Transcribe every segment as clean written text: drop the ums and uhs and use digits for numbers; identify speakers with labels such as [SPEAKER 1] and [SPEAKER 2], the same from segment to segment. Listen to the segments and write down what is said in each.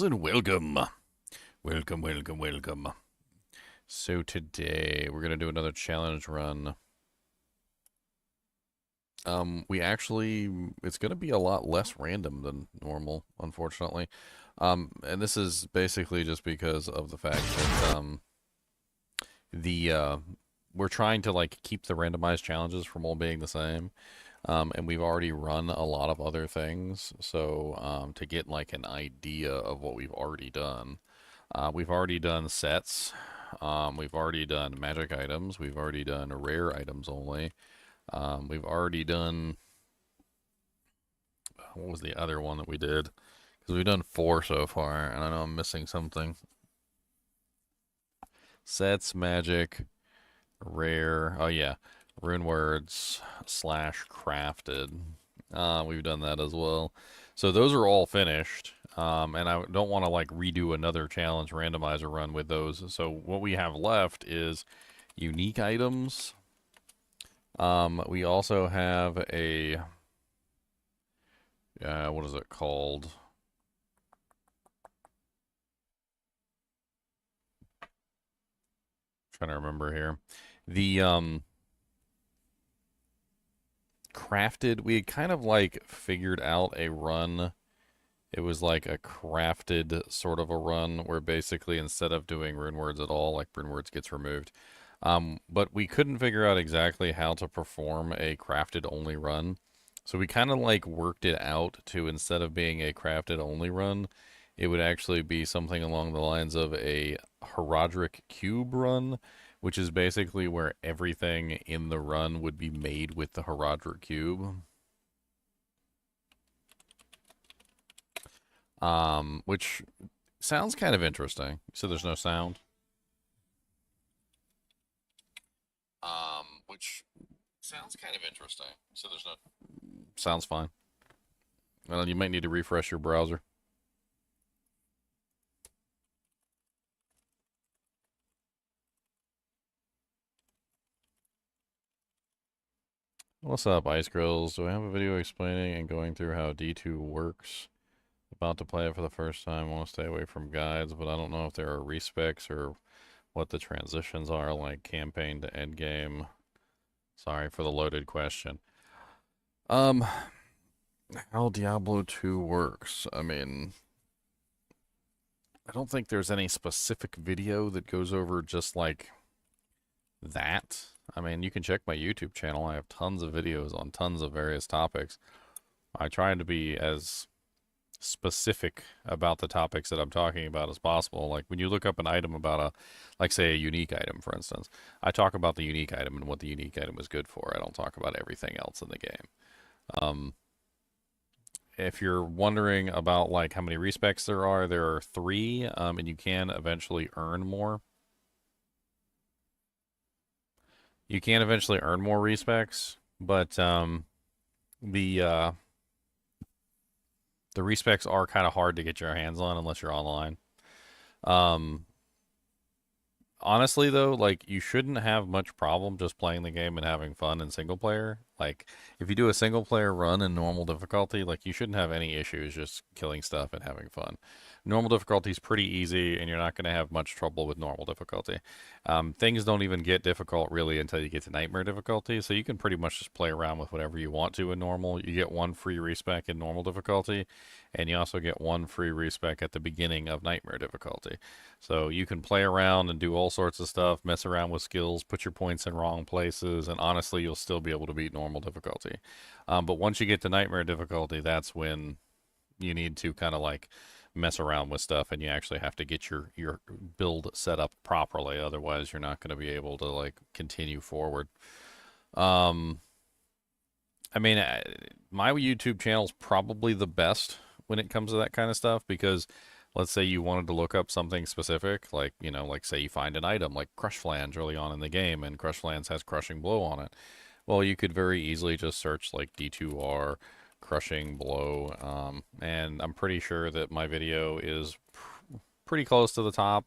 [SPEAKER 1] And welcome. Welcome. So today we're gonna do another challenge run. It's gonna be a lot less random than normal, unfortunately. And this is basically just because of the fact that the we're trying to like keep the randomized challenges from all being the same. And we've already run a lot of other things, so to get like an idea of what we've already done. We've already done sets. We've already done magic items. We've already done rare items only. We've already done, what was the other one that we did? Because we've done 4 so far, and I know I'm missing something. Sets, magic, rare. Oh yeah, Runewords / crafted. We've done that as well. So those are all finished. And I don't want to like redo another challenge randomizer run with those. So what we have left is unique items. We also have a what is it called? Trying to remember here. The crafted, we had kind of like figured out a run. It was like a crafted sort of a run where basically instead of doing Runewords at all, like Runewords gets removed. But we couldn't figure out exactly how to perform a crafted only run. So we kind of like worked it out to instead of being a crafted only run, it would actually be something along the lines of a Herodric cube run, which is basically where everything in the run would be made with the Herodric cube. Which sounds kind of interesting. So there's no sound. Which sounds kind of interesting. So there's no. Sounds fine. Well, you might need to refresh your browser. What's up, Ice Grills? Do I have a video explaining and going through how D2 works? About to play it for the first time. Want to stay away from guides, but I don't know if there are respecs or what the transitions are, like campaign to end game. Sorry for the loaded question. Um, how Diablo 2 works. I mean, I don't think there's any specific video that goes over just like that. I mean, you can check my YouTube channel. I have tons of videos on tons of various topics. I try to be as specific about the topics that I'm talking about as possible. Like when you look up an item about like say a unique item, for instance, I talk about the unique item and what the unique item is good for. I don't talk about everything else in the game. Um, if you're wondering about like how many respecs there are 3, and you can eventually earn more. You can eventually earn more respecs, but the uh, the respecs are kind of hard to get your hands on unless you're online. Um, Honestly though, like you shouldn't have much problem just playing the game and having fun in single player. Like if you do a single player run in normal difficulty, like you shouldn't have any issues just killing stuff and having fun. Normal difficulty is pretty easy and you're not going to have much trouble with normal difficulty. Things don't even get difficult really until you get to nightmare difficulty, so you can pretty much just play around with whatever you want to in normal. You get 1 free respec in normal difficulty, and you also get 1 free respec at the beginning of nightmare difficulty. So you can play around and do all sorts of stuff, mess around with skills, put your points in wrong places, and honestly, you'll still be able to beat normal difficulty. But once you get to nightmare difficulty, that's when you need to kind of like mess around with stuff, and you actually have to get your build set up properly. Otherwise, you're not going to be able to like continue forward. Um, I mean, my YouTube channel is probably the best when it comes to that kind of stuff because let's say you wanted to look up something specific, like, you know, like say you find an item like Crush Flange early on in the game and Crush Flange has Crushing Blow on it. Well, you could very easily just search like D2R Crushing Blow, and I'm pretty sure that my video is pretty close to the top.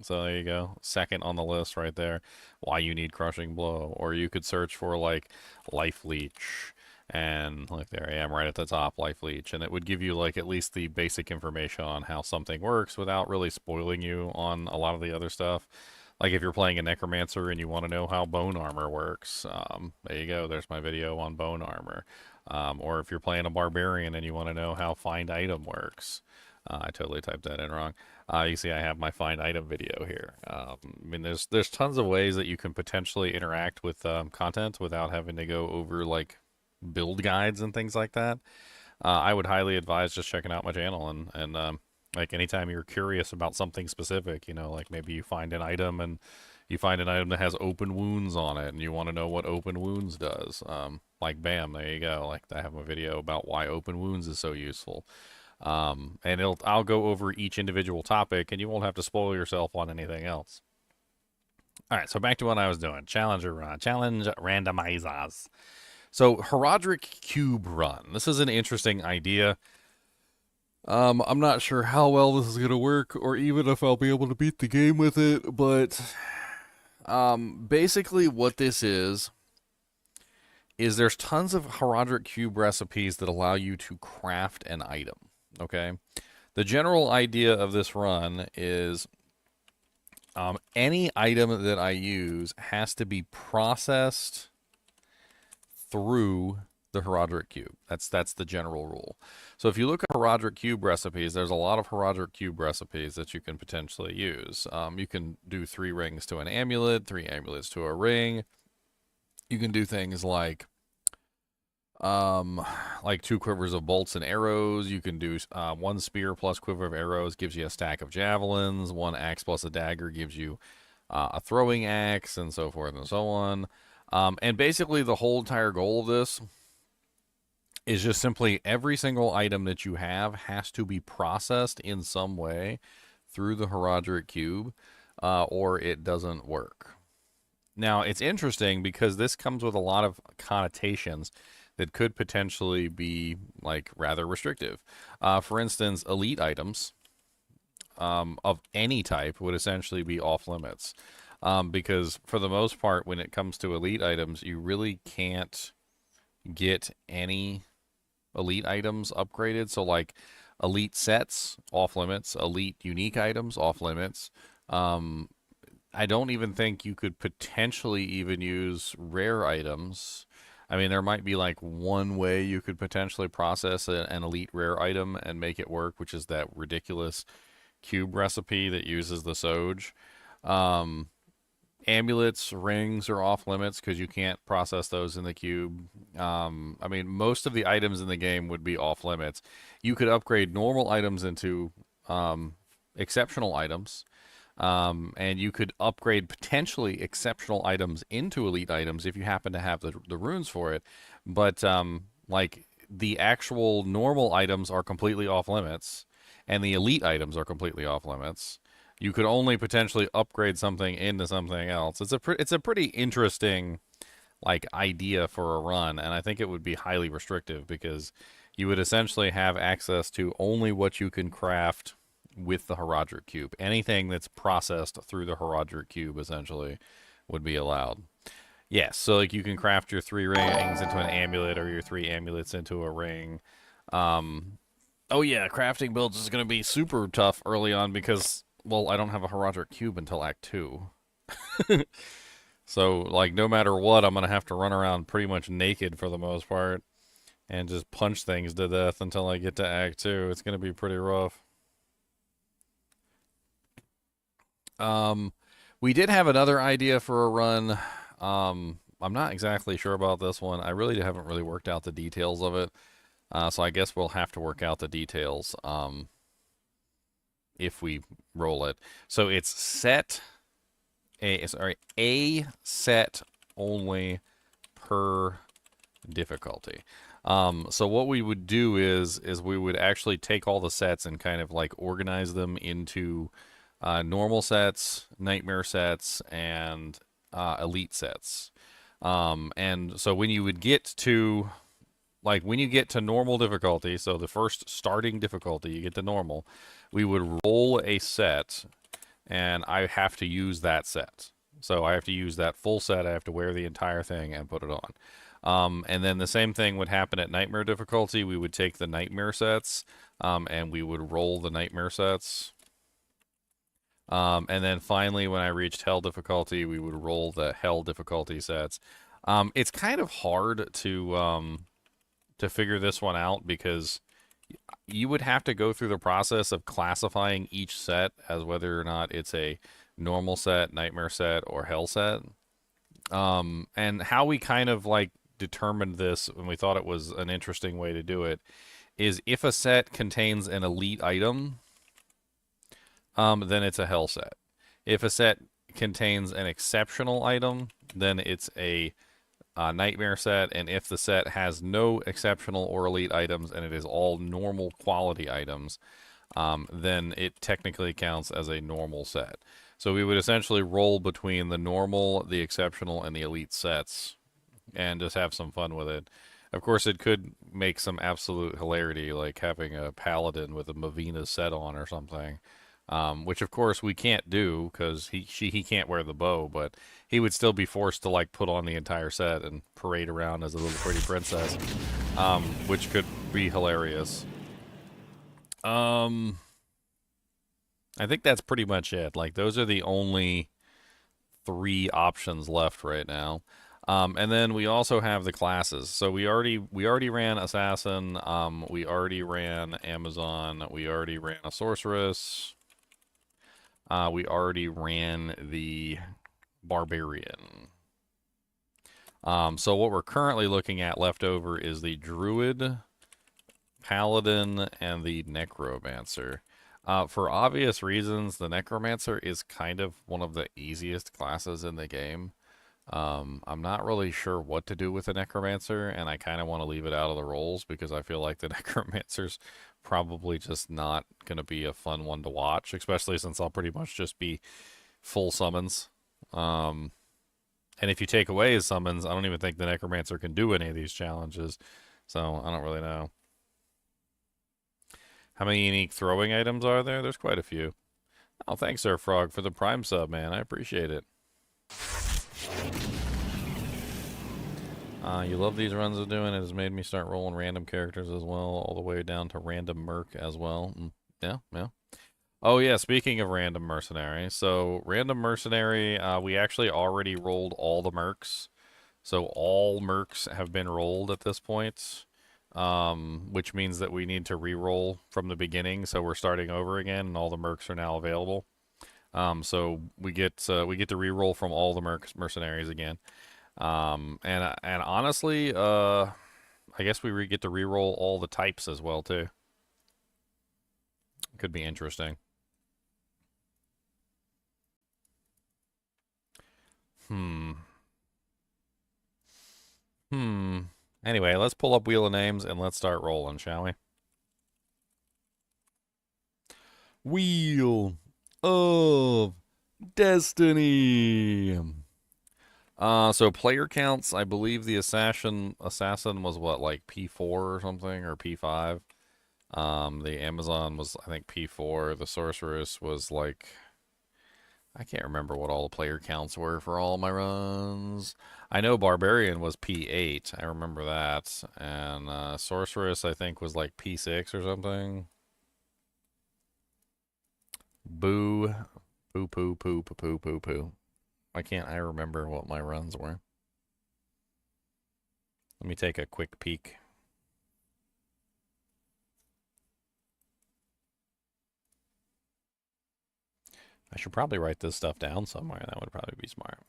[SPEAKER 1] So there you go. Second on the list right there. Why you need Crushing Blow. Or you could search for like Life Leech And like there I am right at the top, life leech, and it would give you like at least the basic information on how something works without really spoiling you on a lot of the other stuff. Like if you're playing a necromancer and you want to know how bone armor works, there you go. There's my video on bone armor. Or if you're playing a barbarian and you want to know how find item works, I totally typed that in wrong. You see, I have my find item video here. I mean, there's tons of ways that you can potentially interact with content without having to go over like build guides and things like that. I would highly advise just checking out my channel and like anytime you're curious about something specific, you know, like maybe you find an item and you find an item that has open wounds on it and you want to know what open wounds does. Like bam, there you go. Like I have a video about why open wounds is so useful. And I'll go over each individual topic and you won't have to spoil yourself on anything else. All right, so back to what I was doing. Challenge randomizers. So Herodic Cube Run. This is an interesting idea. I'm not sure how well this is going to work or even if I'll be able to beat the game with it, but basically what this is there's tons of Herodic Cube recipes that allow you to craft an item, okay? The general idea of this run is any item that I use has to be processed through the Herodic Cube. That's the general rule. So if you look at Herodic Cube recipes, there's a lot of Herodic Cube recipes that you can potentially use. You can do 3 rings to an amulet, 3 amulets to a ring. You can do things like 2 quivers of bolts and arrows. You can do 1 spear plus quiver of arrows gives you a stack of javelins. 1 axe plus a dagger gives you a throwing axe, and so forth and so on. And basically the whole entire goal of this is just simply every single item that you have has to be processed in some way through the Herodic Cube, or it doesn't work. Now, it's interesting because this comes with a lot of connotations that could potentially be like rather restrictive. For instance, elite items of any type would essentially be off limits. Because for the most part, when it comes to elite items, you really can't get any elite items upgraded. So like elite sets, off limits, elite unique items, off limits. I don't even think you could potentially even use rare items. I mean, there might be like one way you could potentially process an elite rare item and make it work, which is that ridiculous cube recipe that uses the Soj. Amulets, rings are off limits because you can't process those in the cube. I mean, most of the items in the game would be off limits. You could upgrade normal items into exceptional items, and you could upgrade potentially exceptional items into elite items if you happen to have the runes for it. But like the actual normal items are completely off limits, and the elite items are completely off limits. You could only potentially upgrade something into something else. It's a pretty interesting like idea for a run, and I think it would be highly restrictive because you would essentially have access to only what you can craft with the Herodic Cube. Anything that's processed through the Herodic Cube essentially would be allowed. Yes, so like you can craft your 3 rings into an amulet or your 3 amulets into a ring. Oh yeah, crafting builds is going to be super tough early on because, well, I don't have a Herodic Cube until Act 2. So, like, no matter what, I'm going to have to run around pretty much naked for the most part and just punch things to death until I get to Act 2. It's going to be pretty rough. We did have another idea for a run. I'm not exactly sure about this one. I really haven't really worked out the details of it. So I guess we'll have to work out the details if we roll it. So it's a set only per difficulty. So what we would do is we would actually take all the sets and kind of like organize them into normal sets, nightmare sets, and elite sets. And so when you would get to when you get to normal difficulty, so the first starting difficulty, you get to normal, we would roll a set, and I have to use that set. So I have to use that full set. I have to wear the entire thing and put it And then the same thing would happen at nightmare difficulty. We would take the nightmare sets, and we would roll the nightmare sets. And then finally, when I reached hell difficulty, we would roll the hell difficulty sets. It's kind of hard to figure this one out because you would have to go through the process of classifying each set as whether or not it's a normal set, nightmare set, or hell set. And how we kind of like determined this, and we thought it was an interesting way to do it, is if a set contains an elite item, then it's a hell set. If a set contains an exceptional item, then it's a nightmare set, and if the set has no exceptional or elite items and it is all normal quality items, then it technically counts as a normal set. So we would essentially roll between the normal, the exceptional, and the elite sets and just have some fun with it. Of course, it could make some absolute hilarity, like having a paladin with a Mavina set on or something. Which of course we can't do because he can't wear the bow, but he would still be forced to like put on the entire set and parade around as a little pretty princess, which could be hilarious. I think that's pretty much it. Like those are the only three options left right now. And then we also have the classes. So we already ran assassin. We already ran Amazon. We already ran a sorceress. We already ran the barbarian. So what we're currently looking at left over is the druid, paladin, and the necromancer. For obvious reasons, the necromancer is kind of one of the easiest classes in the game. I'm not really sure what to do with the necromancer, and I kind of want to leave it out of the rolls because I feel like the necromancer's probably just not going to be a fun one to watch, especially since I'll pretty much just be full summons. And if you take away his summons, I don't even think the necromancer can do any of these challenges, so I don't really know. How many unique throwing items are there? There's quite a few. Oh, thanks, Sir Frog, for the Prime sub, man. I appreciate it. You love these runs of doing. It has made me start rolling random characters as well, all the way down to random merc as well. Yeah, yeah. Oh yeah, speaking of random mercenary, so random mercenary, we actually already rolled all the mercs. So all mercs have been rolled at this point, which means that we need to re-roll from the beginning. So we're starting over again, and all the mercs are now available. So we get to re-roll from all the mercenaries again. And honestly, I guess we get to re-roll all the types as well too. Could be interesting. Hmm. Anyway, let's pull up Wheel of Names and let's start rolling, shall we? Wheel of Destiny. So player counts, I believe the assassin was what, like P4 or something, or P5. The Amazon was, I think, P4. The sorceress was like, I can't remember what all the player counts were for all my runs. I know barbarian was P8. I remember that. And sorceress, I think, was like P6 or something. Boo. Poo poo poo poo poo poo poo. Why can't I remember what my runs were? Let me take a quick peek. I should probably write this stuff down somewhere. That would probably be smart.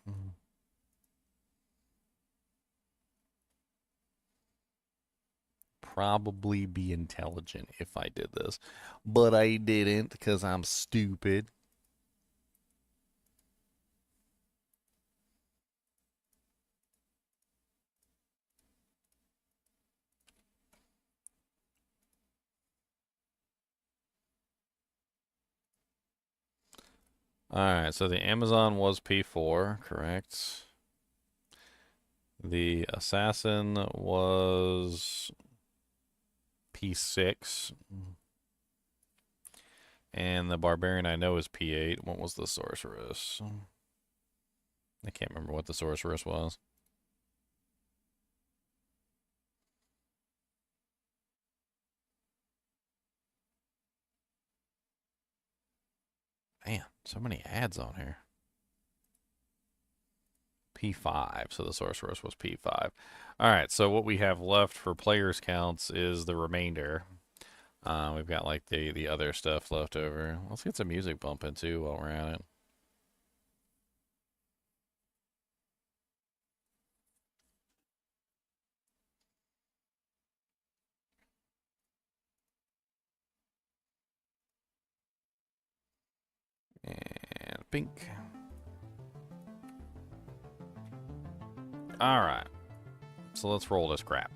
[SPEAKER 1] Probably be intelligent if I did this, but I didn't because I'm stupid. Alright, so the Amazon was P4, correct. The assassin was P6. And the barbarian I know is P8. What was the sorceress? I can't remember what the sorceress was. Man, so many ads on here. P5, so the sorceress was P5. Alright, so what we have left for players counts is the remainder. We've got like the other stuff left over. Let's get some music bumping too while we're at it. And pink. Alright. So let's roll this crap.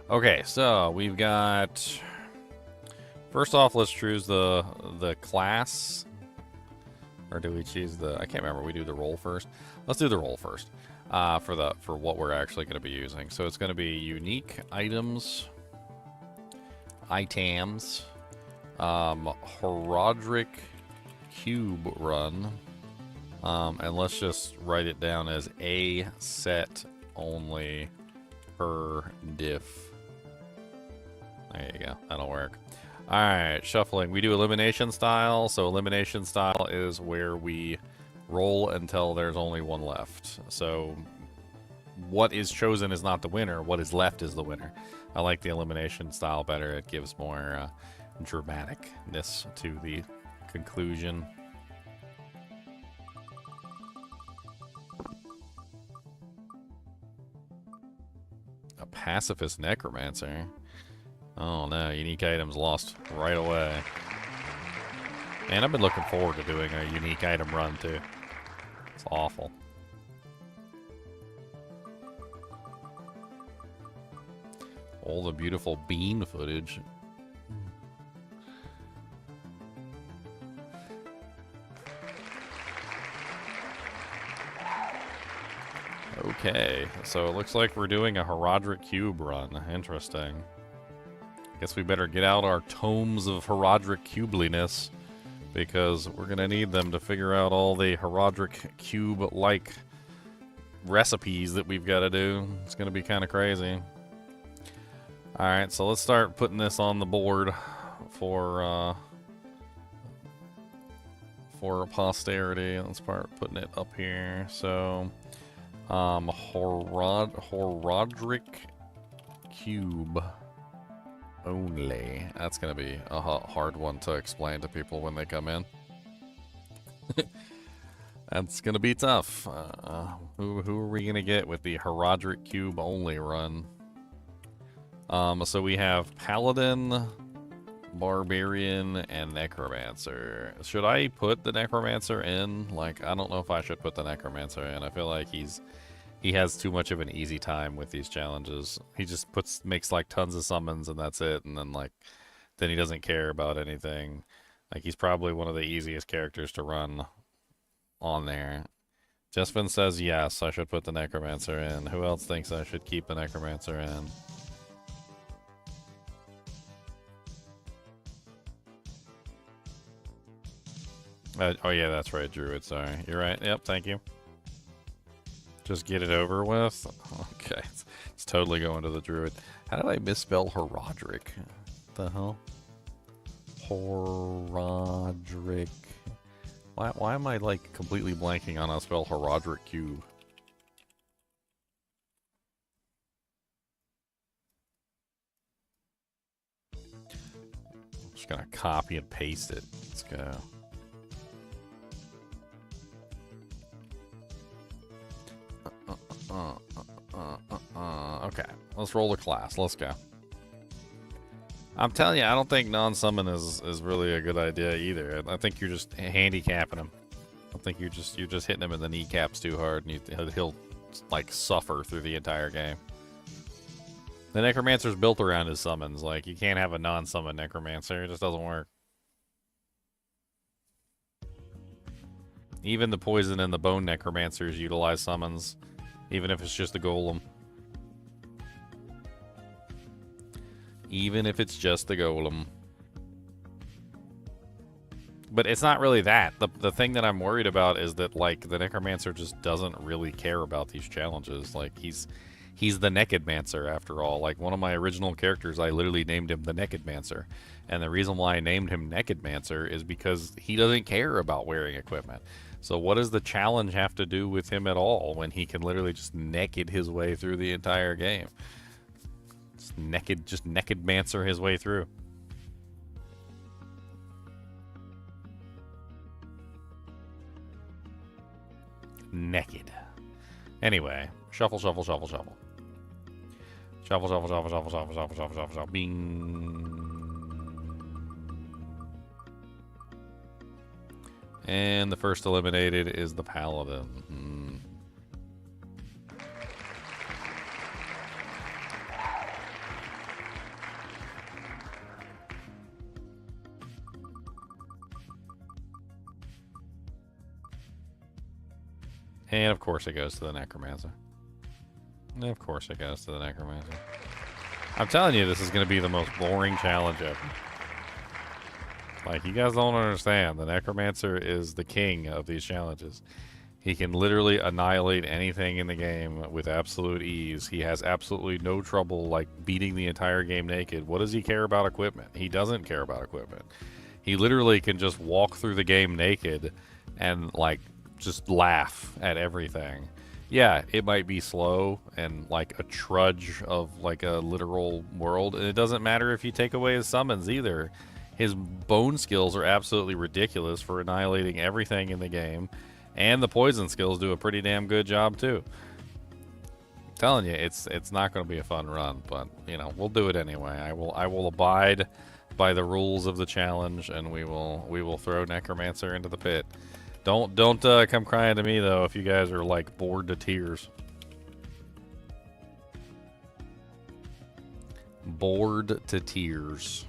[SPEAKER 1] Okay, so we've got... First off, let's choose the class. Or do we choose the... I can't remember. We do the role first. Let's do the role first. For what we're actually going to be using. So it's going to be unique items. Items. Herodic cube run. And let's just write it down as a set only per diff. There you go. That'll work. Alright, shuffling. We do elimination style. So elimination style is where we roll until there's only one left. So what is chosen is not the winner. What is left is the winner. I like the elimination style better. It gives more dramaticness to the conclusion. A pacifist necromancer. Oh no, unique items lost right away. Man, I've been looking forward to doing a unique item run too. It's awful. All the beautiful bean footage. Okay, so it looks like we're doing a Herodic Cube run. Interesting. Guess we better get out our tomes of Herodic Cubeliness, because we're going to need them to figure out all the Herodic Cube-like recipes that we've got to do. It's going to be kind of crazy. Alright, so let's start putting this on the board for posterity. Let's start putting it up here. So, Herodic Cube only. That's going to be a hard one to explain to people when they come in. That's going to be tough. Who are we going to get with the Herodic Cube only run? So we have Paladin, Barbarian, and Necromancer. Should I put the Necromancer in? Like, I don't know if I should put the Necromancer in. I feel like he has too much of an easy time with these challenges. He just makes like tons of summons and that's it, and then he doesn't care about anything. Like, he's probably one of the easiest characters to run on there. Jesvin says yes, I should put the Necromancer in. Who else thinks I should keep the Necromancer in? Oh yeah, that's right, Druid, sorry. You're right, yep, thank you. Just get it over with? Okay, it's totally going to the Druid. How did I misspell Herodic? What the hell? Herodic. Why am I, like, completely blanking on how to spell Herodic Cube? I'm just gonna copy and paste it. Let's go. Okay, let's roll the class. Let's go. I'm telling you, I don't think non-summon is really a good idea either. I think you're just handicapping him. I think you're just hitting him in the kneecaps too hard, and he'll like suffer through the entire game. The Necromancer's built around his summons. Like, you can't have a non-summon Necromancer. It just doesn't work. Even the Poison and the Bone Necromancers utilize summons, even if it's just a golem. Even if it's just the golem. But it's not really that. The thing that I'm worried about is that, like, the Necromancer just doesn't really care about these challenges. Like, he He's the Necromancer, after all. Like, one of my original characters, I literally named him the Necromancer. And the reason why I named him Necromancer is because he doesn't care about wearing equipment. So what does the challenge have to do with him at all when he can literally just naked his way through the entire game? Just Necromancer his way through. Naked. Anyway, shuffle, shuffle, shuffle, shuffle. Shuffle, shuffle, shuffle, shuffle, shuffle, shuffle, shuffle, shuffle, shuffle. Bing. And the first eliminated is the Paladin. And of course it goes to the Necromancer. And of course it goes to the Necromancer. I'm telling you, this is going to be the most boring challenge ever. Like, you guys don't understand. The Necromancer is the king of these challenges. He can literally annihilate anything in the game with absolute ease. He has absolutely no trouble, like, beating the entire game naked. What does he care about equipment? He doesn't care about equipment. He literally can just walk through the game naked and, like, just laugh at everything. Yeah, it might be slow and like a trudge of like a literal world, and it doesn't matter if you take away his summons either. His bone skills are absolutely ridiculous for annihilating everything in the game, and the poison skills do a pretty damn good job too. I'm telling you, it's not going to be a fun run, but you know, we'll do it anyway. I will abide by the rules of the challenge, and we will throw Necromancer into the pit. Don't come crying to me though if you guys are like bored to tears. Bored to tears.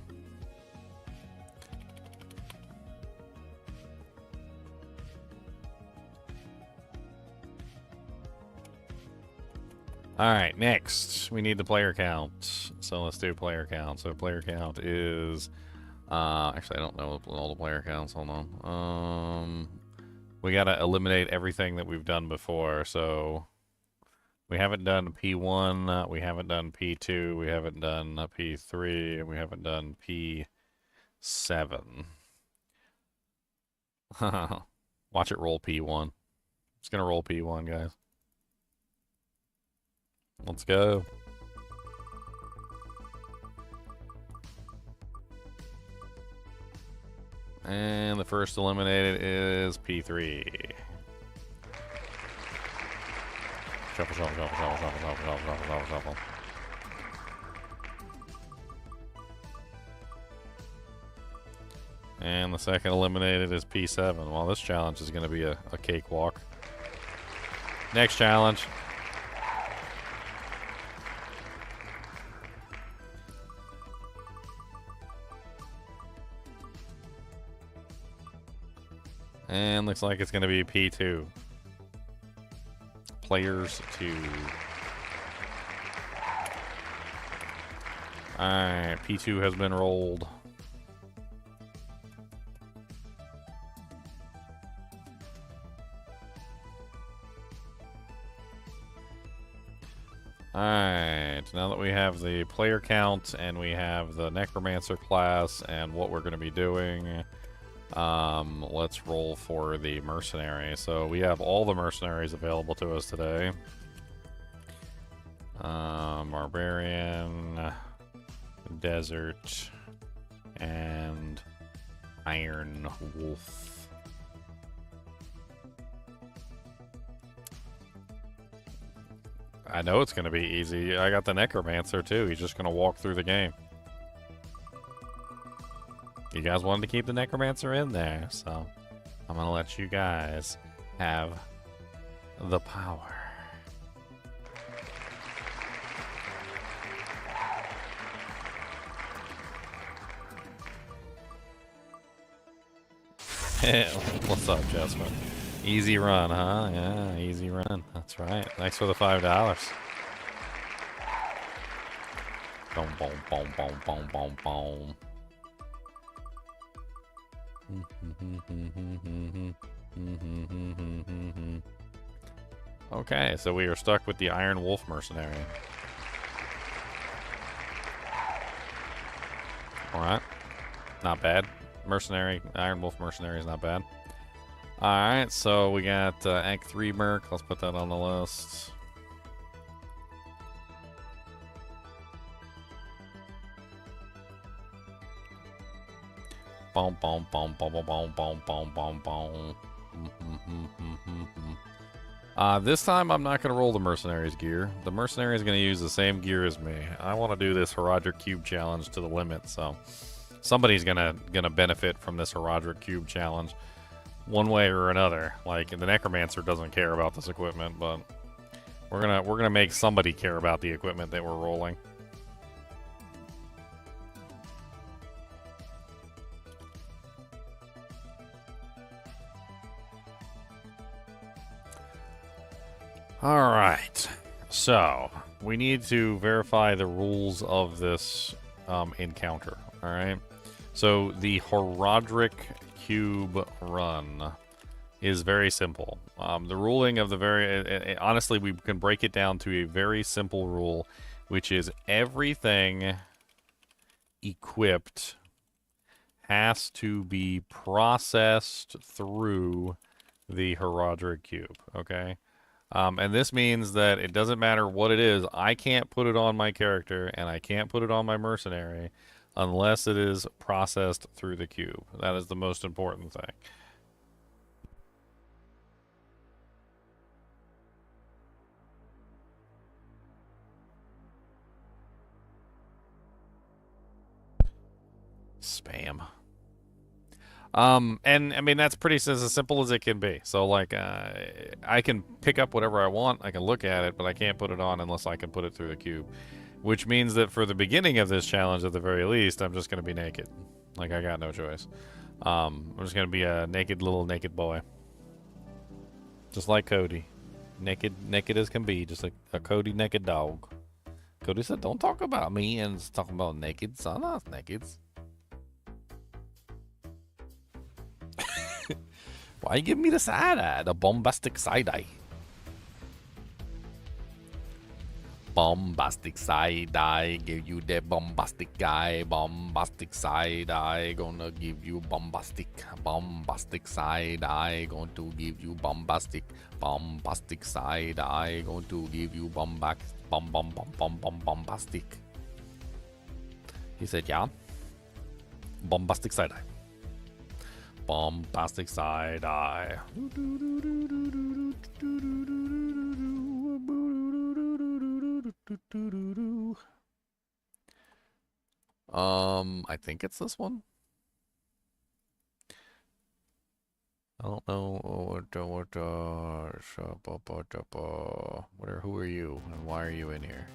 [SPEAKER 1] Alright, next we need the player count. So let's do player count. So player count is actually I don't know all the player counts, hold on. We gotta eliminate everything that we've done before, so we haven't done P1, we haven't done P2, we haven't done P3, and we haven't done P7. Watch it roll P1. It's gonna roll P1, guys. Let's go. And the first eliminated is P3. Shuffle, shuffle, shuffle, shuffle, shuffle, shuffle, shuffle, shuffle, shuffle. And the second eliminated is P7. Well, this challenge is going to be a cakewalk. Next challenge. And looks like it's going to be P2. Players 2. Alright, P2 has been rolled. Alright, now that we have the player count and we have the Necromancer class and what we're going to be doing, let's roll for the mercenary. So we have all the mercenaries available to us today. Barbarian, Desert, and Iron Wolf. I know it's going to be easy. I got the Necromancer too. He's just going to walk through the game. You guys wanted to keep the Necromancer in there, so I'm going to let you guys have the power. What's up, Jasmine? Easy run, huh? Yeah, easy run. That's right. Thanks for the $5. Boom, boom, boom, boom, boom, boom, boom. Okay, so we are stuck with the Iron Wolf Mercenary. Alright. Not bad. Mercenary, Iron Wolf Mercenary is not bad. Alright, so we got Act 3 Merc. Let's put that on the list. Boom, boom, boom, boom, boom, boom, boom, boom, boom, boom. This time I'm not going to roll the Mercenary's gear. The Mercenary is going to use the same gear as me. I want to do this Herodric Cube challenge to the limit, so somebody's gonna benefit from this Herodric Cube challenge one way or another. Like, the necromancer doesn't care about this equipment, but we're gonna make somebody care about the equipment that we're rolling. Alright, so we need to verify the rules of this encounter. Alright, so the Herodric Cube run is very simple. The ruling of the honestly, we can break it down to a very simple rule, which is everything equipped has to be processed through the Herodric Cube, okay? And this means that it doesn't matter what it is. I can't put it on my character, and I can't put it on my mercenary unless it is processed through the cube. That is the most important thing. Spam. And I mean, that's pretty as simple as it can be. So, like, I can pick up whatever I want, I can look at it, but I can't put it on unless I can put it through the cube. Which means that for the beginning of this challenge, at the very least, I'm just going to be naked. Like, I got no choice. I'm just going to be a little naked boy. Just like Cody. Naked as can be, just like a Cody naked dog. Cody said, don't talk about me, and it's talking about nakeds. I'm not nakeds. Why you giving me the side eye? The bombastic side eye. Bombastic side eye. Give you the bombastic guy. Bombastic side eye. Gonna give you bombastic. Bombastic side eye. Going to give you bombastic. Bombastic side eye. Going to give you bombastic. He said, yeah. Bombastic side eye. Bombastic side eye. I think it's this one. I don't know who are you and why are you in here?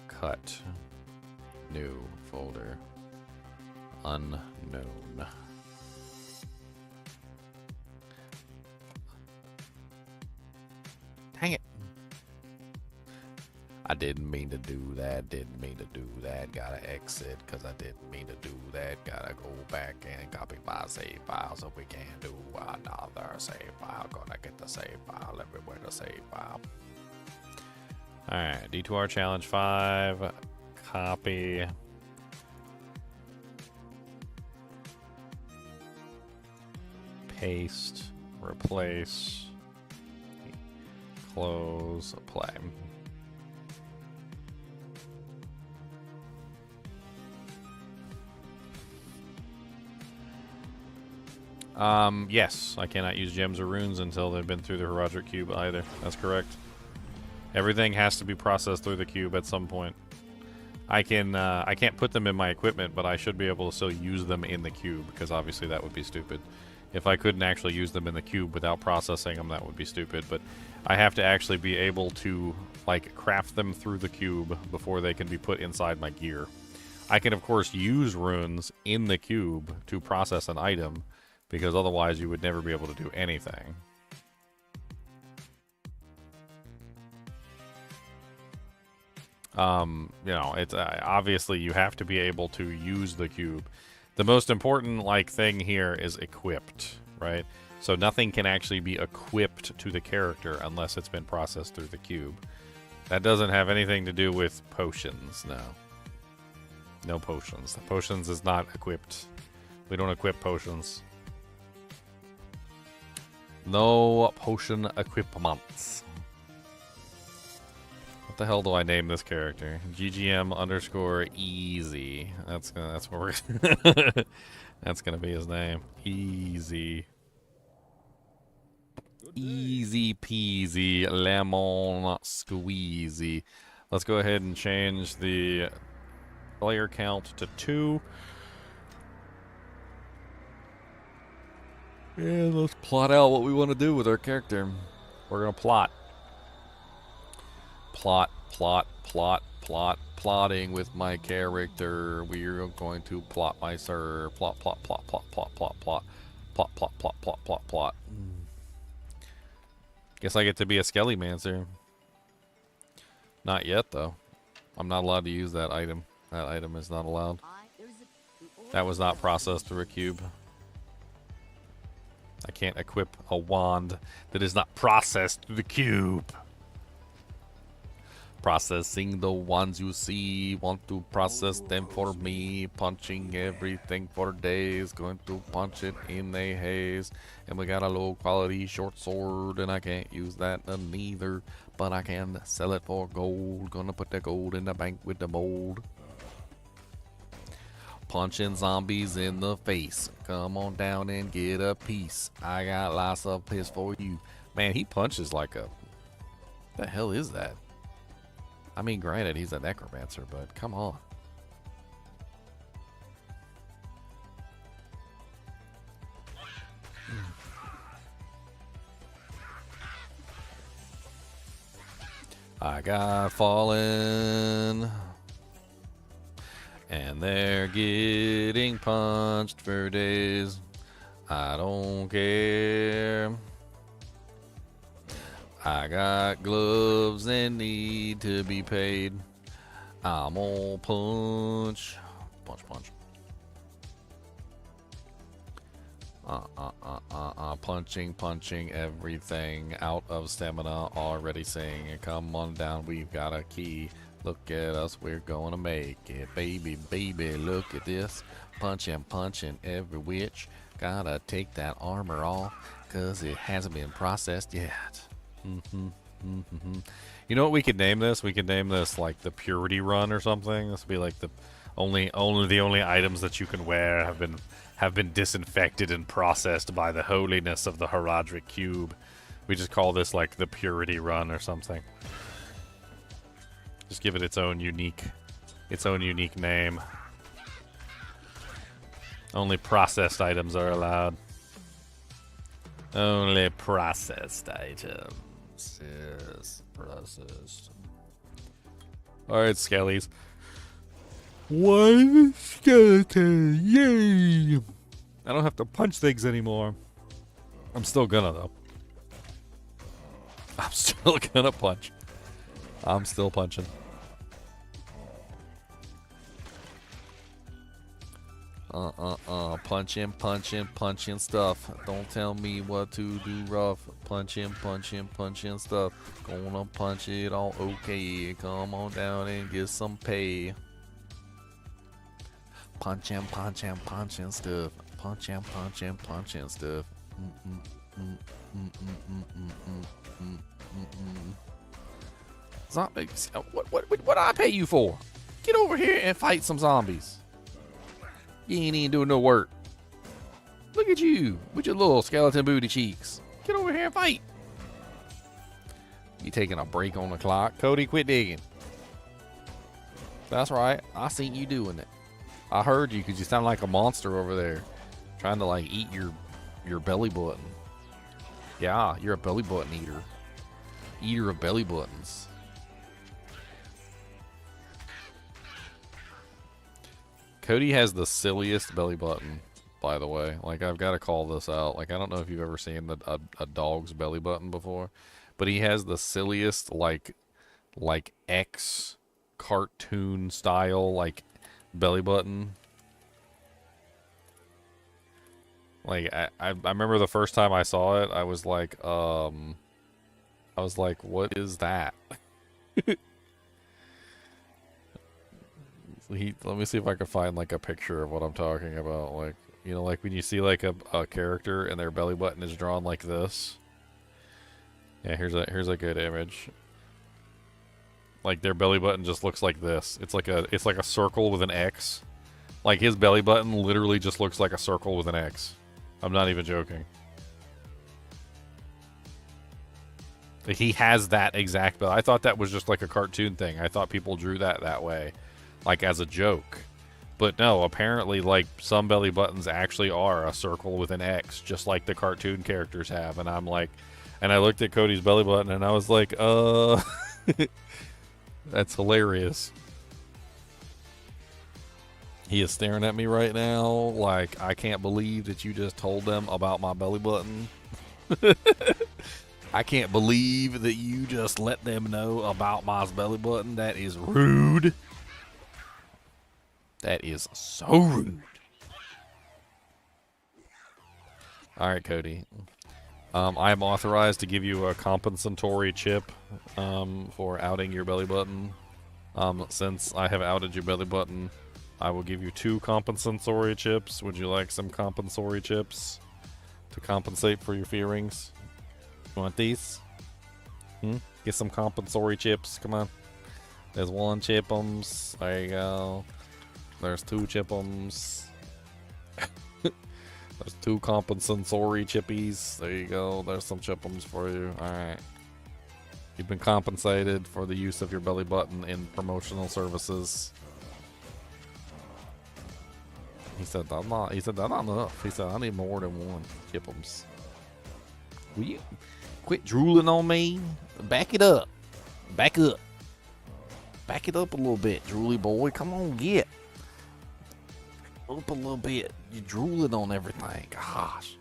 [SPEAKER 1] Cut. New folder. Unknown. Dang it. I didn't mean to do that. Gotta exit because I didn't mean to do that. Gotta go back and copy my save file so we can do another save file. Gonna get the save file everywhere to save file. Alright, D2R challenge 5. Copy. Paste, replace, close, play. Yes, I cannot use gems or runes until they've been through the Herodric Cube either. That's correct. Everything has to be processed through the cube at some point. I can't put them in my equipment, but I should be able to still use them in the cube, because obviously that would be stupid. If I couldn't actually use them in the cube without processing them, that would be stupid. But I have to actually be able to, like, craft them through the cube before they can be put inside my gear. I can, of course, use runes in the cube to process an item, because otherwise you would never be able to do anything. You know, it's obviously you have to be able to use the cube. The most important, like, thing here is equipped, right? So nothing can actually be equipped to the character unless it's been processed through the cube. That doesn't have anything to do with potions, no. No potions. The potions is not equipped. We don't equip potions. No potion equipments. What the hell do I name this character? GGM_easy. That's what we're that's gonna be his name. Easy. Easy peasy lemon squeezy. Let's go ahead and change the player count to 2. And let's plot out what we want to do with our character. We're gonna plot. Plotting with my character. We're going to plot my sir. Plot. Guess I get to be a Skellymancer. Not yet, though. I'm not allowed to use that item. That item is not allowed. That was not processed through a cube. I can't equip a wand that is not processed through the cube. Processing the ones you see. Want to process them for me. Punching everything for days. Going to punch it in a haze. And we got a low quality short sword. And I can't use that neither. But I can sell it for gold. Gonna put the gold in the bank with the mold. Punching zombies in the face. Come on down and get a piece. I got lots of piss for you. Man, he punches like a... What the hell is that? I mean, granted, he's a necromancer, but come on. I got fallen. And they're getting punched for days. I don't care. I got gloves and need to be paid. I'm gonna punch. Punch. Punching everything out of stamina. Already saying, come on down, we've got a key. Look at us, we're gonna make it. Baby, look at this. Punching every witch. Gotta take that armor off, cause it hasn't been processed yet. You know what we could name this? We could name this like the Purity Run or something. This would be like the only items that you can wear have been disinfected and processed by the holiness of the Heraldric Cube. We just call this like the Purity Run or something. Just give it its own unique name. Only processed items are allowed. Only processed items. Yes, processed. Alright, Skellies. One skeleton, yay! I don't have to punch things anymore. I'm still gonna, though. I'm still gonna punch. I'm still punching. Punching stuff. Don't tell me what to do rough. Punching stuff. Gonna punch it all okay. Come on down and get some pay. Punching stuff. Punching stuff. Zombies. What I pay you for? Get over here and fight some zombies. You ain't even doing no work. Look at you with your little skeleton booty cheeks. Get over here and fight. You taking a break on the clock? Cody, quit digging. That's right. I seen you doing it. I heard you because you sound like a monster over there. Trying to like eat your belly button. Yeah, you're a belly button eater. Eater of belly buttons. Cody has the silliest belly button, by the way. Like, I've got to call this out. Like, I don't know if you've ever seen a dog's belly button before, but he has the silliest, like X cartoon style, like, belly button. Like I remember the first time I saw it, I was like, what is that? Let me see if I can find like a picture of what I'm talking about. Like, you know, like when you see like a character and their belly button is drawn like this. Yeah, here's a good image. Like their belly button just looks like this. It's like a circle with an X. Like his belly button literally just looks like a circle with an X. I'm not even joking. Like he has that exact belly. I thought that was just like a cartoon thing. I thought people drew that way, like as a joke. But no, apparently like some belly buttons actually are a circle with an X, just like the cartoon characters have. And I'm like, and I looked at Cody's belly button and I was like, that's hilarious. He is staring at me right now like, I can't believe that you just told them about my belly button. I can't believe that you just let them know about my belly button. That is rude. That is so rude. All right, Cody. I am authorized to give you a compensatory chip for outing your belly button. Since I have outed your belly button, I will give you 2 compensatory chips. Would you like some compensatory chips to compensate for your fearings? You want these? Get some compensatory chips. Come on. There's 1 chip'ems. There you go. There's 2 chip'ems. There's 2 compensatory chippies. There you go. There's some chip'ems for you. Alright. You've been compensated for the use of your belly button in promotional services. He said, that's not enough. He said, I need more than 1 chip'ems. Will you quit drooling on me? Back it up. Back up. Back it up a little bit, drooly boy. Come on, get up a little bit. You're drooling on everything. Gosh.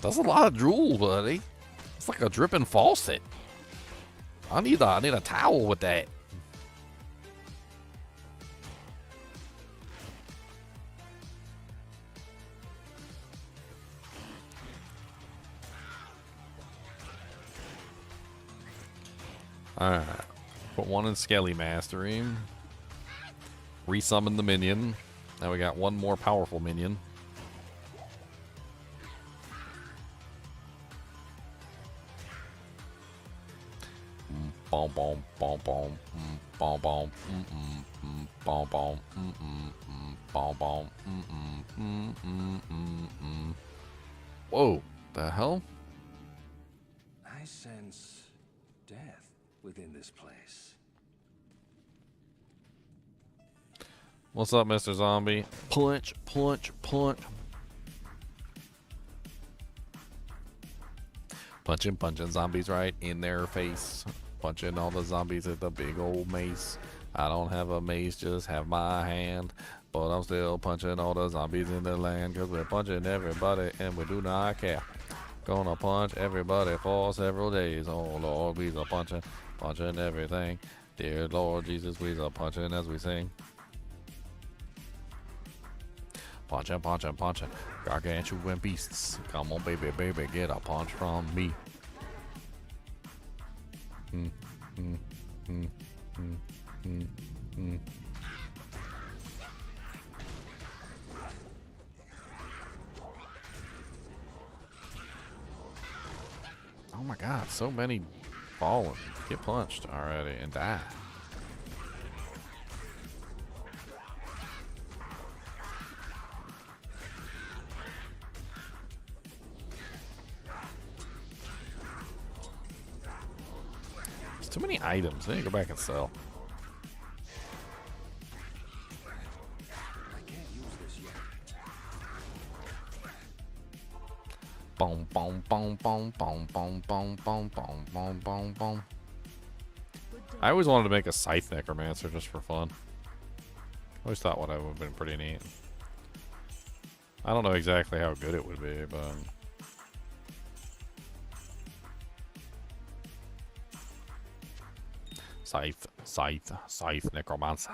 [SPEAKER 1] That's a lot of drool, buddy. It's like a dripping faucet. I need a towel with that. Alright. Put 1 in Skelly Mastery. Resummon the minion. Now we got 1 more powerful minion. Boom, boom, boom, boom, boom, boom, boom, boom, boom, boom. Whoa, the hell?
[SPEAKER 2] I sense death within this place.
[SPEAKER 1] What's up, Mr. Zombie? Punch, punch, punch. Punching zombies right in their face. Punching all the zombies at the big old mace. I don't have a mace, just have my hand. But I'm still punching all the zombies in the land. Cause we're punching everybody and we do not care. Gonna punch everybody for several days. Oh Lord, we are punching everything. Dear Lord Jesus, we are punching as we sing. Punching, punching, punching. Gargantuan beasts. Come on, baby, baby, get a punch from me. Oh my god, so many fallen. Get punched already and die. Too many items. I need to go back and sell.
[SPEAKER 2] I can't use this yet.
[SPEAKER 1] Boom, boom, boom, boom, boom, boom, boom, boom, boom, boom, boom, boom. I always wanted to make a scythe necromancer just for fun. I always thought that would have been pretty neat. I don't know exactly how good it would be, but Scythe, necromancer.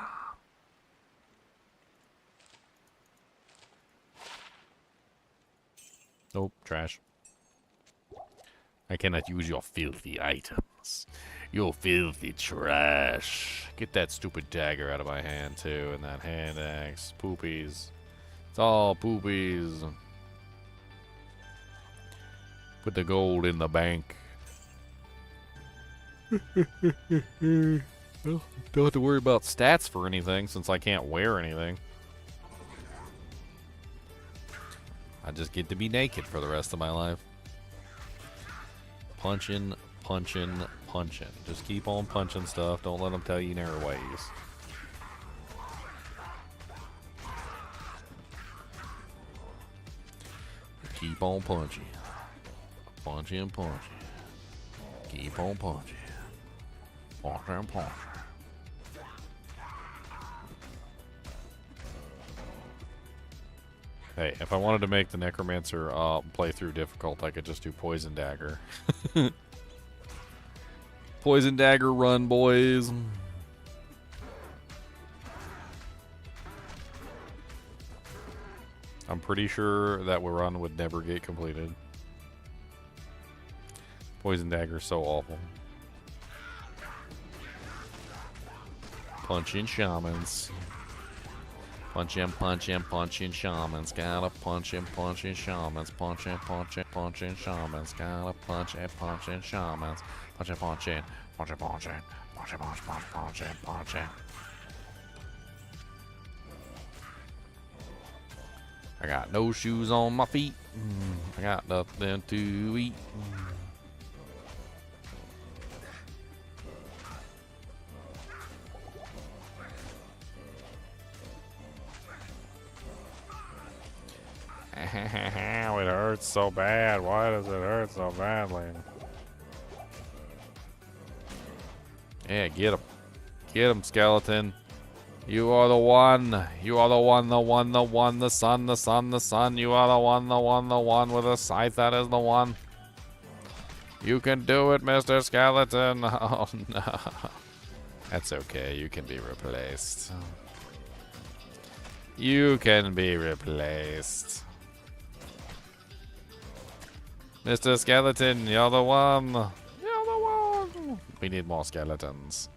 [SPEAKER 1] Nope, trash. I cannot use your filthy items. Your filthy trash. Get that stupid dagger out of my hand, too, and that hand axe. Poopies. It's all poopies. Put the gold in the bank. Well, don't have to worry about stats for anything since I can't wear anything. I just get to be naked for the rest of my life. Punching, punching, punching. Just keep on punching stuff. Don't let them tell you their ways. Keep on punching. Punching, punching. Keep on punching. Punching, punching. Hey, if I wanted to make the necromancer playthrough difficult, I could just do poison dagger. Poison dagger run, boys. I'm pretty sure that run would never get completed. Poison dagger is so awful. Punching shamans. Punching, punching, punching shamans. Gotta punching, punching shamans. Punching, punching, punching shamans. Gotta punching, punching shamans. Punching, punching, punching, punching, punching, punching, punching, punching. I got no shoes on my feet. I got nothing to eat. It hurts so bad. Why does it hurt so badly? Yeah, get him. Get him, skeleton. You are the one. You are the one, the one, the one, the sun, the sun, the sun. You are the one, the one, the one with a scythe. That is the one. You can do it, Mr. Skeleton. Oh, no. That's okay. You can be replaced. You can be replaced. Mr. Skeleton, you're the one. You're the one. We need more skeletons.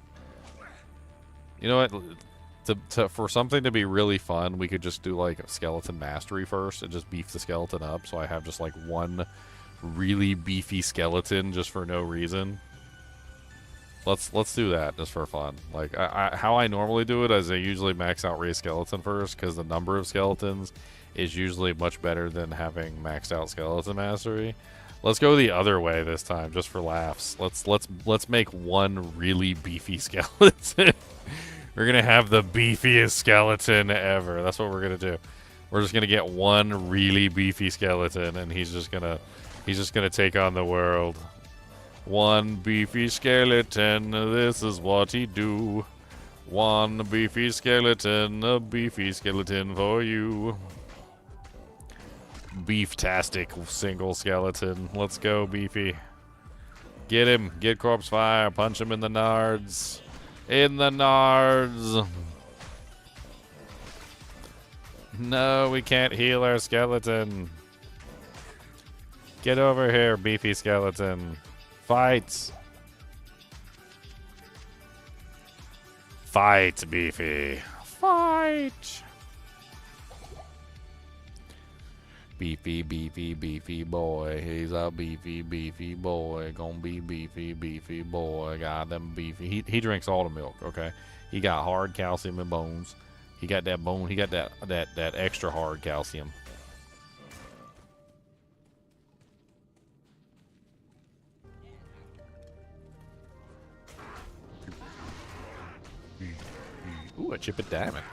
[SPEAKER 1] You know what? For something to be really fun, we could just do like a skeleton mastery first and just beef the skeleton up. So I have just like one really beefy skeleton just for no reason. Let's do that just for fun. Like how I normally do it is I usually max out race skeleton first because the number of skeletons is usually much better than having maxed out skeleton mastery. Let's go the other way this time just for laughs. Let's make one really beefy skeleton. We're gonna have the beefiest skeleton ever. That's what we're gonna do. We're just gonna get one really beefy skeleton, and he's just gonna take on the world. One beefy skeleton, this is what he do. One beefy skeleton, a beefy skeleton for you. Beef-tastic single skeleton. Let's go, beefy. Get him. Get corpse fire. Punch him in the nards. In the nards. No, we can't heal our skeleton. Get over here, beefy skeleton. Fight. Fight, beefy. Fight. Beefy, beefy, beefy boy. He's a beefy, beefy boy. Gonna be beefy, beefy boy. Got them beefy. He drinks all the milk, okay? He got hard calcium and bones. He got that bone. He got that extra hard calcium. Ooh, a chipped diamond.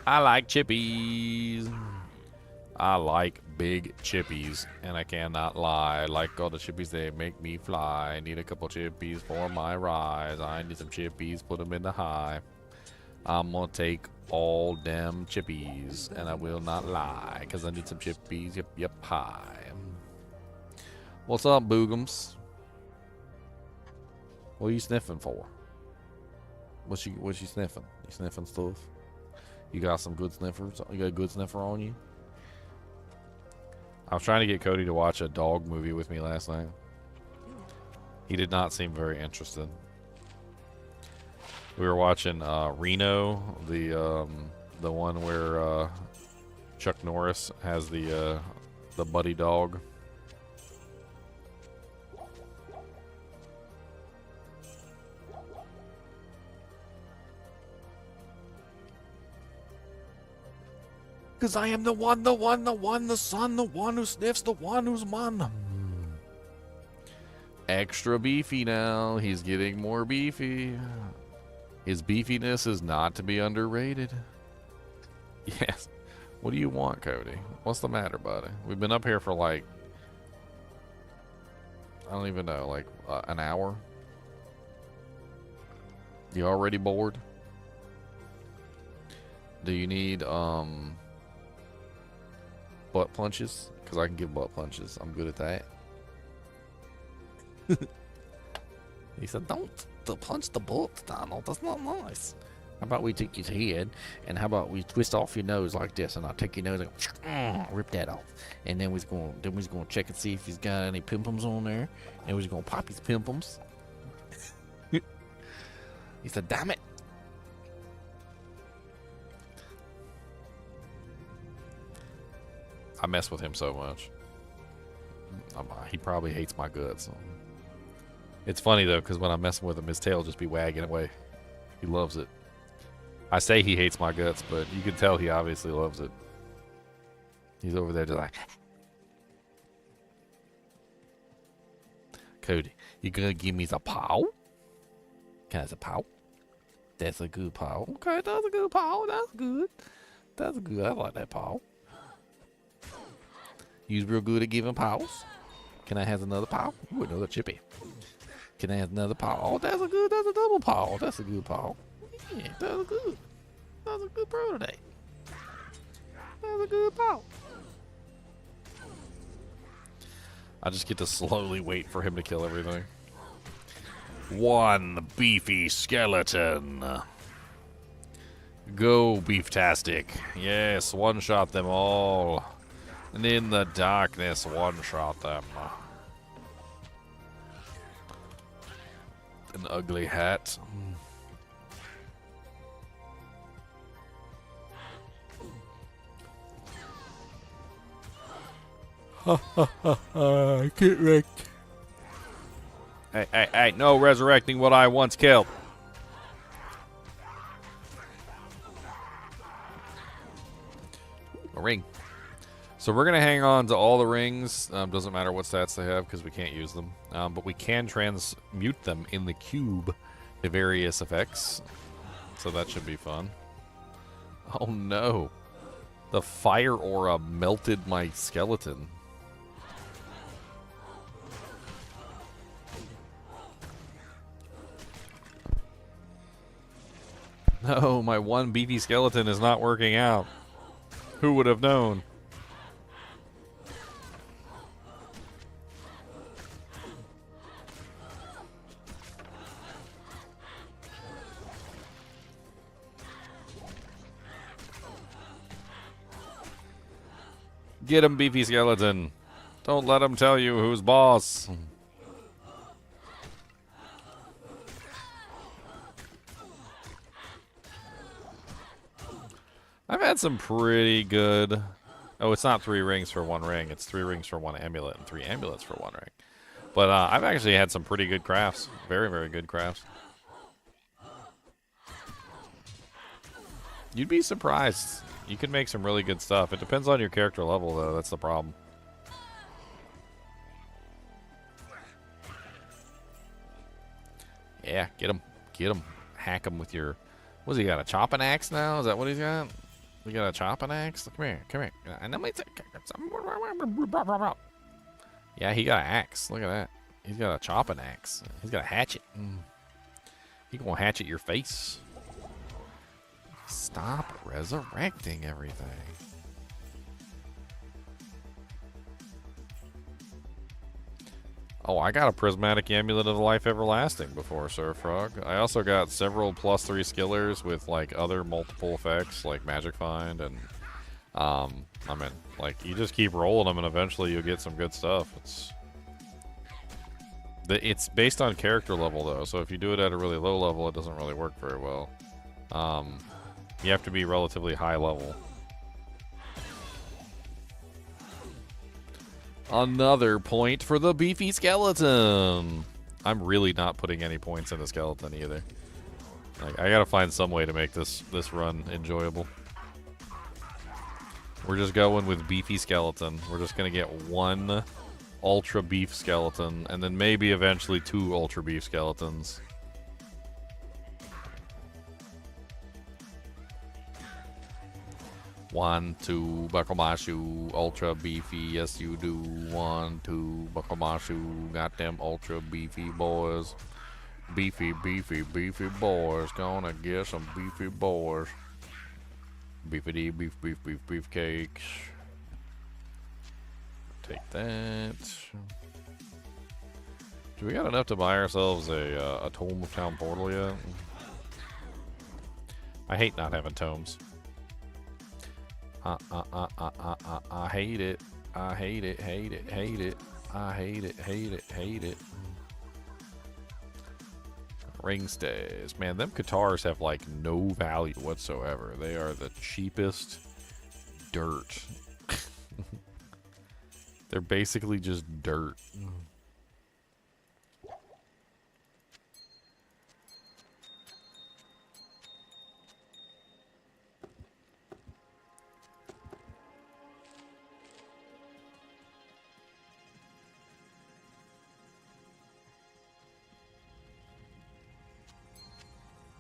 [SPEAKER 1] I like chippies. I like big chippies, and I cannot lie. Like all the chippies, they make me fly. Need a couple chippies for my rise. I need some chippies, put them in the hive. I'm gonna take all them chippies, and I will not lie, because I need some chippies. Yep, yep, hi. What's up, boogums? What are you sniffing for? What you sniffing? You sniffing stuff? You got some good sniffers? You got a good sniffer on you? I was trying to get Cody to watch a dog movie with me last night. He did not seem very interested. We were watching Reno, the one where Chuck Norris has the buddy dog. Because I am the one, the son, the one who sniffs, the one who's man. Extra beefy now. He's getting more beefy. His beefiness is not to be underrated. Yes. What do you want, Cody? What's the matter, buddy? We've been up here for like, I don't even know, like an hour. You already bored? Do you need butt punches? Because I can give butt punches. I'm good at that. He said, don't punch the butt, Donald. That's not nice. How about we take his head, and how about we twist off your nose like this, and I'll take your nose and rip that off. And then we're gonna check and see if he's got any pimpums on there. And we're gonna pop his pimpums. He said, damn it. I mess with him so much. He probably hates my guts. It's funny though, because when I'm messing with him, his tail just be wagging away. He loves it. I say he hates my guts, but you can tell he obviously loves it. He's over there just like, Cody, you gonna give me the paw? Can I have a paw? That's a good paw. Okay, that's a good paw. That's good. That's good. I like that paw. You's real good at giving paws. Can I have another paw? Ooh, another chippy. Can I have another paw? Oh, that's a double paw. That's a good paw. Yeah, that's good. That's a good pro today. That's a good paw. I just get to slowly wait for him to kill everything. One beefy skeleton. Go, Beeftastic. Yes, one-shot them all. And in the darkness, one-shot them. An ugly hat. Ha ha ha ha, get wrecked. Hey, no resurrecting what I once killed. A ring. So we're going to hang on to all the rings. Doesn't matter what stats they have because we can't use them. But we can transmute them in the cube to various effects. So that should be fun. Oh no. The fire aura melted my skeleton. No, my one beefy skeleton is not working out. Who would have known? Get him, beefy skeleton. Don't let him tell you who's boss. I've had some pretty good... Oh, it's not 3 rings for 1 ring. It's 3 rings for 1 amulet and 3 amulets for 1 ring. But I've actually had some pretty good crafts. Very, very good crafts. You'd be surprised. You can make some really good stuff. It depends on your character level, though. That's the problem. Yeah, get him. Get him. Hack him with your... What's he got, a chopping axe now? Is that what he's got? We got a chopping axe? Come here, come here. And yeah, he got an axe. Look at that. He's got a chopping axe. He's got a hatchet. He gonna hatchet your face. Stop resurrecting everything. Oh, I got a prismatic amulet of life everlasting before, Sir Frog. I also got several +3 skillers with like other multiple effects like magic find and I mean, like you just keep rolling them and eventually you'll get some good stuff. It's based on character level though, so if you do it at a really low level, it doesn't really work very well. You have to be relatively high level. Another point for the beefy skeleton. I'm really not putting any points in the skeleton either. Like, I gotta find some way to make this run enjoyable. We're just going with beefy skeleton. We're just gonna get one ultra beef skeleton, and then maybe eventually 2 ultra beef skeletons. One, two, buckle my shoe, ultra beefy, yes you do. 1, 2, buckle my shoe, got them ultra beefy boys. Beefy, beefy, beefy boys, gonna get some beefy boys. Beefity, beef, beef, beef, beef cakes. Take that. Do we got enough to buy ourselves a Tome of Town portal yet? I hate not having tomes. I hate it. I hate it, hate it, hate it. I hate it, hate it, hate it. Ring stays. Man, them guitars have like no value whatsoever. They are the cheapest dirt. They're basically just dirt.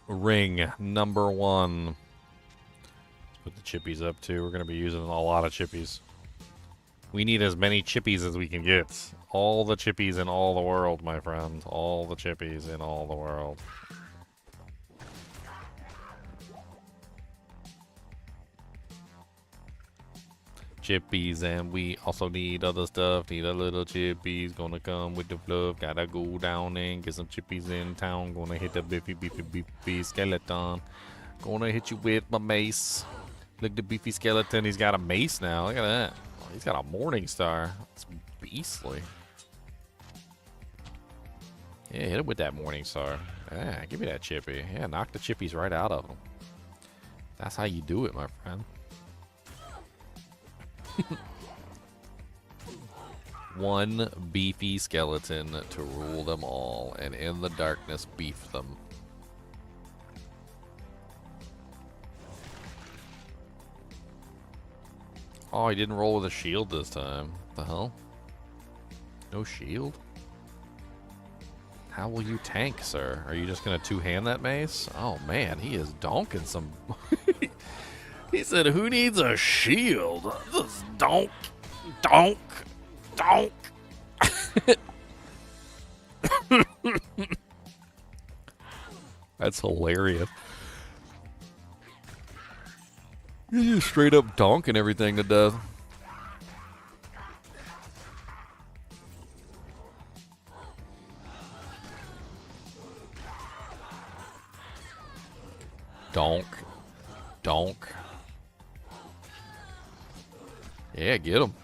[SPEAKER 1] Ring number 1. Let's put the chippies up too. We're going to be using a lot of chippies. We need as many chippies as we can get. All the chippies in all the world, my friend. All the chippies in all the world. Chippies, and we also need other stuff. Need a little chippies. Gonna come with the fluff. Gotta go down and get some chippies in town. Gonna hit the beefy, beefy, beefy skeleton. Gonna hit you with my mace. Look at the beefy skeleton. He's got a mace now. Look at that. Oh, he's got a morning star. It's beastly. Yeah, hit him with that morning star. Yeah, give me that chippy. Yeah, knock the chippies right out of him. That's how you do it, my friend. One beefy skeleton to rule them all, and in the darkness beef them. Oh, he didn't roll with a shield this time. The hell? No shield? How will you tank, sir? Are you just gonna two-hand that mace? Oh man, he is donking some. He said, "Who needs a shield? Just donk, donk, donk." That's hilarious. He's just straight up donking everything to death. Donk. Donk. Yeah, get him.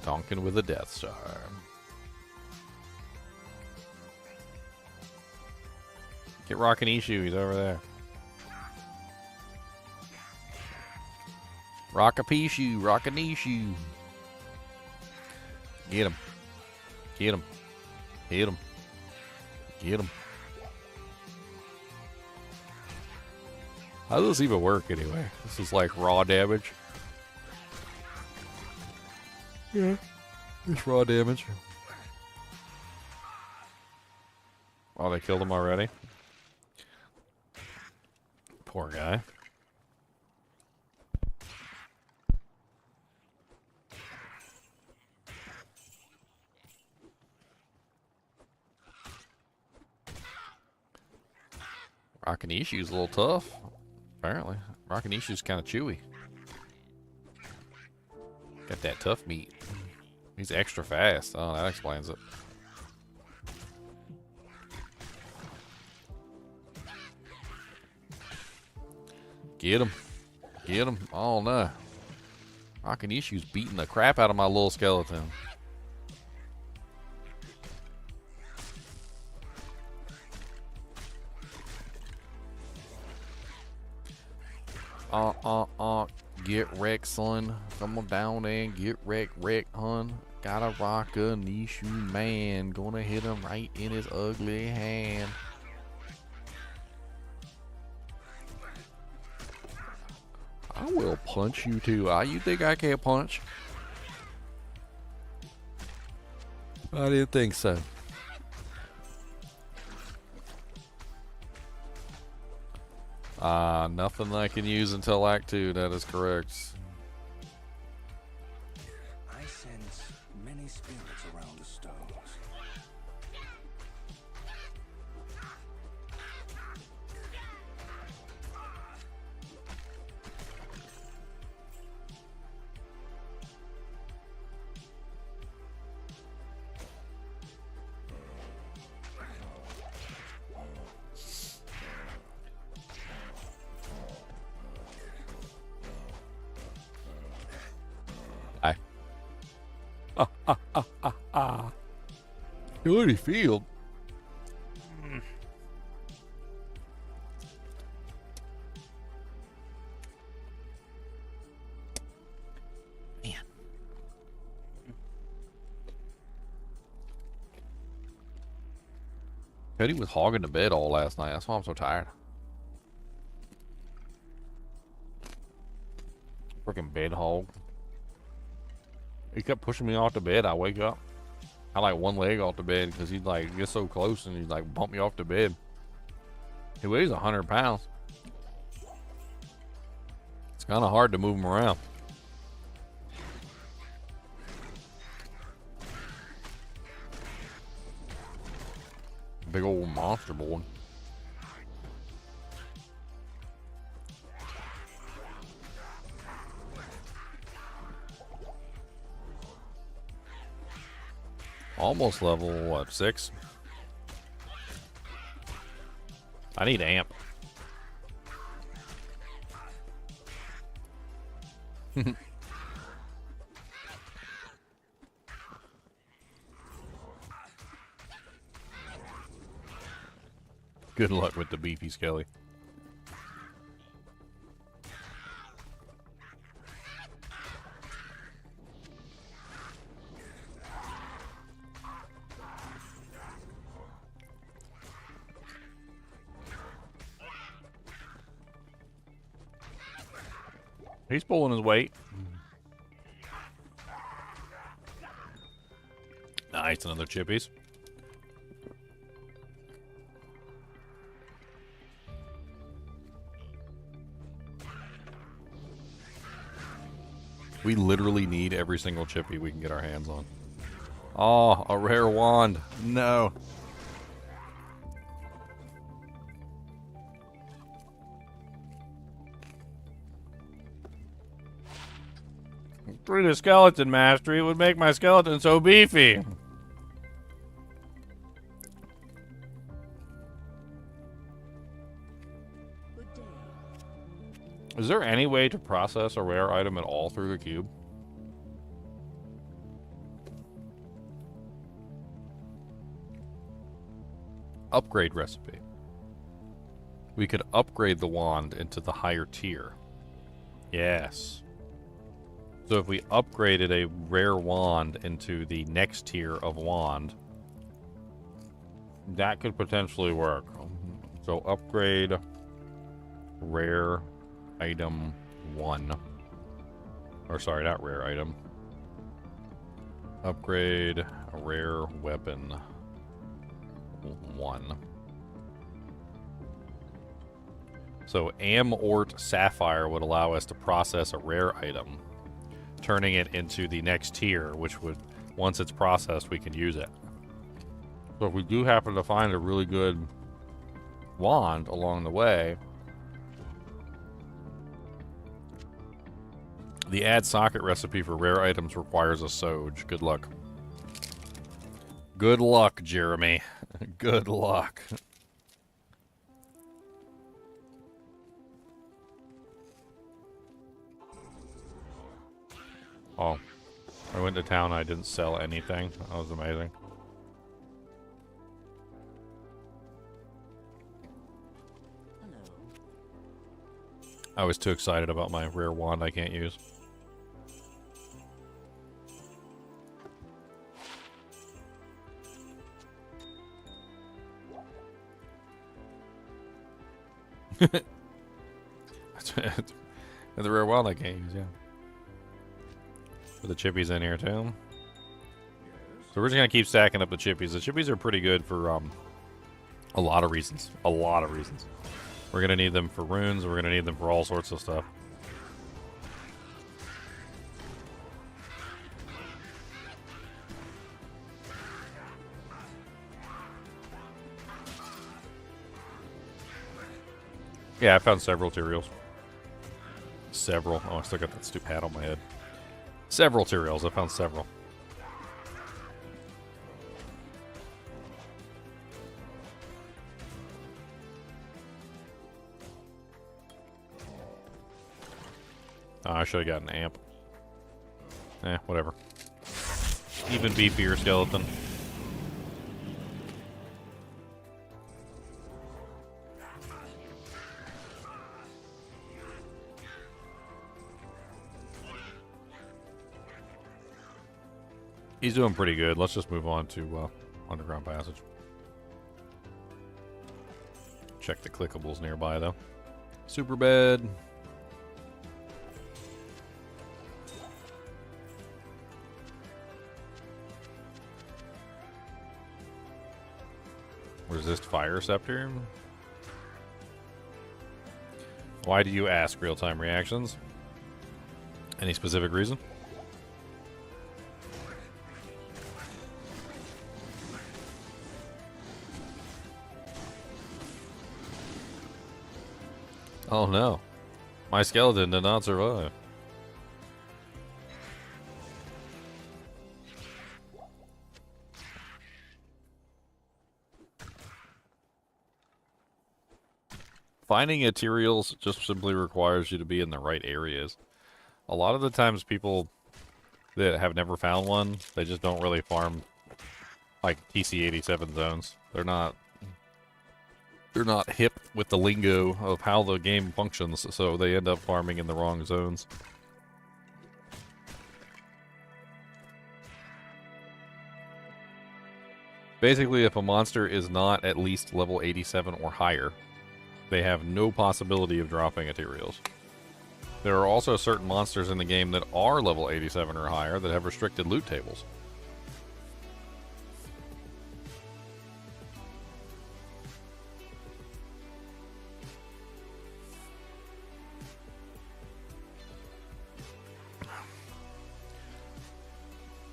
[SPEAKER 1] Donkin with a Death Star. Get Rockin' Ishu, he's over there. Rock-a-Pishu, Rockin' Get him. Get him. Hit him. Get him. How does this even work anyway? This is like raw damage. Yeah. It's raw damage. Oh, they killed him already? Poor guy. Rockinishu's a little tough, apparently. Rockinishu's kind of chewy. Got that tough meat. He's extra fast. Oh, that explains it. Get him. Get him. Oh, no. Rockinishu's beating the crap out of my little skeleton. Get wrecked, son. Come on down there and get wrecked, hun. Gotta rock a Nishu man. Gonna hit him right in his ugly hand. I will punch you too. You think I can't punch? I didn't think so. Nothing I can use until Act 2, that is correct.
[SPEAKER 2] I sense many spirits around the stones.
[SPEAKER 1] Good field. Man. Cody was hogging the bed all last night. That's why I'm so tired. Freaking bed hog. He kept pushing me off the bed. I wake up. I like one leg off the bed because he'd like get so close and he'd like bump me off the bed. He weighs 100 pounds. It's kind of hard to move him around. Big old monster boy. Almost level, what, 6? I need amp. Good luck with the beefy skelly. He's pulling his weight. Nice, another chippies. We literally need every single chippy we can get our hands on. Oh, a rare wand. No. Through the skeleton mastery would make my skeleton so beefy. Is there any way to process a rare item at all through the cube? Upgrade recipe. We could upgrade the wand into the higher tier. Yes. So if we upgraded a rare wand into the next tier of wand, that could potentially work. So upgrade rare item 1. Or sorry, not rare item. Upgrade a rare weapon 1. So Amort Sapphire would allow us to process a rare item, turning it into the next tier, which would, once it's processed, we can use it. So if we do happen to find a really good wand along the way. The add socket recipe for rare items requires a Soj. Good luck. Good luck, Jeremy. Good luck. Oh. I went to town, I didn't sell anything. That was amazing. I was too excited about my rare wand I can't use. The rare wand I can't use, yeah. Put the chippies in here too. So we're just gonna keep stacking up the chippies. The chippies are pretty good for a lot of reasons. A lot of reasons. We're gonna need them for runes. We're gonna need them for all sorts of stuff. Yeah, I found several materials. Several. Oh, I still got that stupid hat on my head. Several materials. I found several. Oh, I should have got an amp. Whatever. Even beefier skeleton. He's doing pretty good. Let's just move on to Underground Passage. Check the clickables nearby, though. Super bed. Resist fire scepter. Why do you ask? Real-time reactions? Any specific reason? Oh no. My skeleton did not survive. Finding materials just simply requires you to be in the right areas. A lot of the times people that have never found one, they just don't really farm like TC-87 zones. They're not hip with the lingo of how the game functions, so they end up farming in the wrong zones. Basically, if a monster is not at least level 87 or higher, they have no possibility of dropping materials. There are also certain monsters in the game that are level 87 or higher that have restricted loot tables.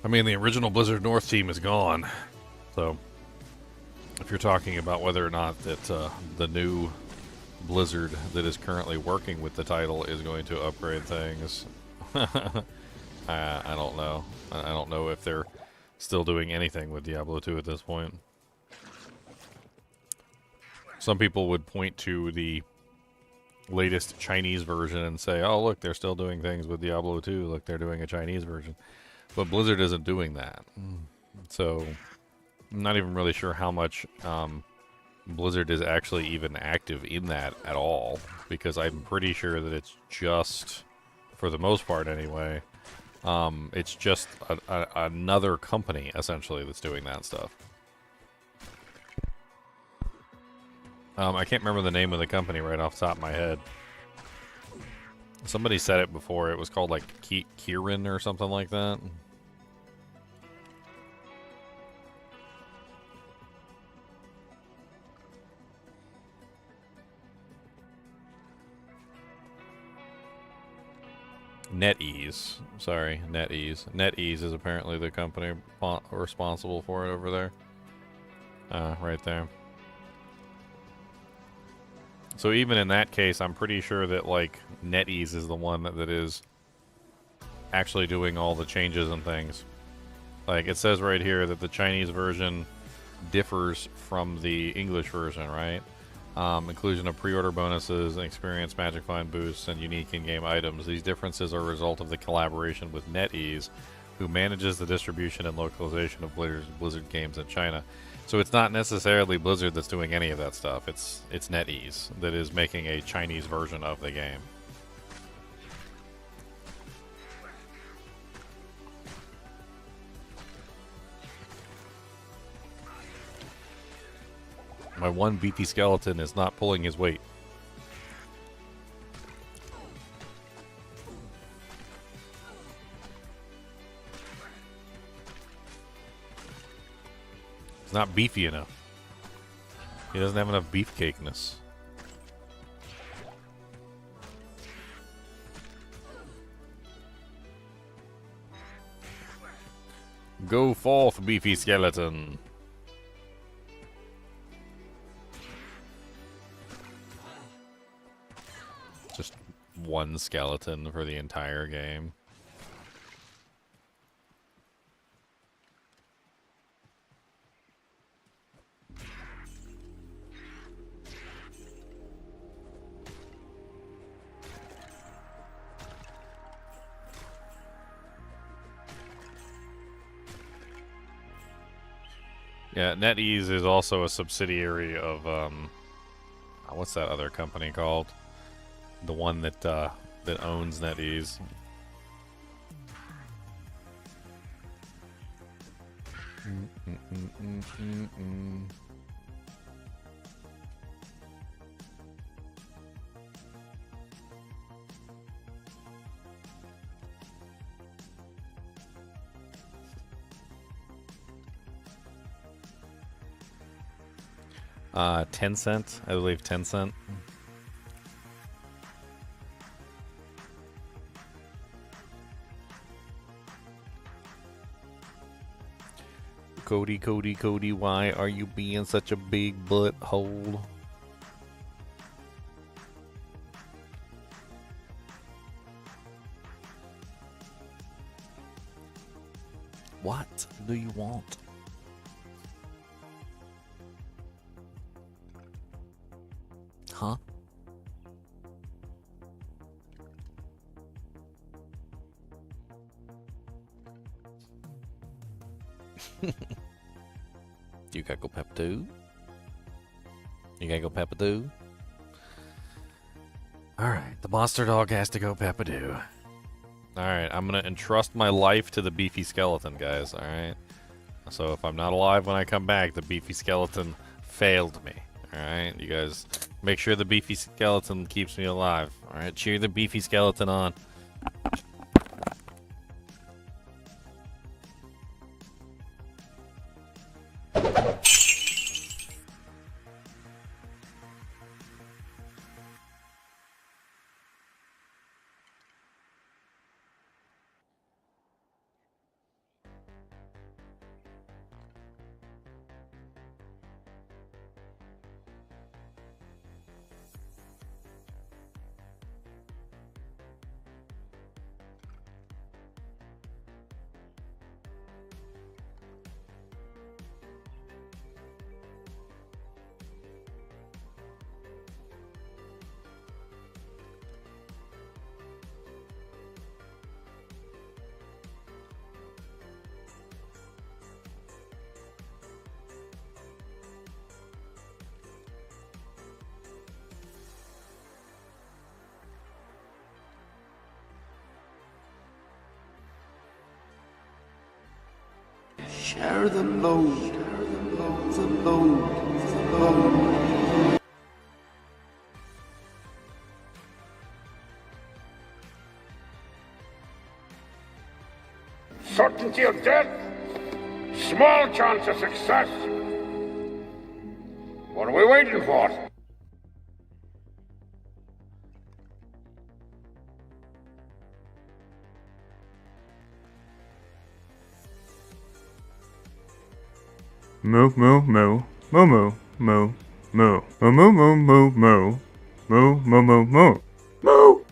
[SPEAKER 1] I mean, the original Blizzard North team is gone, so if you're talking about whether or not that the new Blizzard that is currently working with the title is going to upgrade things, I don't know. I don't know if they're still doing anything with Diablo 2 at this point. Some people would point to the latest Chinese version and say, oh, look, they're still doing things with Diablo 2. Look, they're doing a Chinese version. But Blizzard isn't doing that. So I'm not even really sure how much Blizzard is actually even active in that at all, because I'm pretty sure that it's just, for the most part anyway, it's just another company, essentially, that's doing that stuff. I can't remember the name of the company right off the top of my head. Somebody said it before. It was called, like, Kirin or something like that. NetEase. Sorry, NetEase. NetEase is apparently the company responsible for it over there. Right there. So even in that case, I'm pretty sure that like NetEase is the one that is actually doing all the changes and things. Like it says right here that the Chinese version differs from the English version, right? Inclusion of pre-order bonuses and experience magic find boosts and unique in-game items. These differences are a result of the collaboration with NetEase, who manages the distribution and localization of Blizzard games in China. So it's not necessarily Blizzard that's doing any of that stuff. It's NetEase that is making a Chinese version of the game. My one beefy skeleton is not pulling his weight. He's not beefy enough. He doesn't have enough beefcakeness. Go forth, beefy skeleton. Just one skeleton for the entire game. Yeah, NetEase is also a subsidiary of what's that other company called? The one that that owns NetEase. Mm-mm-mm-mm-mm-mm. 10 cent, I believe 10 cent. Cody, Cody, Cody, why are you being such a big butthole? What do you want? Huh? You gotta go pepper too? You gotta go pepper too? Alright, the monster dog has to go pepper too. Alright, I'm gonna entrust my life to the beefy skeleton, guys, alright? So if I'm not alive when I come back, the beefy skeleton failed me. Alright, you guys make sure the beefy skeleton keeps me alive. Alright, cheer the beefy skeleton on.
[SPEAKER 2] Share the load, the load, the load.
[SPEAKER 3] Certainty of death, small chance of success. What are we waiting for?
[SPEAKER 4] Moo moo moo moo moo moo moo moo moo moo moo moo Moo, moo, moo, moo. Moo!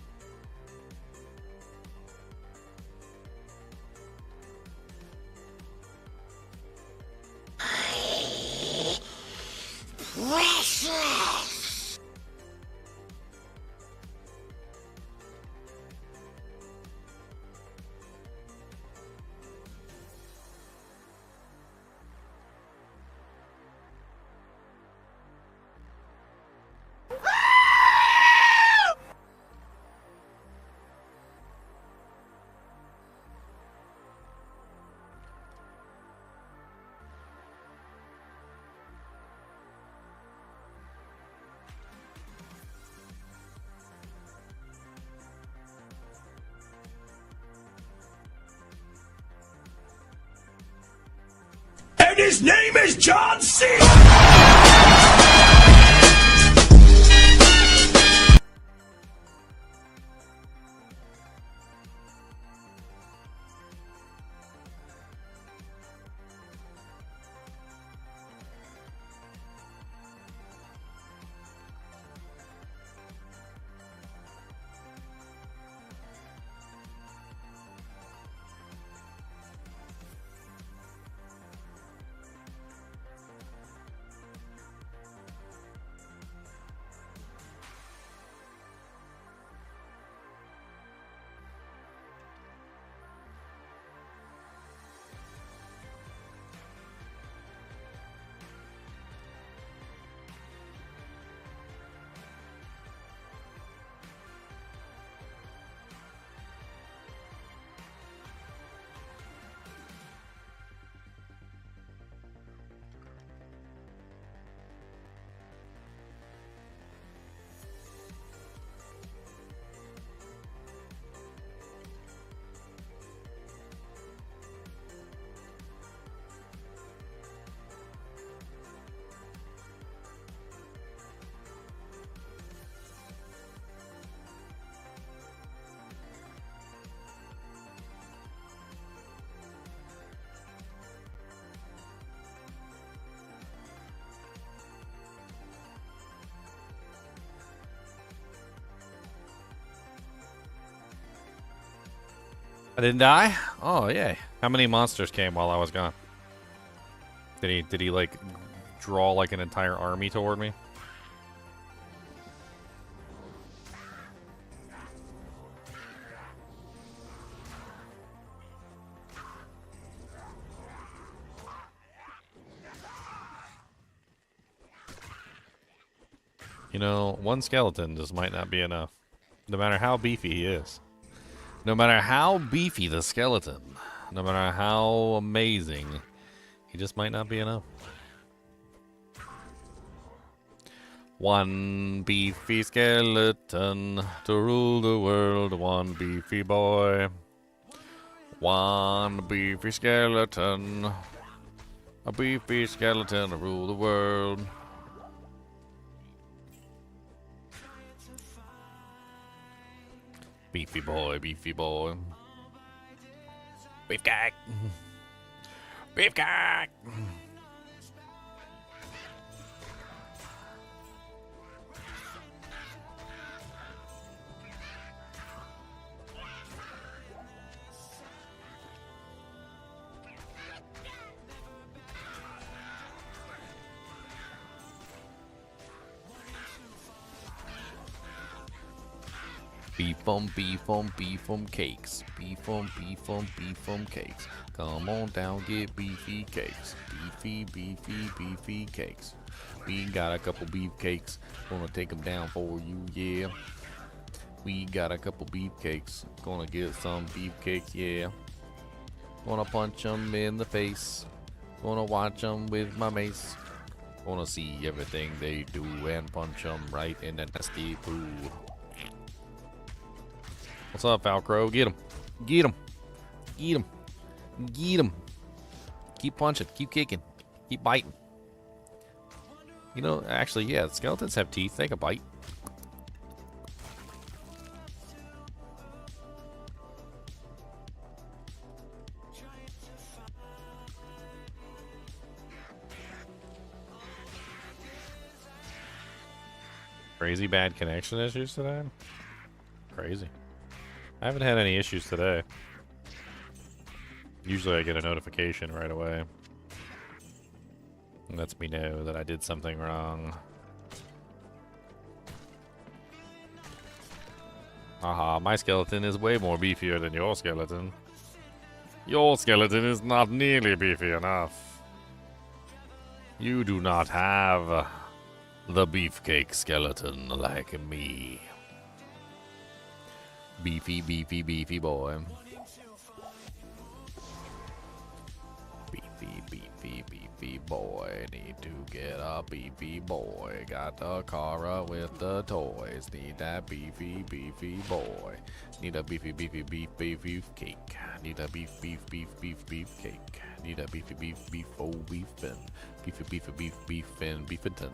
[SPEAKER 2] And his name is John C.
[SPEAKER 1] I didn't die? Oh, yay. How many monsters came while I was gone? Did he like draw like an entire army toward me? You know, one skeleton just might not be enough. No matter how beefy he is. No matter how beefy the skeleton. No matter how amazing. He just might not be enough. One beefy skeleton to rule the world. One beefy boy. One beefy skeleton. A beefy skeleton to rule the world. Beefy boy, beefy boy. Beefcake! Beefcake! Beef 'em cakes. Beef 'em cakes. Come on down, get beefy cakes. Beefy cakes. We got a couple beef cakes. Gonna take them down for you, yeah. We got a couple beef cakes. Gonna get some beef cakes, yeah. Gonna punch them in the face. Gonna watch them with my mace. Gonna see everything they do and punch them right in the nasty poo. What's up, Falcro? Get him. Get him. Get him. Get him. Keep punching. Keep kicking. Keep biting. You know, actually, yeah, skeletons have teeth. They can bite. Crazy bad connection issues today? Crazy. I haven't had any issues today. Usually I get a notification right away. And lets me know that I did something wrong. Haha, my skeleton is way more beefier than your skeleton. Your skeleton is not nearly beefy enough. You do not have the beefcake skeleton like me. Beefy, beefy, beefy boy. Beefy, beefy, beefy boy. Need to get a beefy boy. Got the car up with the toys. Need that beefy, beefy boy. Need a beefy, beefy, beef, beef, beef cake. Need a beef, beef, beef, beef, beef cake. Need a beefy, beef, beef, oh, beef fin. Beefy, beefy, beef, beef fin, beefington.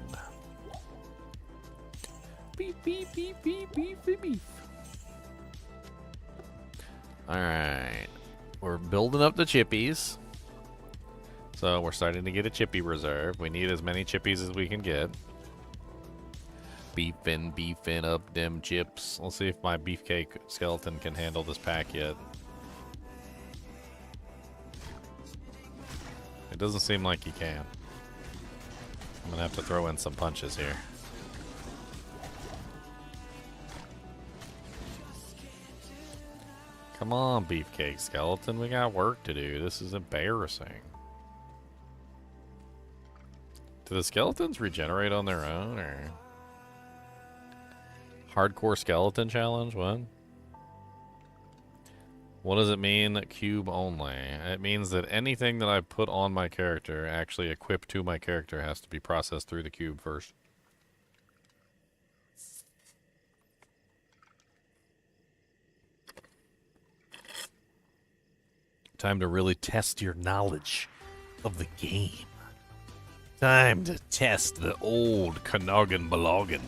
[SPEAKER 1] Beef, beef, beef, beef, beef, beef. Alright. We're building up the chippies. So we're starting to get a chippy reserve. We need as many chippies as we can get. Beefing up them chips. Let's see if my beefcake skeleton can handle this pack yet. It doesn't seem like he can. I'm gonna have to throw in some punches here. Come on, beefcake skeleton. We got work to do. This is embarrassing. Do the skeletons regenerate on their own, or hardcore skeleton challenge? What does it mean, cube only? It means that anything that I put on my character, actually equipped to my character, has to be processed through the cube first. Time to really test your knowledge of the game. Time to test the old Canoggin Baloggin.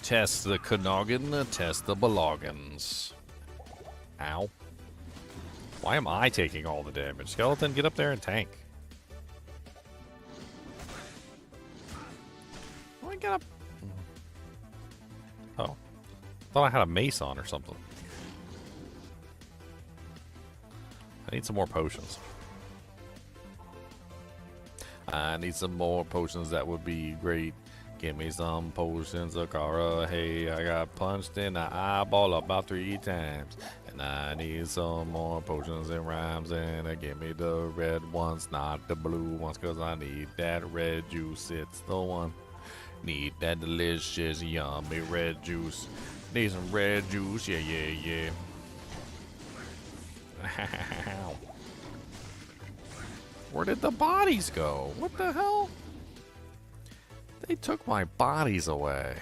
[SPEAKER 1] Test the Canoggin, test the Baloggins. Ow. Why am I taking all the damage? Skeleton, get up there and tank. I got up. Oh. Thought I had a mace on or something. I need some more potions. I need some more potions. That would be great. Give me some potions, Akara. Hey, I got punched in the eyeball about 3 times. And I need some more potions and rhymes. And give me the red ones, not the blue ones. Because I need that red juice. It's the one. Need that delicious, yummy red juice. Need some red juice. Yeah, yeah, yeah. Where did the bodies go? What the hell? They took my bodies away.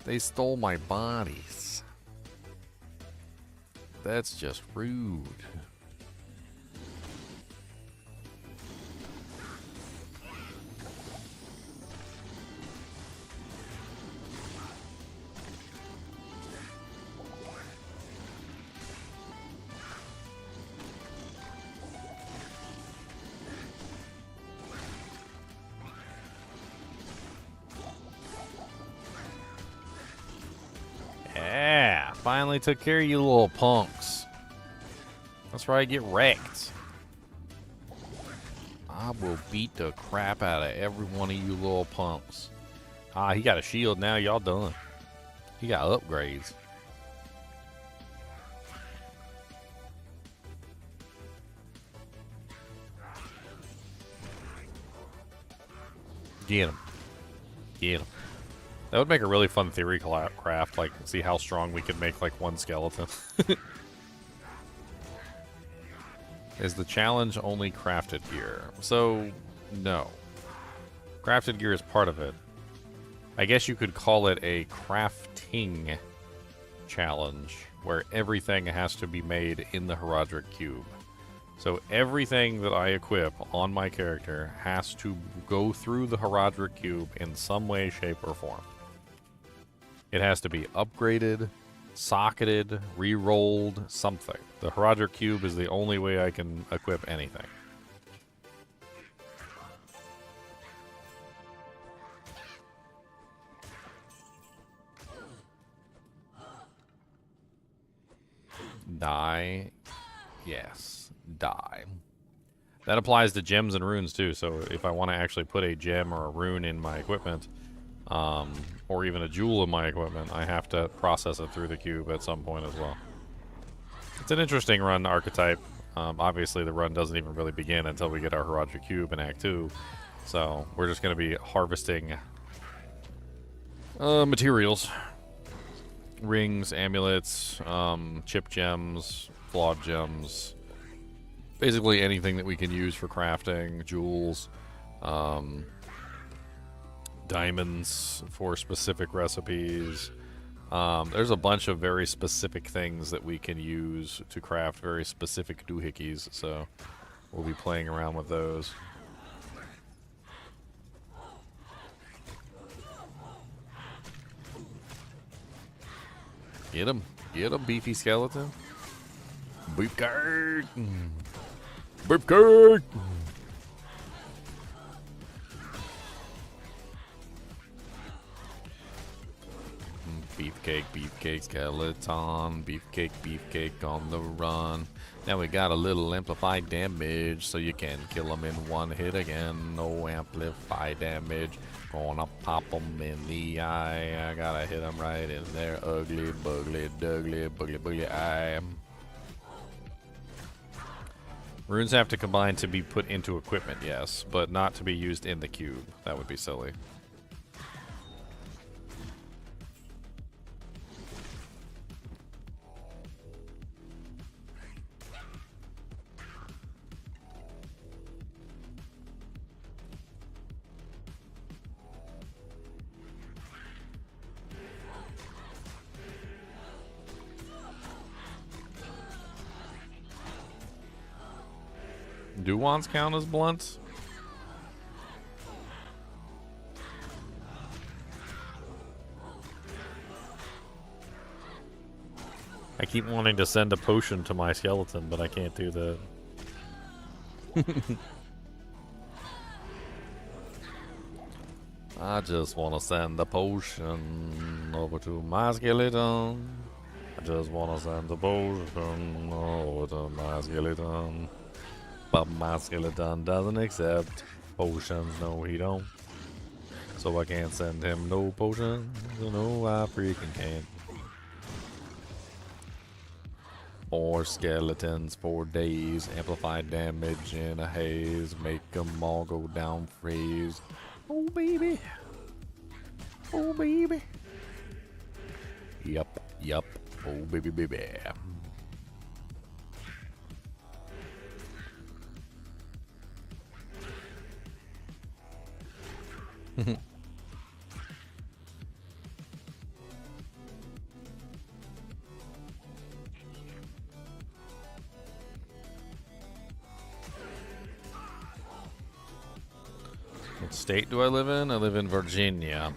[SPEAKER 1] They stole my bodies. That's just rude. Yeah, finally took care of you little punks. That's right, get wrecked. I will beat the crap out of every one of you little punks. Ah, he got a shield now, y'all done. He got upgrades. Get him. Get him. That would make a really fun theory craft, like, see how strong we could make, like, one skeleton. Is the challenge only crafted gear? So, no. Crafted gear is part of it. I guess you could call it a crafting challenge, where everything has to be made in the Heraldric Cube. So everything that I equip on my character has to go through the Heraldric Cube in some way, shape, or form. It has to be upgraded socketed, re-rolled, something. The Herodric Cube is the only way I can equip anything. Die. Yes. Die. That applies to gems and runes too, so if I want to actually put a gem or a rune in my equipment, or even a jewel in my equipment, I have to process it through the cube at some point as well. It's an interesting run archetype. Obviously, the run doesn't even really begin until we get our Herodric Cube in Act 2, so we're just going to be harvesting materials. Rings, amulets, chip gems, flawed gems, basically anything that we can use for crafting, jewels, diamonds for specific recipes. There's a bunch of very specific things that we can use to craft very specific doohickeys, so we'll be playing around with those. Get him, beefy skeleton. Beefcake! Beefcake! Beefcake, skeleton. Beefcake on the run. Now we got a little amplified damage, so you can kill them in one hit again. No amplified damage. Gonna pop them in the eye. I gotta hit them right in there. Ugly, bugly, dougly, boogly eye. Runes have to combine to be put into equipment, yes, but not to be used in the cube. That would be silly. Do wands count as blunts? I keep wanting to send a potion to my skeleton, but I can't do that. I just want to send the potion over to my skeleton. I just want to send the potion over to my skeleton. But my skeleton doesn't accept potions, no he don't. So I can't send him no potions, no I freaking can't. 4 skeletons, 4 days, amplified damage in a haze, make them all go down freeze. Oh baby, oh baby. Yup, oh baby. What state do I live in? I live in Virginia.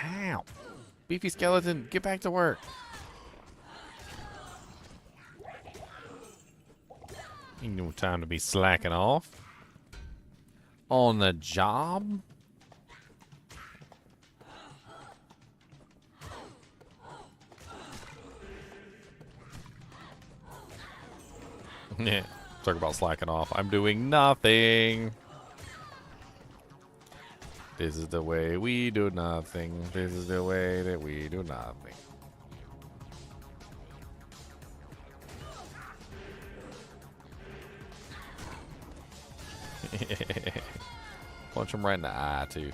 [SPEAKER 1] Ow! Beefy skeleton, get back to work. Ain't no time to be slacking off. On the job? Yeah, talk about slacking off. I'm doing nothing. This is the way we do nothing. This is the way that we do nothing. Punch him right in the eye, too.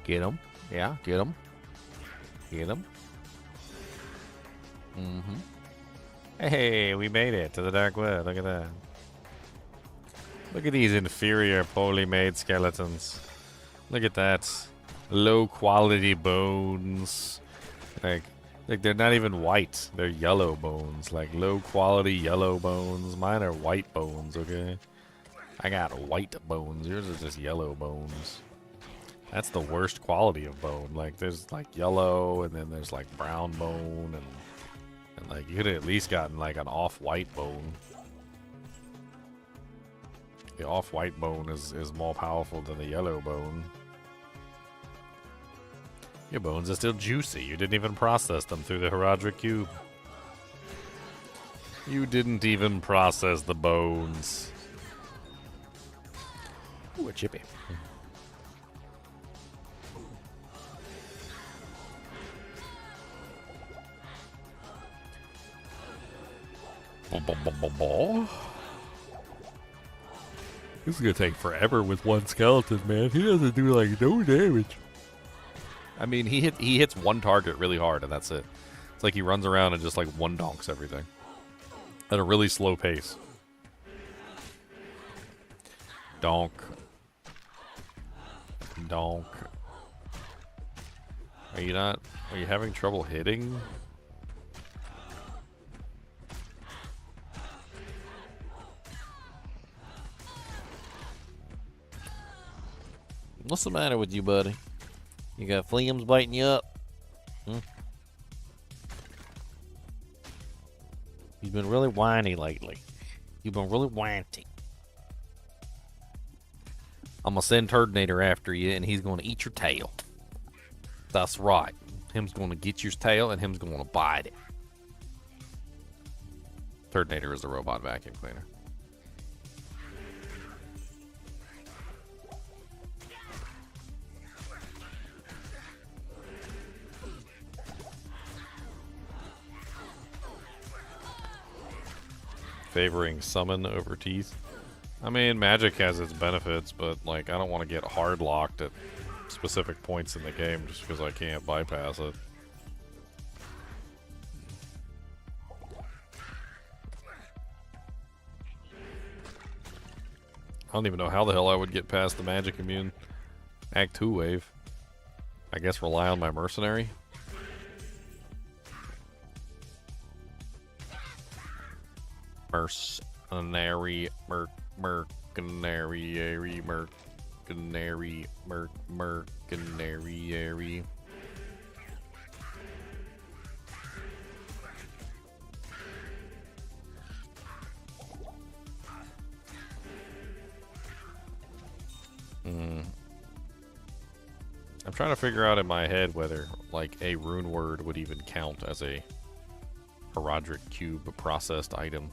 [SPEAKER 1] Get him. Yeah, get him. Get him. Mm-hmm. Hey, we made it to the dark wood. Look at that. Look at these inferior, poorly made skeletons. Look at that. Low quality bones. Like they're not even white. They're yellow bones. Like low quality yellow bones. Mine are white bones, okay? I got white bones. Yours are just yellow bones. That's the worst quality of bone. Like there's like yellow and then there's like brown bone and like you could have at least gotten like an off-white bone. The off-white bone is more powerful than the yellow bone. Your bones are still juicy. You didn't even process them through the Heraldric Cube. You didn't even process the bones. Ooh, a chippy. This is gonna take forever with one skeleton, man. He doesn't do like no damage. I mean, he hits one target really hard, and that's it. It's like he runs around and just like one donks everything at a really slow pace. Donk. Donk. Are you having trouble hitting? What's the matter with you, buddy? You got fleas biting you up? Hmm? You've been really whiny lately. You've been really whiny. I'm gonna send Turdinator after you, and he's gonna eat your tail. That's right. Him's gonna get your tail, and him's gonna bite it. Turdinator is the robot vacuum cleaner. Favoring summon over teeth. I mean, magic has its benefits, but like I don't want to get hard locked at specific points in the game just because I can't bypass it. I don't even know how the hell I would get past the magic immune Act 2 wave. I guess rely on my mercenary. Mercenary, mercenary. I'm trying to figure out in my head whether, like, a rune word would even count as a Heraldric Cube processed item.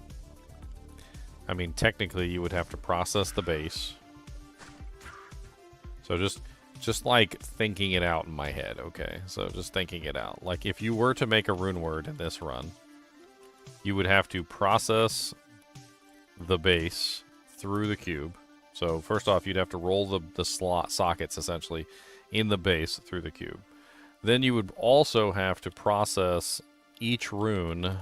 [SPEAKER 1] I mean, technically, you would have to process the base. So just like thinking it out in my head, okay? So just thinking it out. Like, if you were to make a rune word in this run, you would have to process the base through the cube. So first off, you'd have to roll the slot sockets, essentially, in the base through the cube. Then you would also have to process each rune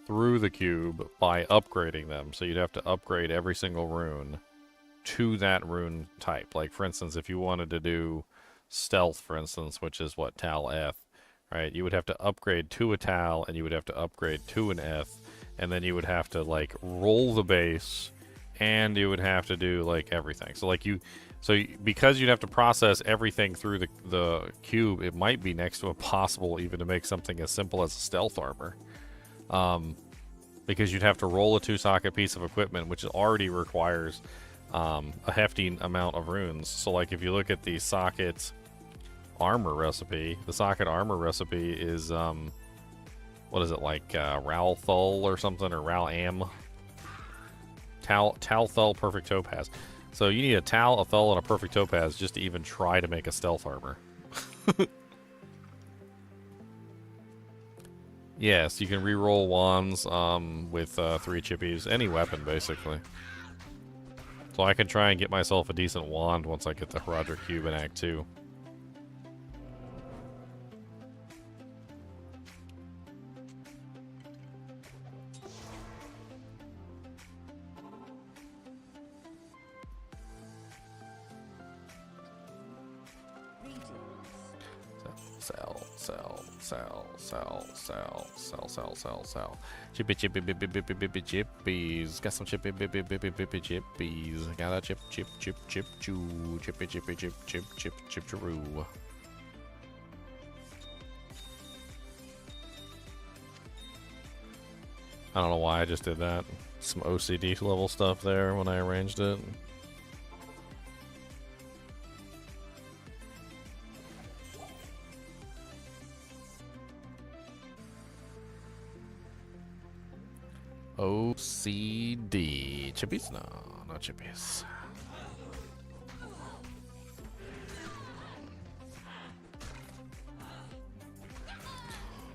[SPEAKER 1] through the cube by upgrading them. So you'd have to upgrade every single rune to that rune type. Like, for instance, if you wanted to do stealth, for instance, which is what, Tal F, right? You would have to upgrade to a Tal, and you would have to upgrade to an F, and then you would have to, like, roll the base, and you would have to do, like, everything. So, like, because you'd have to process everything through the cube, it might be next to impossible even to make something as simple as a stealth armor. Because you'd have to roll a 2-socket piece of equipment, which already requires a hefty amount of runes. So, like, if you look at the socket armor recipe, the socket armor recipe is, what is it, like, Ralthul or something, or Ral-Am? Tal-Thul Perfect Topaz. So you need a Tal, a Thul, and a Perfect Topaz just to even try to make a stealth armor. Yes, you can re-roll wands with 3 chippies. Any weapon, basically. So I can try and get myself a decent wand once I get the Heraldric Cube in Act 2. sell. Chippy chippies. Got some chippy chippies. Got a chip choo. Chippy chip chiroo. I don't know why I just did that. Some OCD level stuff there when I arranged it. OCD. Chippies? No, no chippies.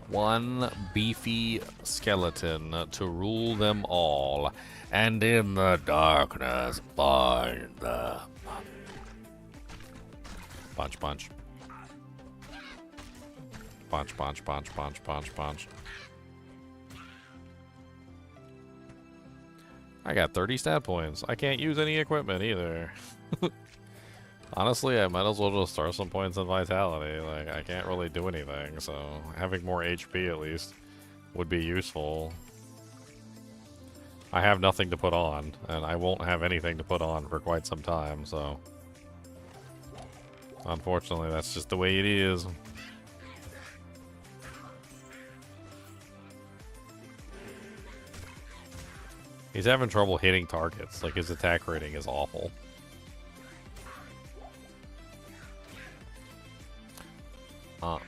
[SPEAKER 1] One beefy skeleton to rule them all, and in the darkness bind them. Punch, punch. Punch, punch, punch, punch, punch, punch. I got 30 stat points. I can't use any equipment either. Honestly, I might as well just throw some points in vitality. Like, I can't really do anything, so having more HP at least would be useful. I have nothing to put on, and I won't have anything to put on for quite some time, so unfortunately, that's just the way it is. He's having trouble hitting targets. Like, his attack rating is awful. I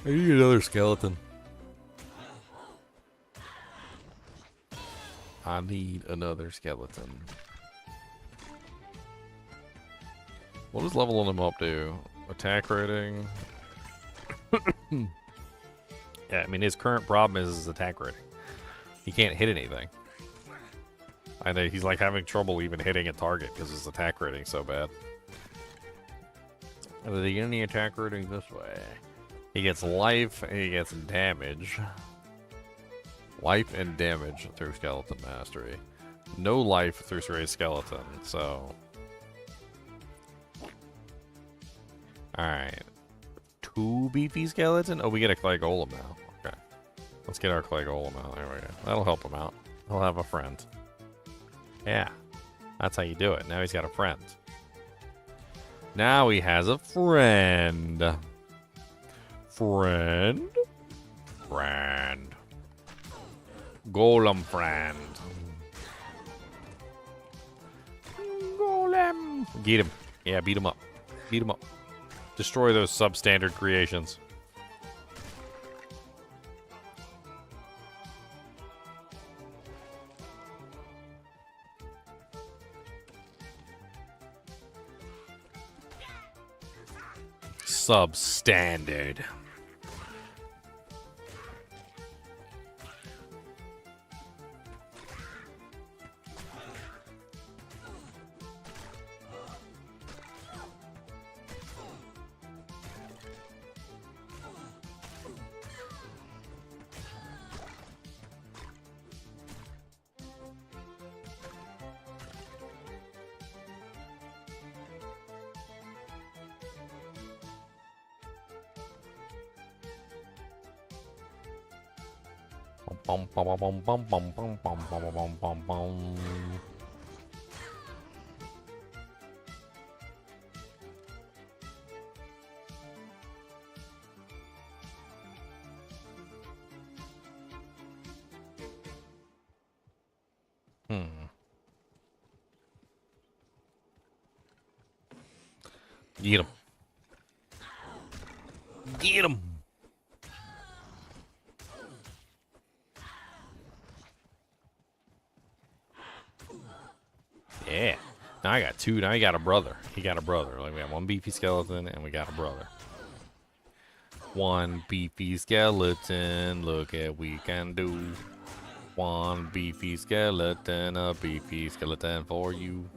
[SPEAKER 1] need another skeleton. I need another skeleton. What does leveling him up do? Attack rating? Yeah, I mean, his current problem is his attack rating. He can't hit anything. I know he's like having trouble even hitting a target because his attack rating's so bad. Did he get any attack rating this way? He gets life and he gets damage. Life and damage through skeleton mastery. No life through raised skeleton, so. Alright. 2 beefy skeleton? Oh, we get a clay golem now. Okay. Let's get our clay golem out. There we go. That'll help him out. He'll have a friend. Yeah. That's how you do it. Now he's got a friend. Now he has a friend. Friend? Friend. Golem friend. Golem. Get him. Yeah, beat him up. Beat him up. Destroy those substandard creations. Substandard. Bum, bum, bum, bum, bum, bum, bum, bum, bum, bum, bum. Get him. Get him. Yeah. Now I got 2. Now he got a brother. He got a brother. Like, we got 1 beefy skeleton and we got a brother. 1 beefy skeleton. Look at what we can do. 1 beefy skeleton. A beefy skeleton for you.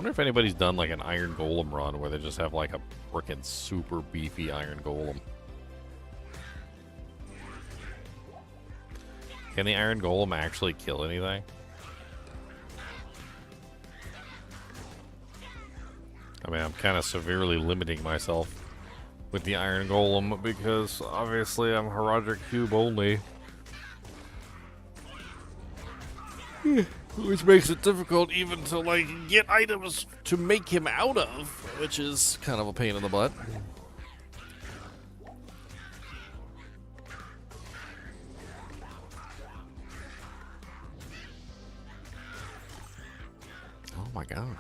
[SPEAKER 1] Wonder if anybody's done like an Iron Golem run where they just have like a frickin' super beefy Iron Golem. Can the Iron Golem actually kill anything? I mean, I'm kind of severely limiting myself with the Iron Golem because obviously I'm Herodic Cube only. Which makes it difficult even to, like, get items to make him out of, which is kind of a pain in the butt. Oh my god.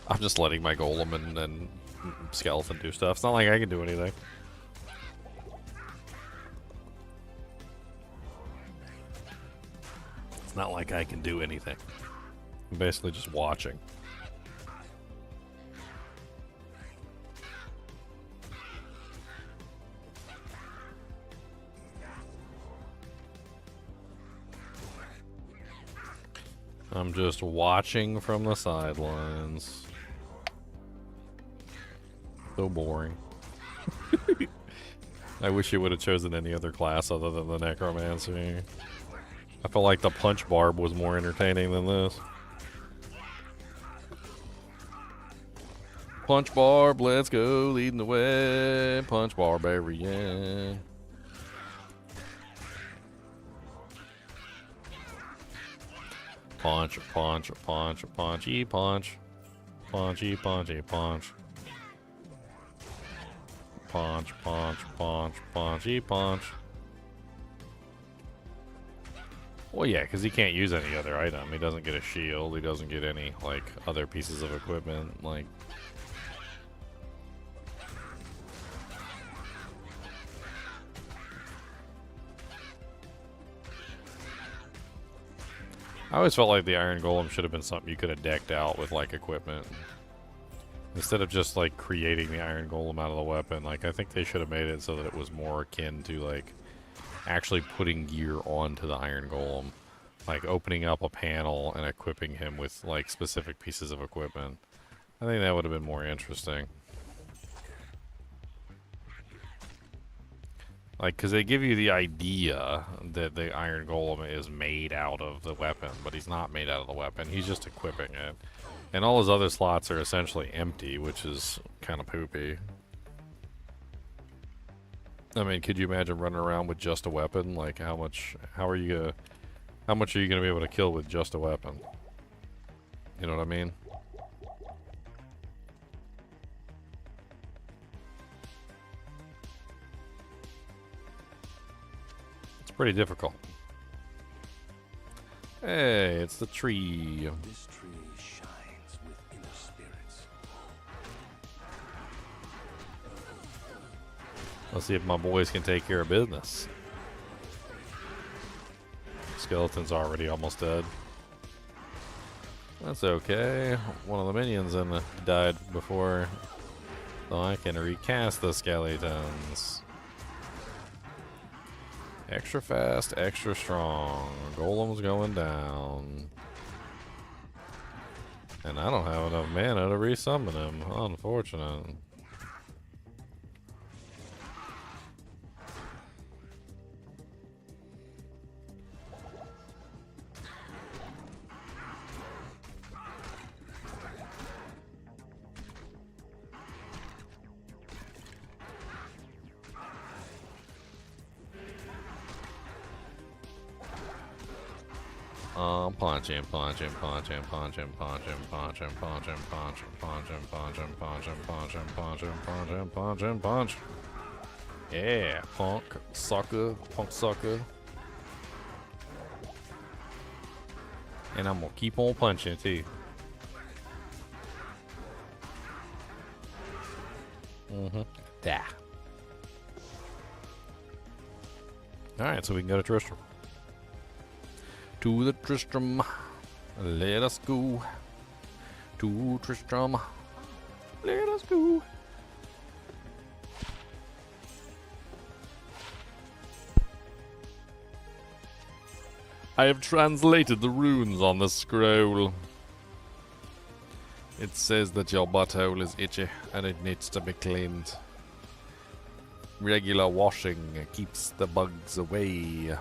[SPEAKER 1] I'm just letting my golem and skeleton do stuff. It's not like I can do anything. It's not like I can do anything. I'm basically just watching. I'm just watching from the sidelines. So boring. I wish you would have chosen any other class other than the necromancer. I felt like the punch barb was more entertaining than this. Punch barb, let's go, leading the way. Punch barbarian. Punch, punch, punch, punchy, punch. Punchy, punchy, punch. Punch, punch, punch, punchy, punch. Well, yeah, because he can't use any other item. He doesn't get a shield. He doesn't get any, like, other pieces of equipment. Like, I always felt like the Iron Golem should have been something you could have decked out with, like, equipment. Instead of just, like, creating the Iron Golem out of the weapon. Like, I think they should have made it so that it was more akin to, like, actually putting gear onto the Iron Golem. Like, opening up a panel and equipping him with, like, specific pieces of equipment. I think that would have been more interesting. Like, because they give you the idea that the Iron Golem is made out of the weapon, but he's not made out of the weapon. He's just equipping it. And all his other slots are essentially empty, which is kind of poopy. I mean, could you imagine running around with just a weapon? Like, how much are you gonna be able to kill with just a weapon? You know what I mean? Pretty difficult. Hey, it's the tree.
[SPEAKER 2] This tree shines with inner spirits.
[SPEAKER 1] Let's see if my boys can take care of business. Skeleton's already almost dead. That's okay. One of the minions died before, so I can recast the skeletons. Extra fast, extra strong. Golem's going down. And I don't have enough mana to resummon him. Unfortunate. Punch him, punch him, punch him, punch him, punch him, punch him, punch him, punch him, punch him, punch him, punch him, punch him, punch him, punch him, punch him, punch. Yeah, punk sucker. And I'm gonna keep on punching too. Da. Alright, so we can go to Tristram. To the Tristram. Let us go. To Tristram. Let us go. I have translated the runes on the scroll. It says that your butthole is itchy and it needs to be cleaned. Regular washing keeps the bugs away.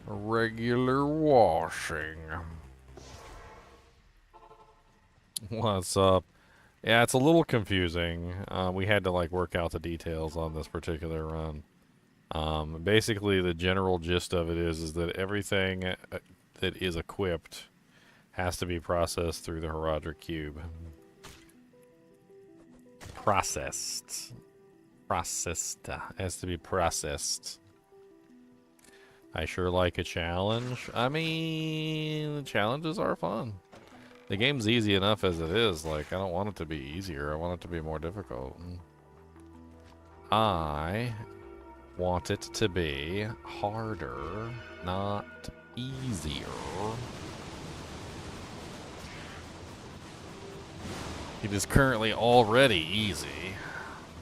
[SPEAKER 1] Regular washing. What's up? Yeah, it's a little confusing. We had to like work out the details on this particular run. Basically, the general gist of it is that everything that is equipped has to be processed through the Heraldric Cube. Processed. Has to be processed. I sure like a challenge. I mean, the challenges are fun. The game's easy enough as it is. Like, I don't want it to be easier. I want it to be more difficult. I want it to be harder, not easier. It is currently already easy.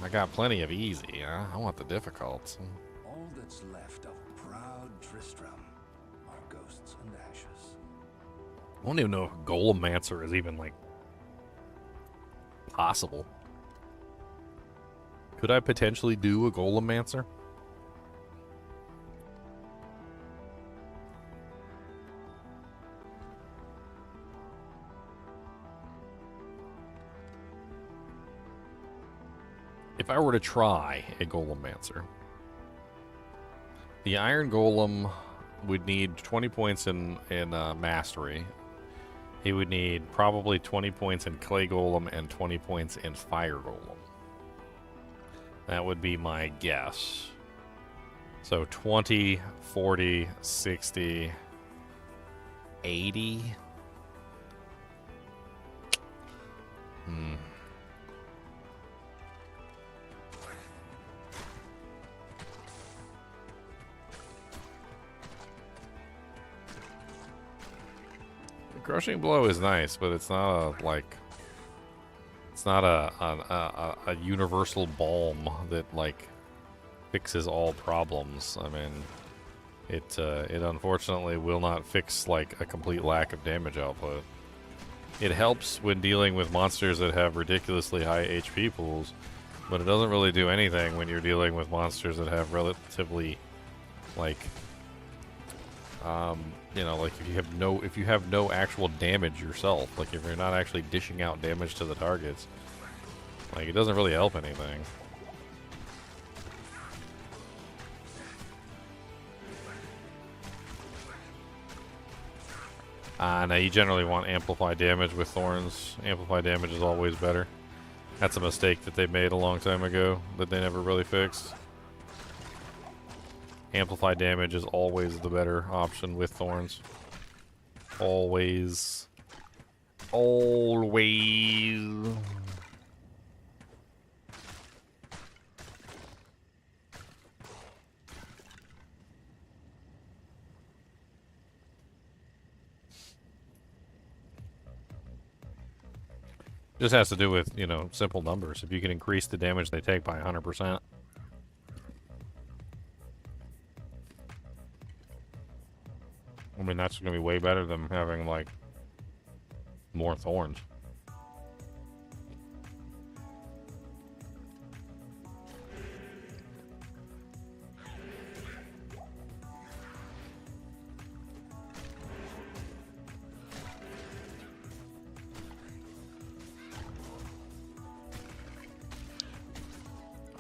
[SPEAKER 1] I got plenty of easy. Huh? I want the difficult.
[SPEAKER 2] All that's left of proud Tristram are ghosts and ashes.
[SPEAKER 1] I don't even know if Golemancer is even, like, possible. Could I potentially do a Golemancer? If I were to try a Golemancer, the Iron Golem would need 20 points in Mastery. He would need probably 20 points in Clay Golem and 20 points in Fire Golem. That would be my guess. So 20, 40, 60, 80. Crushing Blow is nice, but it's not a, like, it's not a universal balm that, like, fixes all problems. I mean, it unfortunately will not fix, like, a complete lack of damage output. It helps when dealing with monsters that have ridiculously high HP pools, but it doesn't really do anything when you're dealing with monsters that have relatively, like, you know, like if you have no actual damage yourself, like if you're not actually dishing out damage to the targets, like it doesn't really help anything. Now you generally want amplified damage with thorns. Amplified damage is always better. That's a mistake that they made a long time ago that they never really fixed. Amplified damage is always the better option with thorns. Always. Always. Just has to do with, you know, simple numbers. If you can increase the damage they take by 100%. I mean, that's going to be way better than having, like, more thorns.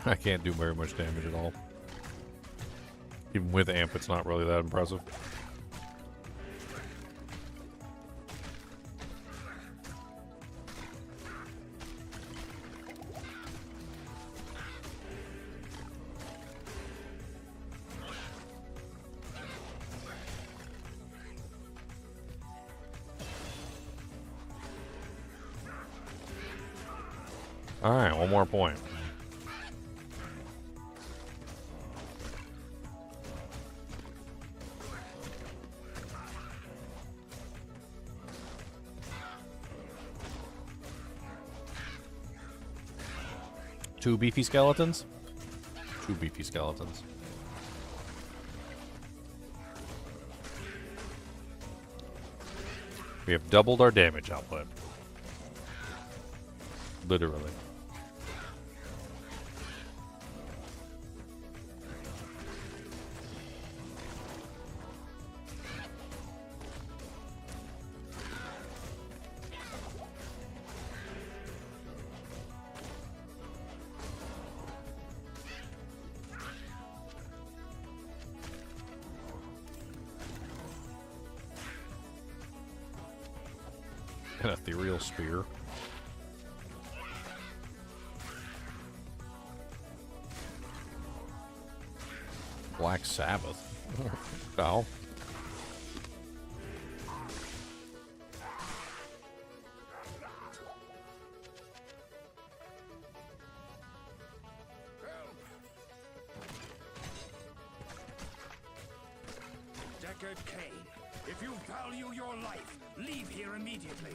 [SPEAKER 1] I can't do very much damage at all. Even with amp, it's not really that impressive. Alright, one more point. 2 beefy skeletons? 2 beefy skeletons. We have doubled our damage output. Literally. An ethereal spear. Black Sabbath. Oh.
[SPEAKER 2] Deckard Cain, if you value your life, leave here immediately.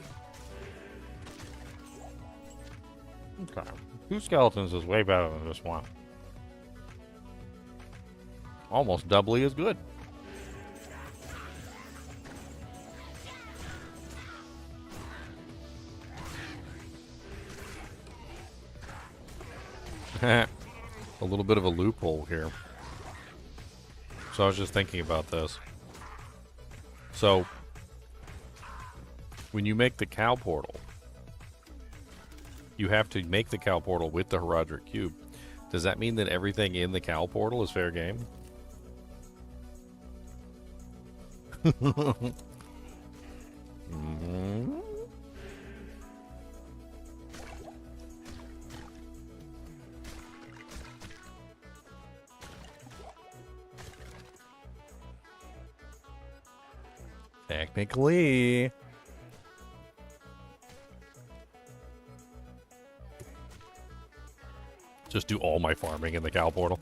[SPEAKER 5] Okay. 2 skeletons is way better than just 1.
[SPEAKER 1] Almost doubly as good. A little bit of a loophole here. So I was just thinking about this. So, when you make the cow portal, you have to make the cow portal with the Herodric Cube. Does that mean that everything in the cow portal is fair game? Mm-hmm. Technically. Just do all my farming in the cow portal.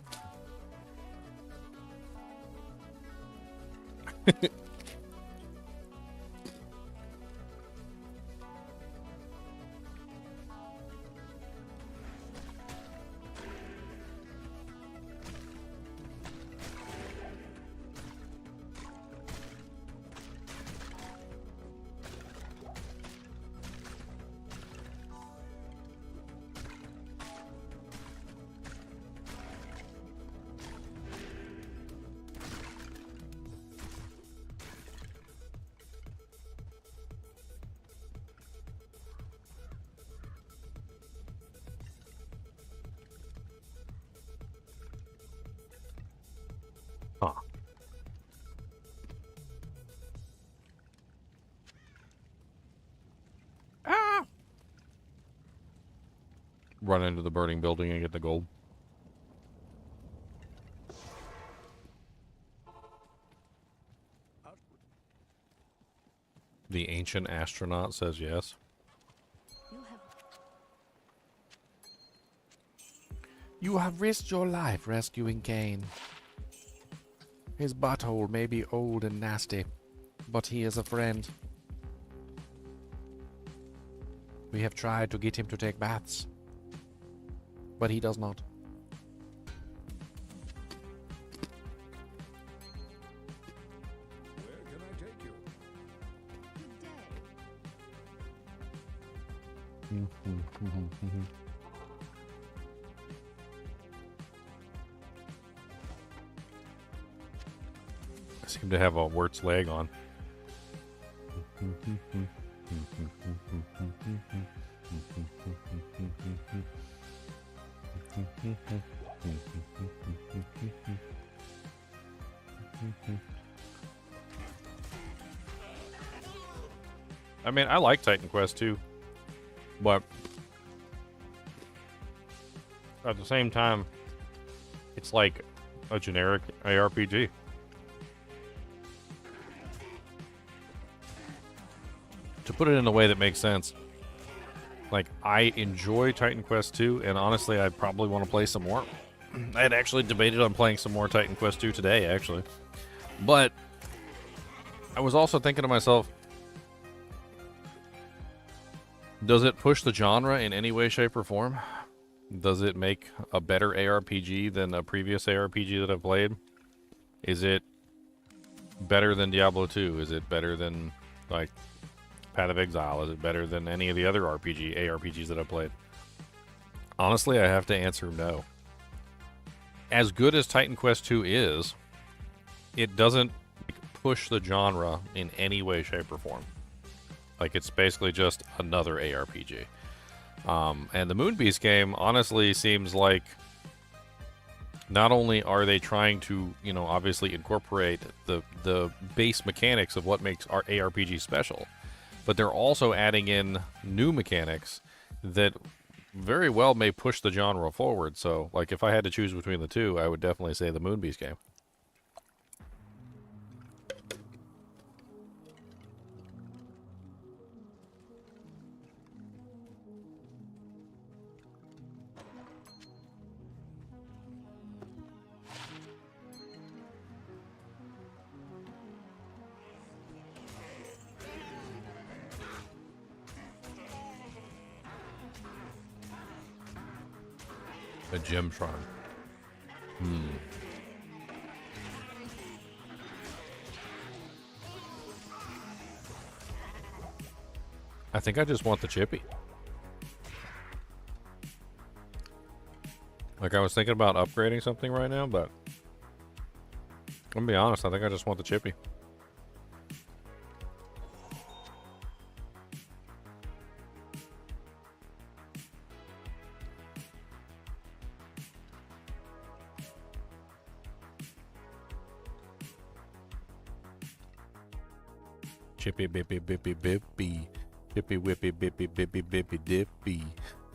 [SPEAKER 1] Huh. Ah! Run into the burning building and get the gold. The ancient astronaut says yes. You have risked your life rescuing Cain. His butthole may be old and nasty, but he is a friend. We have tried to get him to take baths, but he does not.
[SPEAKER 2] Where can I take you?
[SPEAKER 1] I seem to have a Wirt's leg on. I mean, I like Titan Quest 2, but at the same time, it's like a generic ARPG. To put it in a way that makes sense, like, I enjoy Titan Quest 2, and honestly, I probably want to play some more. I had actually debated on playing some more Titan Quest 2 today, actually. But I was also thinking to myself, does it push the genre in any way, shape, or form? Does it make a better ARPG than a previous ARPG that I've played? Is it better than Diablo 2? Is it better than, like, Path of Exile? Is it better than any of the other ARPGs that I've played? Honestly, I have to answer no. As good as Titan Quest 2 is, it doesn't push the genre in any way, shape, or form. Like, it's basically just another ARPG. And the Moonbeast game honestly seems like not only are they trying to, you know, obviously incorporate the base mechanics of what makes our ARPG special, but they're also adding in new mechanics that very well may push the genre forward. So, like, if I had to choose between the two, I would definitely say the Moonbeast game. A Gemtron. I think I just want the chippy. Like, I was thinking about upgrading something right now, but I'm gonna be honest, I think I just want the chippy. Chippy bippy bippy bippy. Chippy whippy bippy bippy bippy dippy.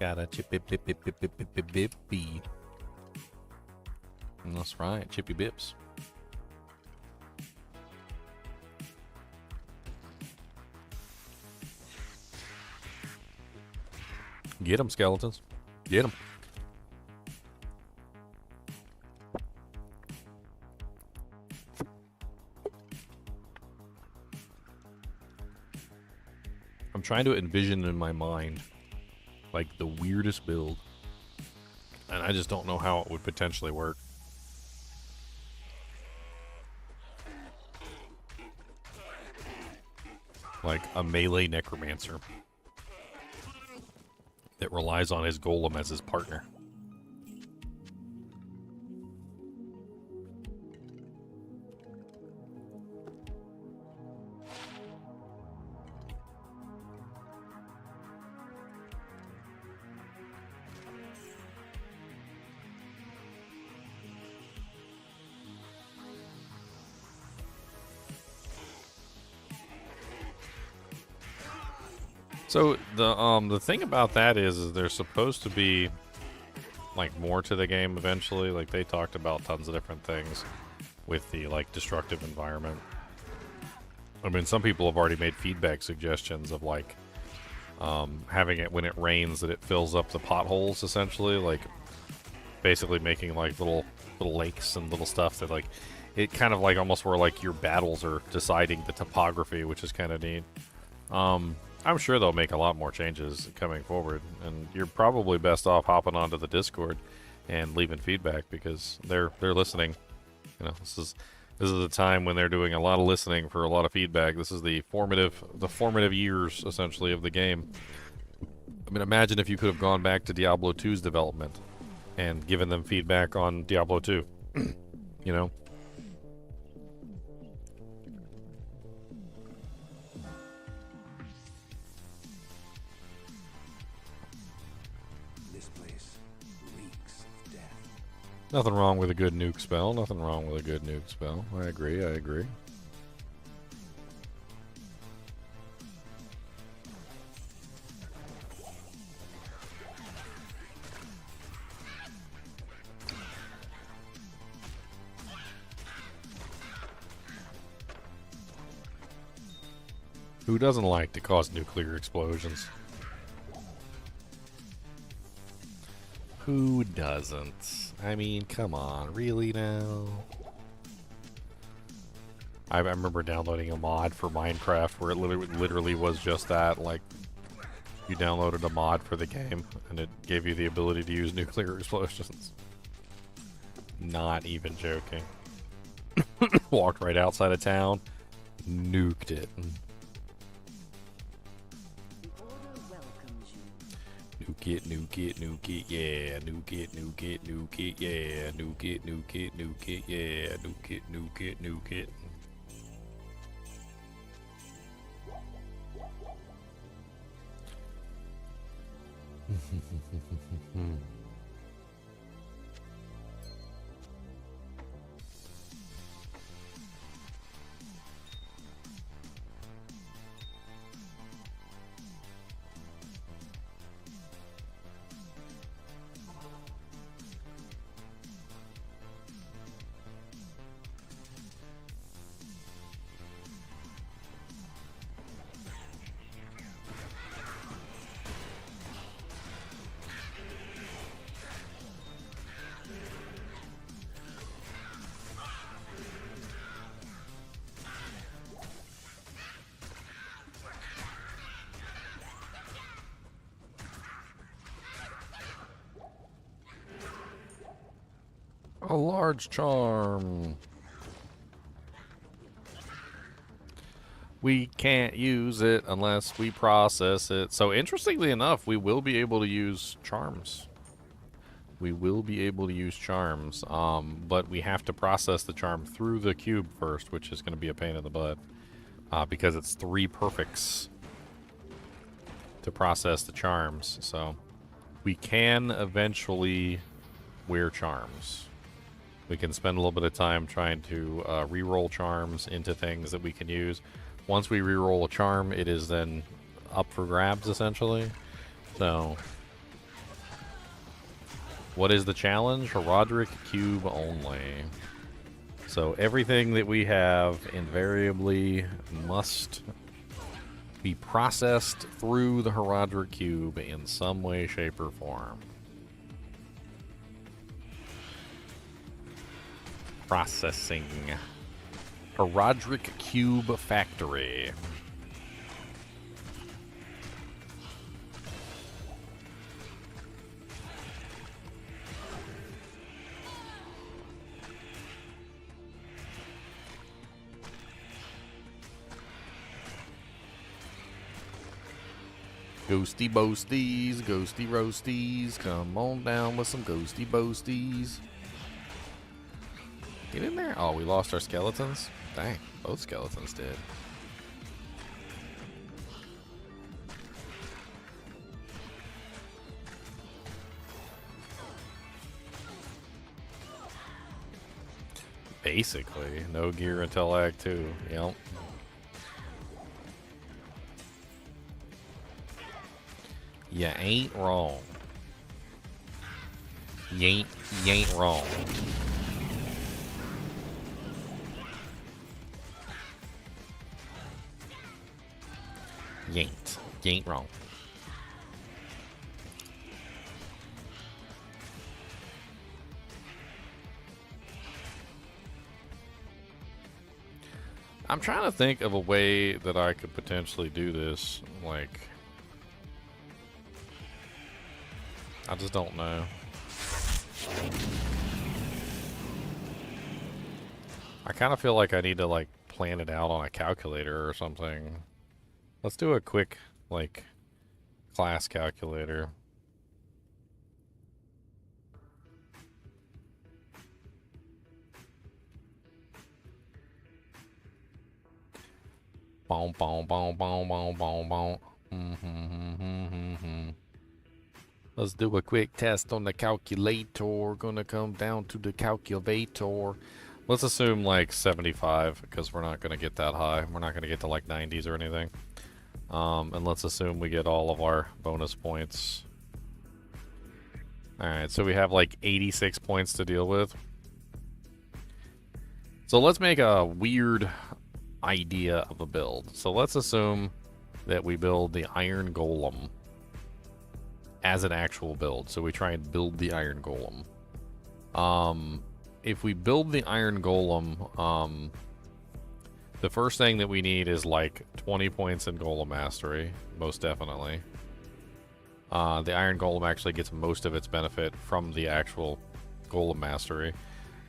[SPEAKER 1] Got a chippy bippy bippy bippy bippy. That's right, Chippy Bips. Get 'em, skeletons. Get 'em. I'm trying to envision in my mind, like, the weirdest build, and I just don't know how it would potentially work. Like a melee necromancer that relies on his golem as his partner. So the thing about that is there's supposed to be, like, more to the game eventually. Like, they talked about tons of different things with the, like, destructive environment. I mean, some people have already made feedback suggestions of, like, having it when it rains that it fills up the potholes, essentially, like, basically making, like, little lakes and little stuff that, like, it kind of, like, almost where, like, your battles are deciding the topography, which is kind of neat. I'm sure they'll make a lot more changes coming forward, and you're probably best off hopping onto the Discord and leaving feedback, because they're listening. You know, this is the time when they're doing a lot of listening for a lot of feedback. This is the formative years, essentially, of the game. I mean, imagine if you could have gone back to Diablo 2's development and given them feedback on Diablo 2. You know? Nothing wrong with a good nuke spell. Nothing wrong with a good nuke spell. I agree, I agree. Who doesn't like to cause nuclear explosions? Who doesn't? I mean, come on, really now? I remember downloading a mod for Minecraft where it literally was just that, like, You downloaded a mod for the game, and it gave you the ability to use nuclear explosions. Not even joking. Walked right outside of town, nuked it. Nuke it, nuke it, nuke it, yeah. Nuke it, nuke it, nuke it, yeah. Nuke it, nuke it, nuke it, yeah. Nuke it, nuke it, nuke it. A large charm. We can't use it unless we process it. So interestingly enough, we will be able to use charms. We will be able to use charms, but we have to process the charm through the cube first, which is going to be a pain in the butt, because it's 3 perfects to process the charms. So we can eventually wear charms. We can spend a little bit of time trying to re-roll charms into things that we can use. Once we re-roll a charm, it is then up for grabs, essentially. So, what is the challenge? Herodic Cube only. So everything that we have invariably must be processed through the Herodic Cube in some way, shape, or form. Processing. Herodic Cube Factory. Ghosty boasties, ghosty roasties, come on down with some ghosty boasties. Get in there. Oh, we lost our skeletons? Dang, both skeletons did. Basically, no gear until Act 2. Yep. You ain't wrong. You ain't wrong. You ain't wrong. I'm trying to think of a way that I could potentially do this. Like, I just don't know. I kind of feel like I need to, like, plan it out on a calculator or something. Let's do a quick, like, class calculator. Boom, boom, boom, boom, boom, boom, boom. Let's do a quick test on the calculator. Gonna come down to the calculator. Let's assume like 75, because we're not gonna get that high. We're not gonna get to like 90s or anything. And let's assume we get all of our bonus points. Alright, so we have like 86 points to deal with. So let's make a weird idea of a build. So let's assume that we build the Iron Golem as an actual build. So we try and build the Iron Golem. If we build the Iron Golem, the first thing that we need is like 20 points in Golem Mastery, most definitely. The Iron Golem actually gets most of its benefit from the actual Golem Mastery.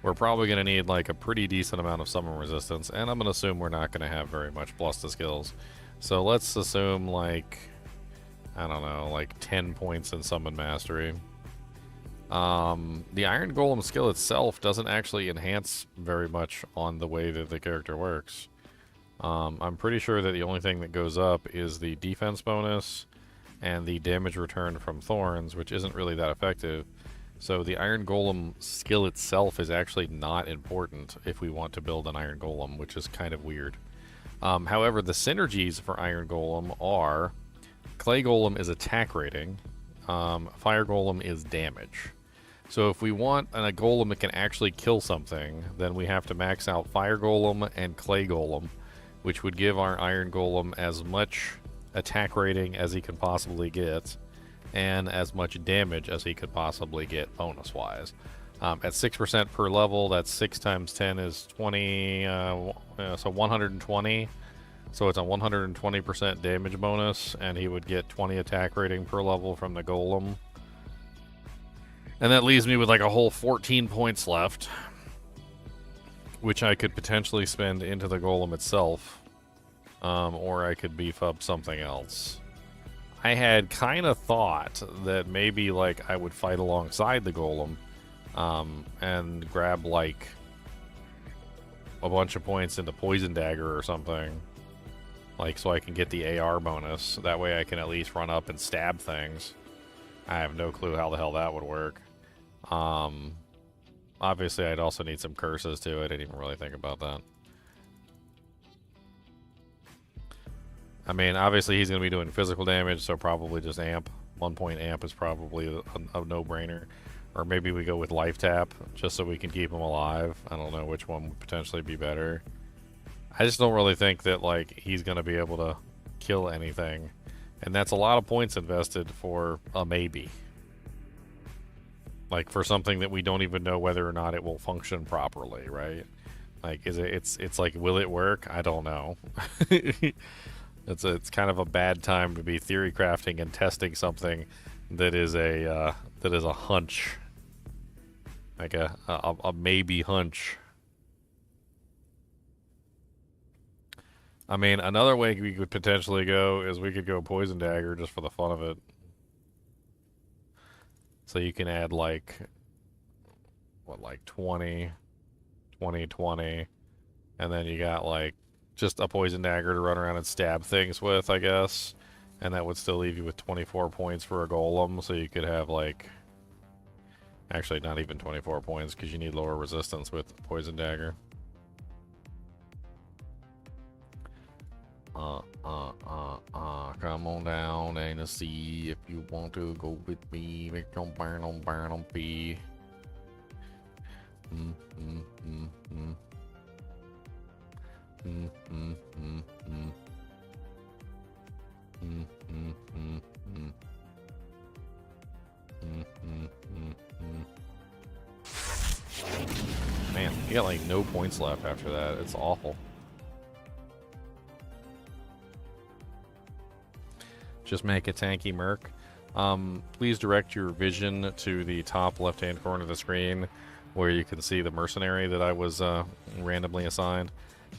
[SPEAKER 1] We're probably going to need like a pretty decent amount of summon resistance, and I'm going to assume we're not going to have very much plus to skills. So let's assume like, I don't know, like 10 points in summon mastery. The Iron Golem skill itself doesn't actually enhance very much on the way that the character works. I'm pretty sure that the only thing that goes up is the defense bonus and the damage return from thorns, which isn't really that effective. So the Iron Golem skill itself is actually not important if we want to build an Iron Golem, which is kind of weird. However, the synergies for Iron Golem are Clay Golem is attack rating, Fire Golem is damage. So if we want a golem that can actually kill something, then we have to max out Fire Golem and Clay Golem, which would give our Iron Golem as much attack rating as he can possibly get, and as much damage as he could possibly get bonus-wise. At 6% per level, that's 6 times 10 is 20, so 120. So it's a 120% damage bonus, and he would get 20 attack rating per level from the Golem. And that leaves me with like a whole 14 points left, which I could potentially spend into the Golem itself, or I could beef up something else. I had kind of thought that maybe like I would fight alongside the Golem, and grab like a bunch of points into Poison Dagger or something, like so I can get the AR bonus. That way I can at least run up and stab things. I have no clue how the hell that would work. Obviously I'd also need some curses too. I didn't even really think about that. I mean, obviously he's going to be doing physical damage, so probably just amp. 1 point amp is probably a no-brainer. Or maybe we go with life tap, just so we can keep him alive. I don't know which one would potentially be better. I just don't really think that, like, he's going to be able to kill anything. And that's a lot of points invested for a maybe. Like, for something that we don't even know whether or not it will function properly, right? Like, it's like, will it work? I don't know. It's kind of a bad time to be theory crafting and testing something that is a hunch, like a maybe hunch. I mean, another way we could potentially go is we could go Poison Dagger just for the fun of it. So you can add like what, like 20, 20, 20, and then you got like just a Poison Dagger to run around and stab things with, I guess. And that would still leave you with 24 points for a Golem, so you could have, like... Actually, not even 24 points, because you need lower resistance with Poison Dagger. Come on down, Andaseat, if you want to go with me. Make your burn on be. Man, you got like no points left after that. It's awful. Just make a tanky merc. Please direct your vision to the top left-hand corner of the screen where you can see the mercenary that I was randomly assigned.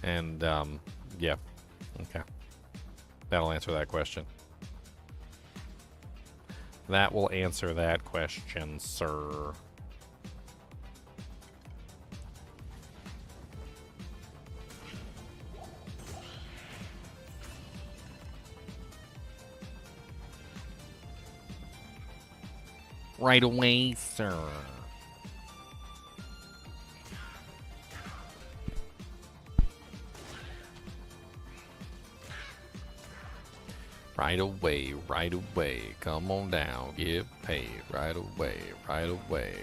[SPEAKER 1] And, yeah. Okay. That'll answer that question. That will answer that question, sir. Right away, sir. Right away, come on down, get paid. Right away,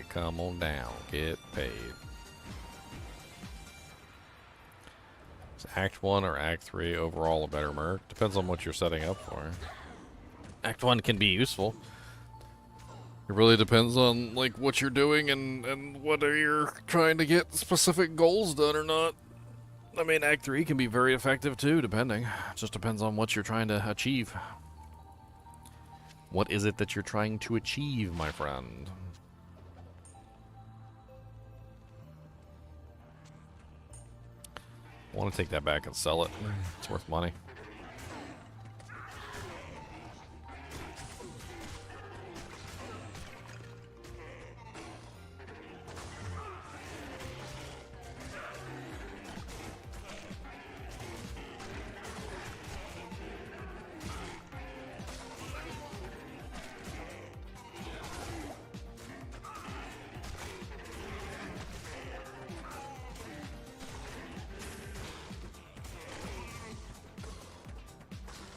[SPEAKER 1] come on down, get paid. Is Act 1 or Act 3 overall a better merc? Depends on what you're setting up for. Act 1 can be useful. It really depends on like what you're doing and whether you're trying to get specific goals done or not. I mean, Act 3 can be very effective too, depending. It just depends on what you're trying to achieve. What is it that you're trying to achieve, my friend? I want to take that back and sell it. It's worth money.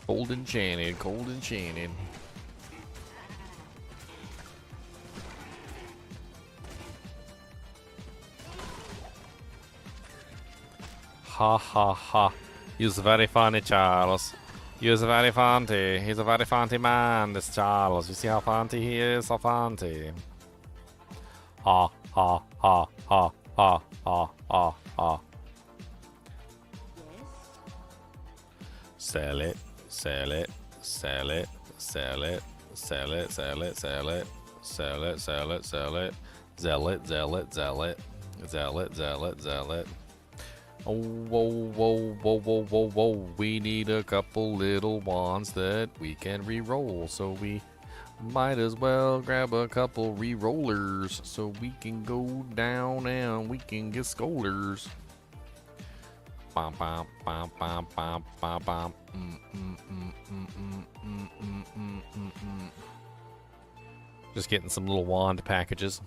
[SPEAKER 1] Cold enchanted, cold enchanted. Ha ha ha. He's very funny, Charles. He's very funny. He's a very funny man, this Charles. You see how funny he is? So funny. Ha ha ha ha ha ha ha ha. Sell it. Sell it, sell it, sell it, sell it, sell it, sell it, sell it, sell it, sell it, sell it, sell it, sell it, sell it, sell it, sell it. Oh, whoa, whoa, whoa, whoa, whoa, whoa. We need a couple little wands that we can re-roll, so we might as well grab a couple re-rollers so we can go down and we can get scolders. Bum, bum, bum, bum, bum, bum, bum. Just getting some little wand packages.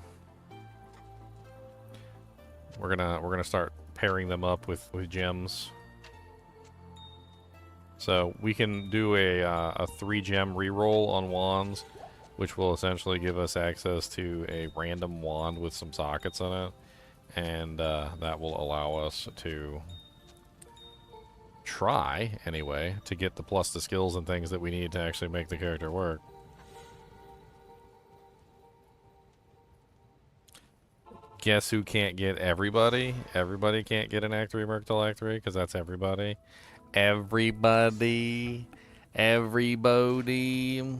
[SPEAKER 1] We're gonna start pairing them up with gems. So we can do a 3-gem reroll on wands, which will essentially give us access to a random wand with some sockets in it, and that will allow us to try, anyway, to get the plus to skills and things that we need to actually make the character work. Guess who can't get everybody? Everybody can't get an Act 3 Merc till Act 3, because that's everybody. Everybody. Everybody.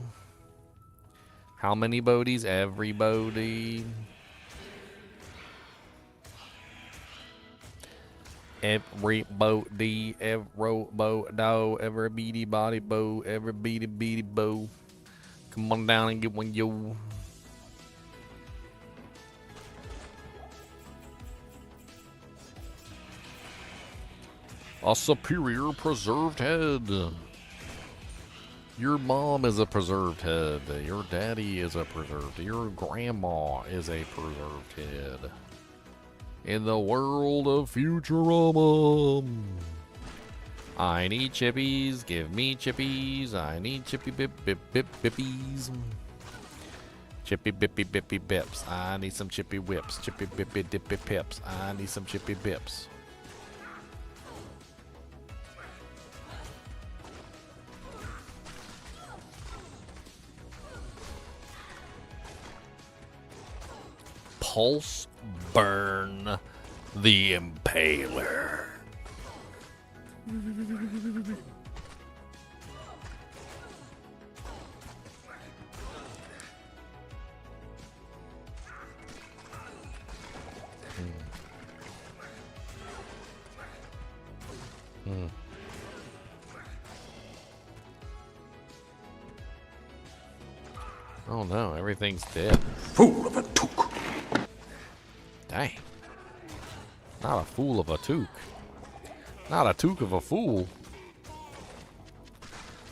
[SPEAKER 1] How many bodies? Everybody. Every body, every bow, every beady body bow, every beady bow. Come on down and get one, yo. A superior preserved head. Your mom is a preserved head. Your daddy is a preserved. Your grandma is a preserved head. In the world of Futurama, I need chippies. Give me chippies. I need chippy bip bip bip bippies. Chippy bippy bippy bips. I need some chippy whips. Chippy bippy dippy pips. I need some chippy bips. Pulse burn the Impaler. Oh no, everything's dead.
[SPEAKER 4] Fool of a took.
[SPEAKER 1] Dang. Not a fool of a toque. Not a toque of a fool.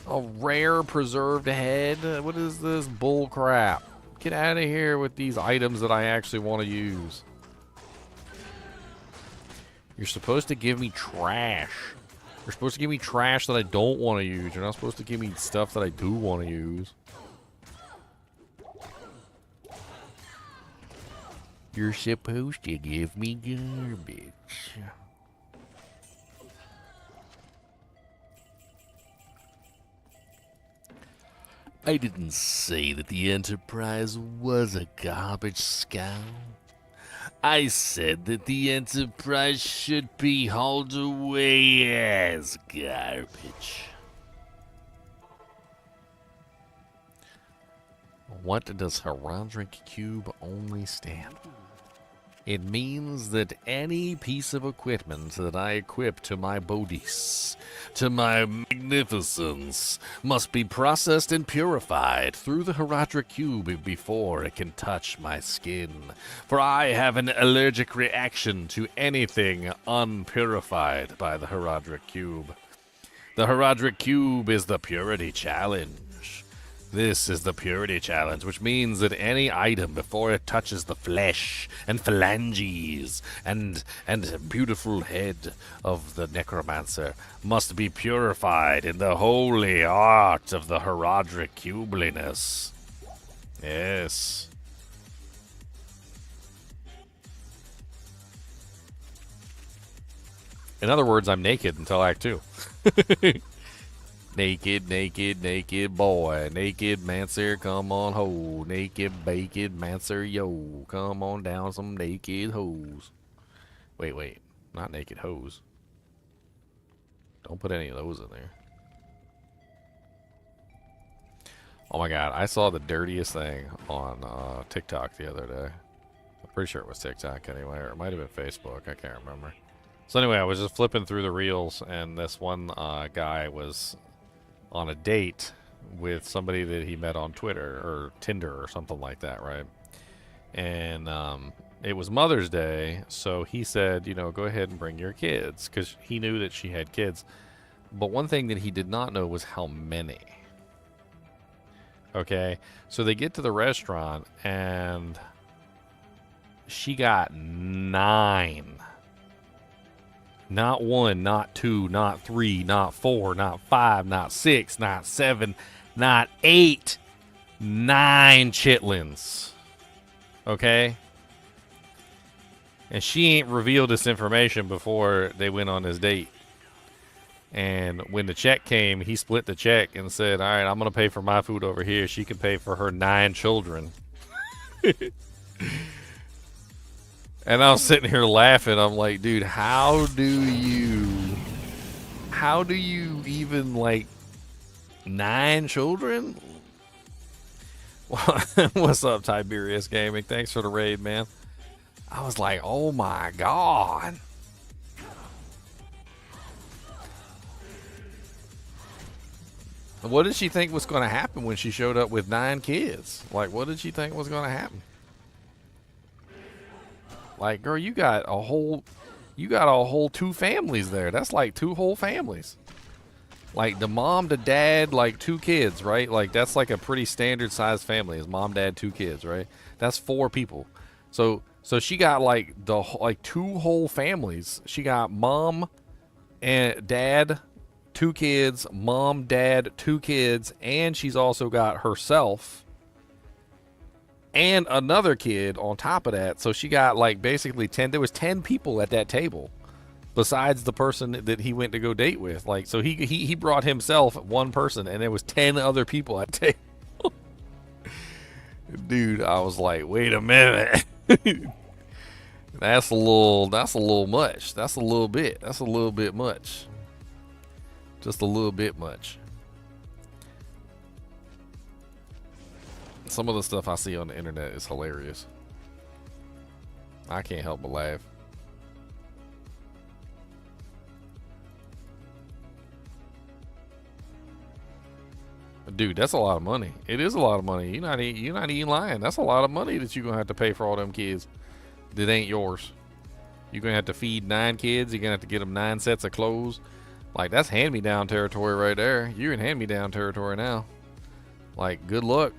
[SPEAKER 1] A rare preserved head? What is this bull crap? Get out of here with these items that I actually want to use. You're supposed to give me trash. You're supposed to give me trash that I don't want to use. You're not supposed to give me stuff that I do want to use. You're supposed to give me garbage. I didn't say that the Enterprise was a garbage scow. I said that the Enterprise should be hauled away as garbage. What does Heraldric Cube only stand for? It means that any piece of equipment that I equip to my bodice, to my magnificence, must be processed and purified through the Heraldric Cube before it can touch my skin. For I have an allergic reaction to anything unpurified by the Heraldric Cube. The Heraldric Cube is the purity challenge. This is the purity challenge, which means that any item before it touches the flesh and phalanges and beautiful head of the necromancer must be purified in the holy art of the Heraldric Cubeliness. Yes. In other words, I'm naked until Act 2. Naked, naked, naked boy. Naked mancer, come on ho. Naked, baked mancer, yo. Come on down some naked hoes. Wait. Not naked hoes. Don't put any of those in there. Oh my god, I saw the dirtiest thing on TikTok the other day. I'm pretty sure it was TikTok anyway, or it might have been Facebook. I can't remember. So anyway, I was just flipping through the reels, and this one guy was on a date with somebody that he met on Twitter or Tinder or something like that, right? And it was Mother's Day, so he said, you know, go ahead and bring your kids, because he knew that she had kids. But one thing that he did not know was how many. Okay, so they get to the restaurant, and she got 9. Not 1, not 2, not 3, not 4, not 5, not 6, not 7, not 8. 9 chitlins. Okay? And she ain't revealed this information before they went on this date. And when the check came, he split the check and said, all right, I'm going to pay for my food over here. She can pay for her 9 children. And I was sitting here laughing. I'm like, dude, how do you even, like, 9 children? What's up, Tiberius Gaming? Thanks for the raid, man. I was like, oh my god. What did she think was going to happen when she showed up with 9 kids? Like, what did she think was going to happen? Like, girl, you got a whole 2 families there. That's like 2 whole families. Like the mom, the dad, like 2 kids, right? Like that's like a pretty standard sized family. Is mom, dad, 2 kids, right? That's 4 people. So she got like 2 whole families. She got mom and dad, 2 kids, mom, dad, 2 kids, and she's also got herself and another kid on top of that. So she got like basically 10. There was 10 people at that table besides the person that he went to go date with. Like, so he brought himself 1 person, and there was 10 other people at the table. Dude, I was like, wait a minute. That's a little much. That's a little bit much. Just a little bit much. Some of the stuff I see on the internet is hilarious. I can't help but laugh. Dude, that's a lot of money. It is a lot of money. You're not even lying. That's a lot of money that you're gonna have to pay for all them kids that ain't yours. You're gonna have to feed 9 kids. You're gonna have to get them 9 sets of clothes. Like, that's hand-me-down territory right there. You're in hand-me-down territory now. Like, good luck.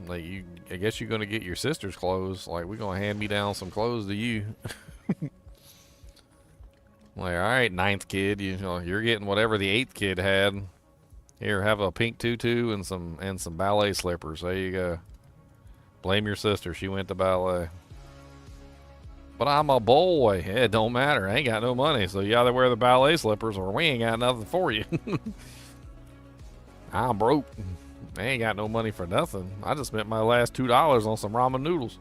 [SPEAKER 1] Like, I guess you're gonna get your sister's clothes. Like, we're gonna hand me down some clothes to you. Like, all right, 9th kid, you're getting whatever the 8th kid had. Here, have a pink tutu and some ballet slippers. There you go. Blame your sister. She went to ballet. But I'm a boy. It don't matter. I ain't got no money, so you either wear the ballet slippers or we ain't got nothing for you. I'm broke. I ain't got no money for nothing. I just spent my last $2 on some ramen noodles.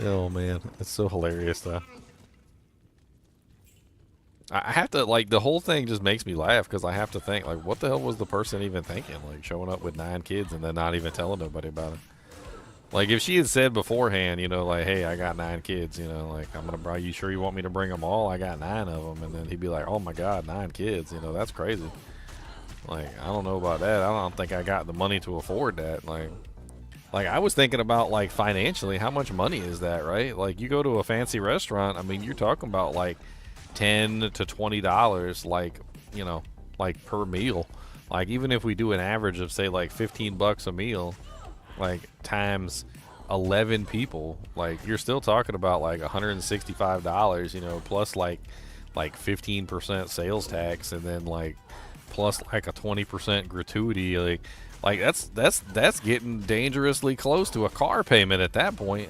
[SPEAKER 1] Oh man, it's so hilarious though. I have to, like, the whole thing just makes me laugh because I have to think, like, what the hell was the person even thinking? Like, showing up with 9 kids and then not even telling nobody about it. Like, if she had said beforehand, you know, like, hey, I got 9 kids, you know, like, I'm gonna bring, you sure you want me to bring them all? I got 9 of them. And then he'd be like, oh my God, 9 kids, you know, that's crazy. Like, I don't know about that. I don't think I got the money to afford that. Like I was thinking about, like, financially, how much money is that, right? Like, you go to a fancy restaurant, I mean, you're talking about, like, $10 to $20, like, you know, like, per meal. Like, even if we do an average of, say, like, $15 a meal, like, times 11 people, like, you're still talking about, like, $165, you know, plus, like 15% sales tax, and then, like, plus, like, a 20% gratuity. Like that's getting dangerously close to a car payment at that point.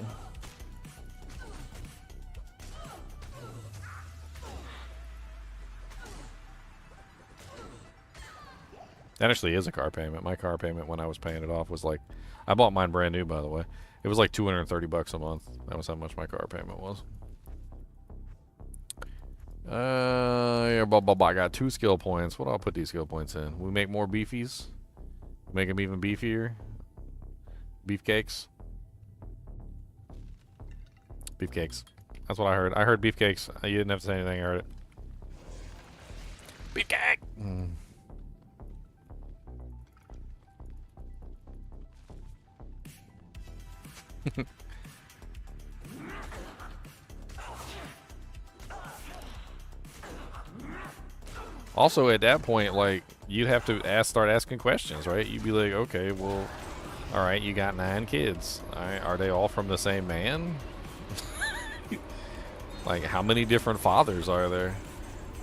[SPEAKER 1] That actually is a car payment. My car payment when I was paying it off was like, I bought mine brand new, by the way. It was like $230 a month. That was how much my car payment was. Yeah, blah, blah, blah. I got 2 skill points. What do I put these skill points in? We make more beefies. Make them even beefier. Beefcakes. Beefcakes. That's what I heard. I heard beefcakes. You didn't have to say anything. I heard it. Beefcake! Also, at that point, like, you'd have to start asking questions, right? You'd be like, okay, well, all right, you got 9 kids. All right, are they all from the same man? Like, how many different fathers are there?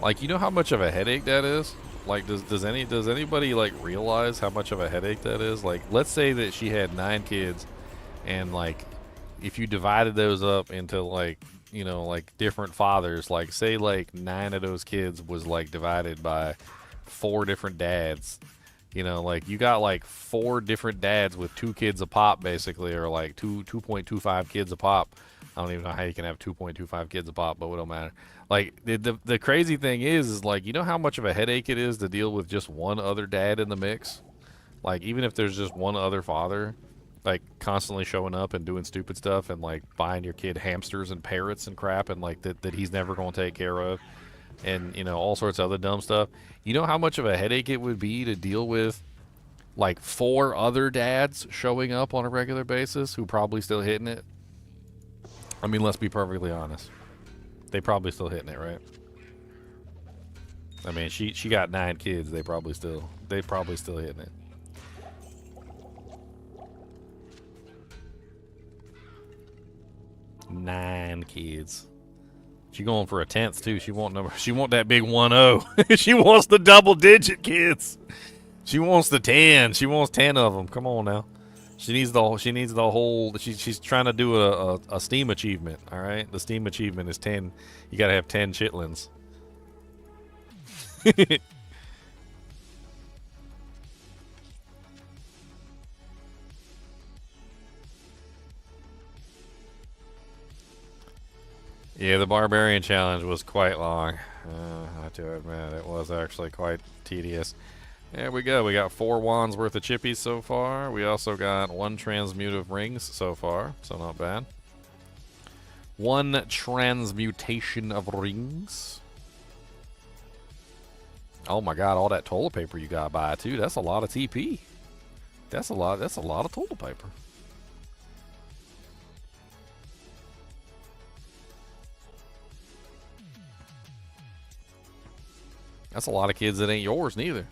[SPEAKER 1] Like, you know how much of a headache that is? Like, does anybody, like, realize how much of a headache that is? Like, let's say that she had 9 kids, and, like, if you divided those up into, like, you know, like, different fathers, like, say, like, 9 of those kids was, like, divided by 4 different dads. You know, like, you got, like, 4 different dads with 2 kids a pop, basically, or, like, 2.25 kids a pop. I don't even know how you can have 2.25 kids a pop, but it don't matter. Like, the crazy thing is, like, you know how much of a headache it is to deal with just one other dad in the mix? Like, even if there's just one other father, like, constantly showing up and doing stupid stuff and, like, buying your kid hamsters and parrots and crap, and, like, that he's never going to take care of, and, you know, all sorts of other dumb stuff. You know how much of a headache it would be to deal with, like, 4 other dads showing up on a regular basis who probably still hitting it? I mean, let's be perfectly honest. They probably still hitting it, right? I mean, she got 9 kids. They probably still hitting it. Nine kids. She going for a 10th too. She want that big 1-0. She wants the double digit kids. She wants the 10. She wants 10 of them. Come on now. She needs the whole. She's trying to do a Steam achievement. All right, the Steam achievement is 10. You gotta have 10 chitlins. Yeah, the barbarian challenge was quite long. I have to admit, it was actually quite tedious. There we go. We got 4 wands worth of chippies so far. We also got 1 transmutive rings so far, so not bad. 1 transmutation of rings. Oh my god, all that toilet paper you gotta buy too. That's a lot of TP. That's a lot of toilet paper. That's a lot of kids that ain't yours neither.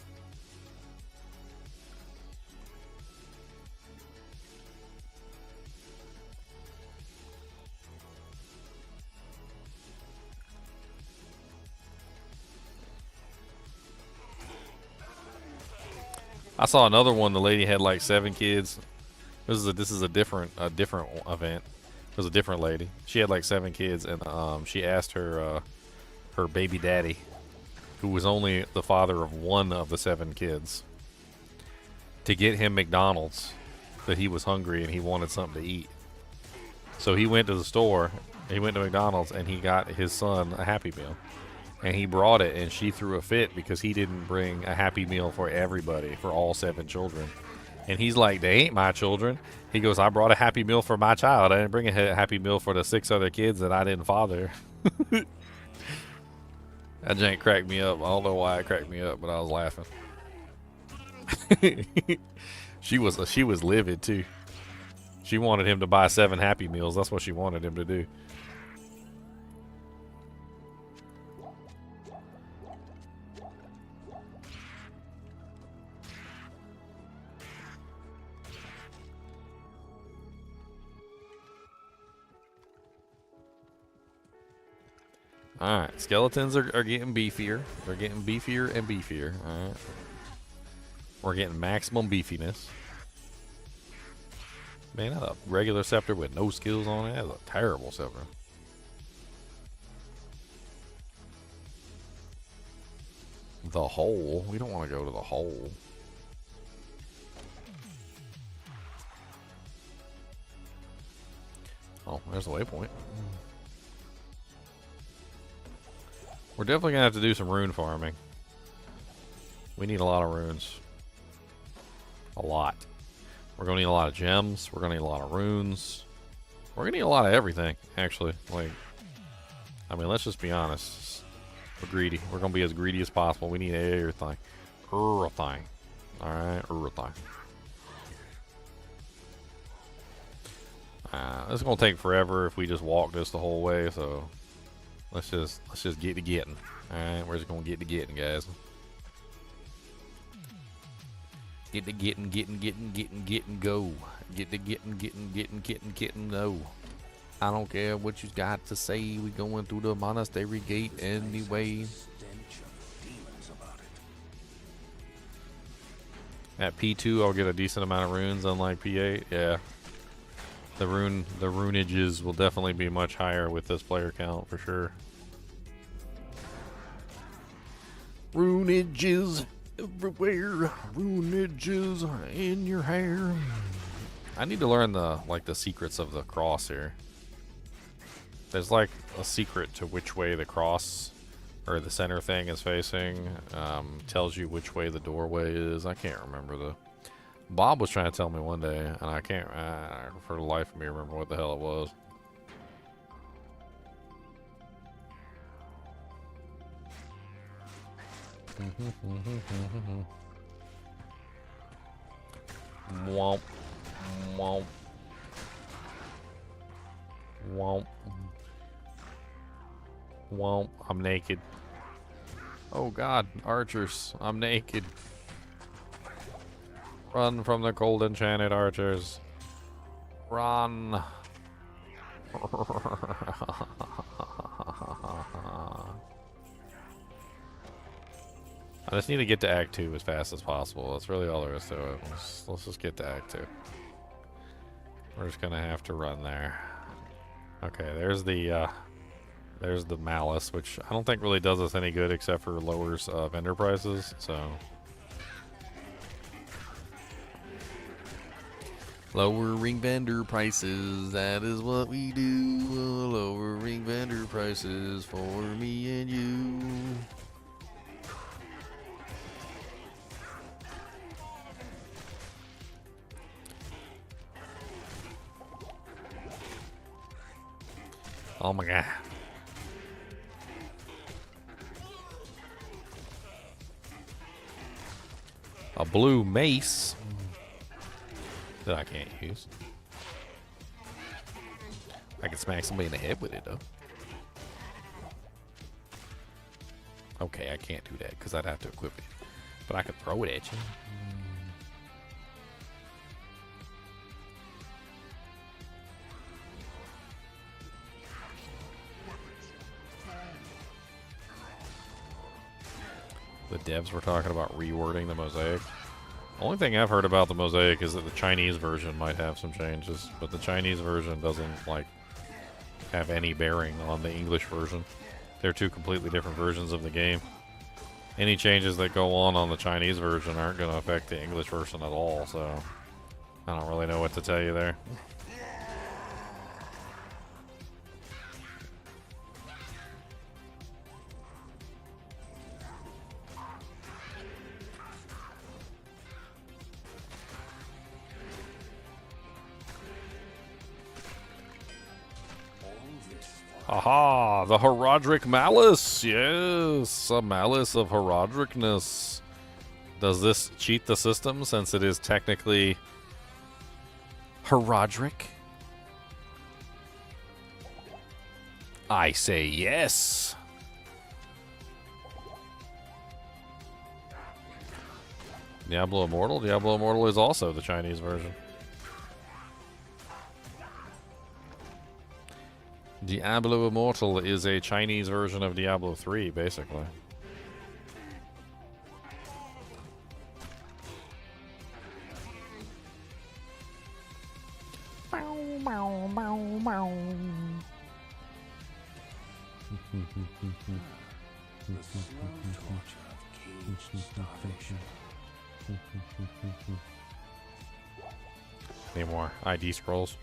[SPEAKER 1] I saw another one. The lady had like 7 kids. This is a different event. It was a different lady. She had like 7 kids, and she asked her baby daddy, who was only the father of 1 of the 7 kids, to get him McDonald's that he was hungry and he wanted something to eat. So he went to the store, he went to McDonald's, and he got his son a Happy Meal. And he brought it, and she threw a fit because he didn't bring a Happy Meal for everybody, for all 7 children. And he's like, they ain't my children. He goes, I brought a Happy Meal for my child. I didn't bring a Happy Meal for the 6 other kids that I didn't father. That jank cracked me up. I don't know why it cracked me up, but I was laughing. She was livid too. She wanted him to buy 7 Happy Meals. That's what she wanted him to do. Alright, skeletons are getting beefier. They're getting beefier and beefier. Alright. We're getting maximum beefiness. Man, that's a regular scepter with no skills on it. That's a terrible scepter. The hole? We don't want to go to the hole. Oh, there's the waypoint. We're definitely going to have to do some rune farming. We need a lot of runes. A lot. We're going to need a lot of gems. We're going to need a lot of runes. We're going to need a lot of everything, actually. Like, I mean, let's just be honest. We're greedy. We're going to be as greedy as possible. We need everything. Everything. Alright, everything. This is going to take forever if we just walk this the whole way, so... Let's just get to getting. Alright, we're just gonna get to getting, guys. Get to getting, go. Get to getting, go. I don't care what you got to say. We going through the monastery gate anyway. At P2, I'll get a decent amount of runes, unlike P8. Yeah. The runages will definitely be much higher with this player count for sure. Runages everywhere. Runages in your hair. I need to learn the secrets of the cross here. There's like a secret to which way the cross or the center thing is facing. Tells you which way the doorway is. I can't remember the. Bob was trying to tell me one day, and I can't, for the life of me, remember what the hell it was. Womp. Womp. Womp. Womp. I'm naked. Oh God, archers. I'm naked. Run from the cold enchanted archers. Run. I just need to get to Act 2 as fast as possible. That's really all there is to it. Let's just get to Act 2. We're just gonna have to run there. Okay, there's the malice, which I don't think really does us any good except for lowers vendor prices, so. Lowering vendor prices, that is what we do. Lowering vendor prices for me and you. Oh my God. A blue mace that I can't use. I can smack somebody in the head with it though. Okay, I can't do that because I'd have to equip it. But I could throw it at you. The devs were talking about rewording the mosaic. The only thing I've heard about the mosaic is that the Chinese version might have some changes, but the Chinese version doesn't like have any bearing on the English version. They're two completely different versions of the game. Any changes that go on the Chinese version aren't going to affect the English version at all, so I don't really know what to tell you there. Aha! The Herodric Malice! Yes! A Malice of Herodricness. Does this cheat the system since it is technically Herodric? I say yes! Diablo Immortal? Diablo Immortal is also the Chinese version. Diablo Immortal is a Chinese version of Diablo 3, basically.
[SPEAKER 2] The slow torture of caged starvation.
[SPEAKER 1] Any more ID scrolls?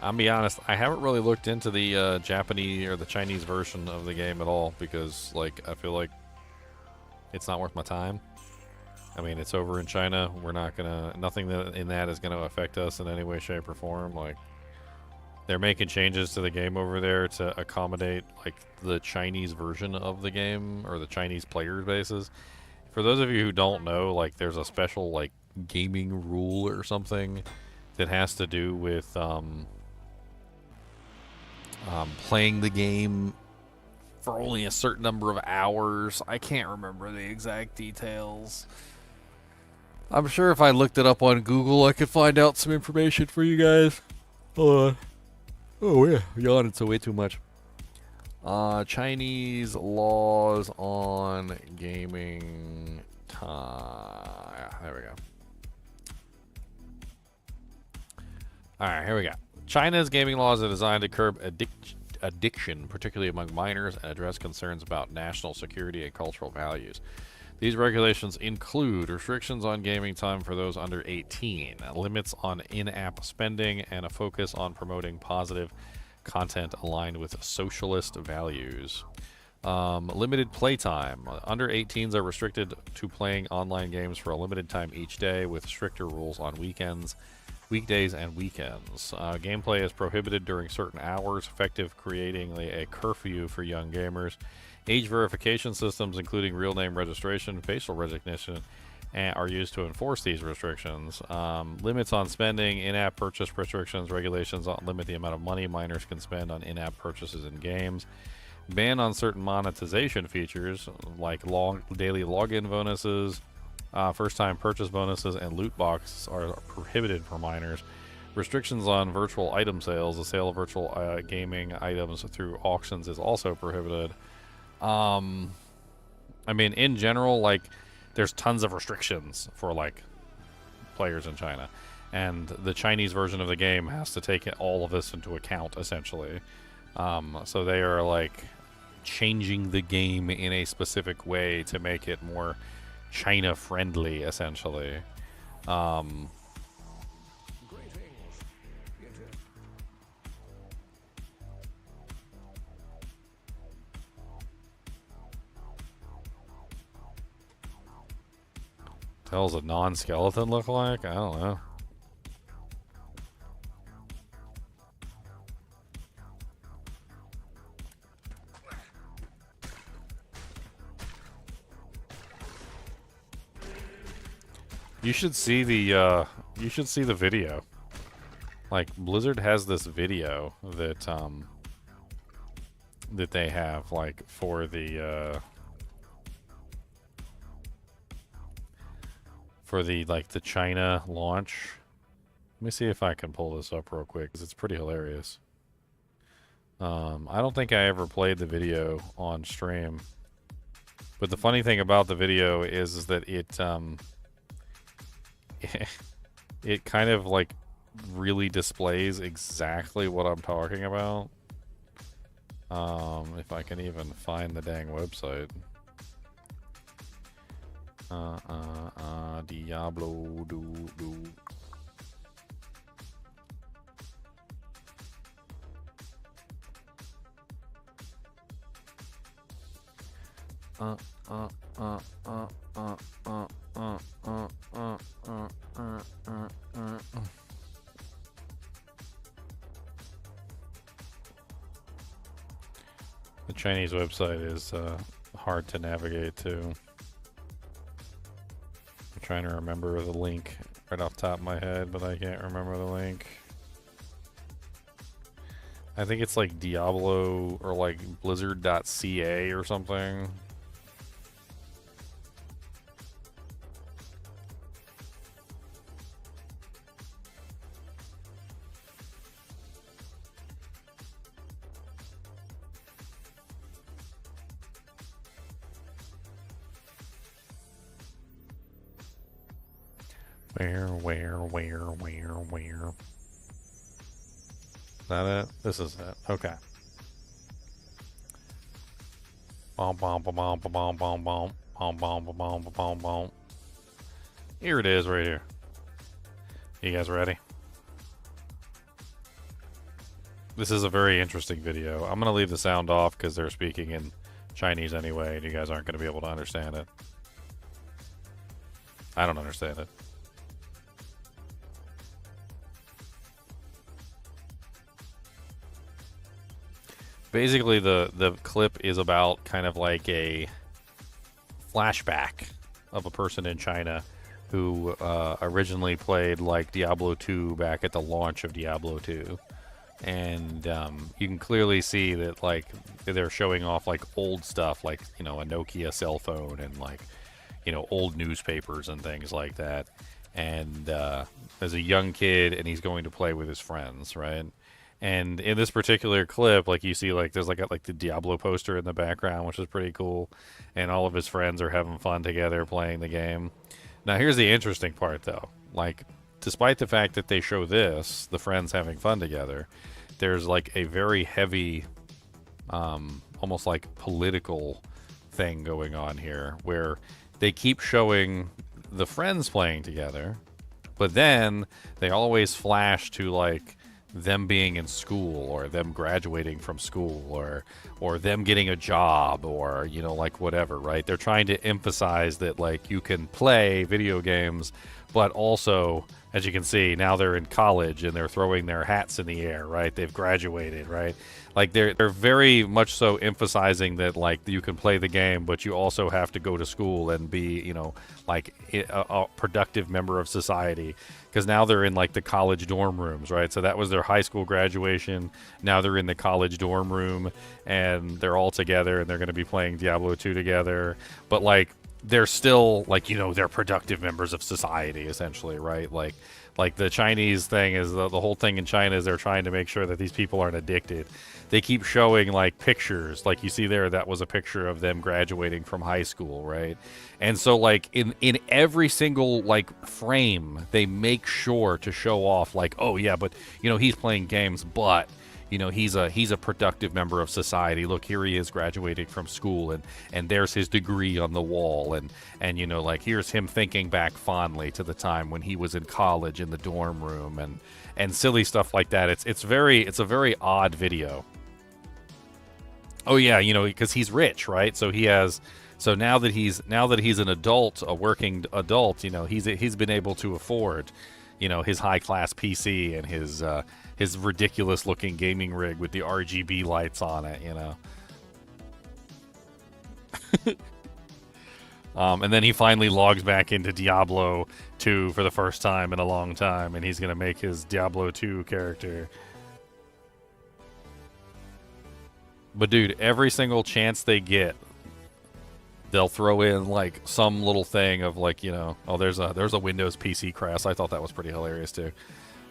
[SPEAKER 1] I'll be honest, I haven't really looked into the Japanese or the Chinese version of the game at all because, like, I feel like it's not worth my time. I mean, it's over in China. We're not gonna, nothing in that is gonna affect us in any way, shape, or form. Like, they're making changes to the game over there to accommodate, like, the Chinese version of the game or the Chinese player bases. For those of you who don't know, like, there's a special, like, gaming rule or something that has to do with, playing the game for only a certain number of hours. I can't remember the exact details. I'm sure if I looked it up on Google, I could find out some information for you guys. Hold on. Oh, yeah. Yawning so way too much. Chinese laws on gaming time. Yeah, there we go. Alright, here we go. China's gaming laws are designed to curb addiction, particularly among minors, and address concerns about national security and cultural values. These regulations include restrictions on gaming time for those under 18, limits on in-app spending, and a focus on promoting positive content aligned with socialist values. Limited playtime. Under 18s are restricted to playing online games for a limited time each day, with stricter rules on weekdays and weekends. Gameplay is prohibited during certain hours, effective creating a curfew for young gamers. Age verification systems, including real name registration, facial recognition, are used to enforce these restrictions. Limits on spending, in-app purchase restrictions, regulations limit the amount of money minors can spend on in-app purchases in games. Ban on certain monetization features, like daily login bonuses, first-time purchase bonuses, and loot boxes are prohibited for minors. Restrictions on virtual item sales. The sale of virtual gaming items through auctions is also prohibited. I mean, in general, like, there's tons of restrictions for, like, players in China. And the Chinese version of the game has to take all of this into account, essentially. So they are, like, changing the game in a specific way to make it more China-friendly, essentially. The hell's a non-skeleton look like? I don't know. You should see the video. Like, Blizzard has this video that that they have, like, for the like the China launch. Let me see if I can pull this up real quick, because it's pretty hilarious. I don't think I ever played the video on stream, but the funny thing about the video is that it it kind of, like, really displays exactly what I'm talking about. If I can even find the dang website. Diablo do. The Chinese website is hard to navigate too. I'm trying to remember the link right off the top of my head, but I can't remember the link. I think it's like Diablo or like blizzard.ca or something. Where? Is that it? This is it. Okay. Here it is right here. You guys ready? This is a very interesting video. I'm going to leave the sound off because they're speaking in Chinese anyway, and you guys aren't going to be able to understand it. I don't understand it. Basically, the clip is about kind of like a flashback of a person in China who originally played like Diablo 2 back at the launch of Diablo 2. And you can clearly see that like they're showing off like old stuff, like, you know, a Nokia cell phone and like, you know, old newspapers and things like that. And as a young kid, and he's going to play with his friends, right? And in this particular clip, like you see, like there's like the Diablo poster in the background, which is pretty cool, and all of his friends are having fun together playing the game. Now, here's the interesting part, though. Like, despite the fact that they show this, the friends having fun together, there's like a very heavy, almost like political thing going on here, where they keep showing the friends playing together, but then they always flash to like them being in school, or them graduating from school, or them getting a job, or, you know, like whatever, right? They're trying to emphasize that like you can play video games, but also, as you can see, now they're in college and they're throwing their hats in the air, right? They've graduated, right? Like they're very much so emphasizing that like you can play the game, but you also have to go to school and be, you know, like a productive member of society. Because now they're in like the college dorm rooms, right? So that was their high school graduation. Now they're in the college dorm room, and they're all together, and they're going to be playing Diablo 2 together. But like they're still like, you know, they're productive members of society, essentially, right? Like the Chinese thing is the whole thing in China is they're trying to make sure that these people aren't addicted. They keep showing like pictures, like you see there, that was a picture of them graduating from high school, right? And so like in every single like frame, they make sure to show off like, oh yeah, but you know, he's playing games, but you know, he's a productive member of society. Look, here he is graduating from school, and there's his degree on the wall, and you know, like here's him thinking back fondly to the time when he was in college in the dorm room, and silly stuff like that. It's a very odd video. Oh yeah, you know, because he's rich, right? So now that he's an adult, a working adult, you know, he's been able to afford, you know, his high class PC and his ridiculous looking gaming rig with the RGB lights on it, you know. And then he finally logs back into Diablo 2 for the first time in a long time, and he's gonna make his Diablo 2 character. But dude, every single chance they get, they'll throw in like some little thing of like, you know, oh, there's a Windows PC crash. I thought that was pretty hilarious too.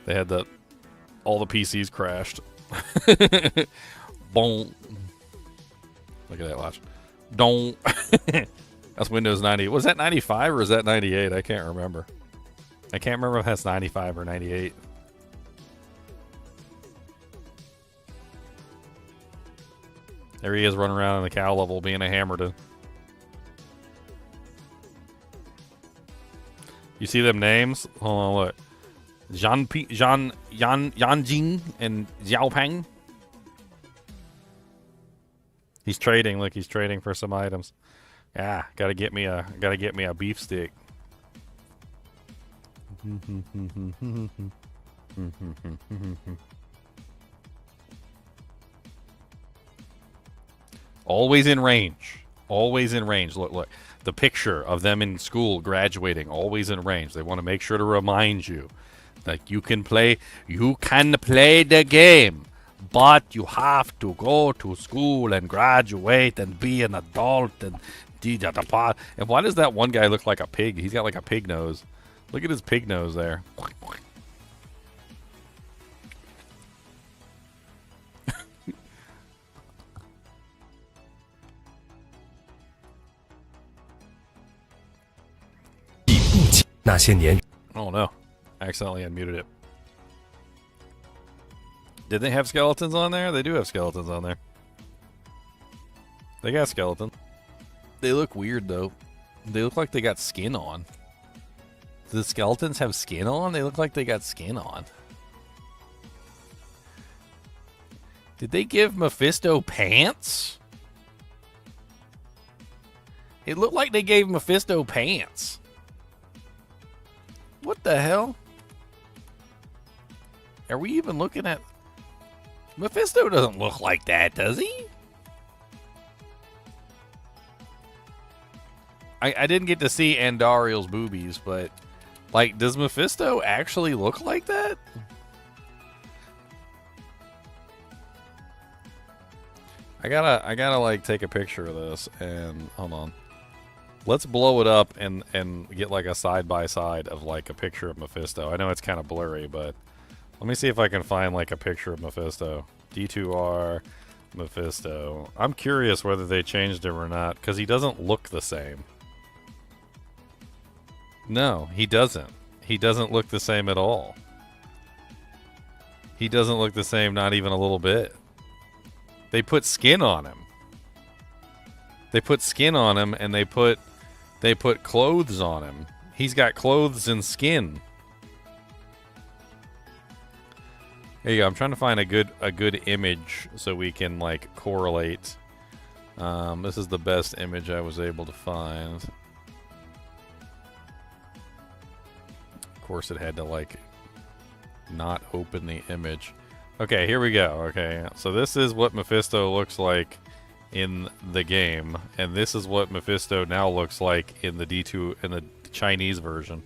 [SPEAKER 1] They had all the PCs crashed. Boom. Look at that, watch. Don't. That's Windows 90. Was that 95 or is that 98? I can't remember. I can't remember if that's 95 or 98. There he is running around in the cow level being a Hammerton. You see them names? Hold on, look. Yanjing and Xiaopeng. He's trading. Look, he's trading for some items. Yeah, gotta get me a beef stick. Always in range. Always in range. Look, look. The picture of them in school graduating, always in range. They want to make sure to remind you that you can play the game, but you have to go to school and graduate and be an adult and and why does that one guy look like a pig? He's got like a pig nose. Look at his pig nose there. Oh no, I accidentally unmuted it. Did they have skeletons on there? They do have skeletons on there. They got skeletons. They look weird though. They look like they got skin on. Do the skeletons have skin on? They look like they got skin on. Did they give Mephisto pants? It looked like they gave Mephisto pants. What the hell? Are we even looking at... Mephisto doesn't look like that, does he? I didn't get to see Andariel's boobies, but... Like, does Mephisto actually look like that? I gotta like take a picture of this and hold on. Let's blow it up and get like a side by side of like a picture of Mephisto. I know it's kind of blurry, but let me see if I can find like a picture of Mephisto. D2R Mephisto. I'm curious whether they changed him or not because he doesn't look the same. No, he doesn't. He doesn't look the same at all. He doesn't look the same, not even a little bit. They put skin on him. They put skin on him and they put clothes on him. He's got clothes and skin. There you go. I'm trying to find a good image so we can like correlate. This is the best image I was able to find. Of course, it had to like not open the image. Okay, here we go. Okay, so this is what Mephisto looks like in the game, and this is what Mephisto now looks like in the D2 in the Chinese version.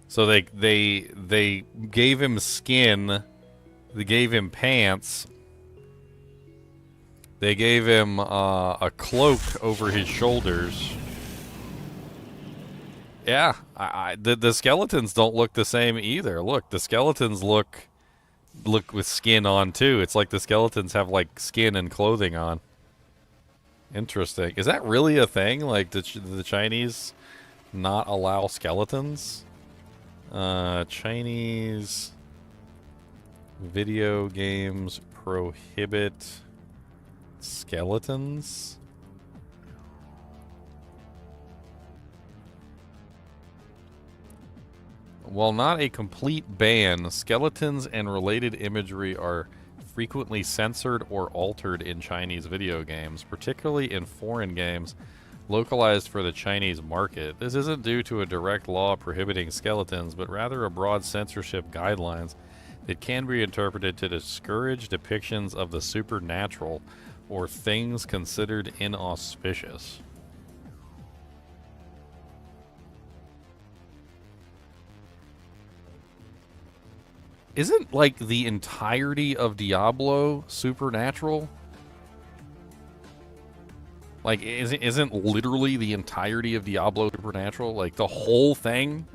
[SPEAKER 1] So they gave him skin, they gave him pants, they gave him a cloak over his shoulders. Yeah, the skeletons don't look the same either. Look, the skeletons look with skin on too. It's like the skeletons have like skin and clothing on. Interesting. Is that really a thing? Like, the Chinese not allow skeletons? Chinese video games prohibit skeletons? While not a complete ban, skeletons and related imagery are frequently censored or altered in Chinese video games, particularly in foreign games localized for the Chinese market. This isn't due to a direct law prohibiting skeletons, but rather a broad censorship guidelines that can be interpreted to discourage depictions of the supernatural or things considered inauspicious. Isn't, like, the entirety of Diablo supernatural? Like, isn't literally the entirety of Diablo supernatural? Like, the whole thing?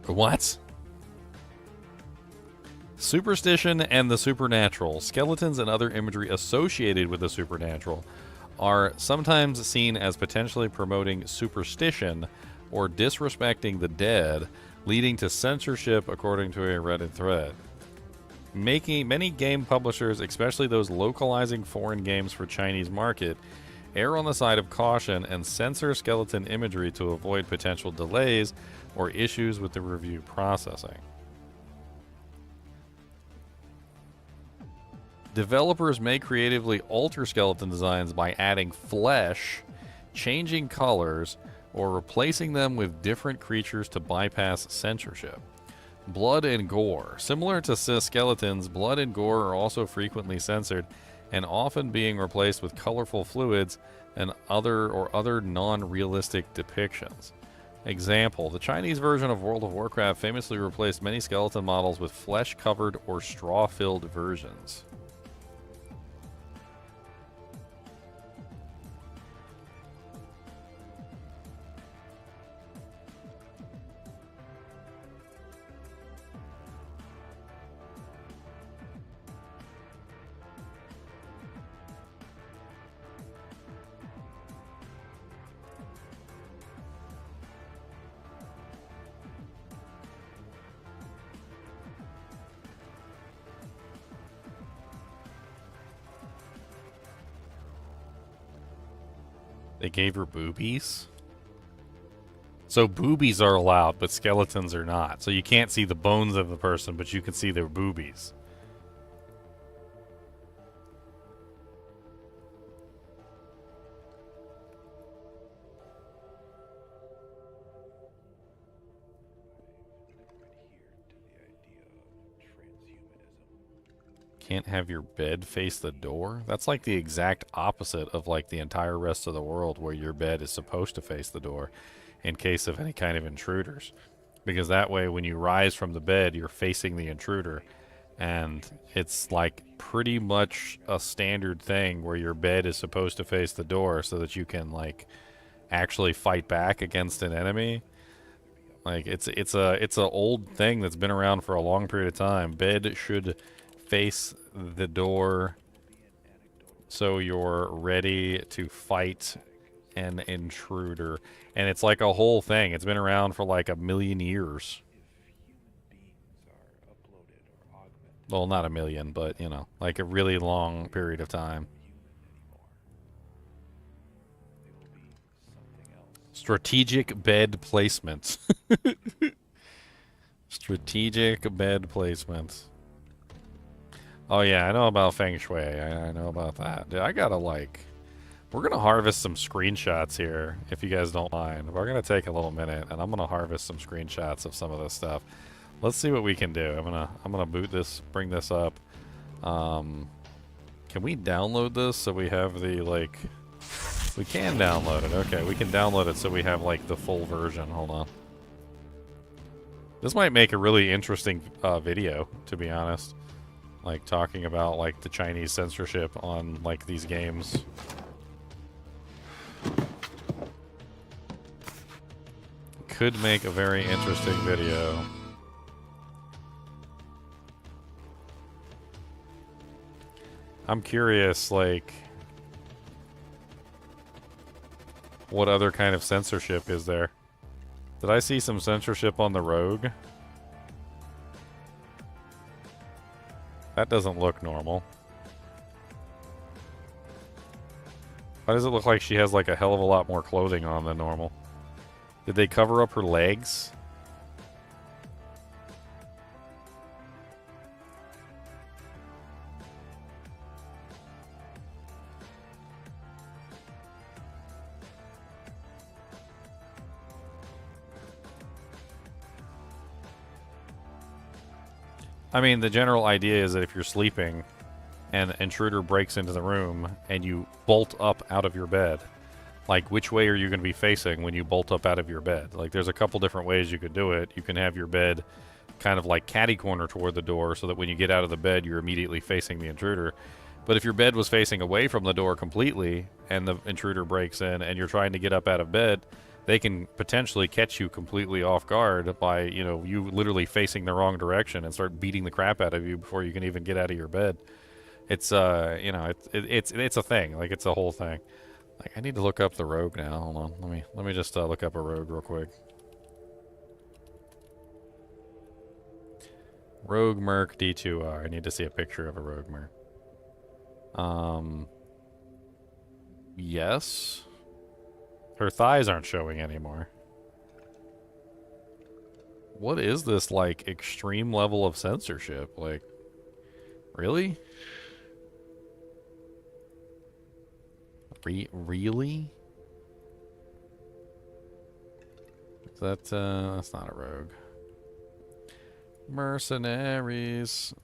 [SPEAKER 1] What? Superstition and the supernatural. Skeletons and other imagery associated with the supernatural are sometimes seen as potentially promoting superstition or disrespecting the dead, leading to censorship according to a Reddit thread. Many game publishers, especially those localizing foreign games for Chinese market, err on the side of caution and censor skeleton imagery to avoid potential delays or issues with the review processing. Developers may creatively alter skeleton designs by adding flesh, changing colors, or replacing them with different creatures to bypass censorship. Blood and gore. Similar to skeletons, blood and gore are also frequently censored and often being replaced with colorful fluids and other non-realistic depictions. Example, the Chinese version of World of Warcraft famously replaced many skeleton models with flesh-covered or straw-filled versions. They gave her boobies? So boobies are allowed, but skeletons are not. So you can't see the bones of the person, but you can see their boobies. Can't have your bed face the door? That's like the exact opposite of like the entire rest of the world, where your bed is supposed to face the door in case of any kind of intruders. Because that way when you rise from the bed, you're facing the intruder. And it's like pretty much a standard thing where your bed is supposed to face the door so that you can like actually fight back against an enemy. Like it's a old thing that's been around for a long period of time. Bed should face the door so you're ready to fight an intruder. And it's like a whole thing. It's been around for like 1,000,000 years. Well, not 1,000,000, but you know, like a really long period of time. Strategic bed placements. Strategic bed placements. Oh yeah, I know about Feng Shui. I know about that. Dude, I gotta like... We're gonna harvest some screenshots here, if you guys don't mind. We're gonna take a little minute, and I'm gonna harvest some screenshots of some of this stuff. Let's see what we can do. I'm gonna boot this, bring this up. Can we download this so we have the, like... We can download it. Okay, we can download it so we have, like, the full version. Hold on. This might make a really interesting video, to be honest. Like, talking about, like, the Chinese censorship on, like, these games. Could make a very interesting video. I'm curious, like... what other kind of censorship is there? Did I see some censorship on the rogue? That doesn't look normal. Why does it look like she has like a hell of a lot more clothing on than normal? Did they cover up her legs? I mean, the general idea is that if you're sleeping and an intruder breaks into the room and you bolt up out of your bed, like, which way are you going to be facing when you bolt up out of your bed? Like, there's a couple different ways you could do it. You can have your bed kind of like catty corner toward the door so that when you get out of the bed, you're immediately facing the intruder. But if your bed was facing away from the door completely and the intruder breaks in and you're trying to get up out of bed, they can potentially catch you completely off guard by, you know, you literally facing the wrong direction and start beating the crap out of you before you can even get out of your bed. It's, you know, it's a thing. Like, it's a whole thing. Like, I need to look up the rogue now. Hold on. Let me just look up a rogue real quick. Rogue Merc D2R. I need to see a picture of a Rogue Merc. Yes. Her thighs aren't showing anymore. What is this, like, extreme level of censorship? Like, really? Really? Is that, that's not a rogue. Mercenaries.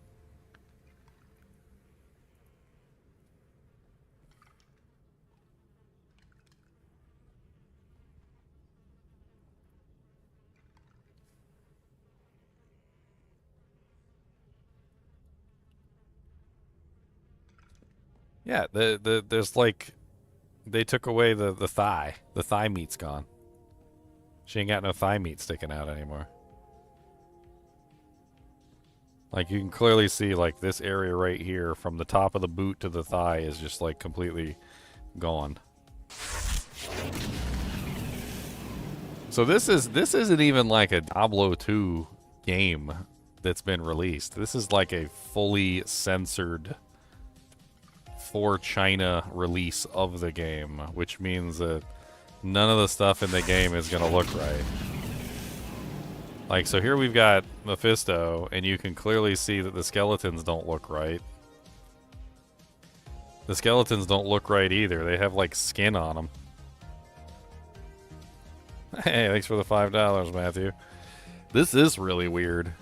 [SPEAKER 1] Yeah, there's like, they took away the thigh. The thigh meat's gone. She ain't got no thigh meat sticking out anymore. Like, you can clearly see, like, this area right here from the top of the boot to the thigh is just, like, completely gone. So this isn't even like a Diablo 2 game that's been released. This is like a fully censored for China release of the game, which means that none of the stuff in the game is going to look right. Like, so here we've got Mephisto, and you can clearly see that the skeletons don't look right. The skeletons don't look right either. They have, like, skin on them. Hey, thanks for the $5, Matthew. This is really weird.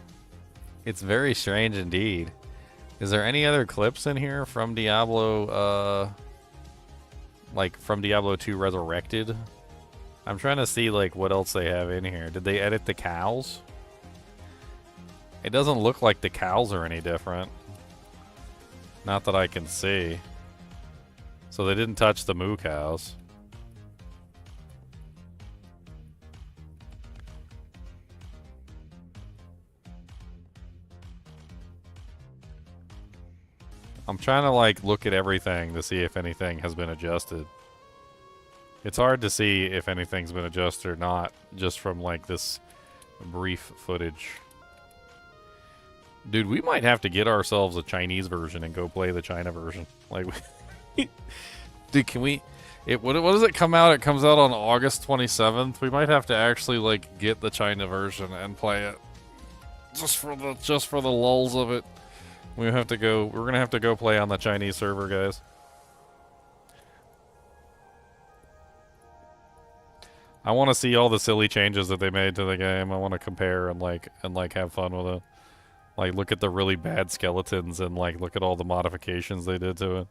[SPEAKER 1] It's very strange indeed. Is there any other clips in here from Diablo, like, from Diablo 2 Resurrected? I'm trying to see, like, what else they have in here. Did they edit the cows? It doesn't look like the cows are any different. Not that I can see. So they didn't touch the moo cows. I'm trying to, like, look at everything to see if anything has been adjusted. It's hard to see if anything's been adjusted or not, just from, like, this brief footage. Dude, we might have to get ourselves a Chinese version and go play the China version. Like, dude, can we... What does it come out? It comes out on August 27th. We might have to actually, like, get the China version and play it. Just for the lulz of it. We're gonna have to go play on the Chinese server, guys. I want to see all the silly changes that they made to the game. I want to compare and have fun with it. Like, look at the really bad skeletons and, like, look at all the modifications they did to it.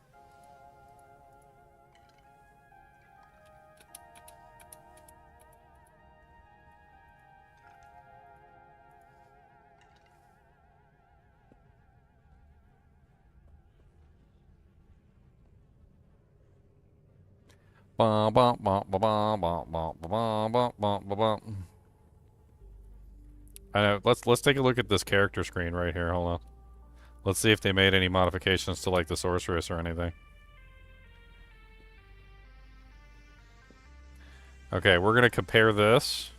[SPEAKER 1] I know. Let's take a look at this character screen right here. Hold on. Let's see if they made any modifications to, like, the sorceress or anything. Okay, we're gonna compare this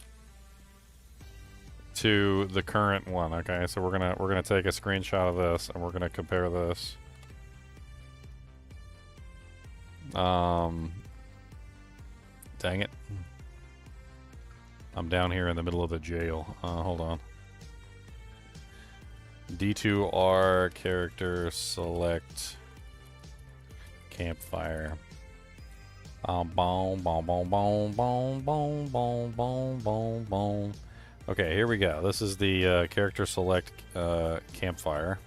[SPEAKER 1] to the current one. Okay, so we're gonna take a screenshot of this and we're gonna compare this. Dang it. I'm down here in the middle of the jail. Hold on. D2R character select campfire. Boom, boom, boom, boom, boom, boom, boom, boom, boom, boom. Okay, here we go. This is the character select campfire.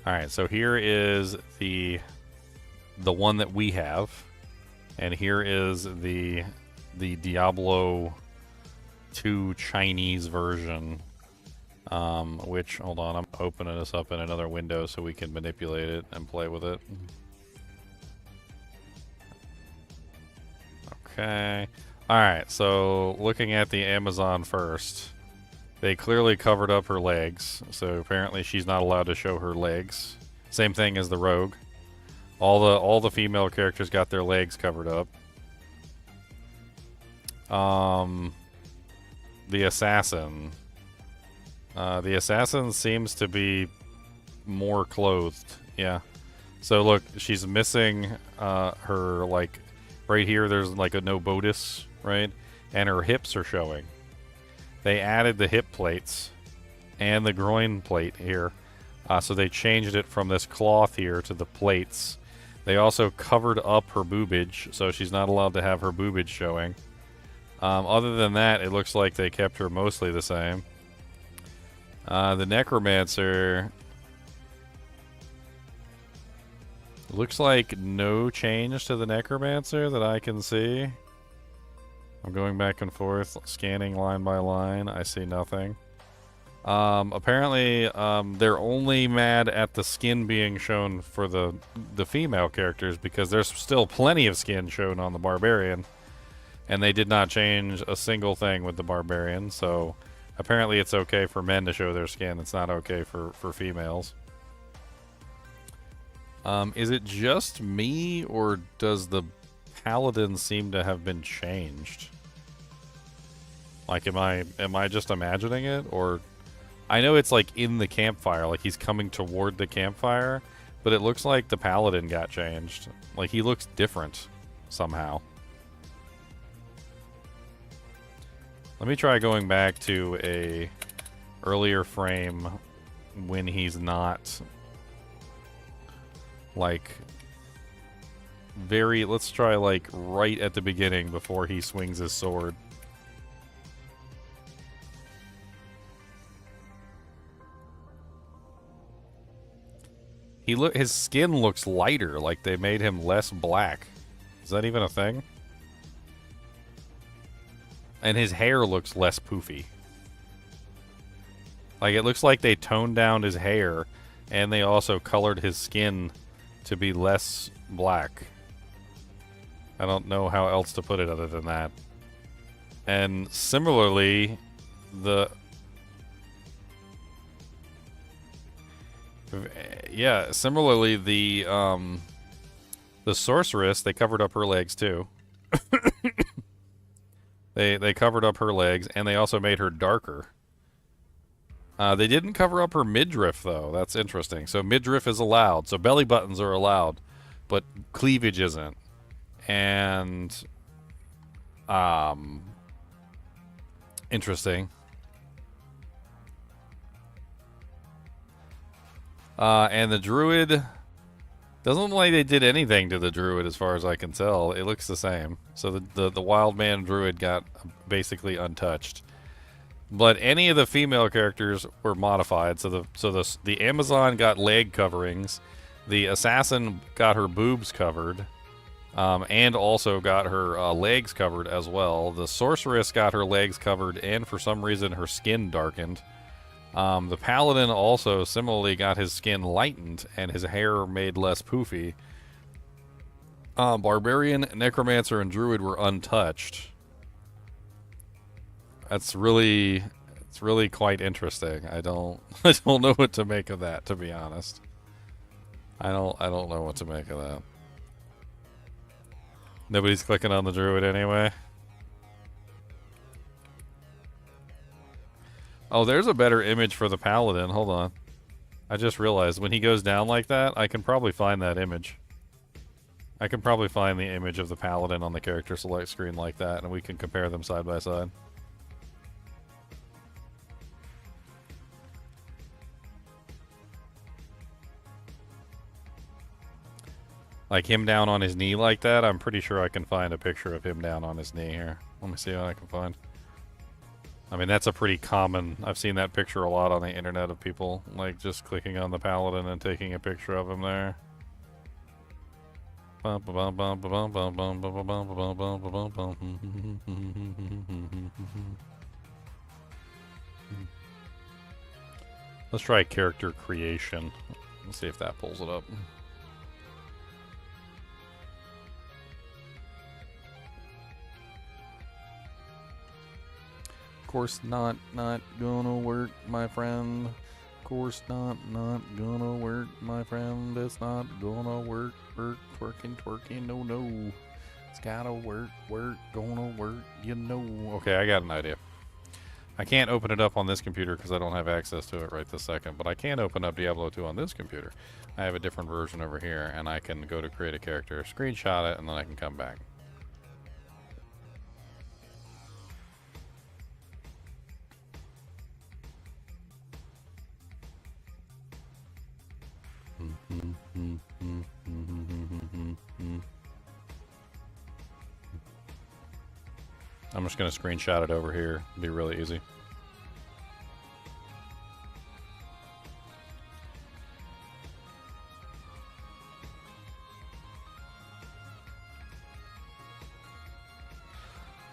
[SPEAKER 1] All right, so here is the one that we have. And here is the Diablo 2 Chinese version, which, hold on, I'm opening this up in another window so we can manipulate it and play with it. Okay. Alright, so looking at the Amazon first, they clearly covered up her legs, so apparently she's not allowed to show her legs. Same thing as the rogue. All the female characters got their legs covered up. The assassin. The assassin seems to be more clothed. Yeah. So look, she's missing her, like, right here there's like a no bodice, right? And her hips are showing. They added the hip plates and the groin plate here. So they changed it from this cloth here to the plates. They also covered up her boobage, so she's not allowed to have her boobage showing. Other than that, it looks like they kept her mostly the same. The necromancer... Looks like no change to the necromancer that I can see. I'm going back and forth, scanning line by line. I see nothing. Apparently, they're only mad at the skin being shown for the female characters because there's still plenty of skin shown on the barbarian, and they did not change a single thing with the barbarian. So apparently, it's okay for men to show their skin. It's not okay for females. Is it just me, or does the paladin seem to have been changed? Like, am I just imagining it, or I know it's like in the campfire, like he's coming toward the campfire, but it looks like the paladin got changed. Like he looks different somehow. Let me try going back to a earlier frame when he's not like very, let's try like right at the beginning before he swings his sword. His skin looks lighter, like they made him less black. Is that even a thing? And his hair looks less poofy. Like it looks like they toned down his hair and they also colored his skin to be less black. I don't know how else to put it other than that. And similarly, similarly the sorceress, they covered up her legs too. They covered up her legs and they also made her darker. They didn't cover up her midriff, though. That's interesting. So midriff is allowed. So belly buttons are allowed, but cleavage isn't. And, interesting. And the druid doesn't look like they did anything to the druid, as far as I can tell. It looks the same. So the wild man druid got basically untouched. But any of the female characters were modified. So the Amazon got leg coverings, the assassin got her boobs covered, and also got her legs covered as well. The sorceress got her legs covered, and for some reason her skin darkened. The paladin also similarly got his skin lightened and his hair made less poofy. Barbarian, necromancer, and druid were untouched. It's really quite interesting. I don't know what to make of that, to be honest. I don't know what to make of that. Nobody's clicking on the druid anyway. Oh, there's a better image for the paladin. Hold on. I just realized when he goes down like that, I can probably find that image. I can probably find the image of the paladin on the character select screen like that, and we can compare them side by side. Like him down on his knee like that, I'm pretty sure I can find a picture of him down on his knee here. Let me see what I can find. I mean, that's a pretty common... I've seen that picture a lot on the internet of people, like, just clicking on the paladin and taking a picture of him there. Let's try character creation. Let's see if that pulls it up. Course not gonna work, my friend. Course not gonna work, my friend. It's not gonna work, twerking, no. It's gotta work, gonna work, you know. Okay, I got an idea. I can't open it up on this computer because I don't have access to it right this second, but I can open up Diablo 2 on this computer. I have a different version over here, and I can go to create a character, screenshot it, and then I can come back. I'm just going to screenshot it over here. It'll be really easy.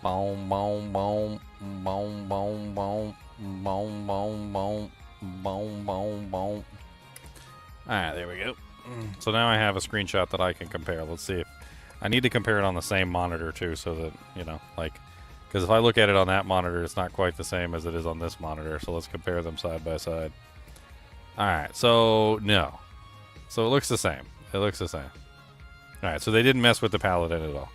[SPEAKER 1] Boom, boom, boom, boom, boom, boom, boom, boom, boom, boom, boom, boom. Alright, there we go. So now I have a screenshot that I can compare. Let's see if... I need to compare it on the same monitor too, so that, you know, like... Because if I look at it on that monitor, it's not quite the same as it is on this monitor. So let's compare them side by side. Alright, so no. So it looks the same. It looks the same. Alright, so they didn't mess with the paladin at all.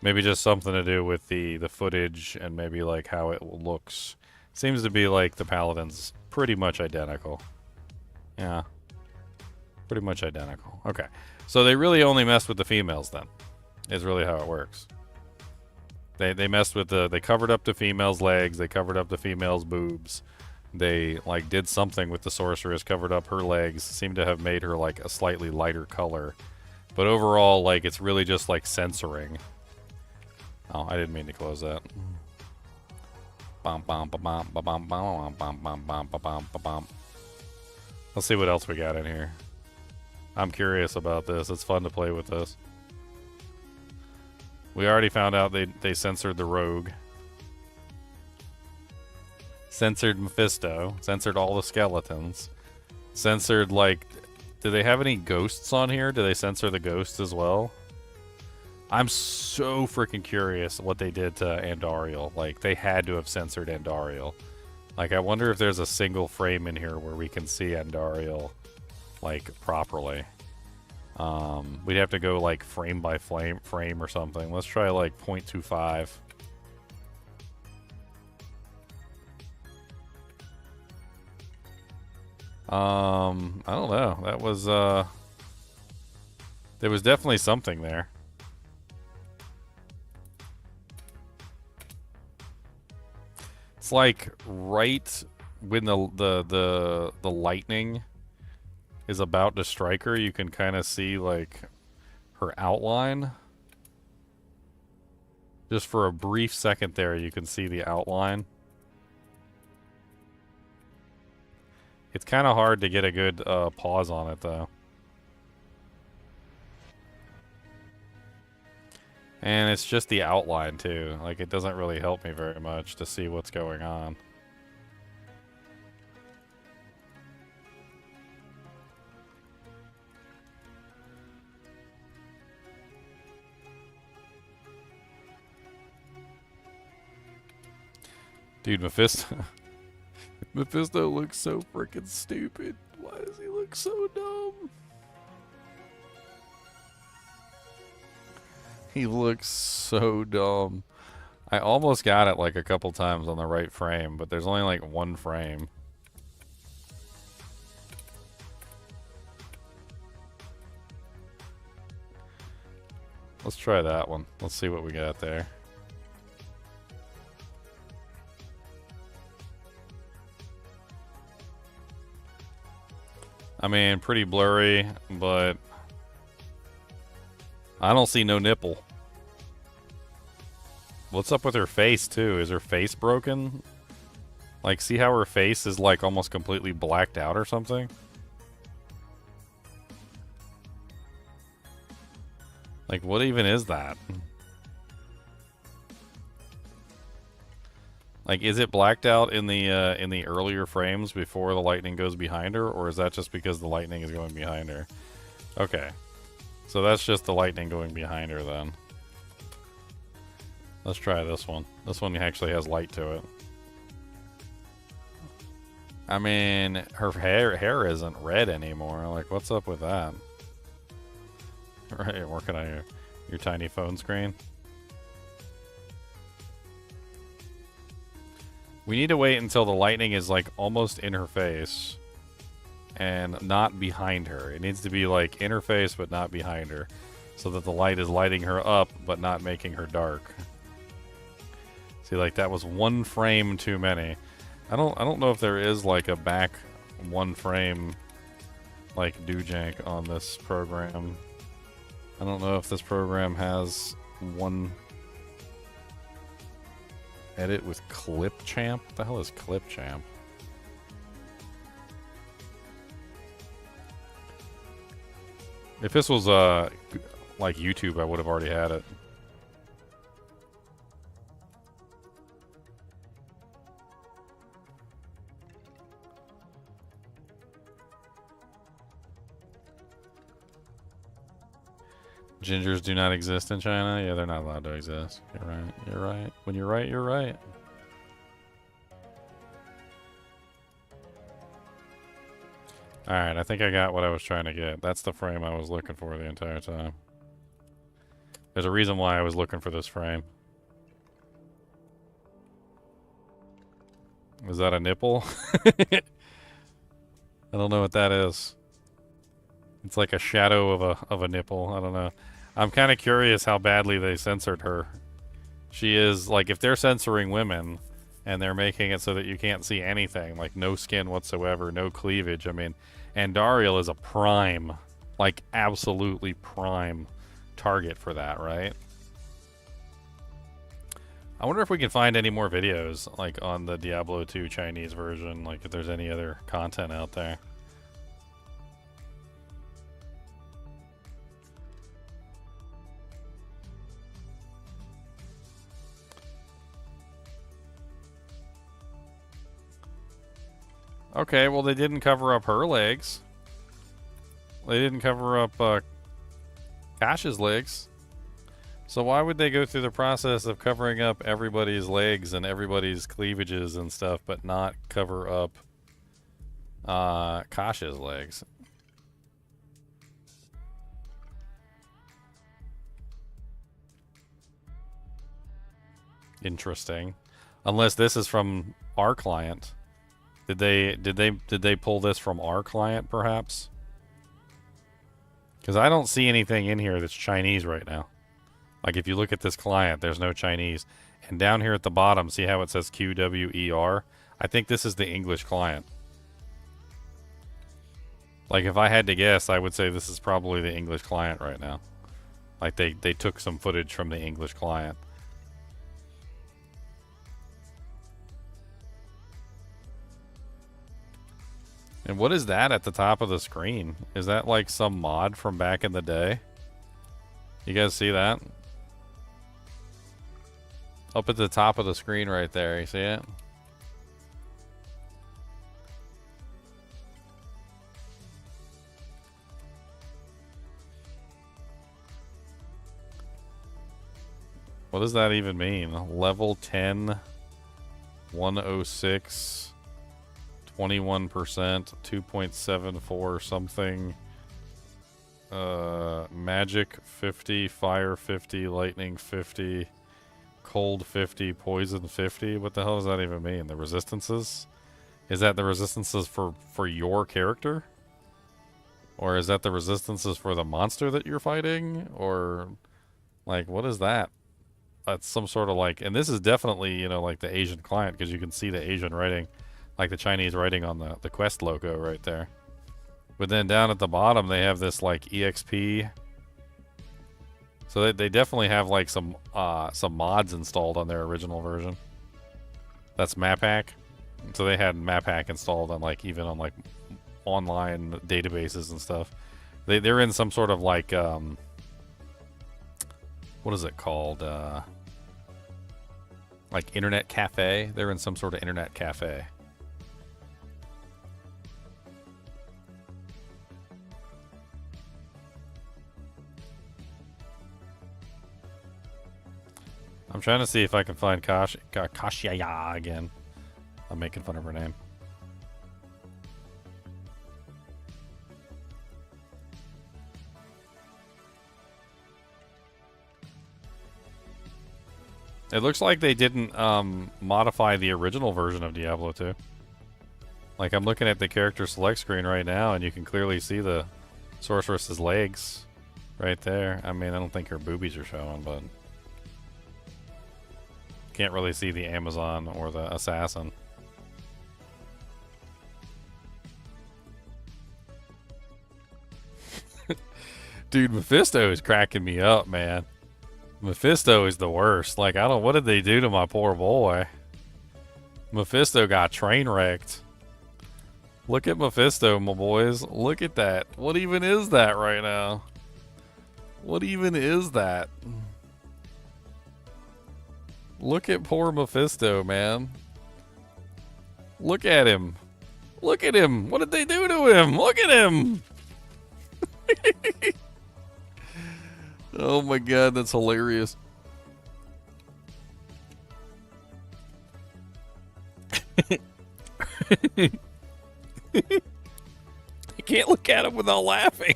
[SPEAKER 1] Maybe just something to do with the footage and maybe like how it looks. Seems to be like the paladin's pretty much identical. Yeah. Pretty much identical. Okay. So they really only messed with the females then. Is really how it works. They messed with they covered up the female's legs, they covered up the female's boobs. They like did something with the sorceress, covered up her legs, seemed to have made her like a slightly lighter color. But overall, like it's really just like censoring. Oh, I didn't mean to close that. Let's see what else we got in here. I'm curious about this. It's fun to play with this. We already found out they censored the rogue. Censored Mephisto. Censored all the skeletons. Censored, like... Do they have any ghosts on here? Do they censor the ghosts as well? I'm so freaking curious what they did to Andariel. Like, they had to have censored Andariel. Like, I wonder if there's a single frame in here where we can see Andariel, like, properly. We'd have to go, like, frame by frame or something. Let's try, like, 0.25. I don't know. That was, there was definitely something there. It's like right when the lightning is about to strike her, you can kind of see like her outline. Just for a brief second there, you can see the outline. It's kind of hard to get a good pause on it though. And it's just the outline, too. Like, it doesn't really help me very much to see what's going on. Dude, Mephisto... Mephisto looks so freaking stupid. Why does he look so dumb? He looks so dumb. I almost got it like a couple times on the right frame, but there's only like one frame. Let's try that one. Let's see what we got there. I mean, pretty blurry, but I don't see no nipple. What's up with her face, too? Is her face broken? Like, see how her face is, like, almost completely blacked out or something? Like, what even is that? Like, is it blacked out in the earlier frames before the lightning goes behind her? Or is that just because the lightning is going behind her? Okay. So that's just the lightning going behind her, then. Let's try this one. This one actually has light to it. I mean, her hair isn't red anymore. Like, what's up with that? Right, working on your tiny phone screen. We need to wait until the lightning is like almost in her face and not behind her. It needs to be like in her face but not behind her, so that the light is lighting her up but not making her dark. See, like that was one frame too many. I don't know if there is like a back one frame like dojank on this program. I don't know if this program has one edit with clip champ. What the hell is clip champ? If this was like YouTube, I would have already had it. Gingers do not exist in China? Yeah, they're not allowed to exist. You're right. You're right. When you're right, you're right. Alright, I think I got what I was trying to get. That's the frame I was looking for the entire time. There's a reason why I was looking for this frame. Is that a nipple? I don't know what that is. It's like a shadow of a nipple. I don't know. I'm kind of curious how badly they censored her. She is, like, if they're censoring women and they're making it so that you can't see anything, like no skin whatsoever, no cleavage, I mean, Andariel is a prime, like absolutely prime target for that, right? I wonder if we can find any more videos, like, on the Diablo 2 Chinese version, like if there's any other content out there. Okay, well, they didn't cover up her legs. They didn't cover up Kash's legs. So why would they go through the process of covering up everybody's legs and everybody's cleavages and stuff, but not cover up Kash's legs? Interesting. Unless this is from our client. Did they pull this from our client, perhaps? Because I don't see anything in here that's Chinese right now. Like, if you look at this client, there's no Chinese. And down here at the bottom, see how it says QWER? I think this is the English client. Like, if I had to guess, I would say this is probably the English client right now. Like, they took some footage from the English client. And what is that at the top of the screen? Is that like some mod from back in the day? You guys see that? Up at the top of the screen right there, you see it? What does that even mean? Level 10, 106... 21%, 2.74 something. Magic 50, fire 50, lightning 50, cold 50, poison 50. What the hell does that even mean? The resistances? Is that the resistances for your character? Or is that the resistances for the monster that you're fighting? Or, like, what is that? That's some sort of, like, and this is definitely, you know, like the Asian client, because you can see the Asian writing. Like the Chinese writing on the quest logo right there. But then down at the bottom, they have this like EXP. So they definitely have like some mods installed on their original version. That's map hack. So they had map hack installed on like even on like online databases and stuff. They're in some sort of like what is it called? Like internet cafe. They're in some sort of internet cafe. I'm trying to see if I can find Kashya again. I'm making fun of her name. It looks like they didn't modify the original version of Diablo 2. Like, I'm looking at the character select screen right now, and you can clearly see the sorceress's legs right there. I mean, I don't think her boobies are showing, but can't really see the Amazon or the assassin. Dude, Mephisto is cracking me up, man. Mephisto is the worst. Like, what did they do to my poor boy? Mephisto got train wrecked. Look at Mephisto, my boys. Look at that. What even is that right now? What even is that? Look at poor Mephisto, man. Look at him. Look at him. What did they do to him? Look at him. Oh my god, that's hilarious. You can't look at him without laughing.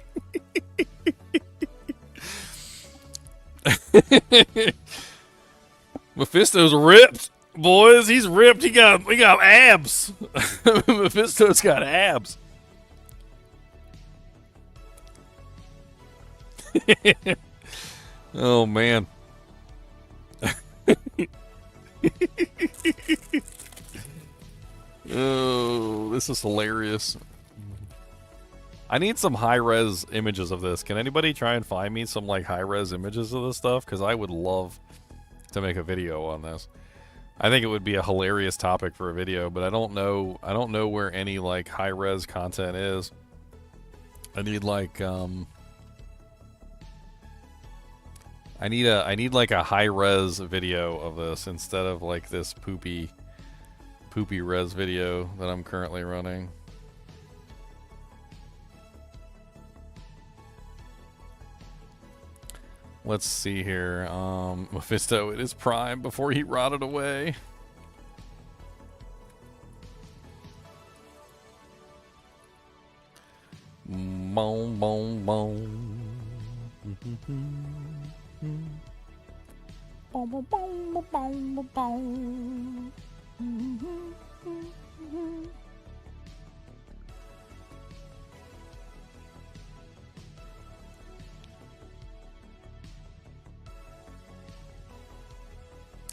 [SPEAKER 1] Mephisto's ripped, boys. He's ripped. He got abs. Mephisto's got abs. Oh man. Oh, this is hilarious. I need some high-res images of this. Can anybody try and find me some like high-res images of this stuff? Because I would love to make a video on this. I think it would be a hilarious topic for a video, but I don't know where any like high-res content is. I need like I need like a high-res video of this instead of like this poopy res video that I'm currently running. Let's see here. Mephisto at his prime before he rotted away. Boom, boom, boom. Boom, boom, boom, boom, boom.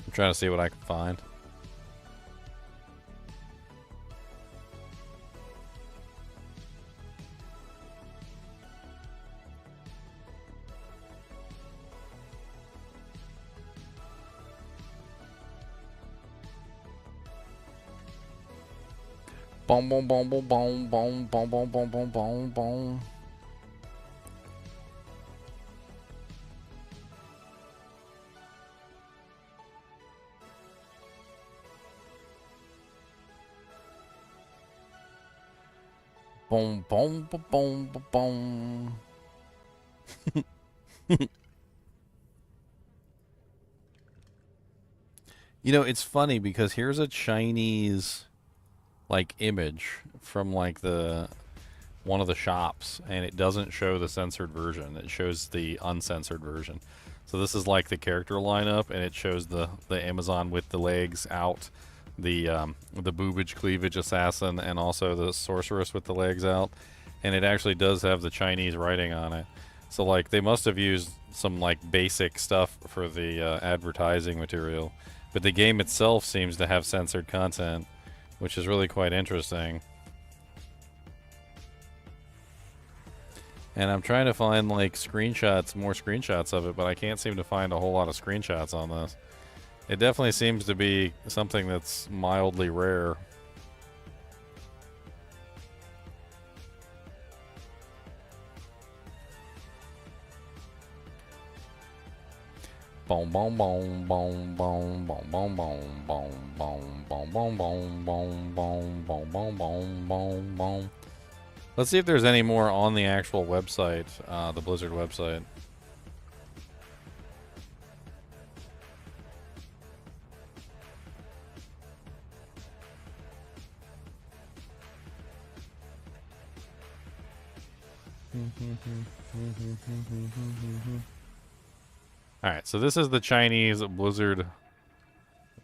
[SPEAKER 1] I'm trying to see what I can find. Boom, boom, boom, boom, boom, boom, boom, boom, boom, boom, boom, boom. Boom, boom, boom, boom, boom, boom. You know, it's funny because here's a Chinese like image from like one of the shops, and it doesn't show the censored version. It shows the uncensored version. So this is like the character lineup, and it shows the Amazon with the legs out, the boobage cleavage assassin, and also the sorceress with the legs out. And it actually does have the Chinese writing on it. So like they must have used some like basic stuff for the advertising material, but the game itself seems to have censored content, which is really quite interesting. And I'm trying to find like screenshots, more screenshots of it, but I can't seem to find a whole lot of screenshots on this. It definitely seems to be something that's mildly rare. Boom, boom, boom, boom, boom, boom, boom, boom, boom, boom, boom, boom, boom, boom, boom, boom, boom, boom, boom, boom. Let's see if there's any more on the actual website, the Blizzard website. Alright, so this is the Chinese Blizzard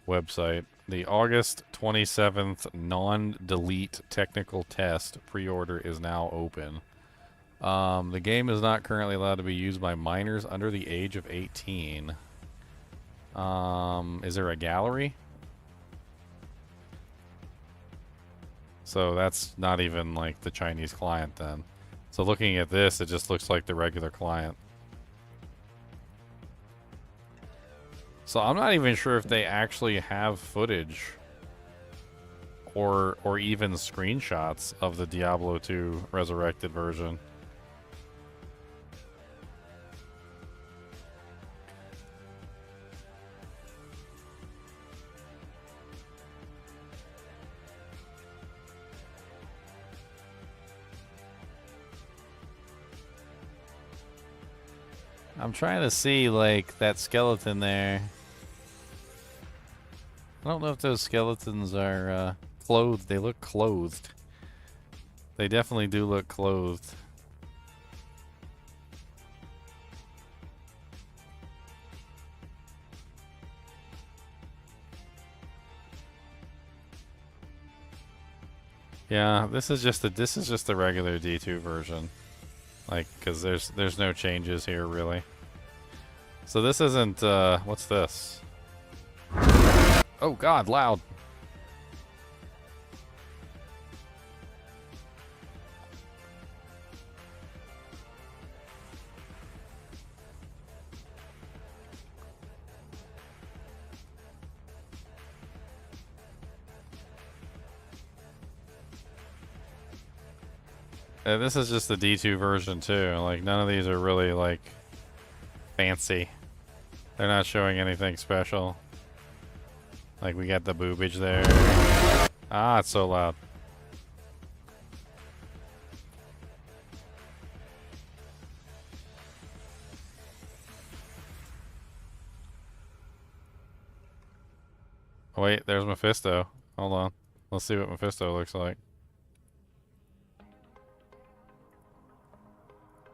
[SPEAKER 1] website. The August 27th non-delete technical test pre-order is now open. The game is not currently allowed to be used by minors under the age of 18. Is there a gallery? So that's not even like the Chinese client then. So looking at this, it just looks like the regular client. So I'm not even sure if they actually have footage or even screenshots of the Diablo 2 Resurrected version. I'm trying to see, like, that skeleton there. I don't know if those skeletons are clothed. They look clothed. They definitely do look clothed. Yeah, this is just the regular D2 version. Like, cause there's no changes here really. So this isn't what's this? Oh god, loud. This is just the D2 version too. Like, none of these are really, like, fancy. They're not showing anything special. Like, we got the boobage there. Ah, it's so loud. Oh, wait, there's Mephisto. Hold on. Let's see what Mephisto looks like.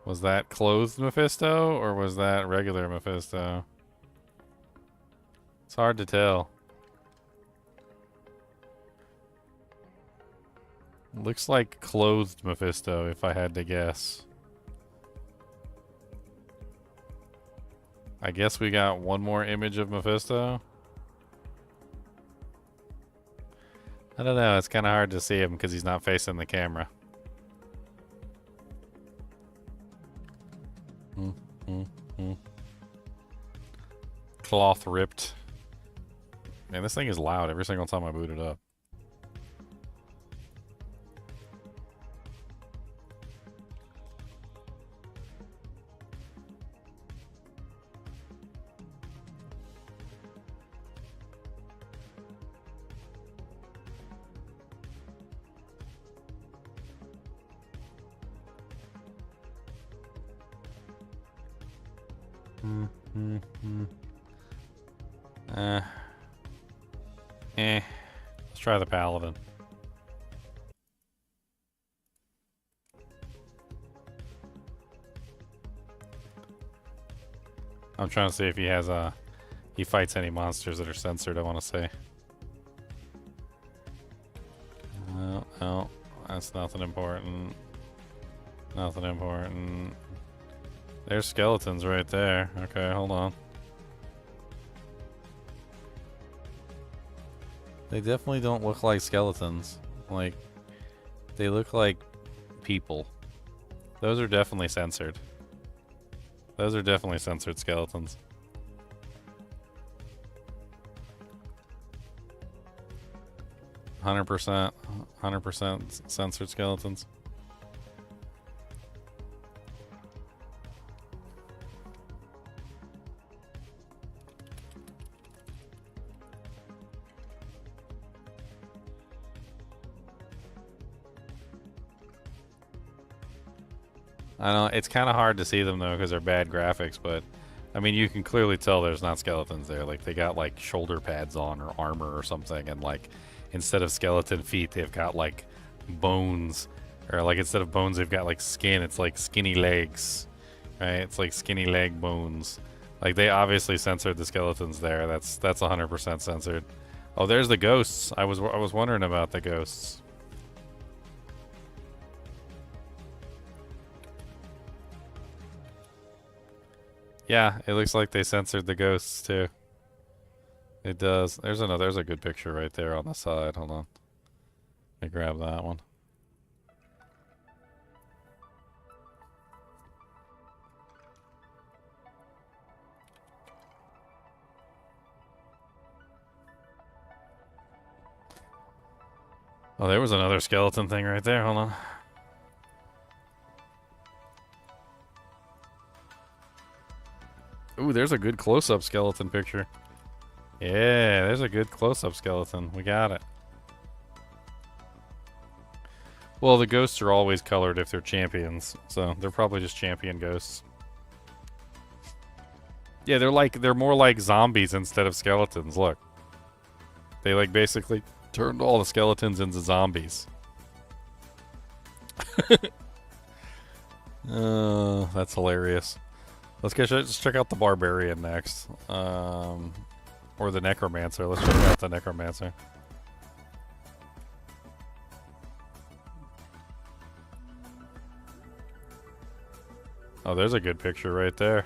[SPEAKER 1] Was that clothed Mephisto, or was that regular Mephisto? It's hard to tell. Looks like clothed Mephisto, if I had to guess. I guess we got one more image of Mephisto. I don't know, it's kind of hard to see him because he's not facing the camera. Cloth ripped. Man, this thing is loud every single time I boot it up. Let's try the paladin. I'm trying to see if he has he fights any monsters that are censored, I want to say. No, that's nothing important. Nothing important. There's skeletons right there. Okay, hold on. They definitely don't look like skeletons. Like, they look like people. Those are definitely censored. Those are definitely censored skeletons. %, 100% censored skeletons. I know, it's kind of hard to see them though because they're bad graphics, but I mean, you can clearly tell there's not skeletons there. Like, they got like shoulder pads on or armor or something, and like instead of skeleton feet, they've got like bones, or like instead of bones, they've got like skin. It's like skinny legs, right? It's like skinny leg bones. Like, they obviously censored the skeletons there. That's 100% censored. Oh, there's the ghosts. I was wondering about the ghosts. Yeah, it looks like they censored the ghosts too. It does. There's a good picture right there on the side. Hold on. Let me grab that one. Oh, there was another skeleton thing right there. Hold on. Ooh, there's a good close-up skeleton picture. Yeah, there's a good close-up skeleton. We got it. Well, the ghosts are always colored if they're champions, so they're probably just champion ghosts. Yeah, they're more like zombies instead of skeletons. Look. They like basically turned all the skeletons into zombies. That's hilarious. Let's check out the barbarian next. Or the necromancer. Let's check out the necromancer. Oh, there's a good picture right there.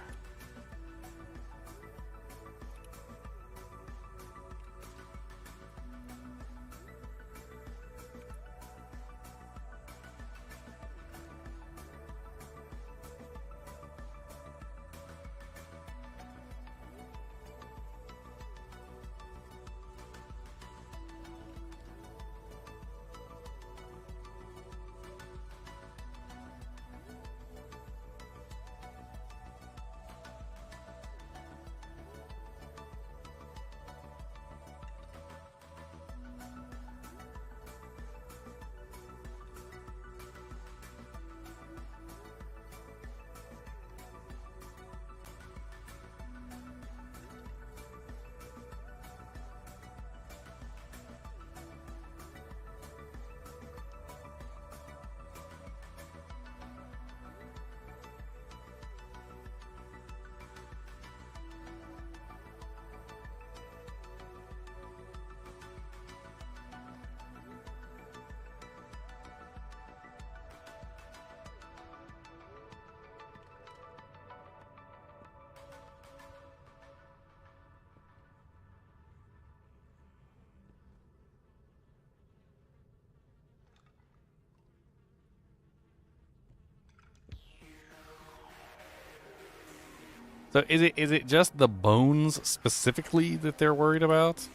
[SPEAKER 1] So is it just the bones specifically that they're worried about?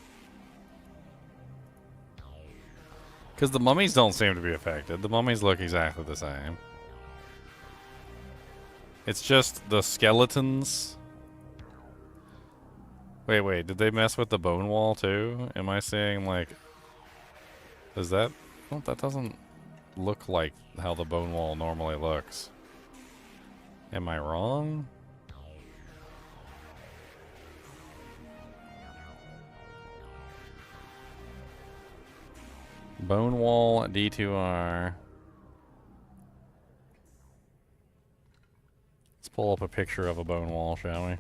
[SPEAKER 1] Because the mummies don't seem to be affected. The mummies look exactly the same. It's just the skeletons. Wait. Did they mess with the bone wall too? Am I seeing like... Is that... Well, that doesn't look like how the bone wall normally looks. Am I wrong? Bone wall D2R. Let's pull up a picture of a bone wall, shall we?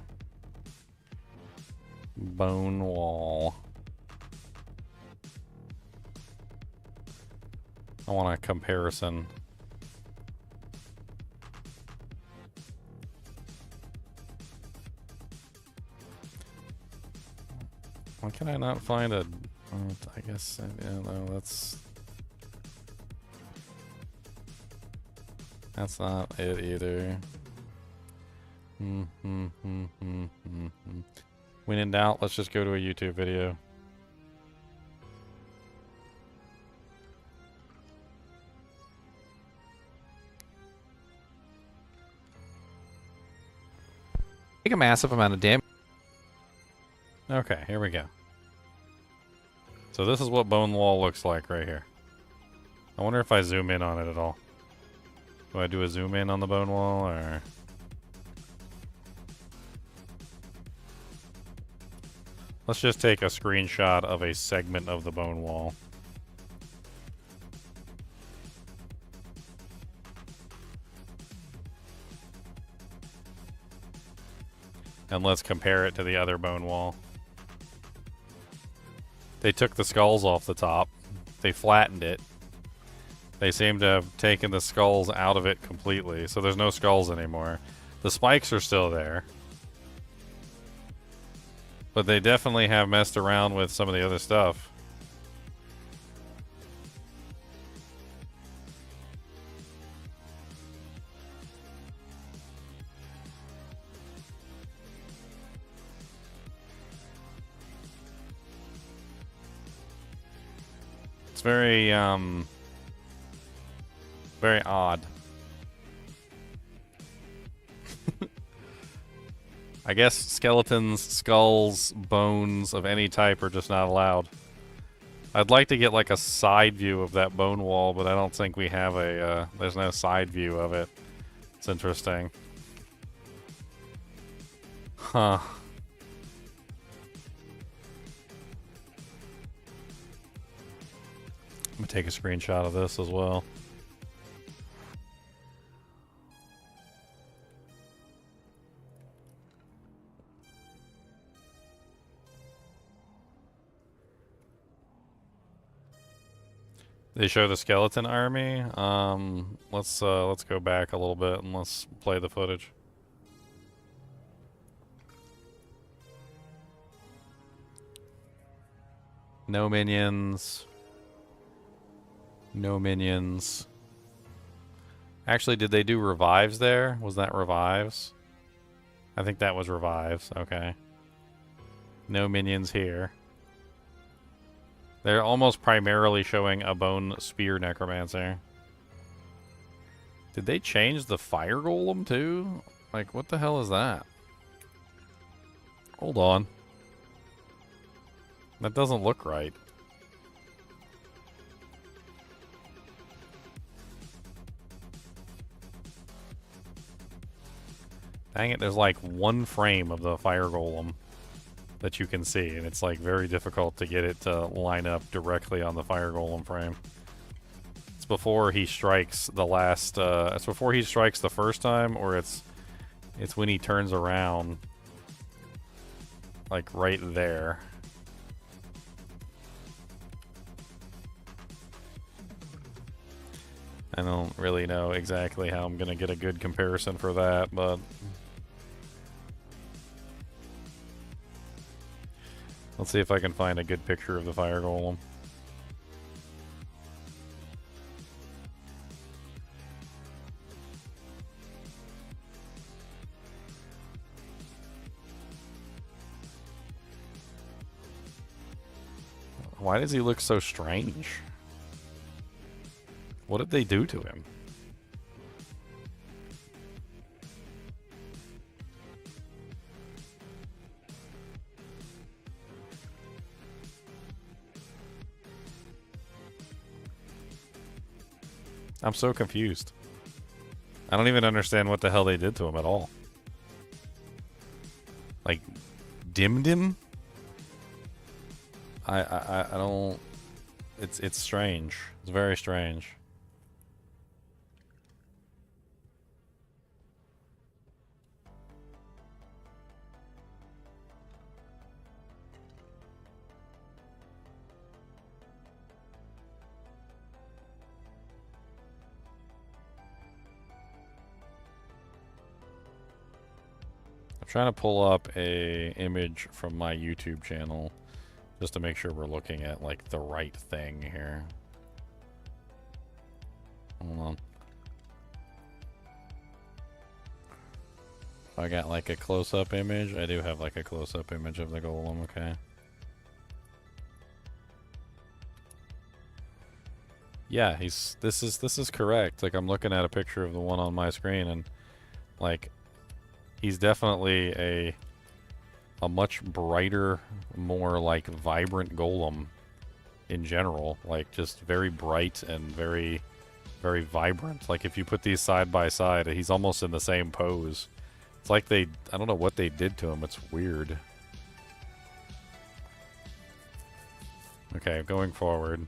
[SPEAKER 1] Bone wall. I want a comparison. Why can I not find a... I guess, yeah, no, that's not it either. When in doubt, let's just go to a YouTube video. Take a massive amount of damage. Okay, here we go. So this is what bone wall looks like right here. I wonder if I zoom in on it at all. Do I do a zoom in on the bone wall, or... Let's just take a screenshot of a segment of the bone wall. And let's compare it to the other bone wall. They took the skulls off the top. They flattened it. They seem to have taken the skulls out of it completely, so there's no skulls anymore. The spikes are still there. But they definitely have messed around with some of the other stuff. It's very, very odd. I guess skeletons, skulls, bones of any type are just not allowed. I'd like to get like a side view of that bone wall, but I don't think we have a, there's no side view of it. It's interesting. Huh. I'm gonna take a screenshot of this as well. They show the skeleton army. Let's go back a little bit and let's play the footage. No minions. No minions. Actually, did they do revives there? Was that revives? I think that was revives. Okay. No minions here. They're almost primarily showing a bone spear necromancer. Did they change the fire golem too? Like, what the hell is that? Hold on. That doesn't look right. Dang it, there's like one frame of the fire golem that you can see, and it's like very difficult to get it to line up directly on the fire golem frame. It's before he strikes the last, it's before he strikes the first time, or it's when he turns around, like right there. I don't really know exactly how I'm gonna get a good comparison for that, but let's see if I can find a good picture of the fire golem. Why does he look so strange? What did they do to him? I'm so confused. I don't even understand what the hell they did to him at all. Like, dimmed him? I don't... It's strange. It's very strange. Trying to pull up a image from my YouTube channel just to make sure we're looking at like the right thing here. Hold on. I got like a close-up image. I do have like a close-up image of the golem. Okay. Yeah, this is correct. Like, I'm looking at a picture of the one on my screen, and like, he's definitely a much brighter, more like vibrant golem in general. Like, just very bright and very, very vibrant. Like, if you put these side by side, he's almost in the same pose. It's like I don't know what they did to him. It's weird. Okay, going forward.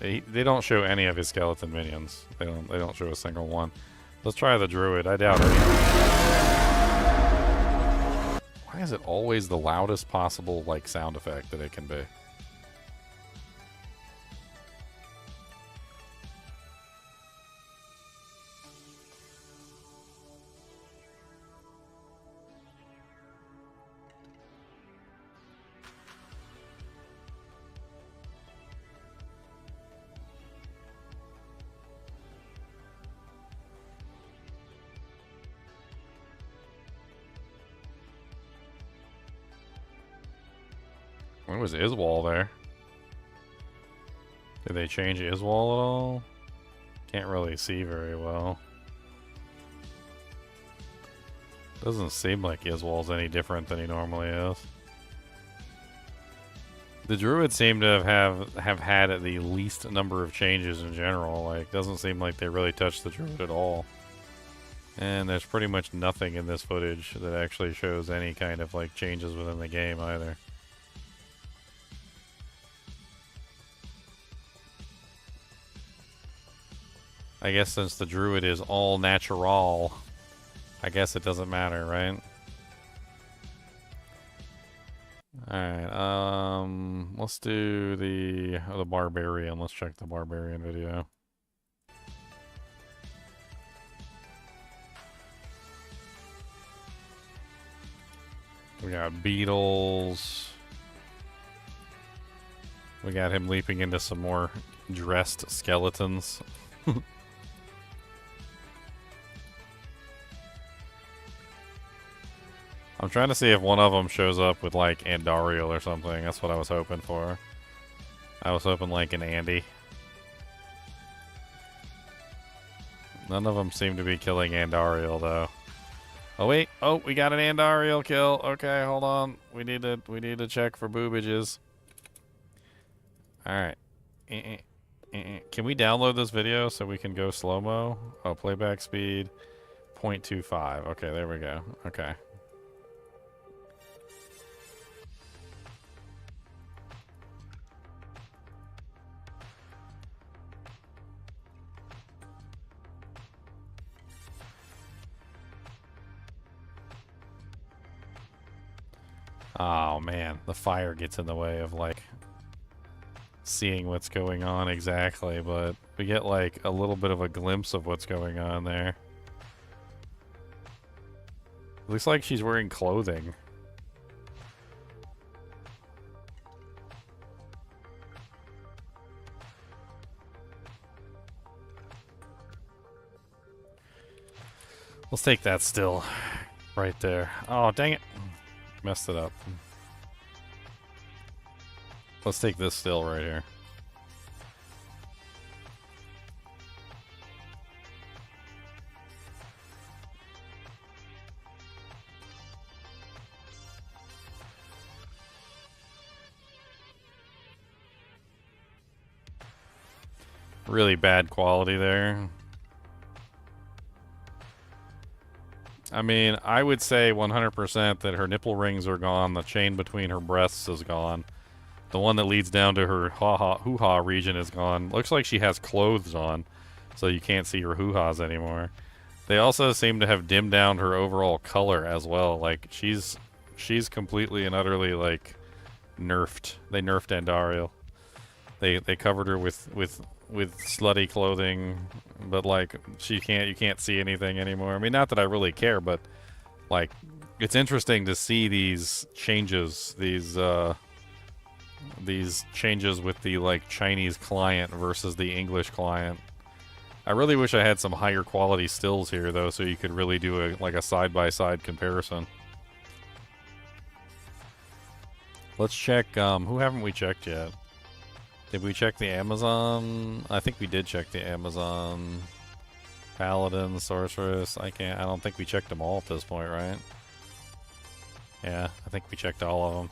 [SPEAKER 5] They don't show any of his skeleton minions. They don't show a single one. Let's try the druid. I doubt it. Why is it always the loudest possible like sound effect that it can be? When was Iswal there? Did they change Iswal at all? Can't really see very well. Doesn't seem like Iswal's any different than he normally is. The druids seem to have had the least number of changes in general. Like, doesn't seem like they really touched the druid at all. And there's pretty much nothing in this footage that actually shows any kind of like changes within the game either. I guess since the druid is all natural, I guess it doesn't matter, right? Alright, let's do the barbarian. Let's check the barbarian video. We got beetles. We got him leaping into some more dressed skeletons. I'm trying to see if one of them shows up with like Andariel or something. That's what I was hoping for. I was hoping like an Andy. None of them seem to be killing Andariel though. Oh wait, oh we got an Andariel kill. Okay, hold on. We need to check for boobages. All right. Can we download this video so we can go slow-mo? Oh, playback speed 0.25. Okay, there we go. Okay. Oh man, the fire gets in the way of like seeing what's going on exactly, but we get like a little bit of a glimpse of what's going on there. Looks like she's wearing clothing. Let's take that still right there. Oh, dang it. Messed it up. Let's take this still right here. Really bad quality there. I mean, I would say 100% that her nipple rings are gone. The chain between her breasts is gone. The one that leads down to her hoo-ha region is gone. Looks like she has clothes on, so you can't see her hoo-has anymore. They also seem to have dimmed down her overall color as well. Like, she's completely and utterly, like, nerfed. They nerfed Andariel. They covered her with slutty clothing, but like you can't see anything anymore. I mean, not that I really care, but like it's interesting to see these changes, these changes with the like Chinese client versus the English client. I really wish I had some higher quality stills here though, so you could really do a side-by-side comparison. Let's check. Who haven't we checked yet? Did we check the Amazon? I think we did check the Amazon. Paladin, Sorceress. I don't think we checked them all at this point, right? Yeah, I think we checked all of them.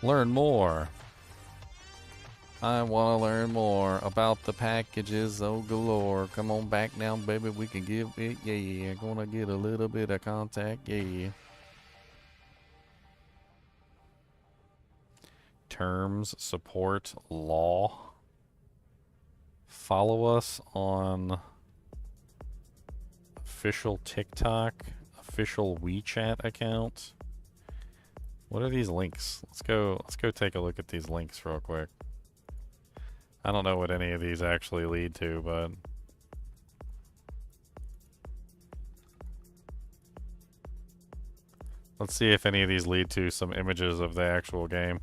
[SPEAKER 5] Learn more. I want to learn more about the packages, oh galore. Come on back now, baby, we can give it, yeah. Gonna get a little bit of contact, yeah. terms, support, law. Follow us on official TikTok, official WeChat account. What are these links? Let's go take a look at these links real quick. I don't know what any of these actually lead to, but let's see if any of these lead to some images of the actual game.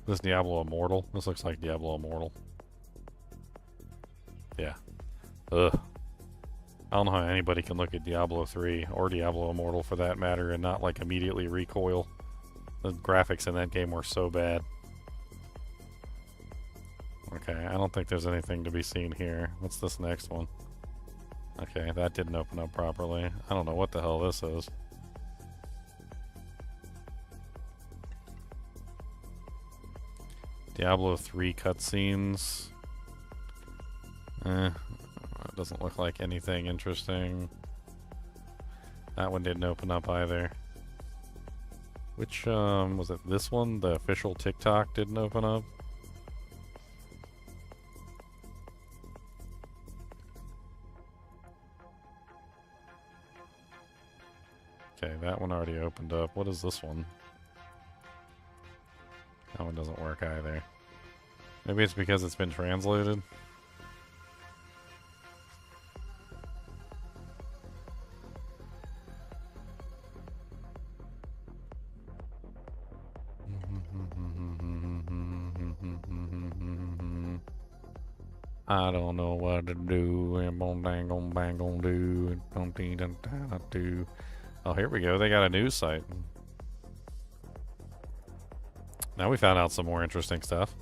[SPEAKER 5] This Diablo Immortal? This looks like Diablo Immortal. Yeah. Ugh. I don't know how anybody can look at Diablo 3 or Diablo Immortal for that matter and not like immediately recoil. The graphics in that game were so bad. Okay, I don't think there's anything to be seen here. What's this next one? Okay, that didn't open up properly. I don't know what the hell this is. Diablo 3 cutscenes. It doesn't look like anything interesting. That one didn't open up either. Which, was it this one? The official TikTok didn't open up? Okay, that one already opened up. What is this one? That one doesn't work either. Maybe it's because it's been translated. I don't know what to do. Oh, here we go. They got a news site. Now we found out some more interesting stuff.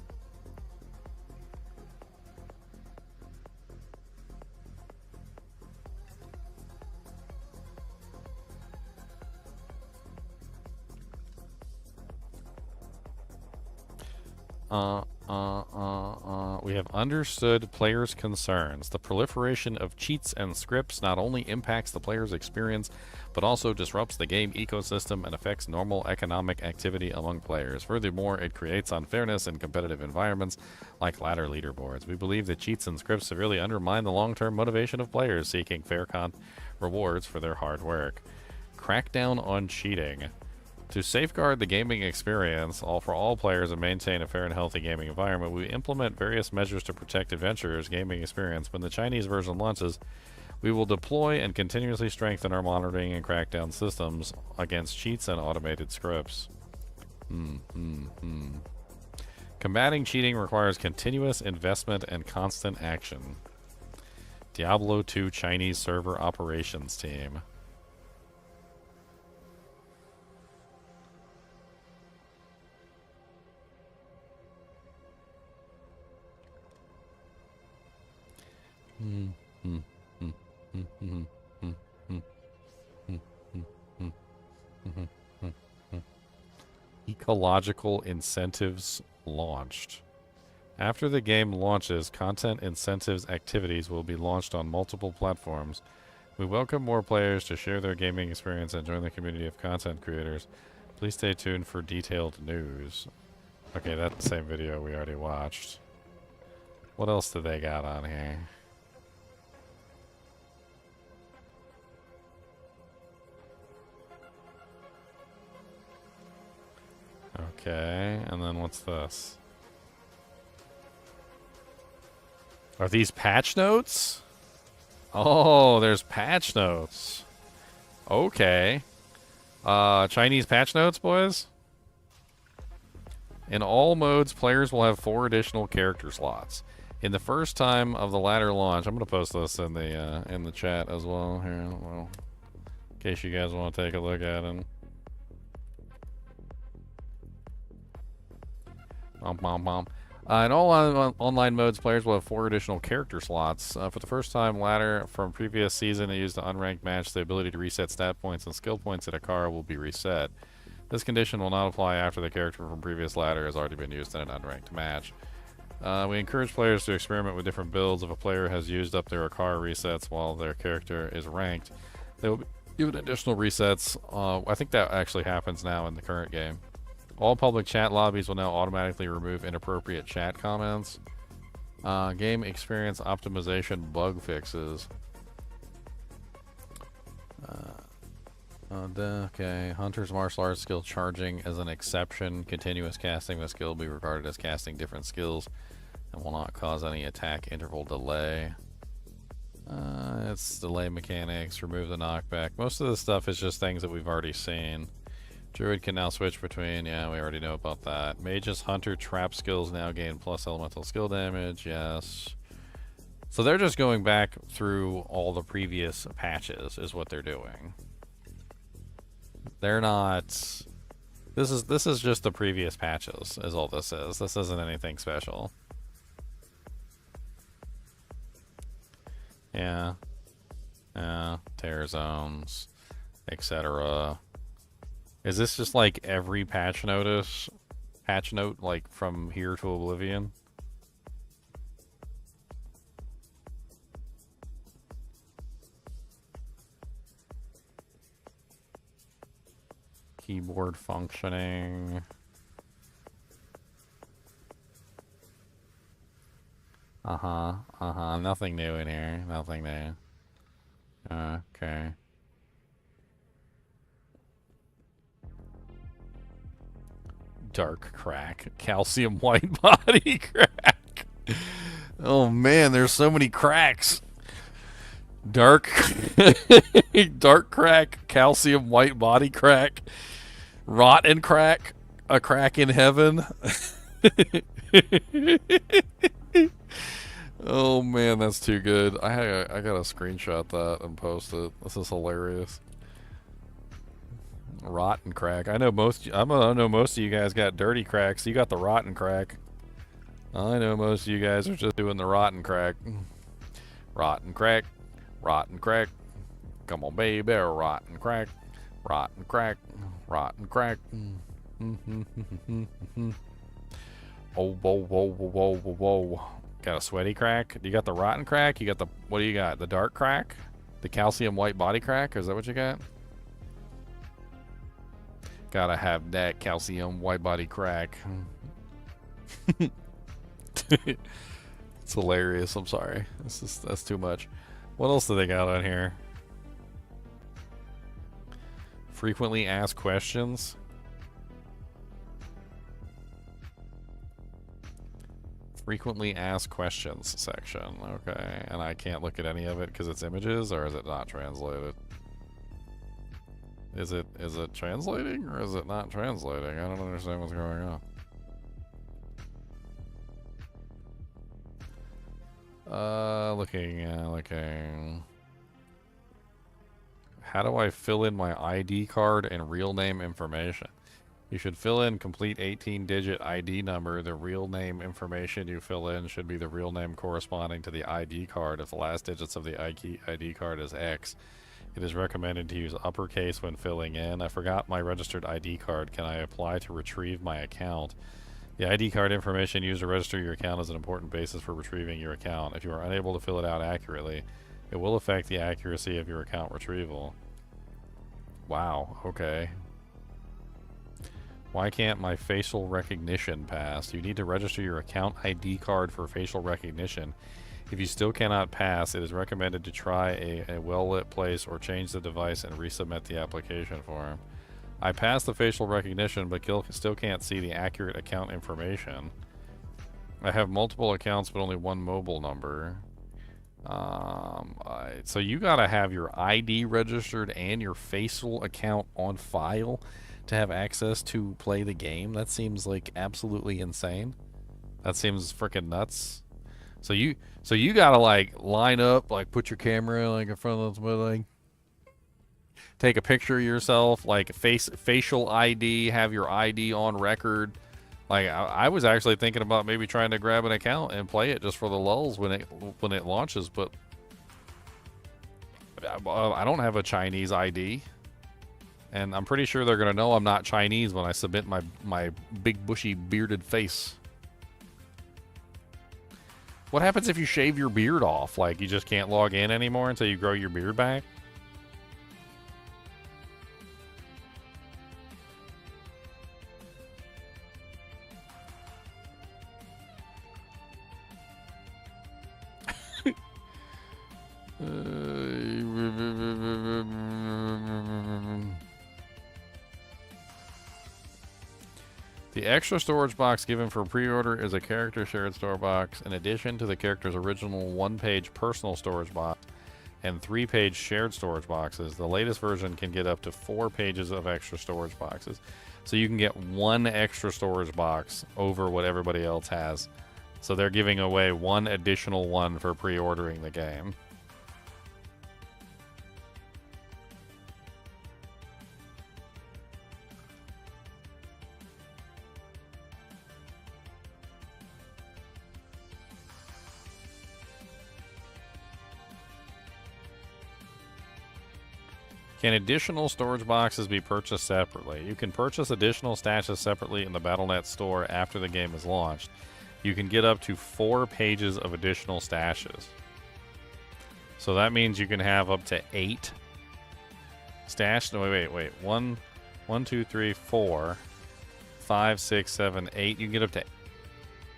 [SPEAKER 5] We have understood players' concerns. The proliferation of cheats and scripts not only impacts the player's experience, but also disrupts the game ecosystem and affects normal economic activity among players. Furthermore, it creates unfairness in competitive environments like ladder leaderboards. We believe that cheats and scripts severely undermine the long-term motivation of players seeking fair rewards for their hard work. Crackdown on cheating. To safeguard the gaming experience for all players and maintain a fair and healthy gaming environment, we implement various measures to protect adventurers' gaming experience. When the Chinese version launches, we will deploy and continuously strengthen our monitoring and crackdown systems against cheats and automated scripts. Combating cheating requires continuous investment and constant action. Diablo 2 Chinese server operations team. Ecological incentives launched. After the game launches, content incentives activities will be launched on multiple platforms. We welcome more players to share their gaming experience and join the community of content creators. Please stay tuned for detailed news. Okay, that's the same video we already watched. What else do they got on here? Okay, and then what's this? Are these patch notes? Oh, there's patch notes. Okay. Chinese patch notes, boys? In all modes, players will have 4 additional character slots. In the first time of the ladder launch, I'm going to post this in the chat as well here, well, in case you guys want to take a look at it. In all online modes, players will have 4 additional character slots. For the first time, ladder from previous season to use the unranked match, the ability to reset stat points and skill points at a car will be reset. This condition will not apply after the character from previous ladder has already been used in an unranked match. We encourage players to experiment with different builds. If a player has used up their car resets while their character is ranked, they will be given additional resets. I think that actually happens now in the current game. All public chat lobbies will now automatically remove inappropriate chat comments. Game experience optimization bug fixes. Okay. Hunter's martial arts skill charging as an exception. Continuous casting of a skill will be regarded as casting different skills and will not cause any attack interval delay. It's delay mechanics, remove the knockback. Most of this stuff is just things that we've already seen. Druid can now switch between, yeah, we already know about that. Mage's Hunter trap skills now gain plus elemental skill damage, yes. So they're just going back through all the previous patches is what they're doing. They're not... This is just the previous patches is all this is. This isn't anything special. Yeah. Yeah, tear zones, etc. Is this just like every patch note, like from here to Oblivion? Keyboard functioning. Nothing new in here. Nothing new. Okay. Dark crack. Calcium white body crack. Oh man, there's so many cracks. Dark crack, calcium white body crack, rot and crack, a crack in heaven. Oh man, that's too good. I gotta screenshot that and post it. This is hilarious. Rotten crack. I know most of you guys got dirty cracks. You got the rotten crack. I know most of you guys are just doing the rotten crack. Rotten crack. Rotten crack. Come on, baby. Rotten crack. Rotten crack. Rotten crack. Oh, whoa, whoa, whoa, whoa, whoa. Got a sweaty crack? You got the rotten crack? You got the, what do you got? The dark crack? The calcium white body crack? Is that what you got? Gotta have that calcium white body crack. It's hilarious. I'm sorry. That's too much. What else do they got on here? Frequently asked questions. Frequently asked questions section. Okay, and I can't look at any of it because it's images, or is it not translated? Is it translating or is it not translating? I don't understand what's going on. Looking. How do I fill in my ID card and real name information? You should fill in complete 18-digit ID number. The real name information you fill in should be the real name corresponding to the ID card. If the last digits of the ID card is X, it is recommended to use uppercase when filling in. I forgot my registered ID card. Can I apply to retrieve my account? The ID card information used to register your account is an important basis for retrieving your account. If you are unable to fill it out accurately, it will affect the accuracy of your account retrieval. Wow, okay. Why can't my facial recognition pass? You need to register your account ID card for facial recognition. If you still cannot pass, it is recommended to try a well-lit place or change the device and resubmit the application form. I passed the facial recognition, but still can't see the accurate account information. I have multiple accounts, but only one mobile number. So you gotta have your ID registered and your facial account on file to have access to play the game. That seems like absolutely insane. That seems freaking nuts. So you gotta like line up, like put your camera like in front of somebody, take a picture of yourself, like facial ID, have your ID on record, Like I was actually thinking about maybe trying to grab an account and play it just for the lulz when it launches, but I don't have a Chinese ID, and I'm pretty sure they're gonna know I'm not Chinese when I submit my big bushy bearded face. What happens if you shave your beard off? Like you just can't log in anymore until you grow your beard back? The extra storage box given for pre-order is a character shared store box in addition to the character's original one-page personal storage box and 3-page shared storage boxes. The latest version can get up to 4 pages of extra storage boxes. So you can get 1 extra storage box over what everybody else has. So they're giving away 1 additional one for pre-ordering the game. Can additional storage boxes be purchased separately? You can purchase additional stashes separately in the Battle.net store after the game is launched. You can get up to 4 pages of additional stashes. So that means you can have up to 8 stash. No, wait. 1, 2, 3, 4, 5, 6, 7, 8. You can get up to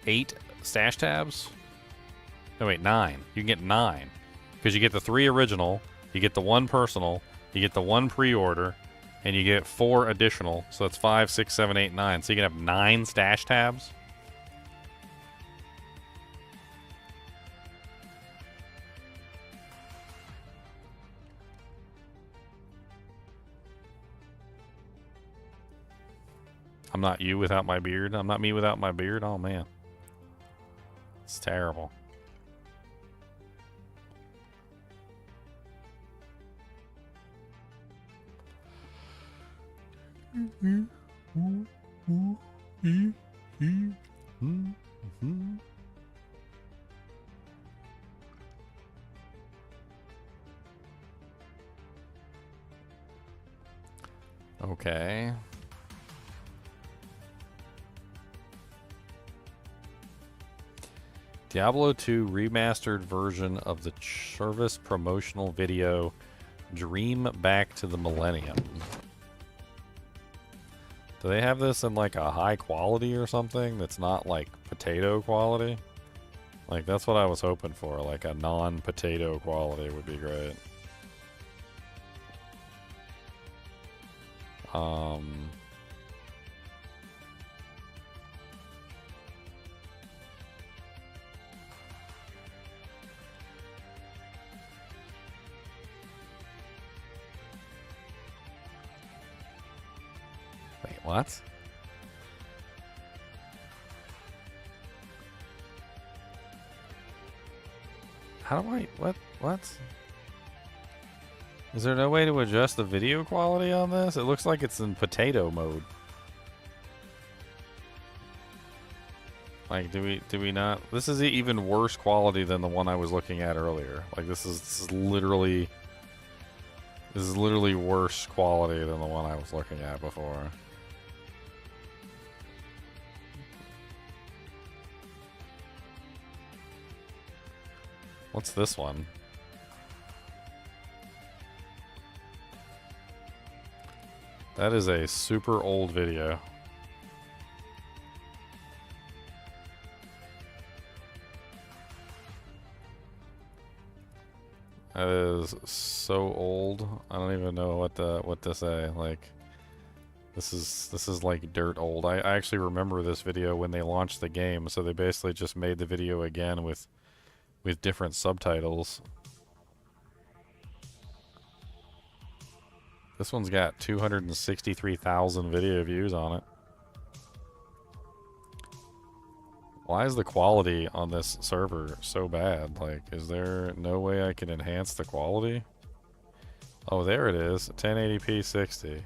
[SPEAKER 5] 8 stash tabs. No, wait, 9. You can get 9 because you get the 3 original, you get the 1 personal. You get the 1 pre-order, and you get 4 additional. So that's 5, 6, 7, 8, 9. So you can have 9 stash tabs. I'm not you without my beard. I'm not me without my beard. Oh, man. It's terrible. Okay. Diablo 2 remastered version of the service promotional video Dream Back to the Millennium. Do they have this in like a high quality or something that's not like potato quality? Like that's what I was hoping for, like a non-potato quality would be great. Wait, what? How do I, what? Is there no way to adjust the video quality on this? It looks like it's in potato mode. Like, do we not? This is even worse quality than the one I was looking at earlier. Like, this is literally worse quality than the one I was looking at before. What's this one? That is a super old video. That is so old. I don't even know what to say. Like, this is like dirt old. I actually remember this video when they launched the game. So they basically just made the video again with different subtitles. This one's got 263,000 video views on it. Why is the quality on this server so bad? Like, is there no way I can enhance the quality? Oh, there it is. 1080p 60.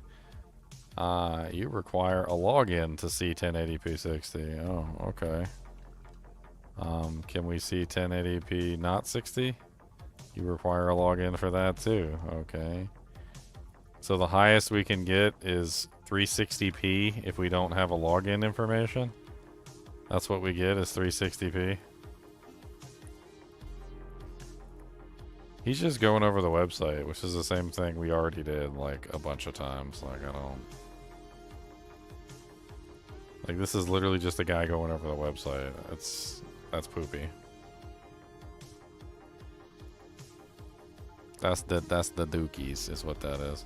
[SPEAKER 5] You require a login to see 1080p 60. Oh, okay. Can we see 1080p not 60? You require a login for that too. Okay. So the highest we can get is 360p if we don't have a login information. That's what we get is 360p. He's just going over the website, which is the same thing we already did like a bunch of times. Like I don't... Like this is literally just a guy going over the website. That's poopy. That's the dookies is what that is.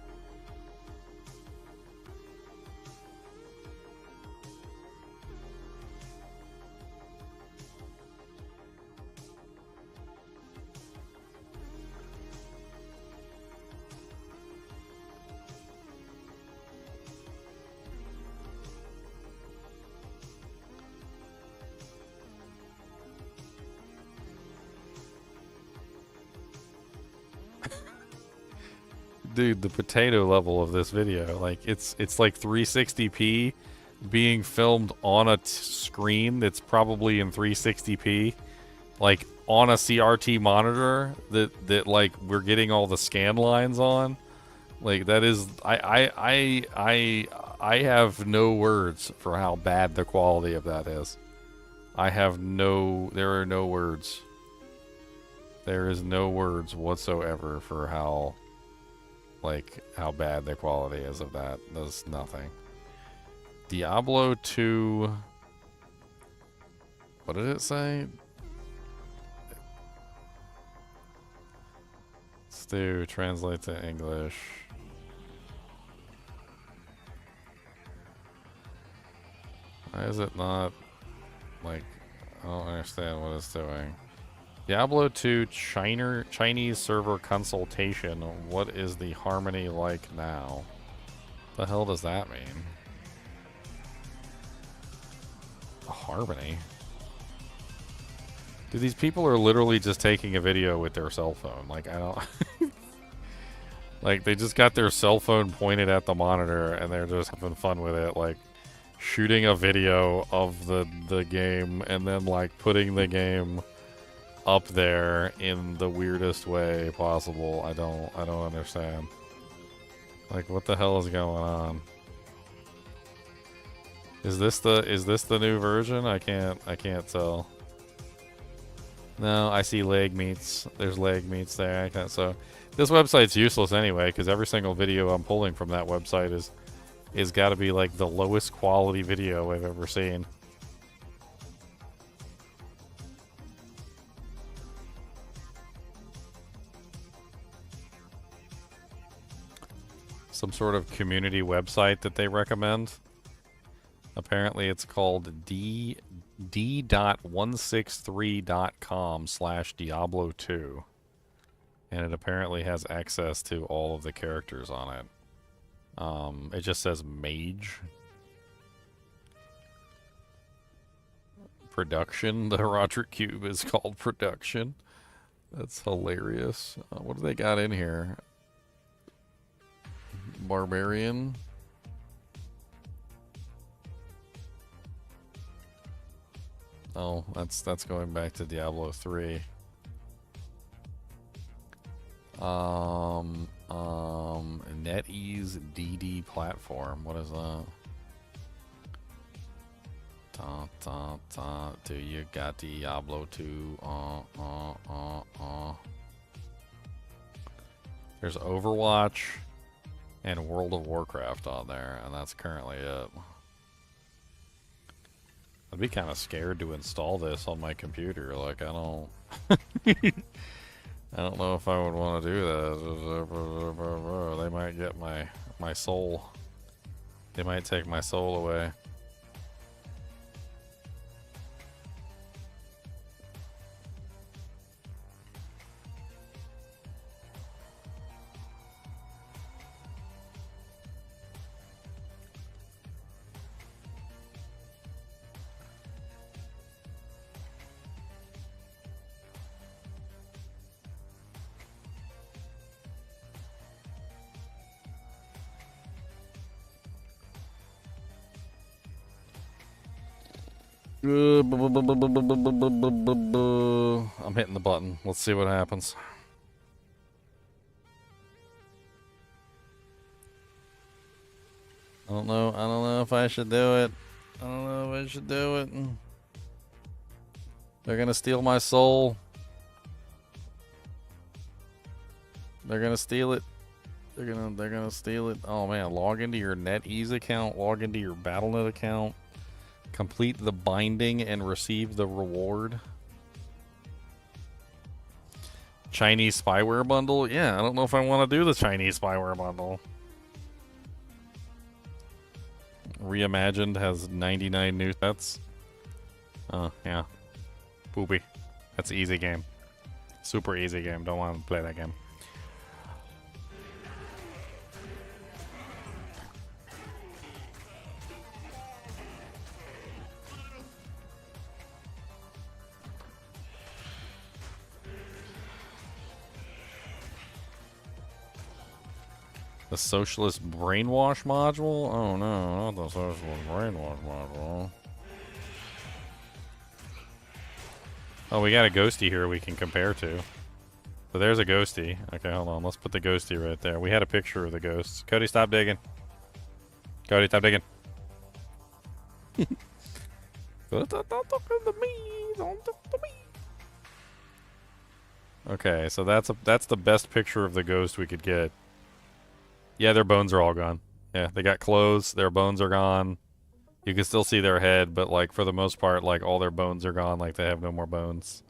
[SPEAKER 5] Dude, the potato level of this video, like it's like 360p being filmed on a screen that's probably in 360p, like on a CRT monitor that like we're getting all the scan lines on. Like that is I have no words for how bad the quality of that is. There are no words. There is no words whatsoever for how bad the quality is of that. There's nothing. Diablo 2. What did it say? Let's do translate to English. Why is it not like I don't understand what it's doing. Diablo 2 Chinese server consultation. What is the harmony like now? The hell does that mean? Harmony? Dude, these people are literally just taking a video with their cell phone. Like, I don't... like, they just got their cell phone pointed at the monitor and they're just having fun with it. Like, shooting a video of the game and then, like, putting the game up there in the weirdest way possible. I don't understand. Like, what the hell is going on? Is this the new version? I can't tell. No, I see leg meats. There's leg meats there. I can't, so this website's useless anyway because every single video I'm pulling from that website is got to be like the lowest quality video I've ever seen. Some sort of community website that they recommend. Apparently it's called d.163.com/Diablo2. And it apparently has access to all of the characters on it. It just says mage. Production. The Roderick Cube is called production. That's hilarious. What do they got in here? Barbarian. Oh, that's going back to Diablo 3. NetEase DD platform. What is that? Do you got Diablo 2? There's Overwatch and World of Warcraft on there, and that's currently it. I'd be kind of scared to install this on my computer. Like, I don't... I don't know if I would want to do that. They might get my soul. They might take my soul away. I'm hitting the button. Let's see what happens. I don't know. I don't know if I should do it. I don't know if I should do it. They're gonna steal my soul. They're gonna steal it. They're gonna steal it. Oh man, log into your NetEase account, log into your BattleNet account, complete the binding and receive the reward. Chinese spyware bundle? Yeah, I don't know if I want to do the Chinese spyware bundle. Reimagined has 99 new sets. Oh, yeah. Poopy. That's an easy game. Super easy game. Don't want to play that game. The socialist brainwash module? Oh no, not the socialist brainwash module. Oh, we got a ghosty here we can compare to. So there's a ghosty. Okay, hold on. Let's put the ghosty right there. We had a picture of the ghosts. Cody, stop digging. Cody, stop digging. Don't talk to me. Don't talk to me. Okay, so that's the best picture of the ghost we could get. Yeah, their bones are all gone. Yeah, they got clothes. Their bones are gone. You can still see their head, but like for the most part, like all their bones are gone. Like they have no more bones.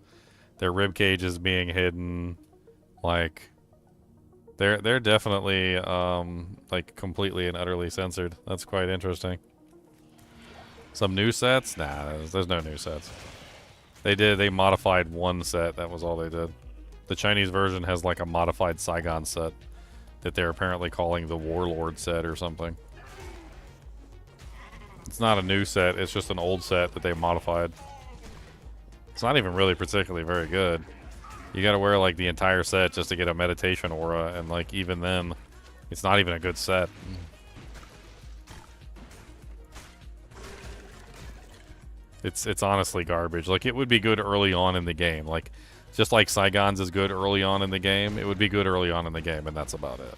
[SPEAKER 5] Their rib cage is being hidden. Like they're definitely like completely and utterly censored. That's quite interesting. Some new sets? Nah, there's no new sets. They modified one set. That was all they did. The Chinese version has like a modified Saigon set that they're apparently calling the Warlord set or something. It's not a new set, it's just an old set that they modified. It's not even really particularly very good. You gotta wear like the entire set just to get a meditation aura, and like even then, it's not even a good set. It's honestly garbage. Like it would be good early on in the game. Like just like Saigon's is good early on in the game, it would be good early on in the game, and that's about it.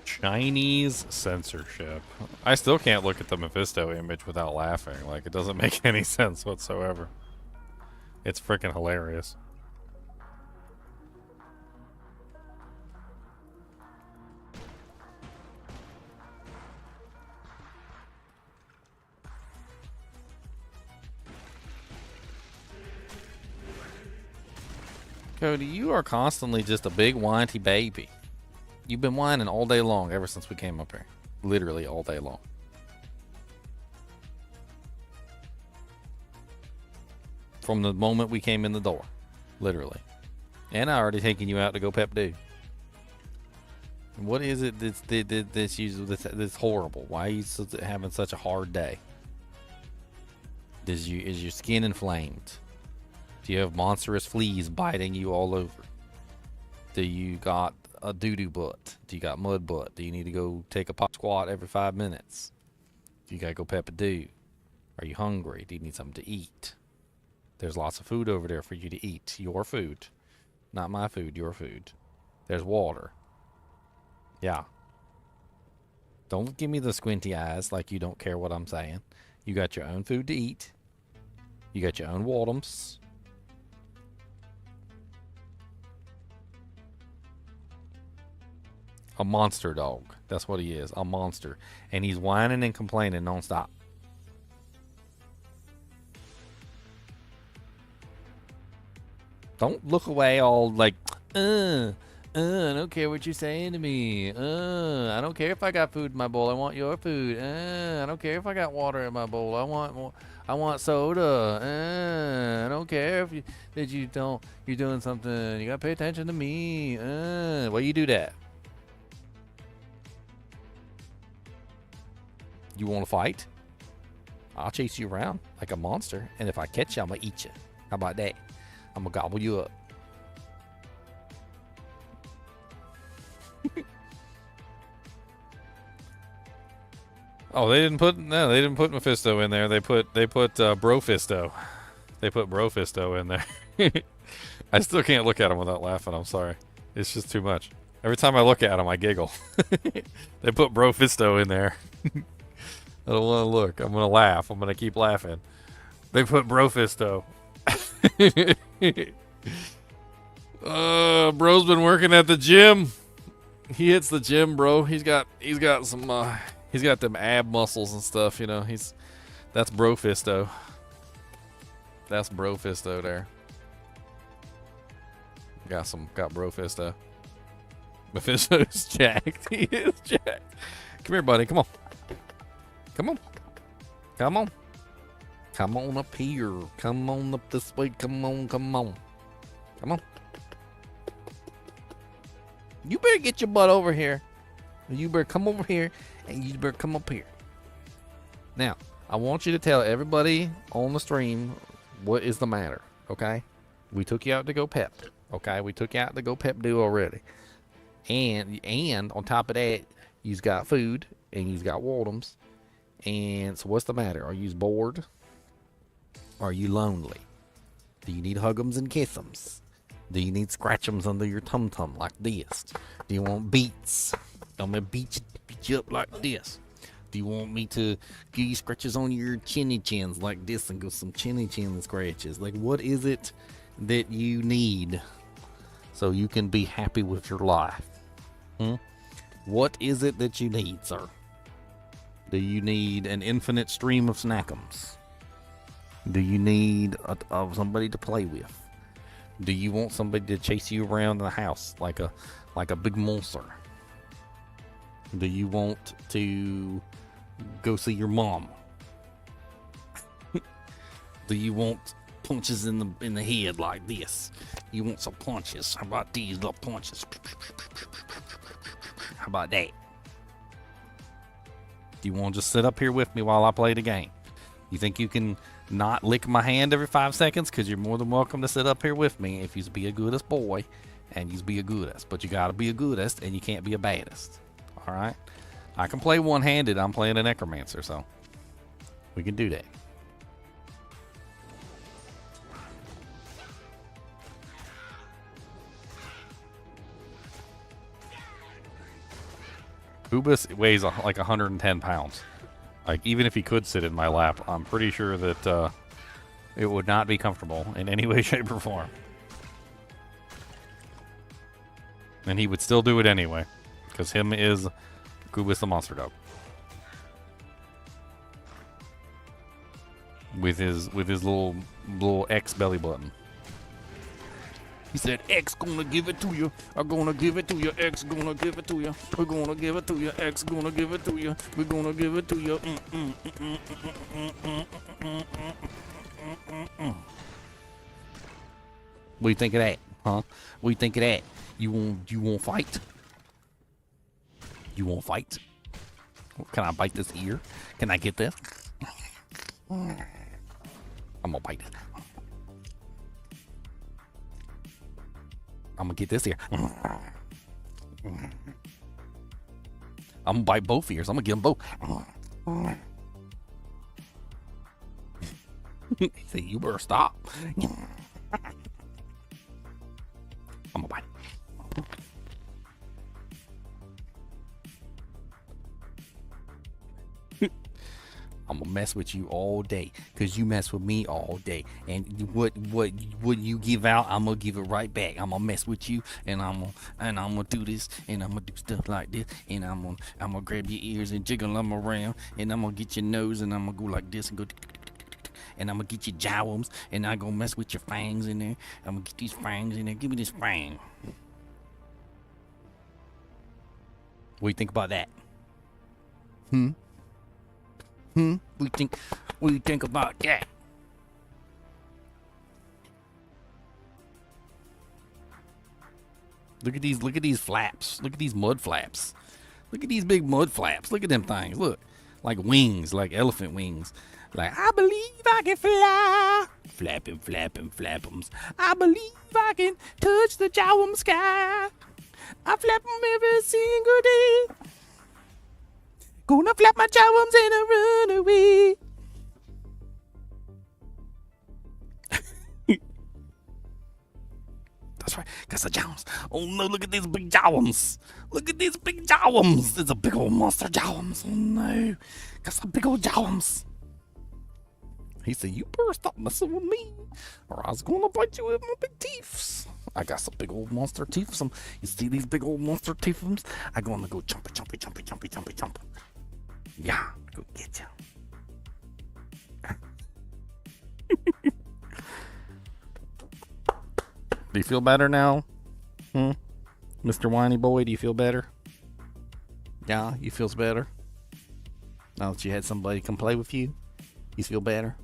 [SPEAKER 5] Chinese censorship. I still can't look at the Mephisto image without laughing. Like, it doesn't make any sense whatsoever. It's freaking hilarious. Cody, you are constantly just a big whiny baby. You've been whining all day long ever since we came up here. Literally all day long. From the moment we came in the door. Literally. And I already taken you out to go pep do. What is it that's horrible? Why are you having such a hard day? Is your skin inflamed? Do you have monstrous fleas biting you all over? Do you got a doo-doo butt? Do you got mud butt? Do you need to go take a pop squat every 5 minutes? Do you gotta go pep-a-do? Are you hungry? Do you need something to eat? There's lots of food over there for you to eat. Your food. Not my food, your food. There's water. Yeah. Don't give me the squinty eyes like you don't care what I'm saying. You got your own food to eat. You got your own watums. A monster dog. That's what he is. A monster. And he's whining and complaining nonstop. Don't look away all like, I don't care what you're saying to me. I don't care if I got food in my bowl. I want your food. I don't care if I got water in my bowl. I want more. I want soda. I don't care if you're doing something. You gotta pay attention to me. Well, you do that.
[SPEAKER 6] You want to fight? I'll chase you around like a monster, and if I catch you, I'm gonna eat you. How about that? I'm gonna gobble you up.
[SPEAKER 5] Oh, they didn't put Mephisto in there. They put Brofisto. They put Brofisto in there. I still can't look at him without laughing. I'm sorry. It's just too much. Every time I look at him, I giggle. They put Brofisto in there. I don't want to look. I'm going to laugh. I'm going to keep laughing. They put Brofisto. Bro's been working at the gym. He hits the gym, bro. He's got some he's got them ab muscles and stuff, you know. That's Brofisto. That's Brofisto there. Got Brofisto. Mephisto's jacked. He is jacked. Come here, buddy. Come on. Come on. Come on. Come on up here. Come on up this way. Come on. Come on. Come on. You better get your butt over here. You better come over here, and you better come up here. Now, I want you to tell everybody on the stream what is the matter, okay? We took you out to go pep, okay? We took you out to go pep do already. And on top of that, you've got food, and you've got Waldums. And so what's the matter? Are you bored? Are you lonely? Do you need hug'ems and kiss'ems? Do you need scratch'ems under your tum-tum like this? Do you want beats? I'm gonna beat you up like this. Do you want me to give you scratches on your chinny chins like this and go some chinny chin scratches? Like, what is it that you need so you can be happy with your life? What is it that you need, sir? Do you need an infinite stream of snackums? Do you need somebody to play with? Do you want somebody to chase you around the house like a big monster? Do you want to go see your mom? Do you want punches in the head like this? You want some punches? How about these little punches? How about that? Do you want to just sit up here with me while I play the game? You think you can not lick my hand every 5 seconds? Because you're more than welcome to sit up here with me if you be a goodest boy and you be a goodest. But you got to be a goodest and you can't be a baddest. All right? I can play one-handed. I'm playing a necromancer, so we can do that. Ubis weighs like 110 pounds. Like, even if he could sit in my lap, I'm pretty sure that it would not be comfortable in any way, shape, or form. And he would still do it anyway, because him is Goobus the monster dog. With his little X belly button. He said, X gonna give it to you. I'm gonna give it to you. X gonna give it to you. We're gonna give it to you. X gonna give it to you. We're gonna give it to you. What do you think of that? Huh? What do you think of that? You want fight? You want fight? Can I bite this ear? Can I get this? I'm gonna bite it. I'm gonna get this ear. I'm gonna bite both ears. I'm gonna get them both. He said, you better stop. I'm gonna bite it. I'm gonna mess with you all day, cause you mess with me all day, and what you give out, I'm gonna give it right back. I'm gonna mess with you, and I'm gonna do this, and I'm gonna do stuff like this, and I'm gonna grab your ears and jiggle them around, and I'm gonna get your nose, and I'm gonna go like this and go, and I'm gonna get your jowls, and I'm gonna mess with your fangs in there. I'm gonna get these fangs in there. Give me this fang. What do you think about that? What do you think about that? Look at these flaps. Look at these mud flaps. Look at these big mud flaps. Look at them things. Look
[SPEAKER 6] like wings, like elephant wings. Like, I believe I can fly. Flapping, flapping, flappums. I believe I can touch the jawum sky. I flap them every single day. Gonna flap my jawums and I run away. That's right, cause the jawums. Oh no, look at these big jawums. Look at these big jawums. There's a big old monster jawums. Oh no, got some big old jawums. He said, you better stop messing with me, or I was gonna bite you with my big teeth. I got some big old monster teeth. You see these big old monster teeth? I'm gonna go jumpy, jumpy, jumpy, jumpy, jumpy, jump. Yeah, go get you. Do you feel better now? Mr. Whiny Boy, do you feel better? Yeah, you feels better? Now that you had somebody come play with you, you feel better?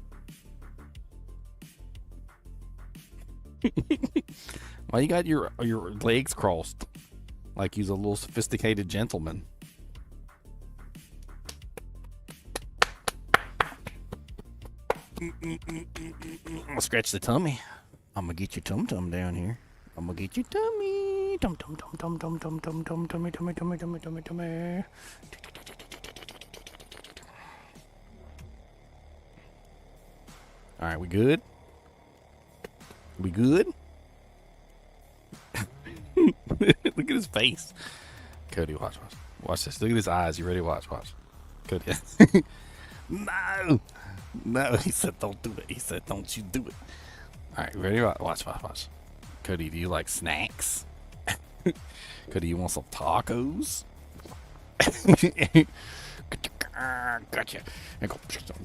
[SPEAKER 6] Why you got your legs crossed? Like he's a little sophisticated gentleman. I'm gonna scratch the tummy. I'm gonna get your tum-tum down here. I'm gonna get your tummy. Tummy. Alright, we good? We good? Look at his face. Cody, watch. Watch this. Look at his eyes. You ready? Watch. Cody. No. He said don't do it. He said don't you do it. Alright, ready? Watch. Cody, do you like snacks? Cody, you want some tacos? Gotcha. And go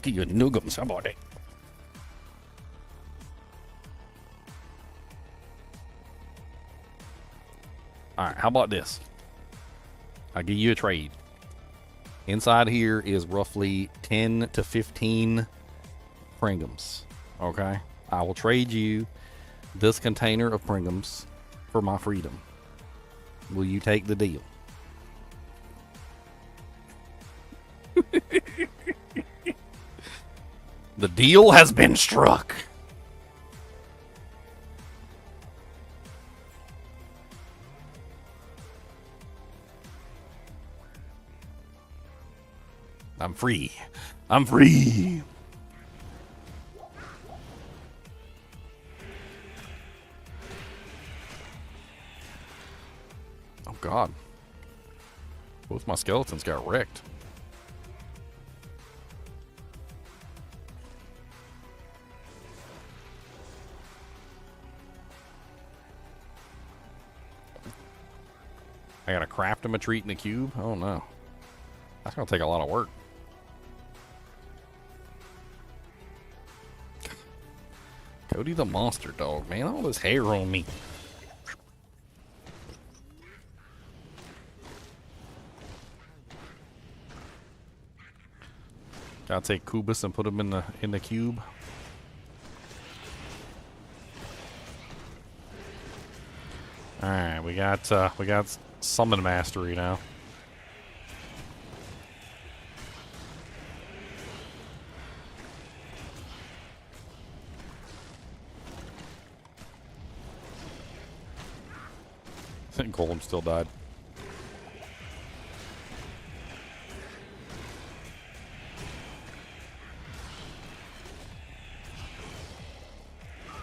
[SPEAKER 6] give you nuggums. How about that? Alright, how about this? I'll give you a trade. Inside here is roughly 10 to 15 Pringums. Okay? I will trade you this container of Pringums for my freedom. Will you take the deal? The deal has been struck. I'm free. Oh God. Both my skeletons got wrecked. I gotta craft him a treat in the cube? Oh no. That's gonna take a lot of work. Cody the monster dog, man. All this hair on me. Gotta take Kubus and put him in the cube. Alright, we got summon mastery now. I think Golem still died.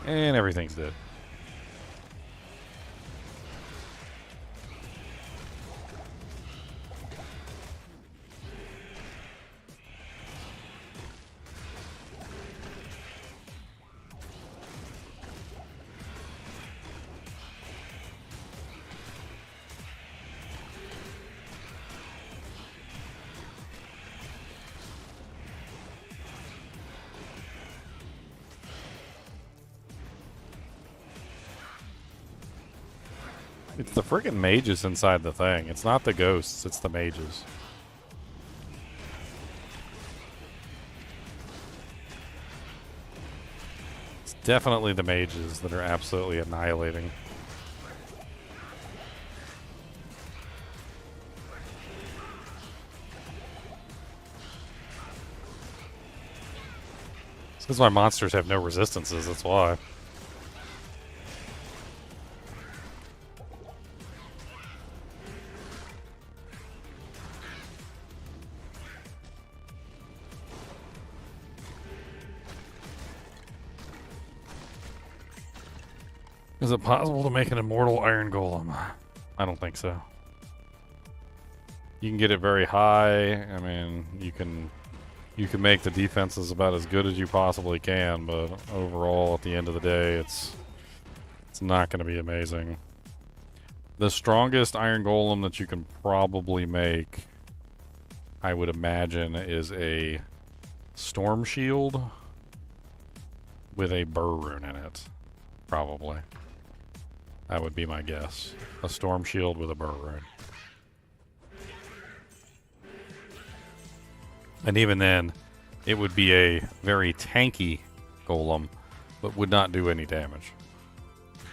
[SPEAKER 6] And everything's dead. It's the friggin' mages inside the thing. It's not the ghosts, it's the mages. It's definitely the mages that are absolutely annihilating.
[SPEAKER 5] That's why monsters have no resistances, that's why. Is it possible to make an immortal iron golem? I don't think so. You can get it very high. I mean, you can make the defenses about as good as you possibly can, but overall, at the end of the day, it's not going to be amazing. The strongest iron golem that you can probably make, I would imagine, is a storm shield with a burr rune in it. Probably. That would be my guess. A storm shield with a burr rune. And even then, it would be a very tanky golem, but would not do any damage.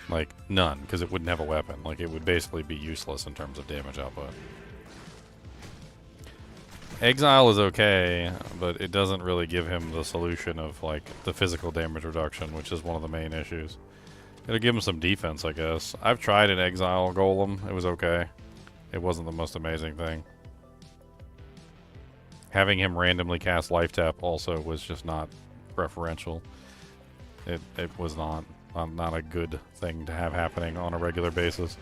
[SPEAKER 5] Like, none, because it wouldn't have a weapon. Like, it would basically be useless in terms of damage output. Exile is okay, but it doesn't really give him the solution of, like, the physical damage reduction, which is one of the main issues. It'll give him some defense, I guess. I've tried an Exile Golem. It was okay. It wasn't the most amazing thing. Having him randomly cast Life Tap also was just not preferential. It was not a good thing to have happening on a regular basis.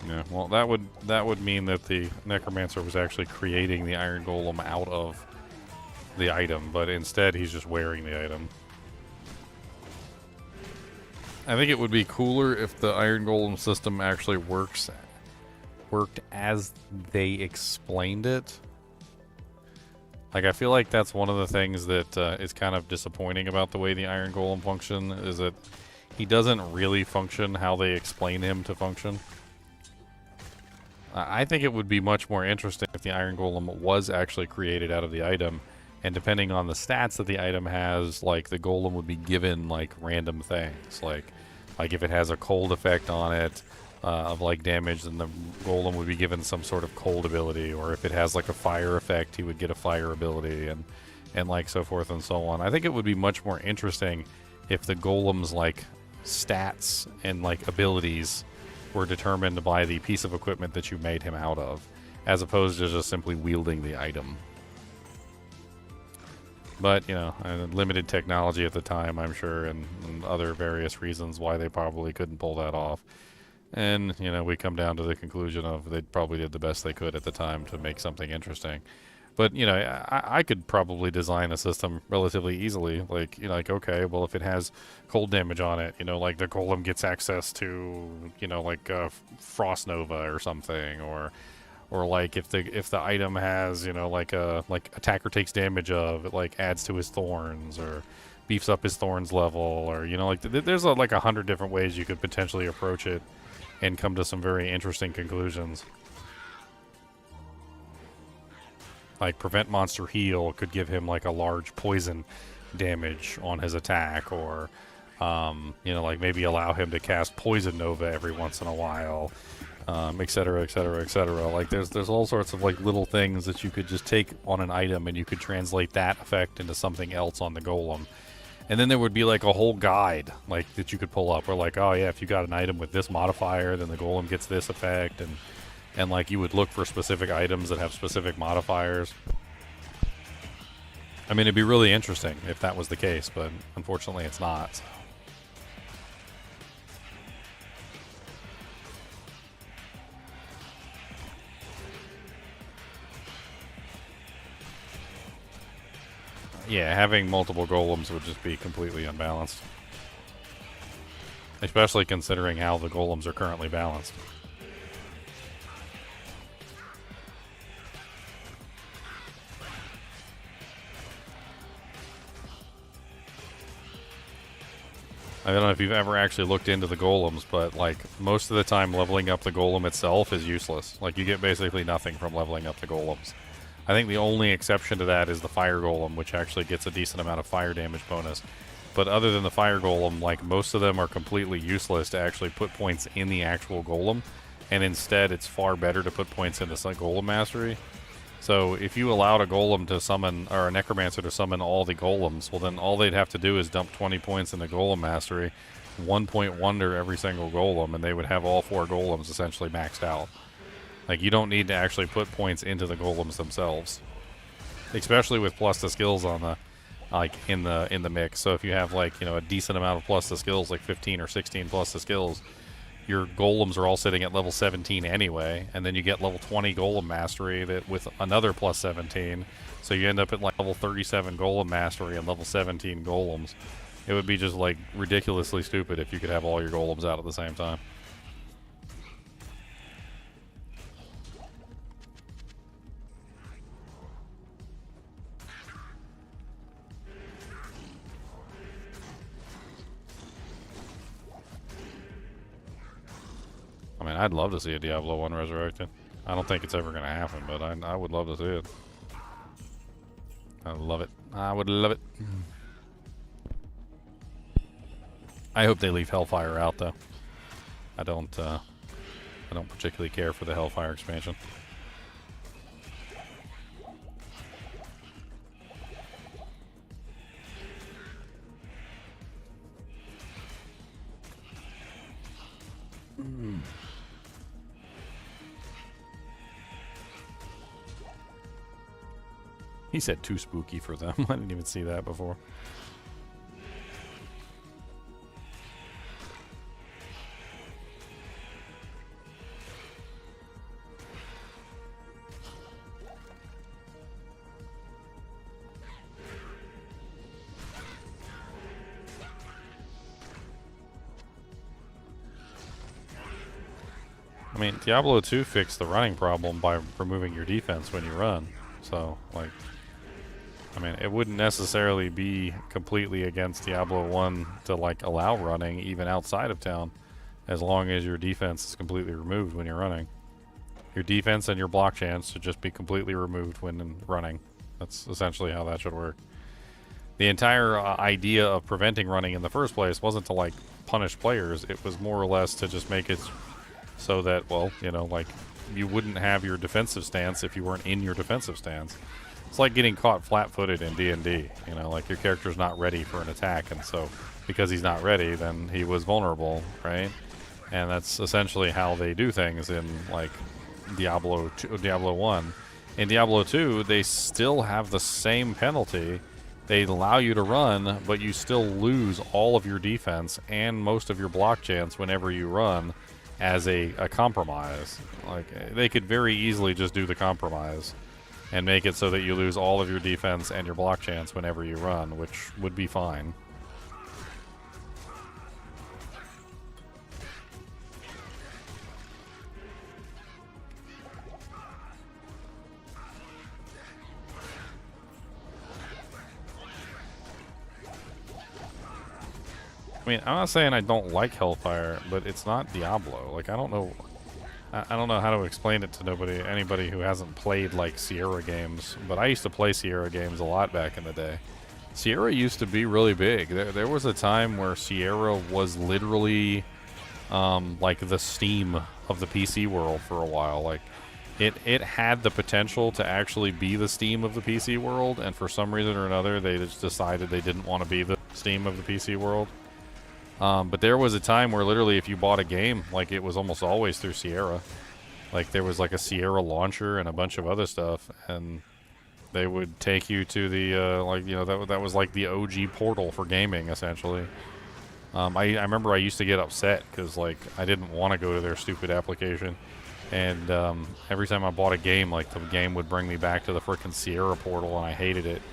[SPEAKER 5] Yeah, well, that would mean that the necromancer was actually creating the iron golem out of the item, but instead he's just wearing the item. I think it would be cooler if the iron golem system actually worked as they explained it. Like, I feel like that's one of the things that is kind of disappointing about the way the iron golem function is that he doesn't really function how they explain him to function. I think it would be much more interesting if the iron golem was actually created out of the item, and depending on the stats that the item has, like, the golem would be given, like, random things. Like if it has a cold effect on it, of, like, damage, then the golem would be given some sort of cold ability, or if it has, like, a fire effect, he would get a fire ability, and like, so forth and so on. I think it would be much more interesting if the golem's, like, stats and, like, abilities were determined by the piece of equipment that you made him out of, as opposed to just simply wielding the item. But, you know, limited technology at the time, I'm sure, and other various reasons why they probably couldn't pull that off. And, you know, we come down to the conclusion of they probably did the best they could at the time to make something interesting. But, you know, I could probably design a system relatively easily. Like, you know, like, okay, well, if it has cold damage on it, you know, like the golem gets access to, you know, like Frost Nova or something, or like if the item has, you know, like attacker takes damage of, it like adds to his thorns or beefs up his thorns level, or, you know, like there's like 100 different ways you could potentially approach it and come to some very interesting conclusions. Like, prevent monster heal could give him, like, a large poison damage on his attack, or, you know, like, maybe allow him to cast Poison Nova every once in a while, et cetera, et cetera, et cetera. Like, there's all sorts of, like, little things that you could just take on an item, and you could translate that effect into something else on the golem. And then there would be, like, a whole guide, like, that you could pull up, where, like, oh, yeah, if you got an item with this modifier, then the golem gets this effect, and like, you would look for specific items that have specific modifiers. I mean, it'd be really interesting if that was the case, but unfortunately it's not. Yeah, having multiple golems would just be completely unbalanced. Especially considering how the golems are currently balanced. I don't know if you've ever actually looked into the golems, but like most of the time leveling up the golem itself is useless. Like you get basically nothing from leveling up the golems. I think the only exception to that is the fire golem, which actually gets a decent amount of fire damage bonus. But other than the fire golem, like most of them are completely useless to actually put points in the actual golem, and instead it's far better to put points into golem mastery. So if you allowed a golem to summon, or a necromancer to summon all the golems, well then all they'd have to do is dump 20 points into golem mastery, 1 point wonder every single golem, and they would have all 4 golems essentially maxed out. Like you don't need to actually put points into the golems themselves, especially with plus the skills on the, like in the mix. So if you have like, you know, a decent amount of plus the skills, like 15 or 16 plus the skills, your golems are all sitting at level 17 anyway, and then you get level 20 golem mastery that with another plus 17, so you end up at like level 37 golem mastery and level 17 golems. It would be just like ridiculously stupid if you could have all your golems out at the same time. I mean, I'd love to see a Diablo 1 Resurrected. I don't think it's ever going to happen, but I would love to see it. I love it. I would love it. I hope they leave Hellfire out, though. I don't particularly care for the Hellfire expansion. He said too spooky for them. I didn't even see that before. I mean, Diablo 2 fixed the running problem by removing your defense when you run. So, like, I mean, it wouldn't necessarily be completely against Diablo 1 to, like, allow running even outside of town, as long as your defense is completely removed when you're running. Your defense and your block chance should just be completely removed when running. That's essentially how that should work. The entire idea of preventing running in the first place wasn't to, like, punish players. It was more or less to just make it so that, well, you know, like, you wouldn't have your defensive stance if you weren't in your defensive stance. It's like getting caught flat-footed in D&D. You know, like your character's not ready for an attack, and so because he's not ready, then he was vulnerable, right? And that's essentially how they do things in, like, Diablo 1. In Diablo 2, they still have the same penalty. They allow you to run, but you still lose all of your defense and most of your block chance whenever you run as a compromise. Like, they could very easily just do the compromise and make it so that you lose all of your defense and your block chance whenever you run, which would be fine. I mean, I'm not saying I don't like Hellfire, but it's not Diablo. Like, I don't know how to explain it to anybody who hasn't played, like, Sierra games, but I used to play Sierra games a lot back in the day. Sierra used to be really big. There was a time where Sierra was literally, like, the Steam of the PC world for a while. Like, it had the potential to actually be the Steam of the PC world, and for some reason or another, they just decided they didn't want to be the Steam of the PC world. But there was a time where literally if you bought a game, like, it was almost always through Sierra. Like, there was like a Sierra launcher and a bunch of other stuff, and they would take you to the, like, you know, that was like the OG portal for gaming, essentially. I remember I used to get upset because, like, I didn't want to go to their stupid application. And every time I bought a game, like, the game would bring me back to the frickin' Sierra portal, and I hated it.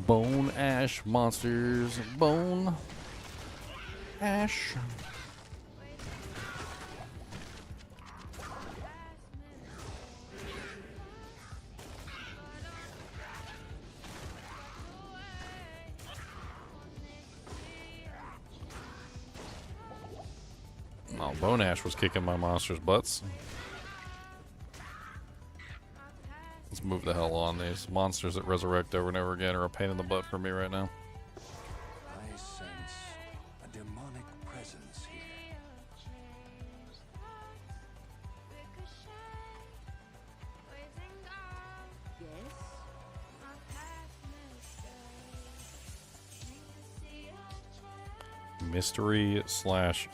[SPEAKER 5] Bone ash monsters. Bone ash. Oh, Bone Ash was kicking my monsters' butts. Let's move the hell on. These monsters that resurrect over and over again are a pain in the butt for me right now.
[SPEAKER 2] I sense a demonic presence here.
[SPEAKER 5] Mystery /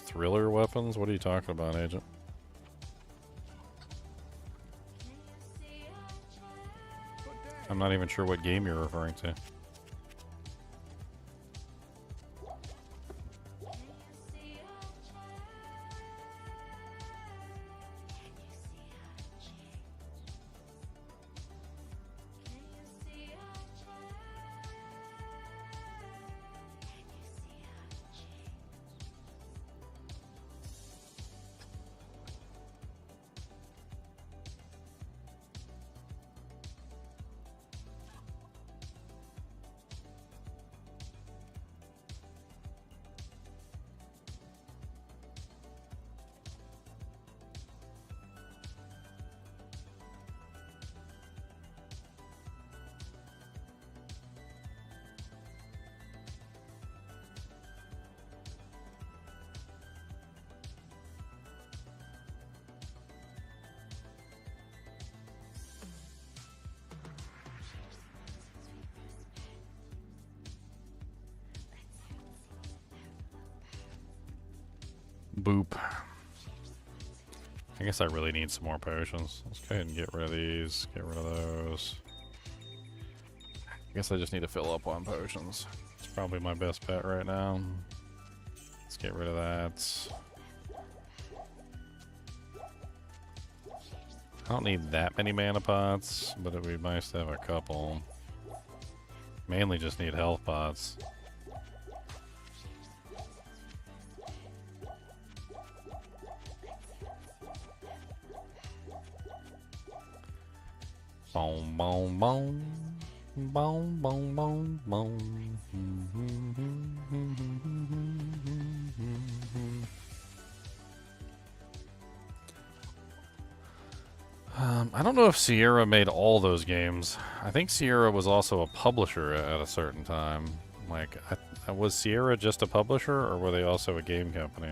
[SPEAKER 5] thriller weapons? What are you talking about, Agent? I'm not even sure what game you're referring to. Boop. I guess I really need some more potions. Let's go ahead and get rid of these. Get rid of those. I guess I just need to fill up on potions. It's probably my best bet right now. Let's get rid of that. I don't need that many mana pots, but it'd be nice to have a couple. Mainly just need health pots. Boom, boom, boom. Boom, boom, boom, boom. I don't know if Sierra made all those games. I think Sierra was also a publisher at a certain time. Like, was Sierra just a publisher, or were they also a game company?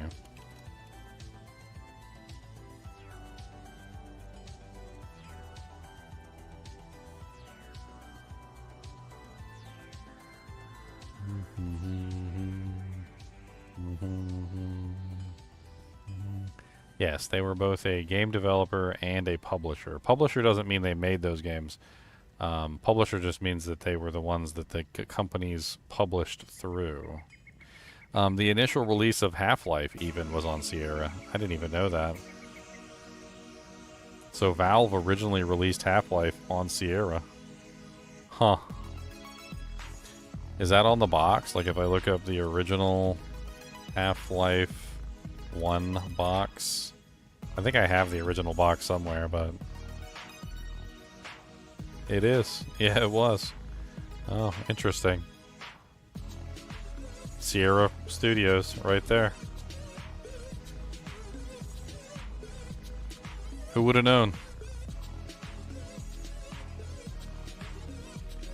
[SPEAKER 5] Yes, they were both a game developer and a publisher. Publisher doesn't mean they made those games. Publisher just means that they were the ones that the companies published through. The initial release of Half-Life even was on Sierra. I didn't even know that. So Valve originally released Half-Life on Sierra. Huh. Is that on the box? Like if I look up the original Half-Life 1 box. I think I have the original box somewhere, but it is. Yeah, it was. Oh, interesting. Sierra Studios right there. Who would have known?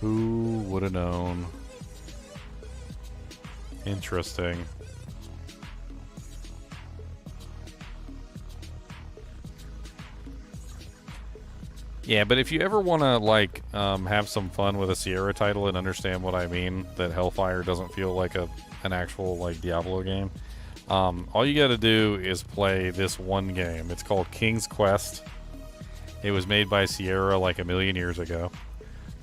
[SPEAKER 5] Who would have known? Interesting. Yeah, but if you ever want to, like, have some fun with a Sierra title and understand what I mean, that Hellfire doesn't feel like an actual, like, Diablo game, all you gotta do is play this one game. It's called King's Quest. It was made by Sierra, like, a million years ago.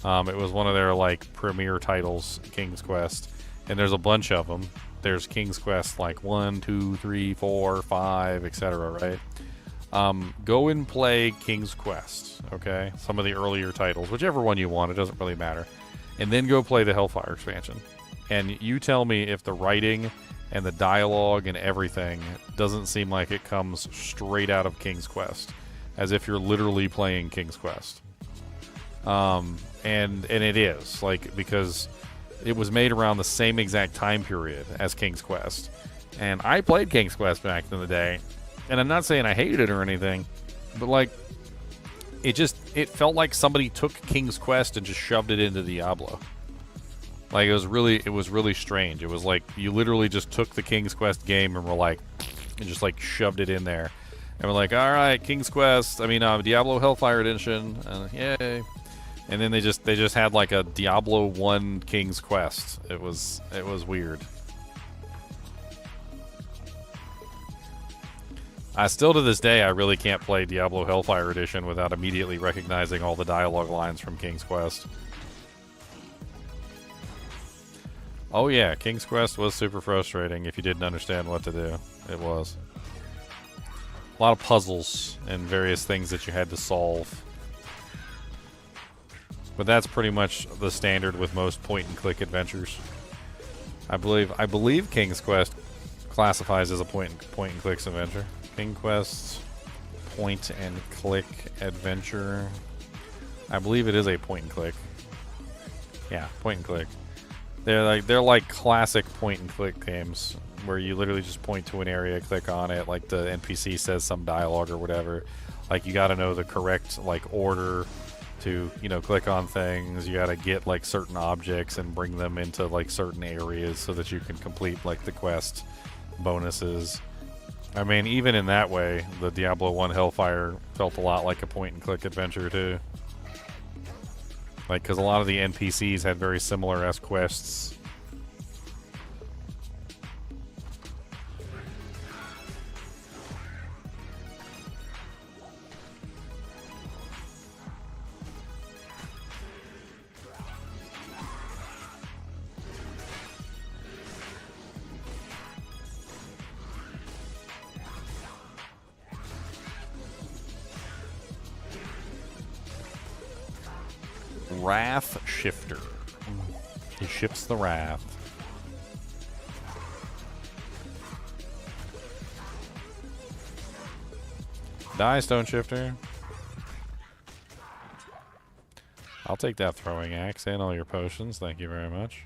[SPEAKER 5] It was one of their, like, premier titles, King's Quest. And there's a bunch of them. There's King's Quest, like, 1, 2, 3, 4, 5, etc., right? Go and play King's Quest, okay? Some of the earlier titles, whichever one you want, it doesn't really matter. and then go play the Hellfire expansion. And you tell me if the writing and the dialogue and everything doesn't seem like it comes straight out of King's Quest, as if you're literally playing King's Quest. And it is, like, because it was made around the same exact time period as King's Quest. And I played King's Quest back in the day, and I'm not saying I hated it or anything, but, like, it felt like somebody took King's Quest and just shoved it into Diablo. Like, it was really strange. It was like you literally just took the King's Quest game and were like, and just like shoved it in there, and we're like, all right, King's Quest. I mean, Diablo Hellfire Edition, yay! And then they just had like a Diablo 1 King's Quest. It was weird. I still to this day I really can't play Diablo Hellfire Edition without immediately recognizing all the dialogue lines from King's Quest. Oh yeah, King's Quest was super frustrating if you didn't understand what to do. It was. A lot of puzzles and various things that you had to solve. But that's pretty much the standard with most point-and-click adventures. I believe King's Quest classifies as a point-and-click adventure. King Quest point-and-click adventure. I believe it is a point-and-click. Yeah, point-and-click. They're like classic point-and-click games where you literally just point to an area, click on it, like the NPC says some dialogue or whatever. Like, you got to know the correct like order to, you know, click on things. You got to get like certain objects and bring them into like certain areas so that you can complete like the quest bonuses. I mean, even in that way, the Diablo 1 Hellfire felt a lot like a point-and-click adventure too. Like, because a lot of the NPCs had very similar-esque quests. Wrath Shifter. He shifts the wrath. Die, Stone Shifter. I'll take that throwing axe and all your potions. Thank you very much.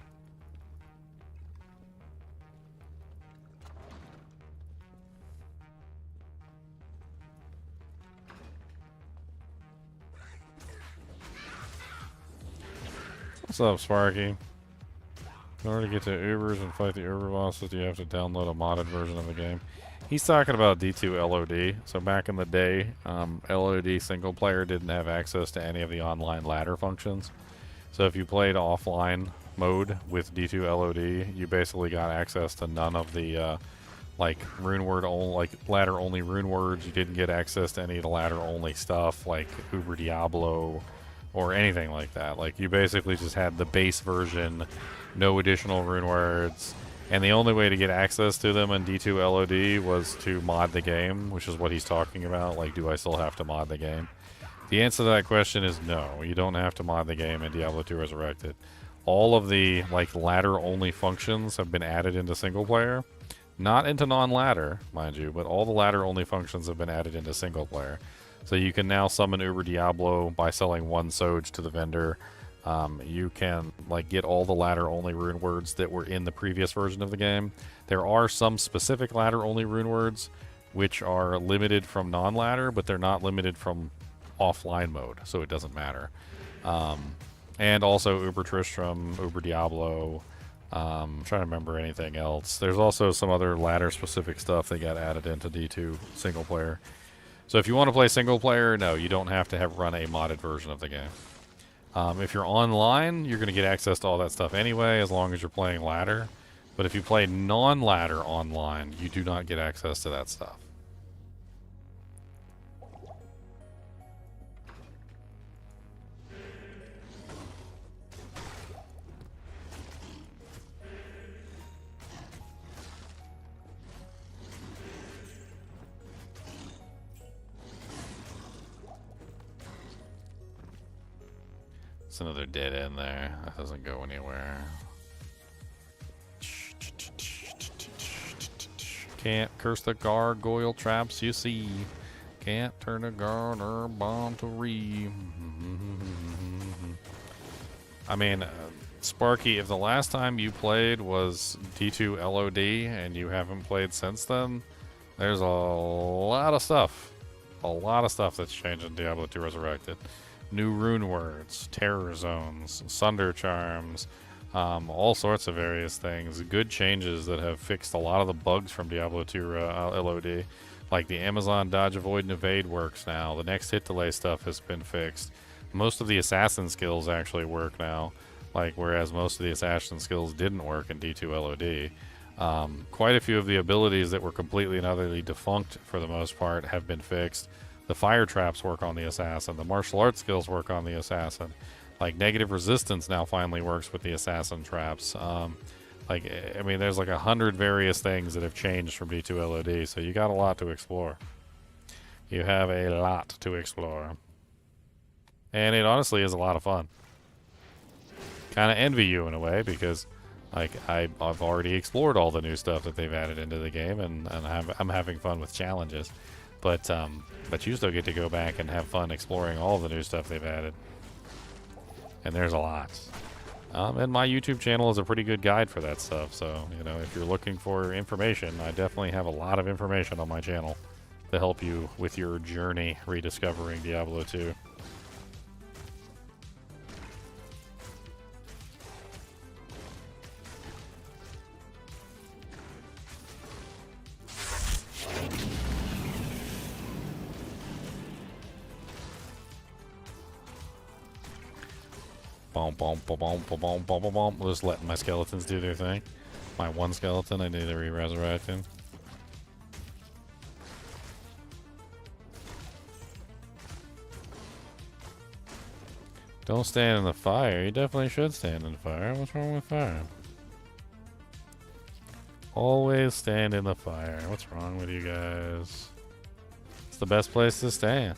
[SPEAKER 5] What's up, Sparky? In order to get to Ubers and fight the Uber bosses, you have to download a modded version of the game. He's talking about D2 LOD. So back in the day, LOD single player didn't have access to any of the online ladder functions. So if you played offline mode with D2 LOD, you basically got access to none of the like ladder only rune words. You didn't get access to any of the ladder only stuff like Uber Diablo or anything like that. Like, you basically just had the base version, no additional rune words, and the only way to get access to them in D2 LOD was to mod the game, which is what he's talking about. Like, do I still have to mod the game? The answer to that question is no. You don't have to mod the game in Diablo 2 Resurrected. All of the like ladder only functions have been added into single player, not into non-ladder, mind you, but all the ladder only functions have been added into single player. So you can now summon Uber Diablo by selling one Soj to the vendor. You can like get all the ladder only rune words that were in the previous version of the game. There are some specific ladder only rune words which are limited from non-ladder, but they're not limited from offline mode, so it doesn't matter. And also Uber Tristram, Uber Diablo. I'm trying to remember anything else. There's also some other ladder specific stuff that got added into D2 single player. So if you want to play single player, no, you don't have to have run a modded version of the game. If you're online, you're going to get access to all that stuff anyway, as long as you're playing ladder. But if you play non-ladder online, you do not get access to that stuff. It's another dead end there. That doesn't go anywhere. Can't curse the gargoyle traps you see. Can't turn a garter bomb to re. I mean, Sparky, if the last time you played was D2 LOD and you haven't played since then, there's a lot of stuff. A lot of stuff that's changed in Diablo 2 Resurrected. New Runewords, Terror Zones, Sunder Charms, all sorts of various things. Good changes that have fixed a lot of the bugs from Diablo 2 LOD. Like the Amazon dodge, avoid, and evade works now. The next hit delay stuff has been fixed. Most of the assassin skills actually work now. Like, whereas most of the assassin skills didn't work in D2 LOD. Quite a few of the abilities that were completely and utterly defunct for the most part have been fixed. The fire traps work on the assassin. The martial arts skills work on the assassin. Like, negative resistance now finally works with the assassin traps. Like, I mean, there's like 100 various things that have changed from D2 LOD, so you got a lot to explore. You have a lot to explore. And it honestly is a lot of fun. Kind of envy you in a way, because like I've already explored all the new stuff that they've added into the game, and I'm having fun with challenges. But you still get to go back and have fun exploring all the new stuff they've added. And there's a lot. And my YouTube channel is a pretty good guide for that stuff. So, you know, if you're looking for information, I definitely have a lot of information on my channel to help you with your journey rediscovering Diablo 2. Boom, boom, boom, boom, boom, boom, boom, boom, boom. Just letting my skeletons do their thing. My one skeleton, I need to re-resurrect him. Don't stand in the fire. You definitely should stand in the fire. What's wrong with fire? Always stand in the fire. What's wrong with you guys? It's the best place to stand.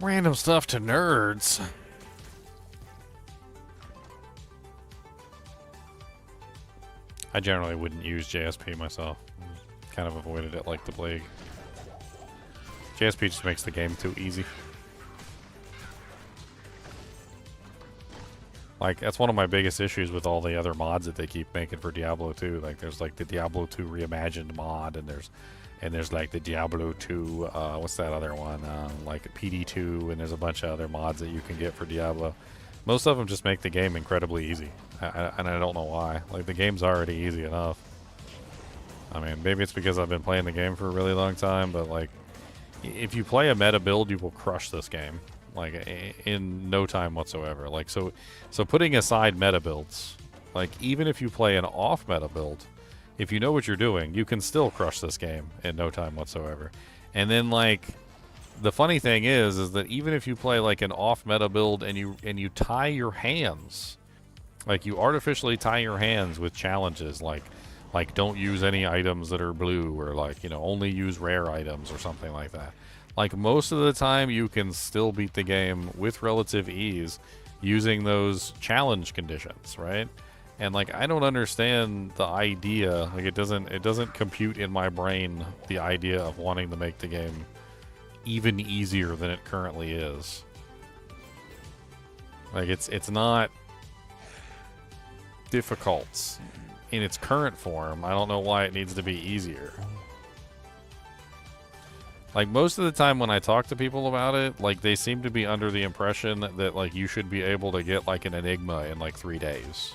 [SPEAKER 5] Random stuff to nerds. I generally wouldn't use JSP myself. Kind of avoided it like the plague. JSP just makes the game too easy. Like, that's one of my biggest issues with all the other mods that they keep making for Diablo 2. Like, there's like the Diablo 2 Reimagined mod, and there's like the Diablo 2, what's that other one? Like PD2, and there's a bunch of other mods that you can get for Diablo. Most of them just make the game incredibly easy, and I don't know why. Like, the game's already easy enough. I mean, maybe it's because I've been playing the game for a really long time, but like, if you play a meta build, you will crush this game. Like, in no time whatsoever. Like, so putting aside meta builds, like, even if you play an off meta build, if you know what you're doing, you can still crush this game in no time whatsoever. And then, like, the funny thing is that even if you play like an off meta build and you tie your hands, like, you artificially tie your hands with challenges, like don't use any items that are blue, or like, you know, only use rare items or something like that. Like, most of the time you can still beat the game with relative ease using those challenge conditions, right? And like, I don't understand the idea. Like, it doesn't compute in my brain the idea of wanting to make the game even easier than it currently is. Like, it's not difficult in its current form. I don't know why it needs to be easier. Like, most of the time when I talk to people about it, like, they seem to be under the impression that like, you should be able to get like an enigma in like 3 days.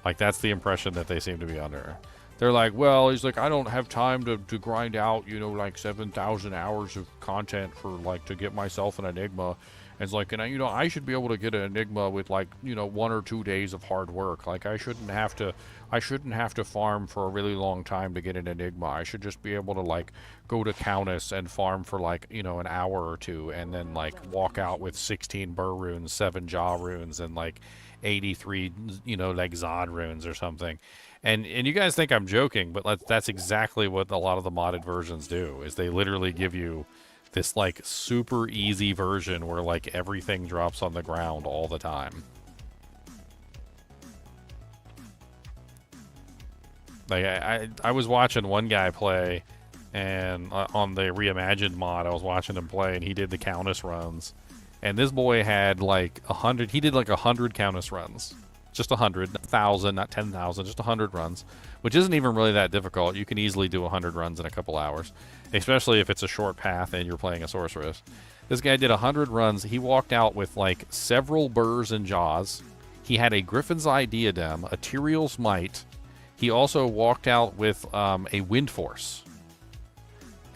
[SPEAKER 5] Like, that's the impression that they seem to be under. They're like, well, he's like, I don't have time to grind out, you know, like 7,000 hours of content for like to get myself an enigma. It's like, and I should be able to get an enigma with like, 1 or 2 days of hard work. Like I shouldn't have to farm for a really long time to get an enigma. I should just be able to like go to Countess and farm for like, an hour or two, and then like walk out with 16 Burr runes, 7 Jaw runes, and like 83, like Zod runes or something. And you guys think I'm joking, but that's exactly what a lot of the modded versions do, is they literally give you this like super easy version where like everything drops on the ground all the time. Like I was watching one guy play, and on the reimagined mod, I was watching him play, and he did the Countess runs, and this boy had like 100. He did like 100 Countess runs, just 100, not 1,000, not 10,000, just 100 runs, which isn't even really that difficult. You can easily do 100 runs in a couple hours, especially if it's a short path and you're playing a sorceress. This guy did 100 runs. He walked out with like several Burrs and Jaws. He had a Griffin's Eye diadem, a Tyrael's Might. He also walked out with a Wind Force.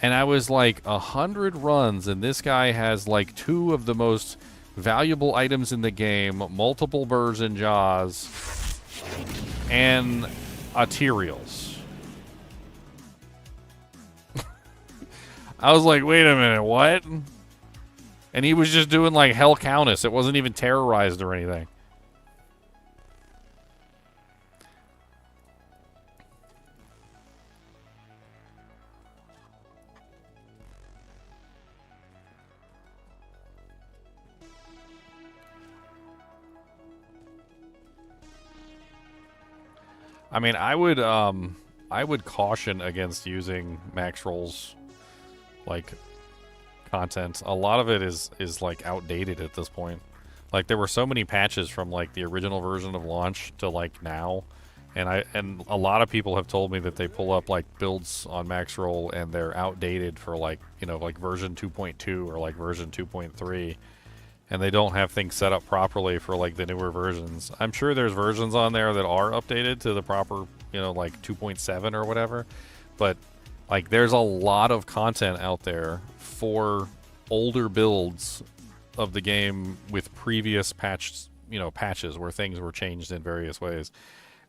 [SPEAKER 5] And I was like, 100 runs, and this guy has like 2 of the most valuable items in the game, multiple Burrs and Jaws, and a Tyrael's. I was like, wait a minute, what? And he was just doing like Hell Countess. It wasn't even terrorized or anything. I mean, I would caution against using max rolls like content. A lot of it is like outdated at this point. Like there were so many patches from like the original version of launch to like now, and a lot of people have told me that they pull up like builds on max roll and they're outdated for like, like version 2.2 or like version 2.3. And they don't have things set up properly for like the newer versions. I'm sure there's versions on there that are updated to the proper, like 2.7 or whatever. But like there's a lot of content out there for older builds of the game with previous patches where things were changed in various ways.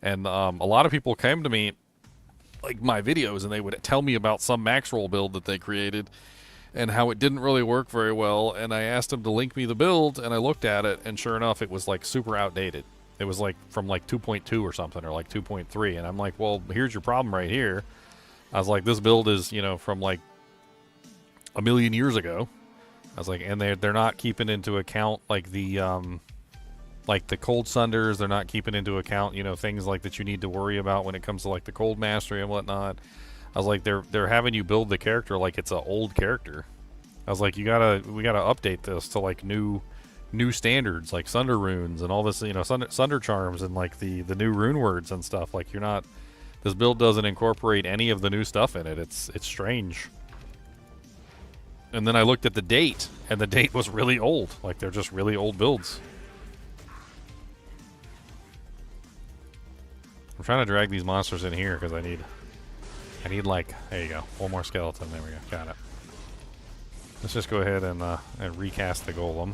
[SPEAKER 5] And a lot of people came to me, like my videos, and they would tell me about some max roll build that they created and how it didn't really work very well, and I asked him to link me the build, and I looked at it, and sure enough, it was like super outdated. It was like from like 2.2 or something, or like 2.3, and I'm like, well, here's your problem right here. I was like, this build is, from like a million years ago. I was like, and they're not keeping into account like the cold sunders. They're not keeping into account, things like that you need to worry about when it comes to like the cold mastery and whatnot. I was like, they're having you build the character like it's an old character. I was like, we gotta update this to like new standards, like Sunder runes and all this, Sunder charms and like the new Runewords and stuff. Like this build doesn't incorporate any of the new stuff in it. It's strange. And then I looked at the date, and the date was really old. Like they're just really old builds. I'm trying to drag these monsters in here because I need like, there you go, one more skeleton. There we go, got it. Let's just go ahead and recast the golem.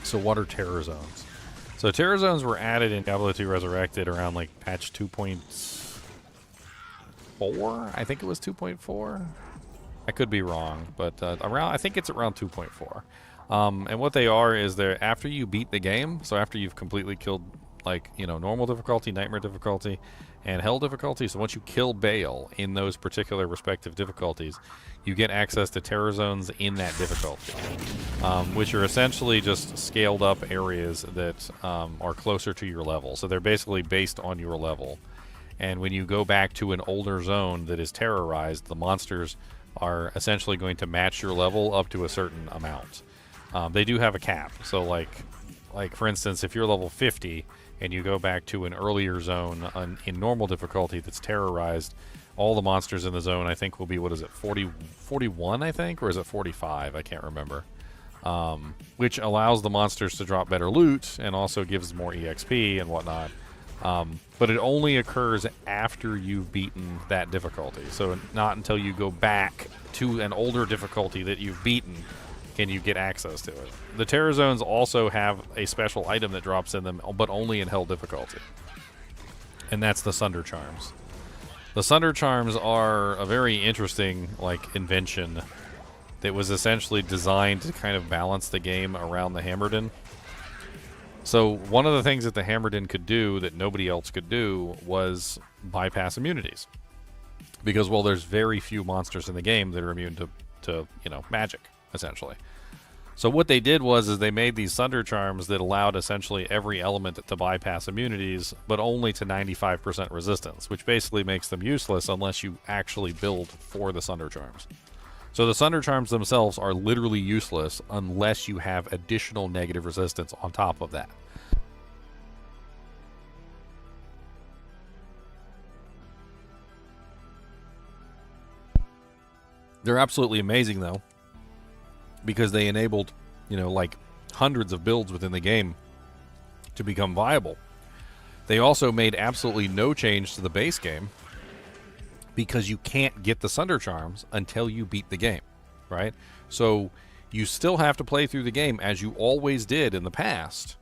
[SPEAKER 5] So what are terror zones? So terror zones were added in Diablo 2 Resurrected around like patch 2.4. I think it was 2.4. I could be wrong, but I think it's around 2.4. And what they are is they're after you beat the game. So after you've completely killed like normal difficulty, nightmare difficulty, and hell difficulty. So once you kill Baal in those particular respective difficulties, you get access to terror zones in that difficulty, which are essentially just scaled up areas that are closer to your level. So they're basically based on your level. And when you go back to an older zone that is terrorized, the monsters are essentially going to match your level up to a certain amount. They do have a cap. So like for instance, if you're level 50 and you go back to an earlier zone in normal difficulty that's terrorized, all the monsters in the zone, I think, will be, what is it, 41, I think? Or is it 45? I can't remember. Which allows the monsters to drop better loot and also gives more EXP and whatnot. But it only occurs after you've beaten that difficulty. So not until you go back to an older difficulty that you've beaten can you get access to it. The Terror Zones also have a special item that drops in them, but only in Hell difficulty. And that's the Sunder Charms. The Sunder Charms are a very interesting, like, invention that was essentially designed to kind of balance the game around the Hammerdin. So one of the things that the Hammerdin could do that nobody else could do was bypass immunities. Because, well, there's very few monsters in the game that are immune to you know, magic, essentially. So what they did was they made these Sunder Charms that allowed essentially every element to bypass immunities, but only to 95% resistance, which basically makes them useless unless you actually build for the Sunder Charms. So the Sunder Charms themselves are literally useless unless you have additional negative resistance on top of that. They're absolutely amazing, though, because they enabled, you know, like hundreds of builds within the game to become viable. They also made absolutely no change to the base game because you can't get the Sunder Charms until you beat the game, right? So you still have to play through the game as you always did in the past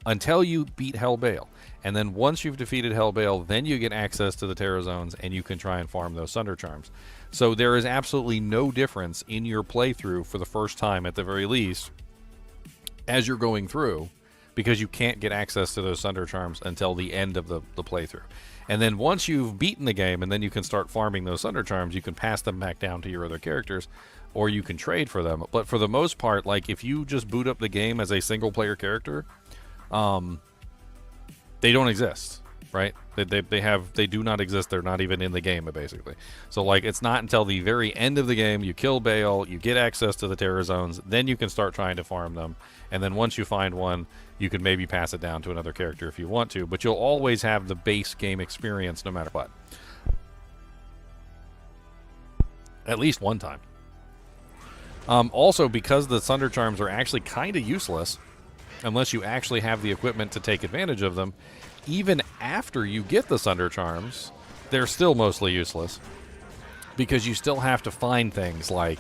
[SPEAKER 5] until you beat Hellbale. And then once you've defeated Hellbale, then you get access to the Terror Zones and you can try and farm those Sunder Charms. So there is absolutely no difference in your playthrough for the first time, at the very least, as you're going through, because you can't get access to those Sunder Charms until the end of the playthrough. And then once you've beaten the game and then you can start farming those Sunder Charms, you can pass them back down to your other characters, or you can trade for them. But for the most part, like, if you just boot up the game as a single-player character, they don't exist, right? They do not exist. They're not even in the game, basically. So, like, it's not until the very end of the game you kill Bale, you get access to the Terror Zones, then you can start trying to farm them. And then once you find one, you can maybe pass it down to another character if you want to. But you'll always have the base game experience no matter what. At least one time. Also, because the Sunder Charms are actually kind of useless, unless you actually have the equipment to take advantage of them, even after you get the Sunder Charms, they're still mostly useless. Because you still have to find things like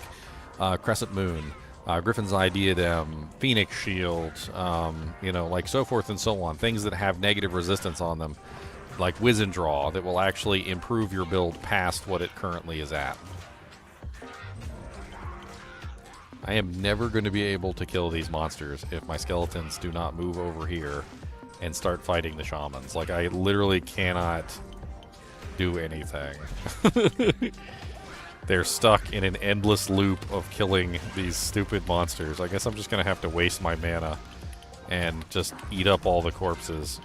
[SPEAKER 5] Crescent Moon, Griffin's Eye Diadem, Phoenix Shield, you know, like so forth and so on. Things that have negative resistance on them, like Wizened Draw, that will actually improve your build past what it currently is at. I am never going to be able to kill these monsters if my skeletons do not move over here and start fighting the shamans. Like, I literally cannot do anything. They're stuck in an endless loop of killing these stupid monsters. I guess I'm just going to have to waste my mana and just eat up all the corpses.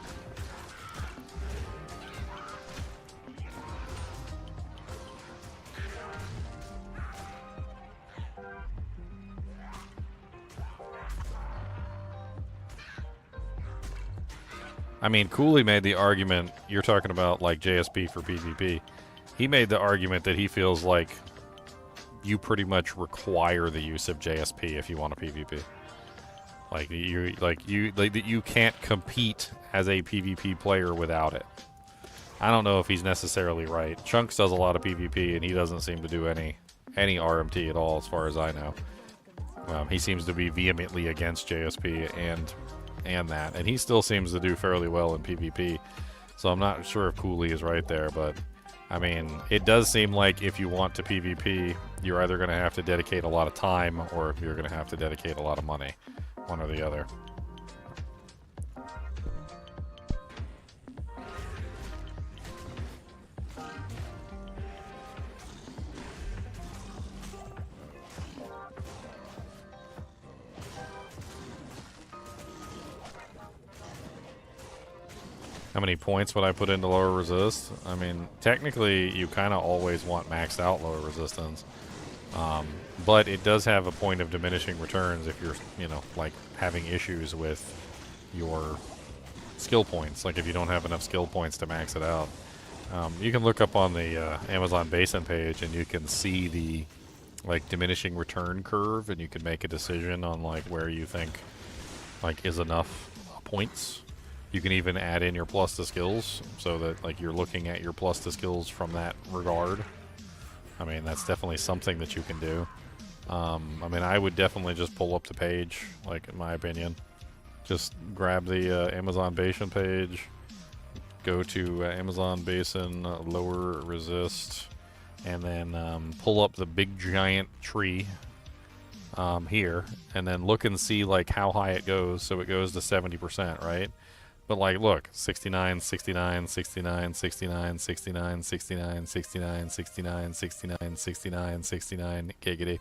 [SPEAKER 5] I mean, Cooley made the argument, you're talking about like JSP for PvP. He made the argument that he feels like you pretty much require the use of JSP if you want a PvP. You can't compete as a PvP player without it. I don't know if he's necessarily right. Chunks does a lot of PvP and he doesn't seem to do any RMT at all, as far as I know. He seems to be vehemently against JSP and that, and he still seems to do fairly well in PvP, so I'm not sure if Cooley is right there, but I mean, it does seem like if you want to PvP, you're either going to have to dedicate a lot of time or you're going to have to dedicate a lot of money, one or the other. How many points would I put into lower resist? I mean, technically, you kind of always want maxed out lower resistance. But it does have a point of diminishing returns if you're, you know, like having issues with your skill points. Like if you don't have enough skill points to max it out. You can look up on the Amazon Basin page, and you can see the like diminishing return curve, and you can make a decision on like where you think like is enough points. You can even add in your plus to skills, so that like you're looking at your plus to skills from that regard. I mean, that's definitely something that you can do. I mean, I would definitely just pull up the page, like in my opinion. Just grab the Amazon Basin page, go to Amazon Basin, lower resist, and then pull up the big giant tree here, and then look and see like how high it goes. So it goes to 70%, right? But like, look, 69, 69, 69, 69, 69, 69, 69, 69, 69, 69, 69, giggity.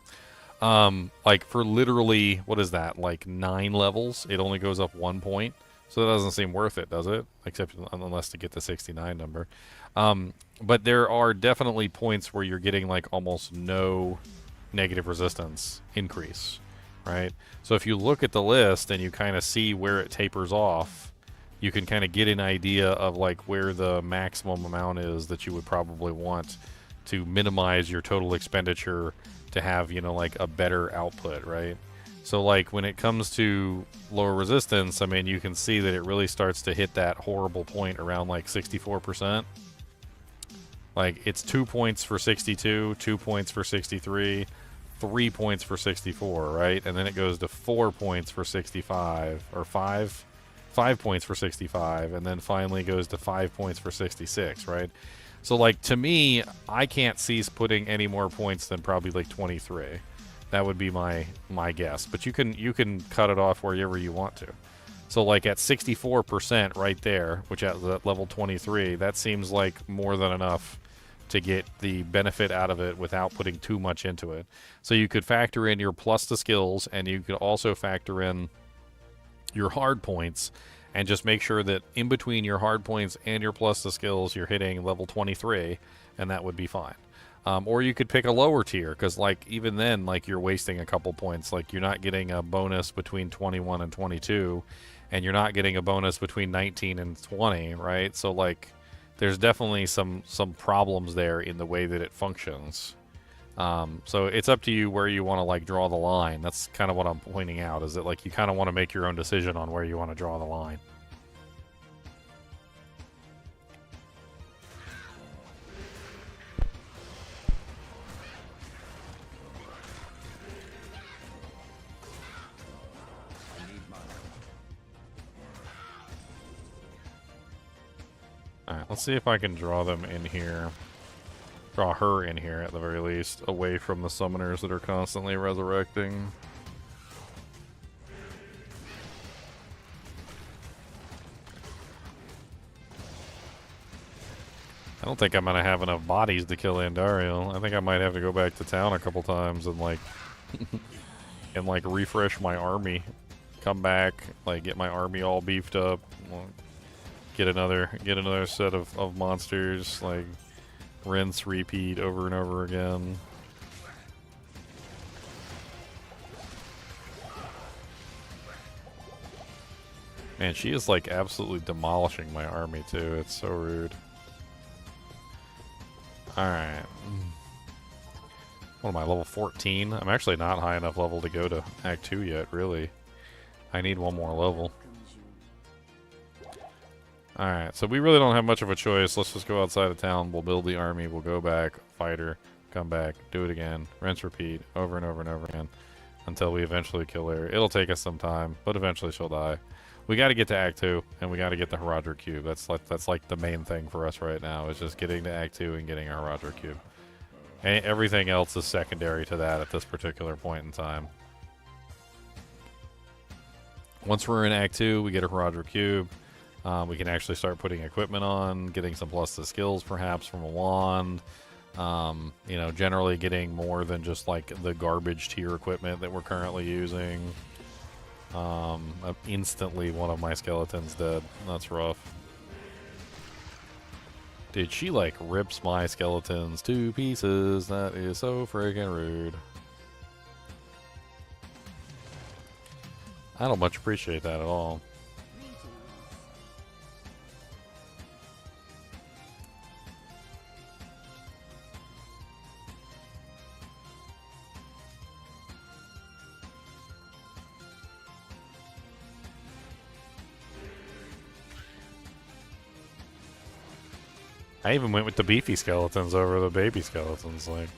[SPEAKER 5] Like for literally, what is that? Like 9 levels, it only goes up 1 point. So that doesn't seem worth it, does it? Except unless to get the 69 number. But there are definitely points where you're getting like almost no negative resistance increase, right? So if you look at the list and you kind of see where it tapers off, you can kind of get an idea of like where the maximum amount is that you would probably want to minimize your total expenditure to have, you know, like a better output, right? So like when it comes to lower resistance, I mean, you can see that it really starts to hit that horrible point around like 64%. Like it's 2 points for 62, 2 points for 63, 3 points for 64, right? And then it goes to 4 points for 65, or 5 points for 65, and then finally goes to 5 points for 66, right? So like to me, I can't cease putting any more points than probably like 23. That would be my guess. But you can cut it off wherever you want to. So like at 64% right there, which at level 23, that seems like more than enough to get the benefit out of it without putting too much into it. So you could factor in your plus to skills, and you could also factor in your hard points, and just make sure that in between your hard points and your plus to skills, you're hitting level 23, and that would be fine. Or you could pick a lower tier, because like even then, like you're wasting a couple points. Like you're not getting a bonus between 21 and 22, and you're not getting a bonus between 19 and 20, right? So like there's definitely some problems there in the way that it functions. So it's up to you where you want to like draw the line. That's kind of what I'm pointing out, is that like you kind of want to make your own decision on where you want to draw the line. Alright, let's see if I can draw them in here. Draw her in here, at the very least, away from the summoners that are constantly resurrecting. I don't think I'm going to have enough bodies to kill Andariel. I think I might have to go back to town a couple times and, like, and, like, refresh my army. Come back, like, get my army all beefed up. Get another set of monsters, like, rinse, repeat over and over again. Man, she is like absolutely demolishing my army too. It's so rude. Alright. What am I, level 14? I'm actually not high enough level to go to Act 2 yet, really. I need one more level. Alright, so we really don't have much of a choice. Let's just go outside of town. We'll build the army. We'll go back, fight her, come back, do it again, rinse, repeat, over and over and over again, until we eventually kill her. It'll take us some time, but eventually she'll die. We got to get to Act 2, and we got to get the Roger Cube. That's like the main thing for us right now, is just getting to Act 2 and getting our Roger Cube. And everything else is secondary to that at this particular point in time. Once we're in Act 2, we get a Roger Cube. We can actually start putting equipment on, getting some plus to skills perhaps from a wand. You know, generally getting more than just like the garbage tier equipment that we're currently using. Instantly one of my skeletons dead. That's rough. Dude, she like rips my skeletons to pieces. That is so friggin' rude. I don't much appreciate that at all. I even went with the beefy skeletons over the baby skeletons. Like,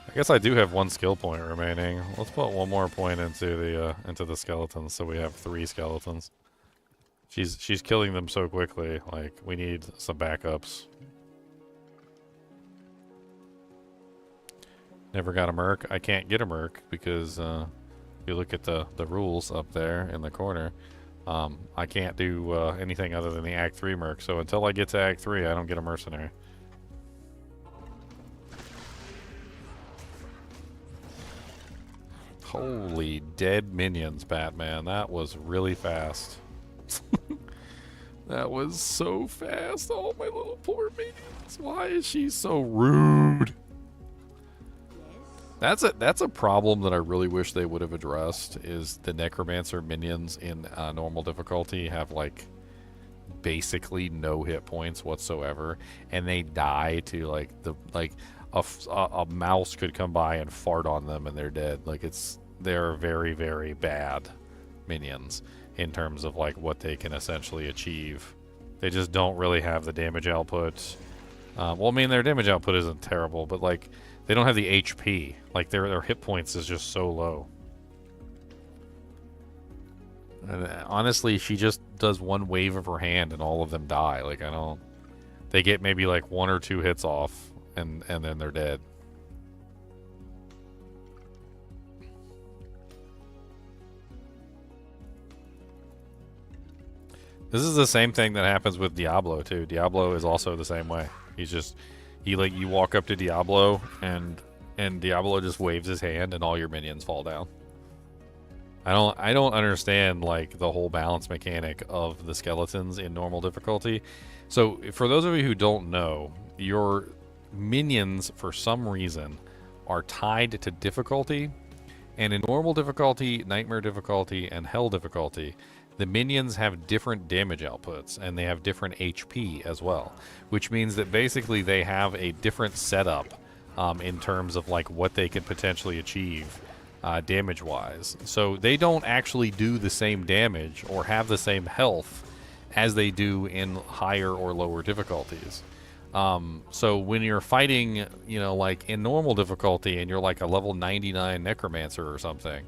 [SPEAKER 5] I guess I do have 1 skill point remaining. Let's put 1 more point into the skeletons, so we have 3 skeletons. She's killing them so quickly. Like, we need some backups. Never got a merc. I can't get a merc because if you look at the rules up there in the corner, I can't do anything other than the Act 3 merc. So until I get to Act 3, I don't get a mercenary. Holy dead minions, Batman. That was really fast. That was so fast. Oh, my little poor minions. Why is she so rude? That's a problem that I really wish they would have addressed, is the necromancer minions in normal difficulty have like basically no hit points whatsoever, and they die to like a mouse could come by and fart on them and they're dead. Like, they're very, very bad minions in terms of like what they can essentially achieve. They just don't really have the damage output. Well, I mean, their damage output isn't terrible, but like they don't have the HP. Like, their hit points is just so low. And honestly, she just does 1 wave of her hand and all of them die. Like, they get maybe like 1 or 2 hits off and then they're dead. This is the same thing that happens with Diablo too. Diablo is also the same way. You walk up to Diablo and Diablo just waves his hand and all your minions fall down. I don't understand like the whole balance mechanic of the skeletons in normal difficulty. So for those of you who don't know, your minions for some reason are tied to difficulty, and in normal difficulty, nightmare difficulty, and hell difficulty, the minions have different damage outputs, and they have different HP as well, which means that basically they have a different setup in terms of like what they can potentially achieve damage-wise. So they don't actually do the same damage or have the same health as they do in higher or lower difficulties. So when you're fighting, like in normal difficulty and you're like a level 99 necromancer or something,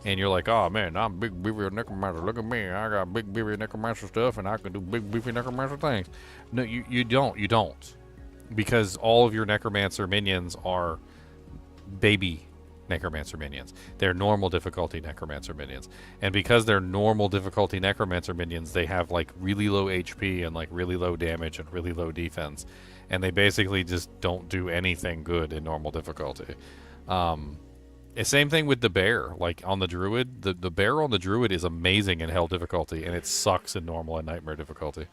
[SPEAKER 5] and you're like, oh man, I'm big beefy necromancer. Look at me, I got big beefy necromancer stuff, and I can do big beefy necromancer things. No, you don't, because all of your necromancer minions are baby necromancer minions. They're normal difficulty necromancer minions, and because they're normal difficulty necromancer minions, they have like really low HP and like really low damage and really low defense, and they basically just don't do anything good in normal difficulty. Same thing with the bear. Like on the druid, the bear on the druid is amazing in hell difficulty, and it sucks in normal and nightmare difficulty.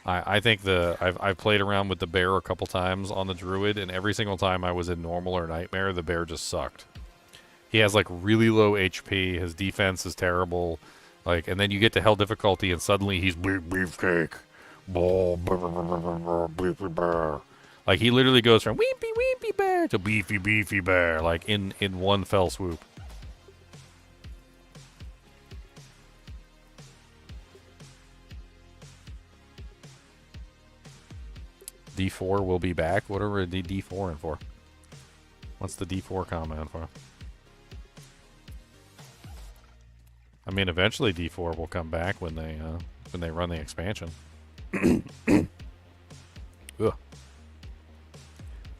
[SPEAKER 5] I think I've played around with the bear a couple times on the druid, and every single time I was in normal or nightmare, the bear just sucked. He has like really low HP. His defense is terrible. Like, and then you get to hell difficulty, and suddenly he's big beefcake, beefy bear. Like, he literally goes from weepy weepy bear to beefy beefy bear, like in one fell swoop. D4 will be back. What are we D4ing for? What's the D4 comment for? I mean, eventually D4 will come back when they run the expansion. Ugh.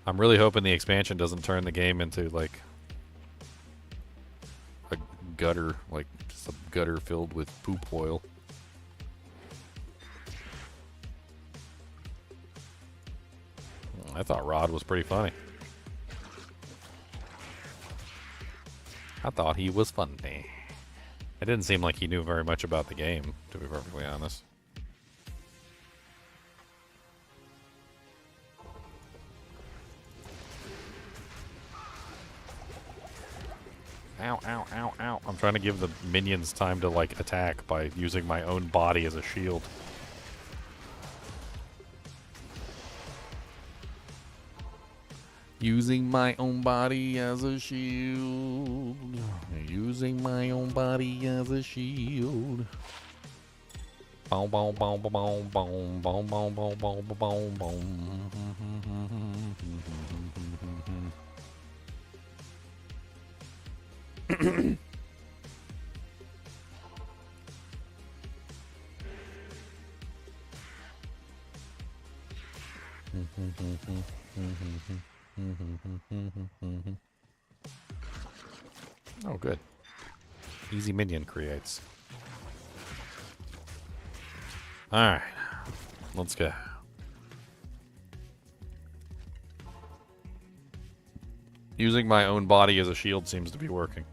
[SPEAKER 5] I'm really hoping the expansion doesn't turn the game into like a gutter, like just a gutter filled with poop oil. I thought Rod was pretty funny. I thought he was funny. It didn't seem like he knew very much about the game, to be perfectly honest. Ow, ow, ow, ow. I'm trying to give the minions time to, like, attack by using my own body as a shield. Using my own body as a shield. Using my own body as a shield. Boom, boom, boom, boom, boom, boom, boom, boom, boom, boom, boom, boom. Oh, good. Easy minion creates. Alright. Let's go. Using my own body as a shield seems to be working.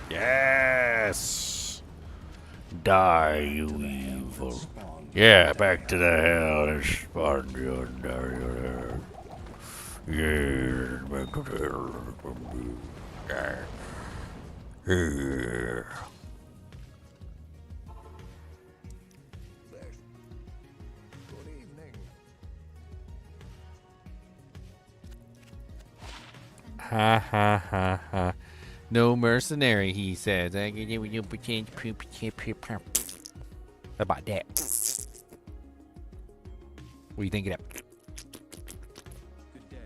[SPEAKER 5] Yes! Die, you evil. Yeah, back to the hell and spawn you. Yeah, back to the hell. Yeah.
[SPEAKER 2] Good evening.
[SPEAKER 5] Ha ha ha ha. No mercenary, he says. How about that? What do you think of that?
[SPEAKER 2] Good day.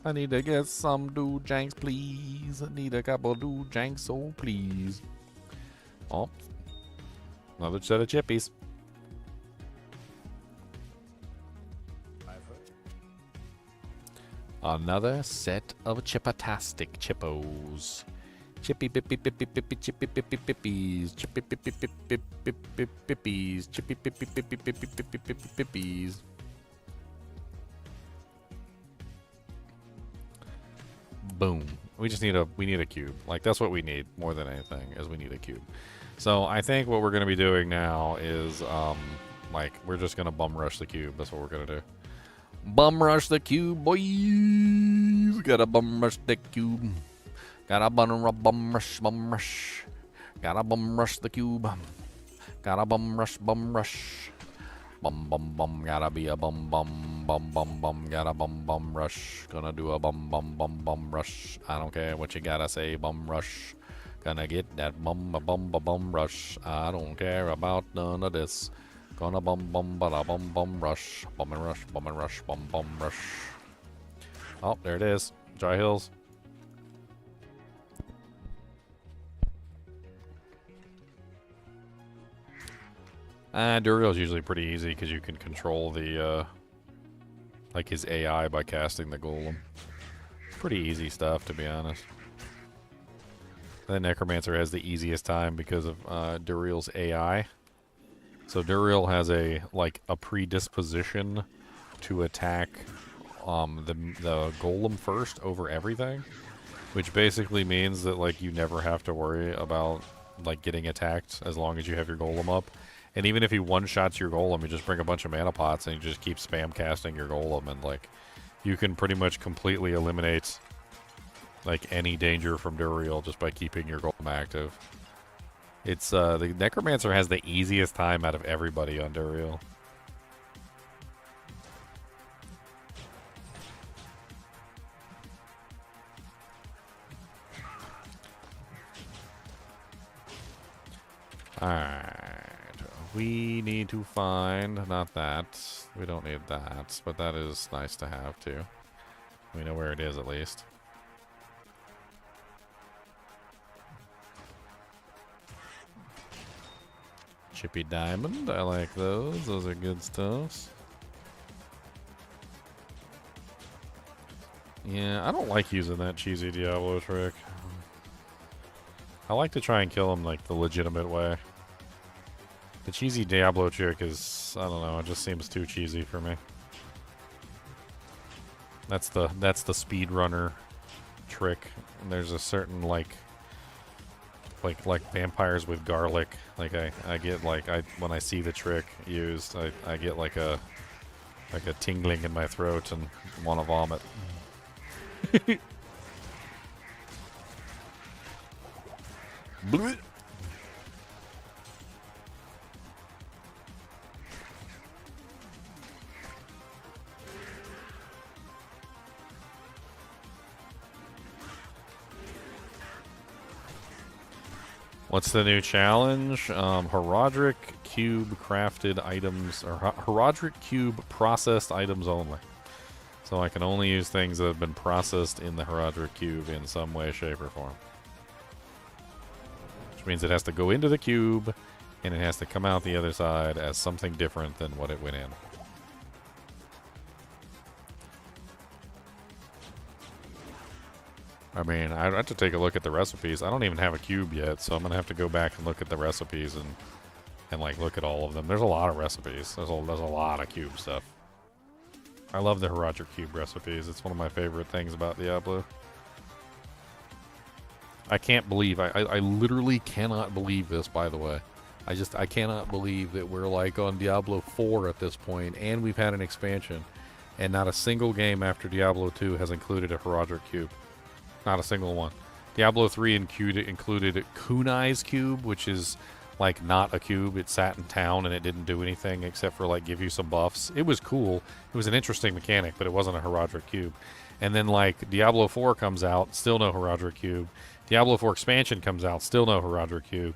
[SPEAKER 5] I need to get some dude janks, please. I need a couple dude janks, so please. Oh, another set of chippies.
[SPEAKER 2] I've heard.
[SPEAKER 5] Another set of chipatastic chippos. Chippy pippy pippy pippy chippy pippy pippies. Chippy pippy pippy pippy pippies. Chippy pippy pippy pippy pippy pippy pippies. Boom. We just need a cube. Like, that's what we need more than anything, is we need a cube. So I think what we're gonna be doing now is like, we're just gonna bum rush the cube. That's what we're gonna do. Bum rush the cube, boys. Gotta bum rush the cube. Gotta bum rush, bum rush. Gotta bum rush the cube. Gotta bum rush, bum rush. Bum bum bum, gotta be a bum bum bum bum bum, gotta bum rush. Gonna do a bum bum rush. I don't care what you gotta say, bum rush. Gonna get that bum rush. I don't care about none of this. Gonna bum rush. Bum and rush, bum and rush, bum rush. Oh, there it is. Dry Hills. Duriel's usually pretty easy because you can control the, like his AI by casting the golem. Pretty easy stuff, to be honest. The necromancer has the easiest time because of Duriel's AI. So Duriel has a predisposition to attack the golem first over everything, which basically means that like you never have to worry about like getting attacked as long as you have your golem up. And even if he one-shots your golem, you just bring a bunch of mana pots and you just keep spam casting your golem, and like you can pretty much completely eliminate like any danger from Duriel just by keeping your golem active. It's the necromancer has the easiest time out of everybody on Duriel. Alright. We need to find, not that. We don't need that, but that is nice to have too. We know where it is at least. Chippy diamond, I like those. Those are good stuffs. Yeah, I don't like using that cheesy Diablo trick. I like to try and kill him like the legitimate way. The cheesy Diablo trick is, I don't know, it just seems too cheesy for me. That's the speedrunner trick. And there's a certain like vampires with garlic. Like I get like when I see the trick used, I get like a tingling in my throat and want to vomit.
[SPEAKER 6] Bleh.
[SPEAKER 5] What's the new challenge? Herodric cube crafted items, or Herodric cube processed items only. So I can only use things that have been processed in the Herodric cube in some way, shape, or form. Which means it has to go into the cube, and it has to come out the other side as something different than what it went in. I mean, I'd have to take a look at the recipes. I don't even have a cube yet, so I'm going to have to go back and look at the recipes and like look at all of them. There's a lot of recipes. There's a lot of cube stuff. I love the Herodric cube recipes. It's one of my favorite things about Diablo. I can't believe, I literally cannot believe this, by the way. I cannot believe that we're like on Diablo 4 at this point, and we've had an expansion, and not a single game after Diablo 2 has included a Herodric cube. Not a single one. Diablo 3 included Kunai's cube, which is like not a cube. It sat in town and it didn't do anything except for like give you some buffs. It was cool. It was an interesting mechanic, but it wasn't a Herodric cube. And then like Diablo 4 comes out, still no Herodric cube. Diablo 4 expansion comes out, still no Herodric cube.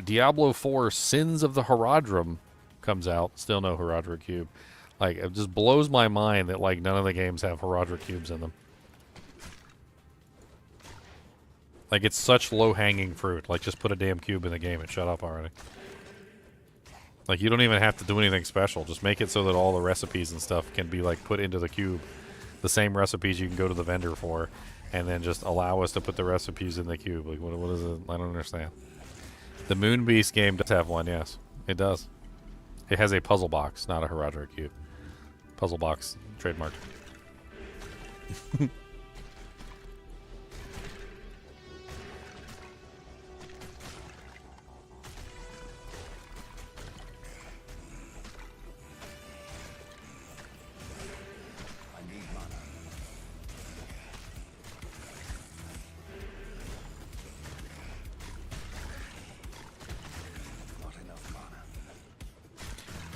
[SPEAKER 5] Diablo 4 Sins of the Herodrum comes out, still no Herodric cube. Like, it just blows my mind that like none of the games have Herodric cubes in them. Like, it's such low-hanging fruit. Like, just put a damn cube in the game and shut up already. Like, you don't even have to do anything special. Just make it so that all the recipes and stuff can be, like, put into the cube. The same recipes you can go to the vendor for. And then just allow us to put the recipes in the cube. Like, what is it? I don't understand. The Moon Beast game does have one, yes. It does. It has a puzzle box, not a Herodric cube. Puzzle box, trademarked.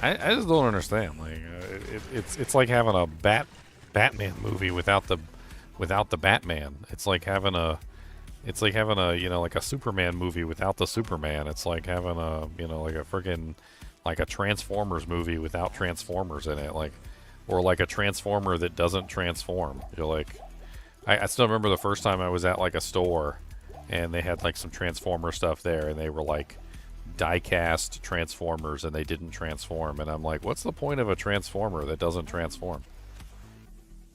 [SPEAKER 5] I just don't understand. Like, it's like having a Batman movie without the Batman. It's like having a you know, like a Superman movie without the Superman. It's like having a, you know, like a friggin' like a Transformers movie without Transformers in it. Like, or like a Transformer that doesn't transform. You're like, I still remember the first time I was at like a store and they had like some Transformer stuff there and they were like die-cast Transformers and they didn't transform, and I'm like, what's the point of a Transformer that doesn't transform?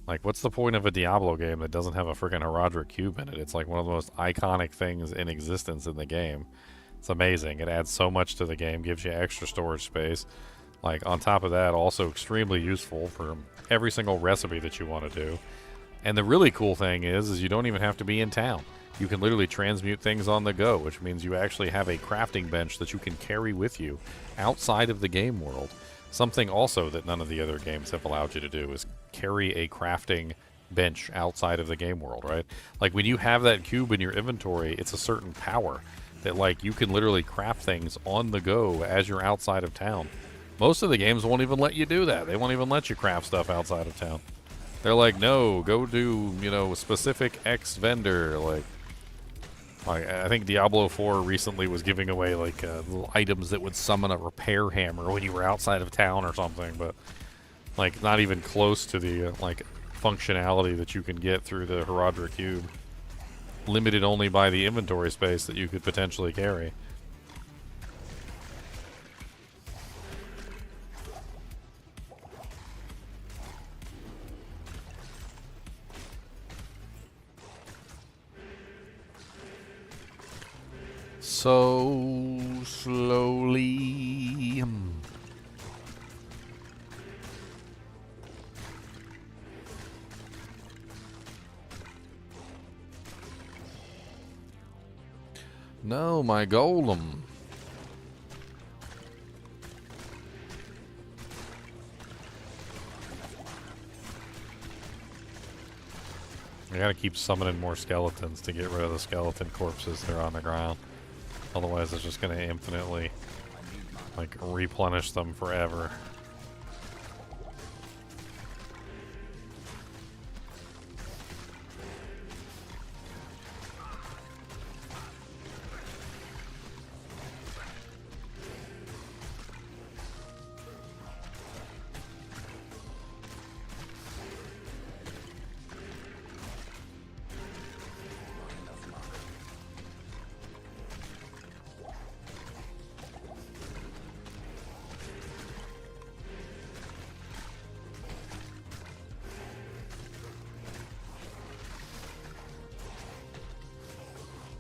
[SPEAKER 5] Like, what's the point of a Diablo game that doesn't have a freaking Herodric cube in it? It's like one of the most iconic things in existence in the game. It's amazing. It adds so much to the game, gives you extra storage space. Like, on top of that, also extremely useful for every single recipe that you want to do. And the really cool thing is you don't even have to be in town. You can literally transmute things on the go, which means you actually have a crafting bench that you can carry with you outside of the game world. Something also that none of the other games have allowed you to do is carry a crafting bench outside of the game world, right? Like, when you have that cube in your inventory, it's a certain power that, like, you can literally craft things on the go as you're outside of town. Most of the games won't even let you do that. They won't even let you craft stuff outside of town. They're like, no, go do, you know, specific X vendor, like, I think Diablo 4 recently was giving away like little items that would summon a repair hammer when you were outside of town or something, but like not even close to the like functionality that you can get through the Herodric cube. Limited only by the inventory space that you could potentially carry. So slowly. No, my golem. I gotta keep summoning more skeletons to get rid of the skeleton corpses that are on the ground. Otherwise, it's just going to infinitely, like, replenish them forever.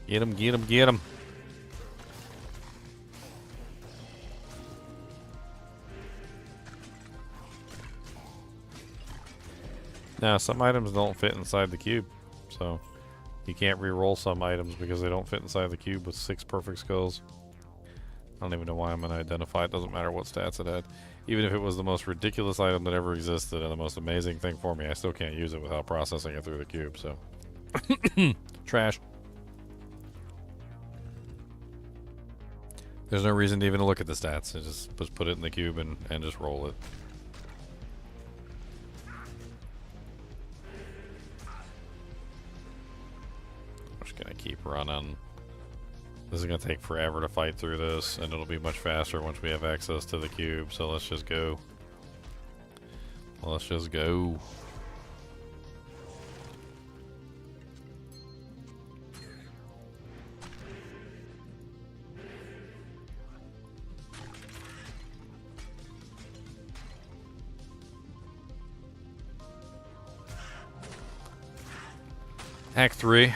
[SPEAKER 5] Get him, get him, get him. Now, some items don't fit inside the cube, so you can't re-roll some items because they don't fit inside the cube with 6 perfect skulls. I don't even know why I'm going to identify it. Doesn't matter what stats it had. Even if it was the most ridiculous item that ever existed and the most amazing thing for me, I still can't use it without processing it through the cube, so. Trash. There's no reason to even look at the stats. Just put it in the cube and just roll it. I'm just gonna keep running. This is gonna take forever to fight through this, and it'll be much faster once we have access to the cube, so let's just go. Let's just go. Act 3.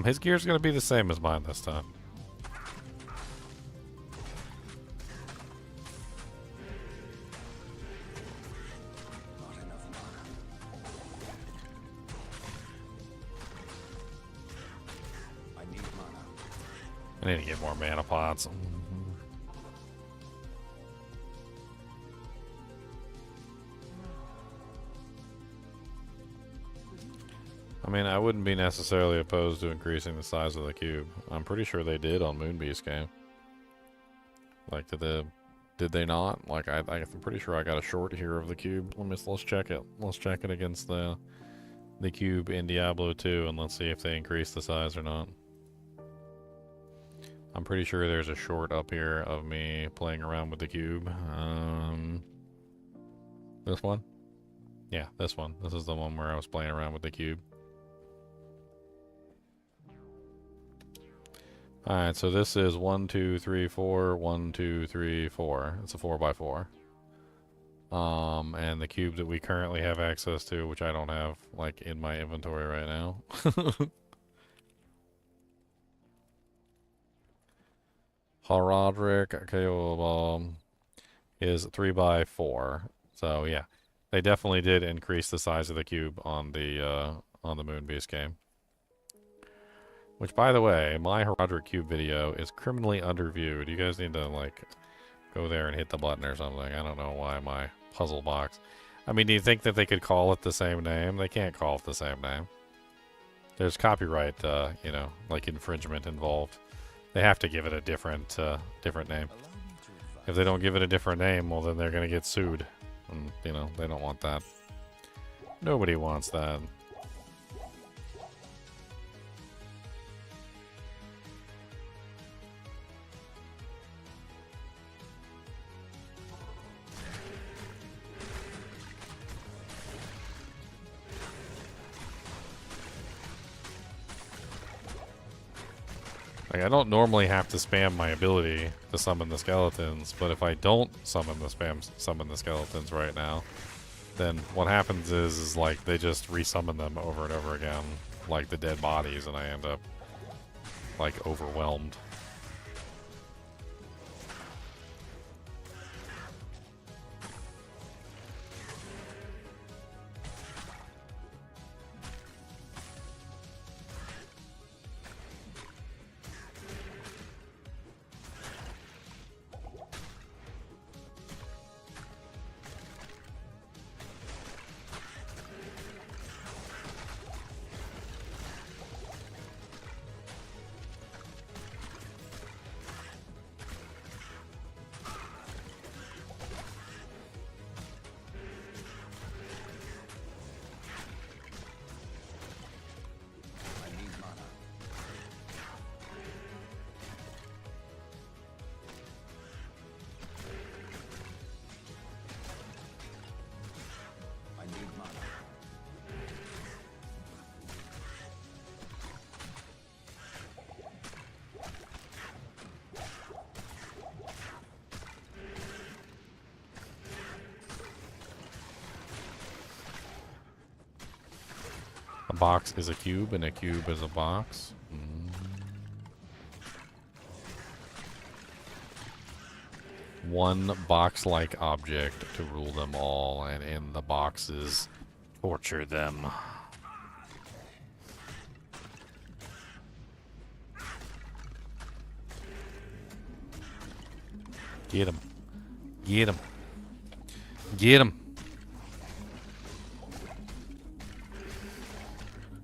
[SPEAKER 5] His gear's gonna be the same as mine this time. I need to get more mana pots. I mean, I wouldn't be necessarily opposed to increasing the size of the cube. I'm pretty sure they did on Moonbeast game. Like, did they not? Like, I'm pretty sure I got a short here of the cube. Let's check it. Let's check it against the cube in Diablo 2, and let's see if they increase the size or not. I'm pretty sure there's a short up here of me playing around with the cube. This one? Yeah, this one. This is the one where I was playing around with the cube. Alright, so this is 1, 2, 3, 4, 1, 2, 3, 4. It's a 4x4. And the cube that we currently have access to, which I don't have, like, in my inventory right now. Haradric, okay, is 3x4. So, yeah. They definitely did increase the size of the cube on the Moonbeast game. Which, by the way, my Haradric Cube video is criminally underviewed. You guys need to, like, go there and hit the button or something. I don't know why my puzzle box. I mean, do you think that they could call it the same name? They can't call it the same name. There's copyright, you know, like infringement involved. They have to give it a different name. If they don't give it a different name, well, then they're going to get sued. And, you know, they don't want that. Nobody wants that. Like, I don't normally have to spam my ability to summon the skeletons, but if I don't summon the skeletons right now, then what happens is like they just resummon them over and over again, like the dead bodies, and I end up like overwhelmed. box is a cube and a cube is a box. One box-like object to rule them all, and in the boxes, torture them. Get him. Get him. Get him.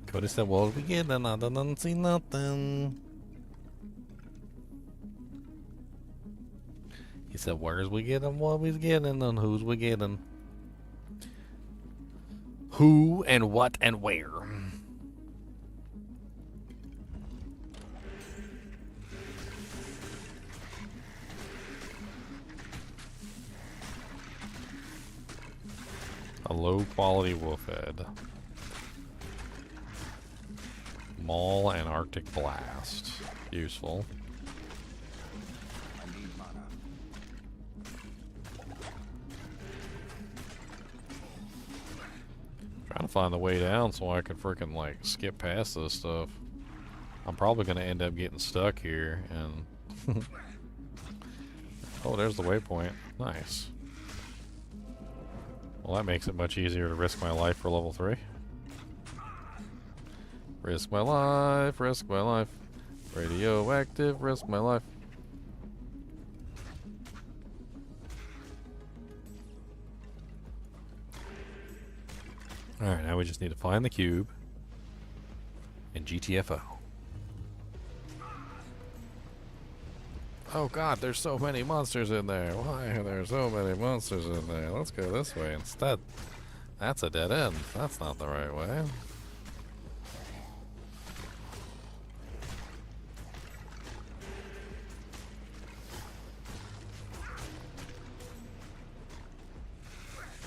[SPEAKER 5] Cody said, "What did we get? And I didn't see nothing." He said, "Where's we getting? What we getting? And who's we getting? Who and what and where?" A low-quality wolf head. Maul and Arctic Blast. Useful.
[SPEAKER 2] I need mana.
[SPEAKER 5] Trying to find the way down so I can freaking like skip past this stuff. I'm probably gonna end up getting stuck here and oh, there's the waypoint. Nice. Well, that makes it much easier to risk my life for level 3. Risk my life, risk my life. Radioactive, risk my life. Alright, now we just need to find the cube and GTFO. Oh god, there's so many monsters in there. Why are there so many monsters in there? Let's go this way instead. That's a dead end. That's not the right way.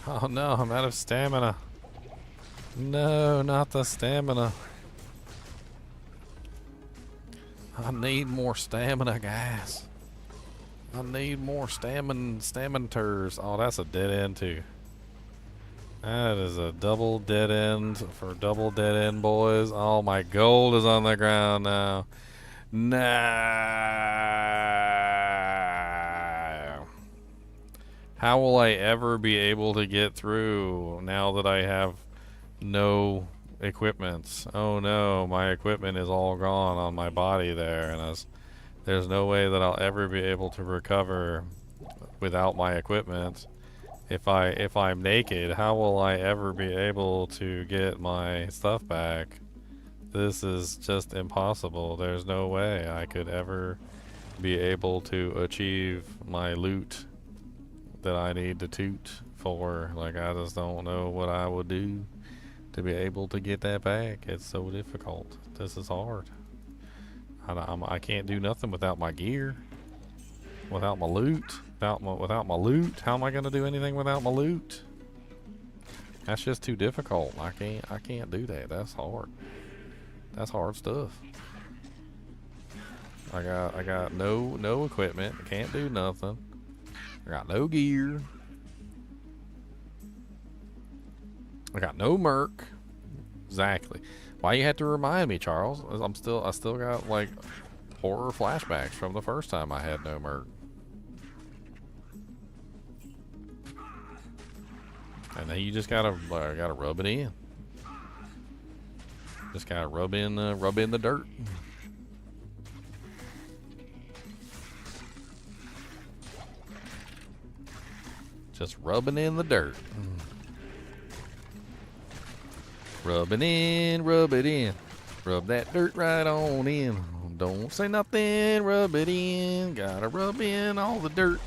[SPEAKER 5] Oh no, I'm out of stamina. No, not the stamina. I need more stamina, guys. I need more staminators. Oh, that's a dead end too. That is a double dead end for double dead end, boys. Oh, my gold is on the ground now. No. How will I ever be able to get through now that I have no equipment? Oh no, my equipment is all gone on my body there, and there's no way that I'll ever be able to recover without my equipment. If I'm naked, how will I ever be able to get my stuff back? This is just impossible. There's no way I could ever be able to achieve my loot that I need to toot for. Like, I just don't know what I would do to be able to get that back. It's so difficult. This is hard. I can't do nothing without my gear, without my loot, without my loot. How am I gonna do anything without my loot? That's just too difficult. I can't do that. That's hard. That's hard stuff. I got no equipment. I can't do nothing. I got no gear. I got no merc. Exactly. Why you had to remind me, Charles? I still got like horror flashbacks from the first time I had no merc. And then you just gotta rub it in. Just gotta rub in the dirt. Just rubbing in the dirt. Rubbing in, rub it in. Rub that dirt right on in. Don't say nothing, rub it in. Gotta rub in all the dirt.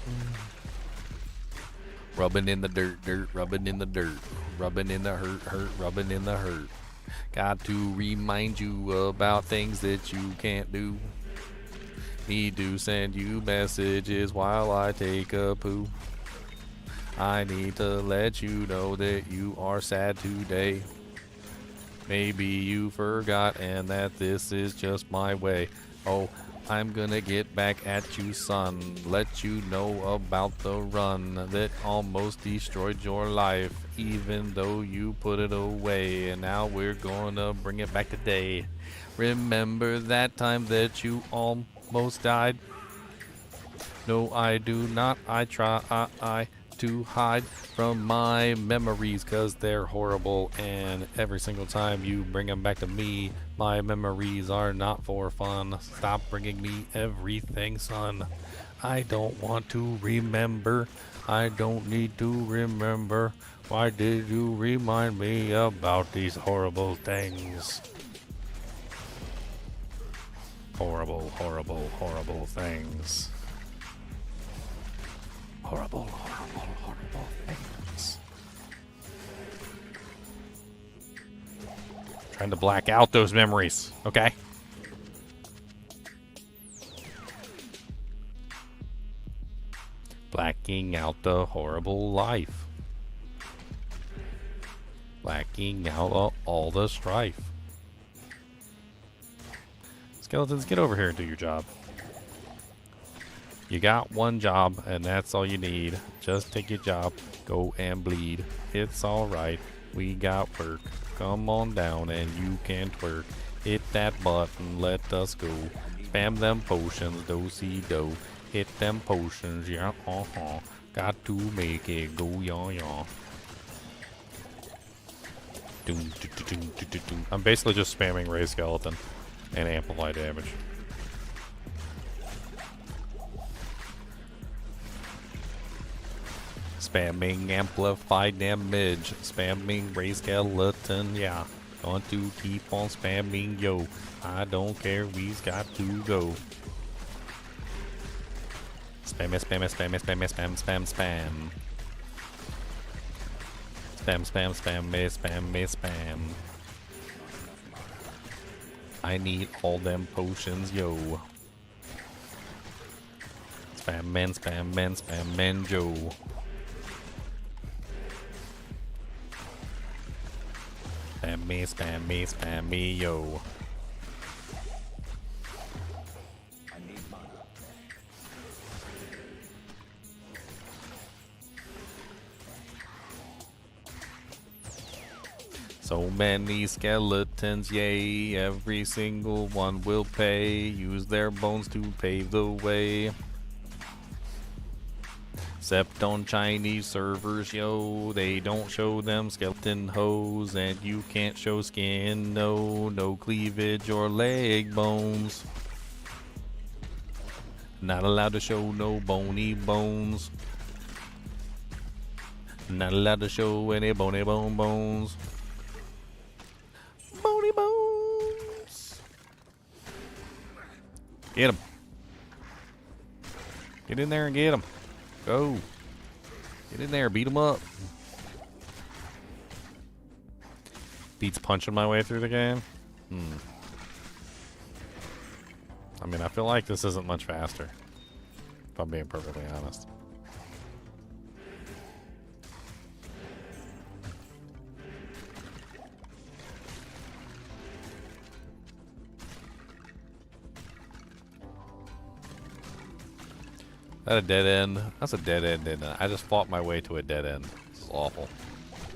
[SPEAKER 5] Rubbing in the dirt, rubbing in the dirt. Rubbing in the hurt, rubbing in the hurt. Got to remind you about things that you can't do. Need to send you messages while I take a poo. I need to let you know that you are sad today. Maybe you forgot and that this is just my way. Oh,
[SPEAKER 1] I'm gonna get back at you, son. Let you know about the run that almost destroyed your life, even though you put it away. And now we're gonna bring it back today. Remember that time that you almost died? No, I do not. I try to hide from my memories because they're horrible, and every single time you bring them back to me, my memories are not for fun. Stop bringing me everything, son. I don't want to remember. I don't need to remember. Why did you remind me about these horrible things? Horrible, horrible, horrible things. Horrible, horrible, horrible things. Trying to black out those memories, okay? Blacking out the horrible life. Blacking out all the strife. Skeletons, get over here and do your job. You got one job, and that's all you need. Just take your job, go and bleed. It's alright, we got work. Come on down and you can twerk. Hit that button, let us go. Spam them potions, do-si-do. Hit them potions, yeah, Got to make it go, yeah. I'm basically just spamming Ray Skeleton and amplify damage. Spamming amplified damage, spamming Ray Skeleton, yeah. Going to keep on spamming, yo. I don't care, we've got to go. Spam it, spam it, spam it, spam it, spam, spam, spam. Spam, spam, spam it, spam it, spam. I need all them potions, yo. Spam man, spam man, spam man, yo. Spam me, yo.
[SPEAKER 2] I need mana.
[SPEAKER 1] So many skeletons, yay. Every single one will pay. Use their bones to pave the way. Except on Chinese servers, yo, they don't show them skeleton hoes, and you can't show skin, no cleavage or leg bones. Not allowed to show no bony bones. Not allowed to show any bony bones. Bony bones. Get him. Get in there and get him. Go. Get in there, beat him up. Beats punching my way through the game? I mean, I feel like this isn't much faster, if I'm being perfectly honest. Is that a dead end? That's a dead end, isn't it? I just fought my way to a dead end. This is awful.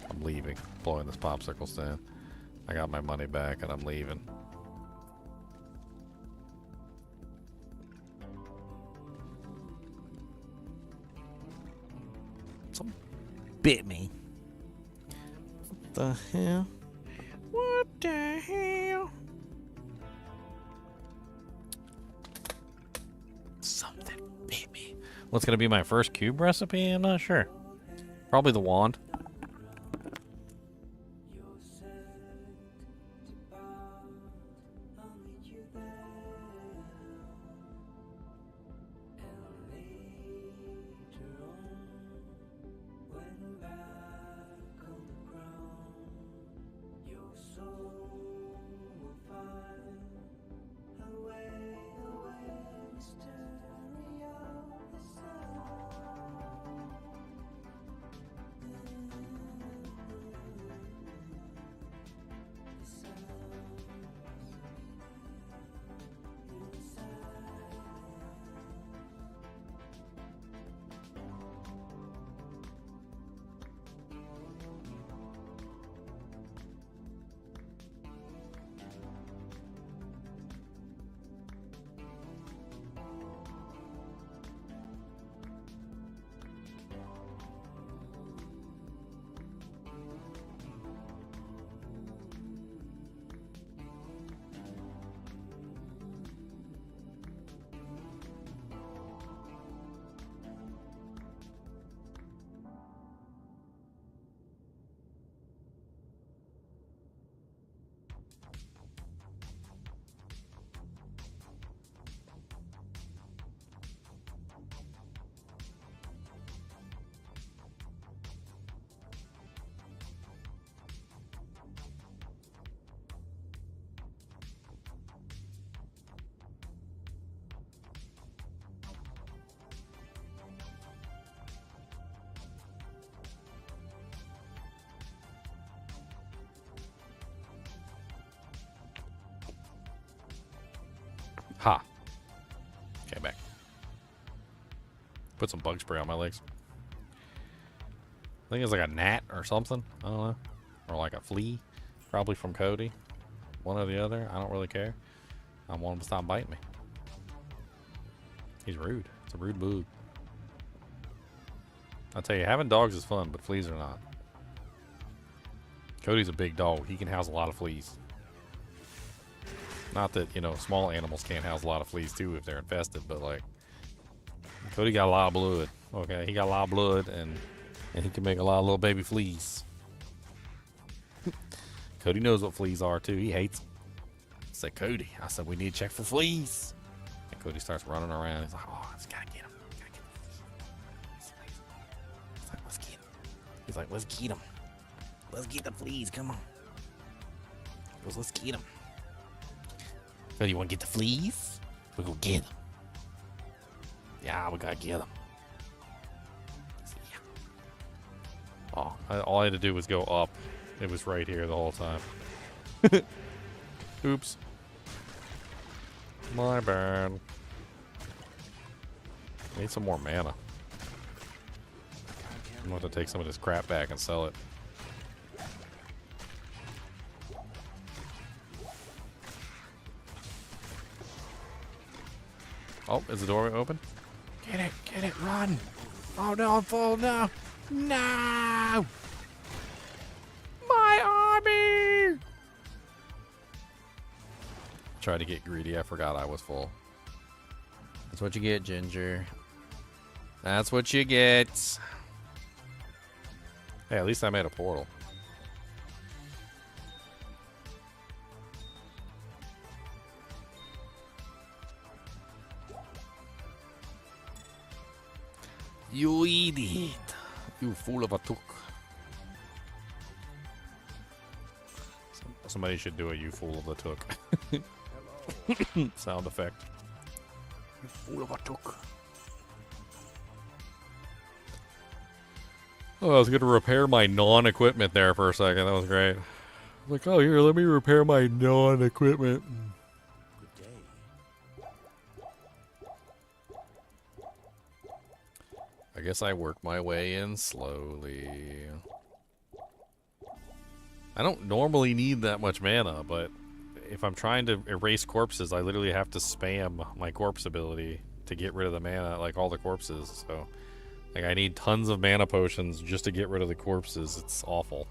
[SPEAKER 1] I'm leaving. Blowing this popsicle stand. I got my money back and I'm leaving.
[SPEAKER 6] Some bit me. What the hell? What the hell? Something bit me.
[SPEAKER 1] What's gonna be my first cube recipe? I'm not sure. Probably the wand.
[SPEAKER 5] Ha. Okay, back. Put some bug spray on my legs. I think it's like a gnat or something. I don't know. Or like a flea. Probably from Cody. One or the other. I don't really care. I want him to stop biting me. He's rude. It's a rude bug. I'll tell you, having dogs is fun, but fleas are not. Cody's a big dog. He can house a lot of fleas. Not that, you know, small animals can't house a lot of fleas too if they're infested, but like, Cody got a lot of blood. Okay, he got a lot of blood, and he can make a lot of little baby fleas. Cody knows what fleas are too. He hates them. I said, Cody, I said, we need to check for fleas. And Cody starts running around. He's like, oh, I just gotta get him. Gotta get him. He's like, let's get him. He's like, let's get him. Let's get the fleas. Come on. He goes, let's get him. Cody, you want to get the fleas? We're gonna get them. Yeah, we gotta get them. Oh, all I had to do was go up. It was right here the whole time. Oops. My bad. Need some more mana. I'm going to have to take some of this crap back and sell it. Oh, is the doorway open? Get it, run! Oh no, I'm full now! No! My army! Tried to get greedy, I forgot I was full. That's what you get, Ginger. That's what you get. Hey, at least I made a portal. You idiot. You fool of a took. Somebody should do a you fool of a took. Sound effect. You fool of a took. Oh, I was going to repair my non-equipment there for a second. That was great. Like, oh, here, let me repair my non-equipment.
[SPEAKER 2] Good day.
[SPEAKER 5] I guess I work my way in slowly. I don't normally need that much mana, but if I'm trying to erase corpses, I literally have to spam my corpse ability to get rid of the mana, like all the corpses. So, like, I need tons of mana potions just to get rid of the corpses. It's awful.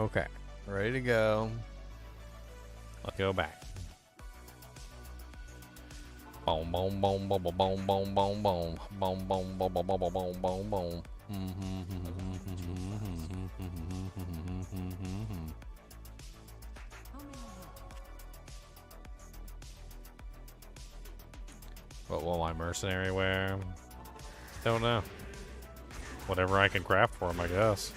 [SPEAKER 5] Okay, ready to go. Let's go back. Boom, boom, boom, boom, boom, boom, boom, boom, boom, boom, boom, boom, boom, boom, boom, boom, boom. What will my mercenary wear? Don't know. Whatever I can craft for him, I guess.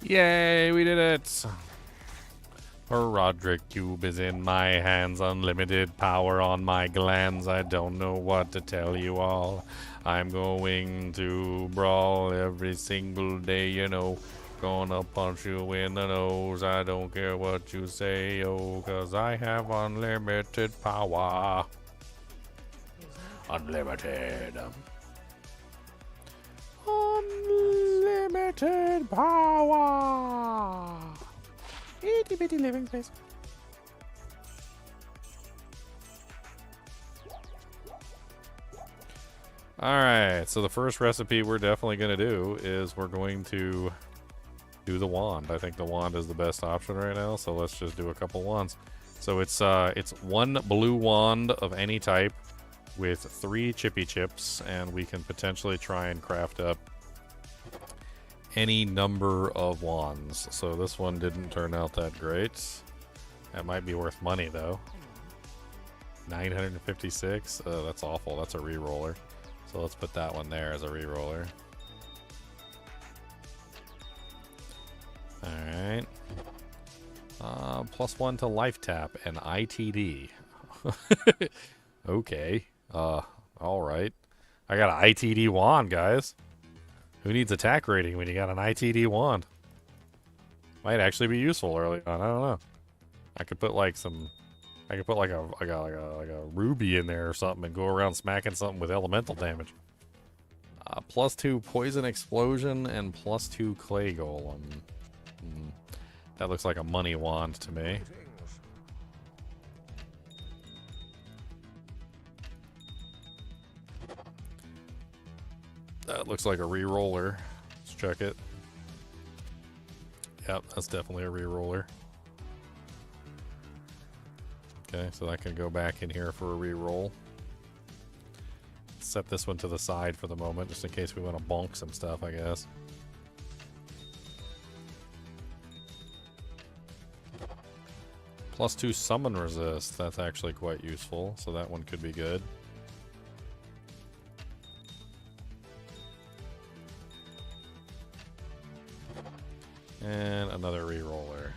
[SPEAKER 5] Yay, we did it! A Roderick cube is in my hands, unlimited power on my glands. I don't know what to tell you all. I'm going to brawl every single day, you know. Gonna punch you in the nose. I don't care what you say, oh, 'cause I have unlimited power. Unlimited. Unlimited power. Itty bitty living space. Alright, so the first recipe we're definitely going to do is we're going to do the wand. I think the wand is the best option right now, so let's just do a couple wands. So it's one blue wand of any type with 3 chippy chips, and we can potentially try and craft up any number of wands. So this one didn't turn out that great. That might be worth money though. 956? That's awful. That's a reroller. So let's put that one there as a reroller. Alright. +1 to life tap and ITD. Okay. Alright. I got an ITD wand, guys. Who needs attack rating when you got an ITD wand? Might actually be useful early on. I don't know. I could put like some... I could put like a ruby in there or something and go around smacking something with elemental damage. +2 poison explosion and +2 clay golem. That looks like a money wand to me. That looks like a reroller. Let's check it. Yep, that's definitely a reroller. Okay, so that can go back in here for a reroll. Set this one to the side for the moment, just in case we want to bonk some stuff, I guess. +2 summon resist. That's actually quite useful, so that one could be good. And another reroller.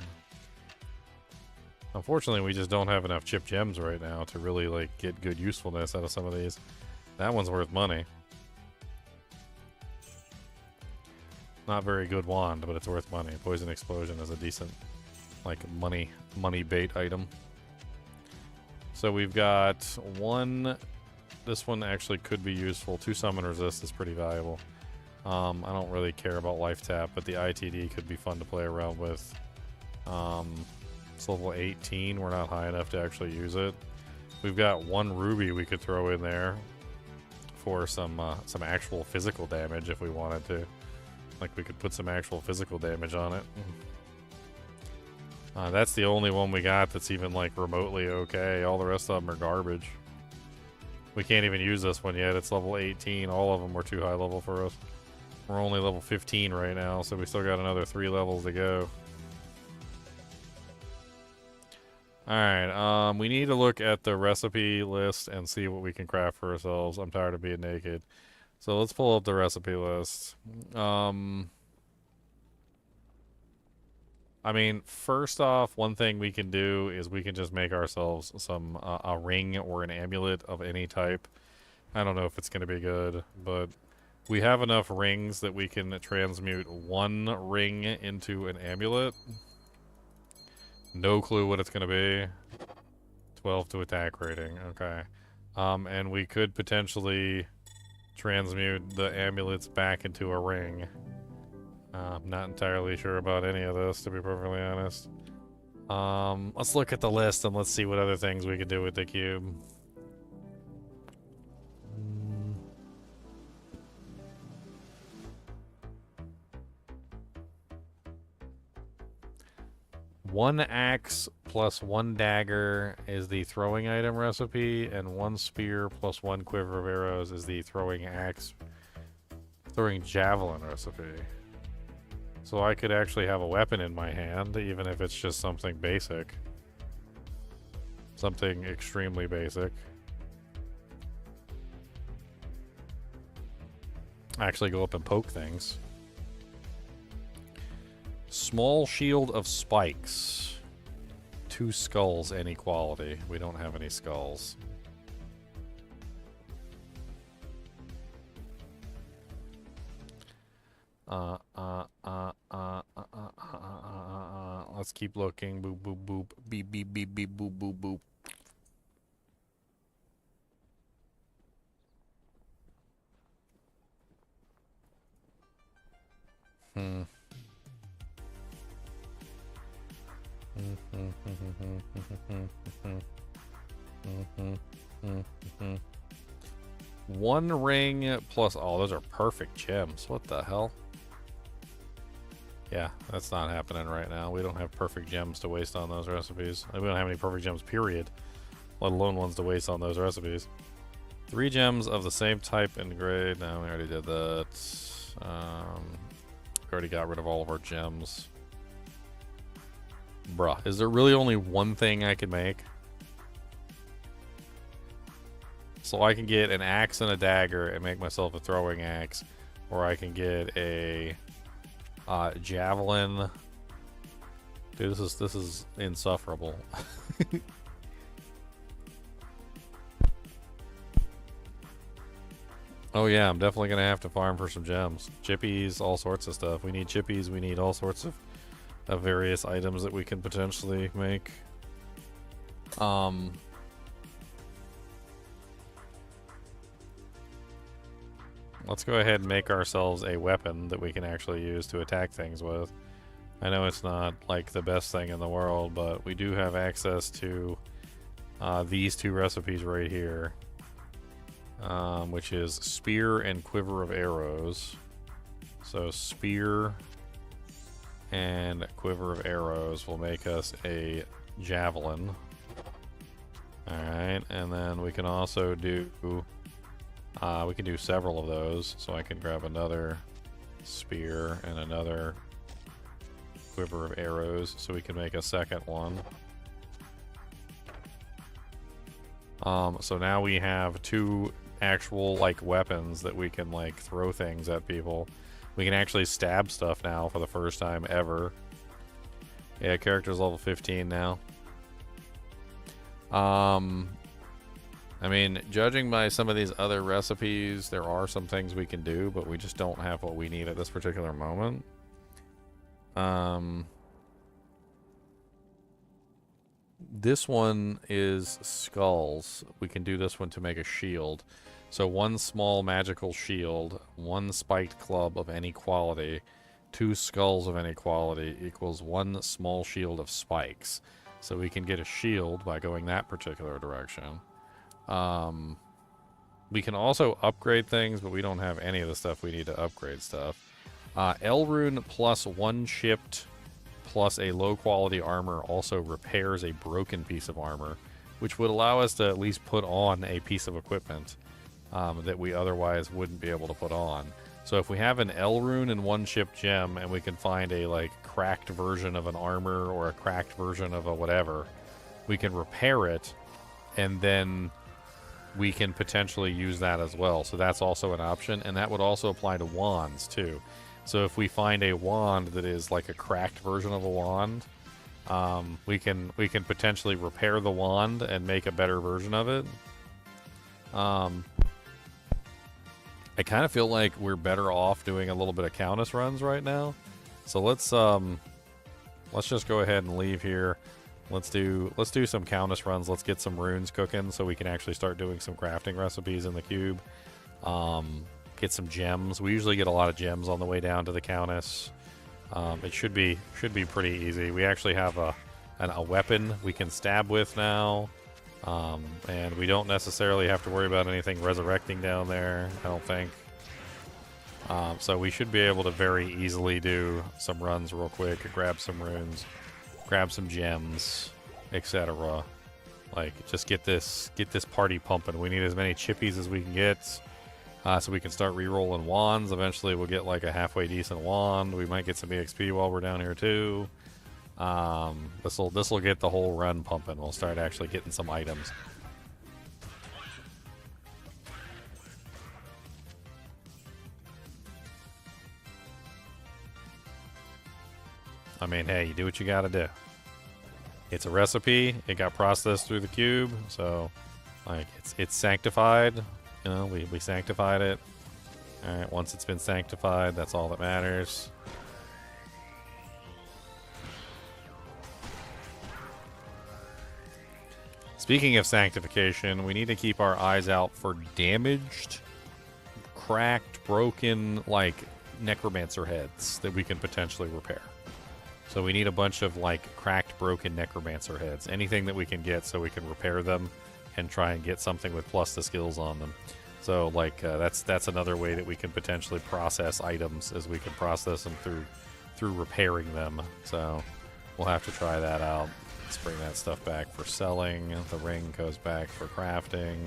[SPEAKER 5] Unfortunately, we just don't have enough chip gems right now to really like get good usefulness out of some of these. That one's worth money. Not very good wand, but it's worth money. Poison explosion is a decent, like, money bait item. So we've got one. This one actually could be useful. 2 summon resist is pretty valuable. I don't really care about life tap, but the ITD could be fun to play around with. It's level 18. We're not high enough to actually use it. We've got 1 ruby we could throw in there for some actual physical damage if we wanted to. Like, we could put some actual physical damage on it. That's the only one we got that's even, like, remotely okay. All the rest of them are garbage. We can't even use this one yet. It's level 18. All of them were too high level for us. We're only level 15 right now, so we still got another 3 levels to go. Alright, we need to look at the recipe list and see what we can craft for ourselves. I'm tired of being naked. So let's pull up the recipe list. I mean, first off, one thing we can do is we can just make ourselves some a ring or an amulet of any type. I don't know if it's going to be good, but we have enough rings that we can transmute 1 ring into an amulet. No clue what it's going to be. 12 to attack rating. Okay. And we could potentially transmute the amulets back into a ring. I'm not entirely sure about any of this, to be perfectly honest. Let's look at the list and let's see what other things we could do with the cube. One axe plus 1 dagger is the throwing item recipe, and 1 spear plus 1 quiver of arrows is the throwing javelin recipe. So I could actually have a weapon in my hand, even if it's just something basic. Something extremely basic. Actually go up and poke things. Small shield of spikes. 2 skulls, any quality. We don't have any skulls. let's keep looking. Boop, boop, boop. Beep, beep, beep, beep, boop, boop, boop. One ring plus... Oh, those are perfect gems. What the hell? Yeah, that's not happening right now. We don't have perfect gems to waste on those recipes. We don't have any perfect gems, period. Let alone ones to waste on those recipes. 3 gems of the same type and grade. No, we already did that. We already got rid of all of our gems. Bruh, is there really only one thing I can make? So I can get an axe and a dagger and make myself a throwing axe. Or I can get a javelin. Dude, this is insufferable. Oh yeah, I'm definitely gonna have to farm for some gems. Chippies, all sorts of stuff. We need chippies, we need all sorts of various items that we can potentially make. Let's go ahead and make ourselves a weapon that we can actually use to attack things with. I know it's not like the best thing in the world, but we do have access to these 2 recipes right here. Which is spear and quiver of arrows. So spear and quiver of arrows will make us a javelin. Alright, and then we can also do we can do several of those. So I can grab another spear and another quiver of arrows so we can make a second one. So now we have 2 actual like weapons that we can like throw things at people. We can actually stab stuff now for the first time ever. Yeah, character's level 15 now. I mean, judging by some of these other recipes, there are some things we can do, but we just don't have what we need at this particular moment. This one is skulls. We can do this one to make a shield. So 1 small magical shield, 1 spiked club of any quality, 2 skulls of any quality equals 1 small shield of spikes. So we can get a shield by going that particular direction. We can also upgrade things, but we don't have any of the stuff we need to upgrade stuff. Elrune plus 1 chipped plus a low quality armor also repairs a broken piece of armor, which would allow us to at least put on a piece of equipment that we otherwise wouldn't be able to put on. So if we have an Elrune and 1 chipped gem and we can find a like cracked version of an armor or a cracked version of a whatever, we can repair it and then we can potentially use that as well. So that's also an option, and that would also apply to wands too. So if we find a wand that is like a cracked version of a wand, we can potentially repair the wand and make a better version of it. I kind of feel like we're better off doing a little bit of Countess runs right now. So let's just go ahead and leave here. Let's do some Countess runs. Let's get some runes cooking so we can actually start doing some crafting recipes in the cube. Get some gems. We usually get a lot of gems on the way down to the Countess. It should be pretty easy. We actually have a weapon we can stab with now. And we don't necessarily have to worry about anything resurrecting down there, I don't think. So we should be able to very easily do some runs real quick, grab some runes, grab some gems, etc. Like, just get this party pumping. We need as many chippies as we can get, so we can start re-rolling wands. Eventually we'll get like a halfway decent wand. We might get some EXP while we're down here too. This will get the whole run pumping. We'll start actually getting some items. I mean, hey, you do what you gotta do. It's a recipe. It got processed through the cube, so like it's sanctified. You know, we sanctified it. All right, once it's been sanctified, that's all that matters. Speaking of sanctification, we need to keep our eyes out for damaged, cracked, broken, like, necromancer heads that we can potentially repair. So we need a bunch of, like, cracked, broken necromancer heads. Anything that we can get so we can repair them and try and get something with plus the skills on them. So, like, that's another way that we can potentially process items, is we can process them through repairing them. So we'll have to try that out. Let's bring that stuff back for selling. The ring goes back for crafting.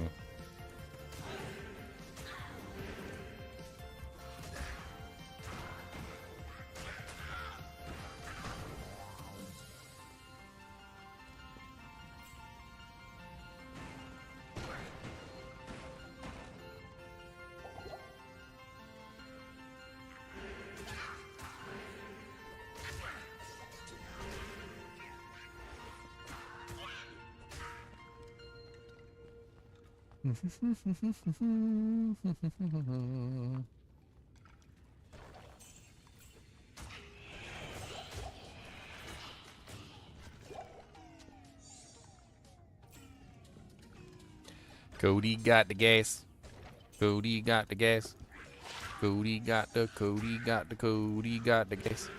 [SPEAKER 5] Cody got the gas. Cody got the gas. Cody got the gas.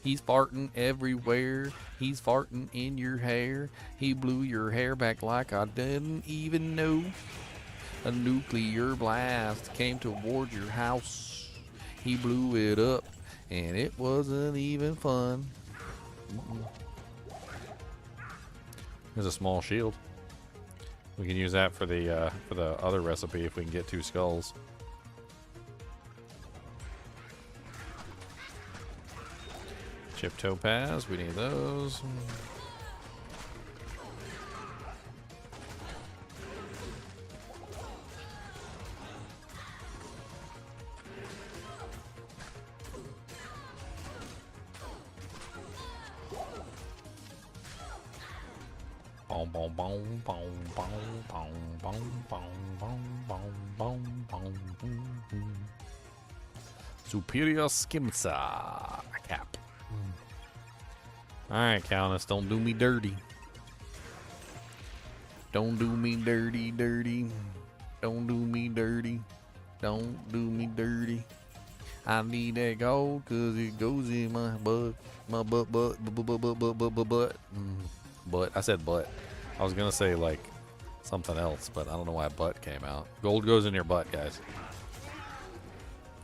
[SPEAKER 5] He's farting everywhere. He's farting in your hair. He blew your hair back like I didn't even know. A nuclear blast came toward your house. He blew it up, and it wasn't even fun. There's a small shield. We can use that for the other recipe if we can get 2 skulls. Chip topaz, we need those. Superior skimsa cap. Alright, Countess, don't do me dirty. Don't do me dirty, dirty. Don't do me dirty. Don't do me dirty. I need that gold cause it goes in my butt. My butt. Butt. I said butt. I was gonna say like something else, but I don't know why butt came out. Gold goes in your butt, guys.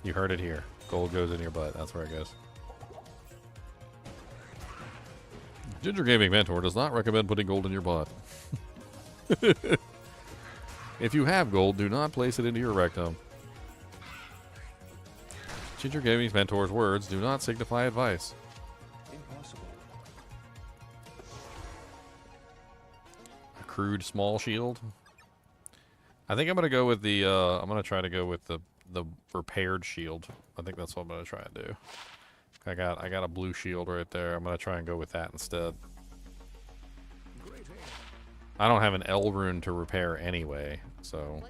[SPEAKER 5] You heard it here. Gold goes in your butt. That's where it goes. Ginger Gaming Mentor does not recommend putting gold in your butt. If you have gold, do not place it into your rectum. Ginger Gaming Mentor's words do not signify advice.
[SPEAKER 2] Impossible.
[SPEAKER 5] A crude small shield. I think I'm gonna go with the. I'm gonna try to go with the repaired shield. I think that's what I'm gonna try and do. I got a blue shield right there. I'm gonna try and go with that instead. I don't have an L rune to repair anyway, so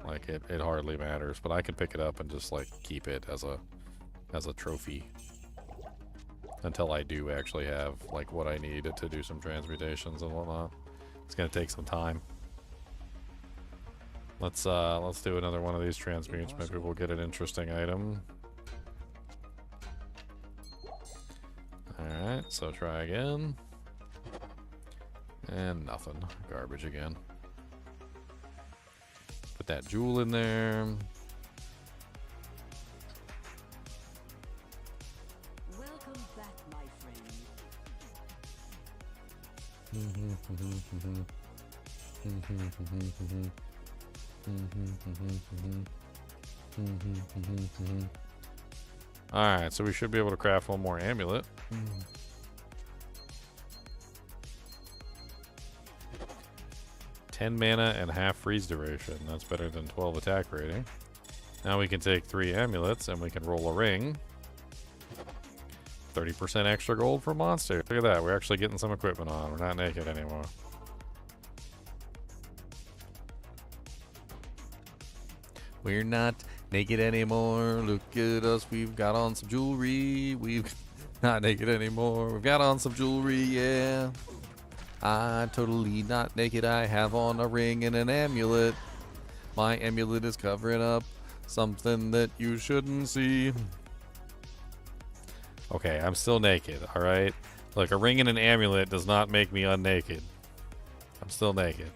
[SPEAKER 5] like it hardly matters. But I can pick it up and just like keep it as a trophy until I do actually have like what I need to do some transmutations and whatnot. It's gonna take some time. Let's do another one of these transmutes. Maybe we'll get an interesting item. Alright, so try again. And nothing. Garbage again. Put that jewel in there.
[SPEAKER 7] Welcome back, my friend.
[SPEAKER 5] Alright, so we should be able to craft one more amulet. 10 mana and half freeze duration. That's better than 12 attack rating. Now we can take 3 amulets and we can roll a ring. 30% extra gold for monster. Look at that. We're actually getting some equipment on. We're not naked anymore. We're not naked anymore. Look at us. We've got on some jewelry. We've not naked anymore. We've got on some jewelry, yeah. I'm totally not naked. I have on a ring and an amulet. My amulet is covering up something that you shouldn't see. Okay, I'm still naked, alright? Look, a ring and an amulet does not make me unnaked. I'm still naked.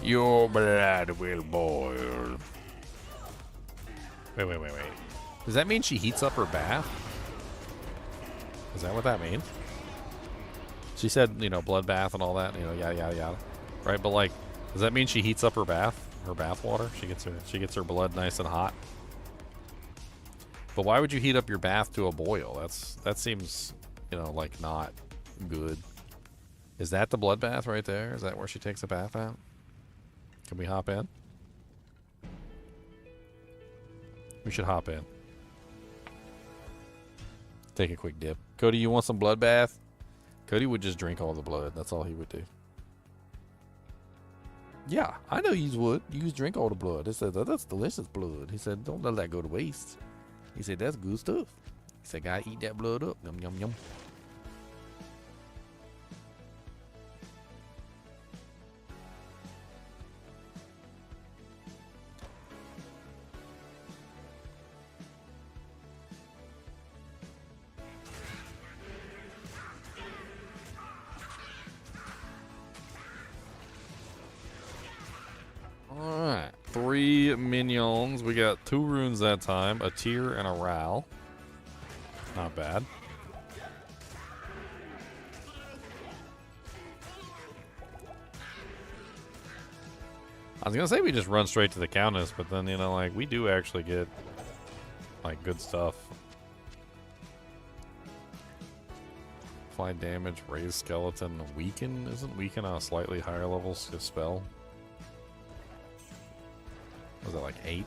[SPEAKER 5] Your blood will boil. Wait. Does that mean she heats up her bath? Is that what that means? She said, you know, bloodbath and all that, you know, yada yada yada. Right, but like, does that mean she heats up her bath water? She gets her blood nice and hot. But why would you heat up your bath to a boil? That seems, you know, like not good. Is that the bloodbath right there? Is that where she takes a bath at? Can we hop in? We should hop in. Take a quick dip. Cody, you want some bloodbath? Cody would just drink all the blood. That's all he would do. Yeah, I know you would. You drink all the blood. He said, that's delicious blood. He said, don't let that go to waste. He said, that's good stuff. He said, gotta eat that blood up. Yum, yum, yum. Alright, 3 minions. We got 2 runes that time, a tear and a ral. Not bad. I was gonna say we just run straight to the countess, but then, you know, like, we do actually get, like, good stuff. Apply damage, raise skeleton, weaken. Isn't weaken on a slightly higher level spell? Was it like 8?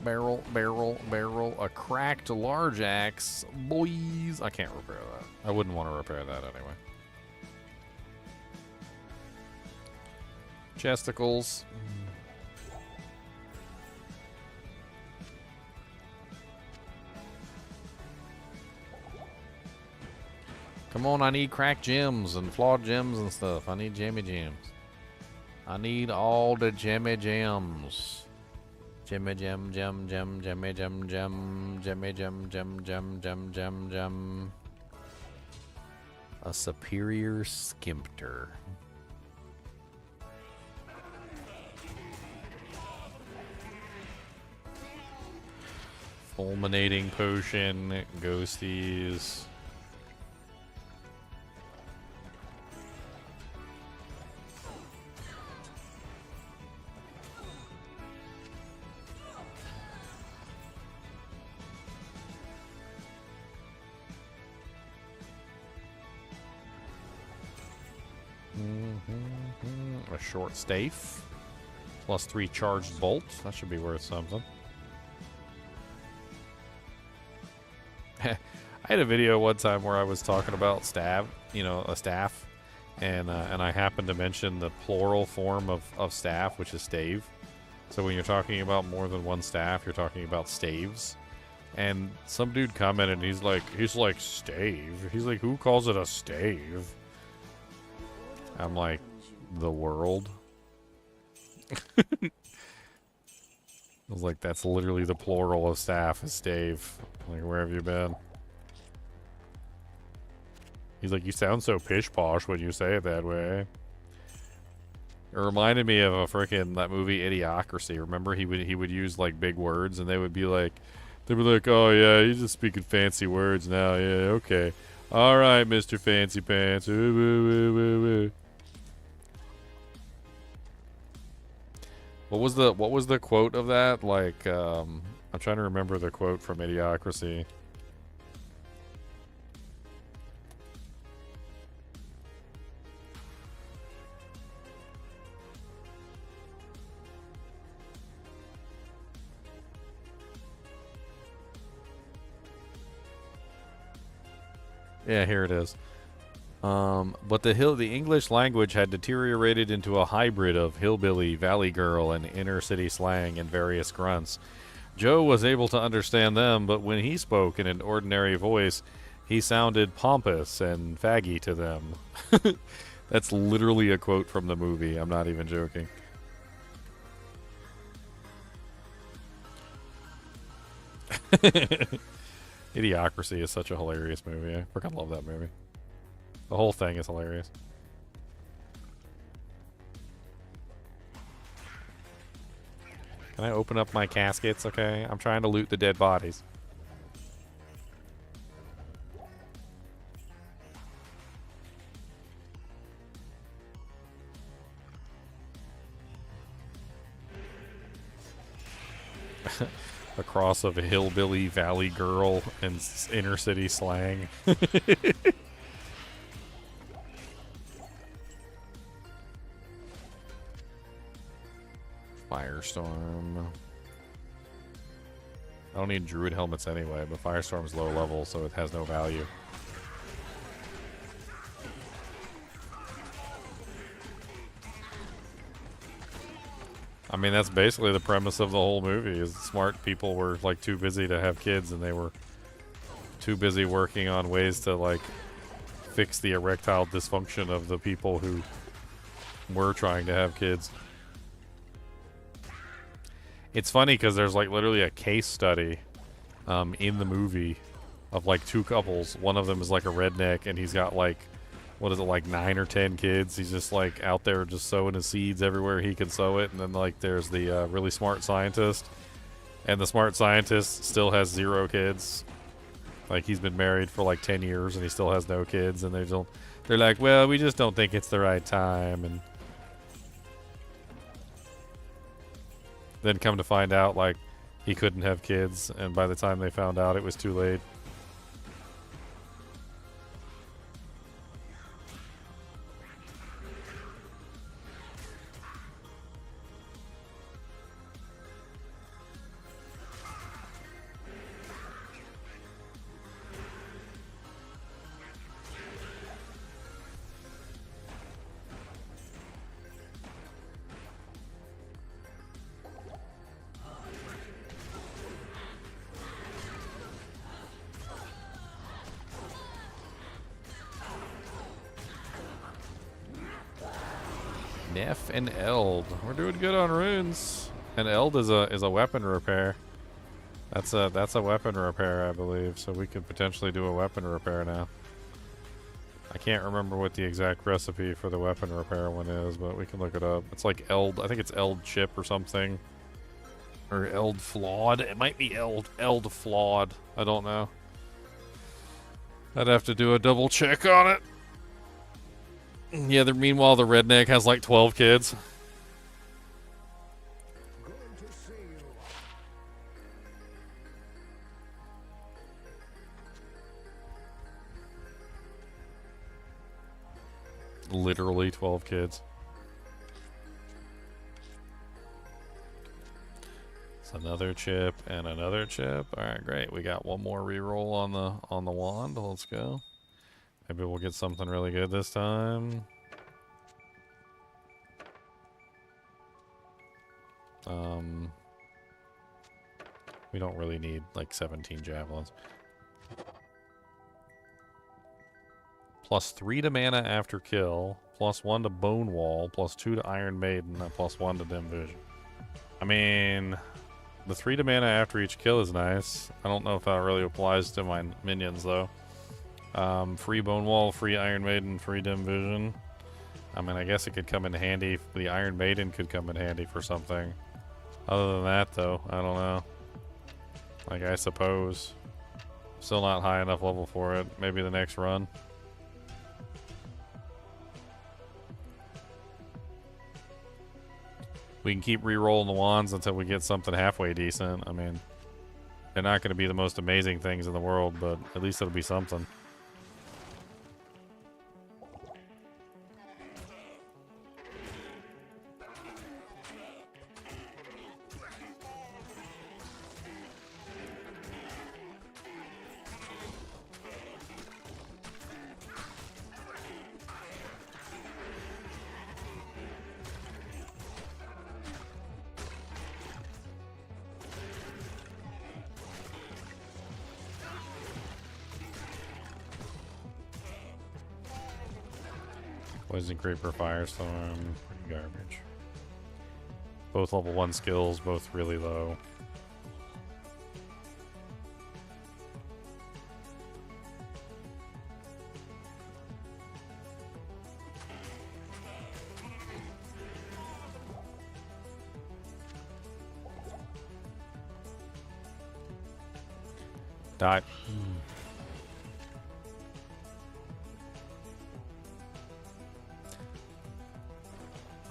[SPEAKER 5] Barrel, a cracked large axe. Boys, I can't repair that. I wouldn't want to repair that anyway. Chesticles. Come on, I need cracked gems and flawed gems and stuff. I need jammy gems. I need all the jammy gems. Jammy gem, jammy gem, jammy gem, gem. A superior skimpter. Fulminating potion, ghosties. A short staff. Plus 3 charged bolts. That should be worth something. I had a video one time where I was talking about staff, you know, a staff, and I happened to mention the plural form of staff, which is stave. So when you're talking about more than one staff, you're talking about staves. And some dude commented, he's like stave. He's like, who calls it a stave? I'm like, the world. I was like, that's literally the plural of staff is stave. Like, where have you been? He's like, you sound so pish posh when you say it that way. It reminded me of a freaking that movie Idiocracy. Remember, he would use like big words, and they'd be like, oh yeah, you're just speaking fancy words now. Yeah, okay, all right, Mr. Fancy Pants. What was the quote of that? Like, I'm trying to remember the quote from Idiocracy.
[SPEAKER 1] Yeah, here it is. But the English language had deteriorated into a hybrid of hillbilly, valley girl, and inner city slang and various grunts. Joe was able to understand them, but when he spoke in an ordinary voice, he sounded pompous and faggy to them. That's literally a quote from the movie. I'm not even joking. Idiocracy is such a hilarious movie. I freaking love that movie. The whole thing is hilarious. Can I open up my caskets, okay? I'm trying to loot the dead bodies. A cross of a hillbilly, valley girl, and inner city slang. Firestorm. I don't need druid helmets anyway, but Firestorm's low level, so it has no value. I mean, that's basically the premise of the whole movie, is smart people were, like, too busy to have kids, and they were too busy working on ways to, like, fix the erectile dysfunction of the people who were trying to have kids. It's funny because there's, like, literally a case study in the movie of, like, two couples. One of them is, like, a redneck, and he's got, like, what is it, like 9 or 10 kids. He's just, like, out there just sowing his seeds everywhere he can sow it. And then, like, there's the really smart scientist. And the smart scientist still has 0 kids. Like, he's been married for, like, 10 years, and he still has no kids. And they're like, well, we just don't think it's the right time. And then come to find out, like, he couldn't have kids. And by the time they found out, it was too late. Neff and Eld. We're doing good on runes. And Eld is a weapon repair. That's a weapon repair, I believe. So we could potentially do a weapon repair now. I can't remember what the exact recipe for the weapon repair one is, but we can look it up. It's like Eld. I think it's Eld chip or something, or Eld flawed. It might be Eld flawed. I don't know. I'd have to do a double check on it. Yeah, meanwhile, the redneck has like 12 kids. Literally 12 kids. It's another chip and another chip. All right, great. We got one more reroll on the wand. Let's go. Maybe we'll get something really good this time. We don't really need like 17 javelins. +3 to mana after kill, +1 to bone wall, +2 to Iron Maiden, and +1 to dim vision. I mean, the 3 to mana after each kill is nice. I don't know if that really applies to my minions though. Free bone wall, free Iron Maiden, free dim vision. I mean, I guess it could come in handy. The Iron Maiden could come in handy for something. Other than that, though, I don't know. Like, I suppose. Still not high enough level for it. Maybe the next run. We can keep re-rolling the wands until we get something halfway decent. I mean, they're not going to be the most amazing things in the world, but at least it'll be something.
[SPEAKER 5] Poison Creeper, Firestorm, pretty garbage. Both level 1 skills, both really low. Die.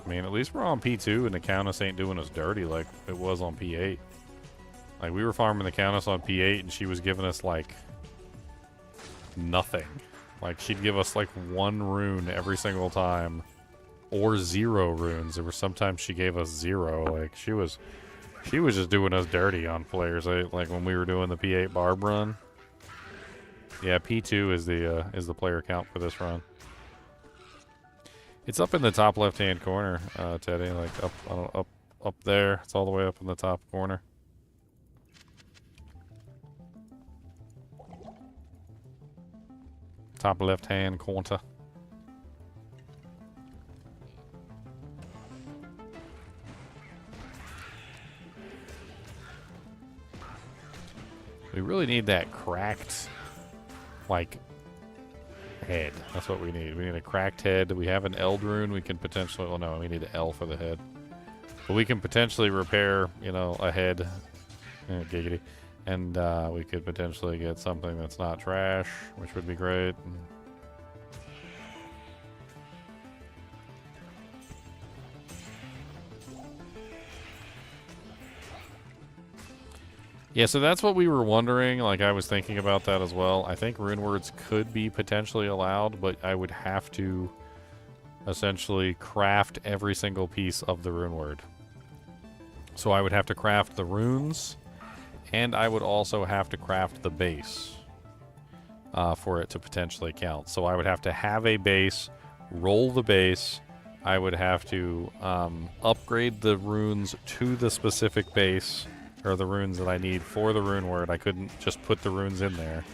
[SPEAKER 5] I mean, at least we're on P2 and the Countess ain't doing us dirty like it was on P8. Like, we were farming the Countess on P8 and she was giving us, like, nothing. Like, she'd give us, like, 1 rune every single time. Or 0 runes. There were sometimes she gave us 0. Like, she was just doing us dirty on players. Like, when we were doing the P8 Barb run. Yeah, P2 is the player count for this run. It's up in the top left-hand corner, Teddy. Like up there. It's all the way up in the top corner. Top left-hand corner. We really need that cracked, like, head. That's what we need. We need a cracked head. We have an Eld rune. We can potentially... Well, no, we need an L for the head. But we can potentially repair, you know, a head. Giggity. And we could potentially get something that's not trash, which would be great. Yeah, so that's what we were wondering. Like, I was thinking about that as well. I think Runewords could be potentially allowed, but I would have to essentially craft every single piece of the Runeword. So I would have to craft the runes, and I would also have to craft the base for it to potentially count. So I would have to have a base, roll the base. I would have to upgrade the runes to the specific base, or the runes that I need for the rune word. I couldn't just put the runes in there.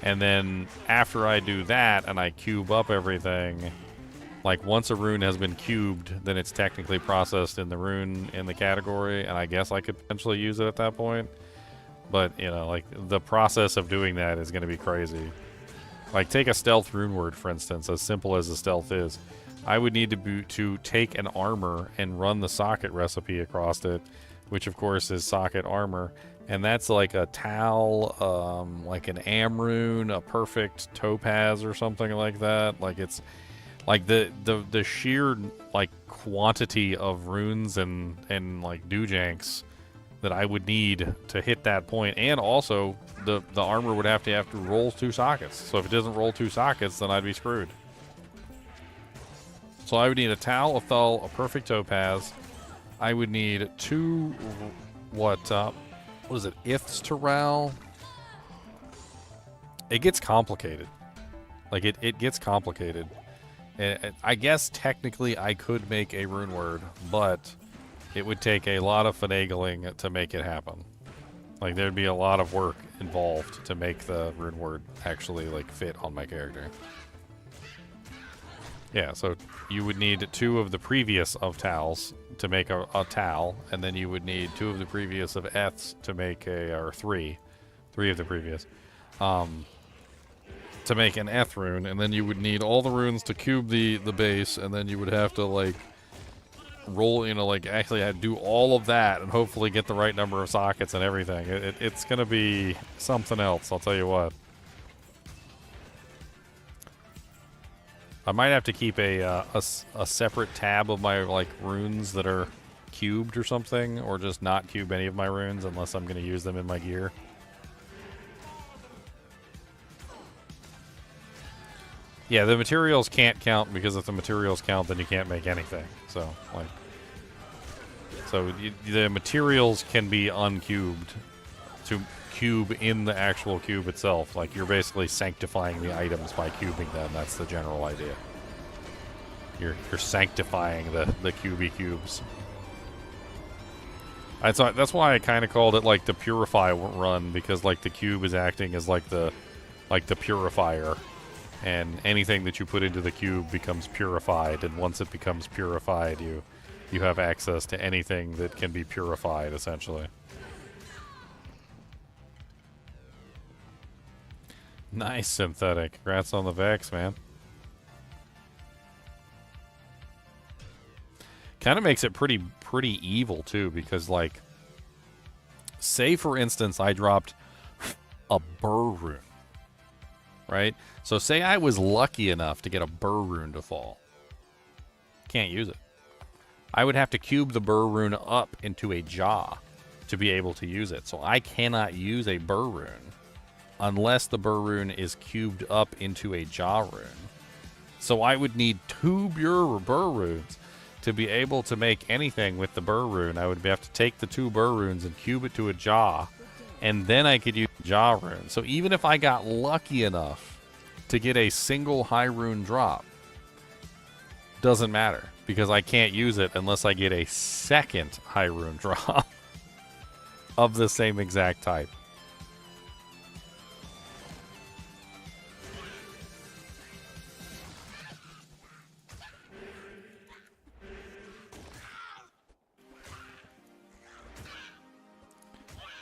[SPEAKER 5] And then after I do that and I cube up everything, like once a rune has been cubed, then it's technically processed in the rune in the category, and I guess I could potentially use it at that point. But, you know, like the process of doing that is going to be crazy. Like, take a stealth rune word, for instance, as simple as a stealth is. I would need to take an armor and run the socket recipe across it, which of course is socket armor, and that's like a Tal, like an Amrune, a perfect topaz or something like that. Like, it's like the sheer like quantity of runes and like doojanks that I would need to hit that point, and also the armor would have to roll 2 sockets. So if it doesn't roll 2 sockets, then I'd be screwed. So I would need a Tal, a Thull, a perfect topaz. I would need 2, what is it, Iths to Ral? It gets complicated. Like, it gets complited. I guess technically I could make a rune word, but it would take a lot of finagling to make it happen. Like, there'd be a lot of work involved to make the rune word actually, like, fit on my character. Yeah, so you would need 2 of the previous of Tals to make a Tal, and then you would need 2 of the previous of Eths to make or 3 of the previous, to make an Eth rune, and then you would need all the runes to cube the base, and then you would have to, like, roll, you know, like, actually do all of that and hopefully get the right number of sockets and everything. It's gonna be something else, I'll tell you what. I might have to keep a separate tab of my, like, runes that are cubed or something, or just not cube any of my runes unless I'm going to use them in my gear. Yeah, the materials can't count, because if the materials count, then you can't make anything. So, like, the materials can be uncubed to cube in the actual cube itself. Like, you're basically sanctifying the items by cubing them. That's the general idea. You're sanctifying the cubey cubes. That's why I kind of called it like the purify run, because like the cube is acting as like the purifier and anything that you put into the cube becomes purified, and once it becomes purified, you have access to anything that can be purified, essentially. Nice, Synthetic. Congrats on the Vex, man. Kind of makes it pretty evil, too, because, like, say, for instance, I dropped a burr rune, right? So say I was lucky enough to get a burr rune to fall. Can't use it. I would have to cube the burr rune up into a jaw to be able to use it. So I cannot use a burr rune unless the burr rune is cubed up into a jaw rune. So I would need 2 burr runes to be able to make anything with the burr rune. I would have to take the 2 burr runes and cube it to a jaw, and then I could use the jaw rune. So even if I got lucky enough to get a single high rune drop, doesn't matter, because I can't use it unless I get a second high rune drop of the same exact type.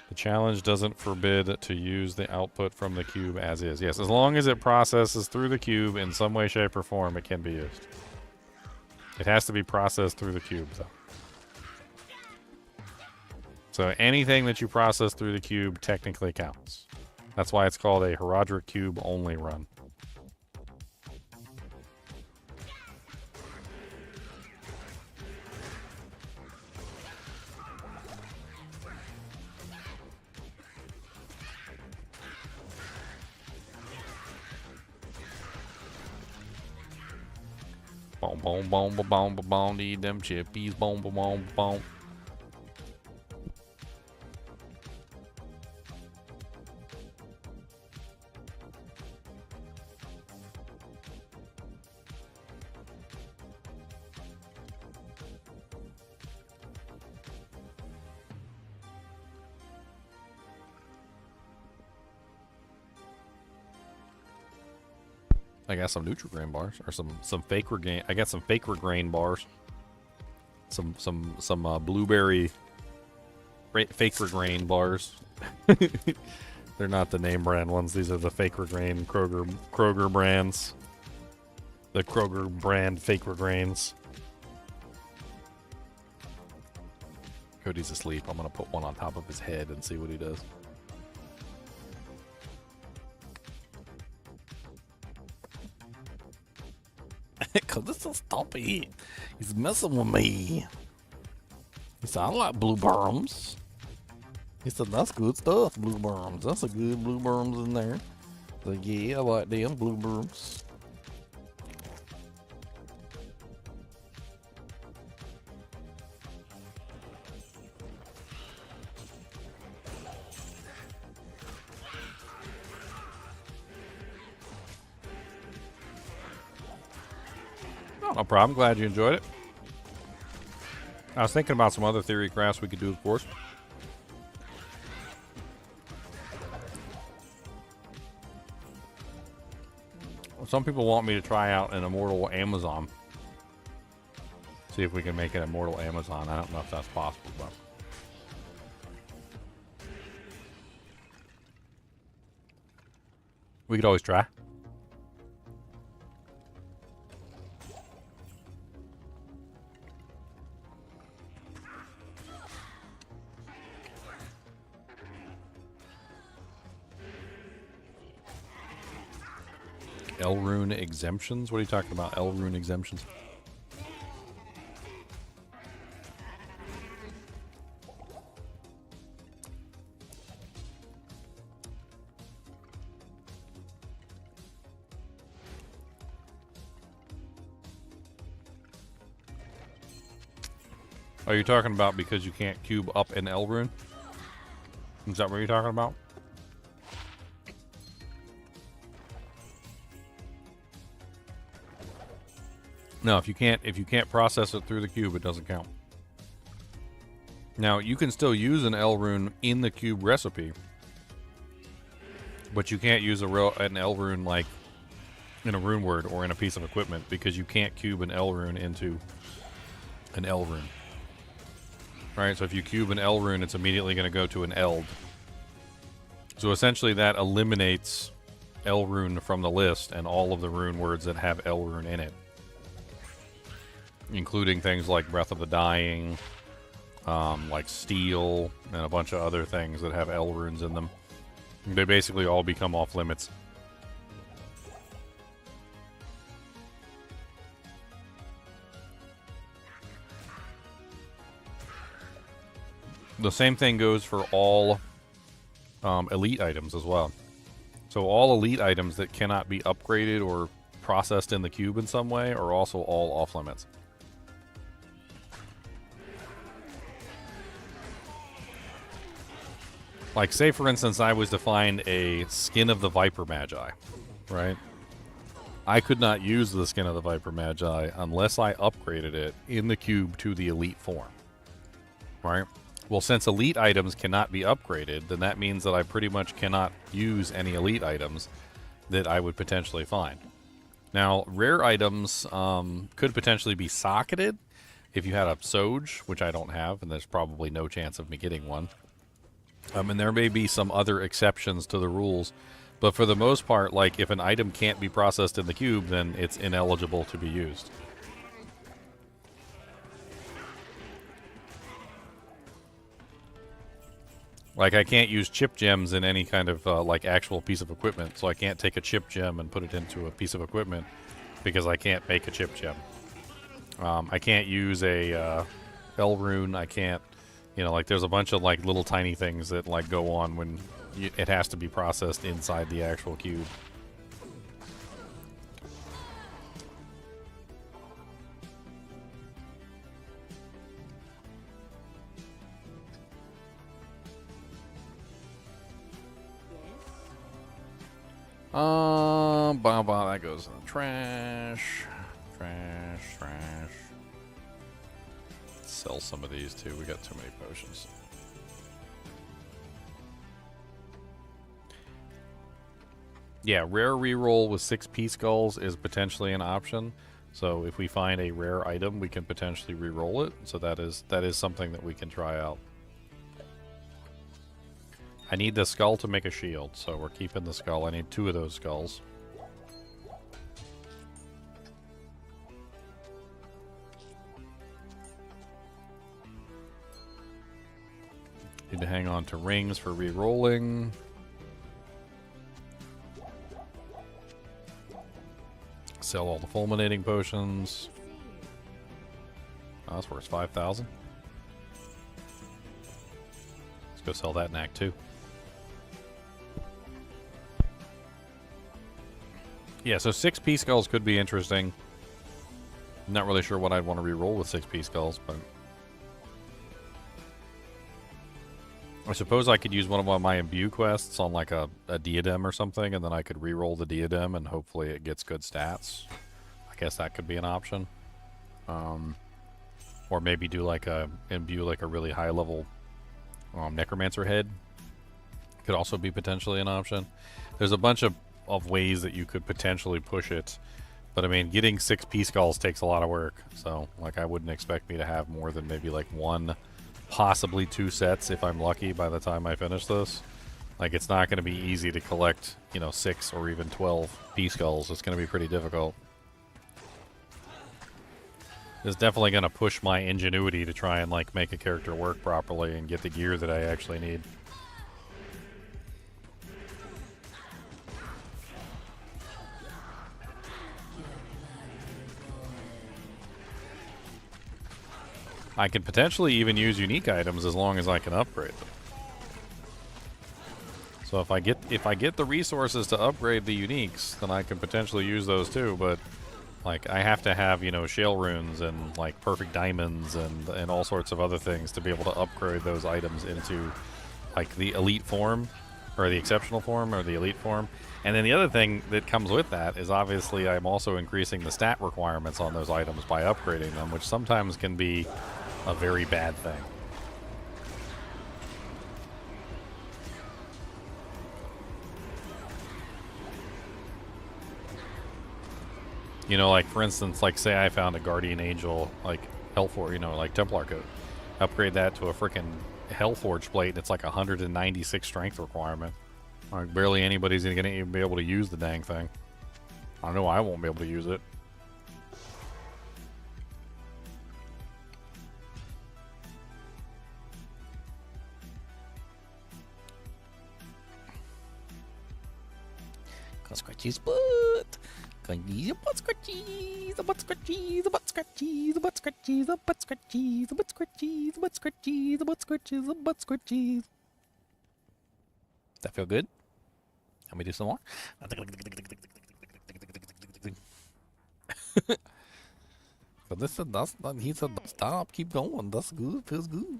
[SPEAKER 5] The challenge doesn't forbid to use the output from the cube as is. Yes, as long as it processes through the cube in some way, shape, or form, it can be used. It has to be processed through the cube, though. So anything that you process through the cube technically counts. That's why it's called a Herodric Cube only run. Boom, boom, boom, boom, boom, boom, boom, need them chippies, boom, boom, boom, boom. I got some Nutri-Grain bars, or some fake regain. I got some fake regain bars. Some blueberry fake regain bars. They're not the name brand ones. These are the fake regain Kroger brands. The Kroger brand fake regains. Cody's asleep. I'm gonna put one on top of his head and see what he does.
[SPEAKER 6] Cause this is Stumpy. He's messing with me. He said, I like blue berms. He said, that's good stuff, blue berms. That's a good blue berms in there. So yeah, I like them blue berms.
[SPEAKER 5] No problem. Glad you enjoyed it. I was thinking about some other theory crafts we could do, of course. Some people want me to try out an Immortal Amazon. See if we can make an Immortal Amazon. I don't know if that's possible, but... we could always try. L-Rune exemptions? What are you talking about? L-Rune exemptions? Are you talking about because you can't cube up an L-Rune? Is that what you're talking about? No, if you can't process it through the cube, it doesn't count. Now, you can still use an L rune in the cube recipe, but you can't use an L rune like in a rune word or in a piece of equipment because you can't cube an L rune into an L rune. Right? So if you cube an L rune, it's immediately going to go to an Eld. So essentially that eliminates L rune from the list and all of the rune words that have L rune in it, including things like Breath of the Dying, like Steel, and a bunch of other things that have L runes in them. They basically all become off limits. The same thing goes for all elite items as well. So all elite items that cannot be upgraded or processed in the cube in some way are also all off limits. Like, say for instance, I was to find a Skin of the Viper Magi, right? I could not use the Skin of the Viper Magi unless I upgraded it in the cube to the elite form, right? Well, since elite items cannot be upgraded, then that means that I pretty much cannot use any elite items that I would potentially find. Now, rare items could potentially be socketed if you had a Soj, which I don't have, and there's probably no chance of me getting one. And there may be some other exceptions to the rules, but for the most part, like, if an item can't be processed in the cube, then it's ineligible to be used. Like, I can't use chip gems in any kind of, like, actual piece of equipment, so I can't take a chip gem and put it into a piece of equipment because I can't make a chip gem. I can't use a L rune. I can't, you know, like, there's a bunch of, like, little tiny things that, like, go on when it has to be processed inside the actual cube. That goes in the trash. Trash. Sell some of these too. We got too many potions. Yeah, rare reroll with 6 P skulls is potentially an option. So if we find a rare item, we can potentially reroll it. So that is something that we can try out. I need the skull to make a shield, so we're keeping the skull. I need 2 of those skulls. Need to hang on to rings for re-rolling. Sell all the fulminating potions. Oh, that's worth 5,000. Let's go sell that in Act 2. Yeah, so 6 P skulls could be interesting. Not really sure what I'd want to re-roll with 6 P skulls, but I suppose I could use one of my imbue quests on like a diadem or something, and then I could re-roll the diadem and hopefully it gets good stats. I guess that could be an option. Or maybe do like imbue like a really high level necromancer head. Could also be potentially an option. There's a bunch of ways that you could potentially push it, but I mean, getting 6 P skulls takes a lot of work, so like I wouldn't expect me to have more than maybe like 1, possibly 2 sets if I'm lucky by the time I finish this. Like, it's not going to be easy to collect, you know, 6 or even 12 P skulls. It's going to be pretty difficult. It's definitely going to push my ingenuity to try and like make a character work properly and get the gear that I actually need. I can potentially even use unique items as long as I can upgrade them. So if I get the resources to upgrade the uniques, then I can potentially use those too, but like I have to have, you know, shale runes and like perfect diamonds and all sorts of other things to be able to upgrade those items into like the elite form or the exceptional form or the elite form. And then the other thing that comes with that is obviously I'm also increasing the stat requirements on those items by upgrading them, which sometimes can be a very bad thing. You know, like for instance, like say I found a Guardian Angel, like Hellforge, you know, like Templar coat. Upgrade that to a freaking Hellforge plate, and it's like 196 strength requirement. Like barely anybody's gonna even be able to use the dang thing. I know I won't be able to use it.
[SPEAKER 6] Scratchy's butt. The butt scratchy, the butt scratchy, the butt scratchy, the butt scratchy, the butt scratchy, the butt scratchy, the butt scratchy, the butt scratchy, the butt scratchy. That feel good? Let me do some more. But this said that's he said stop, keep going. That's good, feels good.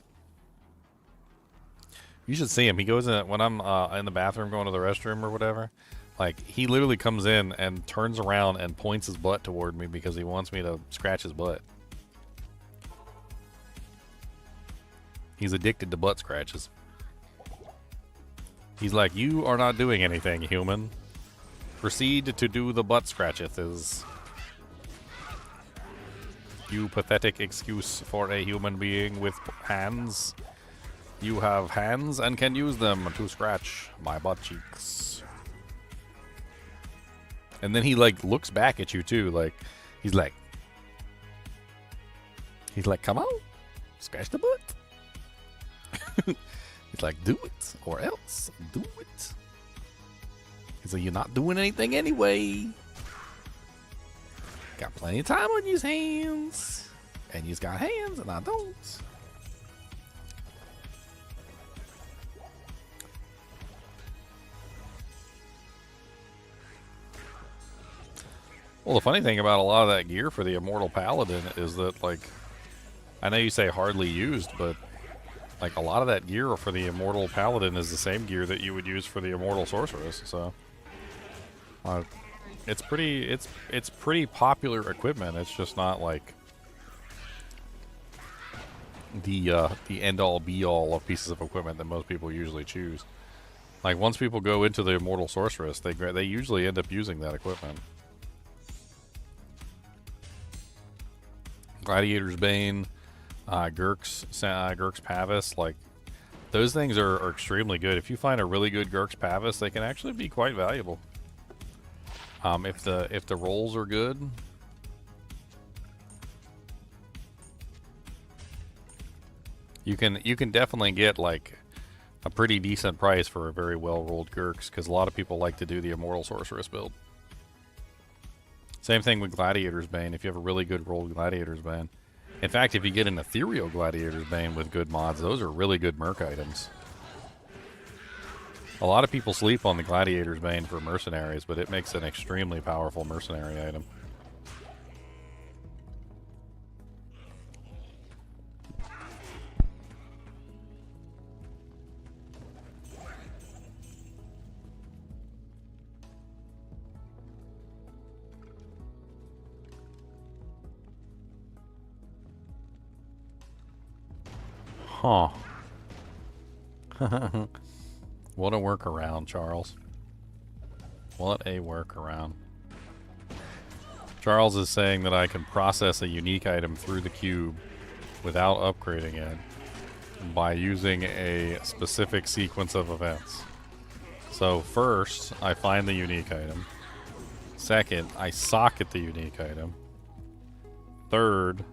[SPEAKER 5] You should see him. He goes in when I'm in the bathroom going to the restroom or whatever. Like, he literally comes in and turns around and points his butt toward me because he wants me to scratch his butt. He's addicted to butt scratches. He's like, you are not doing anything, human. Proceed to do the butt scratches. You pathetic excuse for a human being with hands. You have hands and can use them to scratch my butt cheeks. And then he like looks back at you too, like he's like, come on, scratch the butt. He's like, do it or else, do it. He's like, you're not doing anything anyway. Got plenty of time on your hands, and you've got hands, and I don't. Well, the funny thing about a lot of that gear for the Immortal Paladin is that, like, I know you say hardly used, but, like, a lot of that gear for the Immortal Paladin is the same gear that you would use for the Immortal Sorceress, so... it's pretty popular equipment. It's just not, like, the end-all, be-all of pieces of equipment that most people usually choose. Like, once people go into the Immortal Sorceress, they usually end up using that equipment. Gladiator's Bane, Gurk's Pavis, like, those things are extremely good. If you find a really good Gurk's Pavis, they can actually be quite valuable. If the rolls are good, you can definitely get like a pretty decent price for a very well rolled Gurks, because a lot of people like to do the Immortal Sorceress build. Same thing with Gladiator's Bane, if you have a really good rolled Gladiator's Bane. In fact, if you get an Ethereal Gladiator's Bane with good mods, those are really good merc items. A lot of people sleep on the Gladiator's Bane for mercenaries, but it makes an extremely powerful mercenary item. Huh. What a workaround, Charles. What a workaround. Charles is saying that I can process a unique item through the cube without upgrading it by using a specific sequence of events. So first, I find the unique item. Second, I socket the unique item. Third,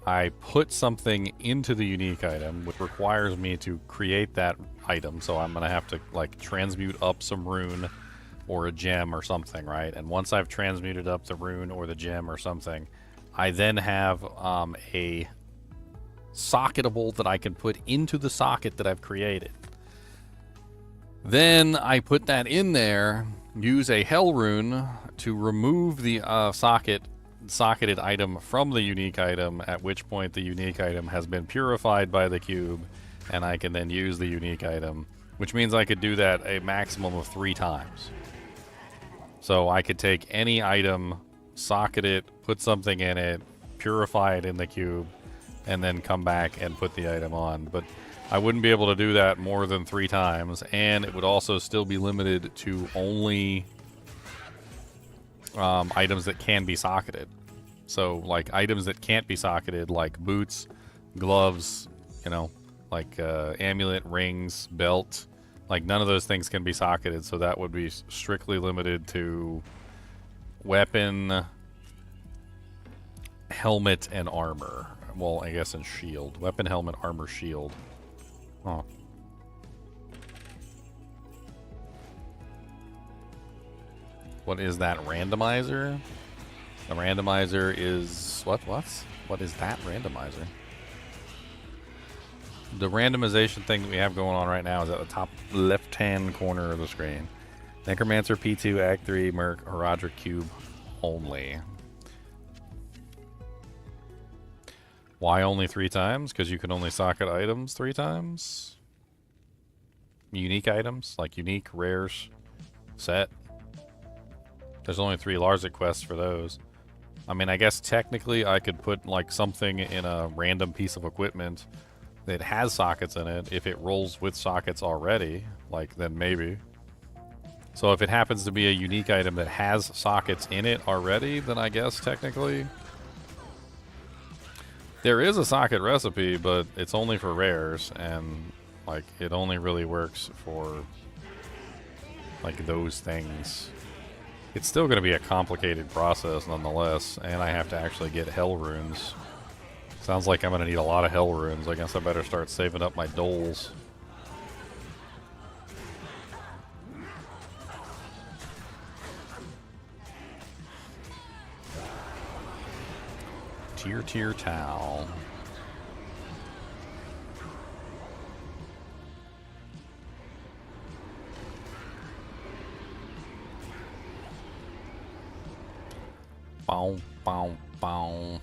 [SPEAKER 5] I put something into the unique item, which requires me to create that item. So I'm going to have to, like, transmute up some rune or a gem or something, right? And once I've transmuted up the rune or the gem or something, I then have a socketable that I can put into the socket that I've created. Then I put that in there, use a hell rune to remove the socketed item from the unique item, at which point the unique item has been purified by the cube, and I can then use the unique item, which means I could do that a maximum of 3 times. So I could take any item, socket it, put something in it, purify it in the cube, and then come back and put the item on. But I wouldn't be able to do that more than 3 times, and it would also still be limited to only
[SPEAKER 1] items that can be socketed. So, like, items that can't be socketed, like boots, gloves, you know, like amulet, rings, belt, like none of those things can be socketed, so that would be strictly limited to weapon, helmet, and armor. Well, I guess and shield. Weapon, helmet, armor, shield. Huh. What is that randomizer? The randomizer is... What is that randomizer? The randomization thing that we have going on right now is at the top left-hand corner of the screen. Necromancer, P2, Act 3, Merc, Horadric Cube only. Why only 3 times? Because you can only socket items 3 times? Unique items? Like unique, rares, set? There's only 3 Larzik quests for those. I mean, I guess technically I could put like something in a random piece of equipment that has sockets in it. If it rolls with sockets already, like, then maybe. So if it happens to be a unique item that has sockets in it already, then I guess technically there is a socket recipe, but it's only for rares, and like it only really works for like those things. It's still going to be a complicated process nonetheless, and I have to actually get hell runes. Sounds like I'm going to need a lot of hell runes. I guess I better start saving up my doles. Tier towel. Bow, bow, bow.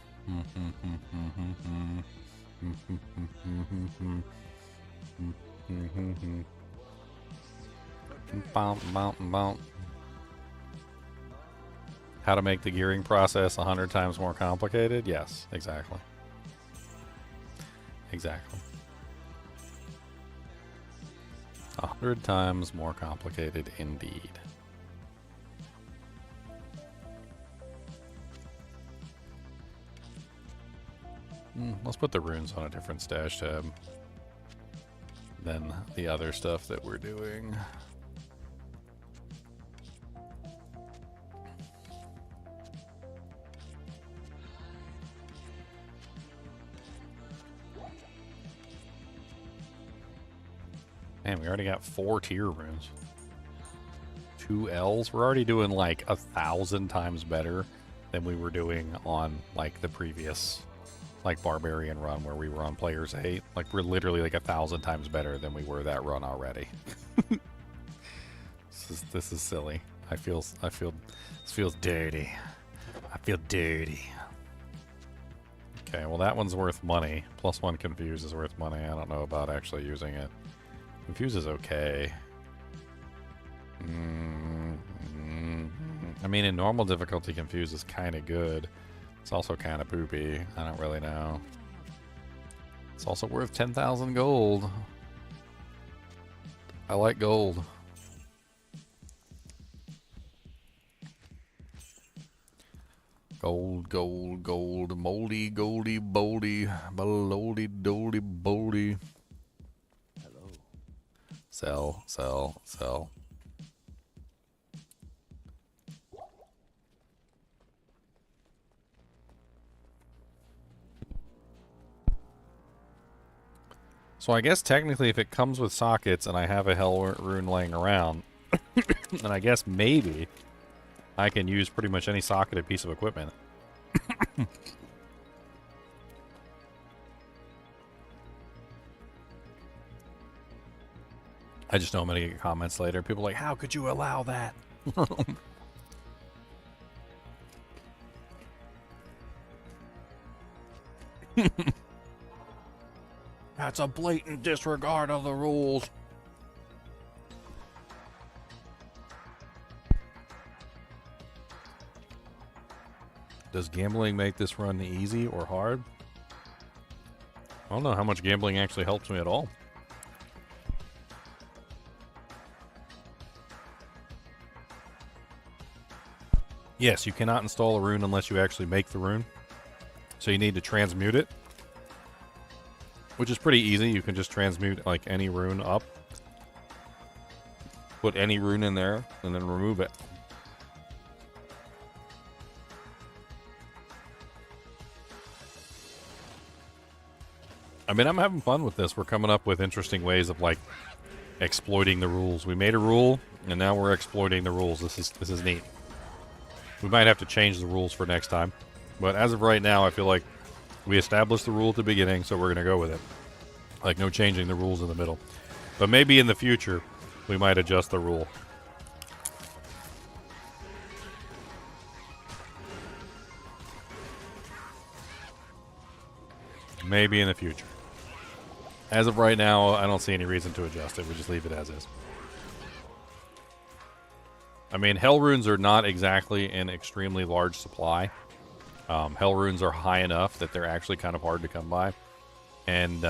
[SPEAKER 1] How to make the gearing process 100 times more complicated? Yes, exactly. Exactly. 100 times more complicated indeed. Let's put the runes on a different stash tab than the other stuff that we're doing. Man, we already got 4 tier runes. 2 L's. We're already doing like 1,000 times better than we were doing on like the previous like barbarian run where we were on players 8. Like we're literally like 1,000 times better than we were that run already. This is silly. This feels dirty. I feel dirty. Okay, well that one's worth money. +1 confuse is worth money. I don't know about actually using it. Confuse is okay. I mean, in normal difficulty, confuse is kind of good. It's also kind of poopy. I don't really know. It's also worth 10,000 gold. I like gold. Gold, gold, gold. Moldy, goldy, boldy. Boldy, doldy, boldy.
[SPEAKER 2] Hello.
[SPEAKER 1] Sell, sell, sell. So I guess technically if it comes with sockets and I have a hell rune laying around, then I guess maybe I can use pretty much any socketed piece of equipment. I just know I'm going to get comments later. People are like, how could you allow that? That's a blatant disregard of the rules. Does gambling make this run easy or hard? I don't know how much gambling actually helps me at all.
[SPEAKER 5] Yes, you cannot install a rune unless you actually make the rune. So you need to transmute it, which is pretty easy. You can just transmute like any rune up, put any rune in there, and then remove it. I mean, I'm having fun with this. We're coming up with interesting ways of like exploiting the rules. We made a rule, and now we're exploiting the rules. This is neat. We might have to change the rules for next time, but as of right now, I feel like we established the rule at the beginning, so we're gonna go with it. Like no changing the rules in the middle. But maybe in the future, we might adjust the rule. Maybe in the future. As of right now, I don't see any reason to adjust it. We just leave it as is. I mean, hell runes are not exactly an extremely large supply. Hell runes are high enough that they're actually kind of hard to come by. And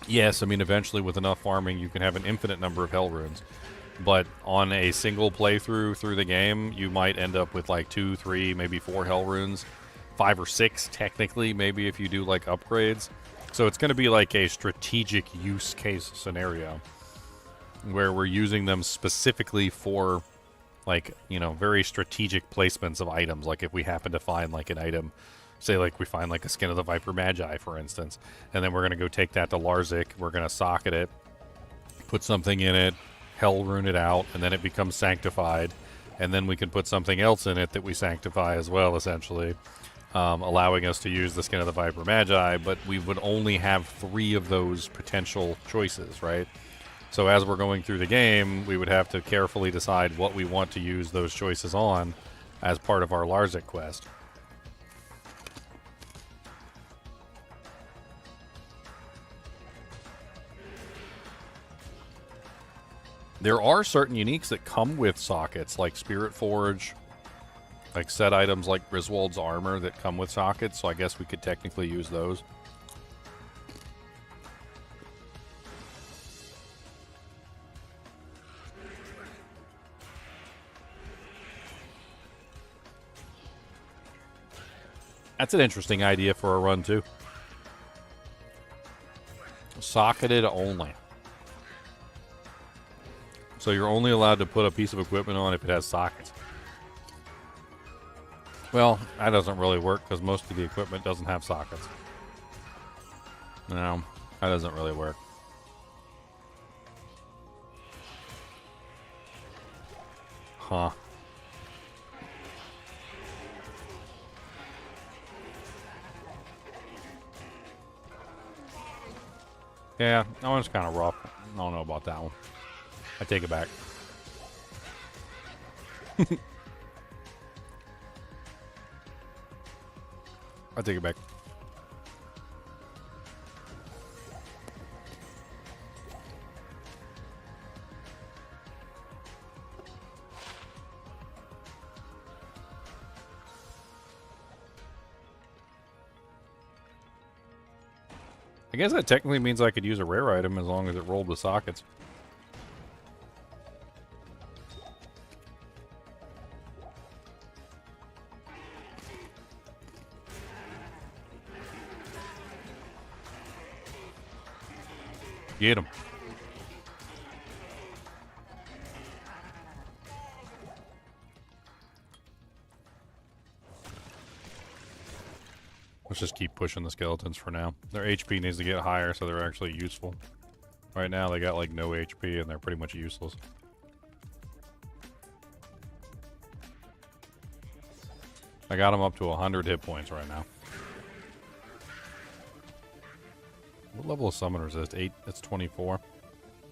[SPEAKER 5] yes, I mean, eventually with enough farming, you can have an infinite number of hell runes. But on a single playthrough through the game, you might end up with like 2, 3, maybe 4 hell runes. 5 or 6, technically, maybe if you do like upgrades. So it's going to be like a strategic use case scenario where we're using them specifically for like, you know, very strategic placements of items. Like if we happen to find like an item, say like we find like a skin of the Viper Magi, for instance, and then we're going to go take that to Larzik, we're going to socket it, put something in it, hell rune it out, and then it becomes sanctified, and then we can put something else in it that we sanctify as well, essentially. Allowing us to use the skin of the Viper Magi, but we would only have 3 of those potential choices, right? So as we're going through the game, we would have to carefully decide what we want to use those choices on as part of our Larzik quest. There are certain uniques that come with sockets, like Spirit Forge, like set items like Griswold's armor that come with sockets, so I guess we could technically use those. That's an interesting idea for a run, too. Socketed only. So you're only allowed to put a piece of equipment on if it has sockets. Well, that doesn't really work because most of the equipment doesn't have sockets. No, that doesn't really work. Huh. Yeah, that one's kind of rough. I don't know about that one. I take it back. I take it back. I guess that technically means I could use a rare item as long as it rolled with sockets. Get him. Let's just keep pushing the skeletons for now. Their HP needs to get higher so they're actually useful. Right now they got like no HP and they're pretty much useless. I got them up to 100 hit points right now. What level of summon resist? 8? That's 24.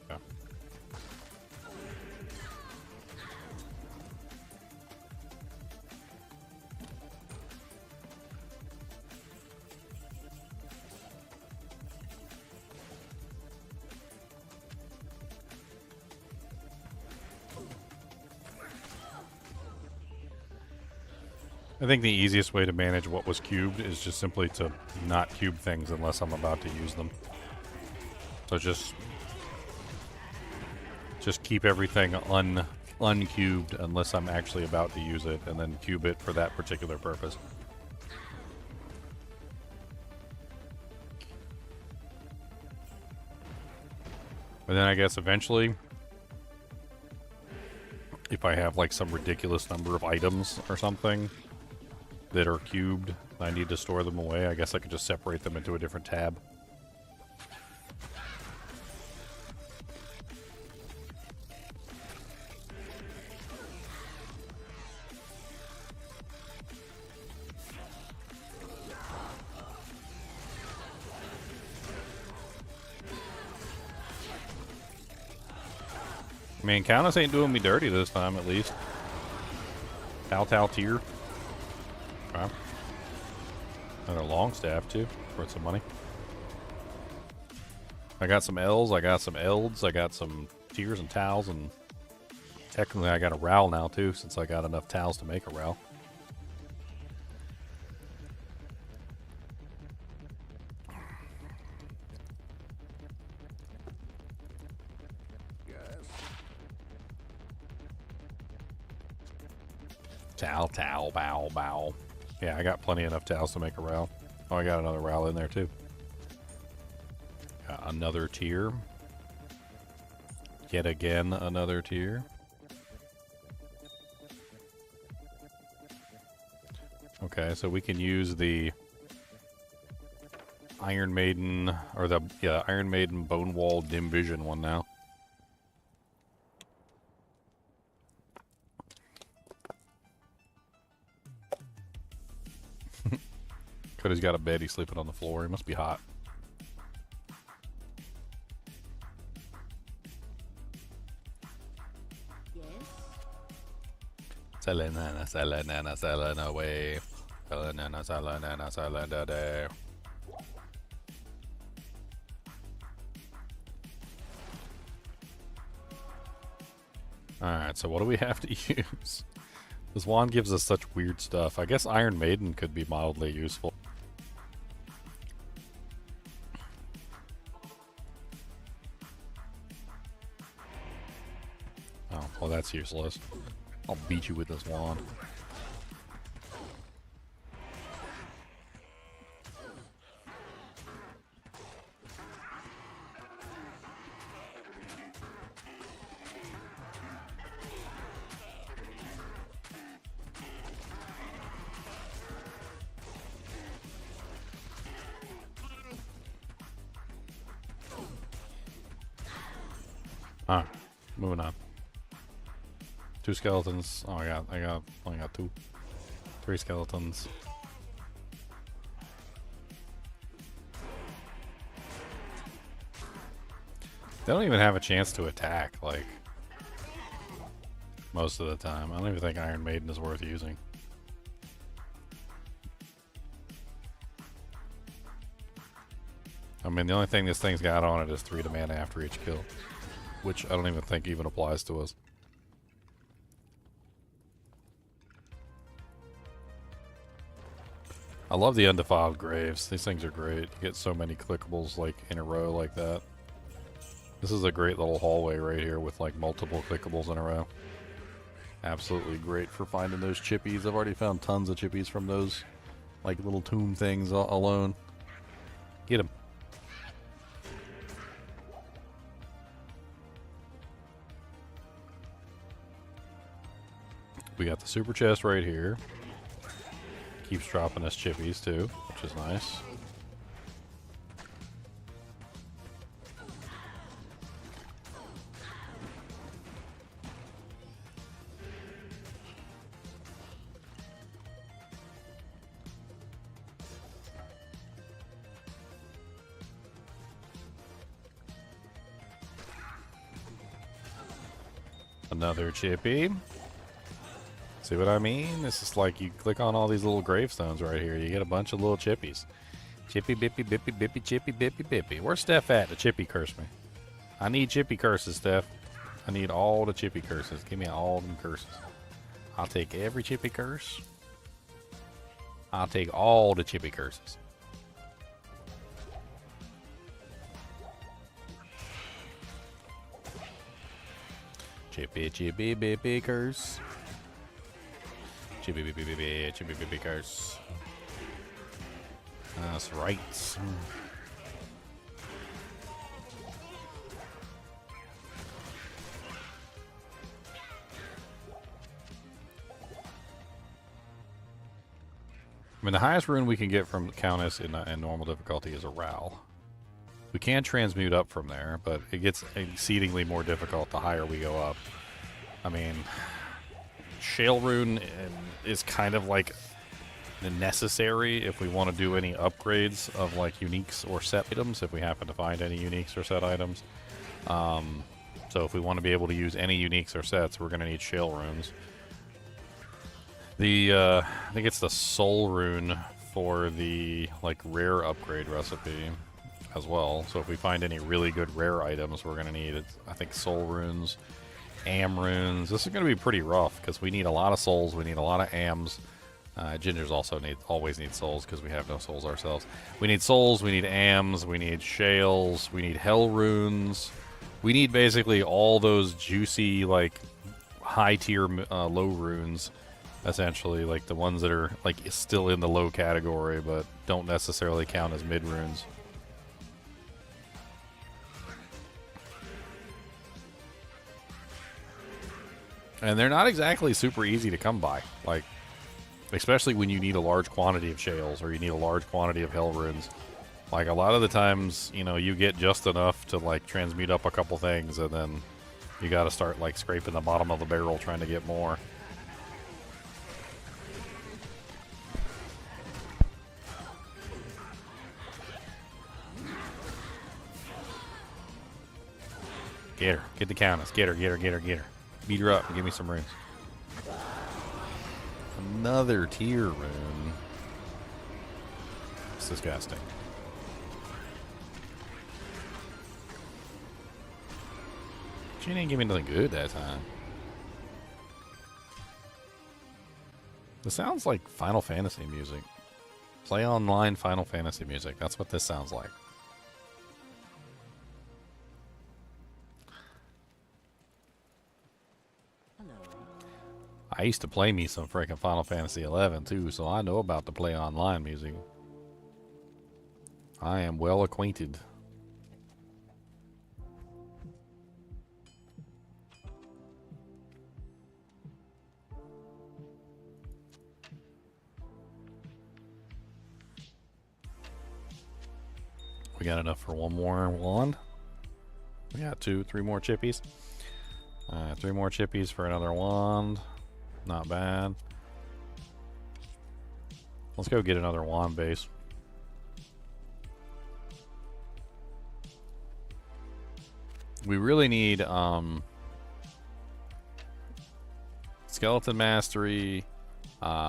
[SPEAKER 5] Yeah. I think the easiest way to manage what was cubed is just simply to not cube things unless I'm about to use them. So just keep everything
[SPEAKER 1] uncubed unless I'm actually about to use it, and then cube it for that particular purpose. And then I guess eventually, if I have like some ridiculous number of items or something that are cubed, I need to store them away, I guess I could just separate them into a different tab. I mean, Countess ain't doing me dirty this time, at least. Tal tier. Okay. Another long staff, too. Worth some money. I got some L's, I got some Elds, I got some tiers and towels, and technically I got a Row now, too, since I got enough towels to make a Row. Towel, bow. Yeah, I got plenty enough towels to make a row. Oh, I got another row in there too. Got another tier. Yet again, another tier. Okay, so we can use the Iron Maiden, or the, Iron Maiden Bone Wall Dim Vision one now. Cody's got a bed, he's sleeping on the floor. He must be hot.
[SPEAKER 7] Yes.
[SPEAKER 1] Selling away. Selling day. Alright, so what do we have to use? This wand gives us such weird stuff. I guess Iron Maiden could be mildly useful. Oh, well that's useless. I'll beat you with this wand. Alright, moving on. 2 skeletons. Oh, I only got 2. 3 skeletons. They don't even have a chance to attack, like, most of the time. I don't even think Iron Maiden is worth using. I mean, the only thing this thing's got on it is 3 to mana after each kill, which I don't even think even applies to us. I love the undefiled graves. These things are great. You get so many clickables like in a row like that. This is a great little hallway right here with like multiple clickables in a row. Absolutely great for finding those chippies. I've already found tons of chippies from those like little tomb things alone. Get them. We got the super chest right here. Keeps dropping us chippies too, which is nice. Another chippy. See what I mean? This is like you click on all these little gravestones right here. You get a bunch of little chippies. Chippy, bippy, bippy, bippy, chippy, bippy, bippy. Where's Steph at to chippy curse me? I need chippy curses, Steph. I need all the chippy curses. Give me all them curses. I'll take every chippy curse. I'll take all the chippy curses. Chippy, chippy, baby curse. Chippy, baby, baby, chippy, baby curse. That's right. I mean, the highest rune we can get from Countess in normal difficulty is a Ral. We can transmute up from there, but it gets exceedingly more difficult the higher we go up. I mean, Shale Rune is kind of like necessary if we want to do any upgrades of like uniques or set items, if we happen to find any uniques or set items. So if we want to be able to use any uniques or sets, we're going to need Shale Runes. I think it's the Soul Rune for the like rare upgrade recipe as well. So if we find any really good rare items, we're going to need, I think, Soul Runes, Am Runes. This is going to be pretty rough because we need a lot of souls, we need a lot of Ams. Gingers also always need souls because we have no souls ourselves. We need souls, we need Ams, we need Shales, we need Hell Runes. We need basically all those juicy, like, high tier low runes. Essentially, like the ones that are like still in the low category but don't necessarily count as mid runes. And they're not exactly super easy to come by, like especially when you need a large quantity of shales or you need a large quantity of hell runes. Like a lot of the times, you know, you get just enough to like transmute up a couple things, and then you got to start like scraping the bottom of the barrel trying to get more. Get her. Get the Countess. Get her, get her, get her, get her. Beat her up and give me some runes. Another tier rune. It's disgusting. She didn't give me nothing good that time. This sounds like Final Fantasy music. Play online Final Fantasy music. That's what this sounds like. I used to play me some freaking Final Fantasy 11 too, so I know about the play online music. I am well acquainted. We got enough for one more wand. We got 3 more chippies. 3 more chippies for another wand. Not bad. Let's go get another wand base. We really need skeleton mastery,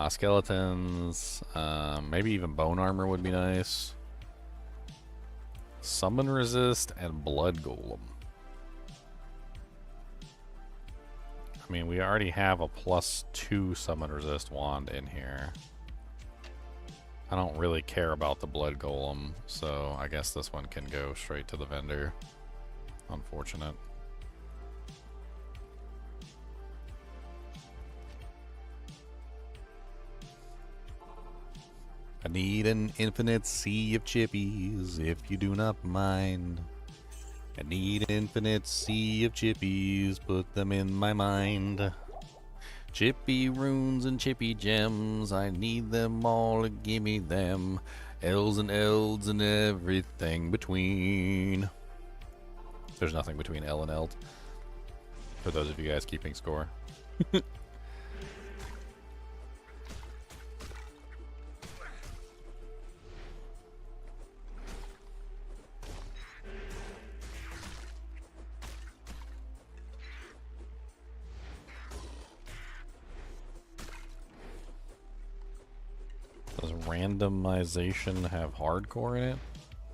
[SPEAKER 1] skeletons, maybe even bone armor would be nice. Summon resist and blood golem. I mean, we already have a +2 summon resist wand in here. I don't really care about the blood golem, so I guess this one can go straight to the vendor. Unfortunate. I need an infinite sea of chippies, if you do not mind. I need an infinite sea of chippies, put them in my mind. Chippy runes and chippy gems, I need them all, give me them. L's and L's and everything between. There's nothing between L and L, for those of you guys keeping score. Does randomization have hardcore in it?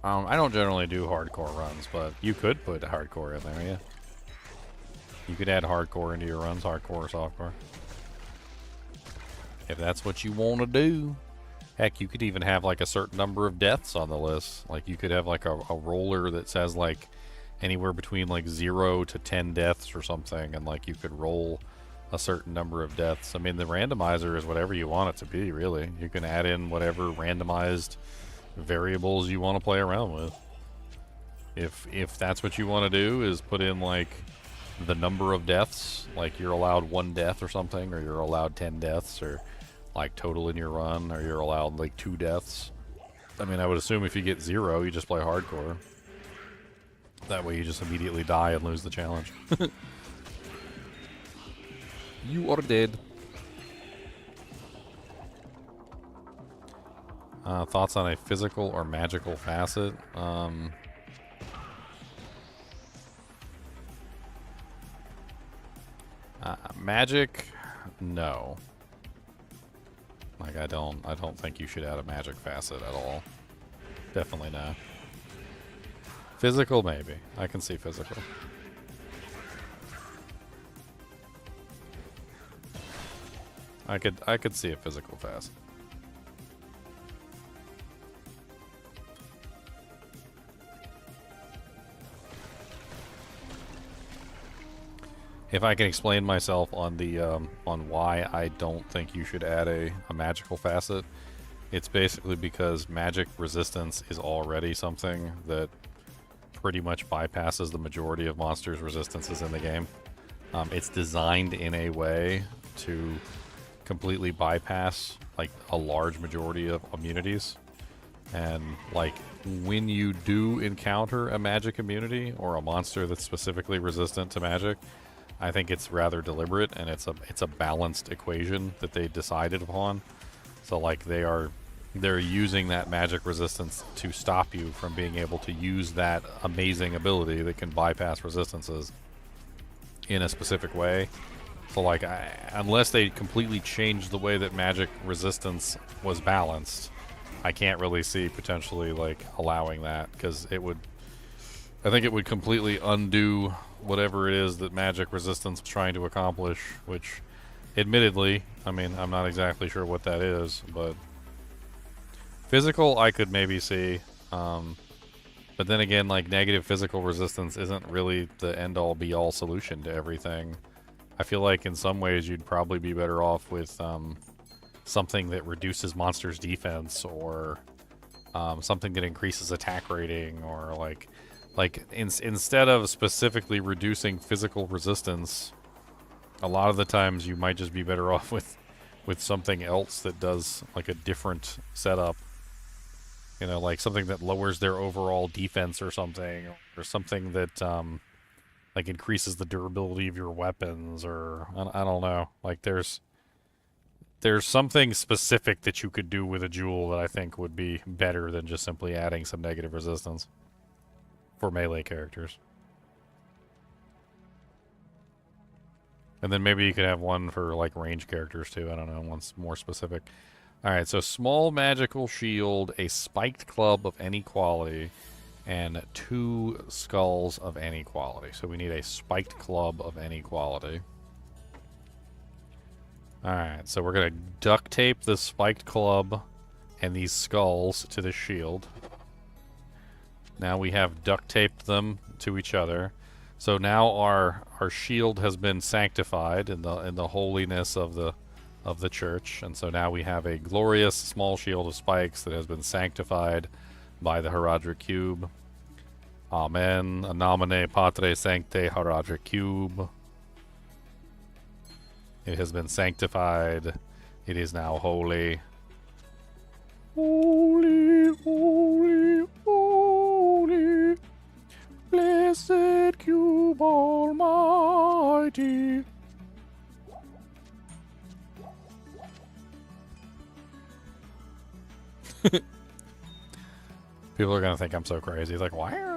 [SPEAKER 1] I don't generally do hardcore runs, but you could put hardcore in there, yeah. You could add hardcore into your runs, hardcore or softcore. If that's what you want to do. Heck, you could even have like a certain number of deaths on the list. Like you could have like a roller that says like
[SPEAKER 5] anywhere between like 0 to 10 deaths or something, and like you could roll a certain number of deaths. I mean, the randomizer is whatever you want it to be, really. You can add in whatever randomized variables you want to play around with. If that's what you want to do, is put in like the number of deaths, like you're allowed 1 death or something, or you're allowed 10 deaths, or like total in your run, or you're allowed like 2 deaths. I mean, I would assume if you get 0, you just play hardcore. That way you just immediately die and lose the challenge. You are dead. Thoughts on a physical or magical facet? Magic, no. Like I don't think you should add a magic facet at all. Definitely not. Physical, maybe. I can see physical. I could see a physical facet. If I can explain myself on the on why I don't think you should add a magical facet, it's basically because magic resistance is already something that pretty much bypasses the majority of monsters' resistances in the game. It's designed in a way to completely bypass like a large majority of immunities, and like when you do encounter a magic immunity or a monster that's specifically resistant to magic, I think it's rather deliberate, and it's a balanced equation that they decided upon. So like they're using that magic resistance to stop you from being able to use that amazing ability that can bypass resistances in a specific way. So like unless they completely changed the way that magic resistance was balanced, I can't really see potentially like allowing that, because I think it would completely undo whatever it is that magic resistance is trying to accomplish, which admittedly, I mean, I'm not exactly sure what that is, but physical I could maybe see, but then again, like negative physical resistance isn't really the end-all be-all solution to everything. I feel like in some ways you'd probably be better off with something that reduces monsters' defense, or something that increases attack rating, or like instead of specifically reducing physical resistance, a lot of the times you might just be better off with something else that does like a different setup. You know, like something that lowers their overall defense or something, or something that like increases the durability of your weapons, or I don't know. Like there's something specific that you could do with a jewel that I think would be better than just simply adding some negative resistance for melee characters. And then maybe you could have one for like range characters too. I don't know, one's more specific. Alright, so small magical shield, a spiked club of any quality, and 2 skulls of any quality. So we need a spiked club of any quality. Alright, so we're going to duct tape the spiked club and these skulls to the shield. Now we have duct taped them to each other. So now our shield has been sanctified in the holiness of the church, and so now we have a glorious small shield of spikes that has been sanctified by the Heraldric Cube. Amen. A nomine Patre Sancte Heraldric Cube. It has been sanctified. It is now holy. Holy, holy, holy. Blessed Cube Almighty. People are gonna think I'm so crazy. Like, why?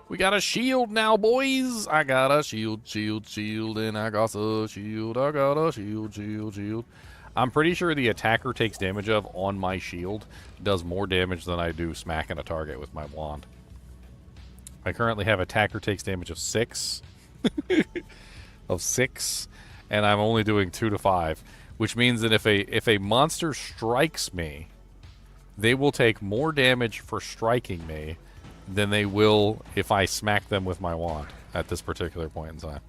[SPEAKER 5] We got a shield now, boys. I got a shield, and I got a shield. I got a shield. I'm pretty sure the attacker takes damage of on my shield does more damage than I do smacking a target with my wand. I currently have attacker takes damage of 6. of 6. And I'm only doing 2 to 5. Which means that if a monster strikes me, they will take more damage for striking me than they will if I smack them with my wand at this particular point in time.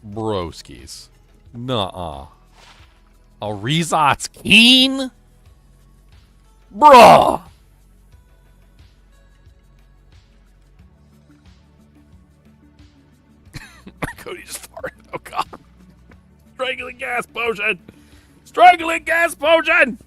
[SPEAKER 5] Broskies. Nuh-uh. A Rezot's Keen? Bruh! Cody just farted. Oh, God. Strangling gas potion! Strangling gas potion!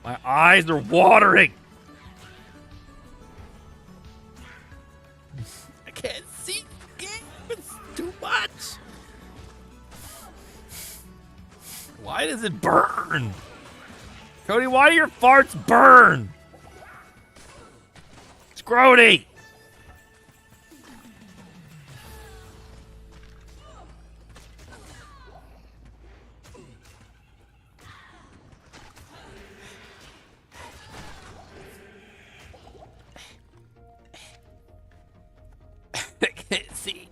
[SPEAKER 5] My eyes are watering. I can't see. It's too much. Why does it burn? Cody, why do your farts burn? It's grody. See,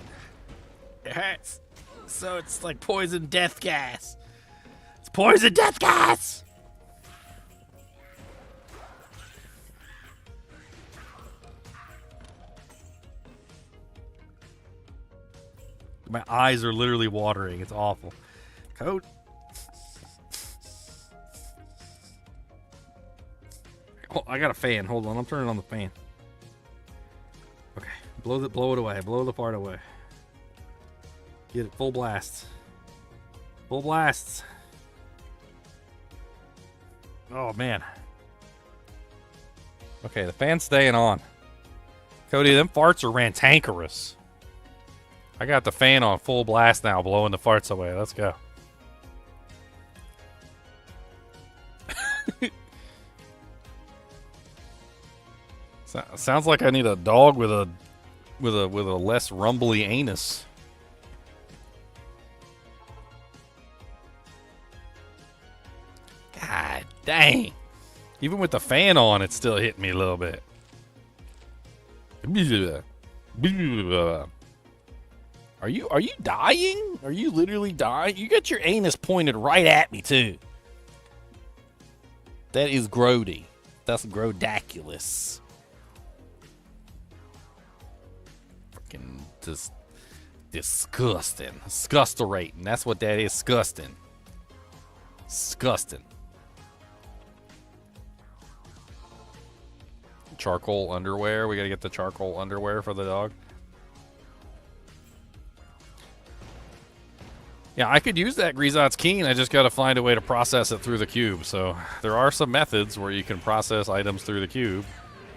[SPEAKER 5] it hurts. So it's like poison death gas. It's poison death gas. My eyes are literally watering. It's awful. Code. Oh, I got a fan. Hold on, I'm turning on the fan. Okay, blow it away. Blow the fart away. Get it full blast. Full blasts. Oh man. Okay, the fan's staying on. Cody, them farts are rantankerous. I got the fan on full blast now, blowing the farts away. Let's go. Sounds like I need a dog with a less rumbly anus. God dang. Even with the fan on, it's still hitting me a little bit. Are you dying? Are you literally dying? You got your anus pointed right at me too. That is grody. That's grodaculous. Freaking just disgusting. Disgusterating. That's what that is. Disgusting. Disgusting. Charcoal underwear. We gotta get the charcoal underwear for the dog. Yeah, I could use that Rezot's Keen. I just got to find a way to process it through the cube. So there are some methods where you can process items through the cube.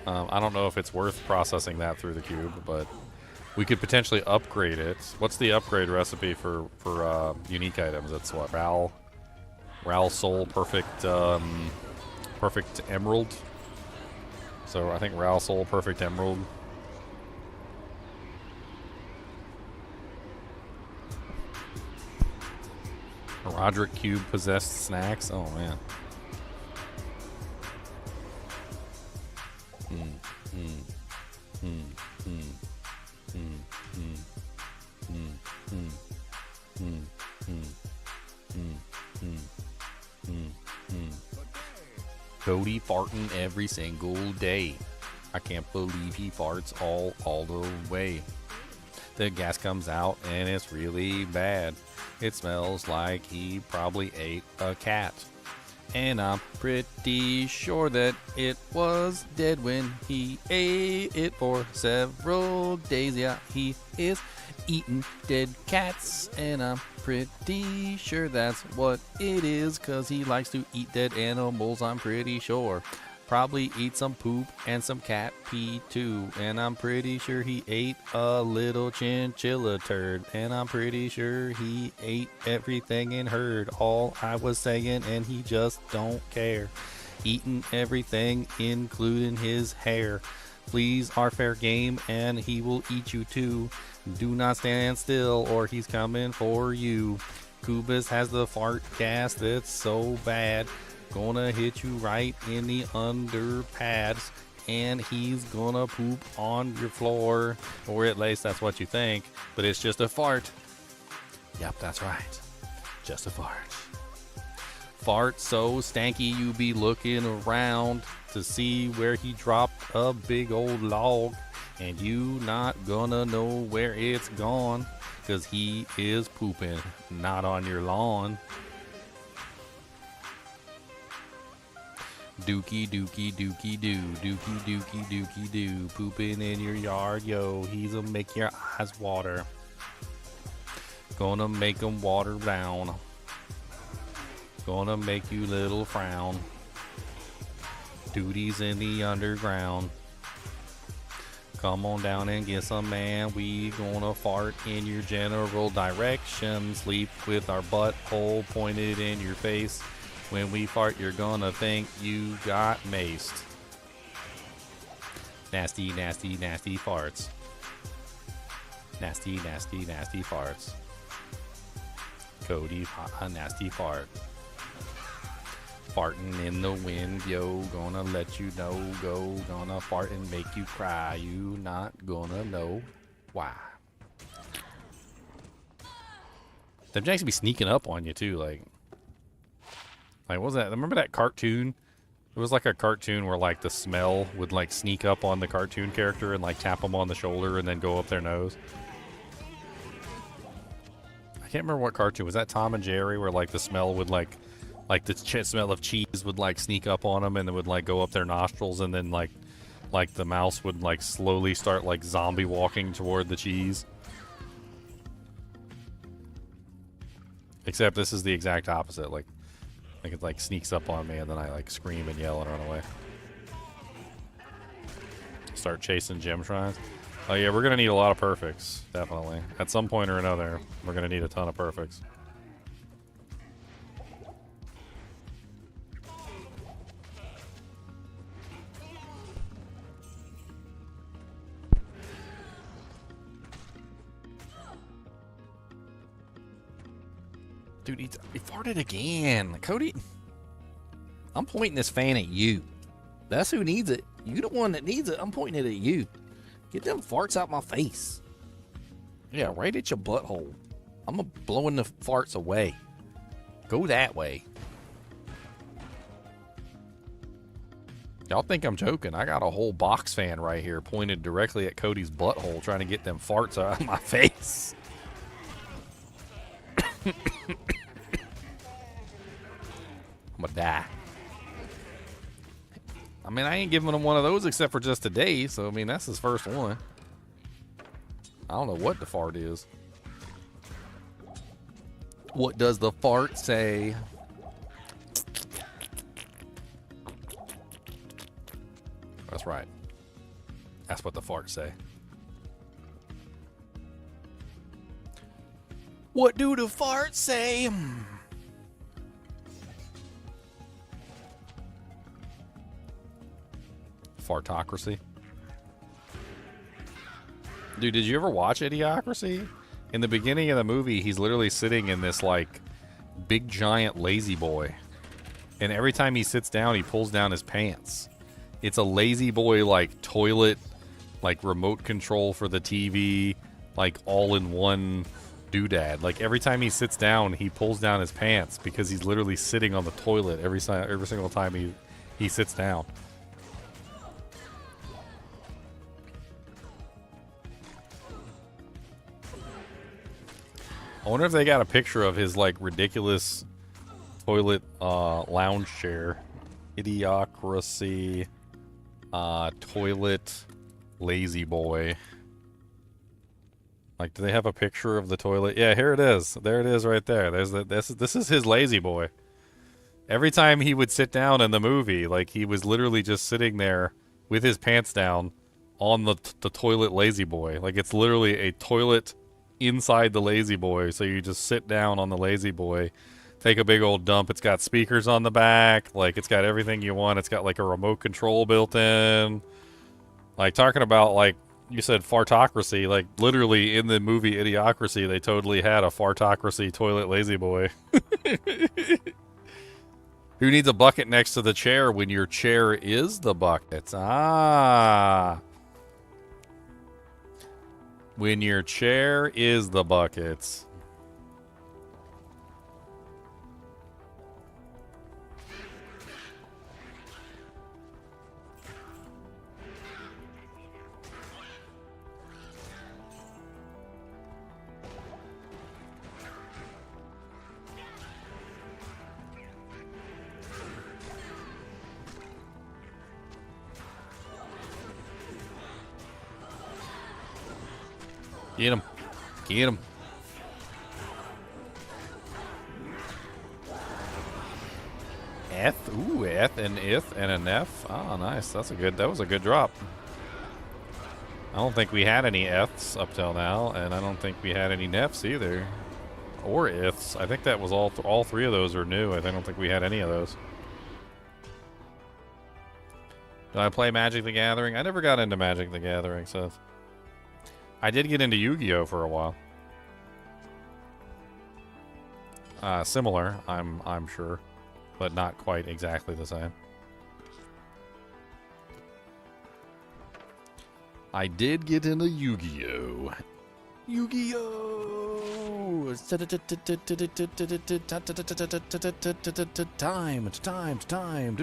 [SPEAKER 5] I don't know if it's worth processing that through the cube, but we could potentially upgrade it. What's the upgrade recipe for unique items? It's what? Ral Soul Perfect Perfect Emerald. So I think Ral Soul Perfect Emerald. Roderick Cube possessed snacks. Oh man. Cody farting every single day. I can't believe he farts all the way. The gas comes out and it's really bad. It smells like he probably ate a cat. And I'm pretty sure that it was dead when he ate it for several days. Yeah, he is eating dead cats. And I'm pretty sure that's what it is, 'cause he likes to eat dead animals, I'm pretty sure.
[SPEAKER 1] Probably eat some poop and some cat pee too. And I'm pretty sure he ate a little chinchilla turd. And I'm pretty sure he ate everything and heard all I was saying, and he just don't care. Eating everything, including his hair. Please are fair game, and he will eat you too. Do not stand still, or he's coming for you. Kubus has the fart gas that's so bad. Gonna hit you right in the underpads, and he's gonna poop on your floor, or at least that's what you think, but it's just a fart. Yep, that's right, just a fart. Fart so stanky you be looking around to see where he dropped a big old log, and you not gonna know where it's gone, 'cause he is pooping, not on your lawn. Dookie dookie dookie doo, dookie dookie dookie doo, pooping in your yard, yo, he'll make your eyes water. Gonna make 'em water down. Gonna make you little frown. Duties in the underground. Come on down and get some, man. We gonna fart in your general direction. Sleep with our butthole pointed in your face. When we fart, you're gonna think you got maced. Nasty, nasty, nasty farts. Nasty, nasty, nasty farts. Cody, a nasty fart. Farting in the wind, yo. Gonna let you know, go. Gonna fart and make you cry. You not gonna know why. Them jacks be sneaking up on you too, like what was that? Remember that cartoon? It was like a cartoon where like the smell would like sneak up on the cartoon character and like tap them on the shoulder and then go up their nose. I can't remember what cartoon. Was that Tom and Jerry where like the smell would like the smell of cheese would like sneak up on them and it would like go up their nostrils, and then like the mouse would like slowly start like zombie walking toward the cheese. Except this is the exact opposite. Like it like sneaks up on me and then I like scream and yell and run away. Start chasing gem shrines. Oh yeah, we're gonna need a lot of perfects, definitely. At some point or another, we're gonna need a ton of perfects. Dude, he farted again. Cody, I'm pointing this fan at you. That's who needs it. You the one that needs it. I'm pointing it at you. Get them farts out my face. Yeah, right at your butthole. I'm blowing the farts away. Go that way. Y'all think I'm joking. I got a whole box fan right here pointed directly at Cody's butthole trying to get them farts out of my face. I'm gonna die. I mean, I ain't giving him one of those except for just today, so I mean, that's his first one. I don't know what the fart is. What does the fart say? That's right. That's what the farts say. What do the farts say? Fartocracy. Dude, did you ever watch Idiocracy? In the beginning of the movie, he's literally sitting in this, like, big giant lazy boy. And every time he sits down, he pulls down his pants. It's a lazy boy, like, toilet, like, remote control for the TV, like, all-in-one doodad. Like, every time he sits down, he pulls down his pants because he's literally sitting on the toilet every single time he sits down. I wonder if they got a picture of his, like, ridiculous toilet lounge chair. Idiocracy toilet lazy boy. Like, do they have a picture of the toilet? Yeah, here it is. There it is right there. This is his lazy boy.
[SPEAKER 5] Every time he would sit down in the movie, like he was literally just sitting there with his pants down on the toilet lazy boy. Like it's literally a toilet inside the lazy boy. So you just sit down on the lazy boy, take a big old dump. It's got speakers on the back. Like it's got everything you want. It's got like a remote control built in. Like talking about like you said fartocracy. Like literally in the movie Idiocracy, they totally had a fartocracy toilet lazy boy. Who needs a bucket next to the chair when your chair is the bucket? Ah. When your chair is the buckets. Get him. Get him. Eth? Ooh, eth and ith and an F. Oh, nice. That was a good drop. I don't think we had any eths up till now, and I don't think we had any nefs either. Or iths. I think that was all three of those are new. I don't think we had any of those. Did I play Magic the Gathering? I never got into Magic the Gathering, so I did get into Yu-Gi-Oh for a while. Similar, I'm sure, but not quite exactly the same. I did get into Yu-Gi-Oh. Yu-Gi-Oh! Time.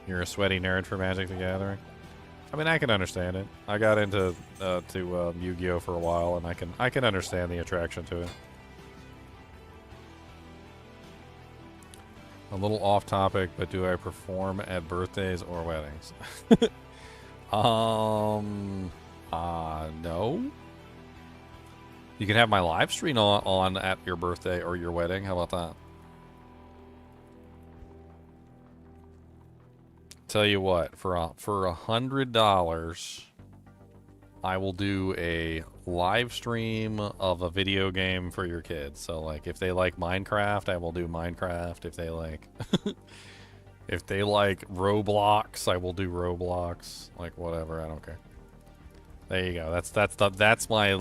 [SPEAKER 5] You're a sweaty nerd for Magic the Gathering? I mean, I can understand it. I got into Yu-Gi-Oh for a while, and I can understand the attraction to it. A little off topic, but do I perform at birthdays or weddings? No. You can have my live stream on at your birthday or your wedding. How about that? Tell you what, for $100, I will do a live stream of a video game for your kids. So like if they like Minecraft, I will do Minecraft. If they like if they like Roblox, I will do Roblox. Like whatever, I don't care. There you go. That's my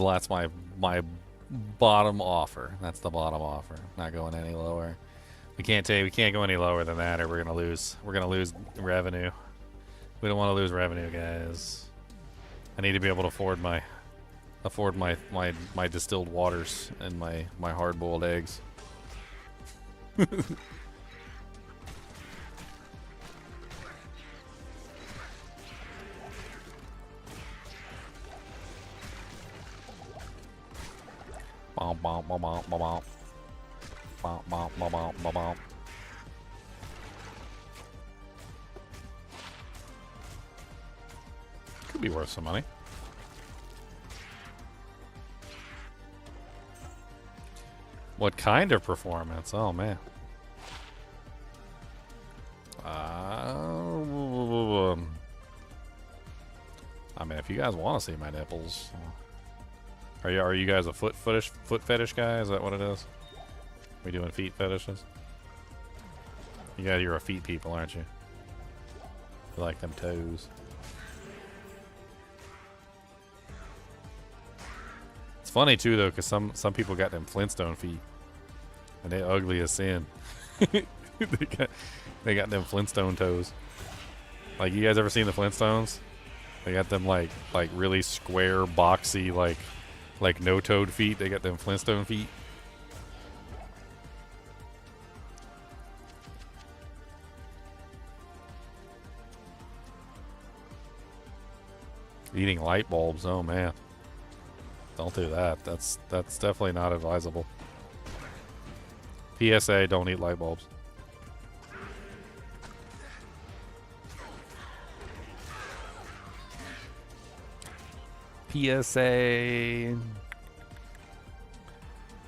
[SPEAKER 5] bottom offer. That's the bottom offer. Not going any lower. We can't go any lower than that, or we're gonna lose revenue. We don't want to lose revenue, guys. I need to be able to afford my distilled waters and my hard-boiled eggs. Bom, bom, bom, bom, bom, bom. Bom, bom, bom, bom, bom, bom. Could be worth some money. What kind of performance? Oh man. I mean, if you guys want to see my nipples, are you guys a foot fetish guy? Is that what it is? We doing feet fetishes? You're a feet people, aren't you? You like them toes. It's funny too though, because some people got them Flintstone feet, and they ugly as sin. they got them Flintstone toes. Like, you guys ever seen the Flintstones? They got them like really square, boxy, like no toed feet. They got them Flintstone feet. Eating light bulbs, oh man. Don't do that. That's definitely not advisable. PSA, don't eat light bulbs. PSA.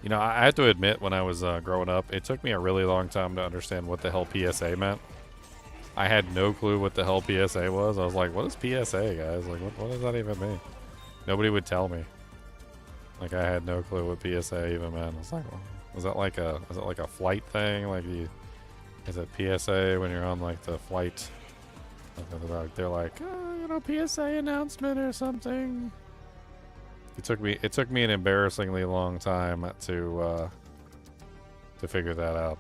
[SPEAKER 5] You know, I have to admit, when I was growing up, it took me a really long time to understand what the hell PSA meant. I had no clue what the hell PSA was. I was like, what is PSA, guys? Like, what does that even mean? Nobody would tell me. Like, I had no clue what PSA even meant. I was like, well, is that like a flight thing? Like, is it PSA when you're on like the flight? They're like, oh, you know, PSA announcement or something. It took me an embarrassingly long time to figure that out.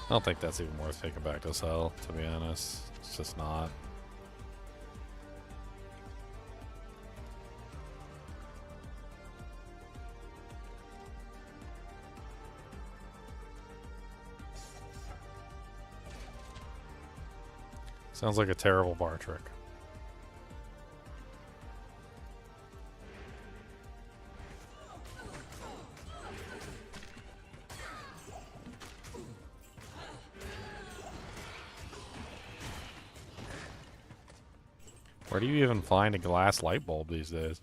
[SPEAKER 5] I don't think that's even worth taking back to sell, to be honest. It's just not. Sounds like a terrible bar trick. Where do you even find a glass light bulb these days?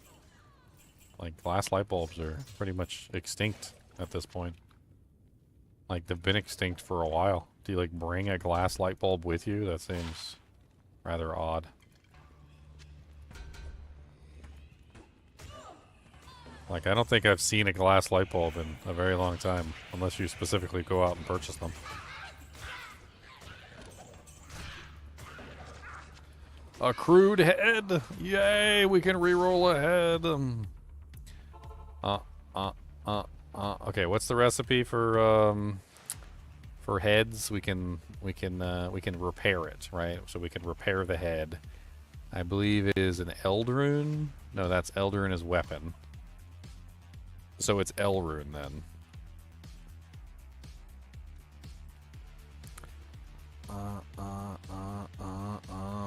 [SPEAKER 5] Like, glass light bulbs are pretty much extinct at this point. Like, they've been extinct for a while. Do you, like, bring a glass light bulb with you? That seems rather odd. Like, I don't think I've seen a glass light bulb in a very long time, unless you specifically go out and purchase them. A crude head! Yay! We can reroll a head. Okay, what's the recipe for heads? We can repair it, right? So we can repair the head. I believe it is an Eld rune. No, that's Eld rune as weapon. So it's L rune then.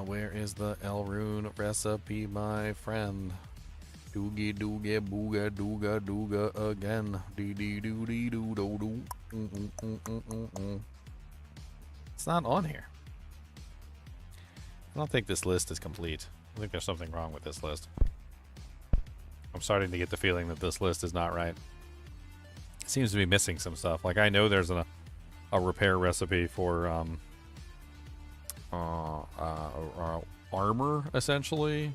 [SPEAKER 5] Where is the L rune recipe, my friend? Doogie doogie booga dooga dooga again. Dee dee doo dee doo doo doo. It's not on here. I don't think this list is complete. I think there's something wrong with this list. I'm starting to get the feeling that this list is not right. It seems to be missing some stuff. Like, I know there's a repair recipe for armor, essentially,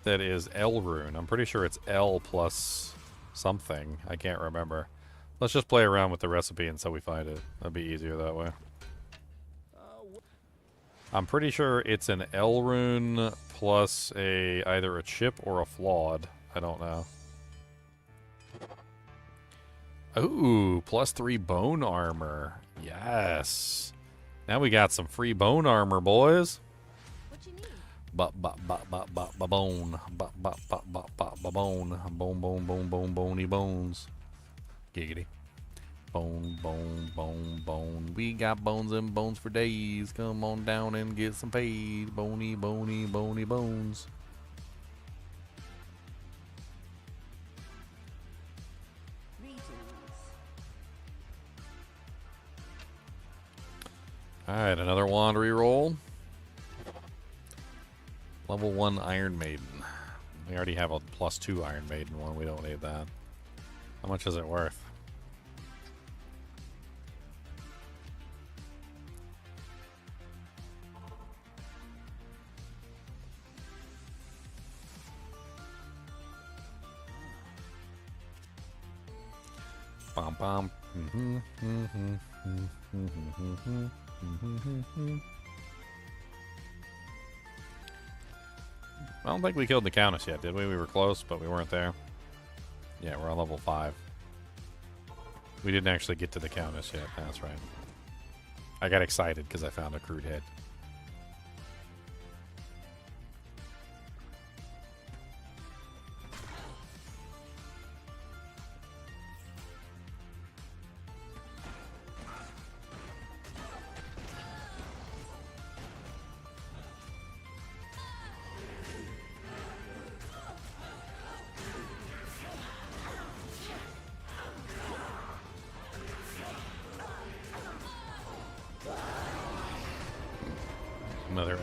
[SPEAKER 5] that is L rune. I'm pretty sure it's L plus something. I can't remember. Let's just play around with the recipe until we find it. That'd be easier that way. I'm pretty sure it's an L rune plus either a chip or a flawed. I don't know. Ooh, +3 bone armor. Yes. Now we got some free bone armor, boys.
[SPEAKER 7] What you need?
[SPEAKER 5] Bone. Bone. Bony bones. Giggity. Bone. We got bones and bones for days. Come on down and get some paid. Bony bones. Alright, another wand reroll. Level 1 Iron Maiden. We already have a +2 Iron Maiden one. We don't need that. How much is it worth? Bom. I don't think we killed the Countess yet, did we? We were close, but we weren't there. Yeah, we're on level 5. We didn't actually get to the Countess yet. That's right. I got excited because I found a crude head.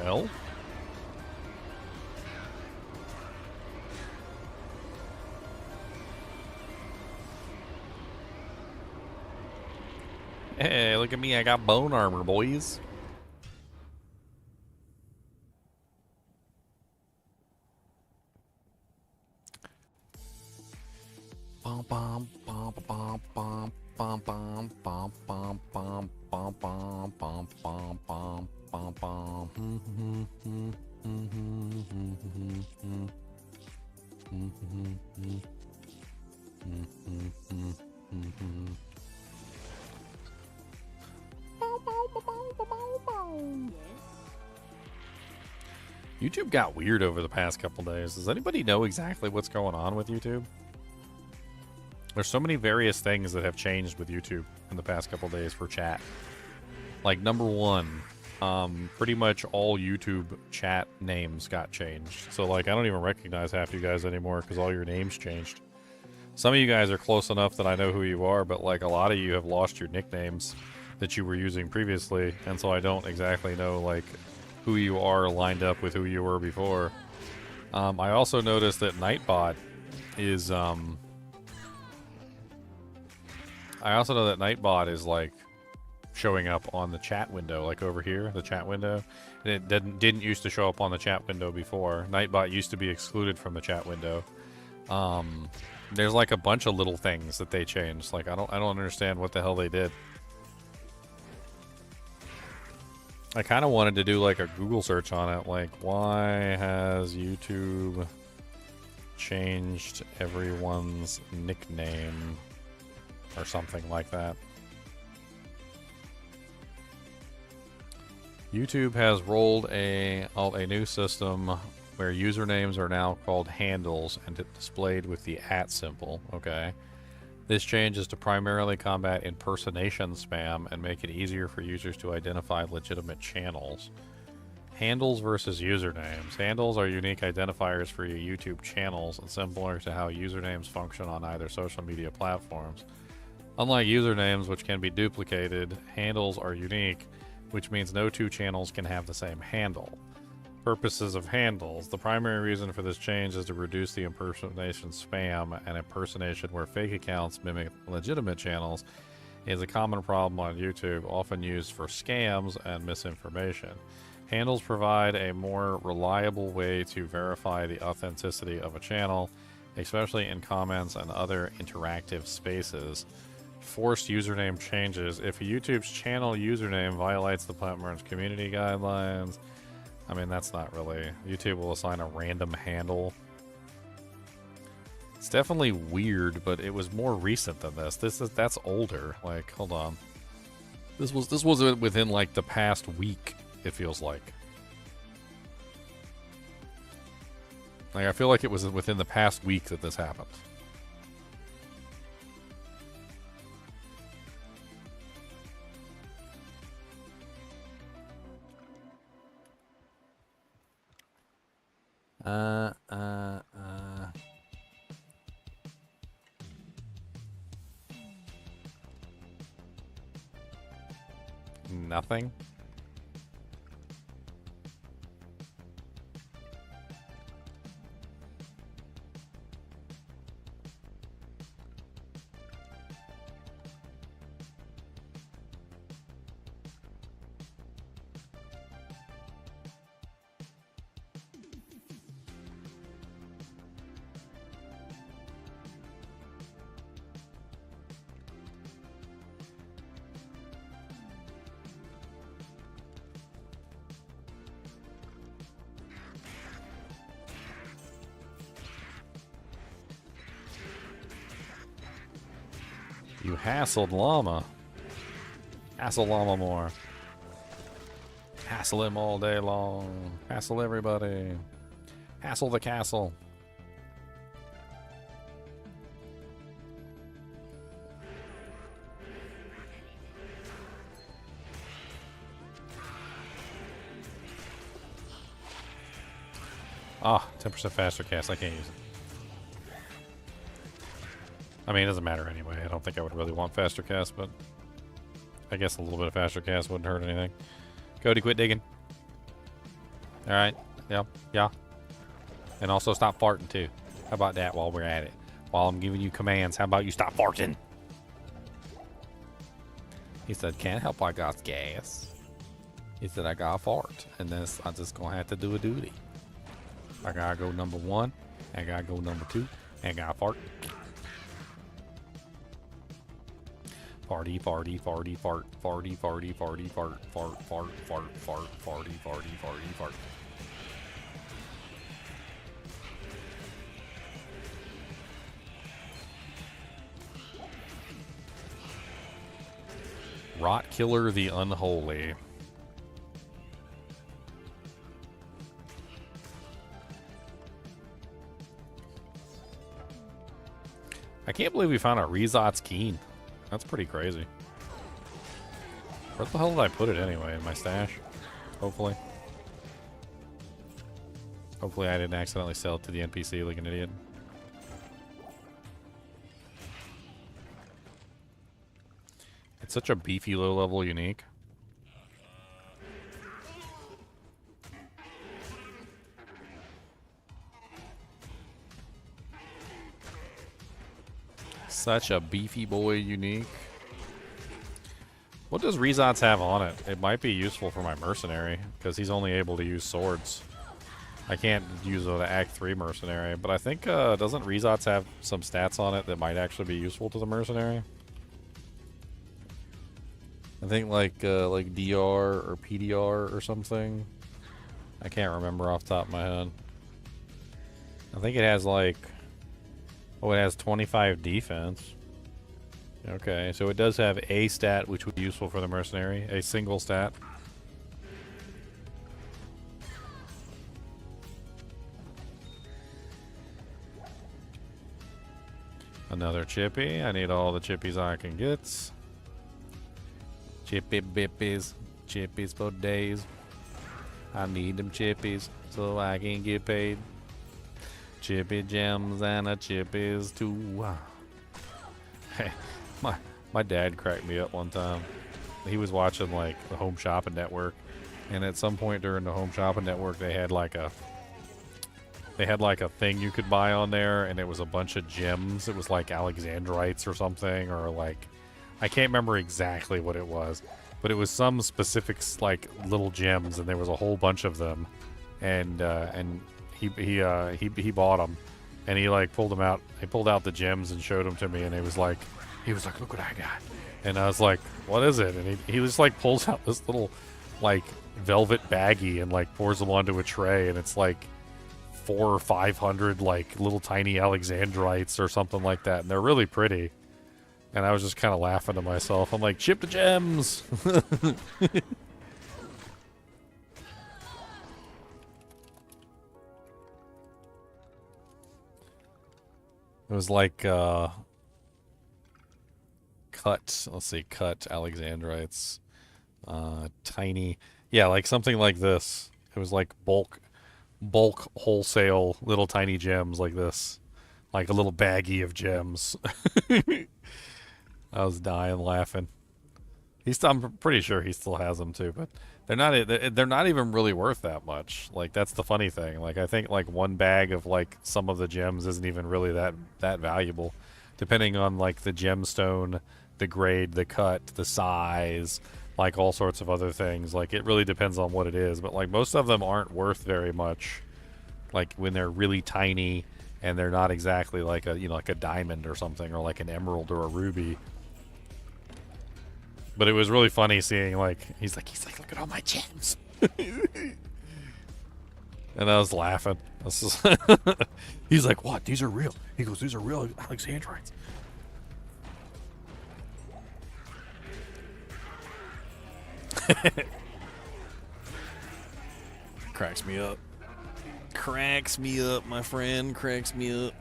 [SPEAKER 5] Well. Hey, look at me. I got bone armor, boys. Bum bum bum bum bum bum bum bum bum bum bum bum bum bum bum bum bum. YouTube got weird over the past couple days. Does anybody know exactly what's going on with YouTube? There's so many various things that have changed with YouTube in the past couple days for chat. Like, number one, pretty much all YouTube chat names got changed. So, like, I don't even recognize half you guys anymore because all your names changed. Some of you guys are close enough that I know who you are, but, like, a lot of you have lost your nicknames that you were using previously, and so I don't exactly know, like, who you are lined up with who you were before. I also noticed that Nightbot is, I also know that Nightbot is, like, showing up on the chat window, like over here, the chat window. And it didn't used to show up on the chat window before. Nightbot used to be excluded from the chat window. There's like a bunch of little things that they changed. Like I don't understand what the hell they did. I kind of wanted to do like a Google search on it, like why has YouTube changed everyone's nickname or something like that. YouTube has rolled out a new system where usernames are now called handles and displayed with the @ symbol. Okay. This change is to primarily combat impersonation spam and make it easier for users to identify legitimate channels. Handles versus usernames. Handles are unique identifiers for your YouTube channels and similar to how usernames function on either social media platforms. Unlike usernames, which can be duplicated, handles are unique, which means no two channels can have the same handle. Purposes of handles. The primary reason for this change is to reduce the impersonation spam and impersonation where fake accounts mimic legitimate channels is a common problem on YouTube, often used for scams and misinformation. Handles provide a more reliable way to verify the authenticity of a channel, especially in comments and other interactive spaces. Forced username changes. If a YouTube's channel username violates the platform's community guidelines, I mean, that's not really... YouTube will assign a random handle. It's definitely weird, but it was more recent than this. That's older. Like, hold on. This was within like the past week, it feels like. Like, I feel like it was within the past week that this happened. Nothing. You hassled llama. Hassle llama more. Hassle him all day long. Hassle everybody. Hassle the castle. Ah, 10% faster cast. I can't use it. I mean, it doesn't matter anyway. I don't think I would really want faster cast, but I guess a little bit of faster cast wouldn't hurt anything. Cody, quit digging. Alright. Yep. Yeah. And also stop farting too. How about that while we're at it? While I'm giving you commands, how about you stop farting? He said, can't help I got gas. He said, I got a fart. And then I'm just gonna have to do a duty. I gotta go number 1. I gotta go number 2. And gotta fart. Farty, farty, farty, fart, farty, farty, farty, fart, fart, fart, fart, fart, farty, farty, farty, fart. Rot Killer the Unholy. I can't believe we found a Rezot's Keen. That's pretty crazy. Where the hell did I put it anyway? In my stash? Hopefully. Hopefully I didn't accidentally sell it to the NPC like an idiot. It's such a beefy low-level unique. Such a beefy boy unique. What does Rezot's have on it? It might be useful for my mercenary, because he's only able to use swords. I can't use the Act 3 mercenary, but I think, doesn't Rezot's have some stats on it that might actually be useful to the mercenary? I think like DR or PDR or something. I can't remember off the top of my head. I think it has like... Oh, it has 25 defense. Okay, so it does have a stat which would be useful for the mercenary. A single stat. Another chippy. I need all the chippies I can get. Chippy bippies. Chippies for days. I need them chippies so I can get paid. Chippy gems and a chippies too. Hey, my dad cracked me up one time. He was watching like the Home Shopping Network, and at some point during the Home Shopping Network, they had like a thing you could buy on there, and it was a bunch of gems. It was like Alexandrites or something, or like I can't remember exactly what it was, but it was some specific like little gems, and there was a whole bunch of them, and he bought them, and he like pulled them out. He pulled out the gems and showed them to me, and he was like, look what I got. And I was like, what is it? And he just like pulls out this little like velvet baggie and like pours them onto a tray, and it's like 400 or 500 like little tiny Alexandrites or something like that, and they're really pretty. And I was just kind of laughing to myself. I'm like, chip the gems. It was like cut. Let's see, cut Alexandrites. Tiny. Yeah, like something like this. It was like bulk wholesale little tiny gems like this. Like a little baggie of gems. I was dying laughing. I'm pretty sure he still has them too, but they're not even really worth that much. Like that's the funny thing. Like I think like one bag of like some of the gems isn't even really that valuable, depending on like the gemstone, the grade, the cut, the size, like all sorts of other things. Like it really depends on what it is, but like most of them aren't worth very much. Like when they're really tiny and they're not exactly like a like a diamond or something, or like an emerald or a ruby. But it was really funny seeing like he's like look at all my gems. And I was laughing. He's like, what? These are real. He goes, these are real Alexandrites. Cracks me up. Cracks me up, my friend. Cracks me up.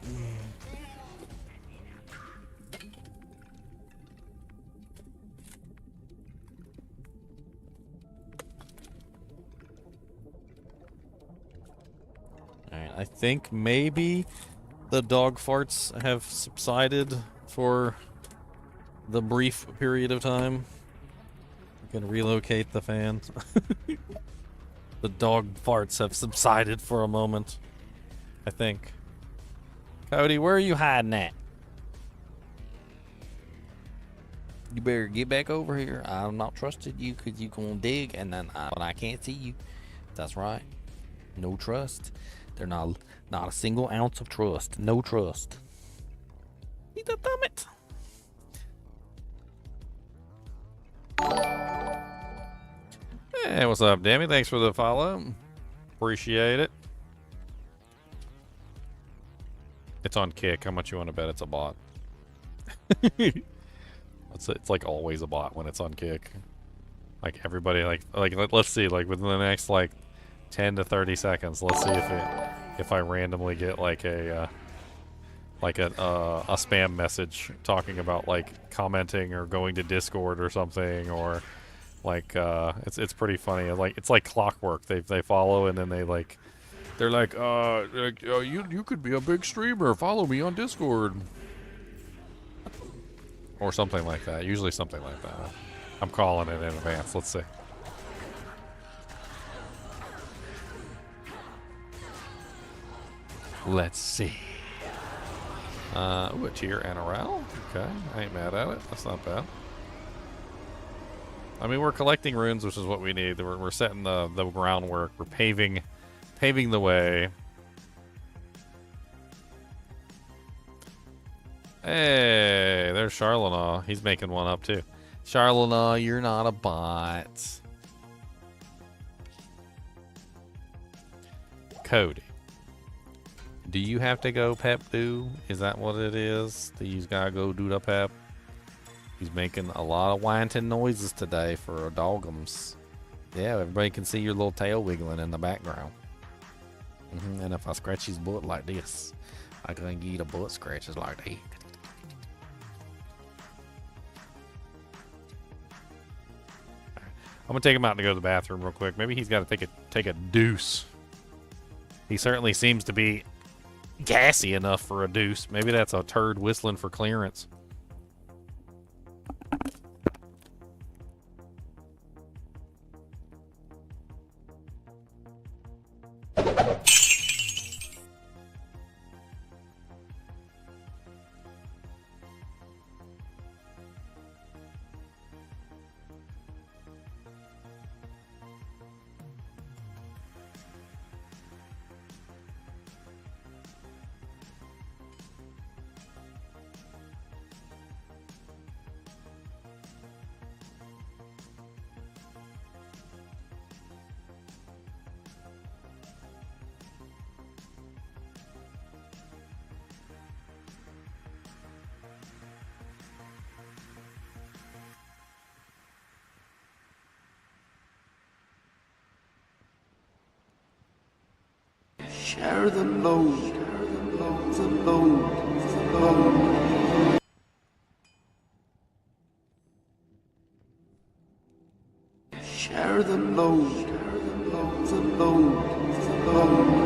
[SPEAKER 5] Alright, I think maybe the dog farts have subsided for the brief period of time. I can relocate the fans.
[SPEAKER 1] The dog farts have subsided for a moment, I think. Cody, where are you hiding at? You better get back over here. I'm not trusted you because you gonna dig and then I can't see you. That's right. No trust. They're not a single ounce of trust. No trust. He's a thumbit. Hey, what's up, Demi? Thanks for the follow. Appreciate it. It's on Kick. How much you want to bet it's a bot? It's like always a bot when it's on Kick. Like everybody, like let's see, like within the next like 10 to 30 seconds, let's see if I randomly get like a spam message talking about like commenting or going to Discord or something, or like it's pretty funny. Like it's like clockwork. They follow and then they're like you could be a big streamer. Follow me on Discord. Or something like that. Usually something like that. I'm calling it in advance. Let's see. Let's see. Ooh, a tier NRL. Okay, I ain't mad at it. That's not bad. I mean, we're collecting runes, which is what we need. We're setting the groundwork. We're paving the way. Hey, there's Charlanaw. He's making one up too. Charlanaw, you're not a bot. Cody, do you have to go pep do? Is that what it is? Do you gotta go do the pep? He's making a lot of whining noises today for dogums. Yeah, everybody can see your little tail wiggling in the background. And if I scratch his butt like this, I can give you the butt scratches like that. I'm gonna take him out to go to the bathroom real quick. Maybe he's got to take a deuce. He certainly seems to be gassy enough for a deuce. Maybe that's a turd whistling for clearance.
[SPEAKER 2] Share the load, the load, the load. Share the load, the load, the load.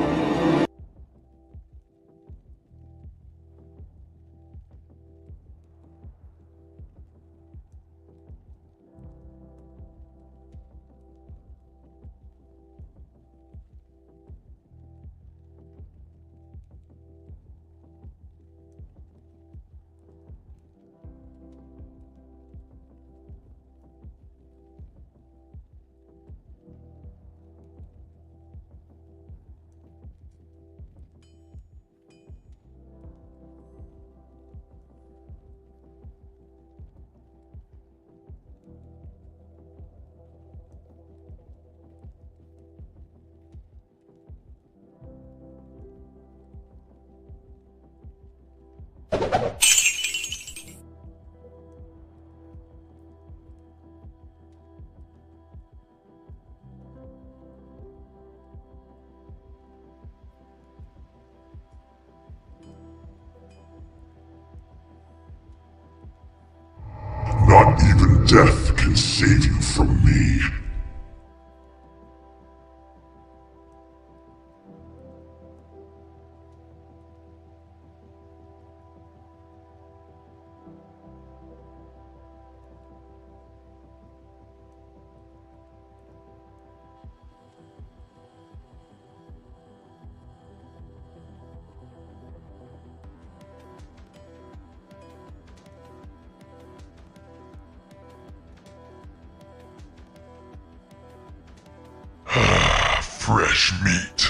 [SPEAKER 3] Not even death can save you from me.
[SPEAKER 8] fresh meat.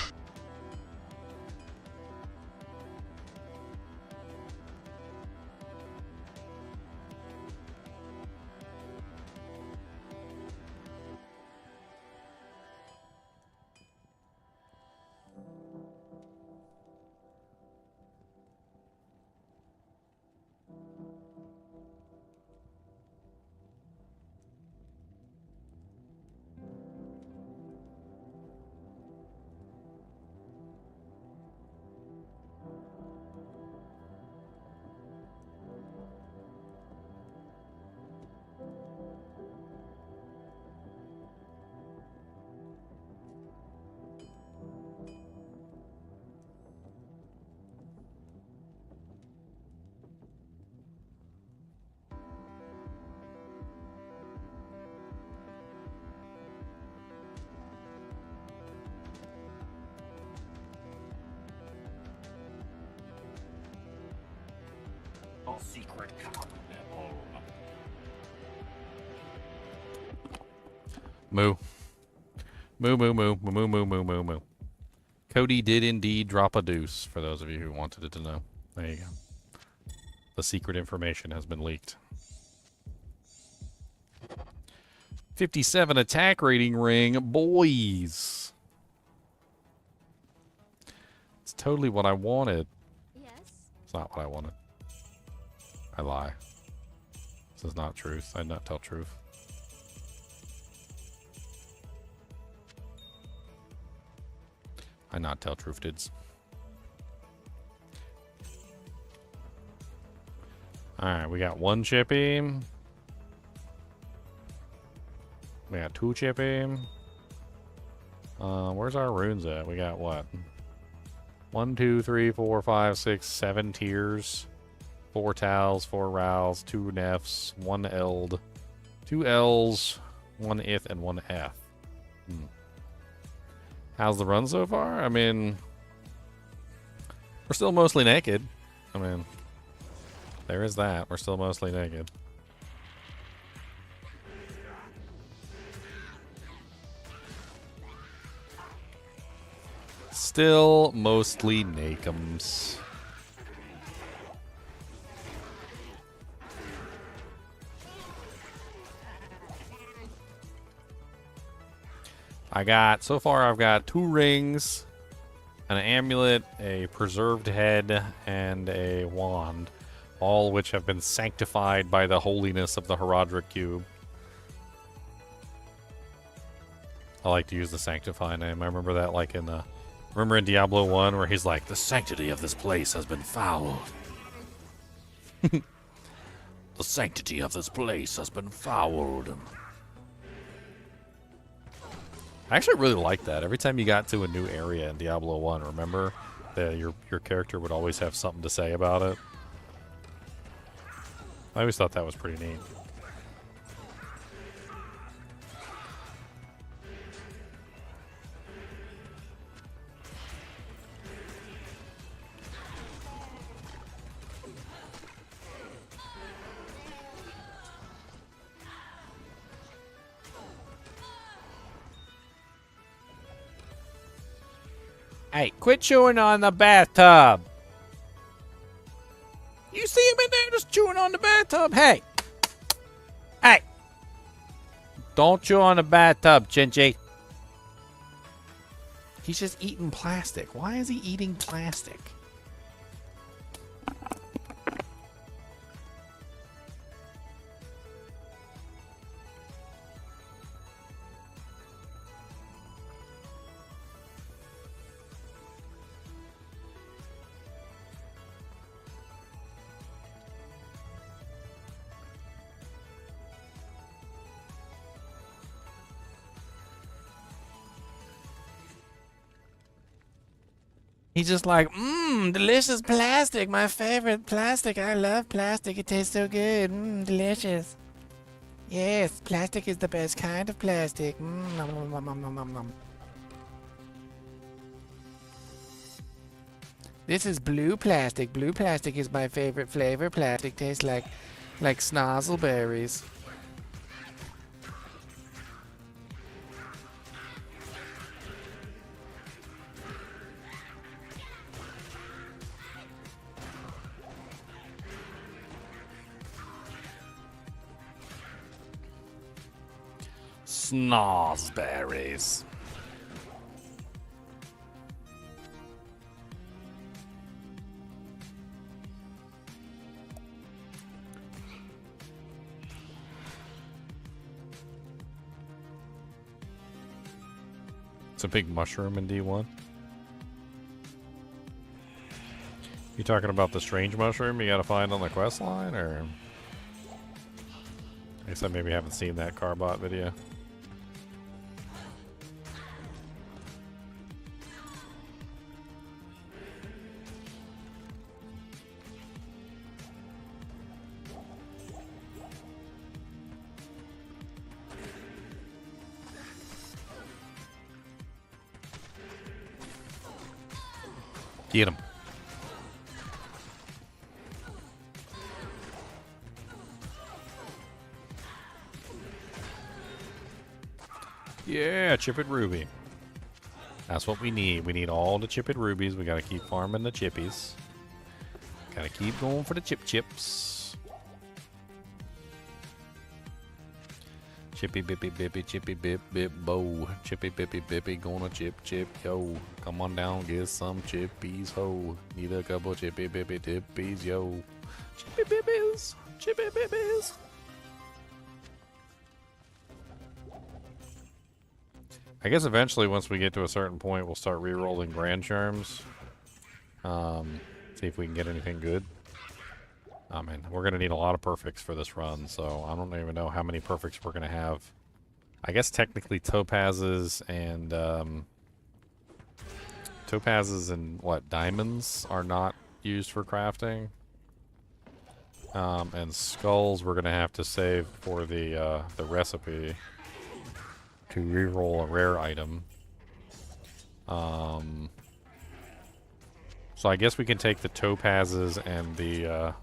[SPEAKER 5] Moo. Moo, moo, moo, moo, moo, moo, moo, moo, moo. Cody did indeed drop a deuce, for those of you who wanted it to know. There you go. The secret information has been leaked. 57 attack rating ring, boys. It's totally what I wanted.
[SPEAKER 7] Yes.
[SPEAKER 5] It's not what I wanted. I lie. This is not truth. I not tell truth. I not tell truth, dudes. Alright, we got one chippy. We got two chippy. Where's our runes at? We got what? 1, 2, 3, 4, 5, 6, 7 tiers. 4 towels, 4 rows, 2 nefs, 1 eld, 2 L's, 1 ith, and 1 F. How's the run so far? I mean, we're still mostly naked. I mean, there is that. We're still mostly naked. Still mostly nakums. So far I've got 2 rings, an amulet, a preserved head, and a wand, all which have been sanctified by the holiness of the Herodric Cube. I like to use the sanctify name. I remember that like in Diablo 1 where he's like, the sanctity of this place has been fouled. The sanctity of this place has been fouled. I actually really liked that. Every time you got to a new area in Diablo 1, remember that your character would always have something to say about it? I always thought that was pretty neat. Hey, quit chewing on the bathtub. You see him in there just chewing on the bathtub? Hey. Hey. Don't chew on the bathtub, Chinchilla. He's just eating plastic. Why is he eating plastic? He's just like, delicious plastic. My favorite plastic. I love plastic. It tastes so good. Delicious. Yes, plastic is the best kind of plastic. Nom, nom, nom, nom, nom, nom, nom. This is blue plastic. Blue plastic is my favorite flavor. Plastic tastes like snozzleberries.
[SPEAKER 6] Snozberries.
[SPEAKER 5] It's a big mushroom in D1. You talking about the strange mushroom you gotta find on the quest line, or? I guess I maybe haven't seen that Carbot video.
[SPEAKER 6] Get him.
[SPEAKER 5] Yeah, chipped ruby. That's what we need. We need all the chipped rubies. We gotta keep farming the chippies. Gotta keep going for the chips. Chippy bippy bippy chippy bip bip bow. Chippy bippy bippy gonna chip chip yo. Come on down, get some chippies ho. Need a couple chippy bippy tippies yo. Chippy bippies, chippy bippies. I guess eventually, once we get to a certain point, we'll start re-rolling grand charms. See if we can get anything good. I mean, we're going to need a lot of perfects for this run, so I don't even know how many perfects we're going to have. I guess technically topazes and what, diamonds are not used for crafting. And skulls we're going to have to save for the recipe to re-roll a rare item. So I guess we can take the topazes and the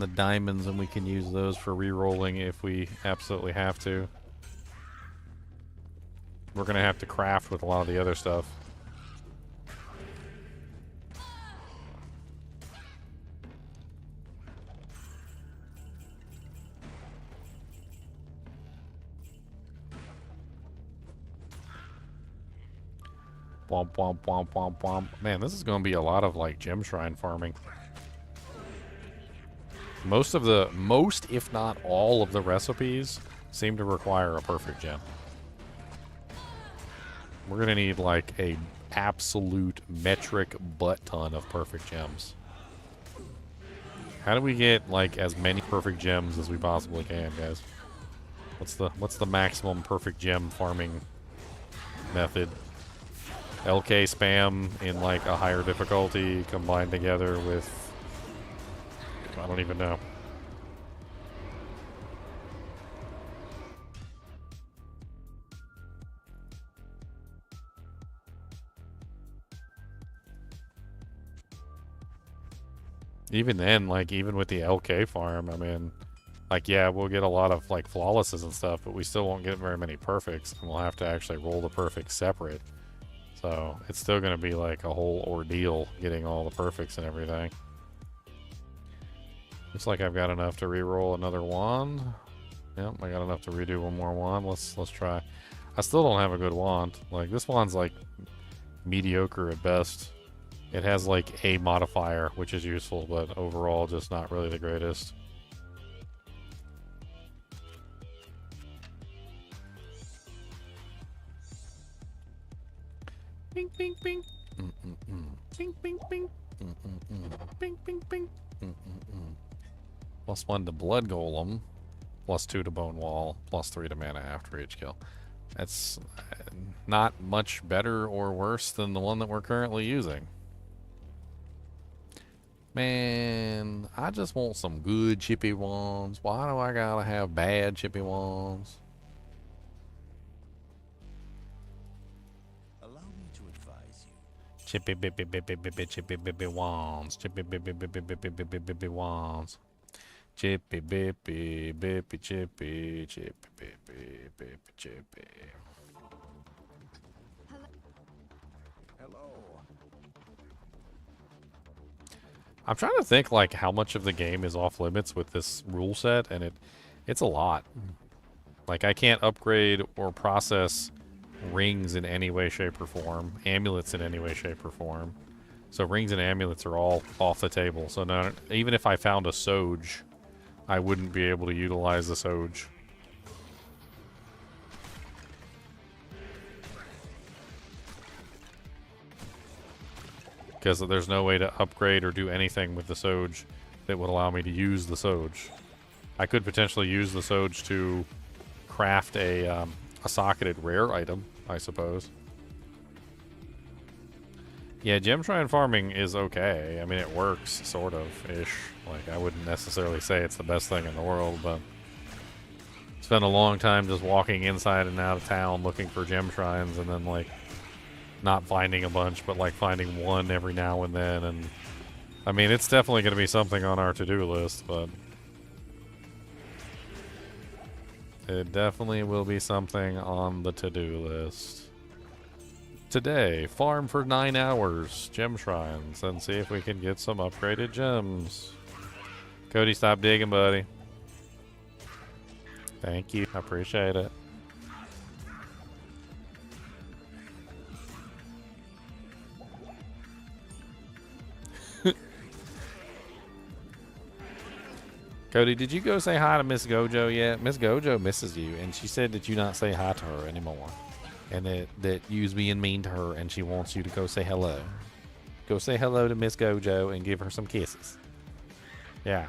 [SPEAKER 5] diamonds, and we can use those for re-rolling if we absolutely have to. We're gonna have to craft with a lot of the other stuff. Womp womp womp womp womp. Man, this is gonna be a lot of like gem shrine farming. Most, if not all, of the recipes seem to require a perfect gem. We're gonna need like a absolute metric butt ton of perfect gems. How do we get like as many perfect gems as we possibly can, guys? What's the maximum perfect gem farming method? LK spam in like a higher difficulty combined together with, I don't even know. Even then, like, even with the LK farm, I mean, like, yeah, we'll get a lot of, like, flawlesses and stuff, but we still won't get very many perfects, and we'll have to actually roll the perfects separate. So, it's still going to be, like, a whole ordeal getting all the perfects and everything. Looks like I've got enough to re-roll another wand. Yep, I got enough to redo one more wand. Let's try. I still don't have a good wand. Like, this wand's, like, mediocre at best. It has, like, a modifier, which is useful, but overall just not really the greatest. Bing, bing, bing. Bing, bing, bing. Bing, bing, bing. +1 to Blood Golem, +2 to Bone Wall, +3 to mana after each kill. That's not much better or worse than the one that we're currently using. Man, I just want some good chippy wands. Why do I gotta have bad chippy wands?
[SPEAKER 2] Allow me to advise you.
[SPEAKER 5] Chippy bippy bippy bippy chippy bippy wands. Chippy bippy bippy bippy bippy bippy wands. Chippy bippy bippy chippy chippy bippy bippy chippy.
[SPEAKER 2] Hello.
[SPEAKER 5] I'm trying to think like how much of the game is off limits with this rule set, and it's a lot. Like, I can't upgrade or process rings in any way, shape, or form. Amulets in any way, shape, or form. So rings and amulets are all off the table. So now, even if I found a Soge, I wouldn't be able to utilize the Soge. Because there's no way to upgrade or do anything with the Soge that would allow me to use the Soge. I could potentially use the Soge to craft a socketed rare item, I suppose. Yeah, gem shrine farming is okay. I mean, it works, sort of, ish. Like, I wouldn't necessarily say it's the best thing in the world, but spent a long time just walking inside and out of town looking for gem shrines, and then, like, not finding a bunch, but, like, finding one every now and then. And I mean, it's definitely going to be something on our to-do list, but it definitely will be something on the to-do list. Today, farm for 9 hours, gem shrines, and see if we can get some upgraded gems. Cody, stop digging, buddy. Thank you. I appreciate it. Cody, did you go say hi to Miss Gojo yet? Miss Gojo misses you, and she said that you not say hi to her anymore. And that you's being mean to her, and she wants you to go say hello. Go say hello to Miss Gojo and give her some kisses. Yeah.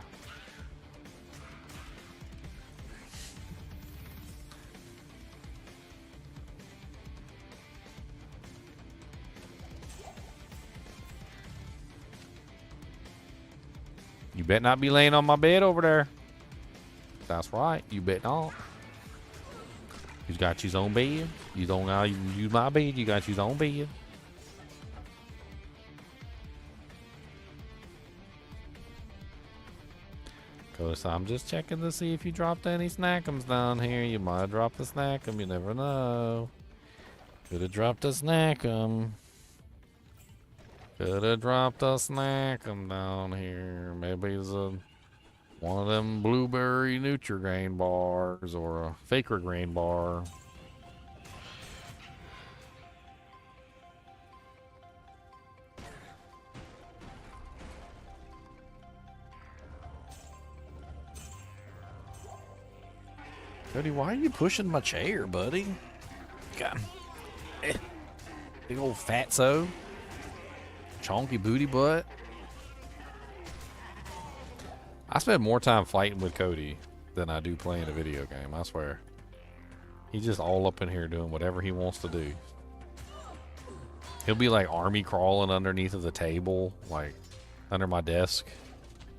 [SPEAKER 5] You bet not be laying on my bed over there. That's right. You bet not. He's got his own bed. You don't use my bed. You got his own bed. Cause I'm just checking to see if you dropped any snackums down here. You might have dropped a snackum. You never know. Could have dropped a snackum. Could have dropped a snackum down here. Maybe it's one of them blueberry Nutri-Grain bars or a Faker Grain bar. Cody, why are you pushing my chair, buddy? God. Big old fatso. Chonky booty butt. I spend more time fighting with Cody than I do playing a video game, I swear. He's just all up in here doing whatever he wants to do. He'll be like army crawling underneath of the table, like under my desk,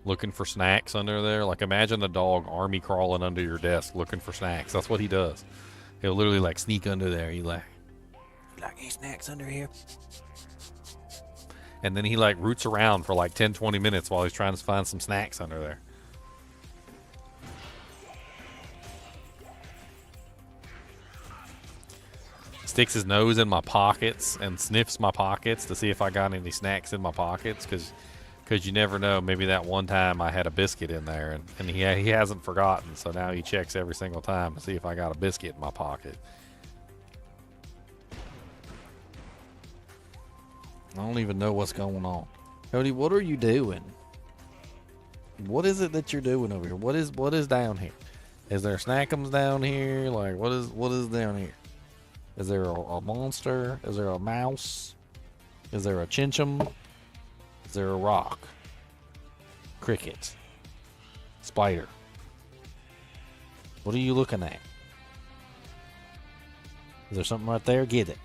[SPEAKER 5] looking for snacks under there. Like, imagine a dog army crawling under your desk looking for snacks. That's what he does. He'll literally like sneak under there. He like, any snacks under here? And then he like roots around for like 10-20 minutes while he's trying to find some snacks under there. Sticks his nose in my pockets and sniffs my pockets to see if I got any snacks in my pockets, because you never know. Maybe that one time I had a biscuit in there, and he hasn't forgotten, so now he checks every single time to see if I got a biscuit in my pocket. I don't even know what's going on. Cody, what are you doing? What is it that you're doing over here? What is down here? Is there snackums down here? Like, what is down here? Is there a monster? Is there a mouse? Is there a chinchum? Is there a rock? Cricket? Spider? What are you looking at? Is there something right there? Get it.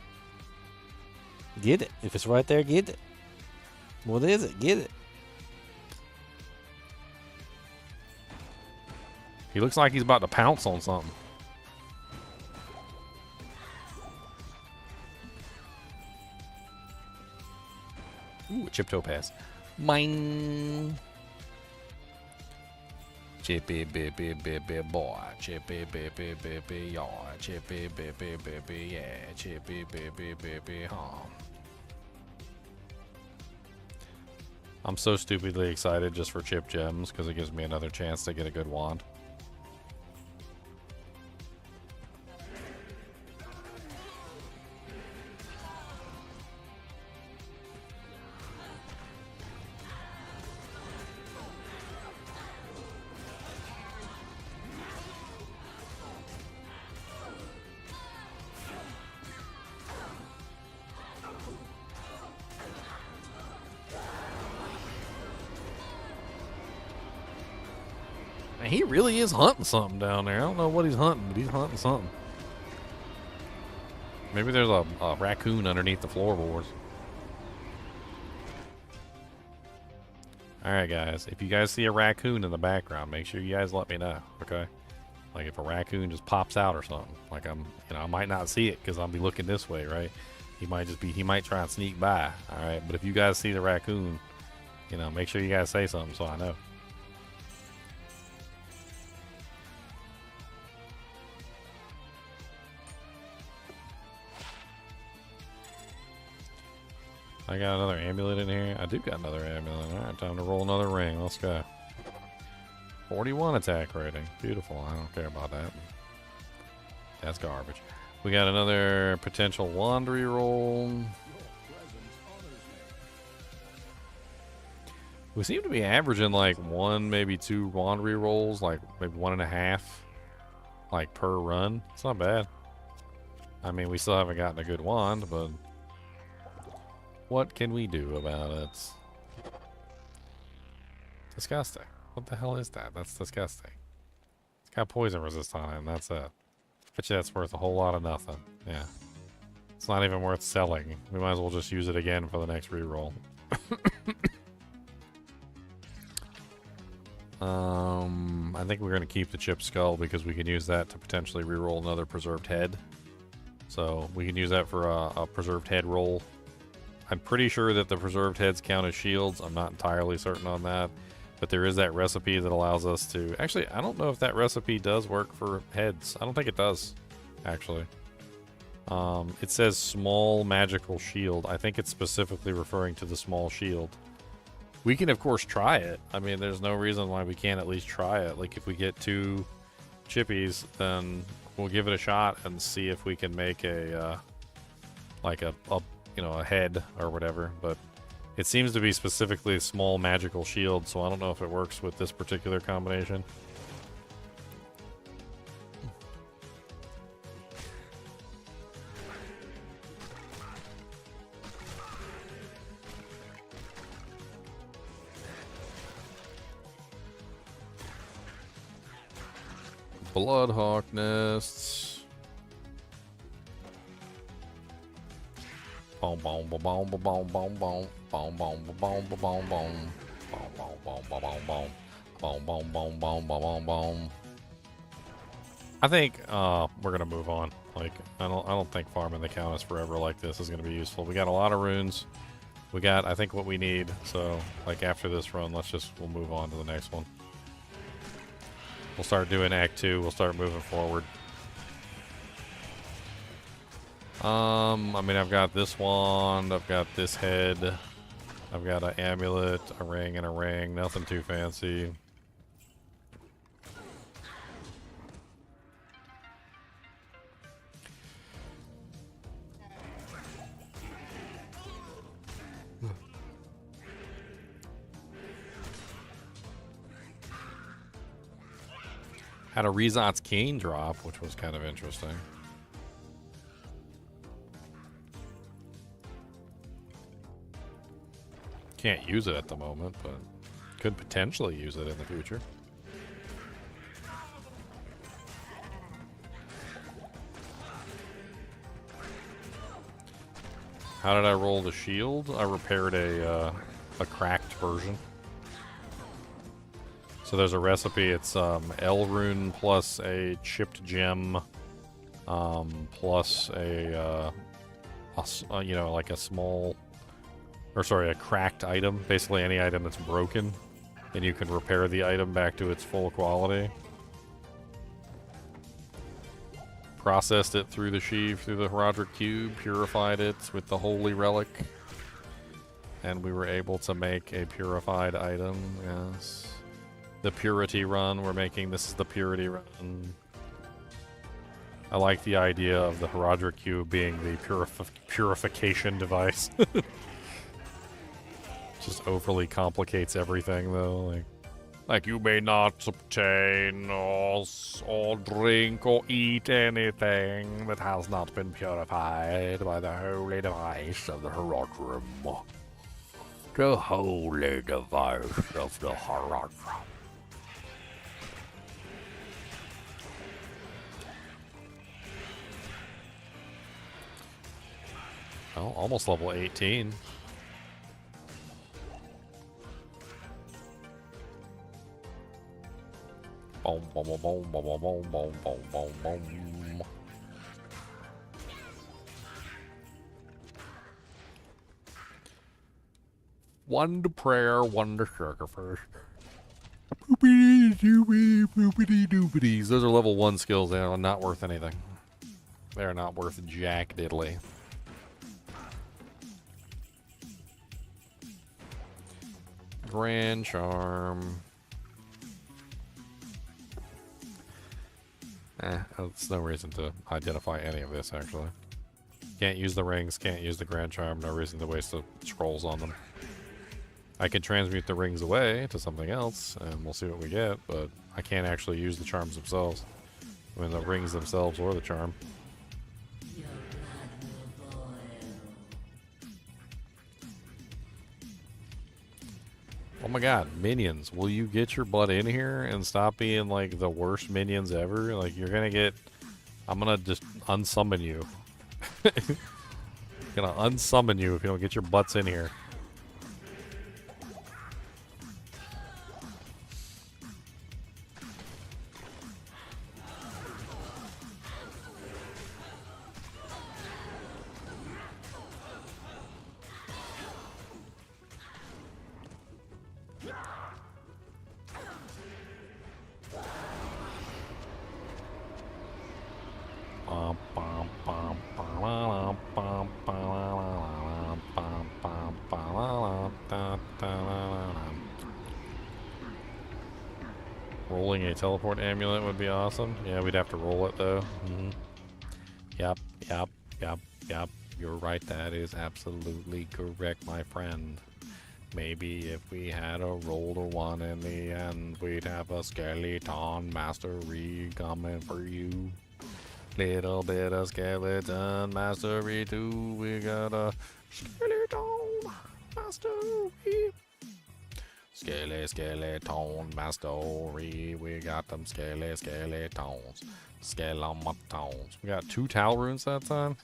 [SPEAKER 5] Get it. If it's right there, get it. What is it? Get it. He looks like he's about to pounce on something. Ooh, a chip topaz. Mine. Chippy baby baby boy. Chippy baby baby yard. Chippy baby baby yeah. Chippy baby baby home. I'm so stupidly excited just for chip gems because it gives me another chance to get a good wand. He really is hunting something down there. I don't know what he's hunting, but he's hunting something. Maybe there's a raccoon underneath the floorboards. Alright, guys. If you guys see a raccoon in the background, make sure you guys let me know, okay? Like, if a raccoon just pops out or something. Like, I might not see it because I'll be looking this way, right? He might try and sneak by, alright? But if you guys see the raccoon, make sure you guys say something so I know. I got another amulet in here. I do got another amulet. Alright, time to roll another ring. Let's go. 41 attack rating. Beautiful. I don't care about that. That's garbage. We got another potential wand reroll. We seem to be averaging like 1, maybe 2 wand rerolls, like maybe 1.5, like per run. It's not bad. I mean, we still haven't gotten a good wand, but what can we do about it? Disgusting. What the hell is that? That's disgusting. It's got poison resist on it, and that's it. Bet you that's worth a whole lot of nothing. Yeah. It's not even worth selling. We might as well just use it again for the next reroll. I think we're going to keep the chipped skull because we can use that to potentially reroll another preserved head. So we can use that for a preserved head roll. I'm pretty sure that the preserved heads count as shields. I'm not entirely certain on that. But there is that recipe that allows us to... Actually, I don't know if that recipe does work for heads. I don't think it does, actually. It says small magical shield. I think it's specifically referring to the small shield. We can, of course, try it. I mean, there's no reason why we can't at least try it. Like, if we get 2 chippies, then we'll give it a shot and see if we can make a head or whatever. But it seems to be specifically a small magical shield, so I don't know if it works with this particular combination. Bloodhawk nests. Boom, boom, boom, boom, boom, boom, boom, boom, boom, boom, boom, boom, boom, boom, boom, boom, boom, boom, boom, boom. I think we're gonna move on. Like, I don't think farming the countess forever like this is gonna be useful. We got a lot of runes. We got, I think, what we need. So, like, after this run, we'll move on to the next one. We'll start doing Act 2. We'll start moving forward. I mean, I've got this wand. I've got this head. I've got an amulet, a ring, and a ring. Nothing too fancy. Had a Rezot's cane drop, which was kind of interesting. Can't use it at the moment, but could potentially use it in the future. How did I roll the shield? I repaired a cracked version. So there's a recipe. It's L rune plus a chipped gem, plus a cracked item. Basically any item that's broken, and you can repair the item back to its full quality. Processed it through the sheave, through the Roderick Cube, purified it with the Holy Relic, and we were able to make a purified item. Yes. The purity run we're making. This is the purity run. I like the idea of the Roderick Cube being the purification device. Just overly complicates everything, though. Like you may not obtain or drink or eat anything that has not been purified by the holy device of the Herodrum. The holy device of the Herodrum. Oh, almost level 18. Boom, boom, boom, boom, boom, boom, boom, boom, boom, boom, boom. One to prayer, one to sacrifice. Poopity doopity poopity doopities. Those are level 1 skills. They are not worth anything. They are not worth jack diddly. Grand Charm. There's no reason to identify any of this, actually. Can't use the rings, can't use the Grand Charm, no reason to waste the scrolls on them. I can transmute the rings away to something else, and we'll see what we get, but I can't actually use the charms themselves. I mean, the rings themselves or the charm. Oh my god, minions, will you get your butt in here and stop being like the worst minions ever? Like, you're gonna get... I'm gonna just unsummon you. Gonna unsummon you if you don't get your butts in here. Rolling a teleport amulet would be awesome. Yeah, we'd have to roll it though. Yep. You're right. That is absolutely correct, my friend. Maybe if we had a roll to 1 in the end, we'd have a skeleton mastery coming for you. Little bit of skeleton mastery too. We got a skeleton mastery. Skeleton mastery. We got them skeletons. Skeletons. We got 2 towel runes that time.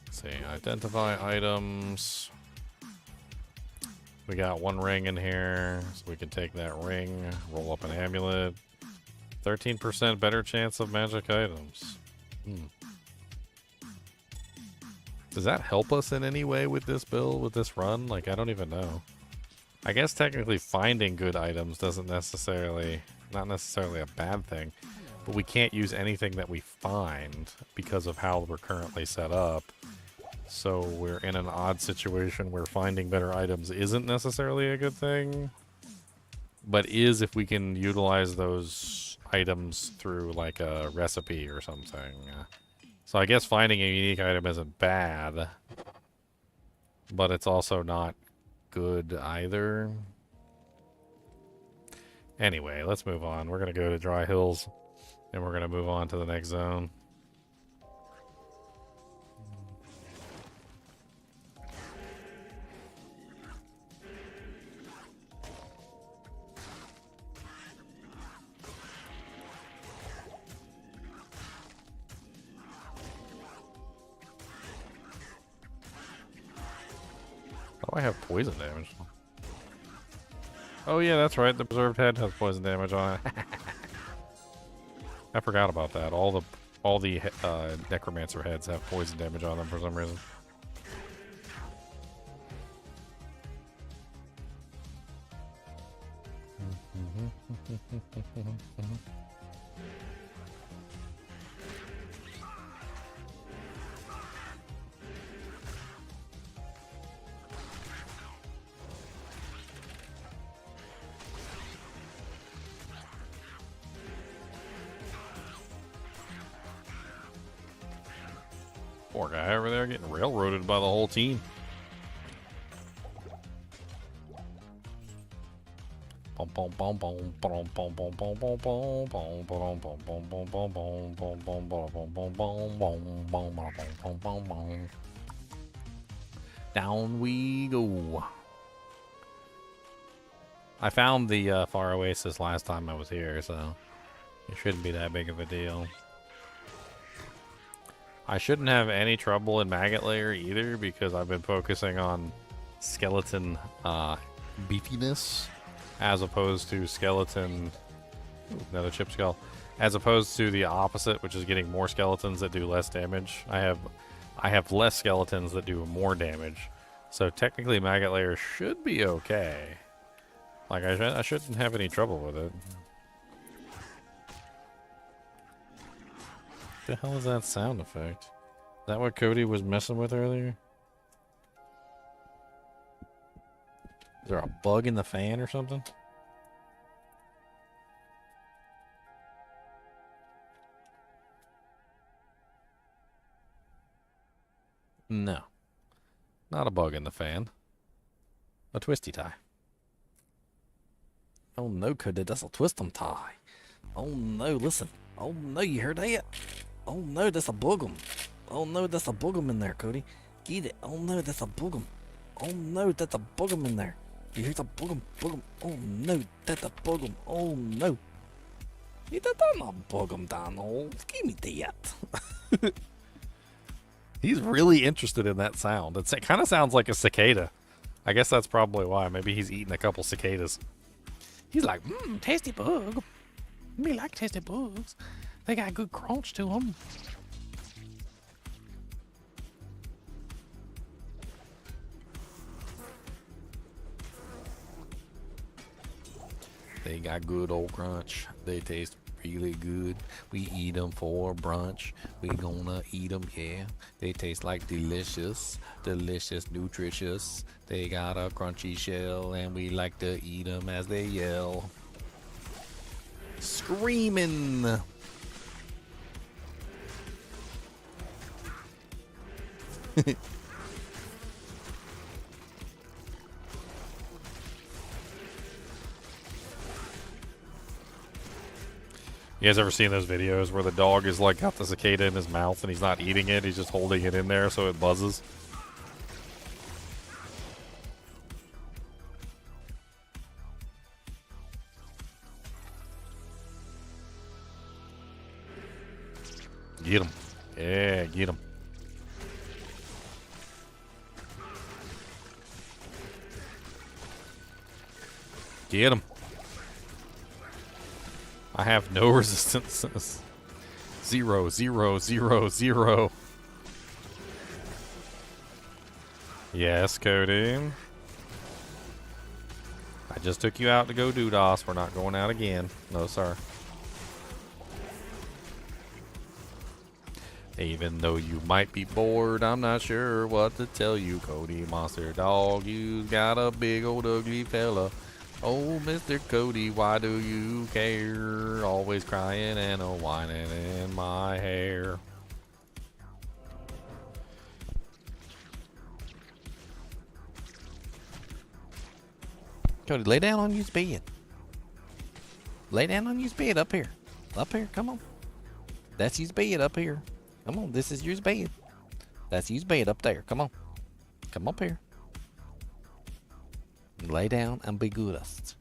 [SPEAKER 5] Let's see. Identify items. We got 1 ring in here, so we can take that ring, roll up an amulet. 13% better chance of magic items. Does that help us in any way with this build, with this run? Like, I don't even know. I guess technically finding good items doesn't necessarily, not necessarily a bad thing, but we can't use anything that we find because of how we're currently set up. So we're in an odd situation where finding better items isn't necessarily a good thing, but is if we can utilize those items through like a recipe or something. So I guess finding a unique item isn't bad, but it's also not good either. Anyway, let's move on. We're going to go to Dry Hills, and we're going to move on to the next zone. Oh, I have poison damage. Oh yeah, that's right. The preserved head has poison damage on it. I forgot about that. All the necromancer heads have poison damage on them for some reason. Poor guy over there getting railroaded by the whole team. Down we go. I found the Far Oasis last time I was here, so it shouldn't be that big of a deal. I shouldn't have any trouble in Maggot Layer either because I've been focusing on skeleton beefiness as opposed to skeleton... Ooh, another chip skull. As opposed to the opposite, which is getting more skeletons that do less damage. I have less skeletons that do more damage. So technically Maggot Layer should be okay. Like, I shouldn't have any trouble with it. What the hell is that sound effect? Is that what Cody was messing with earlier? Is there a bug in the fan or something? No. Not a bug in the fan. A twisty tie. Oh no, Cody, that's a twistum tie. Oh no, listen. Oh no, you heard that? Oh no, that's a boogum. Oh no, that's a boogum in there, Cody. Get it. Oh no, that's a boogum. Oh no, that's a boogum in there. You hear the boogum, boogum. Oh no, that's a boogum. Oh no. That's not a boogum, Donald. Give me that. He's really interested in that sound. It kind of sounds like a cicada. I guess that's probably why. Maybe he's eating a couple cicadas. He's like, tasty bug. Me like tasty bugs. They got good crunch to them. They got good old crunch. They taste really good. We eat them for brunch. We gonna eat them, yeah. They taste like delicious, delicious, nutritious. They got a crunchy shell, and we like to eat them as they yell. Screaming. You guys ever seen those videos where the dog is like got the cicada in his mouth and he's not eating it, he's just holding it in there so it buzzes? Get him. Yeah, get him. Get him. I have no resistances. 0, 0, 0, 0. Yes, Cody. I just took you out to go do DOS. We're not going out again. No, sir. Even though you might be bored, I'm not sure what to tell you, Cody Monster Dog. You got a big old ugly fella. Oh, Mr. Cody, why do you care? Always crying and a whining in my hair. Cody, lay down on your bed. Lay down on your bed up here. Up here, come on. That's your bed up here. Come on, this is your bed. That's your bed up there. Come on. Come up here. Lay down and be goodest.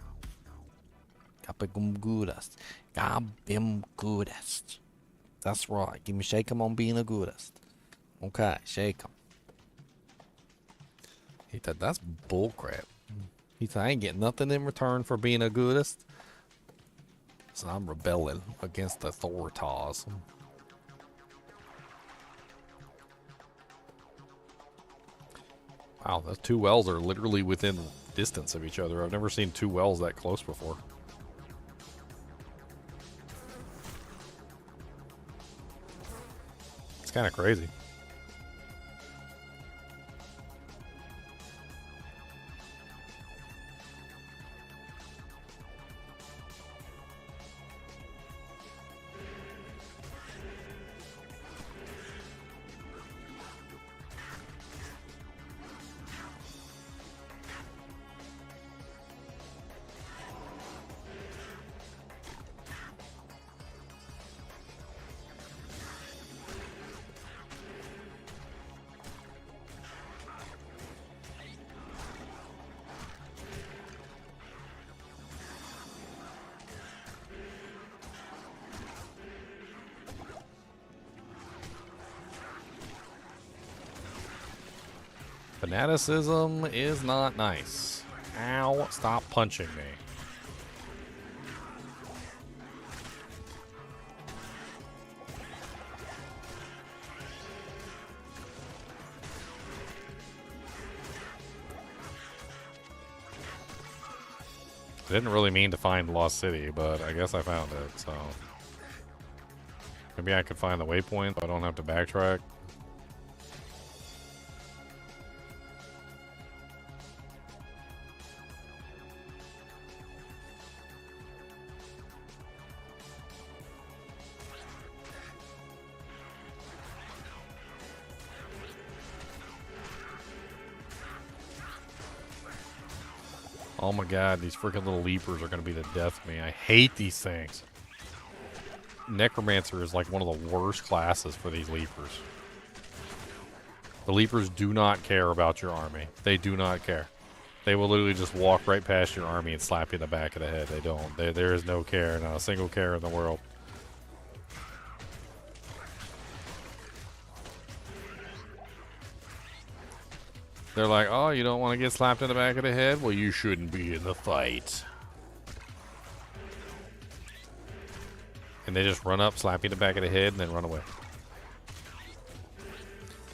[SPEAKER 5] Goodest. Goddamn goodest. That's right. Give me shake 'em on being a goodest. Okay, shake 'em. He said, that's bullcrap. He said, I ain't getting nothing in return for being a goodest. So I'm rebelling against the authorities. Wow, those two wells are literally within distance of each other. I've never seen two wells that close before. It's kind of crazy. Fanaticism is not nice. Ow, stop punching me. I didn't really mean to find Lost City, but I guess I found it, so... Maybe I could find the waypoint so I don't have to backtrack. Oh my god, these freaking little leapers are going to be the death of me. I hate these things. Necromancer is like one of the worst classes for these leapers. The leapers do not care about your army. They do not care. They will literally just walk right past your army and slap you in the back of the head. They don't. There is no care, not a single care in the world. They're like, oh, you don't want to get slapped in the back of the head? Well, you shouldn't be in the fight. And they just run up, slap you in the back of the head, and then run away.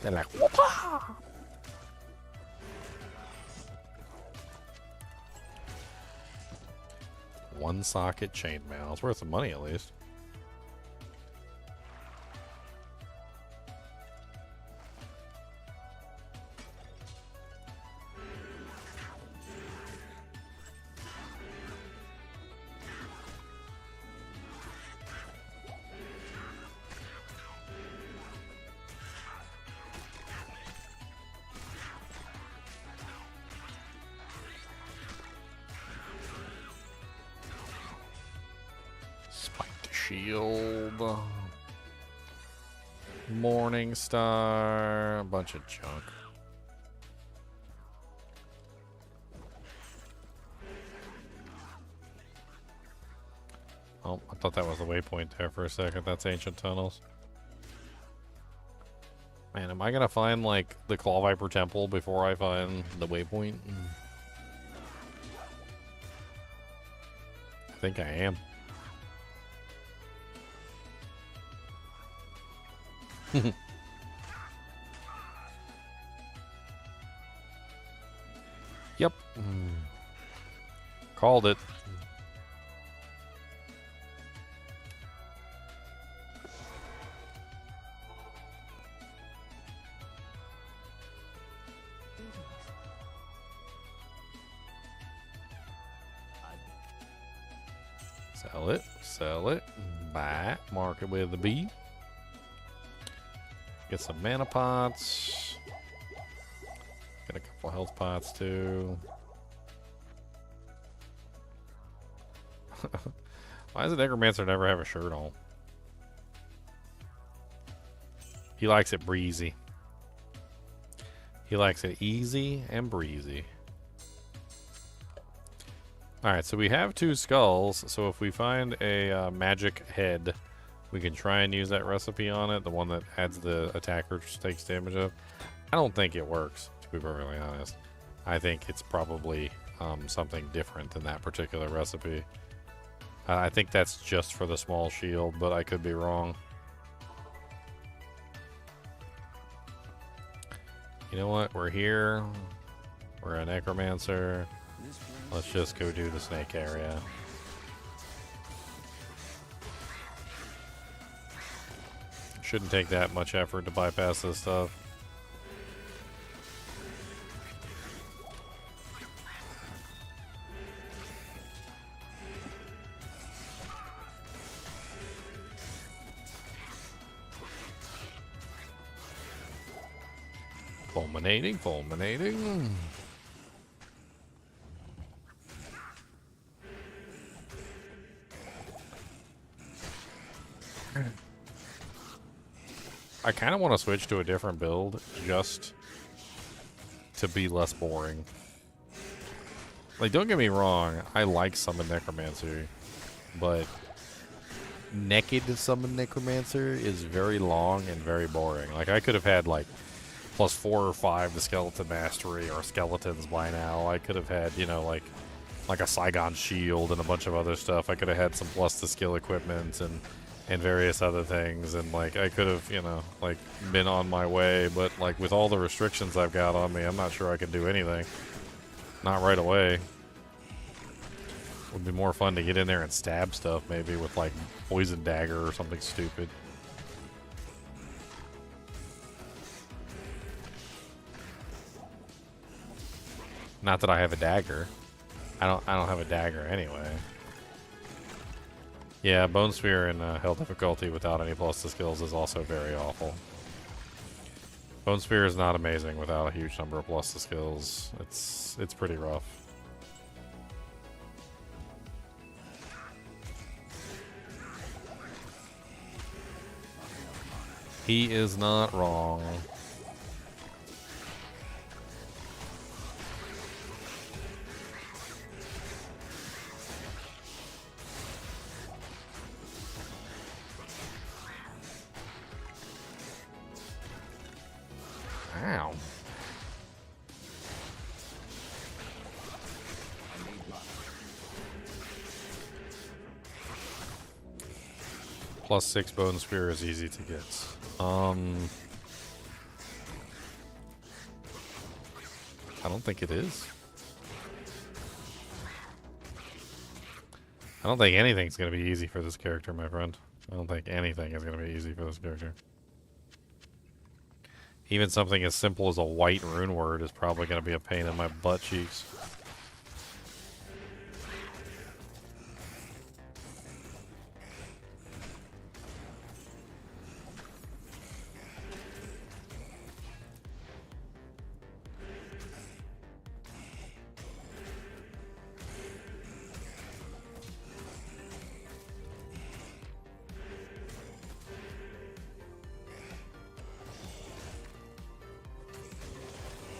[SPEAKER 5] They're like, whoop-ah! One socket chainmail. It's worth some money at least. Shield. Morning Star. A bunch of junk. Oh, I thought that was the waypoint there for a second. That's Ancient Tunnels. Man, am I gonna find, like, the Claw Viper Temple before I find the waypoint? I think I am. Yep. Called it. Sell it. Sell it. Buy it. Mark it with a B. Get some mana pots. Get a couple health pots too. Why does a necromancer never have a shirt on? He likes it breezy. He likes it easy and breezy. Alright, so we have 2 skulls. So if we find a magic head, we can try and use that recipe on it, the one that adds the attacker takes damage of. I don't think it works, to be perfectly honest. I think it's probably something different than that particular recipe. I think that's just for the small shield, but I could be wrong. You know what? We're here. We're a necromancer. Let's just go do the snake area. Shouldn't take that much effort to bypass this stuff. Fulminating, fulminating. I kind of want to switch to a different build just to be less boring. Like, don't get me wrong, I like Summon Necromancer, but Naked Summon Necromancer is very long and very boring. Like, I could have had, like, plus 4 or 5 to skeleton mastery or skeletons by now. I could have had, you know, like a Saigon shield and a bunch of other stuff. I could have had some plus to skill equipment and various other things, and like I could have, you know, like been on my way, but like with all the restrictions I've got on me, I'm not sure I can do anything. Not right away. Would be more fun to get in there and stab stuff, maybe with like poison dagger or something stupid. Not that I have a dagger. I don't have a dagger anyway. Yeah, Bone Spear in hell difficulty without any plus to skills is also very awful. Bone Spear is not amazing without a huge number of plus to skills. It's pretty rough. He is not wrong. Ow. Plus 6 Bone Spear is easy to get. I don't think it is. I don't think anything's going to be easy for this character, my friend. I don't think anything is going to be easy for this character. Even something as simple as a white rune word is probably going to be a pain in my butt cheeks.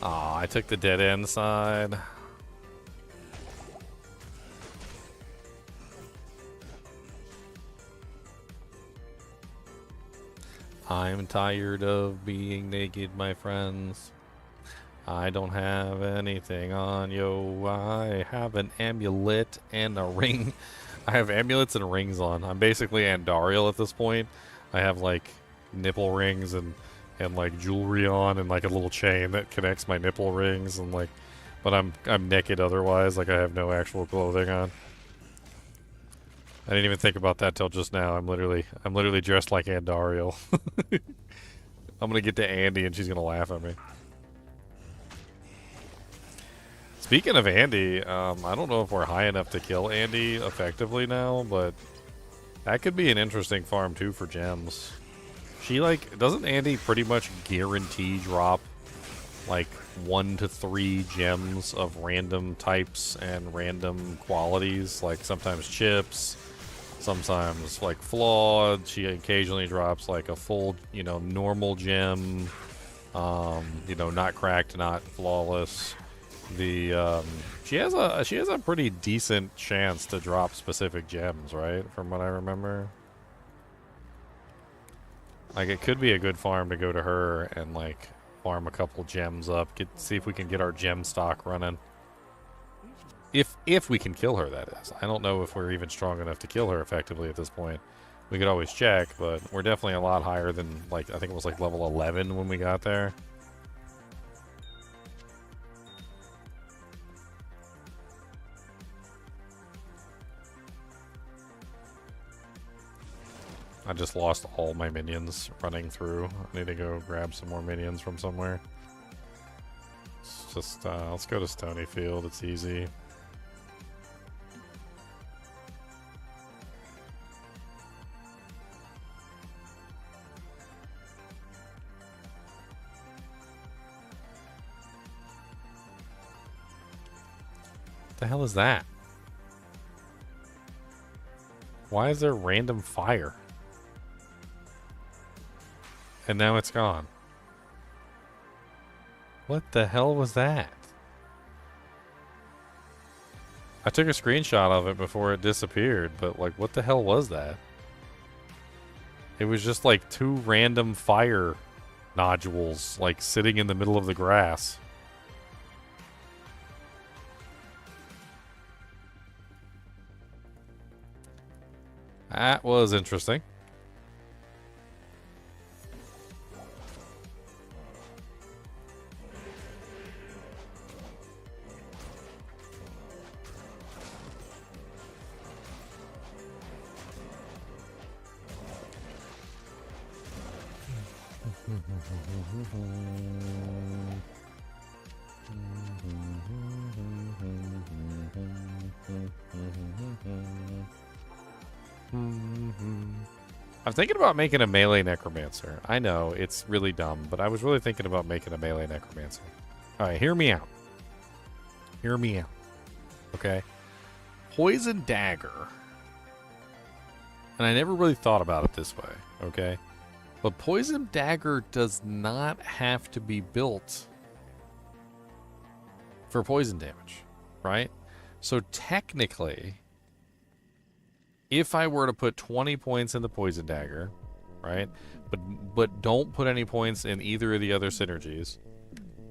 [SPEAKER 5] Aw, I took the dead end side. I'm tired of being naked, my friends. I don't have anything on, yo. I have an amulet and a ring. I have amulets and rings on. I'm basically Andariel at this point. I have like nipple rings and like jewelry on and like a little chain that connects my nipple rings and like, but I'm naked otherwise. Like I have no actual clothing on. I didn't even think about that till just now. I'm literally dressed like Andariel. I'm gonna get to Andy and she's gonna laugh at me. Speaking of Andy, I don't know if we're high enough to kill Andy effectively now, but that could be an interesting farm too for gems. She like, doesn't Andy pretty much guarantee drop like 1 to 3 gems of random types and random qualities? Like sometimes chips, sometimes like flawed. She occasionally drops like a full, you know, normal gem. You know, not cracked, not flawless. The she has a pretty decent chance to drop specific gems, right? From what I remember. Like, it could be a good farm to go to her and, like, farm a couple gems up. See if we can get our gem stock running. If we can kill her, that is. I don't know if we're even strong enough to kill her effectively at this point. We could always check, but we're definitely a lot higher than, like, I think it was, like, level 11 when we got there. I just lost all my minions running through. I need to go grab some more minions from somewhere. It's just, let's go to Stony Field. It's easy. What the hell is that? Why is there random fire? And now it's gone. What the hell was that? I took a screenshot of it before it disappeared, but like, what the hell was that? It was just like 2 random fire nodules, like sitting in the middle of the grass. That was interesting. I'm thinking about making a melee necromancer. I know, it's really dumb, but I was really thinking about making a melee necromancer. Alright, hear me out. Hear me out. Okay? Poison dagger. And I never really thought about it this way, okay? But poison dagger does not have to be built for poison damage, right? So technically, if I were to put 20 points in the poison dagger, right, but don't put any points in either of the other synergies,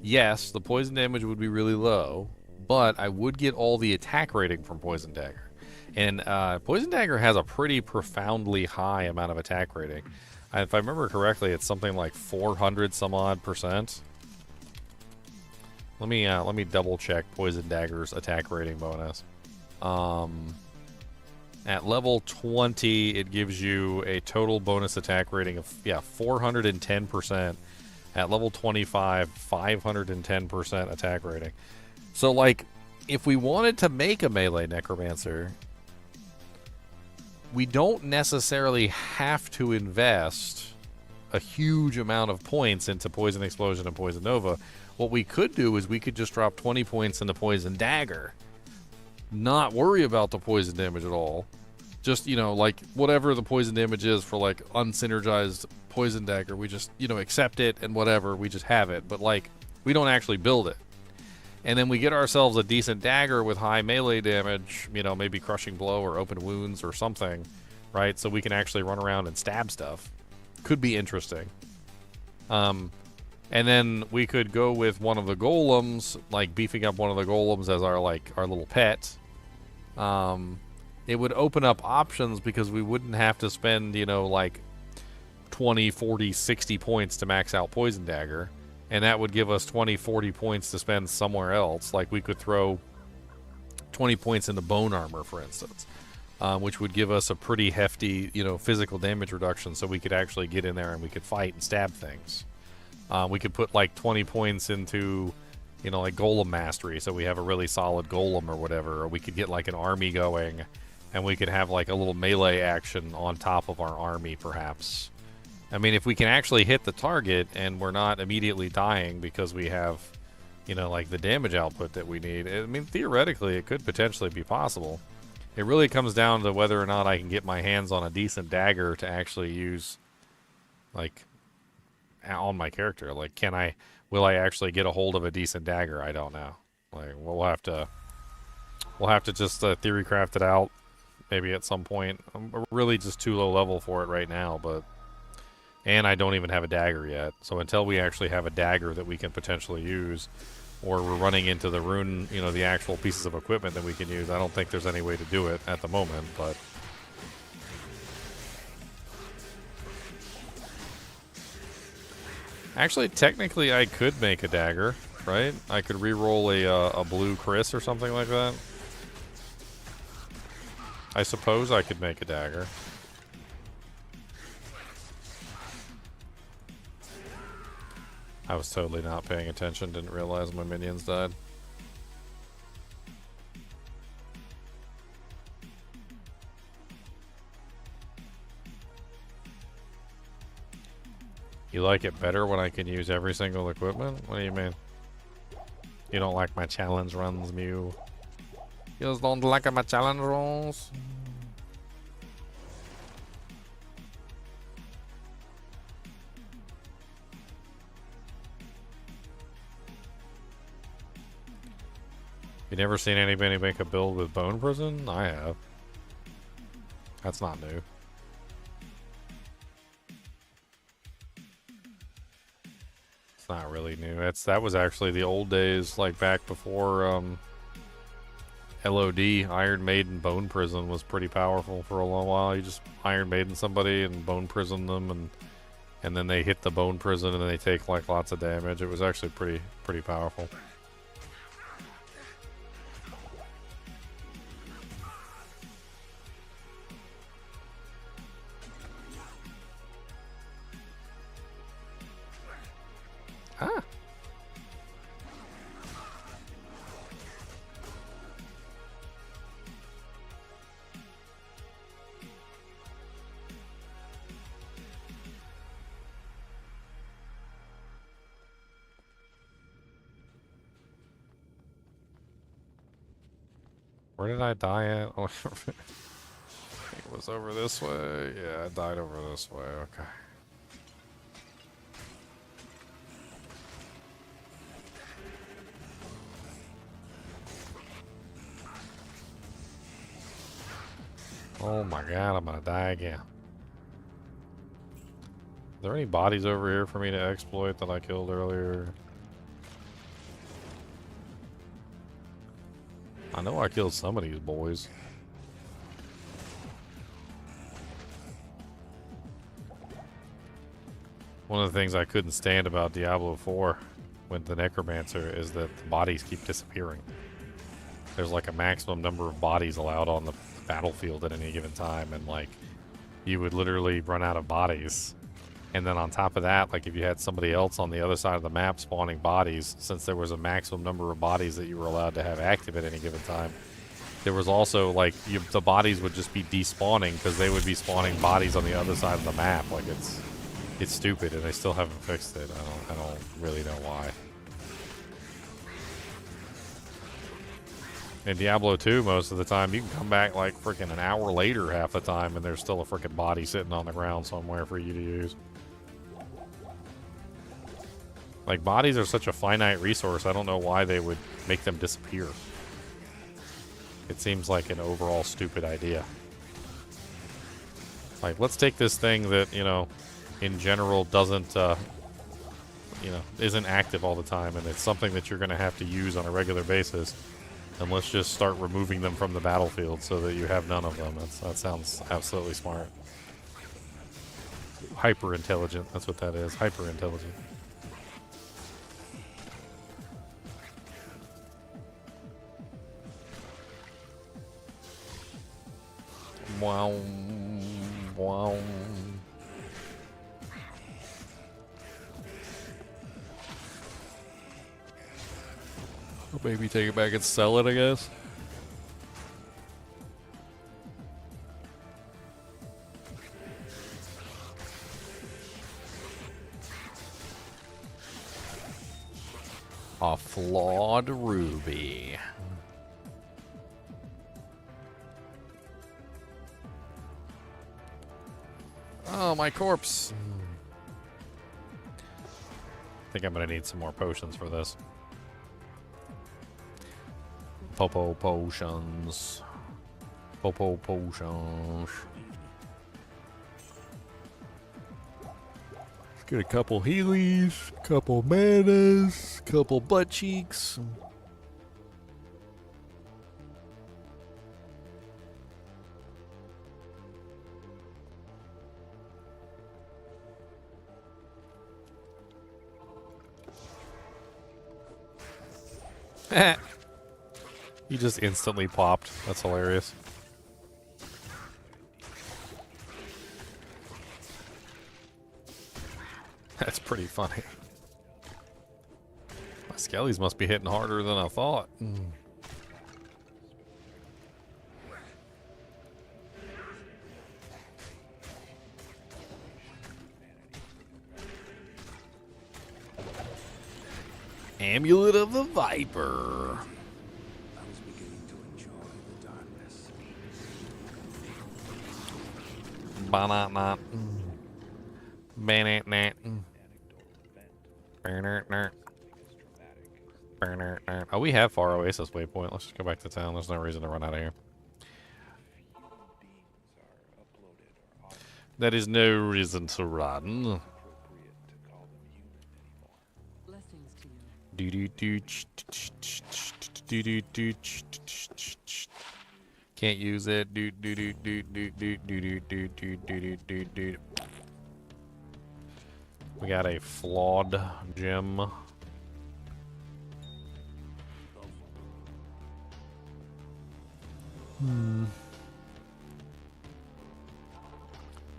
[SPEAKER 5] yes, the poison damage would be really low, but I would get all the attack rating from poison dagger. And poison dagger has a pretty profoundly high amount of attack rating. If I remember correctly, it's something like 400 some odd %. Let me double check poison dagger's attack rating bonus. At level 20, it gives you a total bonus attack rating of 410%. At level 25, 510% attack rating. So like, if we wanted to make a melee necromancer, we don't necessarily have to invest a huge amount of points into Poison Explosion and Poison Nova. What we could do is we could just drop 20 points into Poison Dagger, not worry about the poison damage at all. Just, you know, like, whatever the poison damage is for, like, unsynergized Poison Dagger, we just, you know, accept it and whatever, we just have it. But, like, we don't actually build it. And then we get ourselves a decent dagger with high melee damage, you know, maybe Crushing Blow or Open Wounds or something, right? So we can actually run around and stab stuff. Could be interesting. And then we could go with one of the golems, like beefing up one of the golems as our, like, our little pet. It would open up options because we wouldn't have to spend, you know, like 20, 40, 60 points to max out Poison Dagger. And that would give us 20, 40 points to spend somewhere else. Like, we could throw 20 points into Bone Armor, for instance, which would give us a pretty hefty, you know, physical damage reduction, so we could actually get in there and we could fight and stab things. We could put, like, 20 points into, you know, like, Golem Mastery, so we have a really solid Golem or whatever. Or we could get, like, an army going, and we could have, like, a little melee action on top of our army, perhaps. I mean, if we can actually hit the target and we're not immediately dying because we have, you know, like the damage output that we need, I mean, theoretically, it could potentially be possible. It really comes down to whether or not I can get my hands on a decent dagger to actually use, like, on my character. Like, will I actually get a hold of a decent dagger? I don't know. Like, we'll have to just theory craft it out maybe at some point. I'm really just too low level for it right now, but... And I don't even have a dagger yet. So until we actually have a dagger that we can potentially use, or we're running into the rune, you know, the actual pieces of equipment that we can use, I don't think there's any way to do it at the moment, but... Actually, technically, I could make a dagger, right? I could re-roll a blue Chris or something like that. I suppose I could make a dagger. I was totally not paying attention, didn't realize my minions died. You like it better when I can use every single equipment? What do you mean? You don't like my challenge runs, Mew? You just don't like my challenge runs? You never seen anybody make a build with Bone Prison? I have. That's not new. It's not really new. That was actually the old days, like back before LOD. Iron Maiden Bone Prison was pretty powerful for a long while. You just Iron Maiden somebody and Bone Prison them, and then they hit the Bone Prison and then they take like lots of damage. It was actually pretty powerful. Ah. Where did I die at? Oh, I think it was over this way. Yeah, I died over this way. Okay. Oh my god, I'm gonna die again. Are there any bodies over here for me to exploit that I killed earlier? I know I killed some of these boys. One of the things I couldn't stand about Diablo 4 with the necromancer is that the bodies keep disappearing. There's like a maximum number of bodies allowed on the battlefield at any given time, and like you would literally run out of bodies. And then on top of that, like if you had somebody else on the other side of the map spawning bodies, since there was a maximum number of bodies that you were allowed to have active at any given time, there was also like the bodies would just be despawning because they would be spawning bodies on the other side of the map. Like it's stupid, and they still haven't fixed it. I don't really know why. In Diablo 2, most of the time, you can come back like freaking an hour later half the time, and there's still a freaking body sitting on the ground somewhere for you to use. Like, bodies are such a finite resource, I don't know why they would make them disappear. It seems like an overall stupid idea. Like, let's take this thing that, you know, in general doesn't, you know, isn't active all the time, and it's something that you're going to have to use on a regular basis, and let's just start removing them from the battlefield so that you have none of them. That sounds absolutely smart. Hyper intelligent, that's what that is. Hyper intelligent. Wow. Wow. Or maybe take it back and sell it, I guess. A flawed ruby. Oh, my corpse. I think I'm gonna need some more potions for this. Popo potions. Popo potions. Let's get a couple Heelys, couple manas, couple butt cheeks. He just instantly popped. That's hilarious. That's pretty funny. My skellies must be hitting harder than I thought. Amulet of the Viper.
[SPEAKER 2] I was beginning to enjoy the darkness.
[SPEAKER 5] Banana. Banana. Oh, we have Far Oasis waypoint. Let's just go back to town. There's no reason to run out of here. That is no reason to run. Do do do do do do. Can't use it. Do do do do do do do do do do do do. We got a flawed gem.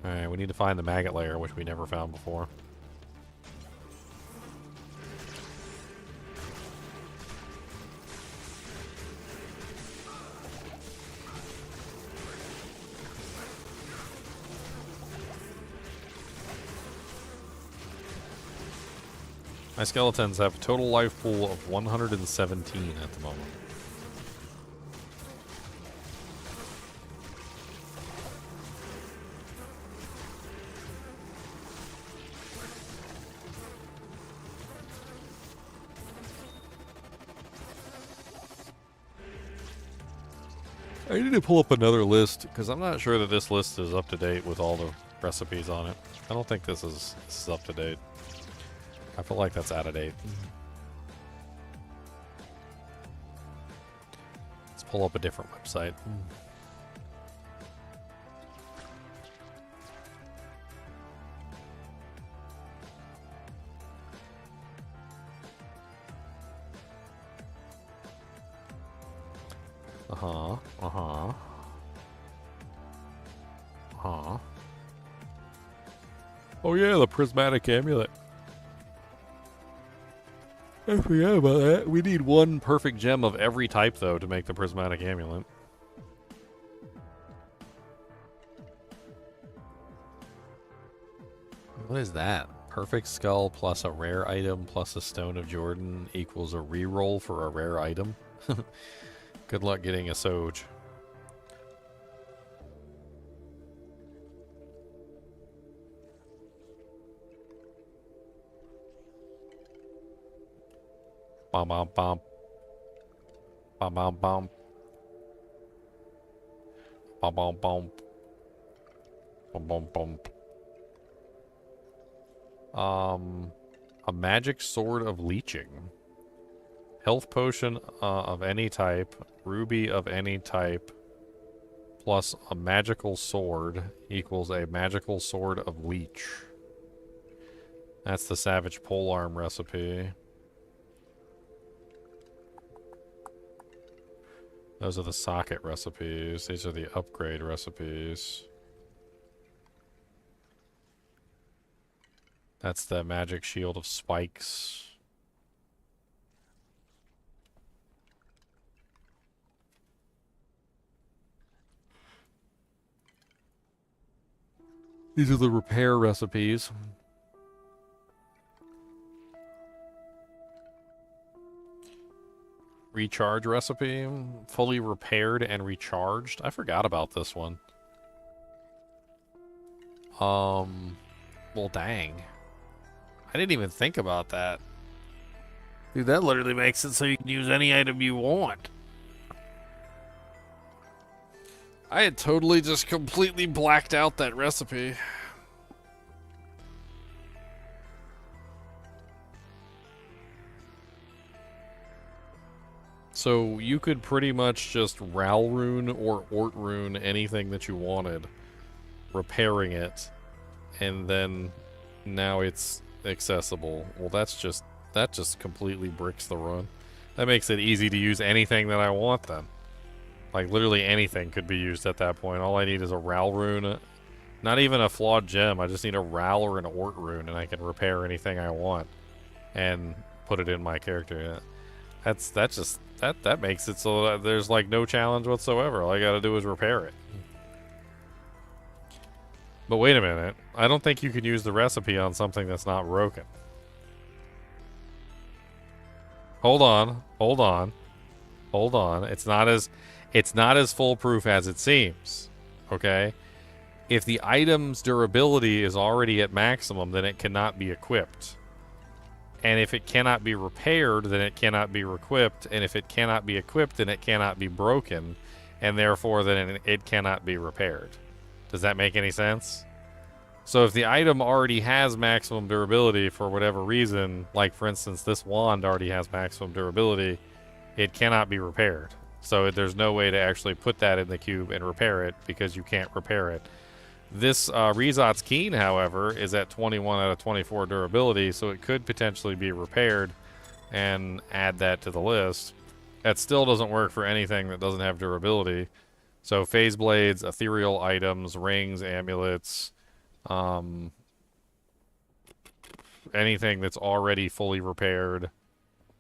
[SPEAKER 5] Alright, we need to find the maggot layer, which we never found before. My skeletons have a total life pool of 117 at the moment. I need to pull up another list because I'm not sure that this list is up to date with all the recipes on it. I don't think this is up to date. I feel like that's out of date. Let's pull up a different website. Oh yeah, the prismatic amulet. I forgot about that. We need one perfect gem of every type, though, to make the prismatic amulet. What is that? Perfect skull plus a rare item plus a stone of Jordan equals a reroll for a rare item. Good luck getting a Soj. Bum bum bum. Bum bum bum. Bum bum bum. Bum bum bum. A magic sword of leeching. Health potion of any type, ruby of any type, plus a magical sword equals a magical sword of leech. That's the savage polearm recipe. Those are the socket recipes. These are the upgrade recipes. That's the magic shield of spikes. These are the repair recipes. Recharge recipe. Fully repaired and recharged. I forgot about this one. Well, dang. I didn't even think about that. Dude, that literally makes it so you can use any item you want. I had totally just completely blacked out that recipe. So you could pretty much just Ral Rune or Ort Rune anything that you wanted, repairing it, and then now it's accessible. Well, that just completely bricks the run. That makes it easy to use anything that I want then. Like literally anything could be used at that point. All I need is a Ral Rune, not even a flawed gem. I just need a Ral or an Ort Rune, and I can repair anything I want and put it in my character. That makes it so that there's like no challenge whatsoever. All I gotta do is repair it. But wait a minute. I don't think you can use the recipe on something that's not broken. Hold on. Hold on. Hold on. It's not as foolproof as it seems. Okay? If the item's durability is already at maximum, then it cannot be equipped. And if it cannot be repaired, then it cannot be requipped. And if it cannot be equipped, then it cannot be broken. And therefore, then it cannot be repaired. Does that make any sense? So if the item already has maximum durability for whatever reason, like for instance this wand already has maximum durability, it cannot be repaired. So there's no way to actually put that in the cube and repair it because you can't repair it. This Rezot's Keen, however, is at 21 out of 24 durability, so it could potentially be repaired and add that to the list. That still doesn't work for anything that doesn't have durability. So phase blades, ethereal items, rings, amulets, anything that's already fully repaired.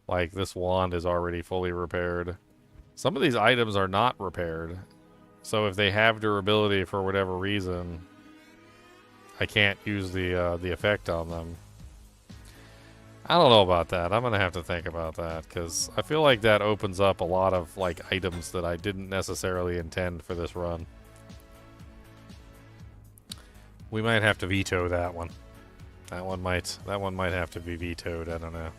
[SPEAKER 5] Like this wand is already fully repaired. Some of these items are not repaired. So if they have durability for whatever reason, I can't use the effect on them. I don't know about that. I'm gonna have to think about that because I feel like that opens up a lot of like items that I didn't necessarily intend for this run. We might have to veto that one. That one might have to be vetoed. I don't know.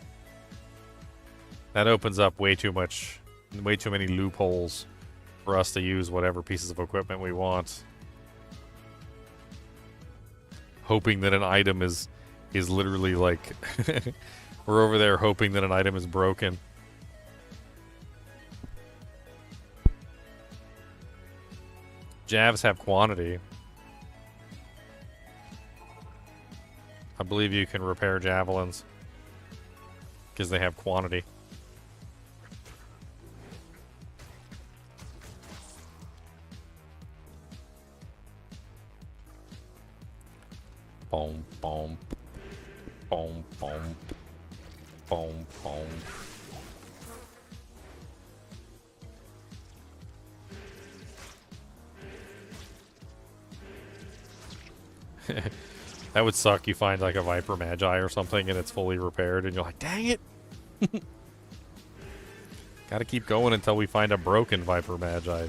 [SPEAKER 5] That opens up way too many loopholes for us to use whatever pieces of equipment we want. Hoping that an item is literally like we're over there hoping that an item is broken. Javs have quantity. I believe you can repair javelins because they have quantity. Boom, boom, boom, boom, boom, boom. That would suck. You find like a Viper Magi or something and it's fully repaired and you're like, dang it. Gotta keep going until we find a broken Viper Magi.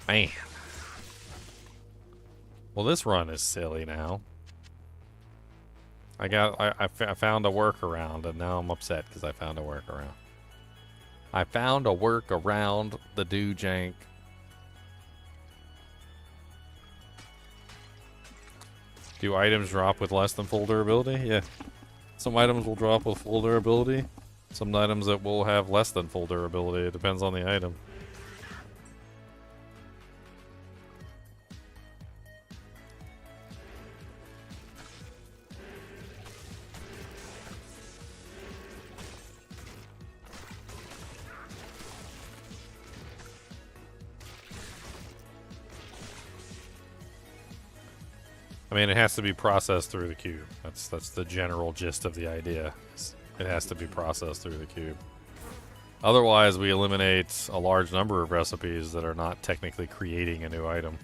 [SPEAKER 5] Man. Well, this run is silly now. I found a workaround, and now I'm upset because I found a workaround. I found a workaround the do jank. Do items drop with less than full durability? Yeah. Some items will drop with full durability. Some items that will have less than full durability. It depends on the item. I mean, it has to be processed through the cube. That's the general gist of the idea. It has to be processed through the cube. Otherwise, we eliminate a large number of recipes that are not technically creating a new item.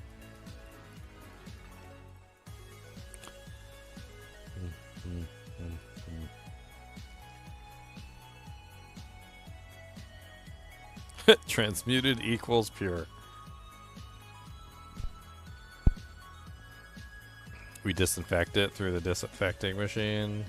[SPEAKER 5] Transmuted equals pure. We disinfect it through the disinfecting machine.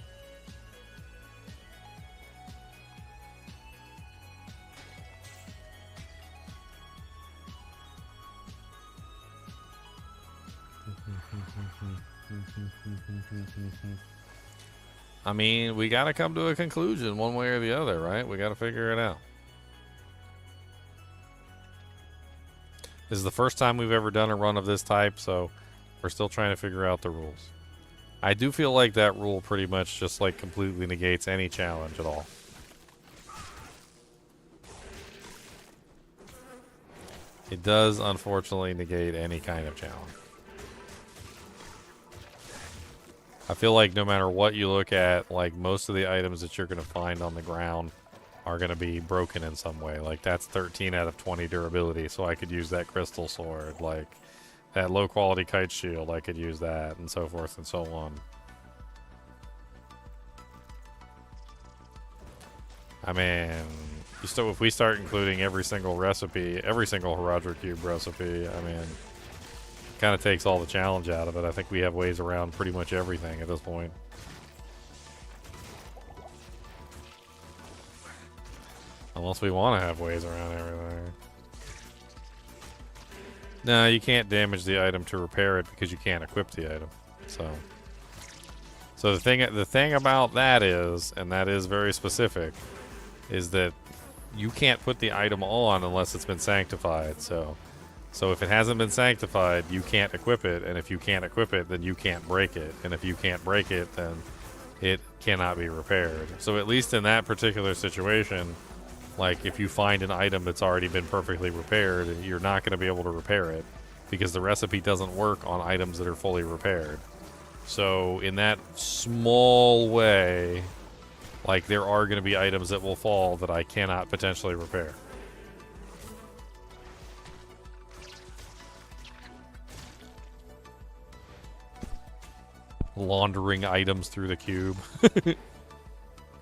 [SPEAKER 5] I mean, we gotta come to a conclusion one way or the other, right? We gotta figure it out. This is the first time we've ever done a run of this type, so we're still trying to figure out the rules. I do feel like that rule pretty much just like completely negates any challenge at all. It does unfortunately negate any kind of challenge. I feel like no matter what you look at, like most of the items that you're going to find on the ground are going to be broken in some way. Like that's 13 out of 20 durability, so I could use that crystal sword. Like that low quality kite shield, I could use that, and so forth and so on. I mean, if we start including every single recipe, every single Herodric Cube recipe, I mean, kind of takes all the challenge out of it. I think we have ways around pretty much everything at this point. Unless we want to have ways around everything. No, you can't damage the item to repair it because you can't equip the item. So the thing about that is, and that is very specific, is that you can't put the item on unless it's been sanctified. So if it hasn't been sanctified, you can't equip it, and if you can't equip it, then you can't break it, and if you can't break it, then it cannot be repaired. So at least in that particular situation, like if you find an item that's already been perfectly repaired, you're not going to be able to repair it because the recipe doesn't work on items that are fully repaired. So in that small way, like there are going to be items that will fall that I cannot potentially repair. Laundering items through the cube.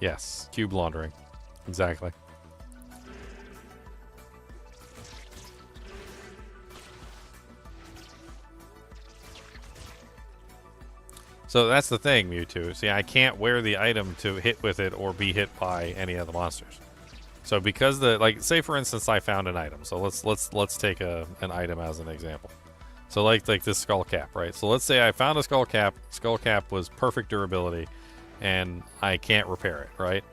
[SPEAKER 5] Yes, cube laundering. Exactly. So that's the thing, Mewtwo. See, I can't wear the item to hit with it or be hit by any of the monsters. So because say for instance I found an item. So let's take an item as an example. So like this skull cap, right? So let's say I found a skull cap. Skull cap was perfect durability, and I can't repair it, right?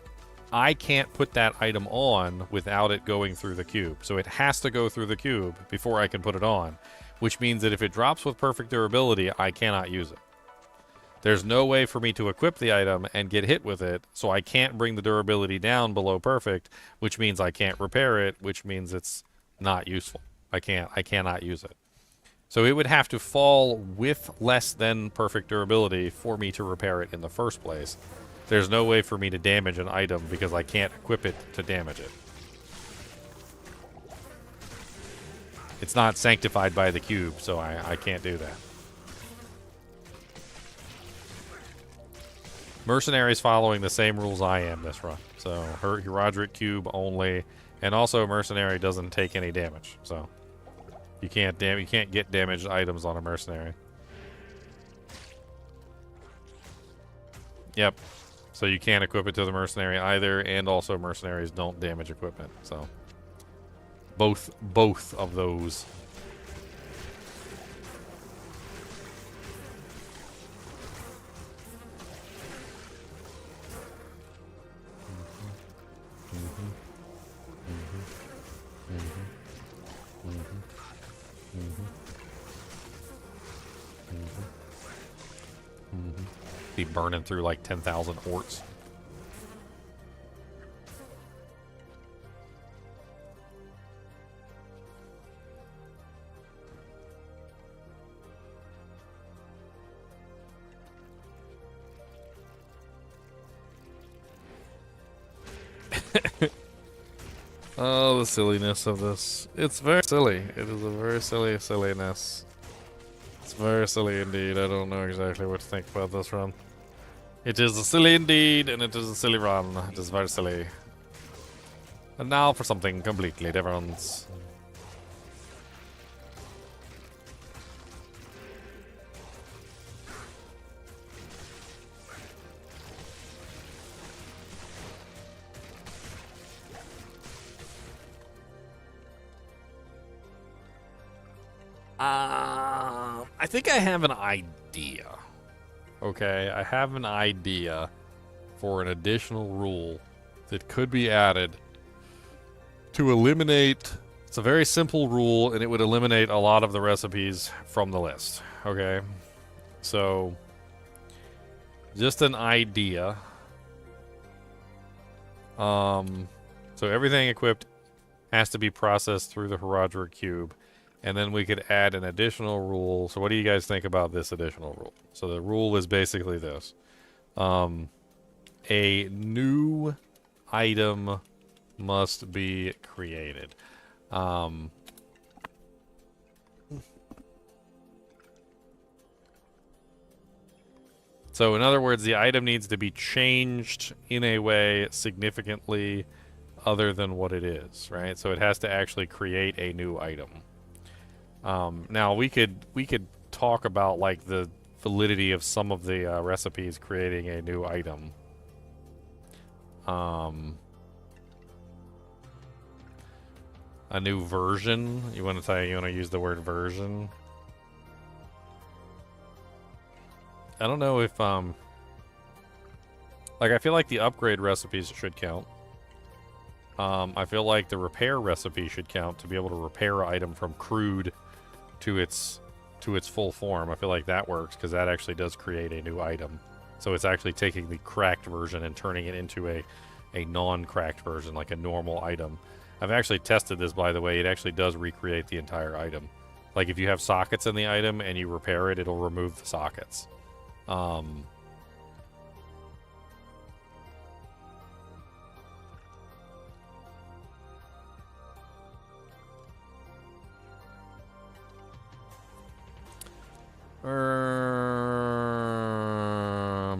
[SPEAKER 5] I can't put that item on without it going through the cube. So it has to go through the cube before I can put it on, which means that if it drops with perfect durability, I cannot use it. There's no way for me to equip the item and get hit with it, so I can't bring the durability down below perfect, which means I can't repair it, which means it's not useful. I cannot use it. So it would have to fall with less than perfect durability for me to repair it in the first place. There's no way for me to damage an item because I can't equip it to damage it. It's not sanctified by the cube, so I can't do that. Mercenary's following the same rules I am this run. So her Herodric Cube only, and also Mercenary doesn't take any damage. So you can't get damaged items on a Mercenary. Yep. So you can't equip it to the Mercenary either, and also Mercenaries don't damage equipment. So both of those. Be burning through like 10,000 orts. Oh, the silliness of this. It's very silly. It is a very silliness. It's very silly indeed. I don't know exactly what to think about this run. It is a silly indeed, and it is a silly run. It is very silly. And now for something completely different. I think I have an idea. Okay, I have an idea for an additional rule that could be added to eliminate. It's a very simple rule, and it would eliminate a lot of the recipes from the list. Okay, so just an idea. So everything equipped has to be processed through the Herodric Cube. And then we could add an additional rule. So what do you guys think about this additional rule? So the rule is basically this. A new item must be created. So in other words, the item needs to be changed in a way significantly other than what it is, right? So it has to actually create a new item. Now we could talk about like the validity of some of the recipes creating a new item. A new version. You want to use the word version? I don't know if like I feel like the upgrade recipes should count. I feel like the repair recipe should count to be able to repair an item from crude to its full form. I feel like that works because that actually does create a new item. So it's actually taking the cracked version and turning it into a non-cracked version, like a normal item. I've actually tested this, by the way. It actually does recreate the entire item. Like if you have sockets in the item and you repair it, it'll remove the sockets. I'm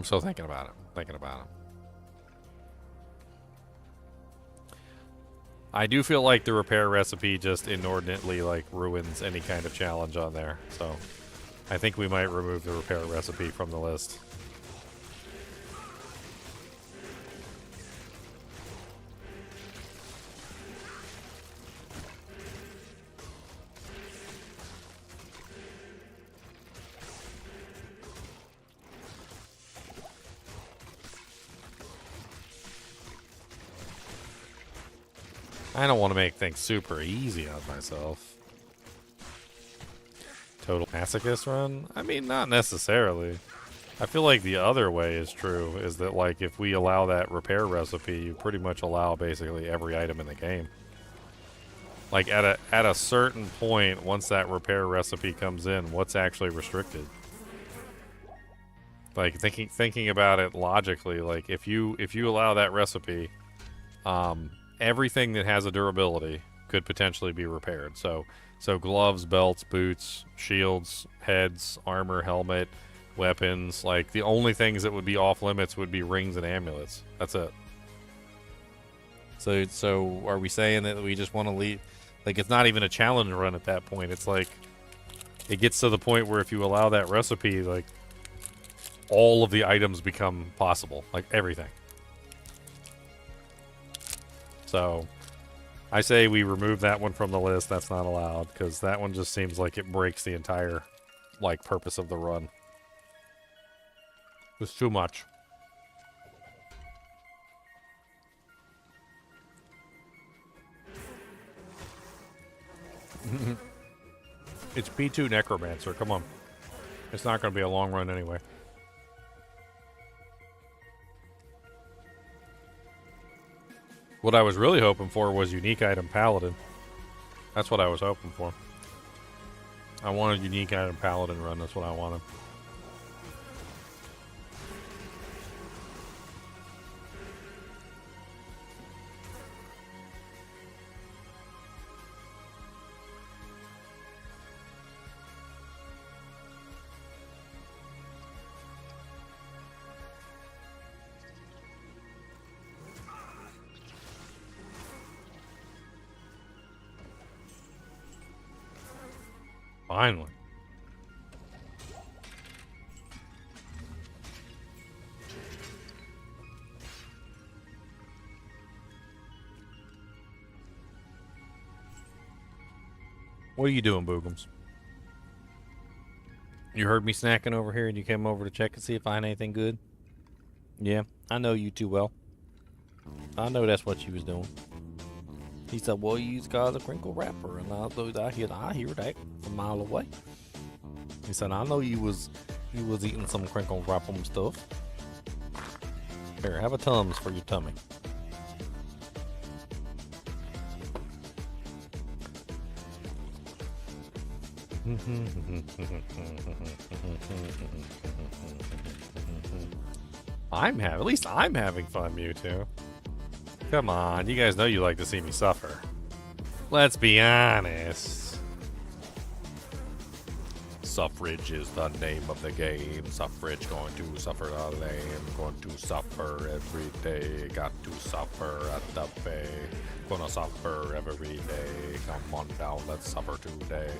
[SPEAKER 5] still thinking about it. I do feel like the repair recipe just inordinately like ruins any kind of challenge on there. So I think we might remove the repair recipe from the list. I don't want to make things super easy on myself. Total masochist run? I mean, not necessarily. I feel like the other way is true, is that like if we allow that repair recipe, you pretty much allow basically every item in the game. Like at a certain point, once that repair recipe comes in, what's actually restricted? Like thinking about it logically, like if you allow that recipe, everything that has a durability could potentially be repaired. So gloves, belts, boots, shields, heads, armor, helmet, weapons. Like the only things that would be off limits would be rings and amulets. That's it. So are we saying that we just want to leave? Like it's not even a challenge run at that point. It's like it gets to the point where if you allow that recipe, like all of the items become possible, like everything. So I say we remove that one from the list. That's not allowed because that one just seems like it breaks the entire like purpose of the run. It's too much. It's P2 Necromancer. Come on. It's not going to be a long run anyway. What I was really hoping for was unique item paladin. That's what I was hoping for. I wanted unique item paladin run. That's what I wanted. Finally. What are you doing, Boogums? You heard me snacking over here and you came over to check and see if I had anything good? Yeah, I know you too well. I know that's what you was doing. He said, well, you got a crinkle wrapper, and I hear that from a mile away. He said, I know you was eating some crinkle wrapper stuff. Here, have a Tums for your tummy. At least I'm having fun, Mewtwo. Come on, you guys know you like to see me suffer. Let's be honest.
[SPEAKER 1] Suffrage is the name of the game. Suffrage going to suffer the lame. Going to suffer every day. Got to suffer at the bay. Gonna suffer every day. Come on down, let's suffer today.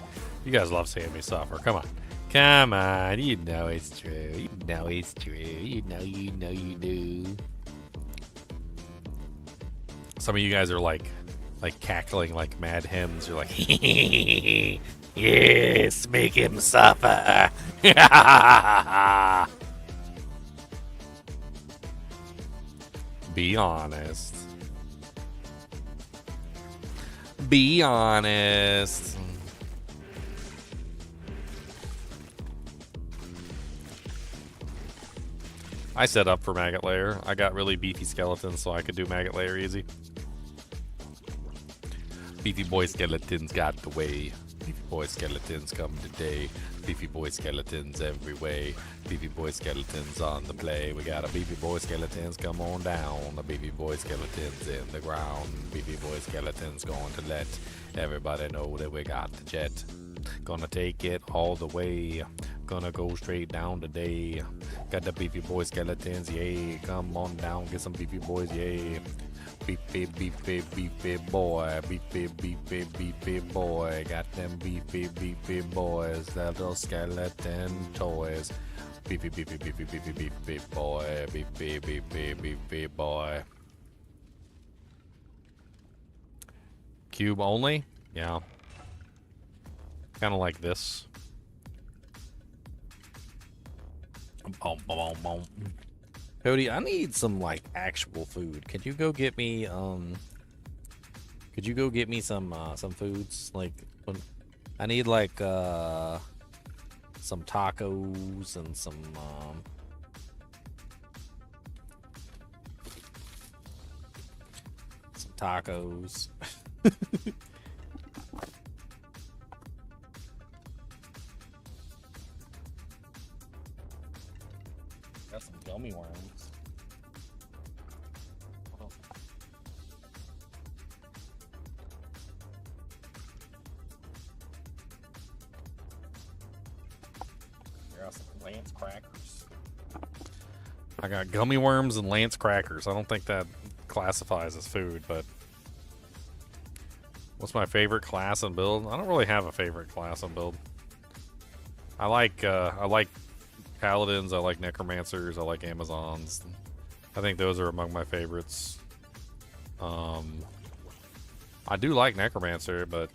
[SPEAKER 1] You guys love seeing me suffer. Come on. Come on. You know it's true. You know it's true. You know you do. Some of you guys are like cackling like mad hens. You're like, yes, make him suffer. Be honest. Be honest. I set up for Maggot Layer. I got really beefy skeletons so I could do Maggot Layer easy. Beefy boy skeletons got the way. Beefy boy skeletons come today. Beefy boy skeletons every way. Beefy boy skeletons on the play. We got a beefy boy skeletons, come on down. The beefy boy skeletons in the ground. Beefy boy skeletons going to let everybody know that we got the jet. Gonna take it all the way. Gonna go straight down today. Got the beefy boy skeletons, yay. Come on down, get some beefy boys, yay. Beefy, beefy, beefy boy. Beefy, beefy, beefy boy. Got them beefy, beefy boys. That little skeleton toys. Beefy, beefy, beefy, beefy, beefy boy. Beefy, beefy, beefy boy. Cube only? Yeah. Kind of like this. Boom, boom, boom. Cody, I need some like actual food. Could you go get me some foods? Like I need like some tacos and some tacos. Got some gummy worms. Got some Lance crackers. I got gummy worms and Lance crackers. I don't think that classifies as food, but what's my favorite class and build? I don't really have a favorite class and build. I like paladins, I like necromancers, I like amazons. I think those are among my favorites. I do like necromancer, but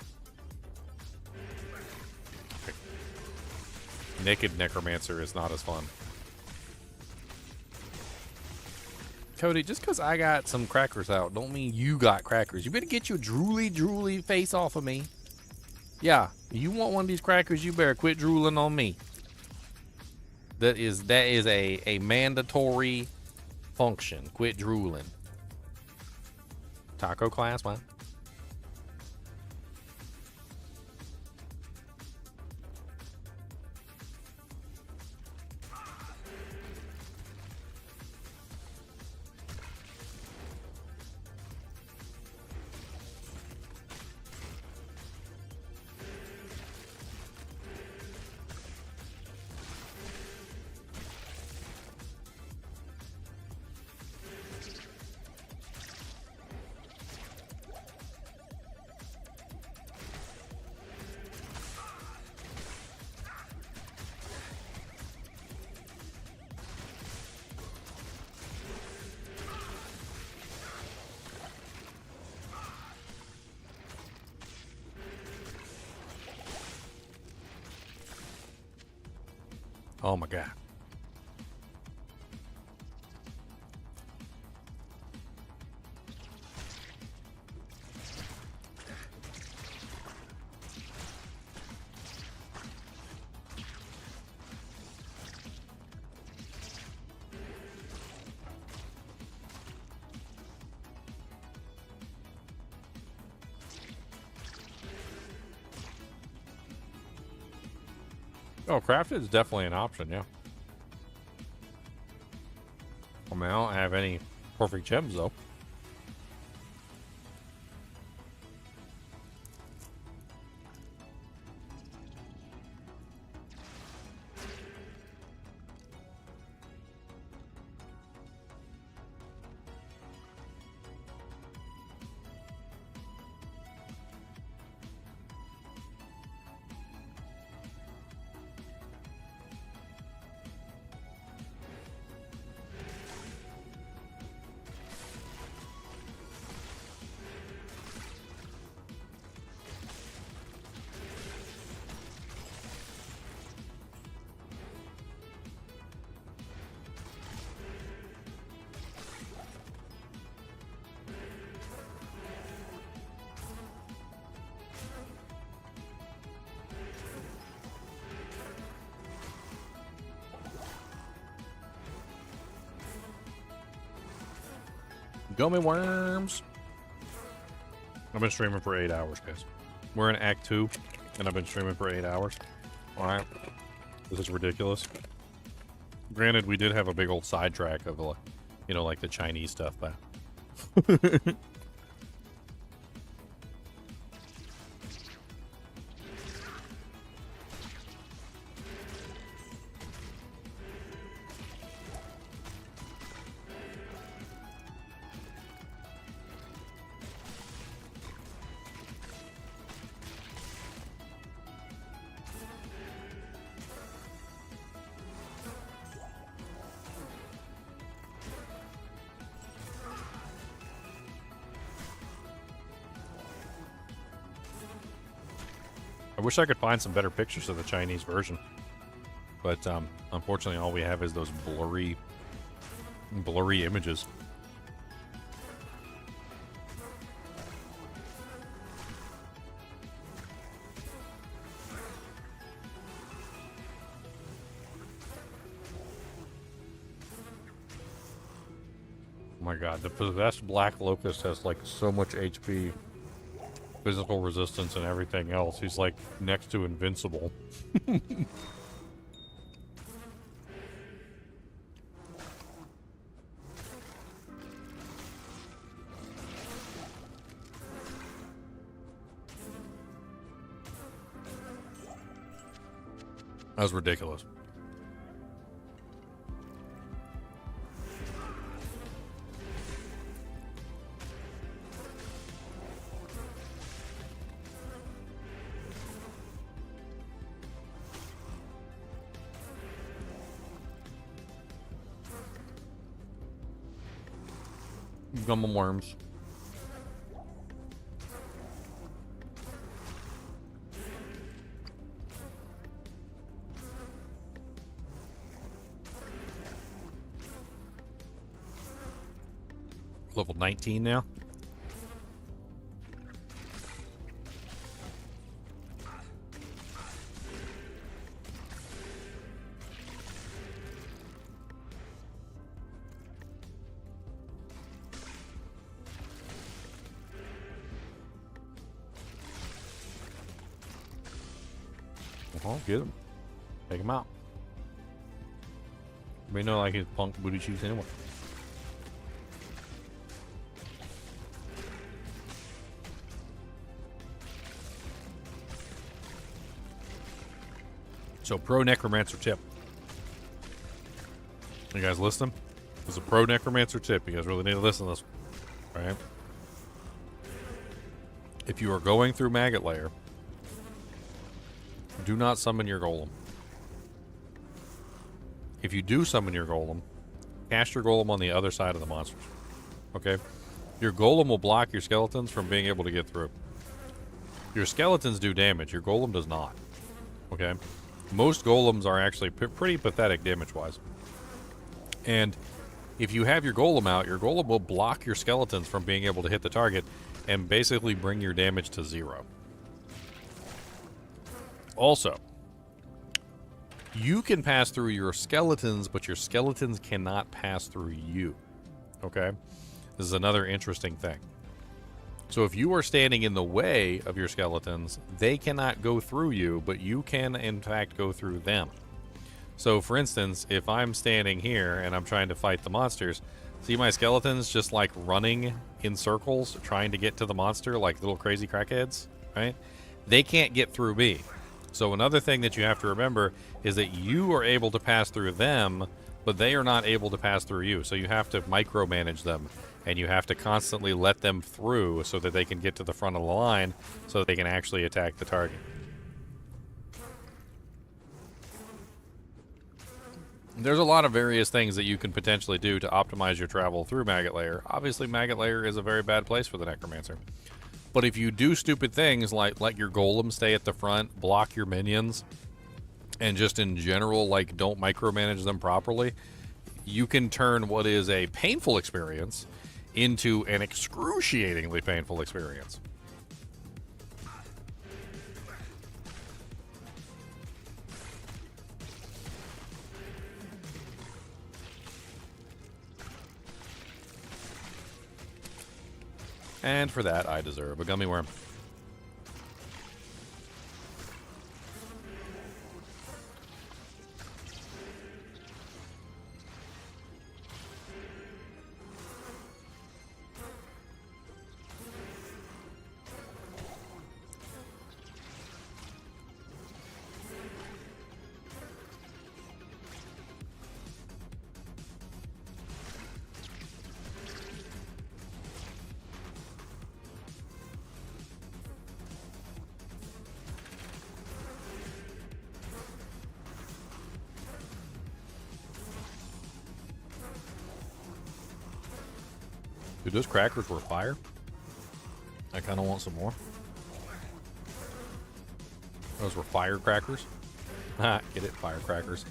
[SPEAKER 1] naked necromancer is not as fun. Cody, just because I got some crackers out don't mean you got crackers. You better get your drooly face off of me. Yeah, you want one of these crackers, you better quit drooling on me. That is a mandatory function. Quit drooling. Taco class, man. Oh my god. Oh, crafted is definitely an option, yeah. I mean, I don't have any perfect gems, though.
[SPEAKER 5] Gummy worms. I've been streaming for 8 hours, guys. We're in Act 2, and I've been streaming for 8 hours. Alright. This is ridiculous. Granted, we did have a big old sidetrack of, you know, like the Chinese stuff, but... I wish I could find some better pictures of the Chinese version. But, unfortunately, all we have is those blurry images. Oh my god, the possessed black locust has, like, so much HP. Physical resistance and everything else. He's like next to invincible. That was ridiculous. Gum worms. Level 19 now. Oh, get him. Take him out. We know like his punk booty cheeks anyway. So, pro necromancer tip. You guys listen? This is a pro necromancer tip. You guys really need to listen to this one. Alright? If you are going through Maggot Lair, do not summon your golem. If you do summon your golem, cast your golem on the other side of the monsters. Okay? Your golem will block your skeletons from being able to get through. Your skeletons do damage. Your golem does not. Okay? Most golems are actually pretty pathetic damage-wise. And if you have your golem out, your golem will block your skeletons from being able to hit the target and basically bring your damage to 0. Also, you can pass through your skeletons, but your skeletons cannot pass through you. Okay? This is another interesting thing. So if you are standing in the way of your skeletons, they cannot go through you, but you can, in fact, go through them. So, for instance, if I'm standing here and I'm trying to fight the monsters, see my skeletons just, like, running in circles, trying to get to the monster like little crazy crackheads, right? They can't get through me. So another thing that you have to remember is that you are able to pass through them, but they are not able to pass through you. So you have to micromanage them, and you have to constantly let them through so that they can get to the front of the line so that they can actually attack the target. There's a lot of various things that you can potentially do to optimize your travel through Maggot Lair. Obviously, Maggot Lair is a very bad place for the Necromancer. But if you do stupid things like let your golem stay at the front, block your minions, and just in general, like, don't micromanage them properly, you can turn what is a painful experience into an excruciatingly painful experience.
[SPEAKER 1] And for that, I deserve a gummy worm. Dude, those crackers were fire. I kind of want some more. Those were firecrackers. Ah, get it? Firecrackers.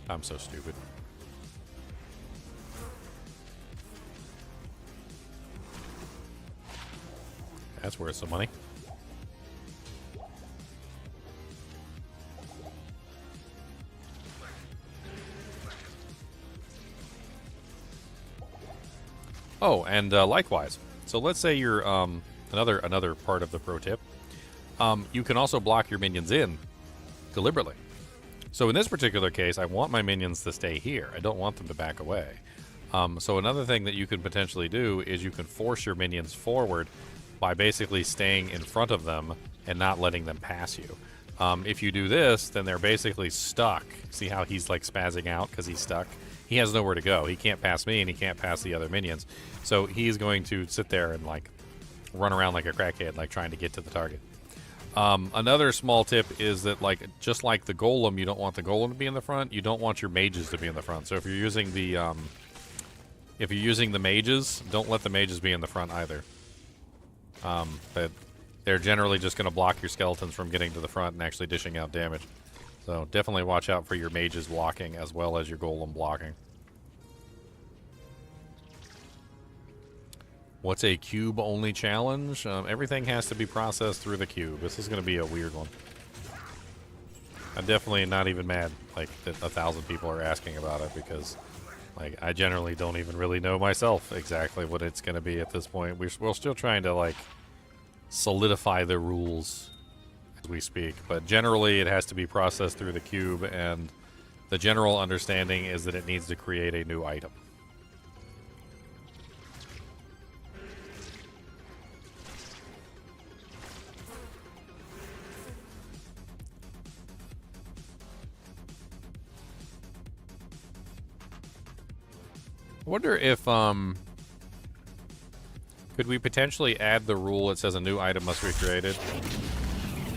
[SPEAKER 1] I'm so stupid. That's worth some money. Oh, and likewise. So let's say you're another part of the pro tip. You can also block your minions in deliberately. So in this particular case, I want my minions to stay here. I don't want them to back away. So another thing that you can potentially do is you can force your minions forward by basically staying in front of them and not letting them pass you. If you do this, then they're basically stuck. See how he's like spazzing out because he's stuck? He has nowhere to go. He can't pass me and he can't pass the other minions. So he's going to sit there and like run around like a crackhead, like trying to get to the target. Another small tip is that, like, just like the golem, you don't want the golem to be in the front. You don't want your mages to be in the front. So if you're using the mages, don't let the mages be in the front either. But they're generally just going to block your skeletons from getting to the front and actually dishing out damage. So definitely watch out for your mages blocking as well as your golem blocking. What's a cube-only challenge? Everything has to be processed through the cube. This is going to be a weird one. I'm definitely not even mad like that 1,000 people are asking about it because like I generally don't even really know myself exactly what it's going to be at this point. We're still trying to like solidify the rules as we speak, but generally it has to be processed through the cube, and the general understanding is that it needs to create a new item. I wonder if, could we potentially add the rule that says a new item must be created?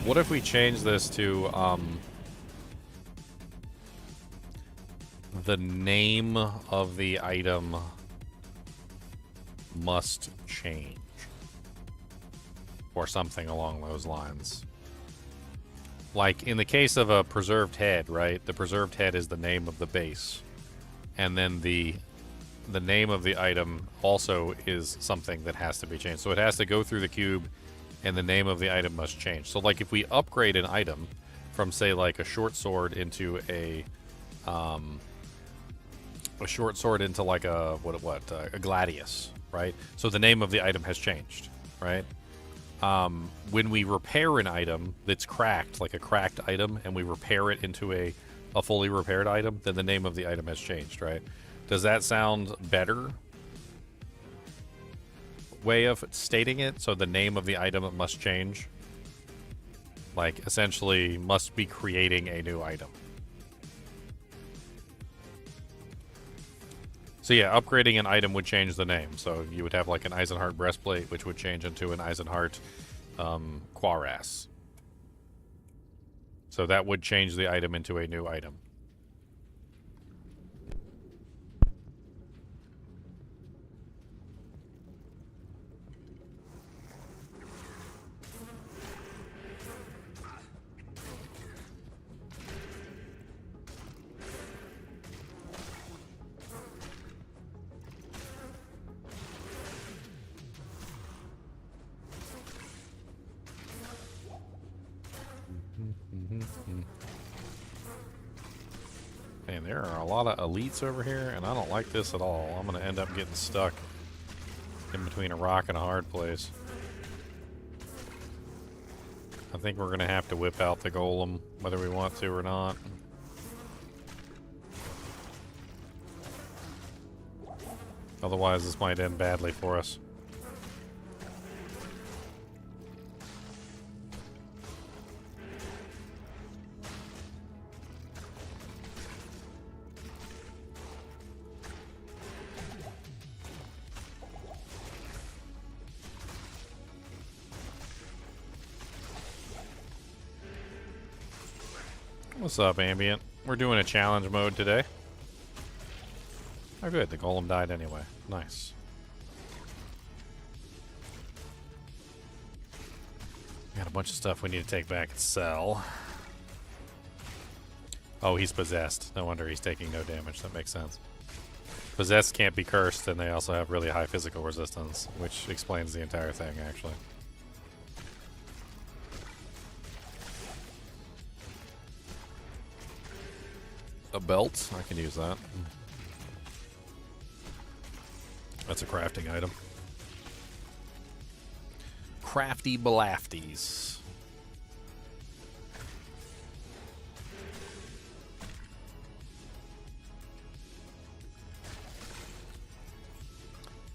[SPEAKER 1] What if we change this to, the name of the item must change? Or something along those lines. Like, in the case of a preserved head, right? The preserved head is the name of the base. And then the name of the item also is something that has to be changed. So it has to go through the cube, and the name of the item must change. So, like, if we upgrade an item from, say, like a short sword into a short sword into like a a gladius, right? So the name of the item has changed, right? When we repair an item that's cracked, like a cracked item, and we repair it into a fully repaired item, then the name of the item has changed, right? Does that sound better way of stating it? So the name of the item must change? Like, essentially, must be creating a new item. So yeah, upgrading an item would change the name. So you would have like an Eisenhart breastplate, which would change into an Eisenhart cuirass. So that would change the item into a new item. Man, there are a lot of elites over here, and I don't like this at all. I'm going to end up getting stuck
[SPEAKER 5] In between a rock and a hard place. I think we're gonna have to whip out the golem, whether we want to or not. Otherwise, this might end badly for us. What's up, Ambient? We're doing a challenge mode today. Oh good, the golem died anyway. Nice. Got a bunch of stuff we need to take back and sell. Oh, he's possessed. No wonder he's taking no damage. That makes sense. Possessed can't be cursed, and they also have really high physical resistance, which explains the entire thing, actually. A belt? I can use that. That's a crafting item. Crafty Balafties.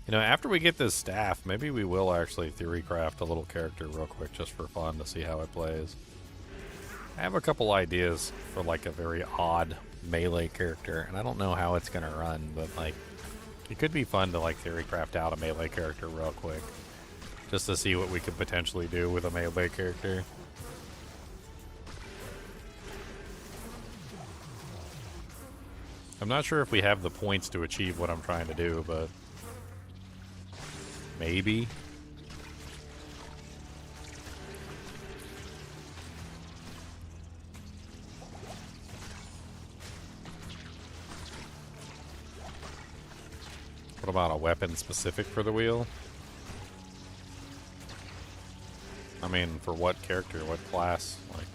[SPEAKER 5] You know, after we get this staff, maybe we will actually theory craft a little character real quick just for fun to see how it plays. I have a couple ideas for like a very odd melee character, and I don't know how it's gonna run, but like it could be fun to like theory craft out a melee character real quick just to see what we could potentially do with a melee character. I'm not sure if we have the points to achieve what I'm trying to do, but maybe. What about a weapon specific for the wheel? I mean, for what character, what class? Like,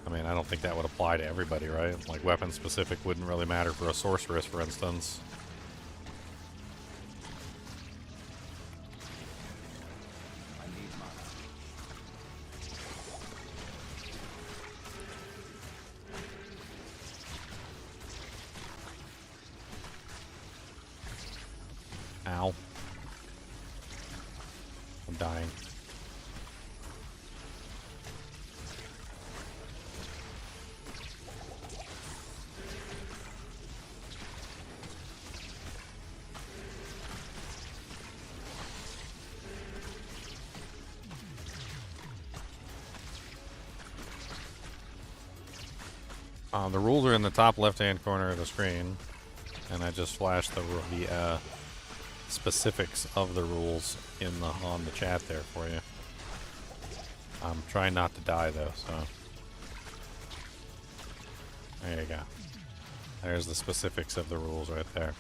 [SPEAKER 5] I mean, I don't think that would apply to everybody, right? Like, weapon specific wouldn't really matter for a sorceress, for instance. Ow. I'm dying. The rules are in the top left-hand corner of the screen, and I just flashed the specifics of the rules in on the chat there for you. I'm trying not to die though, so there you go. There's the specifics of the rules right there.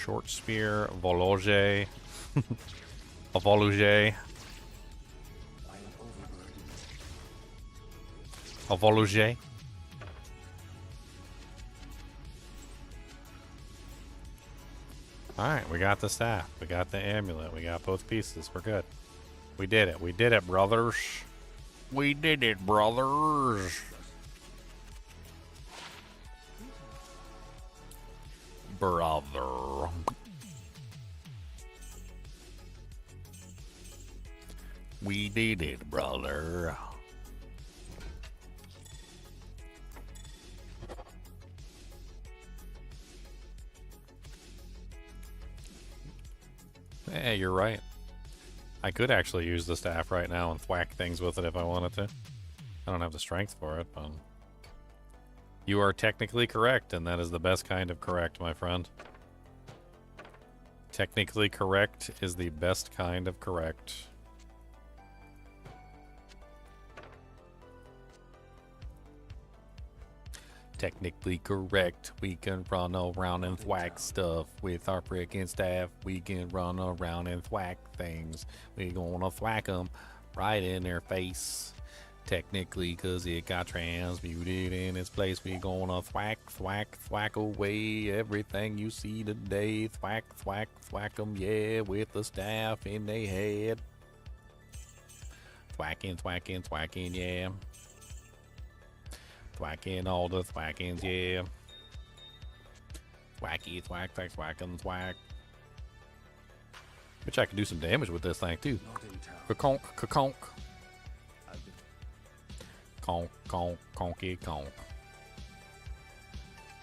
[SPEAKER 5] Short spear, Vologe, a Voluge. A Voluge. Alright, we got the staff. We got the amulet. We got both pieces. We're good. We did it. We did it, brothers. We did it, brothers. Brother. We did it, brother. Hey, you're right. I could actually use the staff right now and thwack things with it if I wanted to. I don't have the strength for it, but... You are technically correct, and that is the best kind of correct, my friend. Technically correct is the best kind of correct. Technically correct. We can run around and thwack stuff with our frickin' staff. We can run around and thwack things. We gonna thwack them right in their face.
[SPEAKER 1] Technically, cause it got transmuted in its place, we gonna thwack, thwack, thwack away everything you see today. Thwack, thwack, thwack 'em, yeah, with the staff in they head. Thwacking, thwacking, thwacking, yeah. Thwacking all the thwackings, yeah. Thwacky, thwack, thwack, thwackin', thwack. Bet you I can do some damage with this thing, too.
[SPEAKER 2] Not in town.
[SPEAKER 1] Ka-conk, ka-conk.
[SPEAKER 2] I've been
[SPEAKER 1] Conk, conk, conky, conk.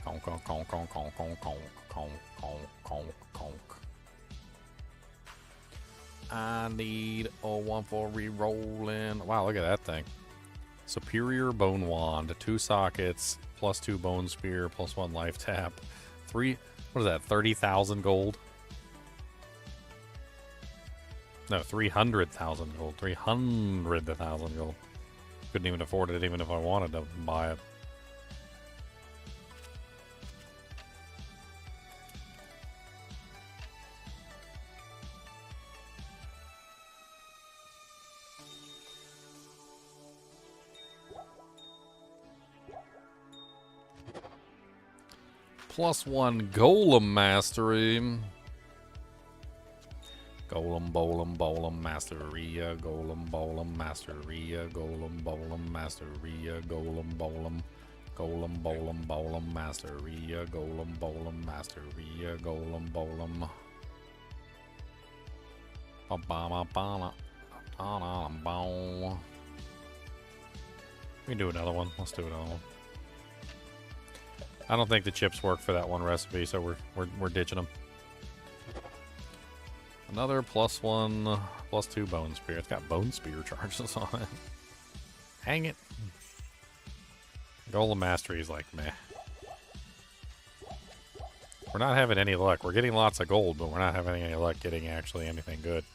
[SPEAKER 1] Conk, conk, conk, conk, conk, conk, conk, conk, conk, conk, conk. I need a one for re-rolling. Wow, look at that thing. Superior Bone Wand, 2 sockets, +2 Bone Spear, +1 life tap. 3, what is that, 30,000 gold? No, 300,000 gold. 300,000 gold. Couldn't even afford it even if I wanted to buy it. +1 Golem Mastery. Golem, bolem, bolem, masteria, golem, bolem, masteria, golem, bolem, masteria, golem, bolem, golem, bolem, bolem, masteria, golem, bolem, masteria, golem, bolem. We can do another one. Let's do another one. I don't think the chips work for that one recipe, so we're ditching them. Another +1, +2 Bone Spear. It's got Bone Spear charges on it. Hang it. Golem Mastery is like meh. We're not having any luck. We're getting lots of gold, but we're not having any luck getting actually anything good.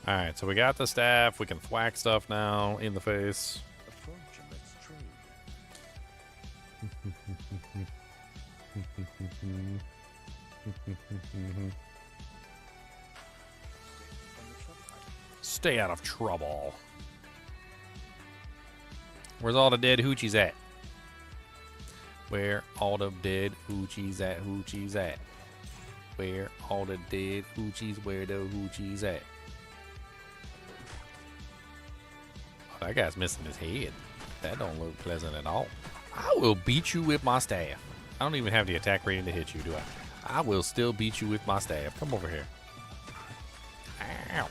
[SPEAKER 1] Alright, so we got the staff. We can thwack stuff now in the face.
[SPEAKER 2] approach and let's trade.
[SPEAKER 1] Stay out of trouble. Where's all the dead hoochies at? Where all the dead hoochies at? Hoochies at? Where all the dead hoochies? Where the hoochies at? Oh, that guy's missing his head. That don't look pleasant at all. I will beat you with my staff. I don't even have the attack rating to hit you, do I? I will still beat you with my staff. Come over here. Ow.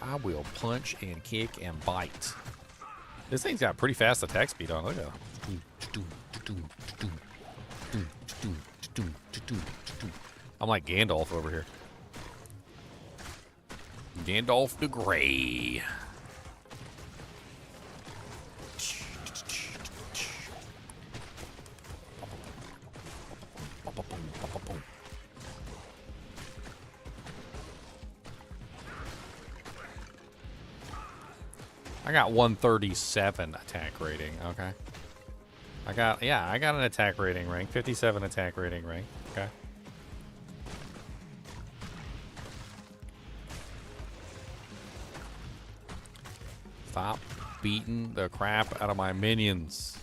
[SPEAKER 1] I will punch and kick and bite. This thing's got pretty fast attack speed on it. Look at it. I'm like Gandalf over here. Gandalf the Grey. I got 137 attack rating. Okay. I got an attack rating rank. 57 attack rating rank. Okay. Stop beating the crap out of my minions.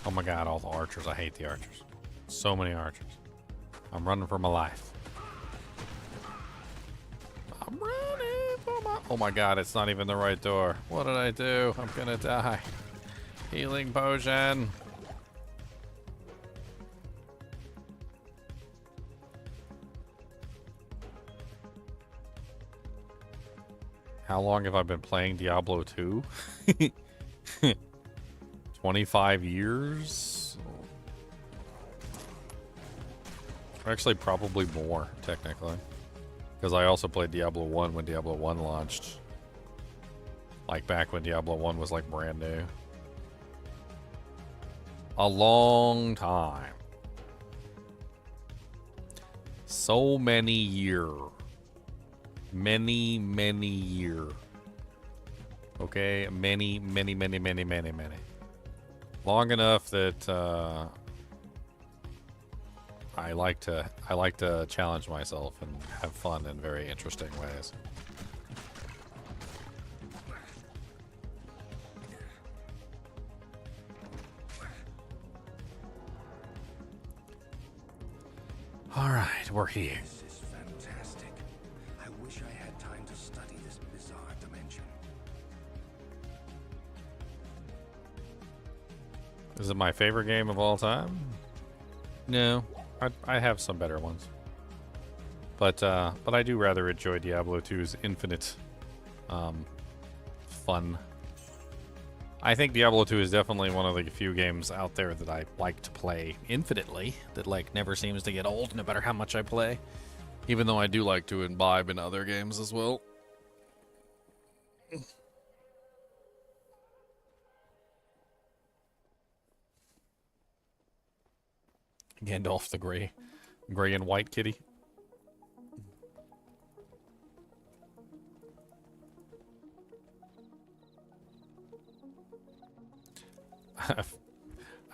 [SPEAKER 1] Oh my god, all the archers. I hate the archers. So many archers. I'm running for my life. I'm running for my... Oh my god, it's not even the right door. What did I do? I'm gonna die. Healing potion. How long have I been playing Diablo 2? 25 years? Actually, probably more, technically. Because I also played Diablo 1 when Diablo 1 launched. Like back when Diablo 1 was like brand new. A long time. So many years. Many, many year. Okay? Many, many, many, many, many, many. Long enough that I like to challenge myself and have fun in very interesting ways. All right, we're here.
[SPEAKER 2] This is fantastic. I wish I had time to study this bizarre dimension.
[SPEAKER 1] Is it my favorite game of all time? No, I have some better ones. But I do rather enjoy Diablo 2's infinite fun. I think Diablo 2 is definitely one of the few games out there that I like to play infinitely, that like never seems to get old no matter how much I play. Even though I do like to imbibe in other games as well. Gandalf the gray and white kitty.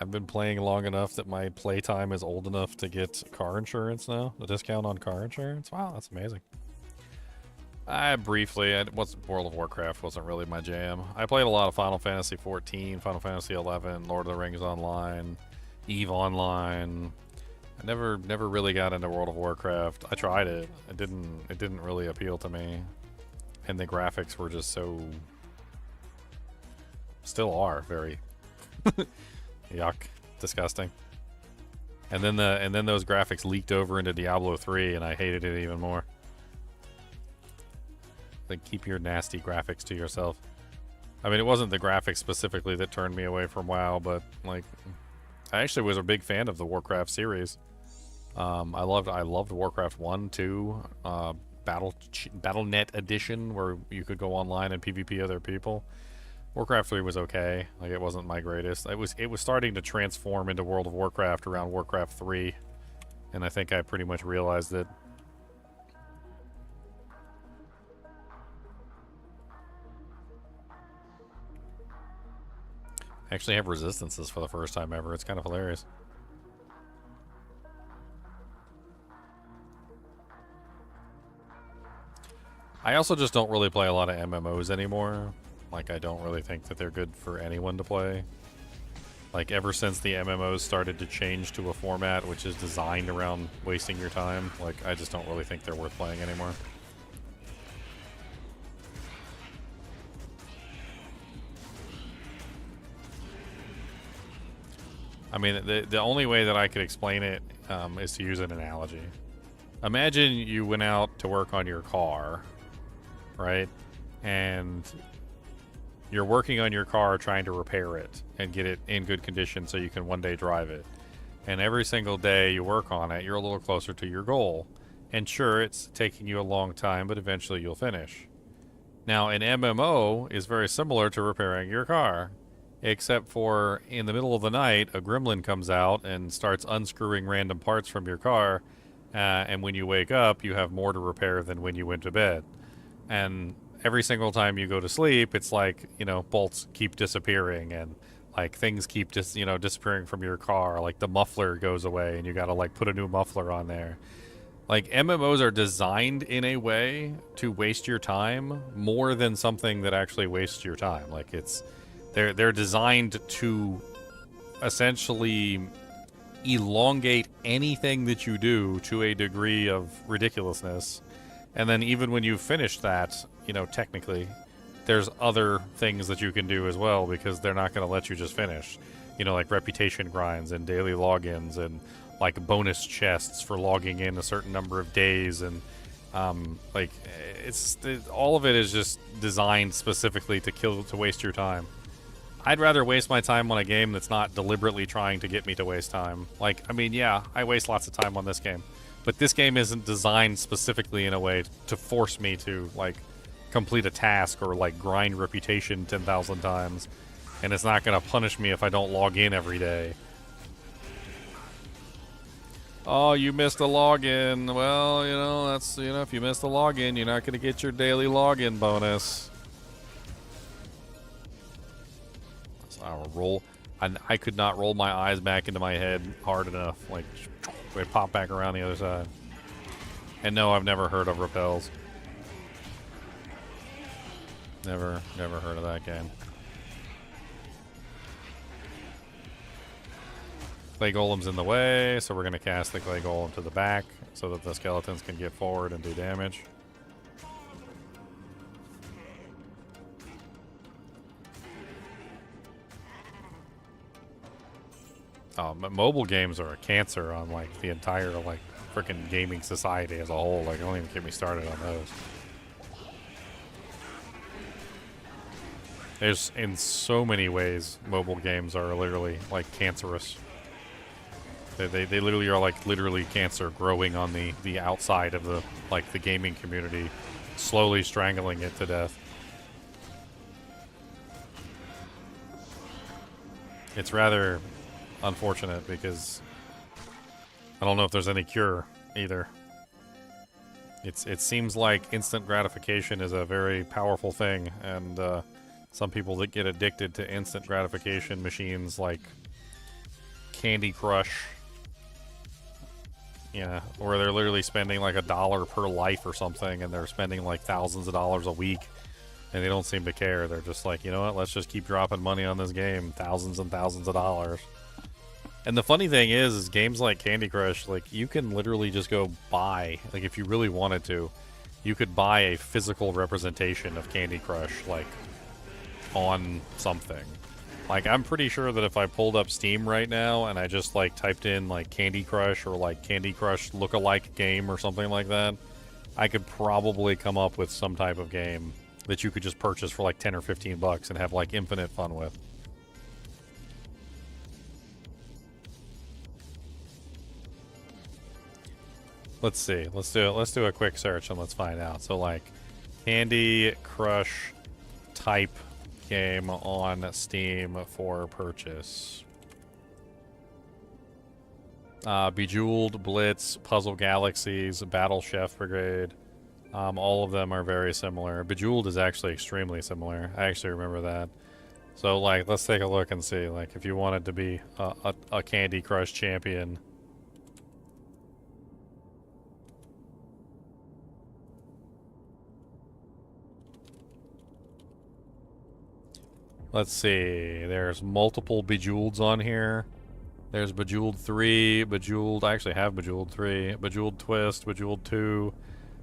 [SPEAKER 1] I've been playing long enough that my playtime is old enough to get car insurance now. The discount on car insurance. Wow, that's amazing. World of Warcraft wasn't really my jam. I played a lot of Final Fantasy 14, Final Fantasy 11, Lord of the Rings Online, EVE Online. I never really got into World of Warcraft. I tried it. It didn't really appeal to me. And the graphics were just so, still are very yuck, disgusting. And then those graphics leaked over into Diablo 3 and I hated it even more. Like, keep your nasty graphics to yourself. I mean, it wasn't the graphics specifically that turned me away from WoW, but like, I actually was a big fan of the Warcraft series. I loved Warcraft 1, 2, Battle.net edition where you could go online and PvP other people. Warcraft 3 was okay. Like, it wasn't my greatest. It was starting to transform into World of Warcraft around Warcraft 3, and I think I pretty much realized that. I actually have resistances for the first time ever. It's kind of hilarious. I also just don't really play a lot of MMOs anymore. Like, I don't really think that they're good for anyone to play. Like, ever since the MMOs started to change to a format which is designed around wasting your time, like, I just don't really think they're worth playing anymore. I mean, the only way that I could explain it is to use an analogy. Imagine you went out to work on your car, right? And you're working on your car trying to repair it and get it in good condition so you can one day drive it. And every single day you work on it, you're a little closer to your goal. And sure, it's taking you a long time, but eventually you'll finish. Now, an MMO is very similar to repairing your car, except for in the middle of the night, a gremlin comes out and starts unscrewing random parts from your car, and when you wake up, you have more to repair than when you went to bed. And every single time you go to sleep, it's like, you know, bolts keep disappearing and like things keep disappearing from your car. Like the muffler goes away and you gotta like put a new muffler on there. Like, MMOs are designed in a way to waste your time more than something that actually wastes your time. Like, they're designed to essentially elongate anything that you do to a degree of ridiculousness. And then even when you've finished that, you know, technically, there's other things that you can do as well because they're not going to let you just finish. You know, like reputation grinds and daily logins and like bonus chests for logging in a certain number of days. And like, all of it is just designed specifically to waste your time. I'd rather waste my time on a game that's not deliberately trying to get me to waste time. Like, I mean, yeah, I waste lots of time on this game. But this game isn't designed specifically in a way to force me to, like, complete a task or, like, grind reputation 10,000 times. And it's not going to punish me if I don't log in every day.
[SPEAKER 5] Oh, you missed a login. Well, you know, that's, you know, if you missed a login, you're not going to get your daily login bonus. So I'll roll. I could not roll my eyes back into my head hard enough. Like, they pop back around the other side. And no, I've never heard of repels. Never heard of that game. Clay Golem's in the way, so we're going to cast the Clay Golem to the back so that the skeletons can get forward and do damage. Mobile games are a cancer on, like, the entire, like, freaking gaming society as a whole. Like, don't even get me started on those. There's, in so many ways, mobile games are literally, like, cancerous. They literally are, like, literally cancer growing on the outside of the, like, the gaming community, slowly strangling it to death. It's rather unfortunate because I don't know if there's any cure either. It seems like instant gratification is a very powerful thing, and some people that get addicted to instant gratification machines like Candy Crush, yeah, where they're literally spending like $1 per life or something, and they're spending like thousands of dollars a week, and they don't seem to care. They're just like, you know what, let's just keep dropping money on this game, thousands and thousands of dollars. And the funny thing is games like Candy Crush, like, you can literally just go buy, like, if you really wanted to, you could buy a physical representation of Candy Crush, like, on something. Like, I'm pretty sure that if I pulled up Steam right now and I just, like, typed in, like, Candy Crush or, like, Candy Crush look-alike game or something like that, I could probably come up with some type of game that you could just purchase for, like, 10 or 15 bucks and have, like, infinite fun with. Let's see. Let's do a quick search and let's find out. So, like, Candy Crush type game on Steam for purchase. Bejeweled, Blitz, Puzzle Galaxies, Battle Chef Brigade. All of them are very similar. Bejeweled is actually extremely similar. I actually remember that. So, like, let's take a look and see. Like, if you wanted to be a Candy Crush champion. Let's see. There's multiple Bejeweleds on here. There's Bejeweled 3, Bejeweled... I actually have Bejeweled 3, Bejeweled Twist, Bejeweled 2,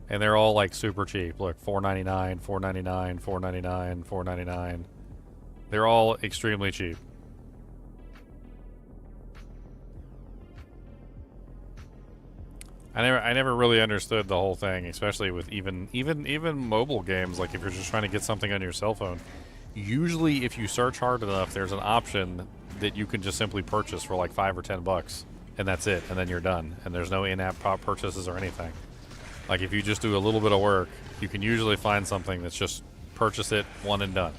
[SPEAKER 5] and they're all, like, super cheap. Look, $4.99, $4.99, $4.99, $4.99. They're all extremely cheap. I never really understood the whole thing, especially with even mobile games. Like, if you're just trying to get something on your cell phone, usually if you search hard enough, there's an option that you can just simply purchase for like 5 or 10 bucks, and that's it, and then you're done, and there's no in-app purchases or anything. Like, if you just do a little bit of work, you can usually find something that's just purchase it, one and done.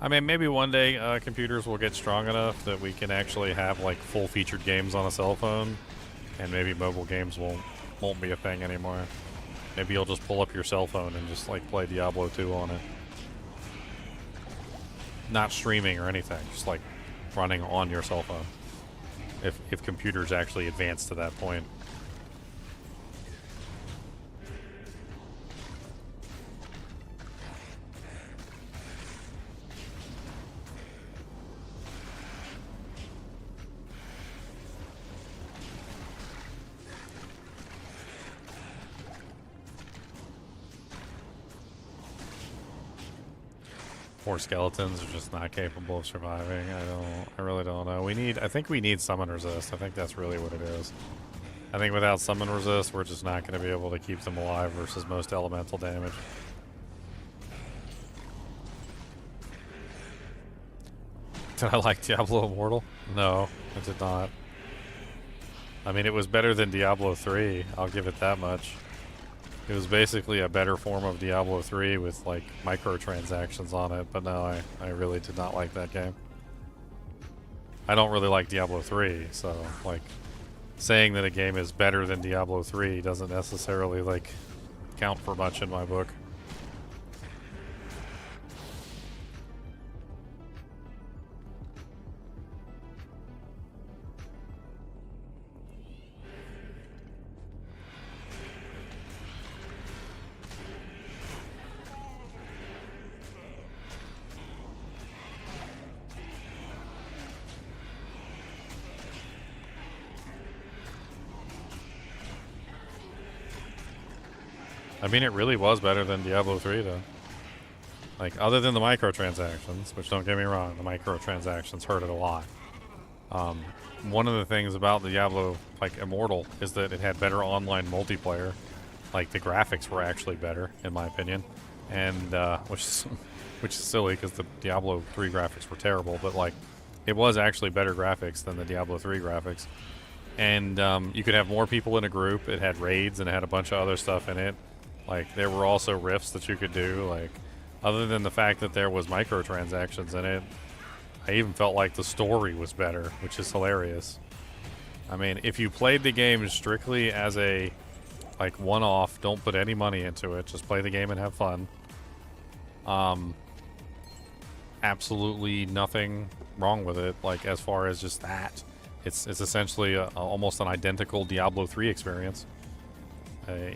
[SPEAKER 5] I mean, maybe one day computers will get strong enough that we can actually have, like, full-featured games on a cell phone, and maybe mobile games won't be a thing anymore. Maybe you'll just pull up your cell phone and just, like, play Diablo 2 on it. Not streaming or anything, just, like, running on your cell phone. If computers actually advance to that point. Poor skeletons are just not capable of surviving. I really don't know. I think we need summon resist. I think that's really what it is. I think without summon resist, we're just not going to be able to keep them alive versus most elemental damage. Did I like Diablo Immortal? No, I did not. I mean, it was better than Diablo 3. I'll give it that much. It was basically a better form of Diablo 3 with like microtransactions on it, but no, I really did not like that game. I don't really like Diablo 3, so like saying that a game is better than Diablo 3 doesn't necessarily like count for much in my book. I mean, it really was better than Diablo 3, though. Like, other than the microtransactions, which don't get me wrong, the microtransactions hurt it a lot. One of the things about the Diablo, like, Immortal is that it had better online multiplayer. Like, the graphics were actually better, in my opinion. And, which is silly, because the Diablo 3 graphics were terrible, but, like, it was actually better graphics than the Diablo 3 graphics. And, you could have more people in a group. It had raids, and it had a bunch of other stuff in it. Like, there were also rifts that you could do. Like, other than the fact that there was microtransactions in it, I even felt like the story was better, which is hilarious. I mean, if you played the game strictly as a, like, one-off, don't put any money into it, just play the game and have fun. Absolutely nothing wrong with it, like, as far as just that. It's essentially almost an identical Diablo 3 experience.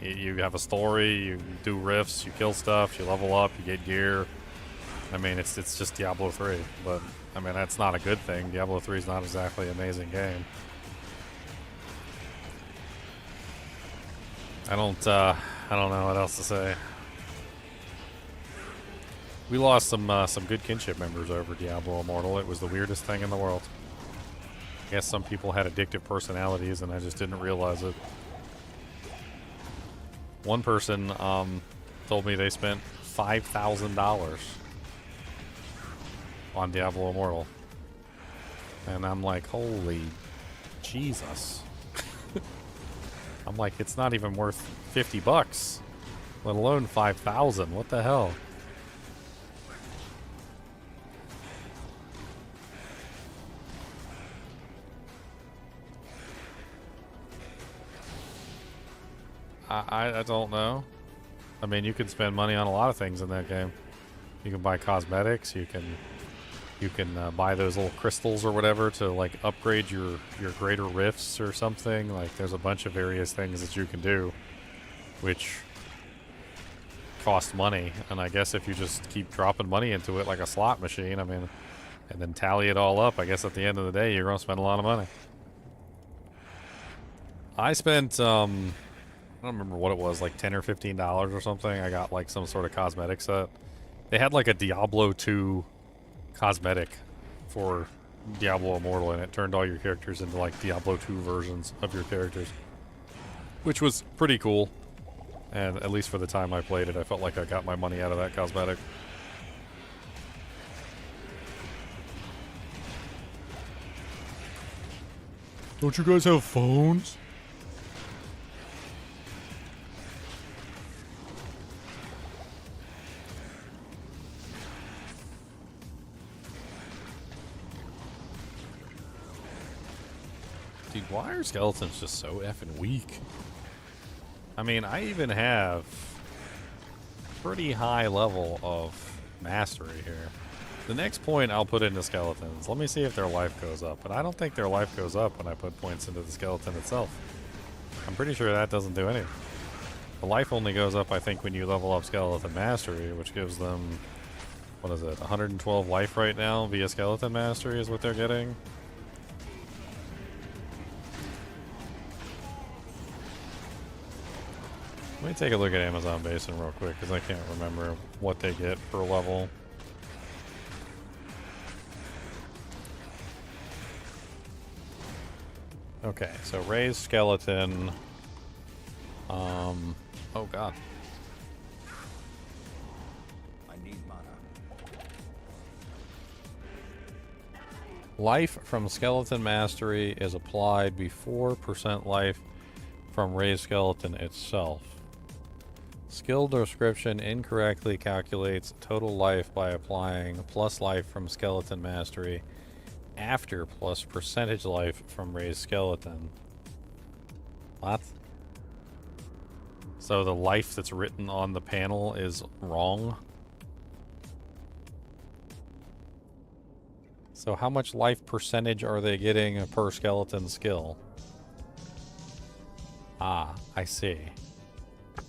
[SPEAKER 5] You have a story, you do rifts, you kill stuff, you level up, you get gear. I mean, it's just Diablo 3, but I mean, that's not a good thing. Diablo 3 is not exactly an amazing game. I don't know what else to say. We lost some good kinship members over Diablo Immortal. It was the weirdest thing in the world. I guess some people had addictive personalities, and I just didn't realize it. One person told me they spent $5,000 on Diablo Immortal. And I'm like, holy Jesus. I'm like, it's not even worth 50 bucks, let alone 5,000. What the hell? I don't know. I mean, you can spend money on a lot of things in that game. You can buy cosmetics. You can buy those little crystals or whatever to like upgrade your greater rifts or something. Like, there's a bunch of various things that you can do, which cost money. And I guess if you just keep dropping money into it like a slot machine, I mean, and then tally it all up, I guess at the end of the day, you're gonna spend a lot of money. I spent I don't remember what it was, like $10 or $15 or something. I got like some sort of cosmetic set. They had like a Diablo 2 cosmetic for Diablo Immortal, and it turned all your characters into like Diablo 2 versions of your characters, which was pretty cool. And at least for the time I played it, I felt like I got my money out of that cosmetic. Don't you guys have phones? Dude, why are skeletons just so effing weak? I mean, I even have pretty high level of mastery here. The next point I'll put into skeletons. Let me see if their life goes up. But I don't think their life goes up when I put points into the skeleton itself. I'm pretty sure that doesn't do anything. The life only goes up, I think, when you level up skeleton mastery, which gives them, what is it, 112 life right now via skeleton mastery is what they're getting. Let me take a look at Amazon Basin real quick, because I can't remember what they get per level. Okay, so raised skeleton. Oh god.
[SPEAKER 2] I need mana.
[SPEAKER 1] Life from skeleton mastery is applied before % life from raised skeleton itself. Skill description incorrectly calculates total life by applying plus life from skeleton mastery after plus % life from raised skeleton. What? So the life that's written on the panel is wrong? So how much life percentage are they getting per skeleton skill? Ah, I see.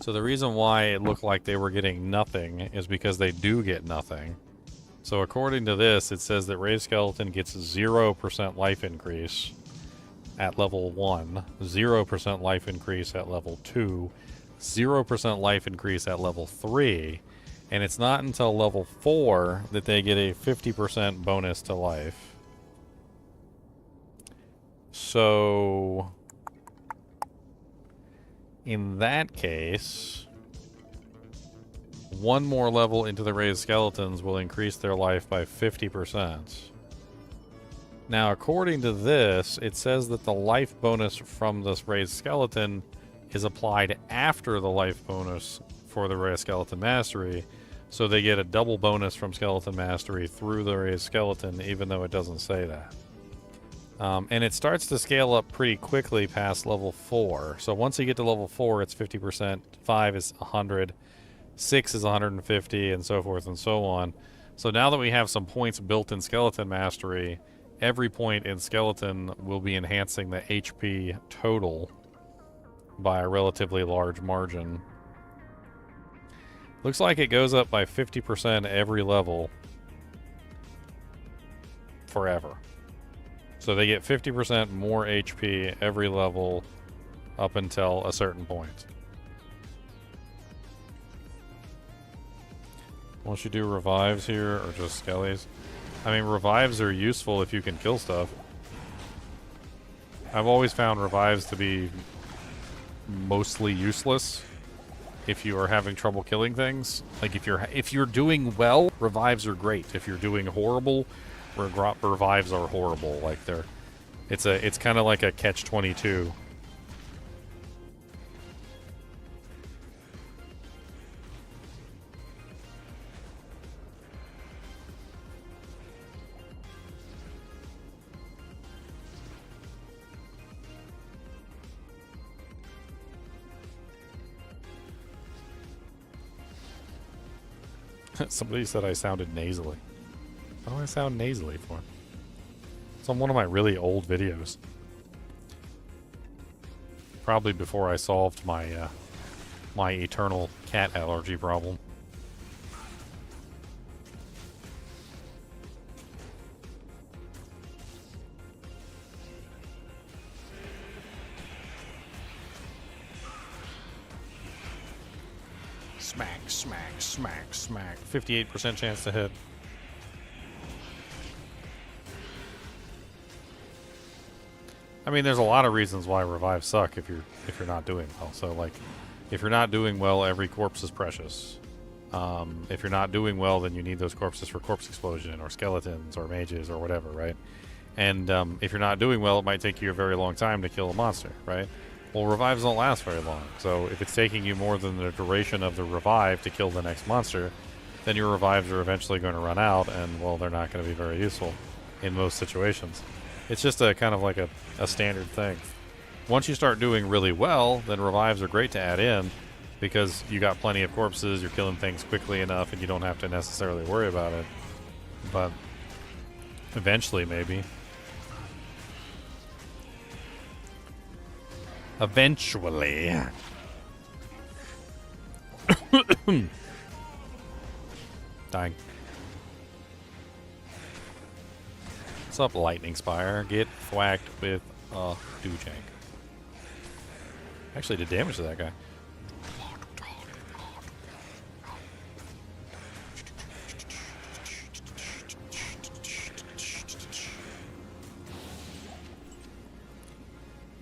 [SPEAKER 1] So the reason why it looked like they were getting nothing is because they do get nothing. So according to this, it says that raised skeleton gets 0% life increase at level 1, 0% life increase at level 2, 0% life increase at level 3, and it's not until level 4 that they get a 50% bonus to life. So in that case, one more level into the raised skeletons will increase their life by 50%. Now, according to this, it says that the life bonus from this raised skeleton is applied after the life bonus for the raised skeleton mastery, so they get a double bonus from skeleton mastery through the raised skeleton, even though it doesn't say that. And it starts to scale up pretty quickly past level 4. So once you get to level 4, it's 50%, 5 is 100, 6 is 150, and so forth and so on. So now that we have some points built in skeleton mastery, every point in skeleton will be enhancing the HP total by a relatively large margin. Looks like it goes up by 50% every level forever. So they get 50% more HP every level up until a certain point. Won't you do revives here or just skellies? I mean, revives are useful if you can kill stuff. I've always found revives to be mostly useless if you are having trouble killing things. Like if you're doing well, revives are great. If you're doing horrible, revives are horrible. Like it's kind of like a catch-22. Somebody said I sounded nasally. What do I sound nasally for? It's on one of my really old videos. Probably before I solved my my eternal cat allergy problem. Smack, smack, smack, smack. 58% chance to hit. I mean, there's a lot of reasons why revives suck if you're not doing well. So, like, if you're not doing well, every corpse is precious. If you're not doing well, then you need those corpses for corpse explosion or skeletons or mages or whatever, right? And if you're not doing well, it might take you a very long time to kill a monster, right? Well, revives don't last very long. So if it's taking you more than the duration of the revive to kill the next monster, then your revives are eventually going to run out, and, well, they're not going to be very useful in most situations. It's just a kind of like a standard thing. Once you start doing really well, then revives are great to add in because you got plenty of corpses, you're killing things quickly enough, and you don't have to necessarily worry about it. But eventually, maybe. Eventually. Dying. What's up, Lightning Spire? Get thwacked with a doojank. Actually did damage to that guy.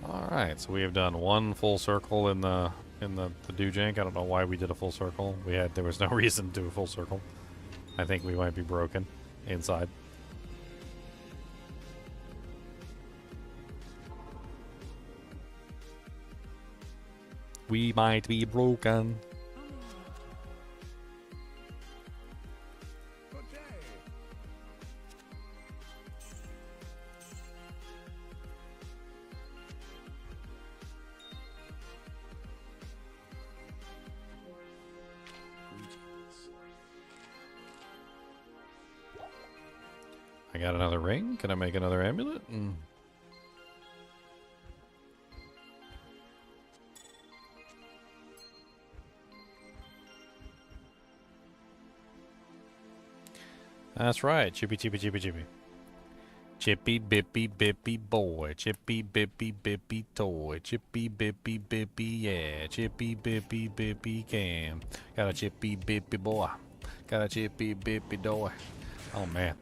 [SPEAKER 1] Alright, so we have done one full circle in the doojank. I don't know why we did a full circle. There was no reason to do a full circle. I think we might be broken inside.
[SPEAKER 5] We might be broken. I got another ring. Can I make another amulet? That's right. Chippy, chippy, chippy, chippy. Chippy, bippy, bippy boy. Chippy, bippy, bippy toy. Chippy, bippy, bippy, yeah. Chippy, bippy, bippy cam. Got a chippy, bippy boy. Got a chippy, bippy doy. Oh, man.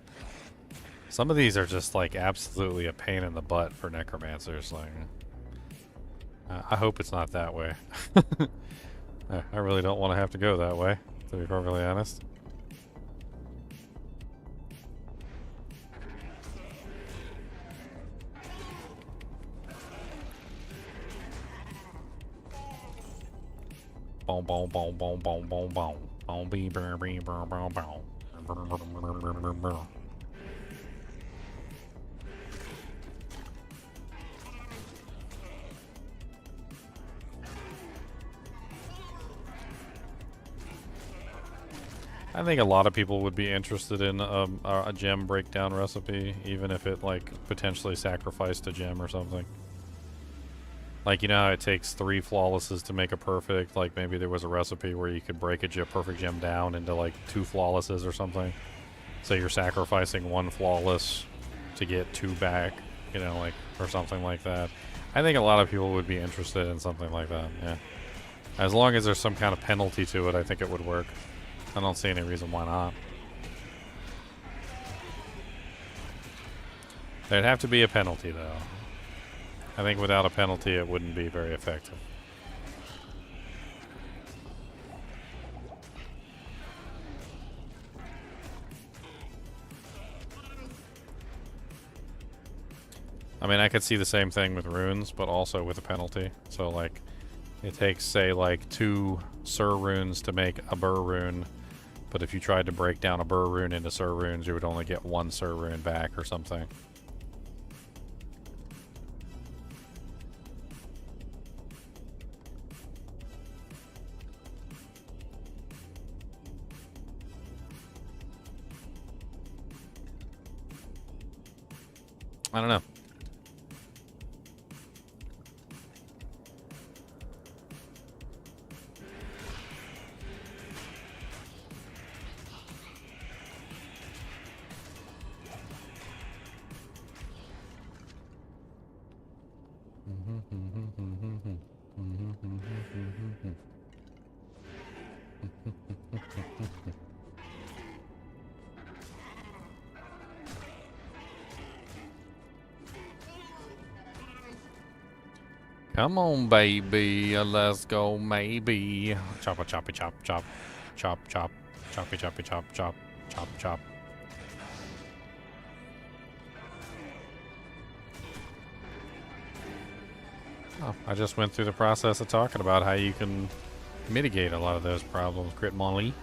[SPEAKER 5] Some of these are just, like, absolutely a pain in the butt for necromancers. Like, I hope it's not that way. I really don't want to have to go that way, to be perfectly honest. Boom, boom, boom, boom, boom, boom, boom. Boom, bee, brr, brr, brr, brr, brr. I think a lot of people would be interested in a gem breakdown recipe, even if it, like, potentially sacrificed a gem or something. Like, you know how it takes 3 flawlesses to make a perfect? Like, maybe there was a recipe where you could break a perfect gem down into, like, 2 flawlesses or something. So you're sacrificing 1 flawless to get 2 back, you know, like, or something like that. I think a lot of people would be interested in something like that, yeah. As long as there's some kind of penalty to it, I think it would work. I don't see any reason why not. There'd have to be a penalty, though. I think without a penalty, it wouldn't be very effective. I mean, I could see the same thing with runes, but also with a penalty. So, like, it takes, say, like, 2 Sur runes to make a Burr rune. But if you tried to break down a Burr rune into Sur runes, you would only get 1 Sur rune back or something. I don't know. Come on, baby, let's go, maybe. Chop a choppy chop chop. Chop chop. Choppy choppy chop chop. Chop chop. Oh, I just went through the process of talking about how you can mitigate a lot of those problems, Crit Molly.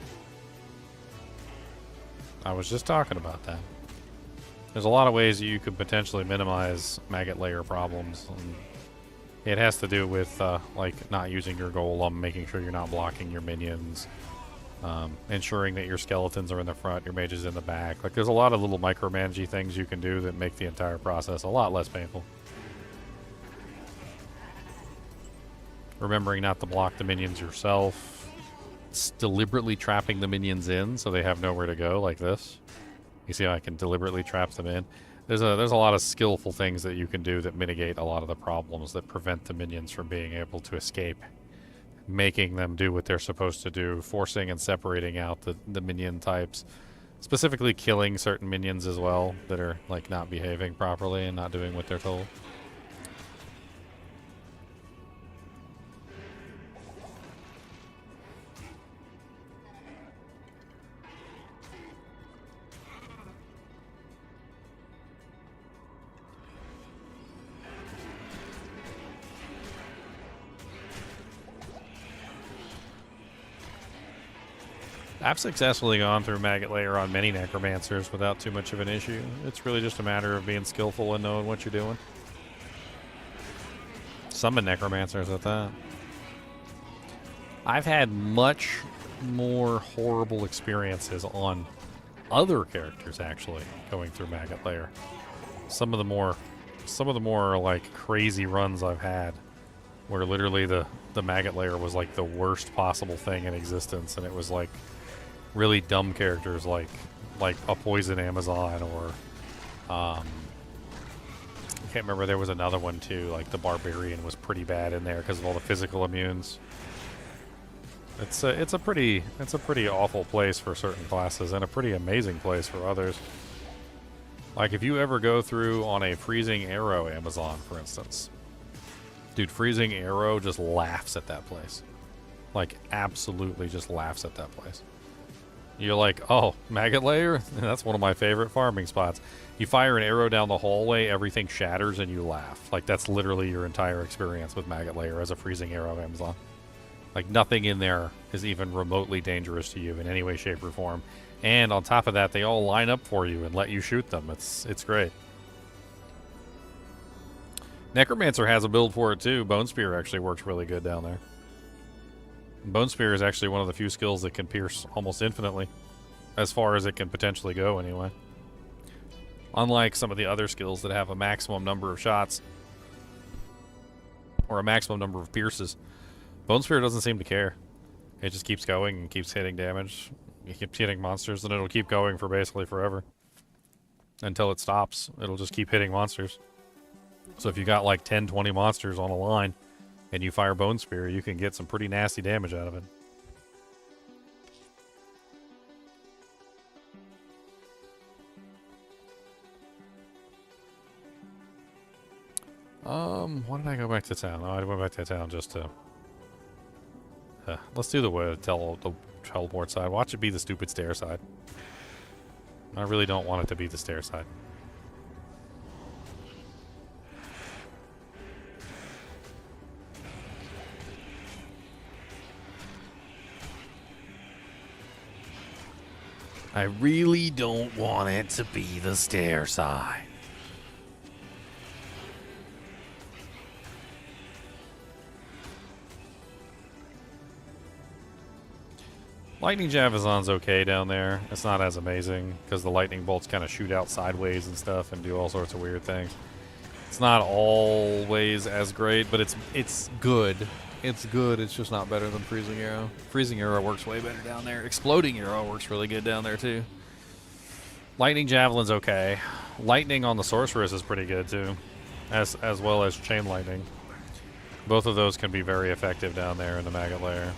[SPEAKER 5] I was just talking about that. There's a lot of ways you could potentially minimize maggot layer problems. And it has to do with, like, not using your golem, making sure you're not blocking your minions, ensuring that your skeletons are in the front, your mages in the back. Like, there's a lot of little micromanagey things you can do that make the entire process a lot less painful. Remembering not to block the minions yourself. Deliberately trapping the minions in so they have nowhere to go, like this. You see how I can deliberately trap them in? There's a lot of skillful things that you can do that mitigate a lot of the problems that prevent the minions from being able to escape. Making them do what they're supposed to do, forcing and separating out the minion types. Specifically killing certain minions as well that are, like, not behaving properly and not doing what they're told. I've successfully gone through Maggot Layer on many necromancers without too much of an issue. It's really just a matter of being skillful and knowing what you're doing. Summon necromancers at that. I've had much more horrible experiences on other characters actually going through Maggot Layer. Some of the more like crazy runs I've had where literally the Maggot Layer was like the worst possible thing in existence, and it was like really dumb characters like a poison Amazon, or I can't remember, there was another one too, like the barbarian was pretty bad in there because of all the physical immunes. It's a pretty awful place for certain classes and a pretty amazing place for others. Like if you ever go through on a freezing arrow Amazon, for instance, dude, freezing arrow just laughs at that place. Like absolutely just laughs at that place. You're like, oh, Maggot Layer? That's one of my favorite farming spots. You fire an arrow down the hallway, everything shatters, and you laugh. Like, that's literally your entire experience with Maggot Layer as a freezing arrow Amazon. Like, nothing in there is even remotely dangerous to you in any way, shape, or form. And on top of that, they all line up for you and let you shoot them. It's great. Necromancer has a build for it, too. Bone Spear actually works really good down there. Bone Spear is actually one of the few skills that can pierce almost infinitely, as far as it can potentially go anyway. Unlike some of the other skills that have a maximum number of shots, or a maximum number of pierces, Bone Spear doesn't seem to care. It just keeps going and keeps hitting damage. It keeps hitting monsters, and it'll keep going for basically forever. Until it stops, it'll just keep hitting monsters. So if you got like 10, 20 monsters on a line, and you fire Bone Spear, you can get some pretty nasty damage out of it. Why did I go back to town? Oh, I went back to town just to... let's do the teleport side. Watch it be the stupid stair side. I really don't want it to be the stair side. I really don't want it to be the stair side. Lightning Javazon's okay down there. It's not as amazing because the lightning bolts kind of shoot out sideways and stuff and do all sorts of weird things. It's not always as great, but it's good. It's good. It's just not better than Freezing Arrow. Freezing Arrow works way better down there. Exploding Arrow works really good down there too. Lightning Javelin's okay. Lightning on the Sorceress is pretty good too, as well as Chain Lightning. Both of those can be very effective down there in the Maggot Layer.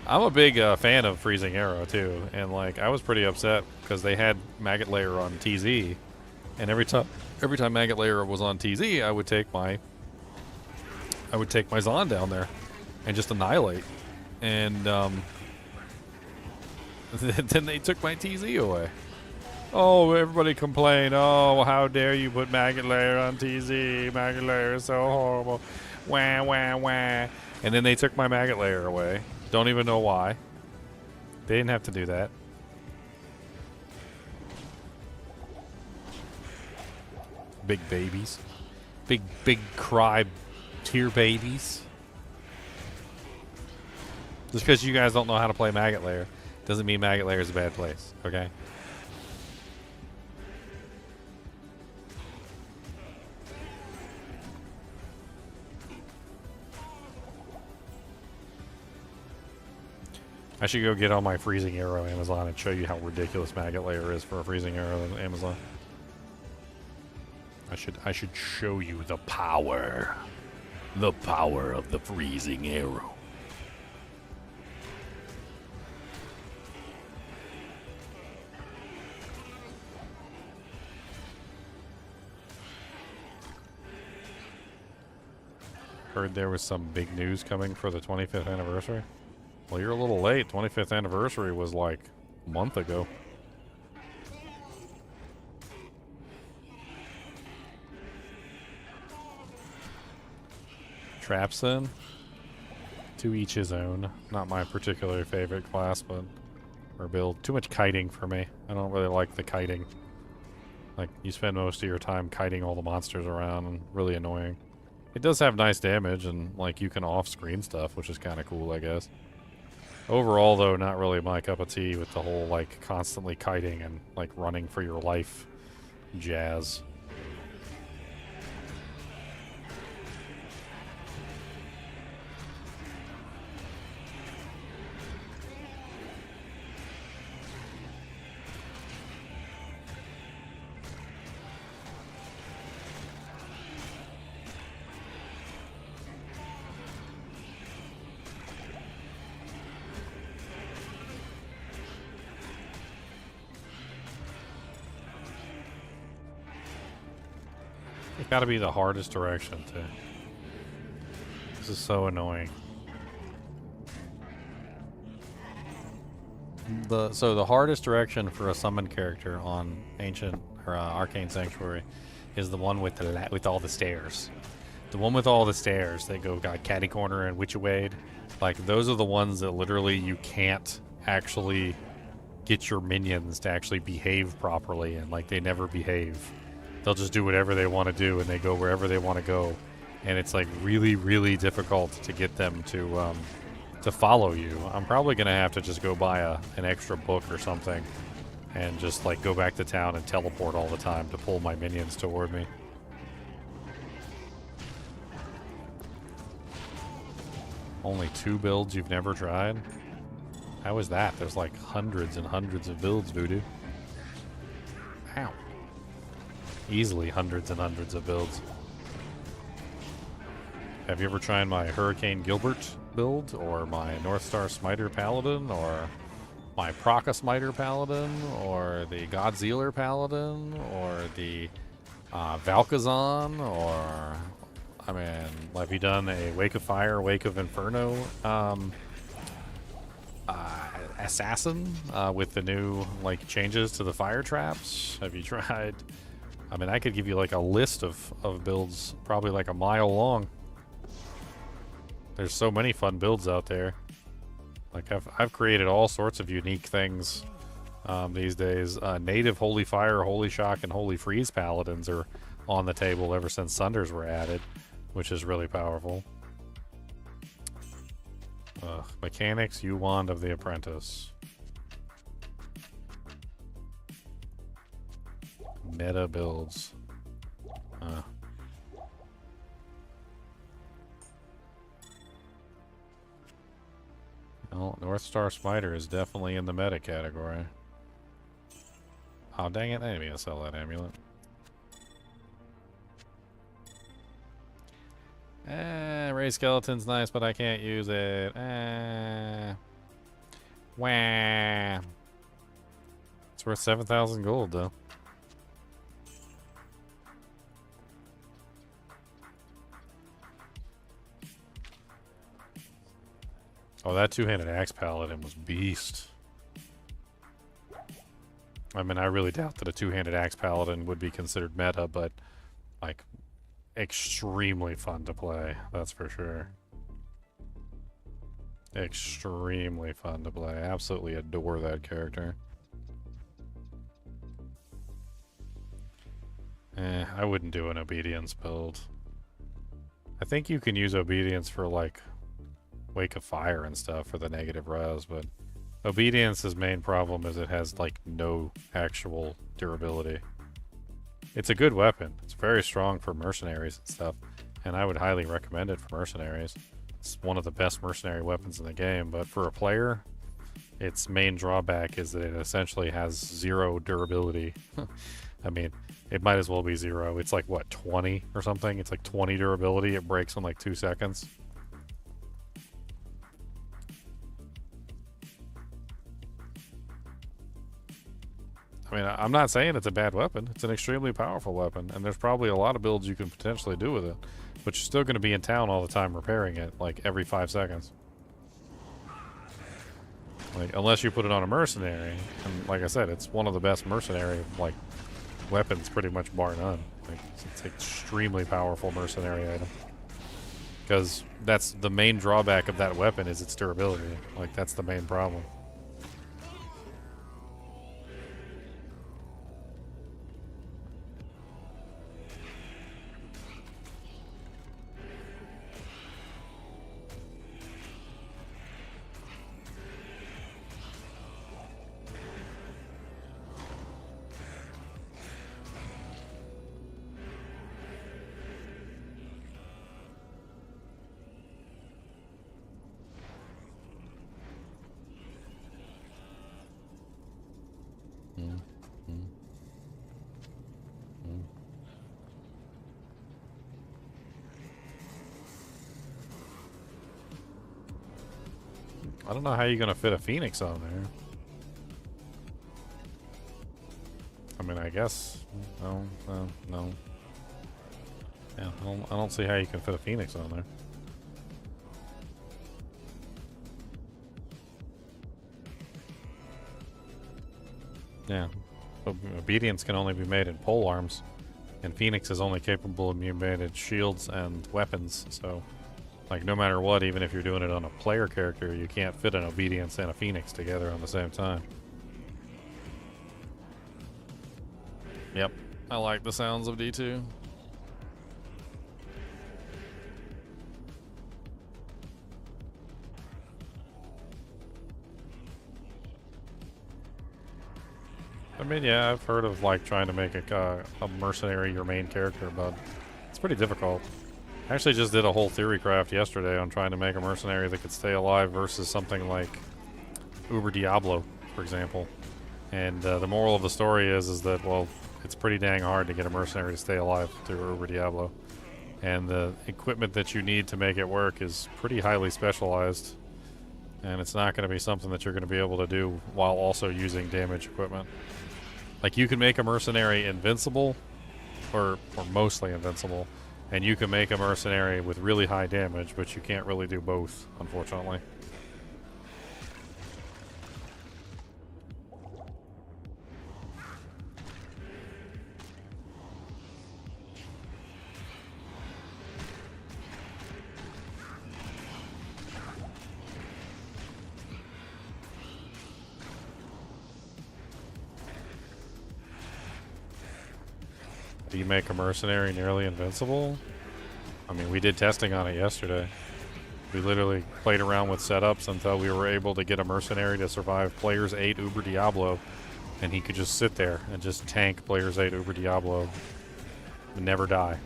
[SPEAKER 5] I'm a big fan of Freezing Arrow too, and like I was pretty upset because they had Maggot Layer on TZ, and every time Maggot Layer was on TZ, I would take my Zon down there and just annihilate, and then they took my TZ away. Oh, everybody complained. Oh, how dare you put Maggot Layer on TZ? Maggot Layer is so horrible. Wah, wah, wah. And then they took my Maggot Layer away. Don't even know why. They didn't have to do that. Big babies. Big cry tear babies. Just because you guys don't know how to play Maggot Layer doesn't mean Maggot Layer is a bad place, okay? I should go get on my Freezing Arrow Amazon and show you how ridiculous Maggot Layer is for a Freezing Arrow on Amazon. I should show you the power. The power of the Freezing Arrow. Heard there was some big news coming for the 25th anniversary. Well, you're a little late. 25th anniversary was like a month ago. Traps in? To each his own. Not my particular favorite class, but or build. Too much kiting for me. I don't really like the kiting. Like, you spend most of your time kiting all the monsters around, and really annoying. It does have nice damage, and, like, you can off-screen stuff, which is kind of cool, I guess. Overall, though, not really my cup of tea with the whole, like, constantly kiting and, like, running for your life jazz. It's gotta be the hardest direction, too. This is so annoying. So the hardest direction for a summoned character on Ancient or Arcane Sanctuary is the one with with all the stairs. The one with all the stairs that go got Catty Corner and Witchawade. Like, those are the ones that literally you can't actually get your minions to actually behave properly, and like they never behave. They'll just do whatever they want to do, and they go wherever they want to go, and it's like really, really difficult to get them to follow you. I'm probably gonna have to just go buy an extra book or something, and just like go back to town and teleport all the time to pull my minions toward me. Only 2 builds you've never tried? How is that? There's like hundreds and hundreds of builds, Voodoo. Ow. Easily hundreds and hundreds of builds. Have you ever tried my Hurricane Gilbert build, or my North Star Smiter Paladin, or my Proca Smiter Paladin, or the Godzilla Paladin, or the Valkazon, or... I mean, have you done a Wake of Fire, Wake of Inferno assassin with the new like changes to the fire traps? Have you tried? I mean, I could give you like a list of builds, probably like a mile long. There's so many fun builds out there. Like I've created all sorts of unique things these days. Native Holy Fire, Holy Shock, and Holy Freeze Paladins are on the table ever since Sunders were added, which is really powerful. Mechanics, U Wand of the Apprentice. Meta builds. Well, North Star Spider is definitely in the meta category. Oh, dang it. I didn't mean to sell that amulet. Ray Skeleton's nice, but I can't use it. Wah. It's worth 7,000 gold, though. Oh, that two-handed axe paladin was beast. I mean, I really doubt that a two-handed axe paladin would be considered meta, but, like, extremely fun to play, that's for sure. Extremely fun to play. Absolutely adore that character. I wouldn't do an obedience build. I think you can use obedience for, like, Wake of Fire and stuff for the negative res, but obedience's main problem is it has like no actual durability. It's a good weapon. It's very strong for mercenaries and stuff, and I would highly recommend it for mercenaries. It's one of the best mercenary weapons in the game, but for a player, its main drawback is that it essentially has 0 durability. I mean, it might as well be 0. It's like, what, 20 or something? It's like 20 durability. It breaks in like 2 seconds. I mean, I'm not saying it's a bad weapon. It's an extremely powerful weapon, and there's probably a lot of builds you can potentially do with it, but you're still going to be in town all the time repairing it, like, every 5 seconds. Like, unless you put it on a mercenary, and like I said, it's one of the best mercenary, like, weapons, pretty much bar none. Like, it's an extremely powerful mercenary item. Because that's the main drawback of that weapon is its durability. Like, that's the main problem. I don't know how you're gonna fit a phoenix on there. I mean, I guess no. Yeah, I don't see how you can fit a phoenix on there. Yeah, obedience can only be made in pole arms, and phoenix is only capable of being made in shields and weapons. So, like, no matter what, even if you're doing it on a player character, you can't fit an obedience and a phoenix together on the same time. Yep, I like the sounds of D2. I mean, yeah, I've heard of, like, trying to make a mercenary your main character, but it's pretty difficult. I actually just did a whole theory craft yesterday on trying to make a mercenary that could stay alive versus something like Uber Diablo, for example. And the moral of the story is that, well, it's pretty dang hard to get a mercenary to stay alive through Uber Diablo. And the equipment that you need to make it work is pretty highly specialized. And it's not going to be something that you're going to be able to do while also using damage equipment. Like, you can make a mercenary invincible, or mostly invincible, and you can make a mercenary with really high damage, but you can't really do both, unfortunately. Do you make a mercenary nearly invincible? I mean, we did testing on it yesterday. We literally played around with setups until we were able to get a mercenary to survive Players 8 Uber Diablo, and he could just sit there and just tank Players 8 Uber Diablo and never die.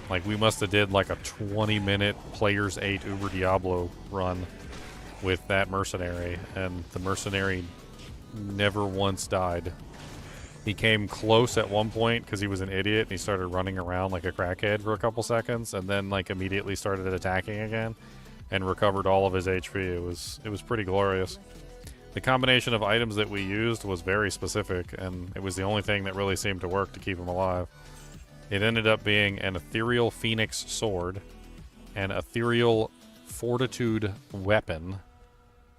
[SPEAKER 5] Like, we must have did like a 20-minute Players 8 Uber Diablo run with that mercenary, and the mercenary never once died. He came close at one point because he was an idiot and he started running around like a crackhead for a couple seconds, and then like immediately started attacking again and recovered all of his HP. It was pretty glorious. The combination of items that we used was very specific, and it was the only thing that really seemed to work to keep him alive. It ended up being an ethereal phoenix sword, an ethereal fortitude weapon,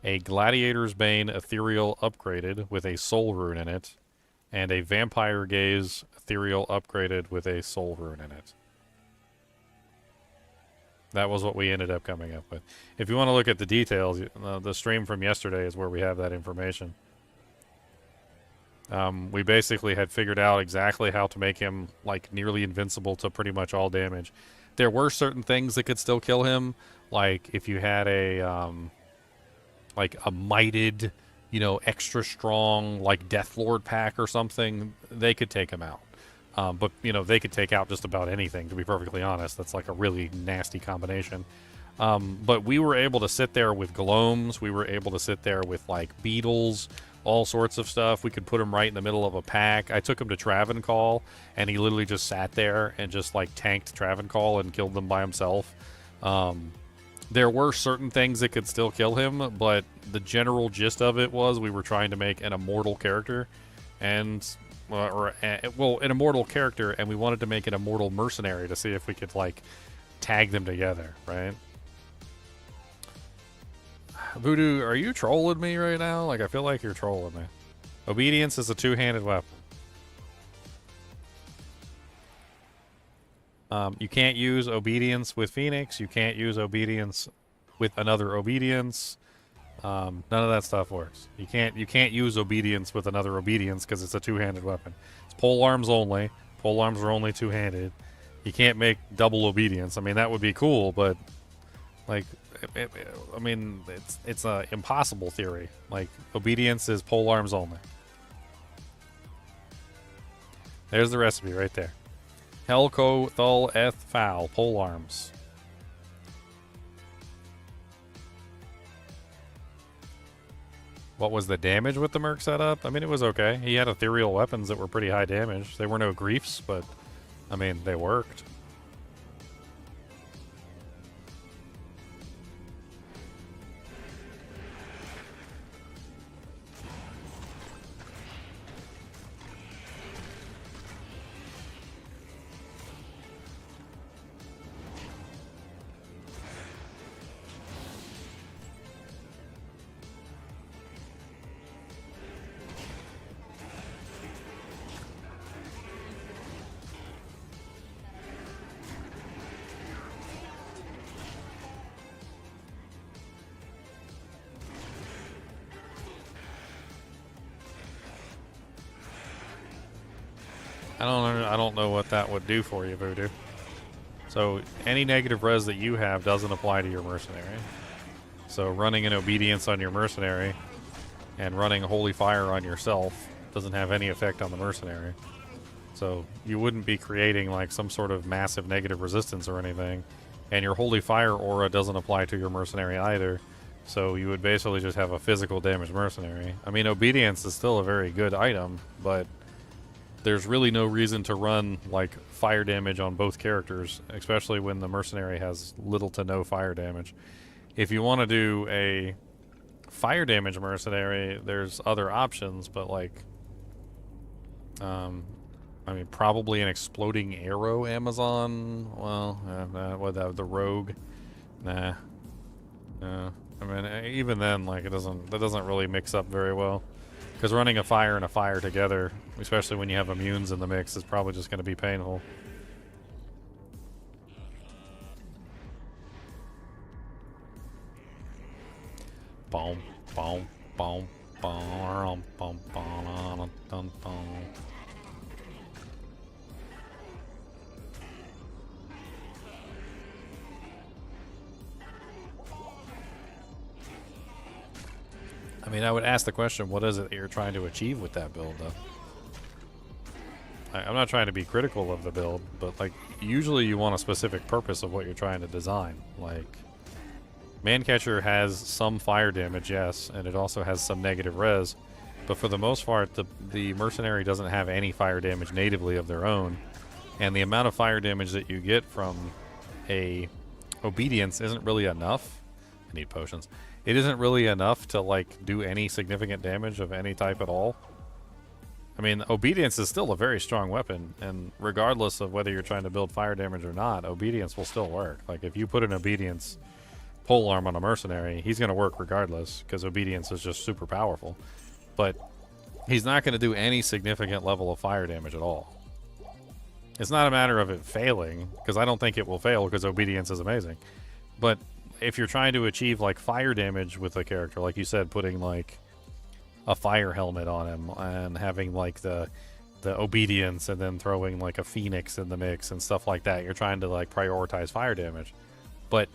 [SPEAKER 5] a gladiator's bane ethereal upgraded with a soul rune in it, and a vampire gaze ethereal upgraded with a soul rune in it. That was what we ended up coming up with. If you want to look at the details, the stream from yesterday is where we have that information. We basically had figured out exactly how to make him like nearly invincible to pretty much all damage. There were certain things that could still kill him, like if you had a like a mighted, you know, extra strong, like Deathlord pack or something, they could take him out. But, you know, they could take out just about anything, to be perfectly honest. That's like a really nasty combination. But we were able to sit there with gloams. We were able to sit there with, like, beetles, all sorts of stuff. We could put him right in the middle of a pack. I took him to Travancore, and he literally just sat there and just, like, tanked Travancore and killed them by himself. There were certain things that could still kill him, but the general gist of it was we were trying to make an immortal character, and an immortal character, and we wanted to make an immortal mercenary to see if we could like tag them together, right? Voodoo, are you trolling me right now? Like, I feel like you're trolling me. Obedience is a two-handed weapon. You can't use obedience with Phoenix. You can't use obedience with another obedience. None of that stuff works. You can't use obedience with another obedience because it's a two-handed weapon. It's pole arms only. Pole arms are only two-handed. You can't make double obedience. I mean, that would be cool, but like, I mean, it's a impossible theory. Like, obedience is pole arms only. There's the recipe right there. Helco Thul Eth Foul pole arms. What was the damage with the Merc setup? I mean, it was okay. He had ethereal weapons that were pretty high damage. They were no griefs, but I mean, they worked. I don't know what that would do for you, Voodoo. So any negative res that you have doesn't apply to your mercenary. So running an obedience on your mercenary and running holy fire on yourself doesn't have any effect on the mercenary. So you wouldn't be creating like some sort of massive negative resistance or anything. And your holy fire aura doesn't apply to your mercenary either. So you would basically just have a physical damage mercenary. I mean, obedience is still a very good item, but there's really no reason to run like fire damage on both characters, especially when the mercenary has little to no fire damage. If you want to do a fire damage mercenary, there's other options, but like, I mean, probably an exploding arrow Amazon. Well, without the rogue, nah. I mean, even then, like, that doesn't really mix up very well. Because running a fire and a fire together, especially when you have immunes in the mix, is probably just going to be painful. Boom, boom, boom, boom, boom, boom, boom, boom. I mean, I would ask the question, what is it that you're trying to achieve with that build, though? I'm not trying to be critical of the build, but, like, usually you want a specific purpose of what you're trying to design. Like, Mancatcher has some fire damage, yes, and it also has some negative res, but for the most part, the Mercenary doesn't have any fire damage natively of their own, and the amount of fire damage that you get from a Obedience isn't really enough. I need potions. It isn't really enough to, like, do any significant damage of any type at all. I mean, Obedience is still a very strong weapon, and regardless of whether you're trying to build fire damage or not, Obedience will still work. Like, if you put an Obedience polearm on a Mercenary, he's going to work regardless, because Obedience is just super powerful. But he's not going to do any significant level of fire damage at all. It's not a matter of it failing, because I don't think it will fail, because Obedience is amazing. But if you're trying to achieve, like, fire damage with a character, like you said, putting, like, a fire helmet on him and having, like, the Obedience and then throwing, like, a Phoenix in the mix and stuff like that, you're trying to, like, prioritize fire damage. But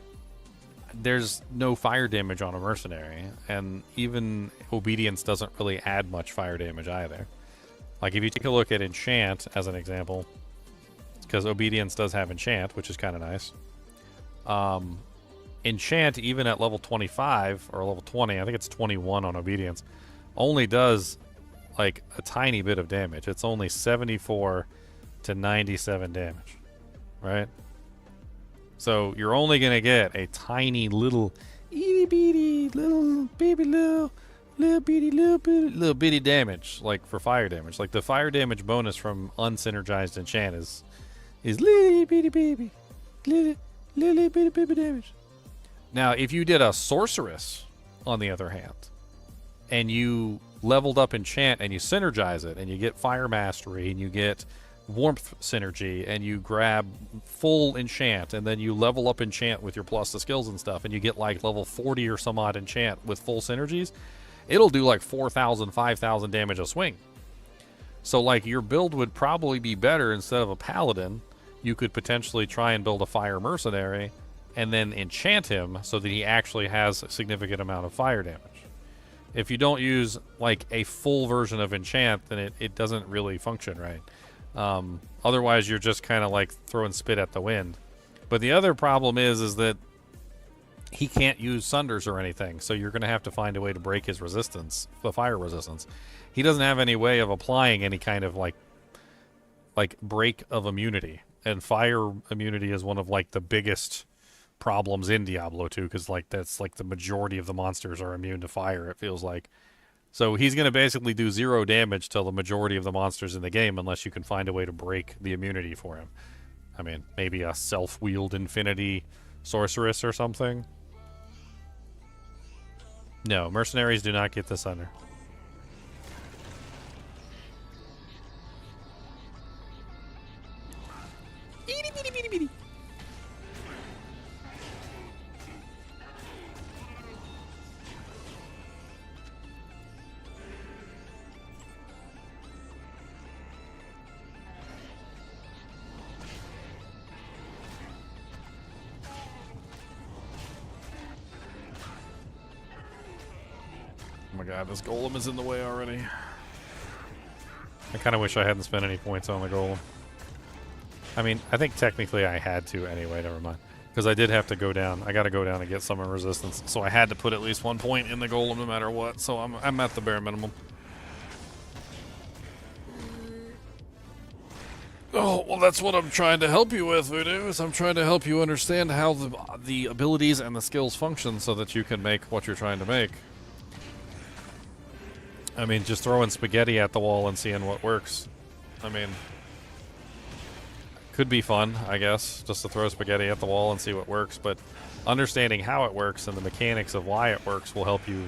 [SPEAKER 5] there's no fire damage on a Mercenary, and even Obedience doesn't really add much fire damage either. Like, if you take a look at Enchant as an example, because Obedience does have Enchant, which is kind of nice. Enchant, even at level 25 or level 20, I think it's 21 on Obedience, only does like a tiny bit of damage. It's only 74 to 97 damage, right? So you're only gonna get a tiny little itty bitty little baby little bitty damage, like for fire damage. Like the fire damage bonus from unsynergized enchant is little bitty baby, little bitty baby damage. Now, if you did a sorceress, on the other hand, and you leveled up enchant and you synergize it and you get fire mastery and you get
[SPEAKER 1] warmth synergy and you grab full enchant and then you level up enchant with your plus to skills and stuff and you get like level 40 or some odd enchant with full synergies, it'll do like 4,000, 5,000 damage a swing. So like your build would probably be better. Instead of a paladin, you could potentially try and build a fire mercenary and then enchant him so that he actually has a significant amount of fire damage. If you don't use like a full version of enchant, then it doesn't really function right. Otherwise you're just kind of like throwing spit at the wind. But the other problem is that he can't use sunders or anything, so you're going to have to find a way to break his resistance, the fire resistance. He doesn't have any way of applying any kind of like break of immunity, and fire immunity is one of like the biggest problems in Diablo 2, because like that's like the majority of the monsters are immune to fire, it feels like. So he's going to basically do 0 damage to the majority of the monsters in the game unless you can find a way to break the immunity for him. I mean, maybe a self-wheeled infinity sorceress or something. No, mercenaries do not get this under. Oh my god, this golem is in the way already. I kind of wish I hadn't spent any points on the golem. I mean, I think technically I had to anyway, never mind. Because I did have to go down. I got to go down and get summon resistance. So I had to put at least 1 point in the golem no matter what. So I'm at the bare minimum. Oh, well, that's what I'm trying to help you with, Voodoo, is I'm trying to help you understand how the abilities and the skills function so that you can make what you're trying to make. I mean, just throwing spaghetti at the wall and seeing what works. I mean, could be fun, I guess, just to throw spaghetti at the wall and see what works, but understanding how it works and the mechanics of why it works will help you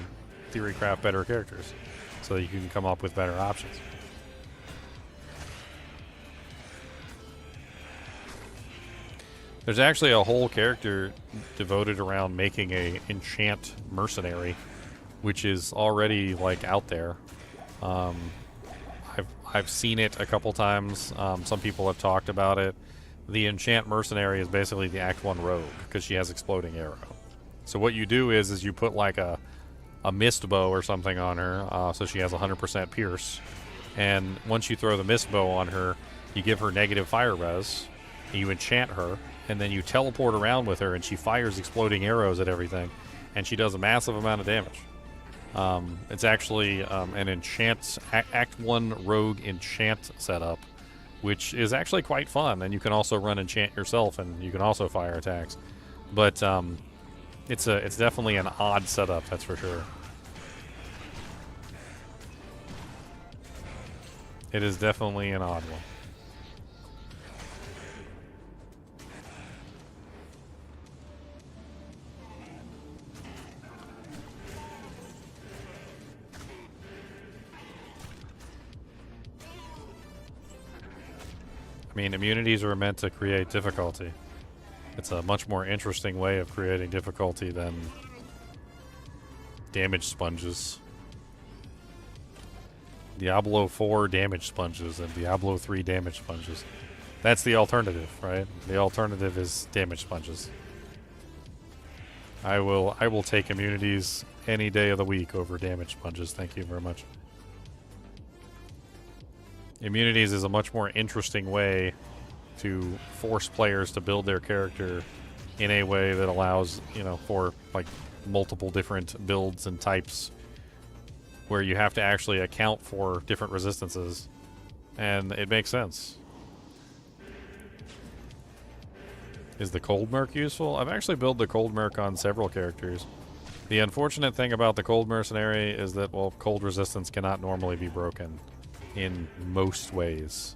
[SPEAKER 1] theory craft better characters so that you can come up with better options. There's actually a whole character devoted around making a enchant mercenary, which is already like out there. I've seen it a couple times. Some people have talked about it. The enchant mercenary is basically the Act 1 rogue because she has exploding arrow. So what you do is you put like a mist bow or something on her, so she has 100% pierce. And once you throw the mist bow on her, you give her negative fire res, and you enchant her, and then you teleport around with her, and she fires exploding arrows at everything, and she does a massive amount of damage. It's actually an enchant Act 1 rogue enchant setup, which is actually quite fun, and you can also run enchant yourself, and you can also fire attacks. But it's definitely an odd setup, that's for sure. It is definitely an odd one. I mean, immunities are meant to create difficulty. It's a much more interesting way of creating difficulty than damage sponges. Diablo 4 damage sponges and Diablo 3 damage sponges. That's the alternative, right? The alternative is damage sponges. I will take immunities any day of the week over damage sponges. Thank you very much. Immunities is a much more interesting way to force players to build their character in a way that allows, for like multiple different builds and types where you have to actually account for different resistances, and it makes sense. Is the Cold Merc useful? I've actually built the Cold Merc on several characters. The unfortunate thing about the Cold Mercenary is that, well, cold resistance cannot normally be broken in most ways.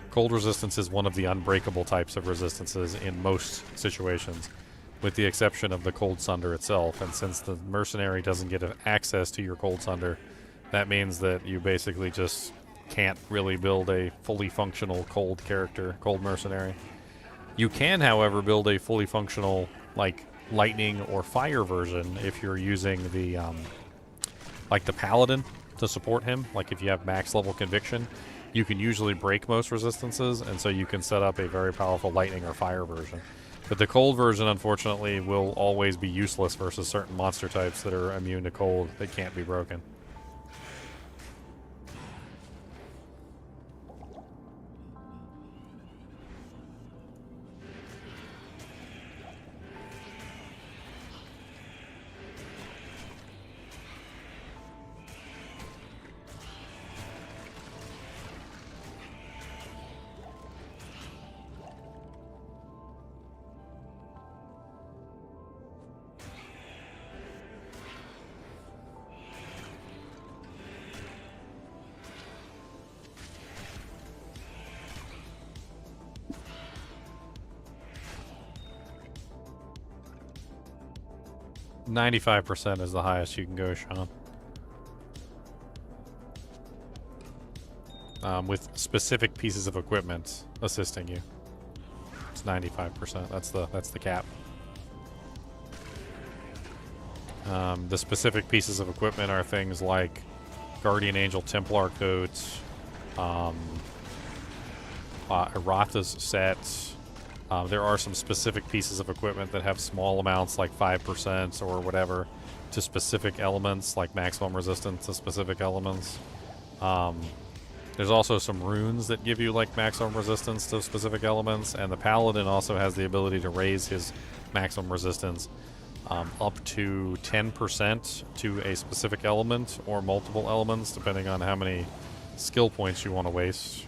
[SPEAKER 1] Cold resistance is one of the unbreakable types of resistances in most situations, with the exception of the Cold Sunder itself. And since the mercenary doesn't get access to your Cold Sunder, that means that you basically just
[SPEAKER 5] can't really build a fully functional cold character, cold mercenary. You can, however, build a fully functional, like, lightning or fire version if you're using the, like the paladin to support him. Like, if you have max level conviction, you can usually break most resistances, and so you can set up a very powerful lightning or fire version. But the cold version, unfortunately, will always be useless versus certain monster types that are immune to cold that can't be broken. %95 is the highest you can go, Sean. With specific pieces of equipment assisting you. It's 95%. That's the cap. The specific pieces of equipment are things like Guardian Angel Templar coats, Errata's sets. There are some specific pieces of equipment that have small amounts, like 5% or whatever, to specific elements, like maximum resistance to specific elements. There's also some runes that give you like maximum resistance to specific elements, and the paladin also has the ability to raise his maximum resistance up to 10% to a specific element or multiple elements, depending on how many skill points you want to waste.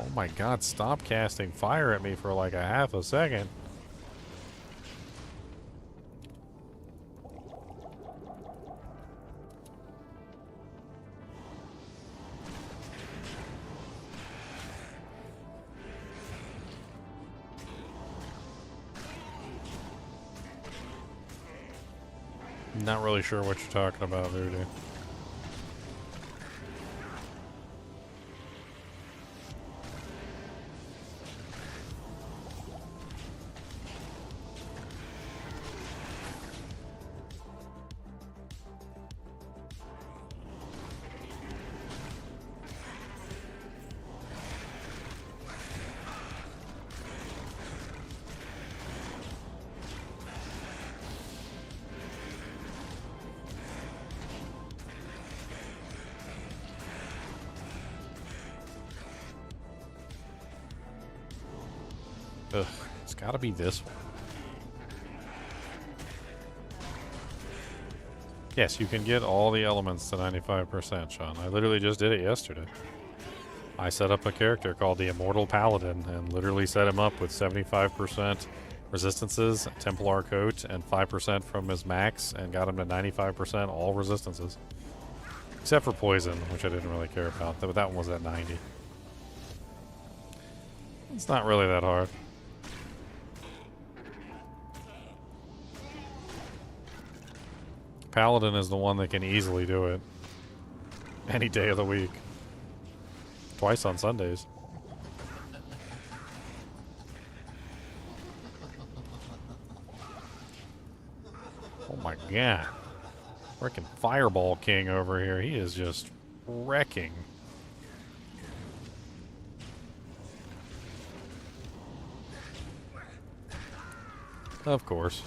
[SPEAKER 5] Oh my god, stop casting fire at me for like a half a second. Not really sure what you're talking about, Voodoo. Ugh, it's gotta be this one. Yes, you can get all the elements to 95%, Sean. I literally just did it yesterday. I set up a character called the Immortal Paladin and literally set him up with 75% resistances, Templar coat, and 5% from his max, and got him to 95% all resistances. Except for poison, which I didn't really care about, but that one was at 90. It's not really that hard. Paladin is the one that can easily do it. Any day of the week. Twice on Sundays. Oh my god. Freaking Fireball King over here. He is just wrecking. Of course.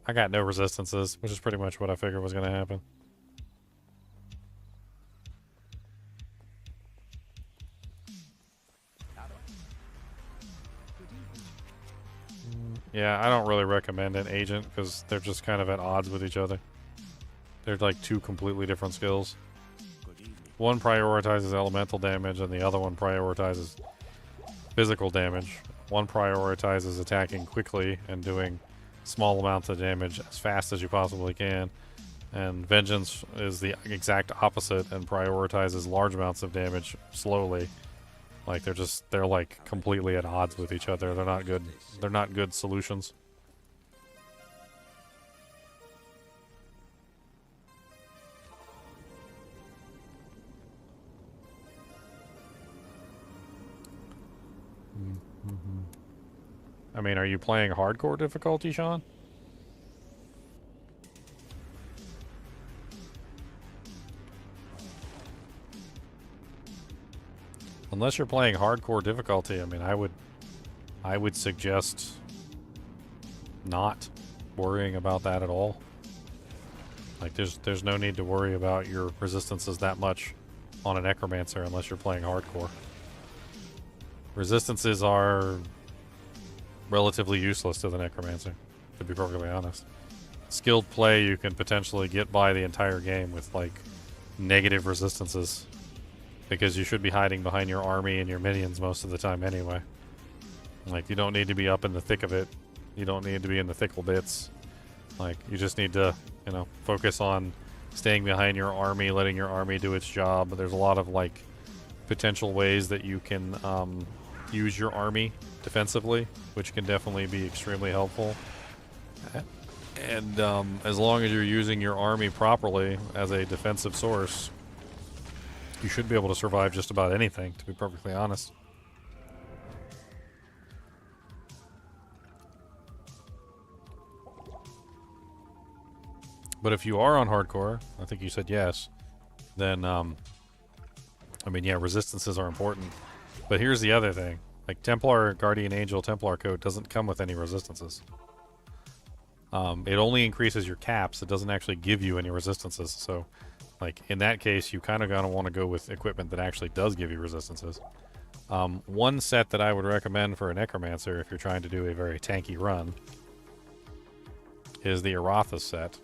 [SPEAKER 5] I got no resistances, which is pretty much what I figured was going to happen. Yeah, I don't really recommend an agent because they're just kind of at odds with each other. They're like two completely different skills. One prioritizes elemental damage and the other one prioritizes physical damage. One prioritizes attacking quickly and doing small amounts of damage as fast as you possibly can, and Vengeance is the exact opposite and prioritizes large amounts of damage slowly. Like they're like completely at odds with each other. They're not good solutions. I mean, are you playing hardcore difficulty, Sean? Unless you're playing hardcore difficulty, I mean, I would suggest not worrying about that at all. Like, there's no need to worry about your resistances that much on a necromancer unless you're playing hardcore. Resistances are relatively useless to the necromancer, to be perfectly honest. Skilled play, you can potentially get by the entire game with like negative resistances, because you should be hiding behind your army and your minions most of the time anyway. Like, you don't need to be up in the thick of it. You don't need to be in the thickle bits. Like, you just need to, you know, focus on staying behind your army, letting your army do its job. But there's a lot of like potential ways that you can use your army defensively, which can definitely be extremely helpful. And as long as you're using your army properly as a defensive source, you should be able to survive just about anything, to be perfectly honest. But if you are on hardcore, I think you said yes, then, I mean, yeah, resistances are important. But here's the other thing. Like, Templar, Guardian Angel, Templar Coat doesn't come with any resistances. It only increases your caps. It doesn't actually give you any resistances. So, like, in that case, you kind of gotta want to go with equipment that actually does give you resistances. One set that I would recommend for a necromancer if you're trying to do a very tanky run is the Eratha set,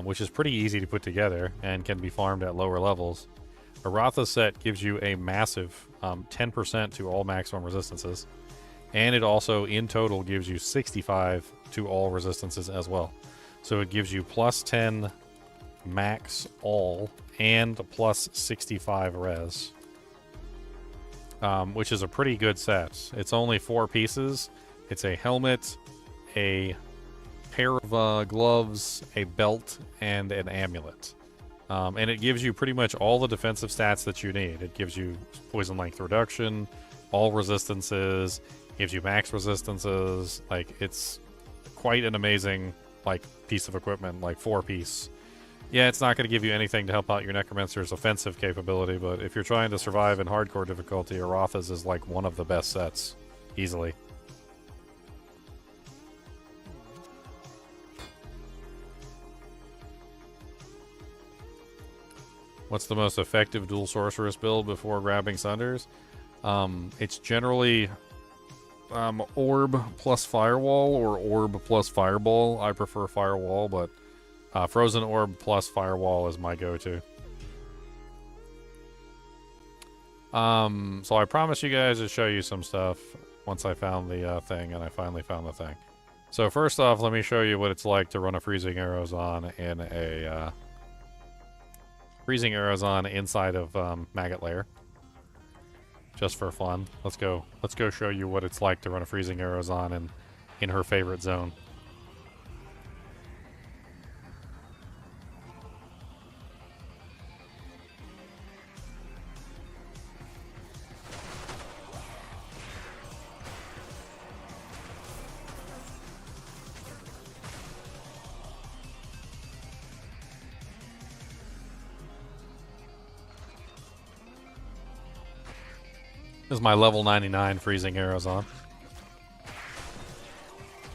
[SPEAKER 5] which is pretty easy to put together and can be farmed at lower levels. Eratha set gives you a massive 10% to all maximum resistances, and it also in total gives you 65 to all resistances as well. So it gives you plus 10 max all and plus 65 res, which is a pretty good set. It's only 4 pieces. It's a helmet, a pair of gloves, a belt, and an amulet. And it gives you pretty much all the defensive stats that you need. It gives you poison length reduction, all resistances, gives you max resistances. Like, it's quite an amazing, like, piece of equipment, like 4-piece. Yeah, it's not going to give you anything to help out your necromancer's offensive capability, but if you're trying to survive in hardcore difficulty, Eratha's is like one of the best sets, easily. What's the most effective dual sorceress build before grabbing Sunders? It's generally orb plus firewall or orb plus fireball. I prefer firewall, but frozen orb plus firewall is my go-to. So I promised you guys to show you some stuff once I found the thing, and I finally found the thing. So first off, let me show you what it's like to run a freezing arrows on in a freezing arrows on inside of Maggot Lair, just for fun. Let's go show you what it's like to run a freezing arrows on in her favorite zone. This is my level 99 freezing arrows on.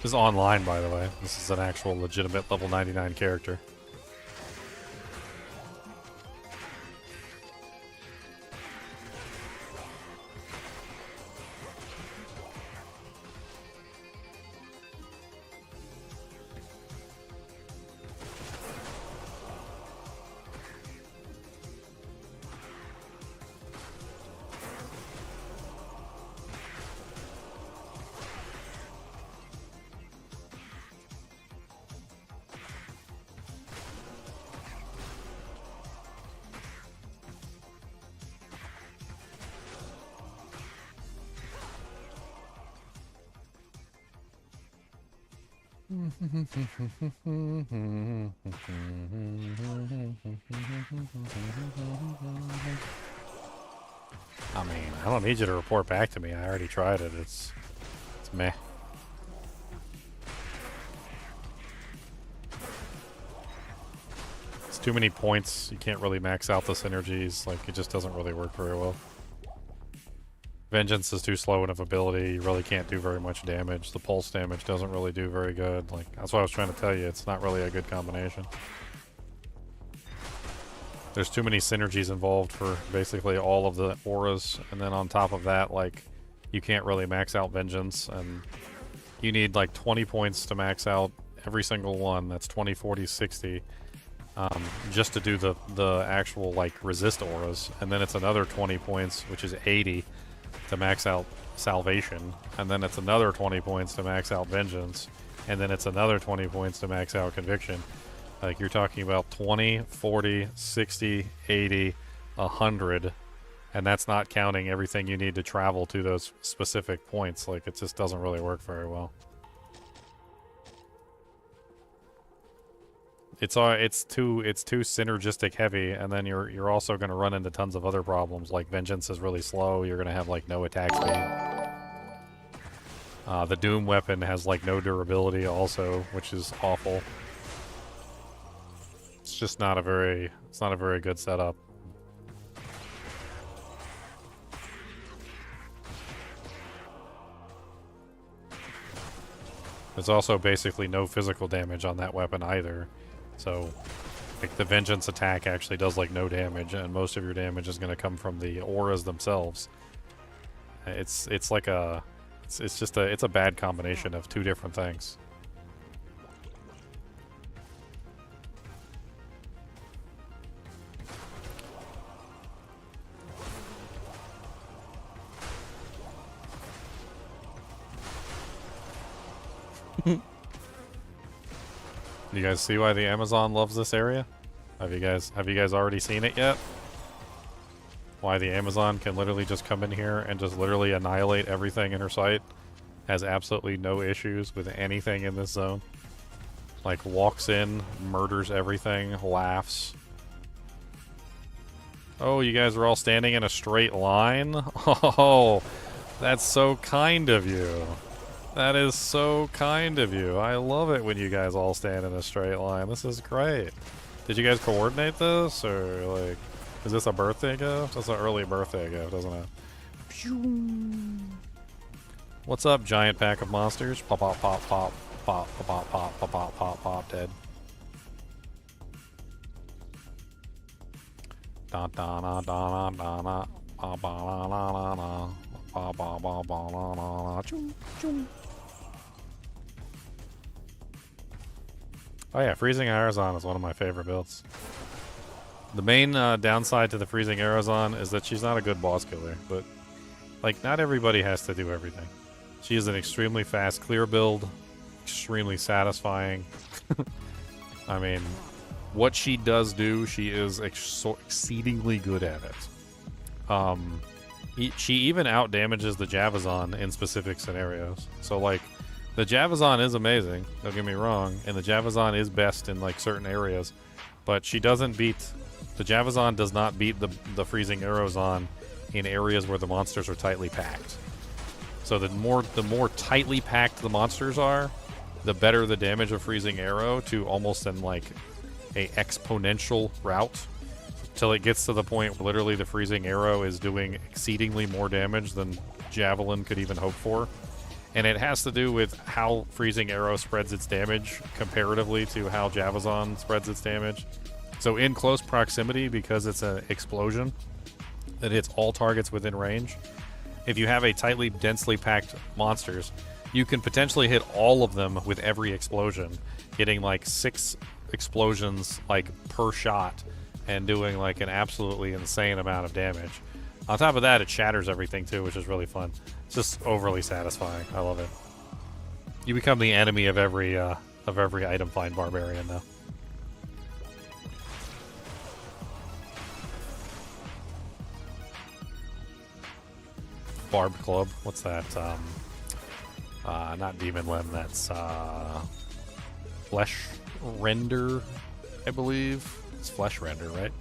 [SPEAKER 5] This is online, by the way. This is an actual legitimate level 99 character. I mean, I don't need you to report back to me. I already tried it. It's meh. It's too many points. You can't really max out the synergies. Like, it just doesn't really work very well. Vengeance is too slow of ability. You really can't do very much damage. The pulse damage doesn't really do very good. Like, that's what I was trying to tell you. It's not really a good combination. There's too many synergies involved for basically all of the auras, and then on top of that, like, you can't really max out Vengeance, and you need like 20 points to max out every single one. That's 20, 40, 60, just to do the actual like resist auras, and then it's another 20 points, which is 80, to max out Salvation, and then it's another 20 points to max out Vengeance, and then it's another 20 points to max out Conviction. Like, you're talking about 20, 40, 60, 80, 100, and that's not counting everything you need to travel to those specific points. Like, it just doesn't really work very well. It's too synergistic heavy, and then you're also going to run into tons of other problems. Like, Vengeance is really slow. You're going to have like no attack speed. The Doom weapon has like no durability also, which is awful. It's just not a very good setup. There's also basically no physical damage on that weapon either. So, like, the Vengeance attack actually does like no damage, and most of your damage is going to come from the auras themselves. It's a bad combination of two different things. You guys see why the Amazon loves this area? Have you guys already seen it yet? Why the Amazon can literally just come in here and just literally annihilate everything in her sight? Has absolutely no issues with anything in this zone. Like, walks in, murders everything, laughs. Oh, you guys are all standing in a straight line? Oh, that's so kind of you. That is so kind of you. I love it when you guys all stand in a straight line. This is great. Did you guys coordinate this, or like, is this a birthday gift? That's an early birthday gift, isn't it? What's up, giant pack of monsters? Pop, pop, pop, pop, pop, pop, pop, pop, pop, pop, pop, pop, dead. Da da da da da da ba ba la la la la ba ba ba ba la la la choo choo. Oh yeah, Freezing Arizon is one of my favorite builds. The main downside to the Freezing Arizon is that she's not a good boss killer, but like, not everybody has to do everything. She is an extremely fast clear build, extremely satisfying. I mean, what she does do, she is exceedingly good at it. She even out damages the Javazon in specific scenarios. So like, the Javazon is amazing, don't get me wrong, and the Javazon is best in like certain areas, but she doesn't beat, the Javazon does not beat the Freezing Arrowzon in areas where the monsters are tightly packed. So the more tightly packed the monsters are, the better the damage of Freezing Arrow, to almost in like a exponential route, till it gets to the point where literally the Freezing Arrow is doing exceedingly more damage than Javelin could even hope for. And it has to do with how Freezing Arrow spreads its damage comparatively to how Javazon spreads its damage. So in close proximity, because it's an explosion that hits all targets within range, if you have a tightly, densely packed monsters, you can potentially hit all of them with every explosion, getting like 6 explosions like per shot and doing like an absolutely insane amount of damage. On top of that, it shatters everything too, which is really fun. It's just overly satisfying. I love it. You become the enemy of every item find barbarian though. Barbed Club. What's that? Not Demon Limb. That's Flesh Render, I believe. It's Flesh Render, right?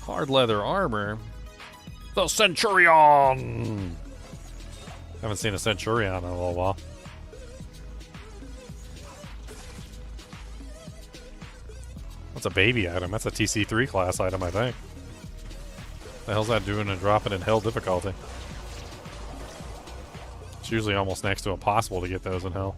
[SPEAKER 5] Hard leather armor. The Centurion! Haven't seen a Centurion in a little while. That's a baby item. That's a TC3 class item, I think. The hell's that doing and dropping in hell difficulty? It's usually almost next to impossible to get those in hell.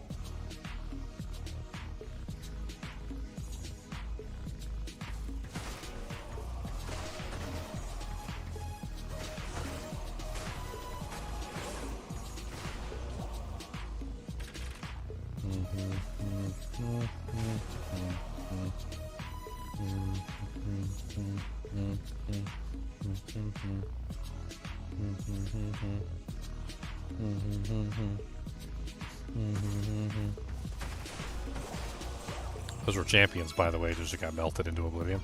[SPEAKER 5] Those were champions, by the way, just got melted into oblivion.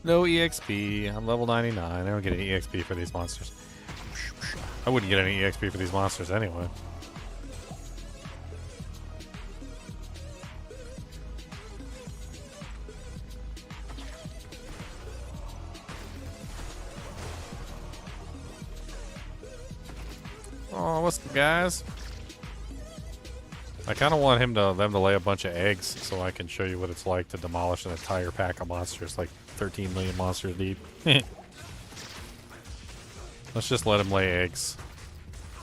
[SPEAKER 5] No EXP. I'm level 99. I don't get any EXP for these monsters. I wouldn't get any EXP for these monsters anyway. Oh, what's up, guys? I kind of want them to lay a bunch of eggs so I can show you what it's like to demolish an entire pack of monsters, like 13 million monsters deep. Let's just let them lay eggs.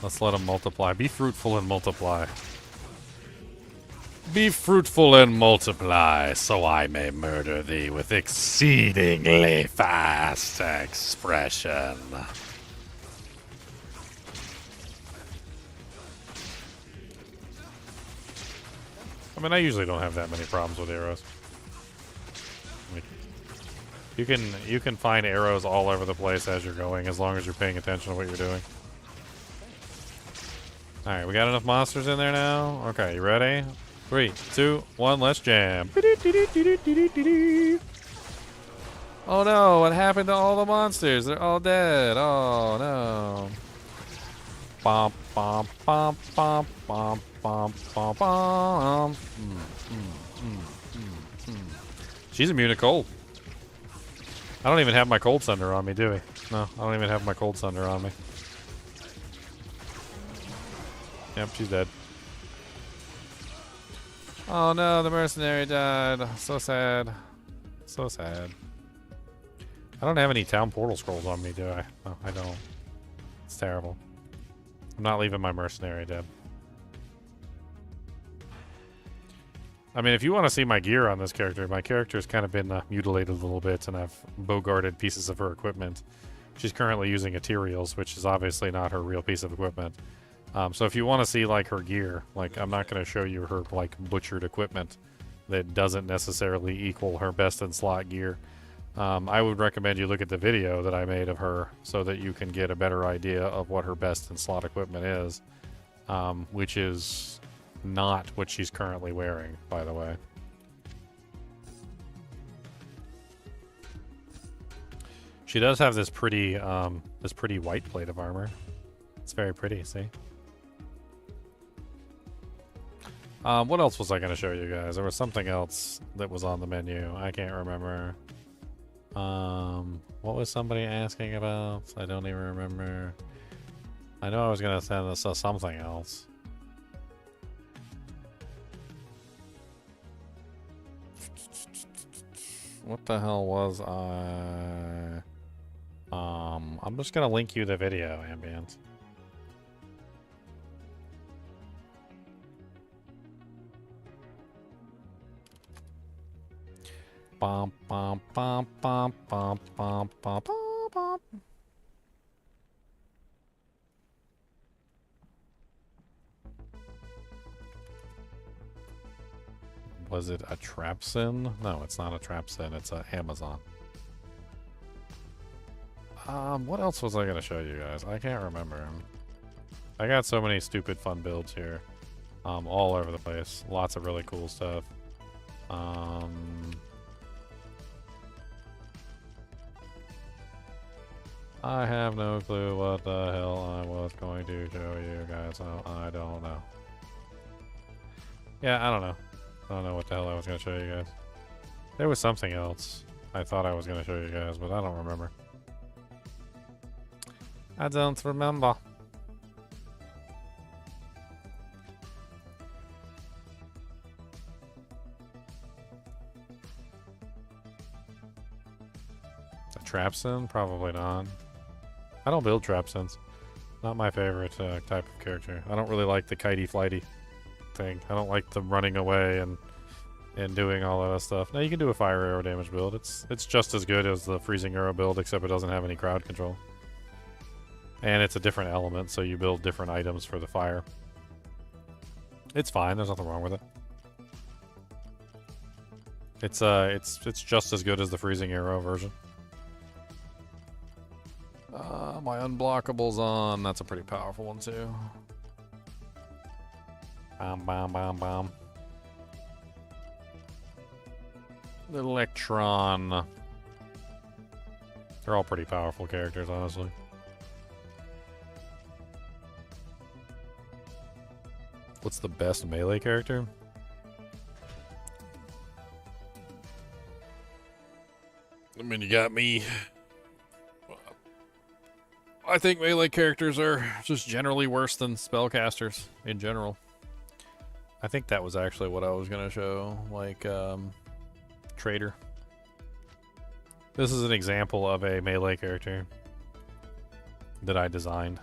[SPEAKER 5] Let's let them multiply. Be fruitful and multiply. Be fruitful and multiply, so I may murder thee with exceedingly fast expression. I mean, I usually don't have that many problems with arrows. Like, you can find arrows all over the place as you're going, as long as you're paying attention to what you're doing. Alright, we got enough monsters in there now? Okay, you ready? 3, 2, 1, let's jam. Oh no, what happened to all the monsters? They're all dead. Oh no. Bom, bom, bom, bom, bom, bom, bom, bom. She's immune to cold. I don't even have my cold thunder on me, do we? No, I don't even have my cold thunder on me. Yep, she's dead. Oh no, the mercenary died. So sad. So sad. I don't have any town portal scrolls on me, do I? No, I don't. It's terrible. I'm not leaving my mercenary dead. I mean, if you want to see my gear on this character, my character's kind of been mutilated a little bit, and I've bogarted pieces of her equipment. She's currently using Ethereals, which is obviously not her real piece of equipment. So if you want to see, like, her gear, like, I'm not going to show you her, like, butchered equipment that doesn't necessarily equal her best in slot gear. I would recommend you look at the video that I made of her so that you can get a better idea of what her best in slot equipment is, which is not what she's currently wearing, by the way. She does have this pretty white plate of armor. It's very pretty, see? What else was I going to show you guys? There was something else that was on the menu. I can't remember. What was somebody asking about? I don't even remember. I know I was going to send this something else. What the hell was I? I'm just going to link you the video, Ambient. Bum, bum, bum, bum, bum, bum, bum, bum, bum. Was it a trap sin? No, it's not a trap sin. It's a Amazon. What else was I gonna show you guys? I can't remember. I got so many stupid fun builds here. All over the place. Lots of really cool stuff. I have no clue what the hell I was going to show you guys, so I don't know. Yeah, I don't know. I don't know what the hell I was going to show you guys. There was something else I thought I was going to show you guys, but I don't remember. I don't remember. A trap sin? Probably not. I don't build trap sins. Not my favorite type of character. I don't really like the kitey flighty thing. I don't like the running away and doing all of that stuff. Now you can do a fire arrow damage build. It's just as good as the freezing arrow build, except it doesn't have any crowd control. And it's a different element, so you build different items for the fire. It's fine. There's nothing wrong with it. It's just as good as the freezing arrow version. My unblockable's on. That's a pretty powerful one too. Bam, bam, bam, bam. The Electron. They're all pretty powerful characters, honestly. What's the best melee character? I mean, you got me. I think melee characters are just generally worse than spellcasters in general. I think that was actually what I was going to show, like Trader. This is an example of a melee character that I designed.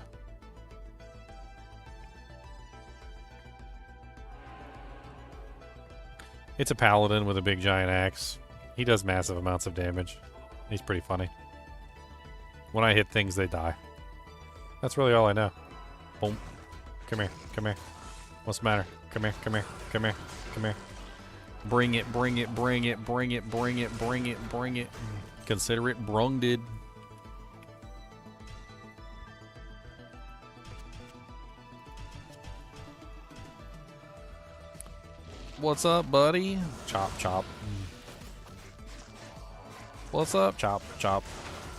[SPEAKER 5] It's a paladin with a big giant axe. He does massive amounts of damage. He's pretty funny. When I hit things, they die. That's really all I know. Boom. Come here. Come here. What's the matter? Come here. Come here. Come here. Come here. Bring it. Bring it. Bring it. Bring it. Bring it. Bring it. Bring it. Consider it brunged. What's up, buddy? Chop, chop. What's up? Chop, chop.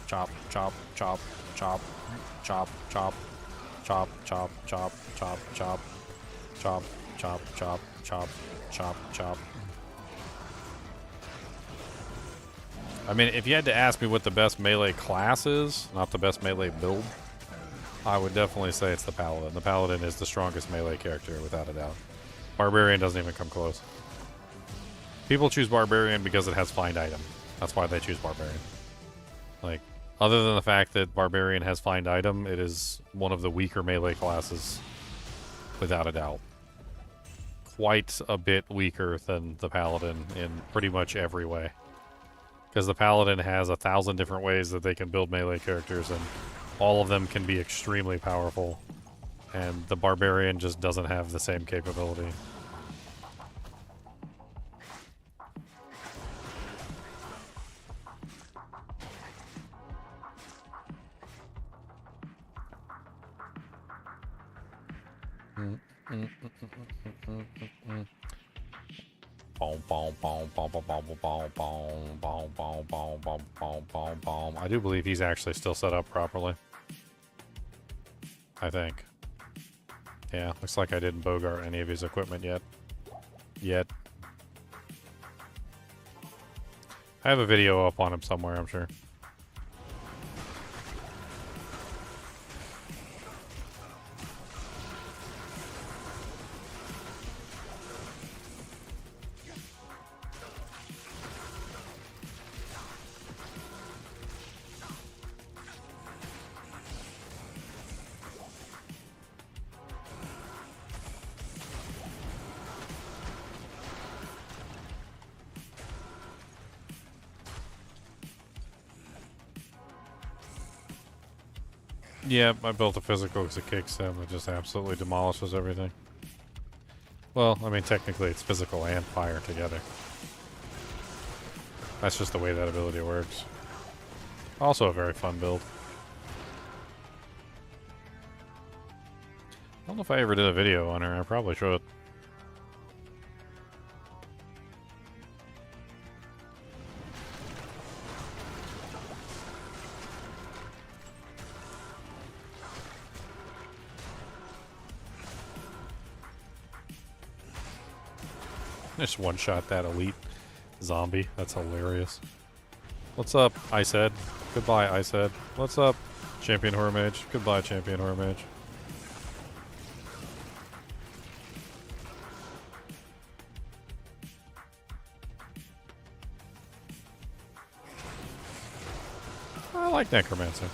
[SPEAKER 5] Chop, chop, chop, chop. Chop, chop, chop, chop, chop, chop, chop, chop, chop, chop, chop, chop, chop. I mean, if you had to ask me what the best melee class is, not the best melee build, I would definitely say it's the Paladin. The Paladin is the strongest melee character, without a doubt. Barbarian doesn't even come close. People choose Barbarian because it has find item. That's why they choose Barbarian. Like, other than the fact that Barbarian has find item, it is one of the weaker melee classes, without a doubt. Quite a bit weaker than the Paladin in pretty much every way. Because the Paladin has 1,000 different ways that they can build melee characters, and all of them can be extremely powerful. And the Barbarian just doesn't have the same capability. I do believe he's actually still set up properly. I think. Yeah, looks like I didn't bogart any of his equipment yet. I have a video up on him somewhere, I'm sure. Yeah, I built a physical because it kicks him. It just absolutely demolishes everything. Well, I mean, technically it's physical and fire together. That's just the way that ability works. Also a very fun build. I don't know if I ever did a video on her. I probably should. Just one-shot that elite zombie. That's hilarious. What's up, Icehead? Goodbye, Icehead. What's up, Champion Horror Mage? Goodbye, Champion Horror Mage. I like Necromancer.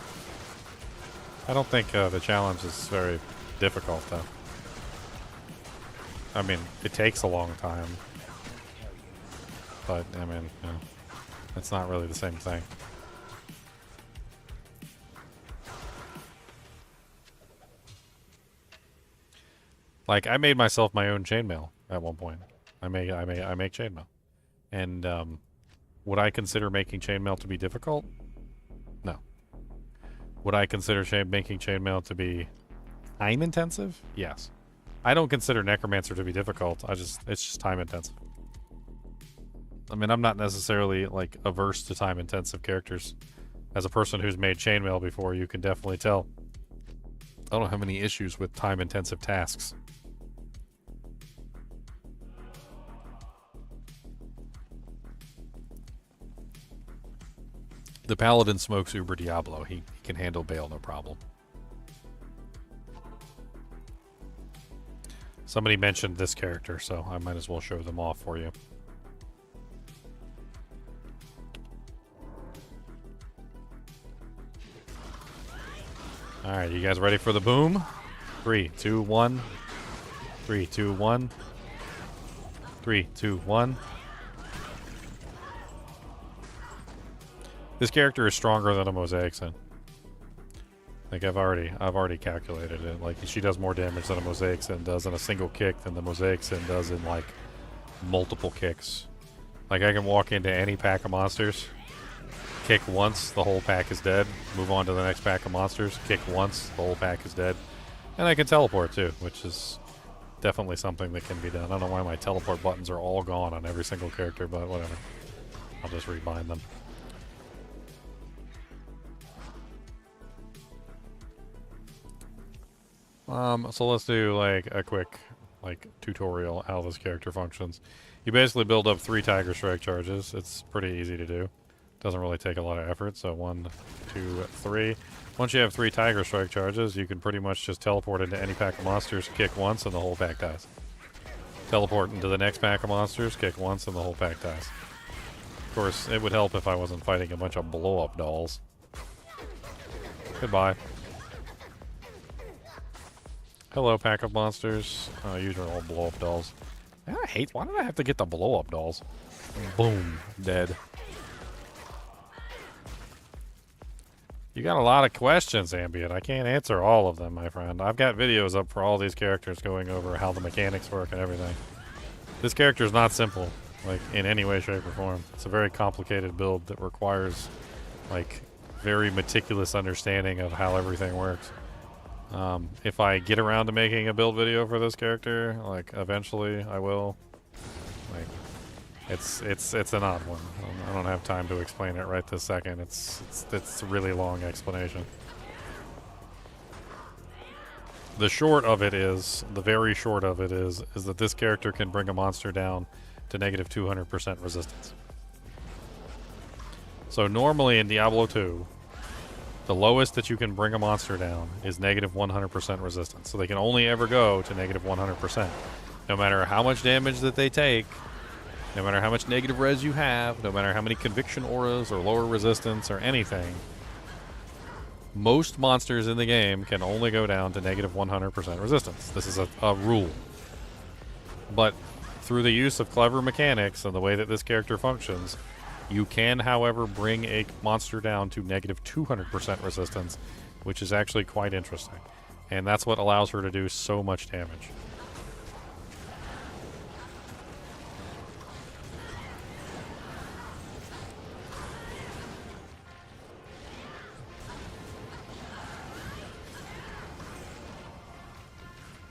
[SPEAKER 5] I don't think the challenge is very difficult, though. I mean, it takes a long time. But, I mean, you know, it's not really the same thing. Like, I made myself my own chainmail at one point. I make chainmail. And, would I consider making chainmail to be difficult? No. Would I consider making chainmail to be time intensive? Yes. I don't consider Necromancer to be difficult. It's just time intensive. I mean, I'm not necessarily, like, averse to time intensive characters. As a person who's made chainmail before, you can definitely tell. I don't have any issues with time intensive tasks. The Paladin smokes Uber Diablo. He can handle Bale no problem. Somebody mentioned this character, so I might as well show them off for you. Alright, you guys ready for the boom? 3, 2, 1. 3, 2, 1. 3, 2, 1. This character is stronger than a Mosaic Sin. Like I've already calculated it. Like she does more damage than a Mosaic Sin does in a single kick than the Mosaic Sin does in like multiple kicks. Like I can walk into any pack of monsters, kick once, the whole pack is dead. Move on to the next pack of monsters, kick once, the whole pack is dead. And I can teleport too, which is definitely something that can be done. I don't know why my teleport buttons are all gone on every single character, but whatever. I'll just rebind them. So let's do like a quick tutorial how this character functions. You basically build up 3 Tiger Strike charges. It's pretty easy to do. Doesn't really take a lot of effort. So 1, 2, 3. Once you have 3 Tiger Strike charges, you can pretty much just teleport into any pack of monsters, kick once, and the whole pack dies. Teleport into the next pack of monsters, kick once, and the whole pack dies. Of course, it would help if I wasn't fighting a bunch of blow-up dolls. Goodbye. Hello, pack of monsters. Usually all blow-up dolls. Man, why did I have to get the blow-up dolls? Boom. Dead. You got a lot of questions, Ambient. I can't answer all of them, my friend. I've got videos up for all these characters going over how the mechanics work and everything. This character is not simple, like, in any way, shape, or form. It's a very complicated build that requires, like, very meticulous understanding of how everything works. If I get around to making a build video for this character, like, eventually I will. Like, it's an odd one. I don't have time to explain it right this second. It's a really long explanation. The short of it is, the very short of it is that this character can bring a monster down to negative 200% resistance. So normally in Diablo 2, the lowest that you can bring a monster down is negative 100% resistance. So they can only ever go to negative 100%. No matter how much damage that they take, no matter how much negative res you have, no matter how many conviction auras or lower resistance or anything, most monsters in the game can only go down to negative 100% resistance. This is a rule. But through the use of clever mechanics and the way that this character functions, you can, however, bring a monster down to negative 200% resistance, which is actually quite interesting. And that's what allows her to do so much damage.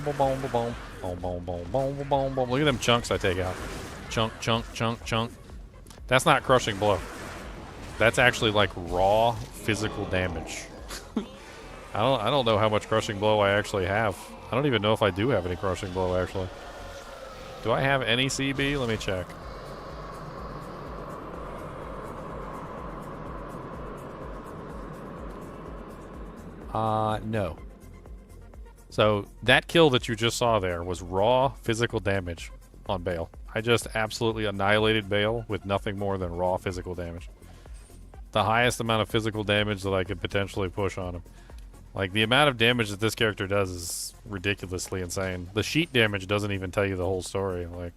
[SPEAKER 5] boom, boom, boom, boom, boom, boom, boom, boom, boom, boom, boom. Look at them chunks I take out. Chunk, chunk, chunk, chunk. That's not crushing blow. That's actually like raw physical damage. I don't know how much crushing blow I actually have. I don't even know if I do have any crushing blow actually. Do I have any CB? Let me check. No. So that kill that you just saw there was raw physical damage on Bale. I just absolutely annihilated Bale with nothing more than raw physical damage. The highest amount of physical damage that I could potentially push on him. Like, the amount of damage that this character does is ridiculously insane. The sheet damage doesn't even tell you the whole story. Like,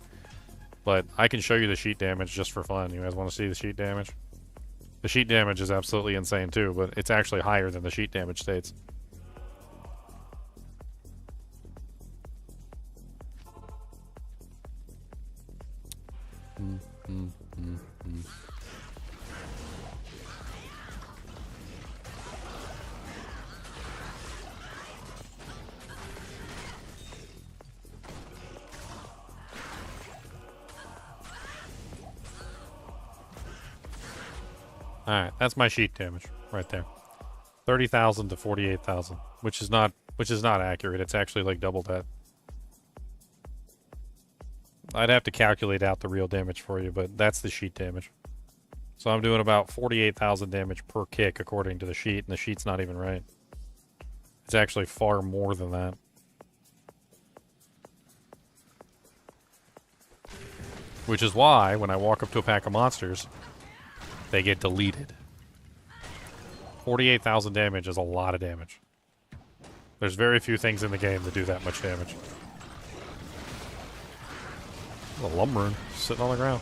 [SPEAKER 5] but I can show you the sheet damage just for fun. You guys want to see the sheet damage? The sheet damage is absolutely insane too, but it's actually higher than the sheet damage states. Alright, that's my sheet damage right there. 30,000 to 48,000, which is not accurate. It's actually like double that. I'd have to calculate out the real damage for you, but that's the sheet damage. So I'm doing about 48,000 damage per kick according to the sheet, and the sheet's not even right. It's actually far more than that. Which is why, when I walk up to a pack of monsters, they get deleted. 48,000 damage is a lot of damage. There's very few things in the game that do that much damage. A lumber sitting on the ground.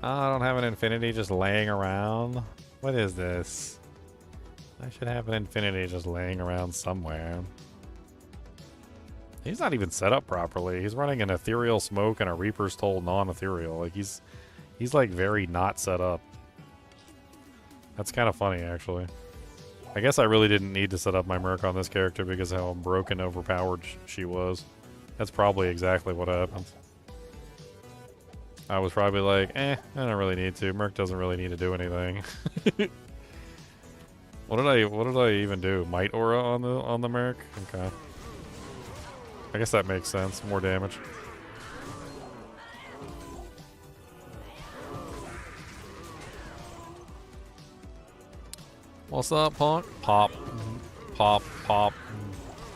[SPEAKER 5] Oh, I don't have an infinity just laying around. What is this? I should have an infinity just laying around somewhere. He's not even set up properly. He's running an ethereal smoke and a Reaper's Toll non-ethereal. Like he's like very not set up. That's kind of funny actually. I guess I really didn't need to set up my Merc on this character because of how broken overpowered she was. That's probably exactly what happened. I was probably like, I don't really need to. Merc doesn't really need to do anything. What did I even do? Might aura on the Merc? Okay. I guess that makes sense. More damage. What's up, punk? Pop. Pop, pop,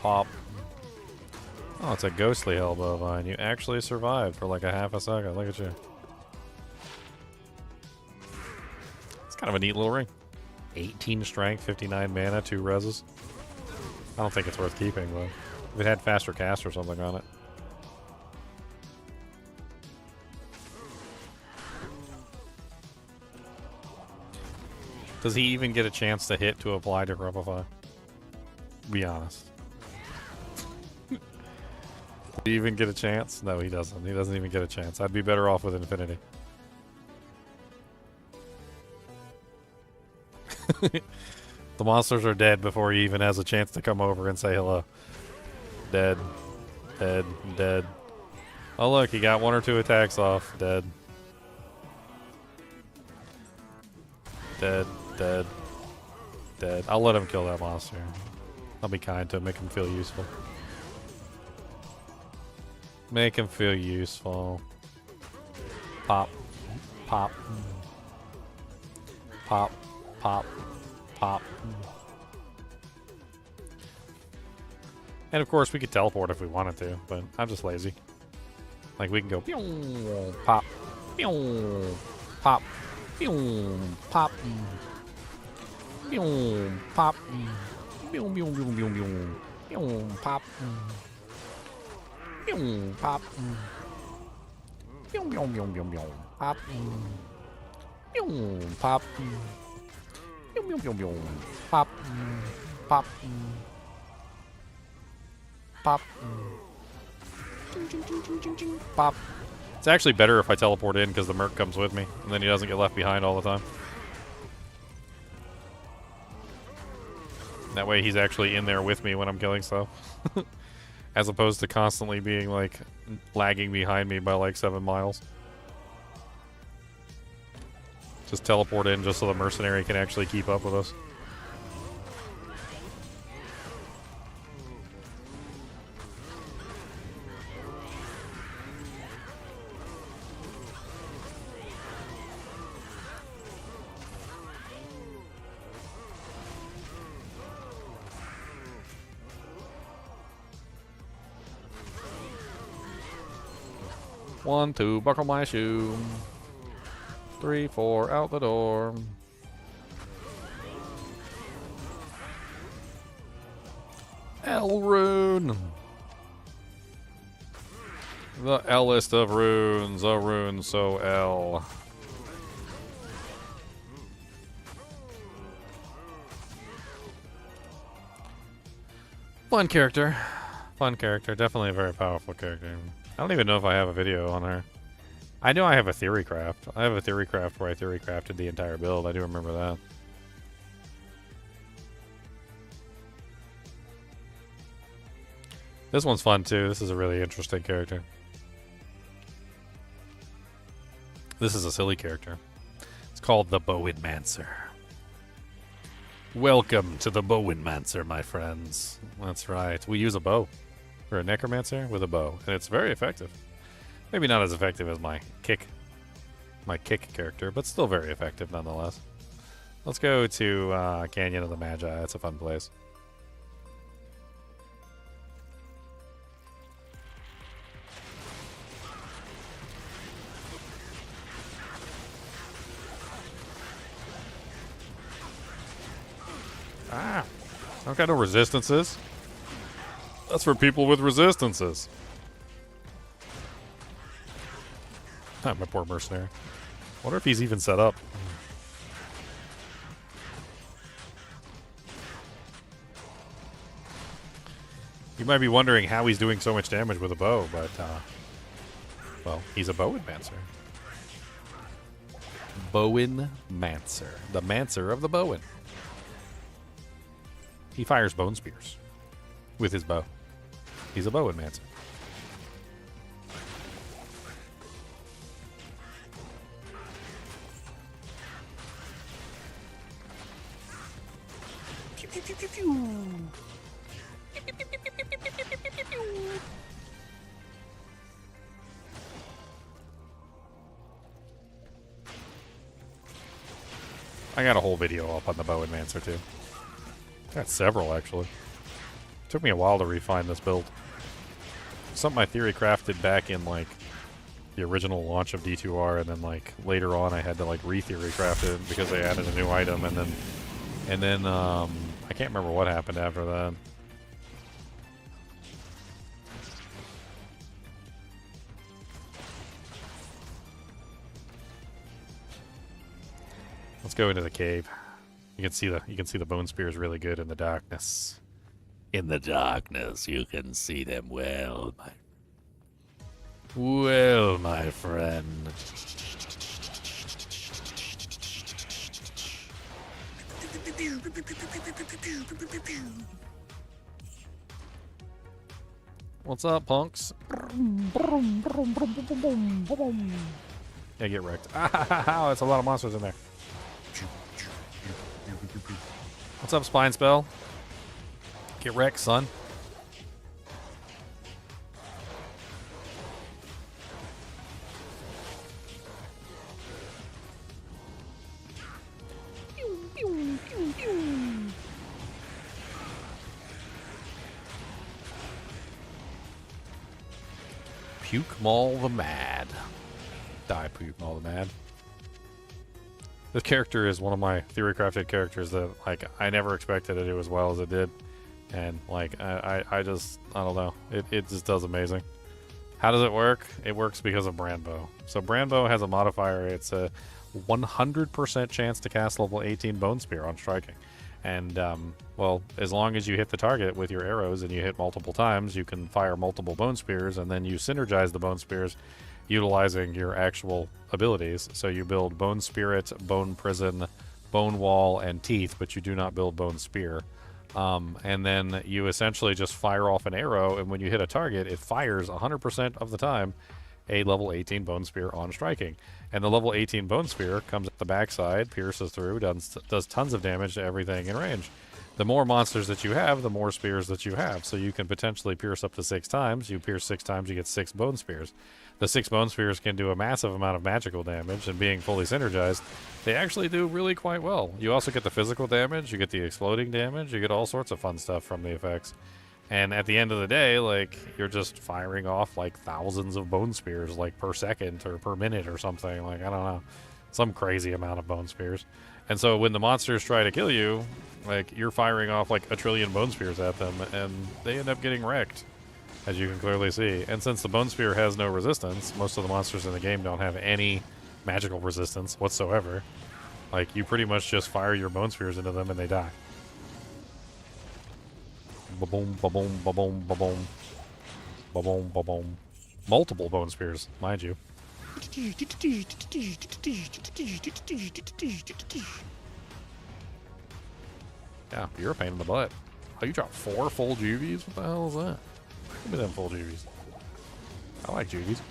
[SPEAKER 5] pop. Oh, it's a ghostly hell bovine. You actually survived for like a half a second. Look at you. It's kind of a neat little ring. 18 strength, 59 mana, 2 reses. I don't think it's worth keeping, but if it had faster cast or something on it. Does he even get a chance to hit to apply to Corrupify? Be honest. Does he even get a chance? No, he doesn't. He doesn't even get a chance. I'd be better off with Infinity. The monsters are dead before he even has a chance to come over and say hello. Dead. Dead. Dead. Oh look, he got 1 or 2 attacks off. Dead. Dead. Dead. Dead. I'll let him kill that monster. I'll be kind to him, make him feel useful. Make him feel useful. Pop. Pop. Pop. Pop. Pop. And of course we could teleport if we wanted to, but I'm just lazy. Like we can go pew, pop, pew, pop, pew, pop, pew, pop, pew, pew, pew, pew, pew, pew, pop, pew, pop, pew, pew, pew, pew, pew, pop, pew, pop. Pew, pew, pew, pew. Pop. Pop. Pop. Pop. It's actually better if I teleport in because the Merc comes with me, and then he doesn't get left behind all the time. That way he's actually in there with me when I'm killing stuff. As opposed to constantly being, like, lagging behind me by, like, 7 miles. Just teleport in just so the mercenary can actually keep up with us. One, two, buckle my shoe. 3, 4, out the door. L rune. The L-list of runes. A rune so L. Fun character. Fun character. Definitely a very powerful character. I don't even know if I have a video on her. I know I have a theory craft. I have a theory craft where I theory crafted the entire build. I do remember that. This one's fun too. This is a really interesting character. This is a silly character. It's called the Bowenmancer. Welcome to the Bowenmancer, my friends. That's right. We use a bow. We're a necromancer with a bow, and it's very effective. Maybe not as effective as my kick character, but still very effective nonetheless. Let's go to Canyon of the Magi. That's a fun place. Ah, I don't got no resistances. That's for people with resistances. Ah, my poor mercenary. Wonder if he's even set up. You might be wondering how he's doing so much damage with a bow, but, well, he's a Bowenmancer. Bowenmancer. The Mancer of the Bowen. He fires bone spears with his bow. He's a Bowenmancer. Pew, pew, pew, pew, pew. I got a whole video up on the Bowenmancer too. Got several actually. Took me a while to refine this build. Something I theory crafted back in like the original launch of D2R, and then like later on I had to like re-theory craft it because they added a new item, and then I can't remember what happened after that. Let's go into the cave. You can see the bone spears really good in the darkness.
[SPEAKER 6] In the darkness, you can see them well, my friend.
[SPEAKER 5] What's up, punks? Yeah, get wrecked. Ah, that's a lot of monsters in there. What's up, Spine Spell? Get wrecked, son. Puke Maul the Mad. Die, Puke Maul the Mad. This character is one of my theory crafted characters that, like, I never expected to do as well as it did. And, like, I just, I don't know. It just does amazing. How does it work? It works because of Brandbow. So Brandbow has a modifier. It's a 100% chance to cast level 18 Bone Spear on striking. And, well, as long as you hit the target with your arrows and you hit multiple times, you can fire multiple Bone Spears, and then you synergize the Bone Spears utilizing your actual abilities. So you build Bone Spirit, Bone Prison, Bone Wall, and Teeth, but you do not build Bone Spear. And then you essentially just fire off an arrow, and when you hit a target, it fires 100% of the time a level 18 Bone Spear on striking. And the level 18 Bone Spear comes at the backside, pierces through, does tons of damage to everything in range. The more monsters that you have, the more spears that you have. So you can potentially pierce up to 6 times. You pierce 6 times, you get 6 Bone Spears. The 6 Bone Spears can do a massive amount of magical damage, and being fully synergized, they actually do really quite well. You also get the physical damage, you get the exploding damage, you get all sorts of fun stuff from the effects. And at the end of the day, like, you're just firing off like thousands of Bone Spears, like, per second or per minute or something. Like, I don't know, some crazy amount of Bone Spears. And so when the monsters try to kill you, like, you're firing off like a trillion Bone Spears at them, and they end up getting wrecked, as you can clearly see. And since the Bone Spear has no resistance, most of the monsters in the game don't have any magical resistance whatsoever. Like, you pretty much just fire your Bone Spears into them and they die. Ba-boom, ba-boom, ba-boom, ba-boom. Ba-boom, ba-boom. Multiple Bone Spears, mind you. Yeah, you're a pain in the butt. Oh, you dropped 4 full juvies? What the hell is that? Give me them full juvies. I like juvies.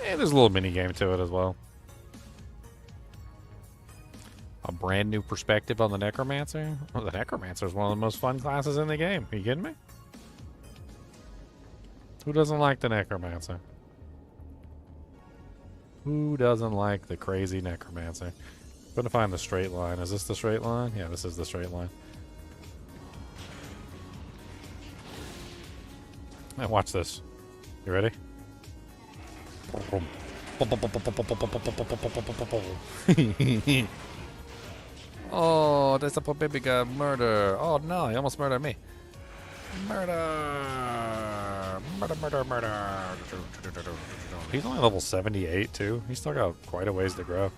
[SPEAKER 5] And there's a little mini game to it as well. A brand new perspective on the necromancer. Well, the necromancer is one of the most fun classes in the game. Are you kidding me? Who doesn't like the necromancer? Who doesn't like the crazy necromancer? I'm gonna find the straight line. Is this the straight line? Yeah, this is the straight line. Now watch this. You ready? Oh, there's a poor baby got murder. Oh no, he almost murdered me. Murder! Murder, murder, murder. He's only level 78 too. He's still got quite a ways to grow.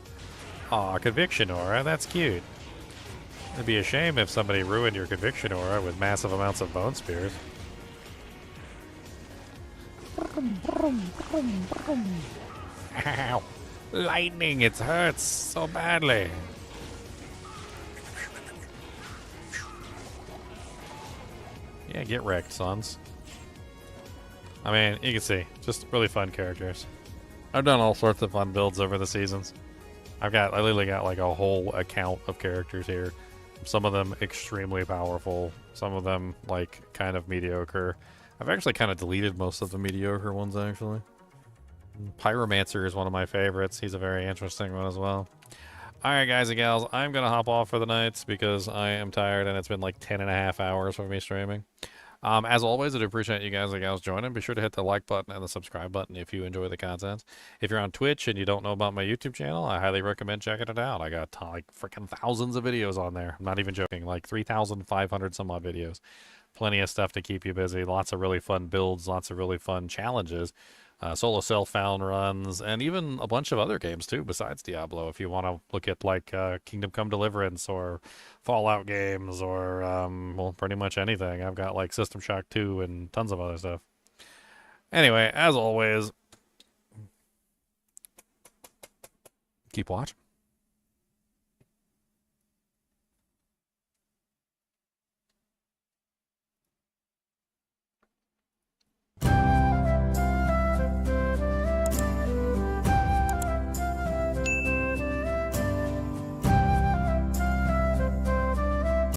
[SPEAKER 5] Aw, conviction aura, that's cute. It'd be a shame if somebody ruined your conviction aura with massive amounts of bone spears. Ow! Lightning, it hurts so badly. Yeah, get wrecked, sons. I mean, you can see, just really fun characters. I've done all sorts of fun builds over the seasons. I literally got like a whole account of characters here. Some of them extremely powerful, some of them like kind of mediocre. I've actually kind of deleted most of the mediocre ones actually. Pyromancer is one of my favorites. He's a very interesting one as well. Alright guys and gals, I'm going to hop off for the night because I am tired and it's been like 10.5 hours for me streaming. As always, I do appreciate you guys and gals joining. Be sure to hit the like button and the subscribe button if you enjoy the content. If you're on Twitch and you don't know about my YouTube channel, I highly recommend checking it out. I got like freaking thousands of videos on there. I'm not even joking, like 3,500 some odd videos. Plenty of stuff to keep you busy. Lots of really fun builds, lots of really fun challenges. Solo self-found runs, and even a bunch of other games too besides Diablo. If you want to look at like Kingdom Come Deliverance or Fallout games or well, pretty much anything. I've got like System Shock 2 and tons of other stuff. Anyway, as always, keep watching.